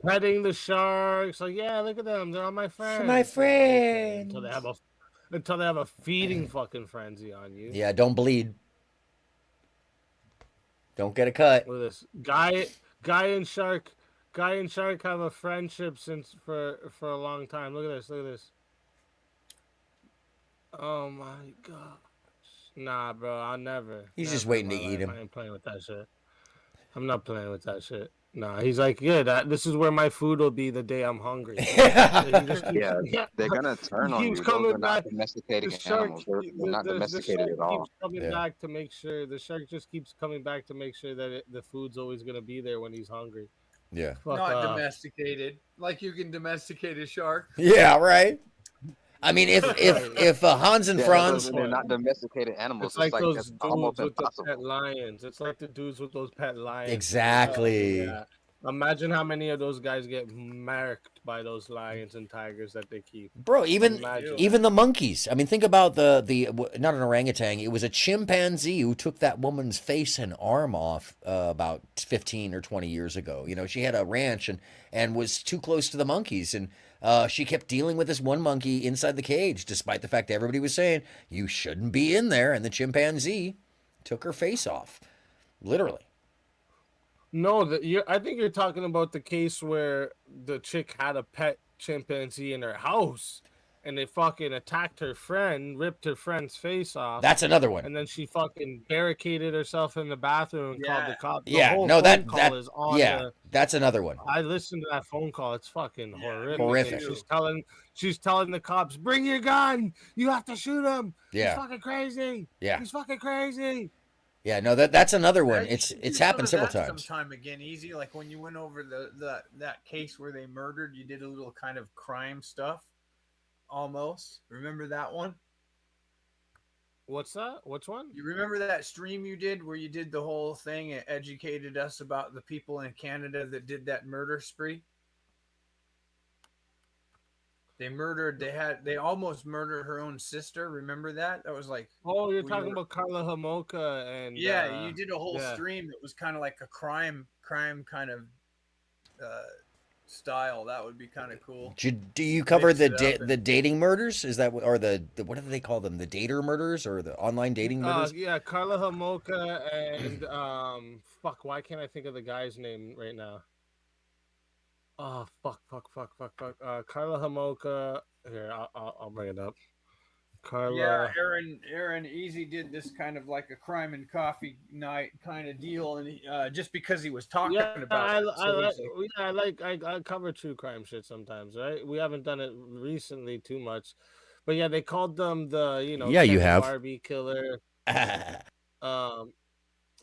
petting the sharks. Like, yeah, look at them. They're all my friends. my Okay, until they have a feeding fucking frenzy on you. Yeah, don't bleed. Don't get a cut. Look at this. Guy and shark have a friendship for a long time. Look at this. Look at this. Oh my god. Nah, bro, I'll never. He's just never waiting in to my eat life. him. I ain't playing with that shit. I'm not playing with that shit. Nah, he's like, yeah, this is where my food will be the day I'm hungry. Yeah, they're gonna turn on you. Keeps Those coming are not back. domesticated The shark- animals. They're not the domesticated shark at all. keeps coming back to make sure the shark just keeps coming back to make sure that the food's always gonna be there when he's hungry. Yeah. Fuck Not off. domesticated, like you can domesticate a shark. Yeah, right. I mean, if Hans and Yeah, Franz, they're not domesticated animals. It's like those that's dudes almost with the impossible. pet lions. It's like the dudes with those pet lions. Exactly. Yeah. Imagine how many of those guys get marked by those lions and tigers that they keep. bro, even Imagine. the monkeys. I mean, think about the not an orangutan. It was a chimpanzee who took that woman's face and arm off about 15 or 20 years ago. You know, she had a ranch and was too close to the monkeys, and she kept dealing with this one monkey inside the cage, despite the fact that everybody was saying you shouldn't be in there, and the chimpanzee took her face off, literally. No, I think you're talking about the case where the chick had a pet chimpanzee in her house, and they fucking attacked her friend, ripped her friend's face off. That's another one. And then she fucking barricaded herself in the bathroom and called the cops. The Yeah, whole no, phone call is on yeah, the- that's another one. I listened to that phone call. It's fucking horrific. Horrific. And she's telling the cops, "Bring your gun. You have to shoot him. Yeah. He's fucking crazy. Yeah. He's fucking crazy." Yeah, no, that's another one. Yeah, you It's should do happened some of several that times. Sometime again, easy. Like when you went over that case where they murdered, you did a little kind of crime stuff. Almost. Remember that one? What's that? Which one? You remember that stream you did where you did the whole thing and educated us about the people in Canada that did that murder spree? They almost murdered her own sister. Remember that? That was like, Oh, you're we talking were- about Carla Homolka and yeah, you did a whole yeah. stream that was kind of like a crime kind of style. That would be kind of cool. Do you cover Mix the it up and- the dating murders? Is that or the what do they call them? The dater murders or the online dating murders? Yeah, Carla Homolka and fuck, why can't I think of the guy's name right now? Oh fuck. Carla Homolka. Here, I'll bring it up. Carla. Yeah, Aaron Easy did this kind of like a crime and coffee night kind of deal, and he, just because he was talking about it. So he's like- I cover true crime shit sometimes, right? We haven't done it recently too much, but yeah, they called them the Yeah, you Ken have. Barbie killer.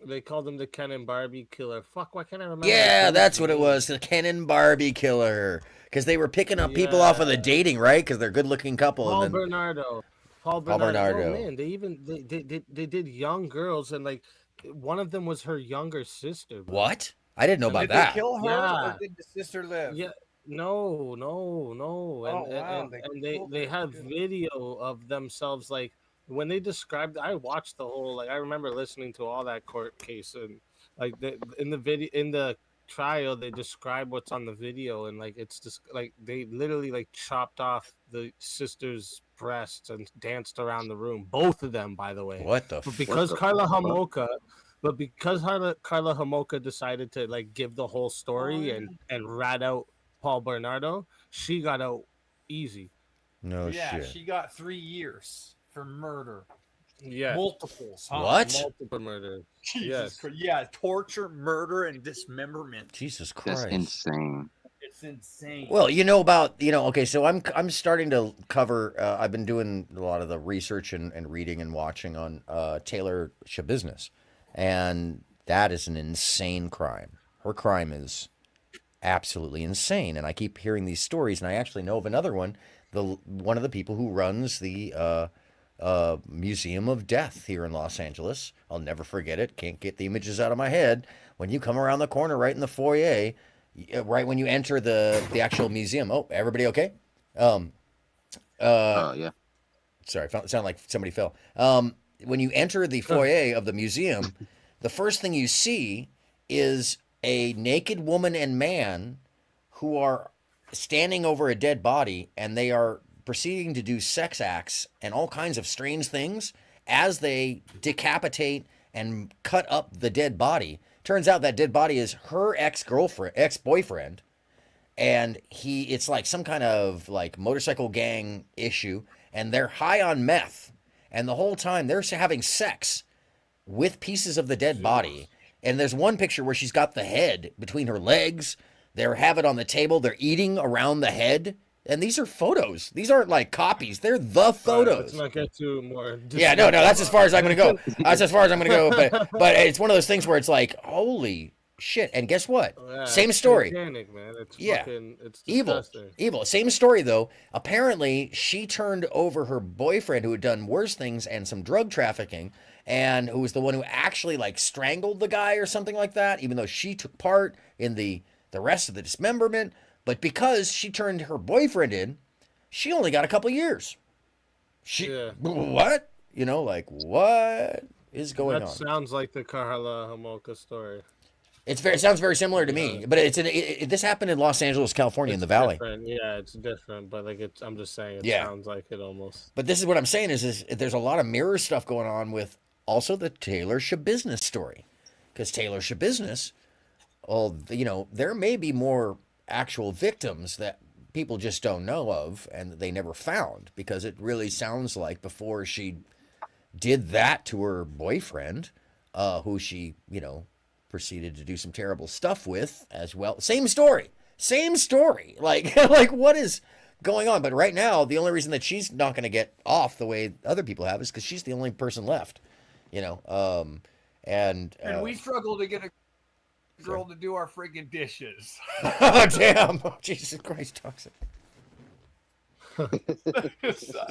They called him the Ken and Barbie killer. Fuck, why can't I remember? Yeah, his that's what it name? was. The Ken and Barbie killer. Because they were picking up people off of the dating, right? Because they're a good-looking couple. Paul and then Bernardo. Paul Bernardo. Oh man, they did young girls, and like one of them was her younger sister. Bro. What? I didn't know about Did that. they kill her, Yeah. or did the sister live? Yeah. No. Oh, wow. And they have video of themselves, like when they described. I watched the whole, like I remember listening to all that court case, and like in the video, in the trial, they describe what's on the video, and like it's just like they literally like chopped off the sister's breasts and danced around the room, both of them, by the way. What the But because Carla Homolka decided to like give the whole story and rat out Paul Bernardo, she got out easy. No shit. She got 3 years for murder. Yeah. Multiples. Huh? What? Multiple murders. Jesus Yes. Christ. Yeah, torture, murder, and dismemberment. Jesus Christ. That's insane. It's insane. Well, okay, so I'm starting to cover, I've been doing a lot of the research and reading and watching on Taylor Schabusiness, and that is an insane crime. Her crime is absolutely insane, and I keep hearing these stories, and I actually know of another one, one of the people who runs the Museum of Death here in Los Angeles. I'll never forget it. Can't get the images out of my head. When you come around the corner right in the foyer, right when you enter the actual museum. Oh, everybody okay? Yeah. Sorry, sounded like somebody fell. When you enter the foyer of the museum, the first thing you see is a naked woman and man who are standing over a dead body, and they are proceeding to do sex acts and all kinds of strange things as they decapitate and cut up the dead body. Turns out that dead body is her ex-boyfriend, and it's like some kind of like motorcycle gang issue, and they're high on meth, and the whole time they're having sex with pieces of the dead body. And there's one picture where she's got the head between her legs. They have it on the table. They're eating around the head. And these are photos. These aren't like copies. They're the photos. Let's not get too more. Yeah, no, that's as far as I'm going to go. That's as far as I'm going to go. But it's one of those things where it's like, holy shit. And guess what? Yeah, Same it's story. satanic, man. It's it's evil. disgusting. Evil. Same story, though. Apparently, she turned over her boyfriend who had done worse things and some drug trafficking, and who was the one who actually like strangled the guy or something like that, even though she took part in the rest of the dismemberment. But because she turned her boyfriend in, she only got a couple years. What? Like what is going on? That sounds like the Carla Homolka story. It sounds very similar to me, but this happened in Los Angeles, California, in the Valley. Different. Yeah, it's different, but like I'm just saying, it sounds like it almost. But this is what I'm saying is there's a lot of mirror stuff going on with also the Taylor Schabusiness story, because Taylor Schabusiness, there may be more actual victims that people just don't know of and that they never found, because it really sounds like before she did that to her boyfriend, who she, proceeded to do some terrible stuff with as well. Same story. Like, like what is going on? But right now, the only reason that she's not going to get off the way other people have is because she's the only person left, and we struggle to get a girl to do our friggin' dishes. Oh, damn. Oh, Jesus Christ, toxic. I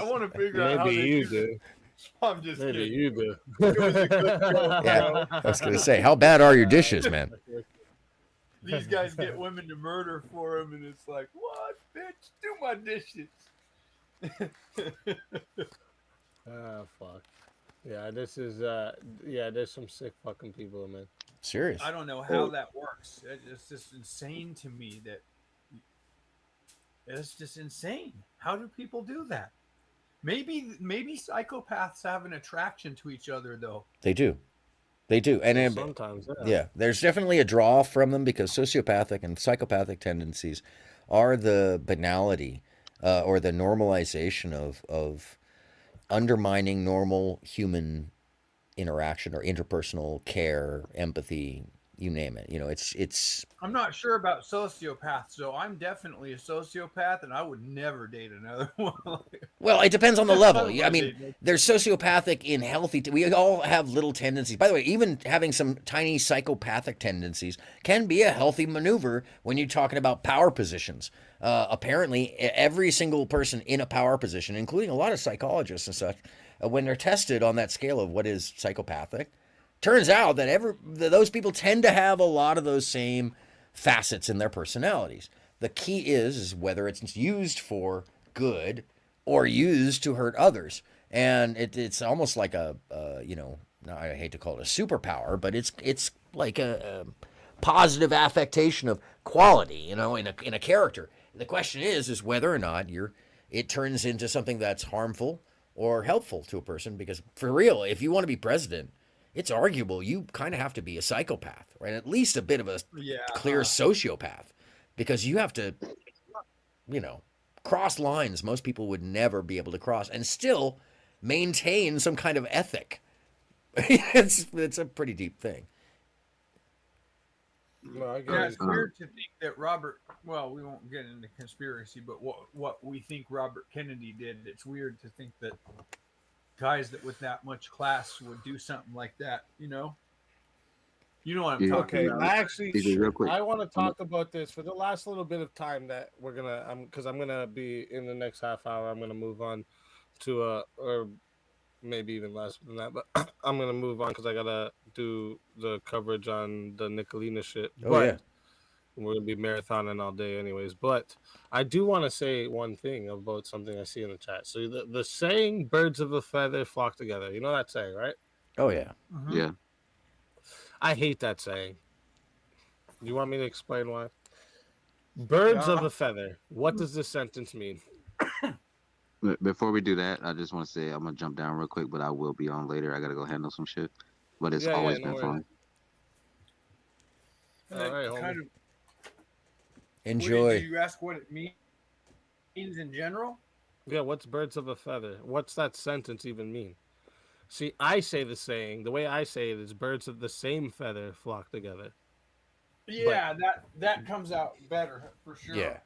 want to figure out how Maybe you do. I'm just Maybe kidding. you do. It was a good joke. Yeah, I was going to say, how bad are your dishes, man? These guys get women to murder for them, and it's like, what, bitch? Do my dishes. Ah, fuck. Yeah, this is there's some sick fucking people, man. Serious. I don't know how that works. It's just insane to me that it's just insane. How do people do that? Maybe psychopaths have an attraction to each other, though. They do. And sometimes, yeah, there's definitely a draw from them, because sociopathic and psychopathic tendencies are the banality or the normalization of undermining normal human interaction or interpersonal care, empathy, you name it. You know, it's. I'm not sure about sociopaths, so I'm definitely a sociopath, and I would never date another one. Well, it depends on the level. I I mean, they're sociopathic in healthy. We all have little tendencies. By the way, even having some tiny psychopathic tendencies can be a healthy maneuver when you're talking about power positions. Apparently, every single person in a power position, including a lot of psychologists and such, when they're tested on that scale of what is psychopathic, turns out that those people tend to have a lot of those same facets in their personalities. The key is whether it's used for good or used to hurt others. And it's almost like I hate to call it a superpower, but it's like a positive affectation of quality, in a character. The question is whether or not it turns into something that's harmful or helpful to a person. Because for real, if you want to be president, it's arguable you kind of have to be a psychopath, right? At least a bit of a clear sociopath, because you have to, cross lines most people would never be able to cross and still maintain some kind of ethic. It's a pretty deep thing. It's weird to think that well, we won't get into conspiracy, but what we think Robert Kennedy did, it's weird to think that guys that with that much class would do something like that, You know what I'm talking about. I want to talk about this for the last little bit of time that we're gonna, because I'm gonna be in the next half hour. I'm gonna move on to or maybe even less than that, but I'm gonna move on because I gotta do the coverage on the Nicolina shit. We're gonna be marathoning all day, anyways. But I do want to say one thing about something I see in the chat. So the saying "birds of a feather flock together." You know that saying, right? Oh yeah, yeah. I hate that saying. Do you want me to explain why? Birds of a feather. What does this sentence mean? Before we do that, I just want to say I'm gonna jump down real quick, but I will be on later. I gotta go handle some shit. But it's always been fun. All right, enjoy. Did you ask what it means in general? Yeah, what's birds of a feather? What's that sentence even mean? See, I say the saying, the way I say it is birds of the same feather flock together. Yeah, that comes out better for sure. Yeah.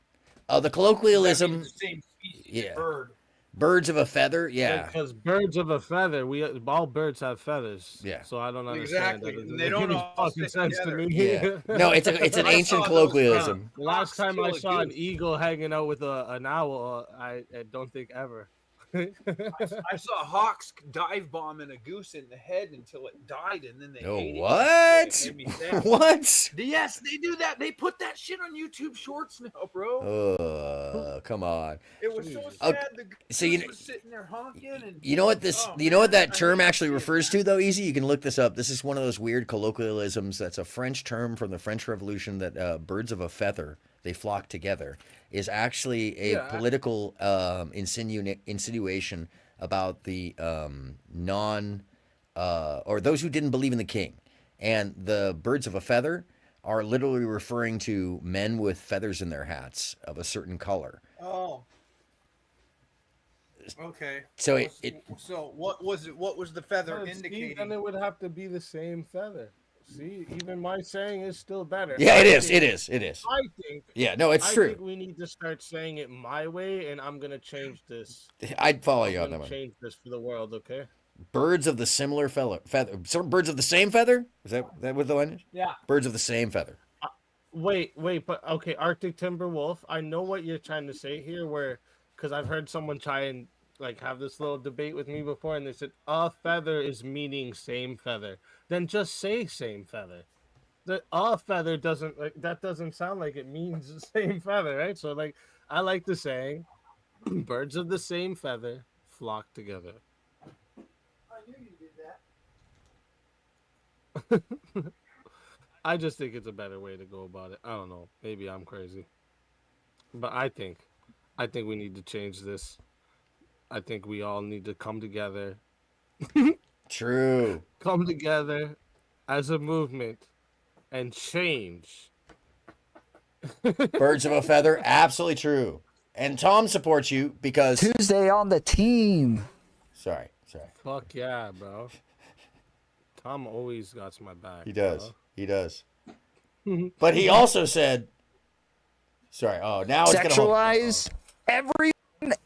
The colloquialism. The same species bird. Birds of a feather, yeah. Because birds of a feather, all birds have feathers. Yeah. So I don't understand. Exactly. They don't all fucking sense to me. Yeah. No, it's an ancient colloquialism. The last time I saw an eagle hanging out with an owl, I don't think ever. I saw hawks dive bombing a goose in the head until it died, and then they ate what? It. What? Yes, they do that. They put that shit on YouTube Shorts now, bro. Come on. It was so sad. The goose was sitting there honking. And, you know what that term actually refers to, though, Easy? You can look this up. This is one of those weird colloquialisms. That's a French term from the French Revolution that birds of a feather, they flock together, is actually a political insinuation about the or those who didn't believe in the king. And the birds of a feather are literally referring to men with feathers in their hats of a certain color. Oh. Okay. So so what was it? What was the feather indicating? Then it would have to be the same feather. See, even my saying is still better. Yeah, it is. I think. Yeah, no, it's true. I think we need to start saying it my way, and I'm gonna change this. I'd follow you on that one. Change this for the world, okay? Birds of the similar feather. Birds of the same feather. Is that what the line is? Yeah. Birds of the same feather. Wait, but okay, Arctic timber wolf. I know what you're trying to say here, because I've heard someone try and have this little debate with me before, and they said a feather is meaning same feather. Then just say same feather. The a feather doesn't that doesn't sound like it means the same feather, right? So I like the saying, birds of the same feather flock together. I knew you did that. I just think it's a better way to go about it. I don't know. Maybe I'm crazy, but I think we need to change this. I think we all need to come together. True. Come together as a movement and change. Birds of a feather, absolutely true. And Tom supports you because Tuesday on the team. Sorry. Fuck yeah, bro. Tom always got my back. He does. Bro. He does. But he also said, sorry, oh, now it's going to sexualize everyone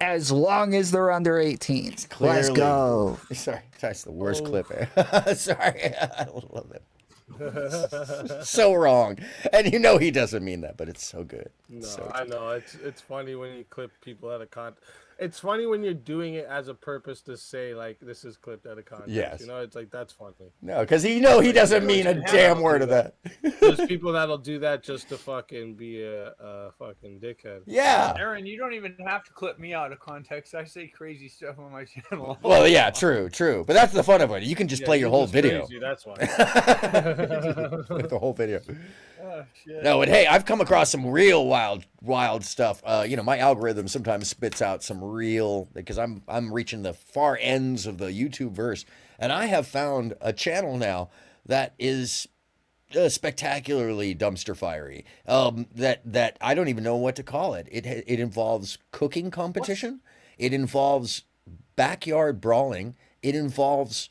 as long as they're under 18. Let's go. Sorry, that's the worst clip. Sorry, I love it. So wrong, and you know he doesn't mean that, but it's so good. No, so I know it's funny when you clip people out of context. It's funny when you're doing it as a purpose to say like this is clipped out of context. Yes. You know, it's like that's funny. No, because he doesn't mean a damn word of that. There's people that'll do that just to fucking be a fucking dickhead. Yeah. Aaron, you don't even have to clip me out of context. I say crazy stuff on my channel. Well, yeah, true. But that's the fun of it. You can just play your whole video. Crazy, that's why. The whole video. Oh, shit. No, and hey, I've come across some real wild stuff. You know, my algorithm sometimes spits out some real, because I'm reaching the far ends of the YouTube verse, and I have found a channel now that is spectacularly dumpster fiery. That I don't even know what to call it. It involves cooking competition. It involves backyard brawling. It involves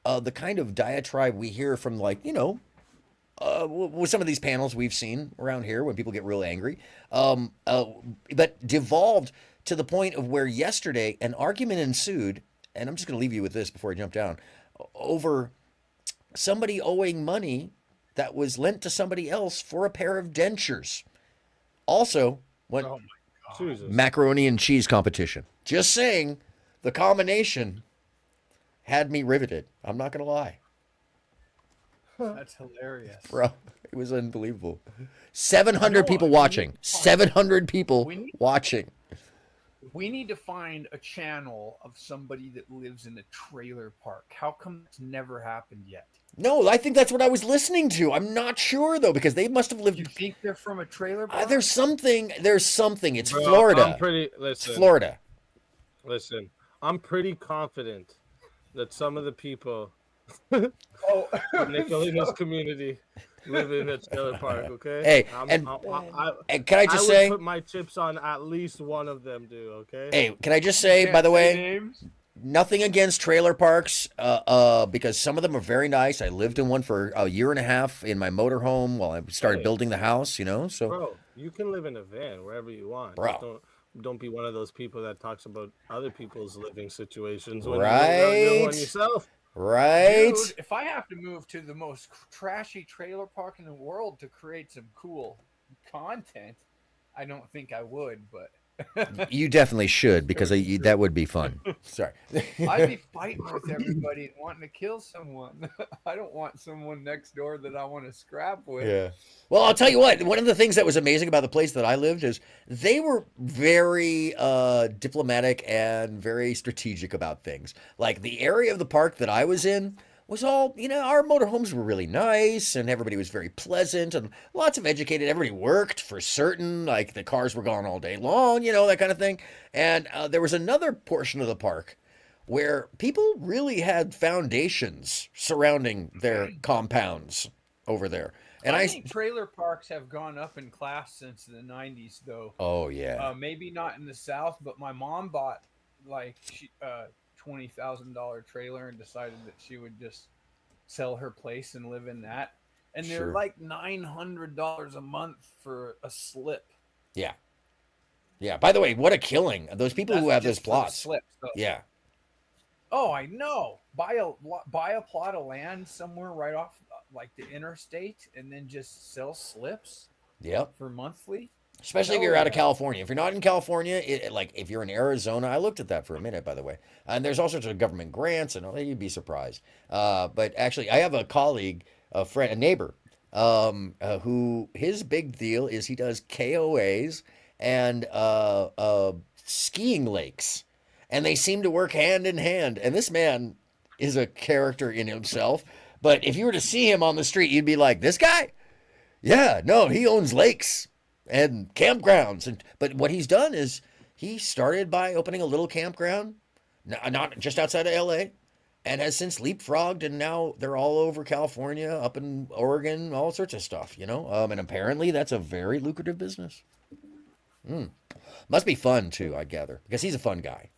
the kind of diatribe we hear from, like, you know, with some of these panels we've seen around here when people get real angry, but devolved to the point of where yesterday an argument ensued, and I'm just going to leave you with this before I jump down, over somebody owing money that was lent to somebody else for a pair of dentures. Also, what macaroni and cheese competition. Just saying, the combination had me riveted. I'm not going to lie. That's hilarious. Bro, it was unbelievable. 700 people watching. 700 people watching. We need to find a channel of somebody that lives in a trailer park. How come it's never happened yet? No, I think that's what I was listening to. I'm not sure, though, because they must have lived... You think they're from a trailer park? There's something. It's Bro, Florida. Listen, it's Florida. Listen, I'm pretty confident that some of the people... Nicola's community live in a trailer park, okay? Hey, and can I just say, would put my chips on at least one of them, do, okay? Hey, can I just say, by the way, nothing against trailer parks, because some of them are very nice. I lived in one for a year and a half in my motorhome while I started building the house, you know? So, bro, you can live in a van wherever you want. Bro. Don't be one of those people that talks about other people's living situations when right? you're one yourself. Right? Dude, if I have to move to the most trashy trailer park in the world to create some cool content, I don't think I would, but... You definitely should, because that would be fun. Sorry. I'd be fighting with everybody and wanting to kill someone. I don't want someone next door that I want to scrap with. Yeah. Well, I'll tell you what, one of the things that was amazing about the place that I lived is they were very diplomatic and very strategic about things. Like the area of the park that I was in was all, you know, our motorhomes were really nice and everybody was very pleasant and lots of educated. Everybody worked for certain, like the cars were gone all day long, you know, that kind of thing. And there was another portion of the park where people really had foundations surrounding their compounds over there. And I think trailer parks have gone up in class since the 90s, though. Oh, yeah. Maybe not in the South, but my mom bought like $20,000 trailer and decided that she would just sell her place and live in that. And they're Sure. like $900 a month for a slip. Yeah. Yeah. By the way, what a killing. Those people who have those just for the plots. slip, so. Yeah. Oh, I know. Buy a plot of land somewhere right off like the interstate and then just sell slips. Yep. For monthly. Especially if Hell you're out of yeah. California. If you're not in California, like if you're in Arizona, I looked at that for a minute, by the way. And there's all sorts of government grants and all that. You'd be surprised. But actually, I have a colleague, a friend, a neighbor, who his big deal is he does KOAs and skiing lakes. And they seem to work hand in hand. And this man is a character in himself. But if you were to see him on the street, you'd be like, this guy? Yeah, no, he owns lakes and campgrounds. But what he's done is he started by opening a little campground, not just outside of LA, and has since leapfrogged, and now they're all over California, up in Oregon, all sorts of stuff, you know? And apparently that's a very lucrative business. Must be fun, too, I gather, because he's a fun guy.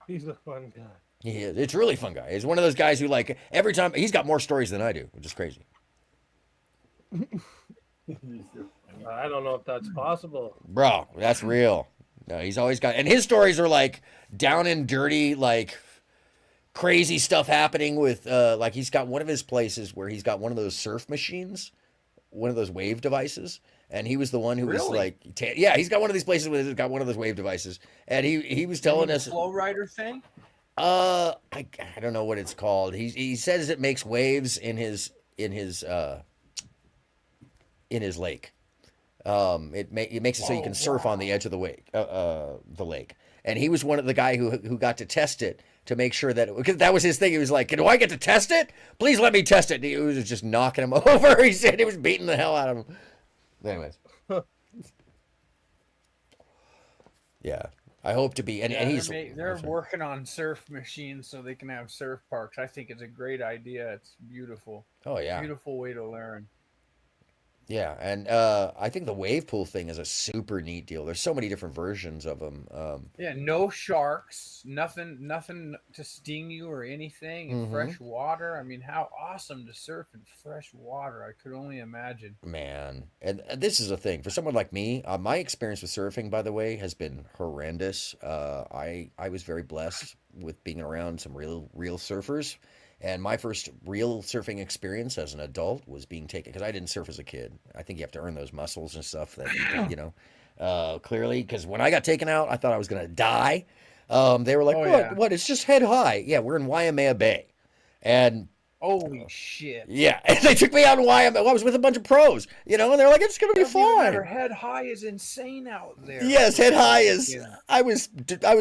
He's a fun guy. He is. It's a really fun guy. He's one of those guys who, like, every time, he's got more stories than I do, which is crazy. I don't know if that's possible. Bro, that's real. No, he's always got, and his stories are like down and dirty, like crazy stuff happening with, like he's got one of his places where he's got one of those surf machines, one of those wave devices, and he was the one who was like, yeah, he's got one of these places where he's got one of those wave devices, and he was telling us flow rider thing. I don't know what it's called. He says it makes waves in his lake. It makes it so you can surf on the edge of the lake. And he was one of the guy who got to test it to make sure that because that was his thing. He was like, "Do I get to test it? Please let me test it." And he was just knocking him over. He said he was beating the hell out of him. Anyways, yeah, I hope to be. And he's they're working on surf machines so they can have surf parks. I think it's a great idea. It's beautiful. Oh yeah, beautiful way to learn. Yeah, and I think the wave pool thing is a super neat deal. There's so many different versions of them. Yeah, no sharks, nothing to sting you or anything, in fresh water. I mean, how awesome to surf in fresh water. I could only imagine. Man, and this is a thing. For someone like me, my experience with surfing, by the way, has been horrendous. I was very blessed with being around some real surfers. And my first real surfing experience as an adult was being taken, because I didn't surf as a kid. I think you have to earn those muscles and stuff that, you know, clearly, because when I got taken out, I thought I was going to die. They were like, what? It's just head high. Yeah, we're in Waimea Bay. And holy shit. Yeah, and they took me out in Waimea. I was with a bunch of pros, you know, and they're like, it's going to be fine. Head high is insane out there. Yes, head high is, I was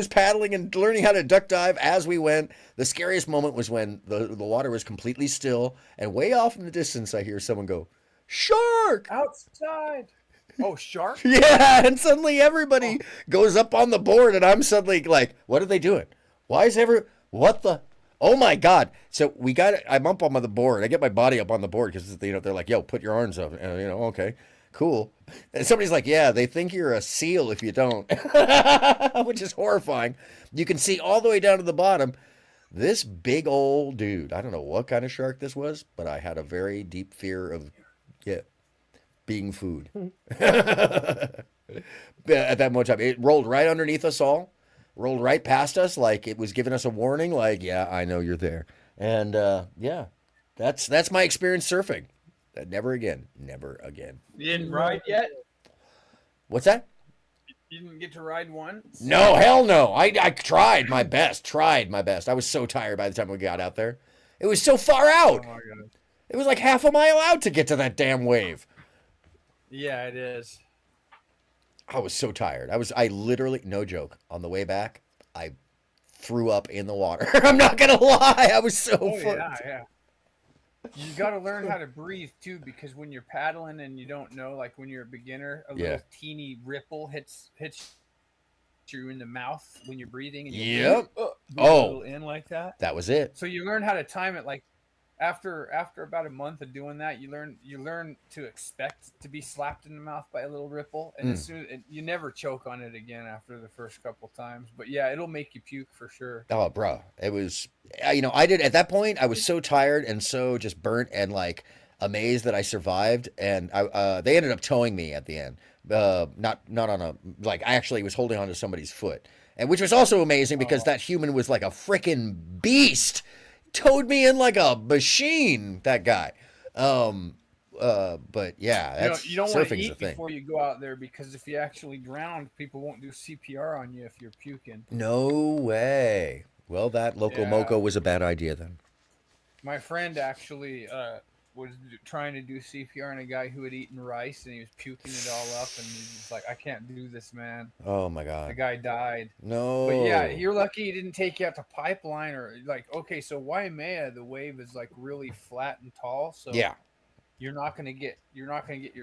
paddling and learning how to duck dive as we went. The scariest moment was when the water was completely still, and way off in the distance, I hear someone go, "Shark!" Outside. Oh, shark? Yeah, and suddenly everybody goes up on the board, and I'm suddenly like, what are they doing? Why is what the? Oh my God. So I'm up on the board. I get my body up on the board because, you know, they're like, yo, put your arms up. And, you know, okay, cool. And somebody's like, yeah, they think you're a seal if you don't, which is horrifying. You can see all the way down to the bottom. This big old dude, I don't know what kind of shark this was, but I had a very deep fear of, being food. At that moment time, it rolled right underneath us all. Rolled right past us like it was giving us a warning, like, yeah, I know you're there. And yeah, that's my experience surfing. Never again. You didn't ride yet? What's that? You didn't get to ride once? No, hell no. I tried my best. I was so tired by the time we got out there. It was so far out. Oh my God. It was like half a mile out to get to that damn wave. Yeah, it is. I was so tired. I literally, no joke, on the way back, I threw up in the water. I'm not going to lie. I was so yeah. You got to learn how to breathe too, because when you're paddling and you don't know, like when you're a beginner, a little teeny ripple hits you in the mouth when you're breathing. And you breathe in like that. That was it. So you learn how to time it. Like after about a month of doing that, you learn to expect to be slapped in the mouth by a little ripple, and as soon you never choke on it again after the first couple times. But yeah, it'll make you puke for sure. Oh, bro, it was, you know, I did at that point. I was so tired and so just burnt and like amazed that I survived. And they ended up towing me at the end. Not on a, like, I actually was holding on to somebody's foot, and which was also amazing because that human was like a freaking beast. Towed me in like a machine, that guy. But yeah, that's, you don't want to eat before you go out there, because if you actually drown, people won't do CPR on you if you're puking. No way. Well, that loco moco was a bad idea then. My friend actually was trying to do CPR on a guy who had eaten rice, and he was puking it all up, and he was like, I can't do this, man. Oh my God. The guy died. No. But yeah, you're lucky he didn't take you out to Pipeline, or like, okay, so Waimea, the wave is like really flat and tall, so yeah, you're not gonna get your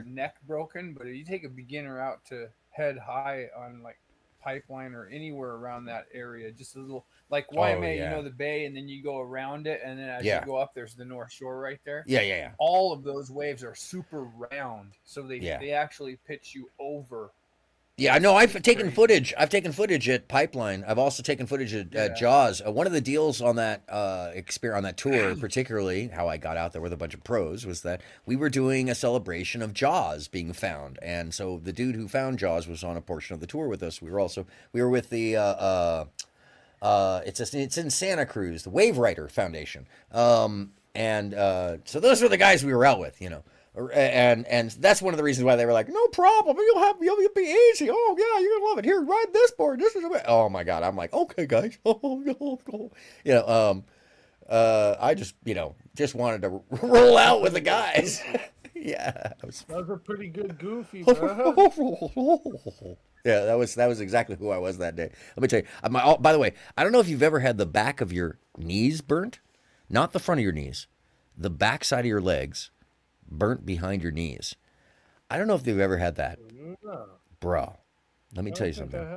neck broken. But if you take a beginner out to head high on like Pipeline or anywhere around that area, just a little, like Waimea, you know, the bay, and then you go around it, and then as you go up, there's the North Shore right there. Yeah. All of those waves are super round, so they actually pitch you over Yeah, no, I've taken footage. I've taken footage at Pipeline. I've also taken footage at Jaws. One of the deals on that experience on that tour, particularly how I got out there with a bunch of pros, was that we were doing a celebration of Jaws being found, and so the dude who found Jaws was on a portion of the tour with us. We were with the it's in Santa Cruz, the Wave Rider Foundation, and so those were the guys we were out with, you know. And that's one of the reasons why they were like, no problem, you'll be easy. Oh yeah, you're gonna love it. Here, ride this board. This is oh my god. I'm like, okay, guys. You know, I just wanted to roll out with the guys. Yeah, those are pretty good goofy. Yeah, that was exactly who I was that day. Let me tell you. By the way, I don't know if you've ever had the back of your knees burnt, not the front of your knees, the back side of your legs burnt behind your knees. I don't know if they've ever had that. No. Bro, let me tell you something.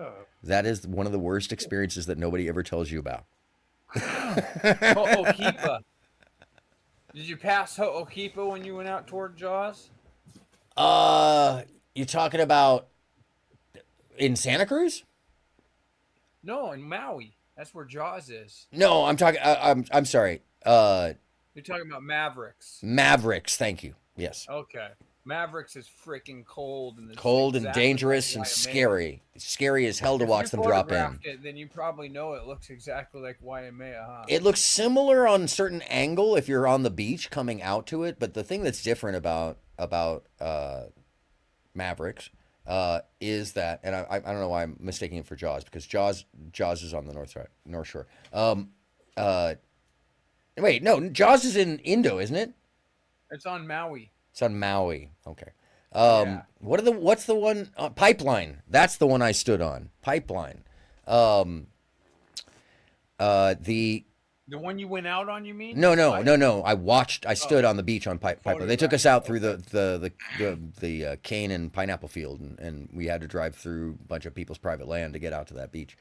That is one of the worst experiences that nobody ever tells you about. Ho'okipa. Did you pass Ho'okipa when you went out toward Jaws? You're talking about in Santa Cruz? No, in Maui. That's where Jaws is. No, I'm talking. I'm sorry. You're talking about Mavericks. Mavericks. Thank you. Yes. Okay. Mavericks is freaking cold and cold and dangerous and scary. It's scary as hell to watch them drop in. Then you probably know it looks exactly like Waimea, huh? It looks similar on certain angle if you're on the beach coming out to it, but the thing that's different about Mavericks is that, and I don't know why I'm mistaking it for Jaws, because Jaws is on the North Shore. Wait, no, Jaws is in Indo, isn't it? It's on Maui. It's on Maui. Okay. What's the one? Pipeline. That's the one I stood on. Pipeline. The one you went out on, you mean? No. I stood on the beach on Pipeline. They took us out through the cane and pineapple field, and we had to drive through a bunch of people's private land to get out to that beach.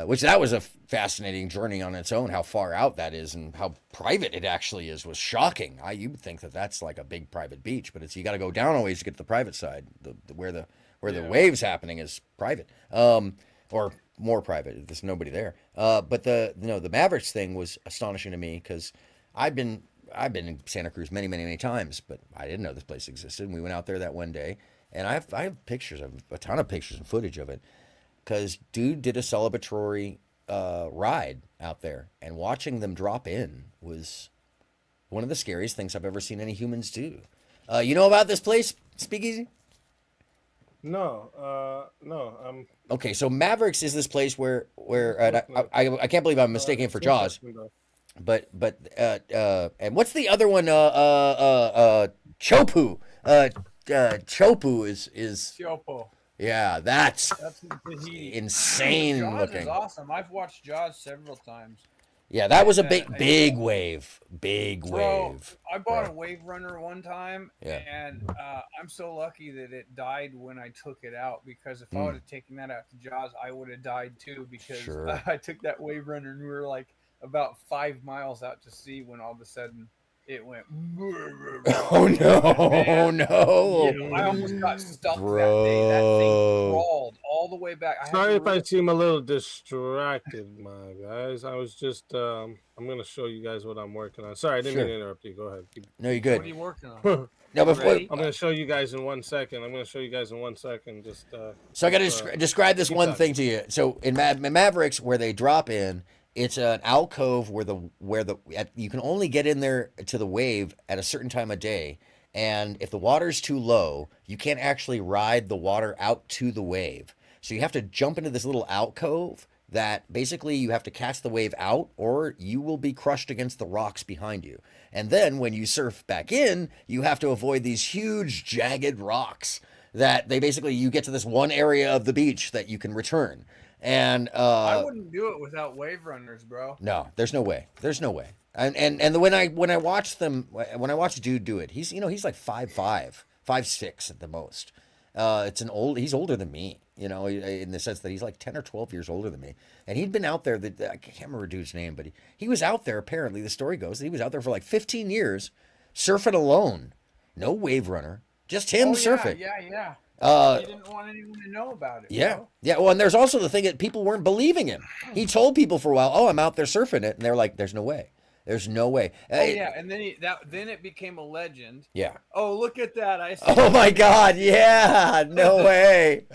Which that was a fascinating journey on its own. How far out that is and how private it actually is was shocking. You'd think that that's like a big private beach, but you got to go down a ways to get to the private side. Where the waves happening is private, or more private. There's nobody there. But the Mavericks thing was astonishing to me because I've been in Santa Cruz many times, but I didn't know this place existed. And we went out there that one day, and I have pictures, a ton of pictures and footage of it. Because dude did a celebratory ride out there, and watching them drop in was one of the scariest things I've ever seen any humans do. You know about this place, Speakeasy? No. Okay, so Mavericks is this place where I can't believe I'm mistaking it for Jaws. But and what's the other one? Chopu. Chopu is. Chopo. Yeah, that's insane Jaws looking. Is awesome. I've watched Jaws several times. Yeah, that was a big wave. I bought a Wave Runner one time, and I'm so lucky that it died when I took it out, because if I would have taken that out to Jaws, I would have died too, because I took that Wave Runner and we were like about 5 miles out to sea when all of a sudden it went. Oh no! Yeah, I almost got stuck that day. That thing crawled all the way back. Sorry if I seem a little distracted, my guys. I was just I'm gonna show you guys what I'm working on. Sorry, I didn't mean to interrupt you. Go ahead. No, you're good. What are you working on? No, before I'm gonna show you guys in 1 second. Just so I gotta describe this one thing to you. So in Mavericks, where they drop in, it's an alcove where you can only get in there to the wave at a certain time of day, and if the water's too low, you can't actually ride the water out to the wave. So you have to jump into this little alcove that basically you have to cast the wave out, or you will be crushed against the rocks behind you. And then when you surf back in, you have to avoid these huge jagged rocks that you get to this one area of the beach that you can return. And I wouldn't do it without Wave Runners, bro. No, there's no way. And when I watch dude do it, he's like 5'5", 5'6" at the most. He's older than me, in the sense that he's like 10 or 12 years older than me. And he'd been out there, I can't remember dude's name, but he was out there, apparently, the story goes, that he was out there for like 15 years, surfing alone. No Wave Runner, just him surfing. Yeah. He didn't want anyone to know about it. Yeah. Bro. Yeah. Well, and there's also the thing that people weren't believing him. He told people for a while, "Oh, I'm out there surfing it," and they're like, "There's no way. There's no way." Oh yeah, and then it became a legend. Yeah. Oh, look at that! I see. Oh my God! Yeah. No way.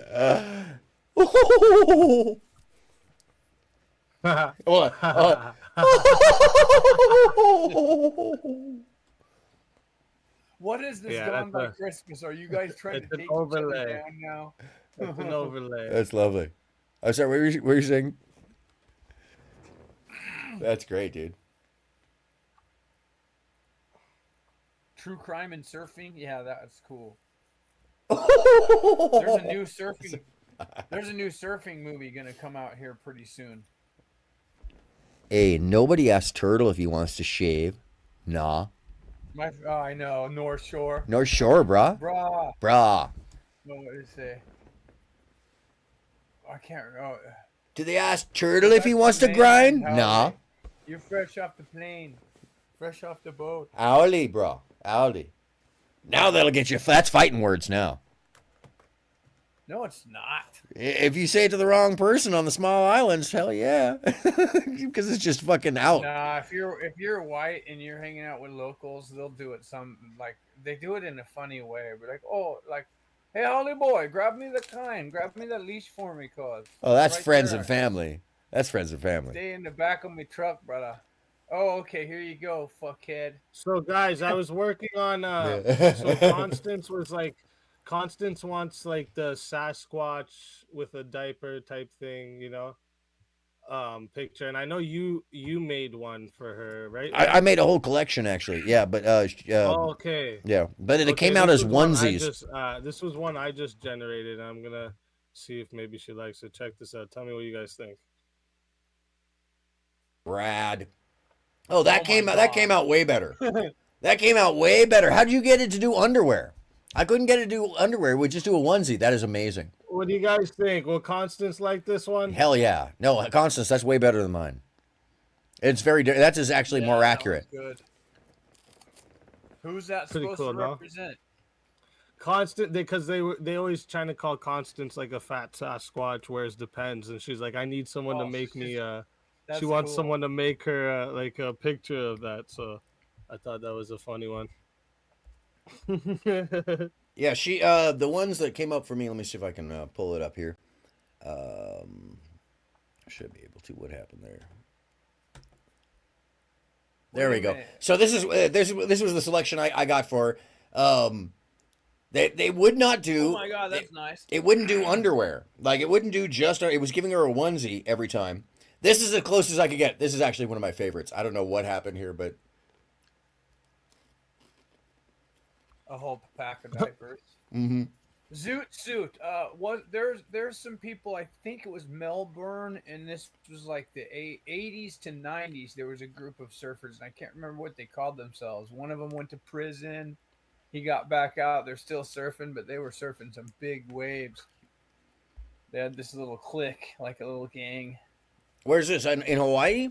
What is this Gone by Christmas? Are you guys trying to take each other down now? It's an overlay. That's lovely. I'm sorry. What were you saying? That's great, dude. True crime and surfing. Yeah, that's cool. There's a new surfing movie gonna come out here pretty soon. Hey, nobody asked Turtle if he wants to shave. Nah. I know, North Shore. North Shore, brah. Brah. What did it say? I can't. Oh. Do they ask Turtle if he wants to grind? Nah. You're fresh off the plane, fresh off the boat. Howdy, bro. Howdy. Now that'll get you. That's fighting words now. No, it's not. If you say it to the wrong person on the small islands, hell yeah, because it's just fucking out. Nah, if you're white and you're hanging out with locals, they'll do it they do it in a funny way. But hey, Holly boy, grab me the leash for me, cuz. Oh, that's right friends there. and family. That's friends and family. Stay in the back of my truck, brother. Oh, okay, here you go, fuckhead. So guys, I was working on so Constance wants like the Sasquatch with a diaper type thing, picture, and I know you made one for her, right? I made a whole collection actually. Yeah, but okay. Yeah, but it came out as onesies. This was one I just generated. I'm gonna see if maybe she likes it. Check this out. Tell me what you guys think. Rad. Oh, that came out way better. That came out way better. How'd you get it to do underwear? I couldn't get it to do underwear. We'd just do a onesie. That is amazing. What do you guys think? Will Constance like this one? Hell yeah. No, Constance, that's way better than mine. It's very that's is actually more accurate. Good. Who's that Pretty supposed cool, to no? represent? Because they always trying to call Constance like a fat Sasquatch, whereas depends, and she's like, I need someone to make me she wants someone to make her like a picture of that, so I thought that was a funny one. Yeah, she the ones that came up for me, let me see if I can pull it up here. Should be able to. What happened there? There we go. So this was the selection I got for they would not do. Oh my god, that's nice. It wouldn't do underwear. Like it wouldn't do just. It was giving her a onesie every time. This is as close as I could get. This is actually one of my favorites. I don't know what happened here, but A whole pack of diapers. mm-hmm. Zoot suit. There's some people. I think it was Melbourne, and this was like the 80s to 90s. There was a group of surfers, and I can't remember what they called themselves. One of them went to prison. He got back out. They're still surfing, but they were surfing some big waves. They had this little clique, like a little gang. Where's this? In Hawaii?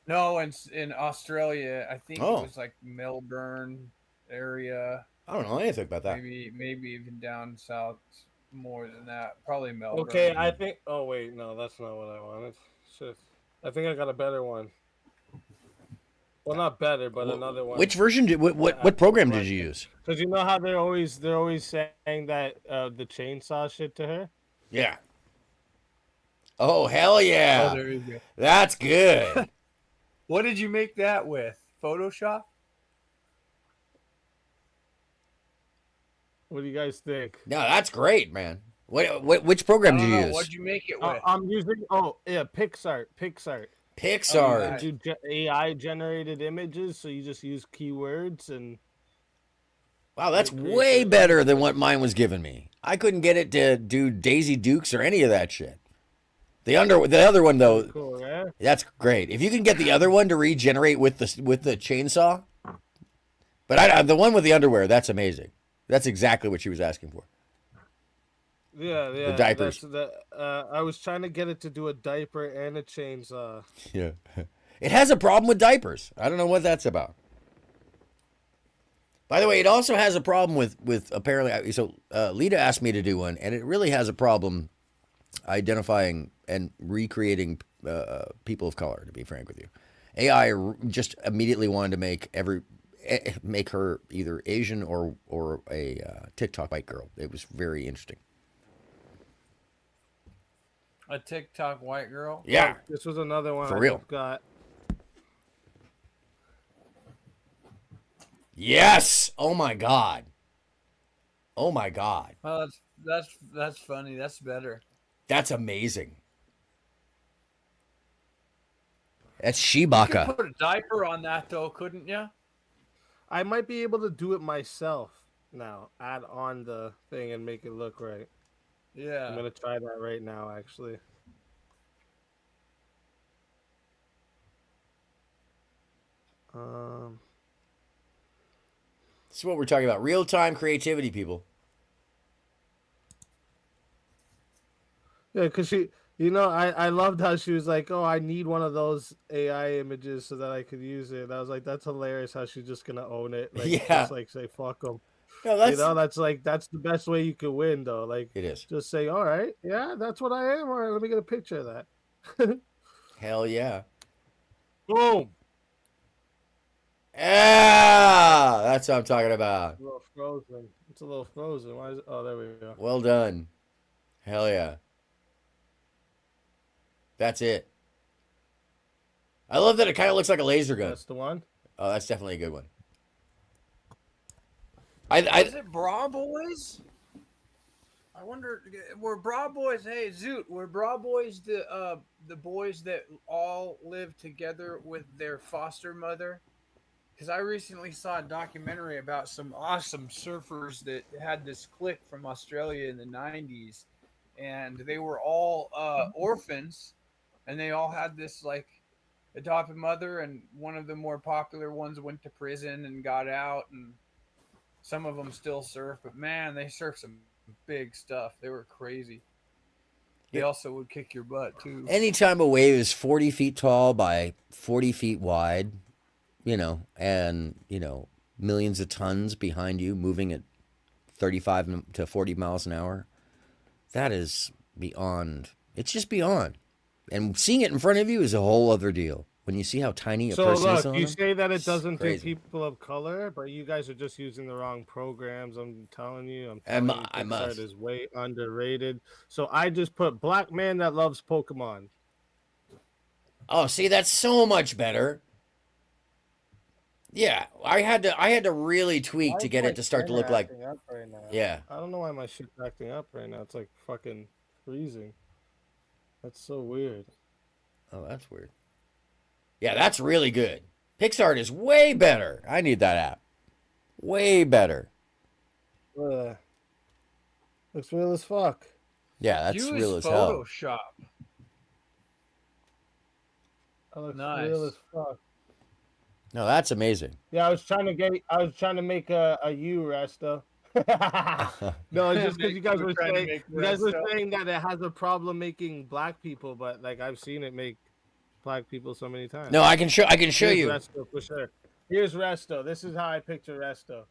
No, in Australia. I think it was like Melbourne area. I don't know anything about that. Maybe even down south more than that. Probably Melbourne. Okay, I think. Oh wait, no, that's not what I wanted. Shit, I think I got a better one. Well, not better, but another one. Which version did what program did you use? Because you know how they're always saying that the chainsaw shit to her. Yeah. Oh hell yeah! Oh, there you go. That's good. What did you make that with? Photoshop? What do you guys think? No, that's great, man. Which program did you use? What'd you make it with? I'm using Pixar. Pixar. Do AI generated images, so you just use keywords and. Wow, that's way better than what mine was giving me. I couldn't get it to do Daisy Dukes or any of that shit. The other one though, cool, yeah? That's great. If you can get the other one to regenerate with the chainsaw, but the one with the underwear, that's amazing. That's exactly what she was asking for. Yeah. The diapers. I was trying to get it to do a diaper and a chainsaw. Yeah. It has a problem with diapers. I don't know what that's about. By the way, it also has a problem with apparently. So Lita asked me to do one, and it really has a problem identifying and recreating people of color. To be frank with you, AI just immediately wanted to make her either Asian or a TikTok white girl. It was very interesting. A TikTok white girl. Yeah, this was another one for I real. Got. Yes. Oh my god. Oh my god. Well, that's funny. That's better. That's amazing. That's You Shibaka. could put a diaper on that though, couldn't you? I might be able to do it myself now. Add on the thing and make it look right. Yeah. I'm gonna try that right now, actually. This is what we're talking about. Real-time creativity, people. Yeah, because I loved how she was like, oh, I need one of those AI images so that I could use it. And I was like, that's hilarious how she's just going to own it. Like, Yeah. Just like say, fuck them. No, that's... that's the best way you could win, though. Like, it is. Just say, all right, yeah, that's what I am. All right, let me get a picture of that. Hell yeah. Boom. Yeah, that's what I'm talking about. It's a little frozen. It's a little frozen. Why is it? Oh, there we go. Well done. Hell yeah. That's it. I love that it kind of looks like a laser gun. That's the one? Oh, that's definitely a good one. Is it Bra Boys? I wonder, were Bra Boys, hey, Zoot, were Bra Boys the boys that all live together with their foster mother? Because I recently saw a documentary about some awesome surfers that had this clique from Australia in the 90s. And they were all orphans. And they all had this, like, adopted mother. And one of the more popular ones went to prison and got out. And some of them still surf. But, man, they surf some big stuff. They were crazy. They also would kick your butt, too. Anytime a wave is 40 feet tall by 40 feet wide, and, millions of tons behind you moving at 35 to 40 miles an hour, that is beyond. It's just beyond. And seeing it in front of you is a whole other deal. When you see how tiny a person is on you them, say that it doesn't crazy. take people of color, but you guys are just using the wrong programs. I'm telling you. I Pixar must. is way underrated. So I just put black man that loves Pokemon. Oh, see, that's so much better. Yeah, I had to really tweak to get it to start to look like. Right now. Yeah. I don't know why my shit's acting up right now. It's like fucking freezing. That's so weird. Oh, that's weird. Yeah, that's really good. PixArt is way better. I need that app. Way better. Looks real as fuck. Yeah, that's Use real as hell. Photoshop. That looks Nice. real as fuck. No, that's amazing. Yeah, I was trying to make a U, Resto. No, it's just because you guys were saying that it has a problem making black people, but like I've seen it make black people so many times. No, I can show Here's you. Resto for sure. Here's Resto. This is how I picture Resto.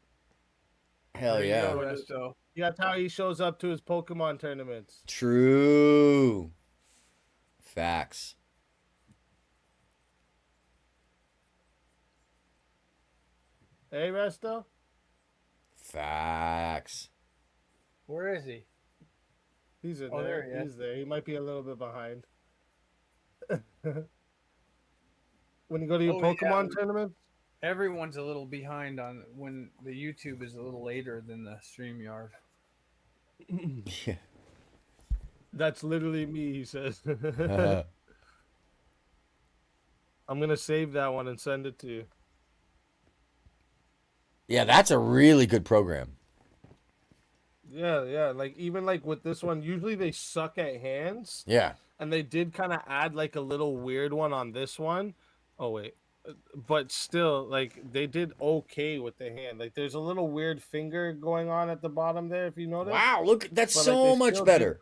Hell yeah. Resto. That's how he shows up to his Pokemon tournaments. True. Facts. Hey, Resto. Facts. Where is he? He's in Oh, there. there he is. He's there. He might be a little bit behind. When you go to your Pokemon tournament? Everyone's a little behind on when the YouTube is a little later than the StreamYard. Yeah. That's literally me, he says. I'm going to save that one and send it to you. Yeah, that's a really good program. Yeah. Like, even like with this one, usually they suck at hands. Yeah. And they did kind of add like a little weird one on this one. Oh, wait. But still, like, they did okay with the hand. Like, there's a little weird finger going on at the bottom there, if you notice. Wow, look, that's But, so like, they much still better.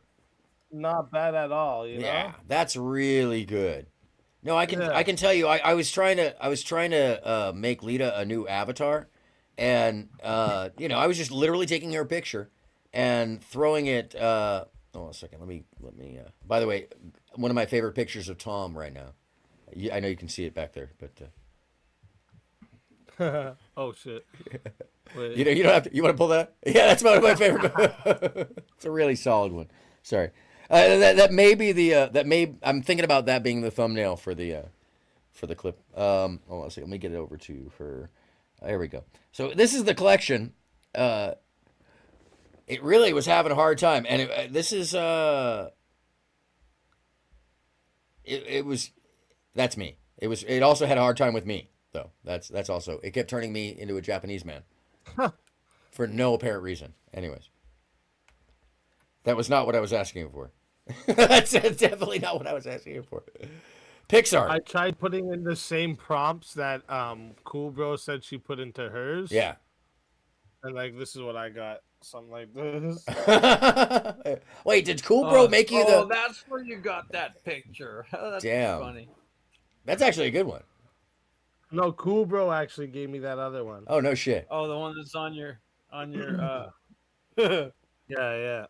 did not bad at all, you know? Yeah, that's really good. No, I can tell you, I was trying to make Lita a new avatar, And you know, I was just literally taking her picture and throwing it. Oh, a second. Let me. By the way, one of my favorite pictures of Tom right now. I know you can see it back there, but. Oh shit. Wait. You don't have to. You want to pull that? Yeah, that's one of my favorite. It's a really solid one. Sorry. That may be the I'm thinking about that being the thumbnail for the clip. Hold on a second. Let me get it over to her. There we go. So this is the collection. It really was having a hard time, and this is it was. That's me. It also had a hard time with me though. That's also. It kept turning me into a Japanese man. For no apparent reason. Anyways. That was not what I was asking for. That's definitely not what I was asking for. Pixar. I tried putting in the same prompts that Cool Bro said she put into hers. Yeah. And like this is what I got. Something like this. Wait, did Cool Bro make you the... Oh, that's where you got that picture. That's Damn. funny. That's actually a good one. No, Cool Bro actually gave me that other one. Oh, no shit. Oh, the one that's on your Yeah.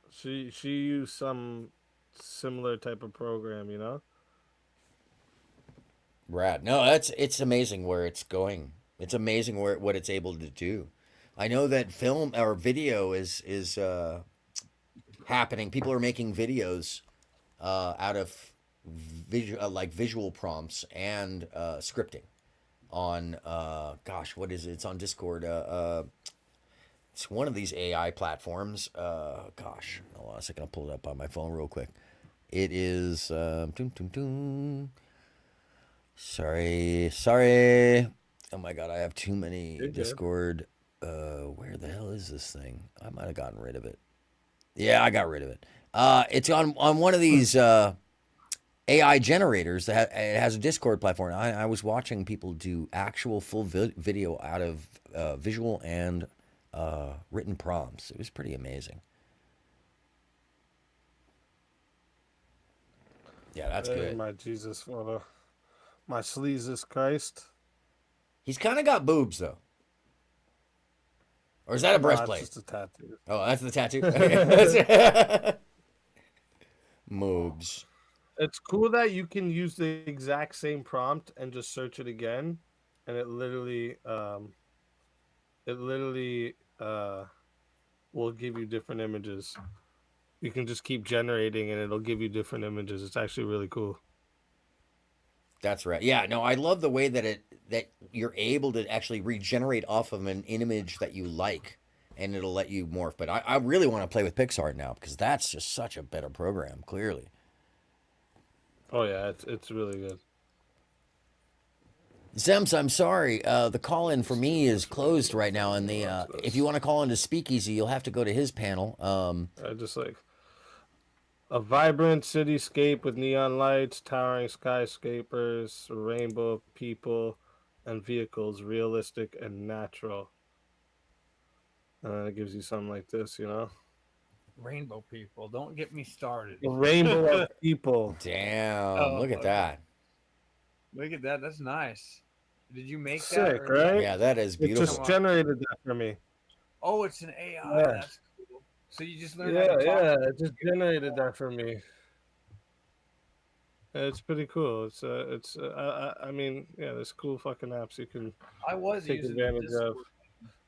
She used some similar type of program, you know? Rad. No, it's amazing where it's going. It's amazing what it's able to do. I know that film or video is happening. People are making videos out of visual prompts and scripting on gosh, what is it? It's on Discord. It's one of these AI platforms. Gosh, hold on a second. I'll pull it up on my phone real quick. It is. Sorry. Oh my god, I have too many Discord. Where the hell is this thing? I might have gotten rid of it. Yeah, I got rid of it. It's on one of these AI generators that it has a Discord platform. I was watching people do actual full video out of visual and written prompts. It was pretty amazing. Yeah, that's good. My Jesus photo. My sleazus Christ. He's kind of got boobs though. Or is that a breastplate? It's just a tattoo. Oh, that's the tattoo. Moobs. It's cool that you can use the exact same prompt and just search it again, and it literally will give you different images. You can just keep generating, and it'll give you different images. It's actually really cool. That's right. Yeah, no, I love the way that you're able to actually regenerate off of an image that you like, and it'll let you morph. But I really want to play with PixArt now because that's just such a better program, clearly. Oh yeah, it's really good. Zems, I'm sorry. The call-in for me is closed right now, and if you want to call into Speakeasy, you'll have to go to his panel. I just like a vibrant cityscape with neon lights, towering skyscrapers, rainbow people, and vehicles, realistic and natural. And then it gives you something like this, you know? Rainbow people. Don't get me started. A rainbow of people. Damn, look at that. Look at that. That's nice. Did you make Sick, that? right? Yeah, that is beautiful. It just generated that for me. Oh, it's an AI. Yeah. That's cool. So you just learned how to talk. Yeah, it just generated that for me. It's pretty cool. I mean, yeah, there's cool fucking apps you can take advantage of.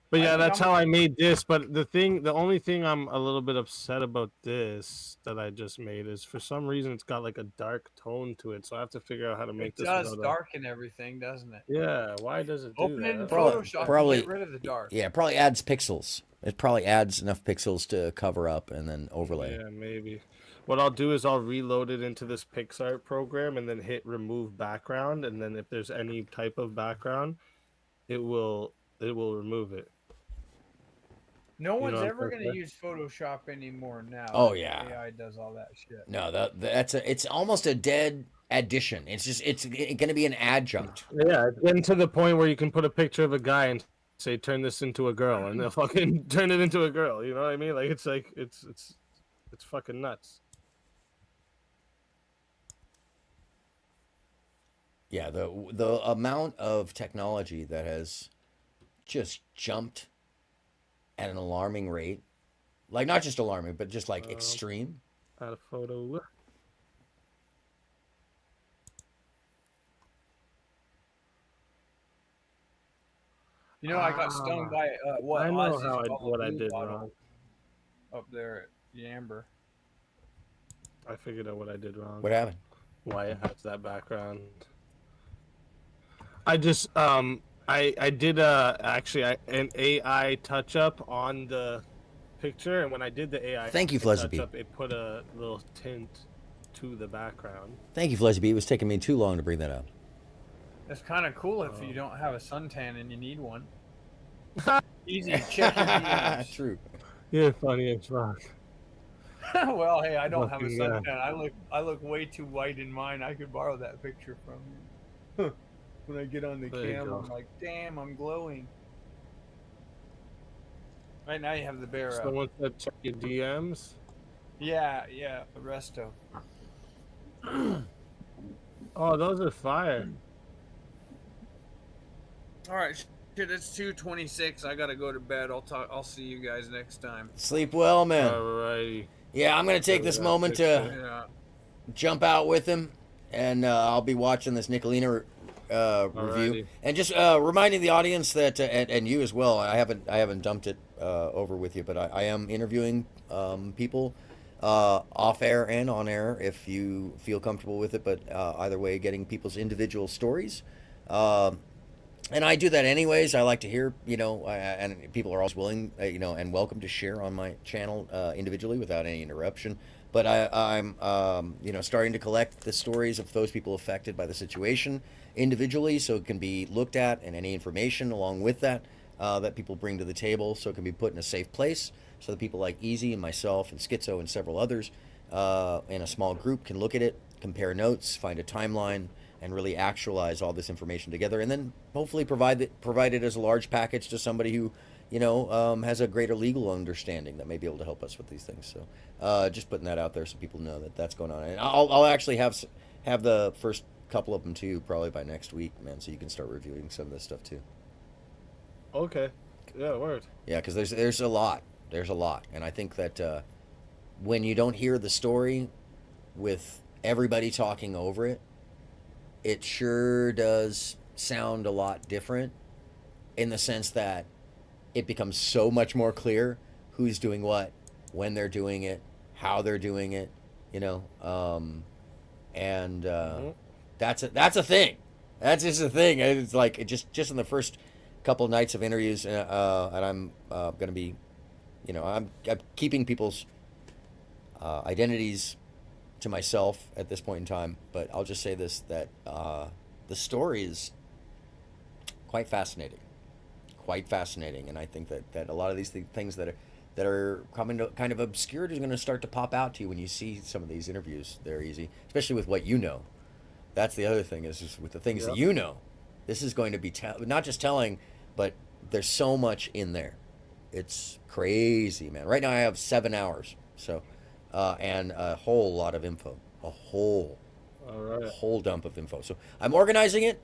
But yeah, that's how I made this. But the only thing I'm a little bit upset about this that I just made is for some reason it's got like a dark tone to it. So I have to figure out how to make this. It does darken everything, doesn't it? Yeah. Why does it do Open that? it in Photoshop Probably and get rid of the dark. Yeah, it probably adds pixels. It probably adds enough pixels to cover up and then overlay. Yeah, maybe. What I'll do is I'll reload it into this PixArt program and then hit remove background, and then if there's any type of background, it will remove it. No one's ever going to use Photoshop anymore now. Oh yeah, AI does all that shit. No, it's almost a dead addition. It's going to be an adjunct. Yeah, it's getting to the point where you can put a picture of a guy and say turn this into a girl, and they'll fucking turn it into a girl. You know what I mean? Like it's fucking nuts. Yeah, the amount of technology that has just jumped at an alarming rate. Like, not just alarming, but just like extreme. Add a photo. You know, I got stung by what? I know Ozzy's what I blue did bottle wrong. up there at Yamber. I figured out what I did wrong. What happened? Why it has that background. I just I did actually an AI touch up on the picture, and when I did the AI Thank you, touch Flezzby. up, it put a little tint to the background. Thank you, Flezzby. It was taking me too long to bring that up. It's kind of cool if you don't have a suntan and you need one. Easy to check your DMs. True. You're funny as fuck. Well, hey, I don't have a Fucking guy. suntan. I look way too white in mine. I could borrow that picture from you. When I get on the There you camera, go. I'm like, damn, I'm glowing. Right now you have the bear up. Someone said check your DMs. Yeah, Resto. Oh, those are fire. All right, shit, it's 2:26. I gotta go to bed. I'll see you guys next time. Sleep well, man. Alrighty. Yeah, I'm going to take this moment to jump out with him, and I'll be watching this Nicolina review. And just reminding the audience that, and you as well, I haven't dumped it over with you, but I am interviewing people off air and on air if you feel comfortable with it, but either way, getting people's individual stories. And I do that anyways. I like to hear, and people are always willing, and welcome to share on my channel individually without any interruption. But I'm starting to collect the stories of those people affected by the situation individually, so it can be looked at, and any information along with that that people bring to the table, so it can be put in a safe place, so that people like Easy and myself and Schizo and several others in a small group can look at it, compare notes, find a timeline, and really actualize all this information together, and then hopefully provide it as a large package to somebody who, has a greater legal understanding that may be able to help us with these things. So just putting that out there so people know that that's going on. And I'll actually have the first couple of them too, probably by next week, man, so you can start reviewing some of this stuff too. Okay. Yeah, word. Yeah, because there's a lot. There's a lot. And I think that when you don't hear the story with everybody talking over it, it sure does sound a lot different, in the sense that it becomes so much more clear who's doing what, when they're doing it, how they're doing it, that's a thing. That's just a thing. It's like just in the first couple nights of interviews, and I'm going to be, I'm keeping people's identities to myself at this point in time, but I'll just say this, that the story is quite fascinating, and I think that a lot of these things that are coming to kind of obscured is going to start to pop out to you when you see some of these interviews. They're easy, especially with what you know. That's the other thing, is just with the things that you know. This is going to be not just telling, but there's so much in there. It's crazy, man. Right now I have 7 hours, so and a whole lot of info, a whole dump of info. So I'm organizing it,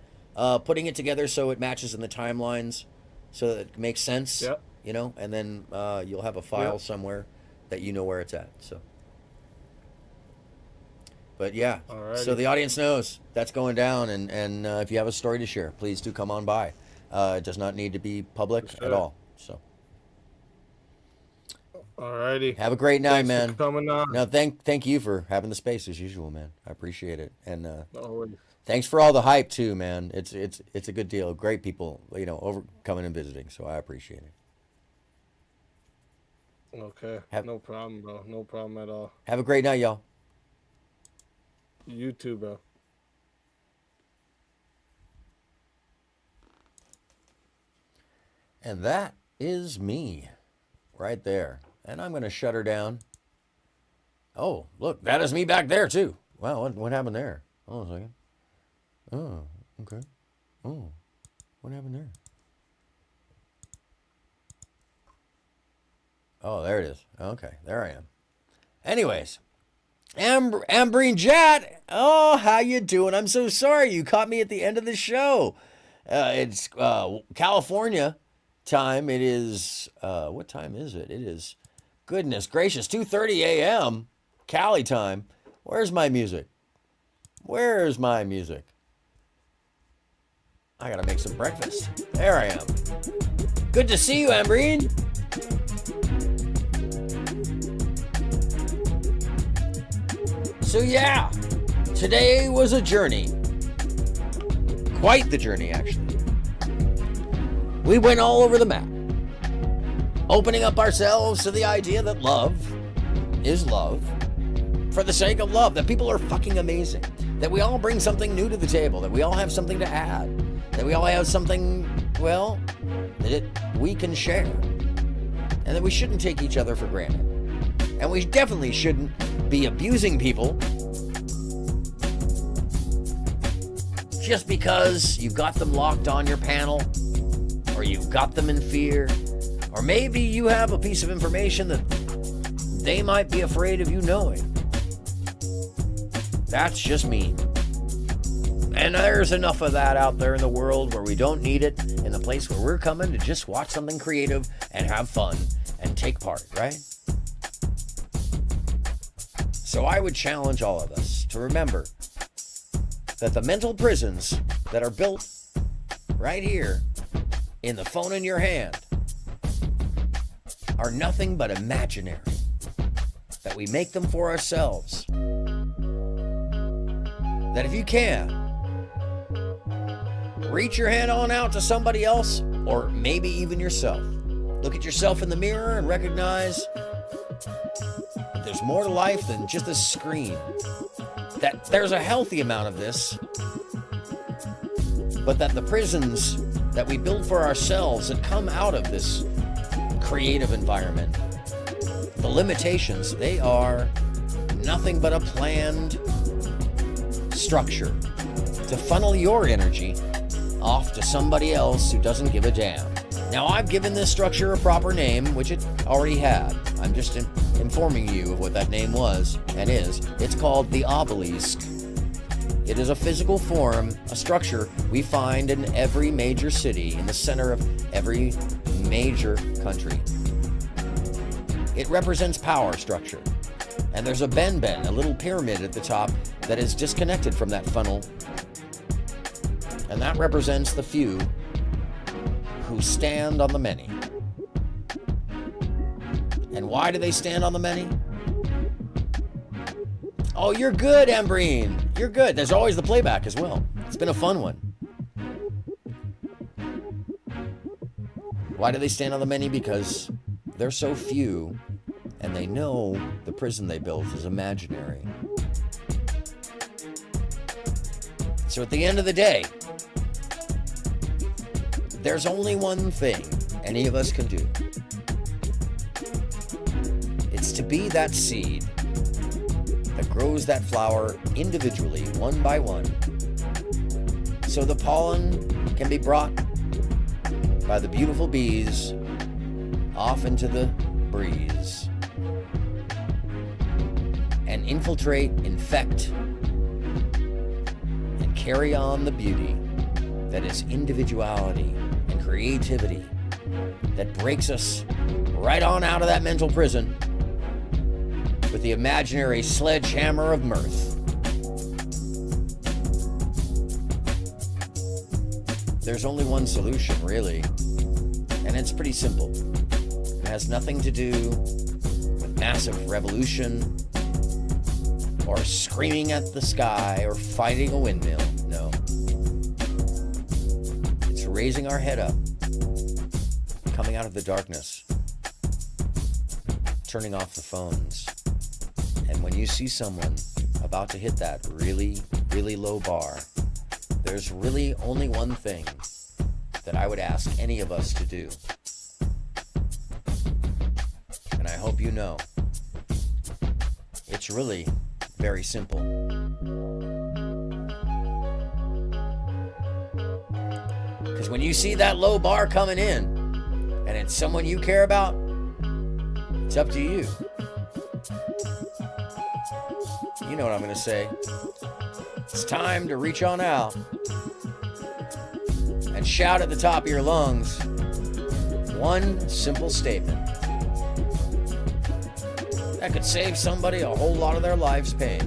putting it together so it matches in the timelines, so that it makes sense. Yep. And then you'll have a file somewhere that you know where it's at. So, but yeah, so the audience knows that's going down, and if you have a story to share, please do come on by. It does not need to be public at all. So. Alrighty. Have a great night, Thanks for man. coming on. No, thank you for having the space as usual, man. I appreciate it, and Always. thanks for all the hype too, man. It's a good deal. Great people, over coming and visiting, so I appreciate it. Okay. No problem, bro. No problem at all. Have a great night, y'all. You too, bro. And that is me, right there. And I'm going to shut her down. Oh, look, that is me back there too. Wow, what happened there? Hold on a second. Oh, okay. Oh, what happened there? Oh, there it is. Okay, there I am. Anyways, Ambrine Jat. Oh, how you doing? I'm so sorry you caught me at the end of the show. It's California, time. It is, what time is it? It is, goodness gracious, 2:30 a.m. Cali time. Where's my music? Where's my music? I gotta make some breakfast. There I am. Good to see you, Ambreen. So yeah, today was a journey. Quite the journey, actually. We went all over the map, opening up ourselves to the idea that love is love for the sake of love, that people are fucking amazing, that we all bring something new to the table, that we all have something to add, that we all have something, well, that we can share, and that we shouldn't take each other for granted. And we definitely shouldn't be abusing people just because you've got them locked on your panel, or you've got them in fear, or maybe you have a piece of information that they might be afraid of you knowing. That's just mean. And there's enough of that out there in the world where we don't need it, in the place where we're coming to just watch something creative and have fun and take part, right? So I would challenge all of us to remember that the mental prisons that are built right here in the phone in your hand are nothing but imaginary. That we make them for ourselves. That if you can, reach your hand on out to somebody else, or maybe even yourself. Look at yourself in the mirror and recognize that there's more to life than just a screen. That there's a healthy amount of this, but that the prisons that we build for ourselves that come out of this creative environment, the limitations, they are nothing but a planned structure to funnel your energy off to somebody else who doesn't give a damn. Now, I've given this structure a proper name, which it already had. I'm just informing you of what that name was and is. It's called the obelisk. It is a physical form, a structure we find in every major city, in the center of every major country. It represents power structure. And there's a ben, a little pyramid at the top that is disconnected from that funnel. And that represents the few who stand on the many. And why do they stand on the many? Oh, you're good, Ambreen. You're good. There's always the playback as well. It's been a fun one. Why do they stand on the many? Because they're so few, and they know the prison they built is imaginary. So at the end of the day, there's only one thing any of us can do. It's to be that seed that grows that flower individually, one by one, so the pollen can be brought by the beautiful bees off into the breeze and infiltrate, infect, and carry on the beauty that is individuality and creativity that breaks us right on out of that mental prison with the imaginary sledgehammer of mirth. There's only one solution, really, and it's pretty simple. It has nothing to do with massive revolution or screaming at the sky or fighting a windmill. No. It's raising our head up, coming out of the darkness, turning off the phones. And when you see someone about to hit that really, really low bar, there's really only one thing that I would ask any of us to do. And I hope you know, it's really very simple. Because when you see that low bar coming in, and it's someone you care about, it's up to you. You know what I'm going to say. It's time to reach on out and shout at the top of your lungs, one simple statement that could save somebody a whole lot of their life's pain.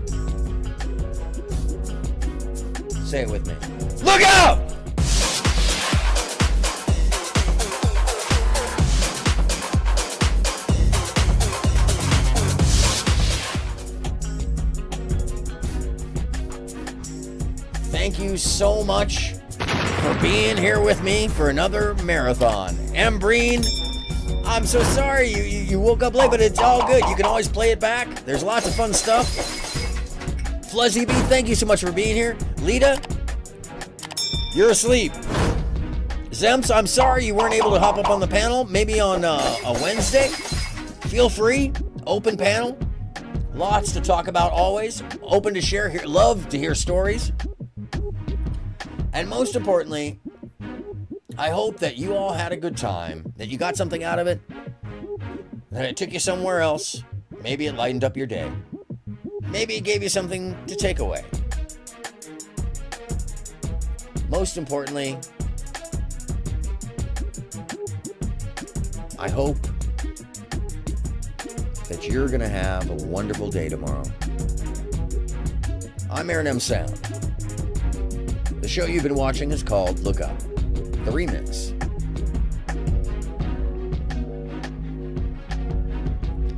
Say it with me. Look out! Thank you so much for being here with me for another marathon. Embreen, I'm so sorry you woke up late, but it's all good. You can always play it back. There's lots of fun stuff. Fluzzy B, thank you so much for being here. Lita, you're asleep. Zemps, I'm sorry you weren't able to hop up on the panel. Maybe on a Wednesday. Feel free. Open panel. Lots to talk about always. Open to share. Love to hear stories. And most importantly, I hope that you all had a good time, that you got something out of it, that it took you somewhere else. Maybe it lightened up your day. Maybe it gave you something to take away. Most importantly, I hope that you're going to have a wonderful day tomorrow. I'm AronMSound. The show you've been watching is called Lookup, the remix.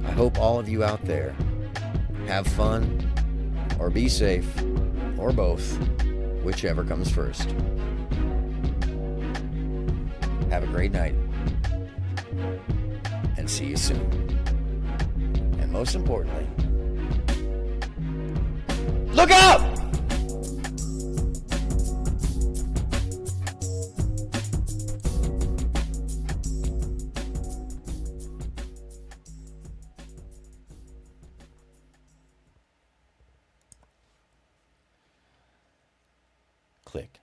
I hope all of you out there have fun, or be safe, or both, whichever comes first. Have a great night, and see you soon. And most importantly, look out! Click.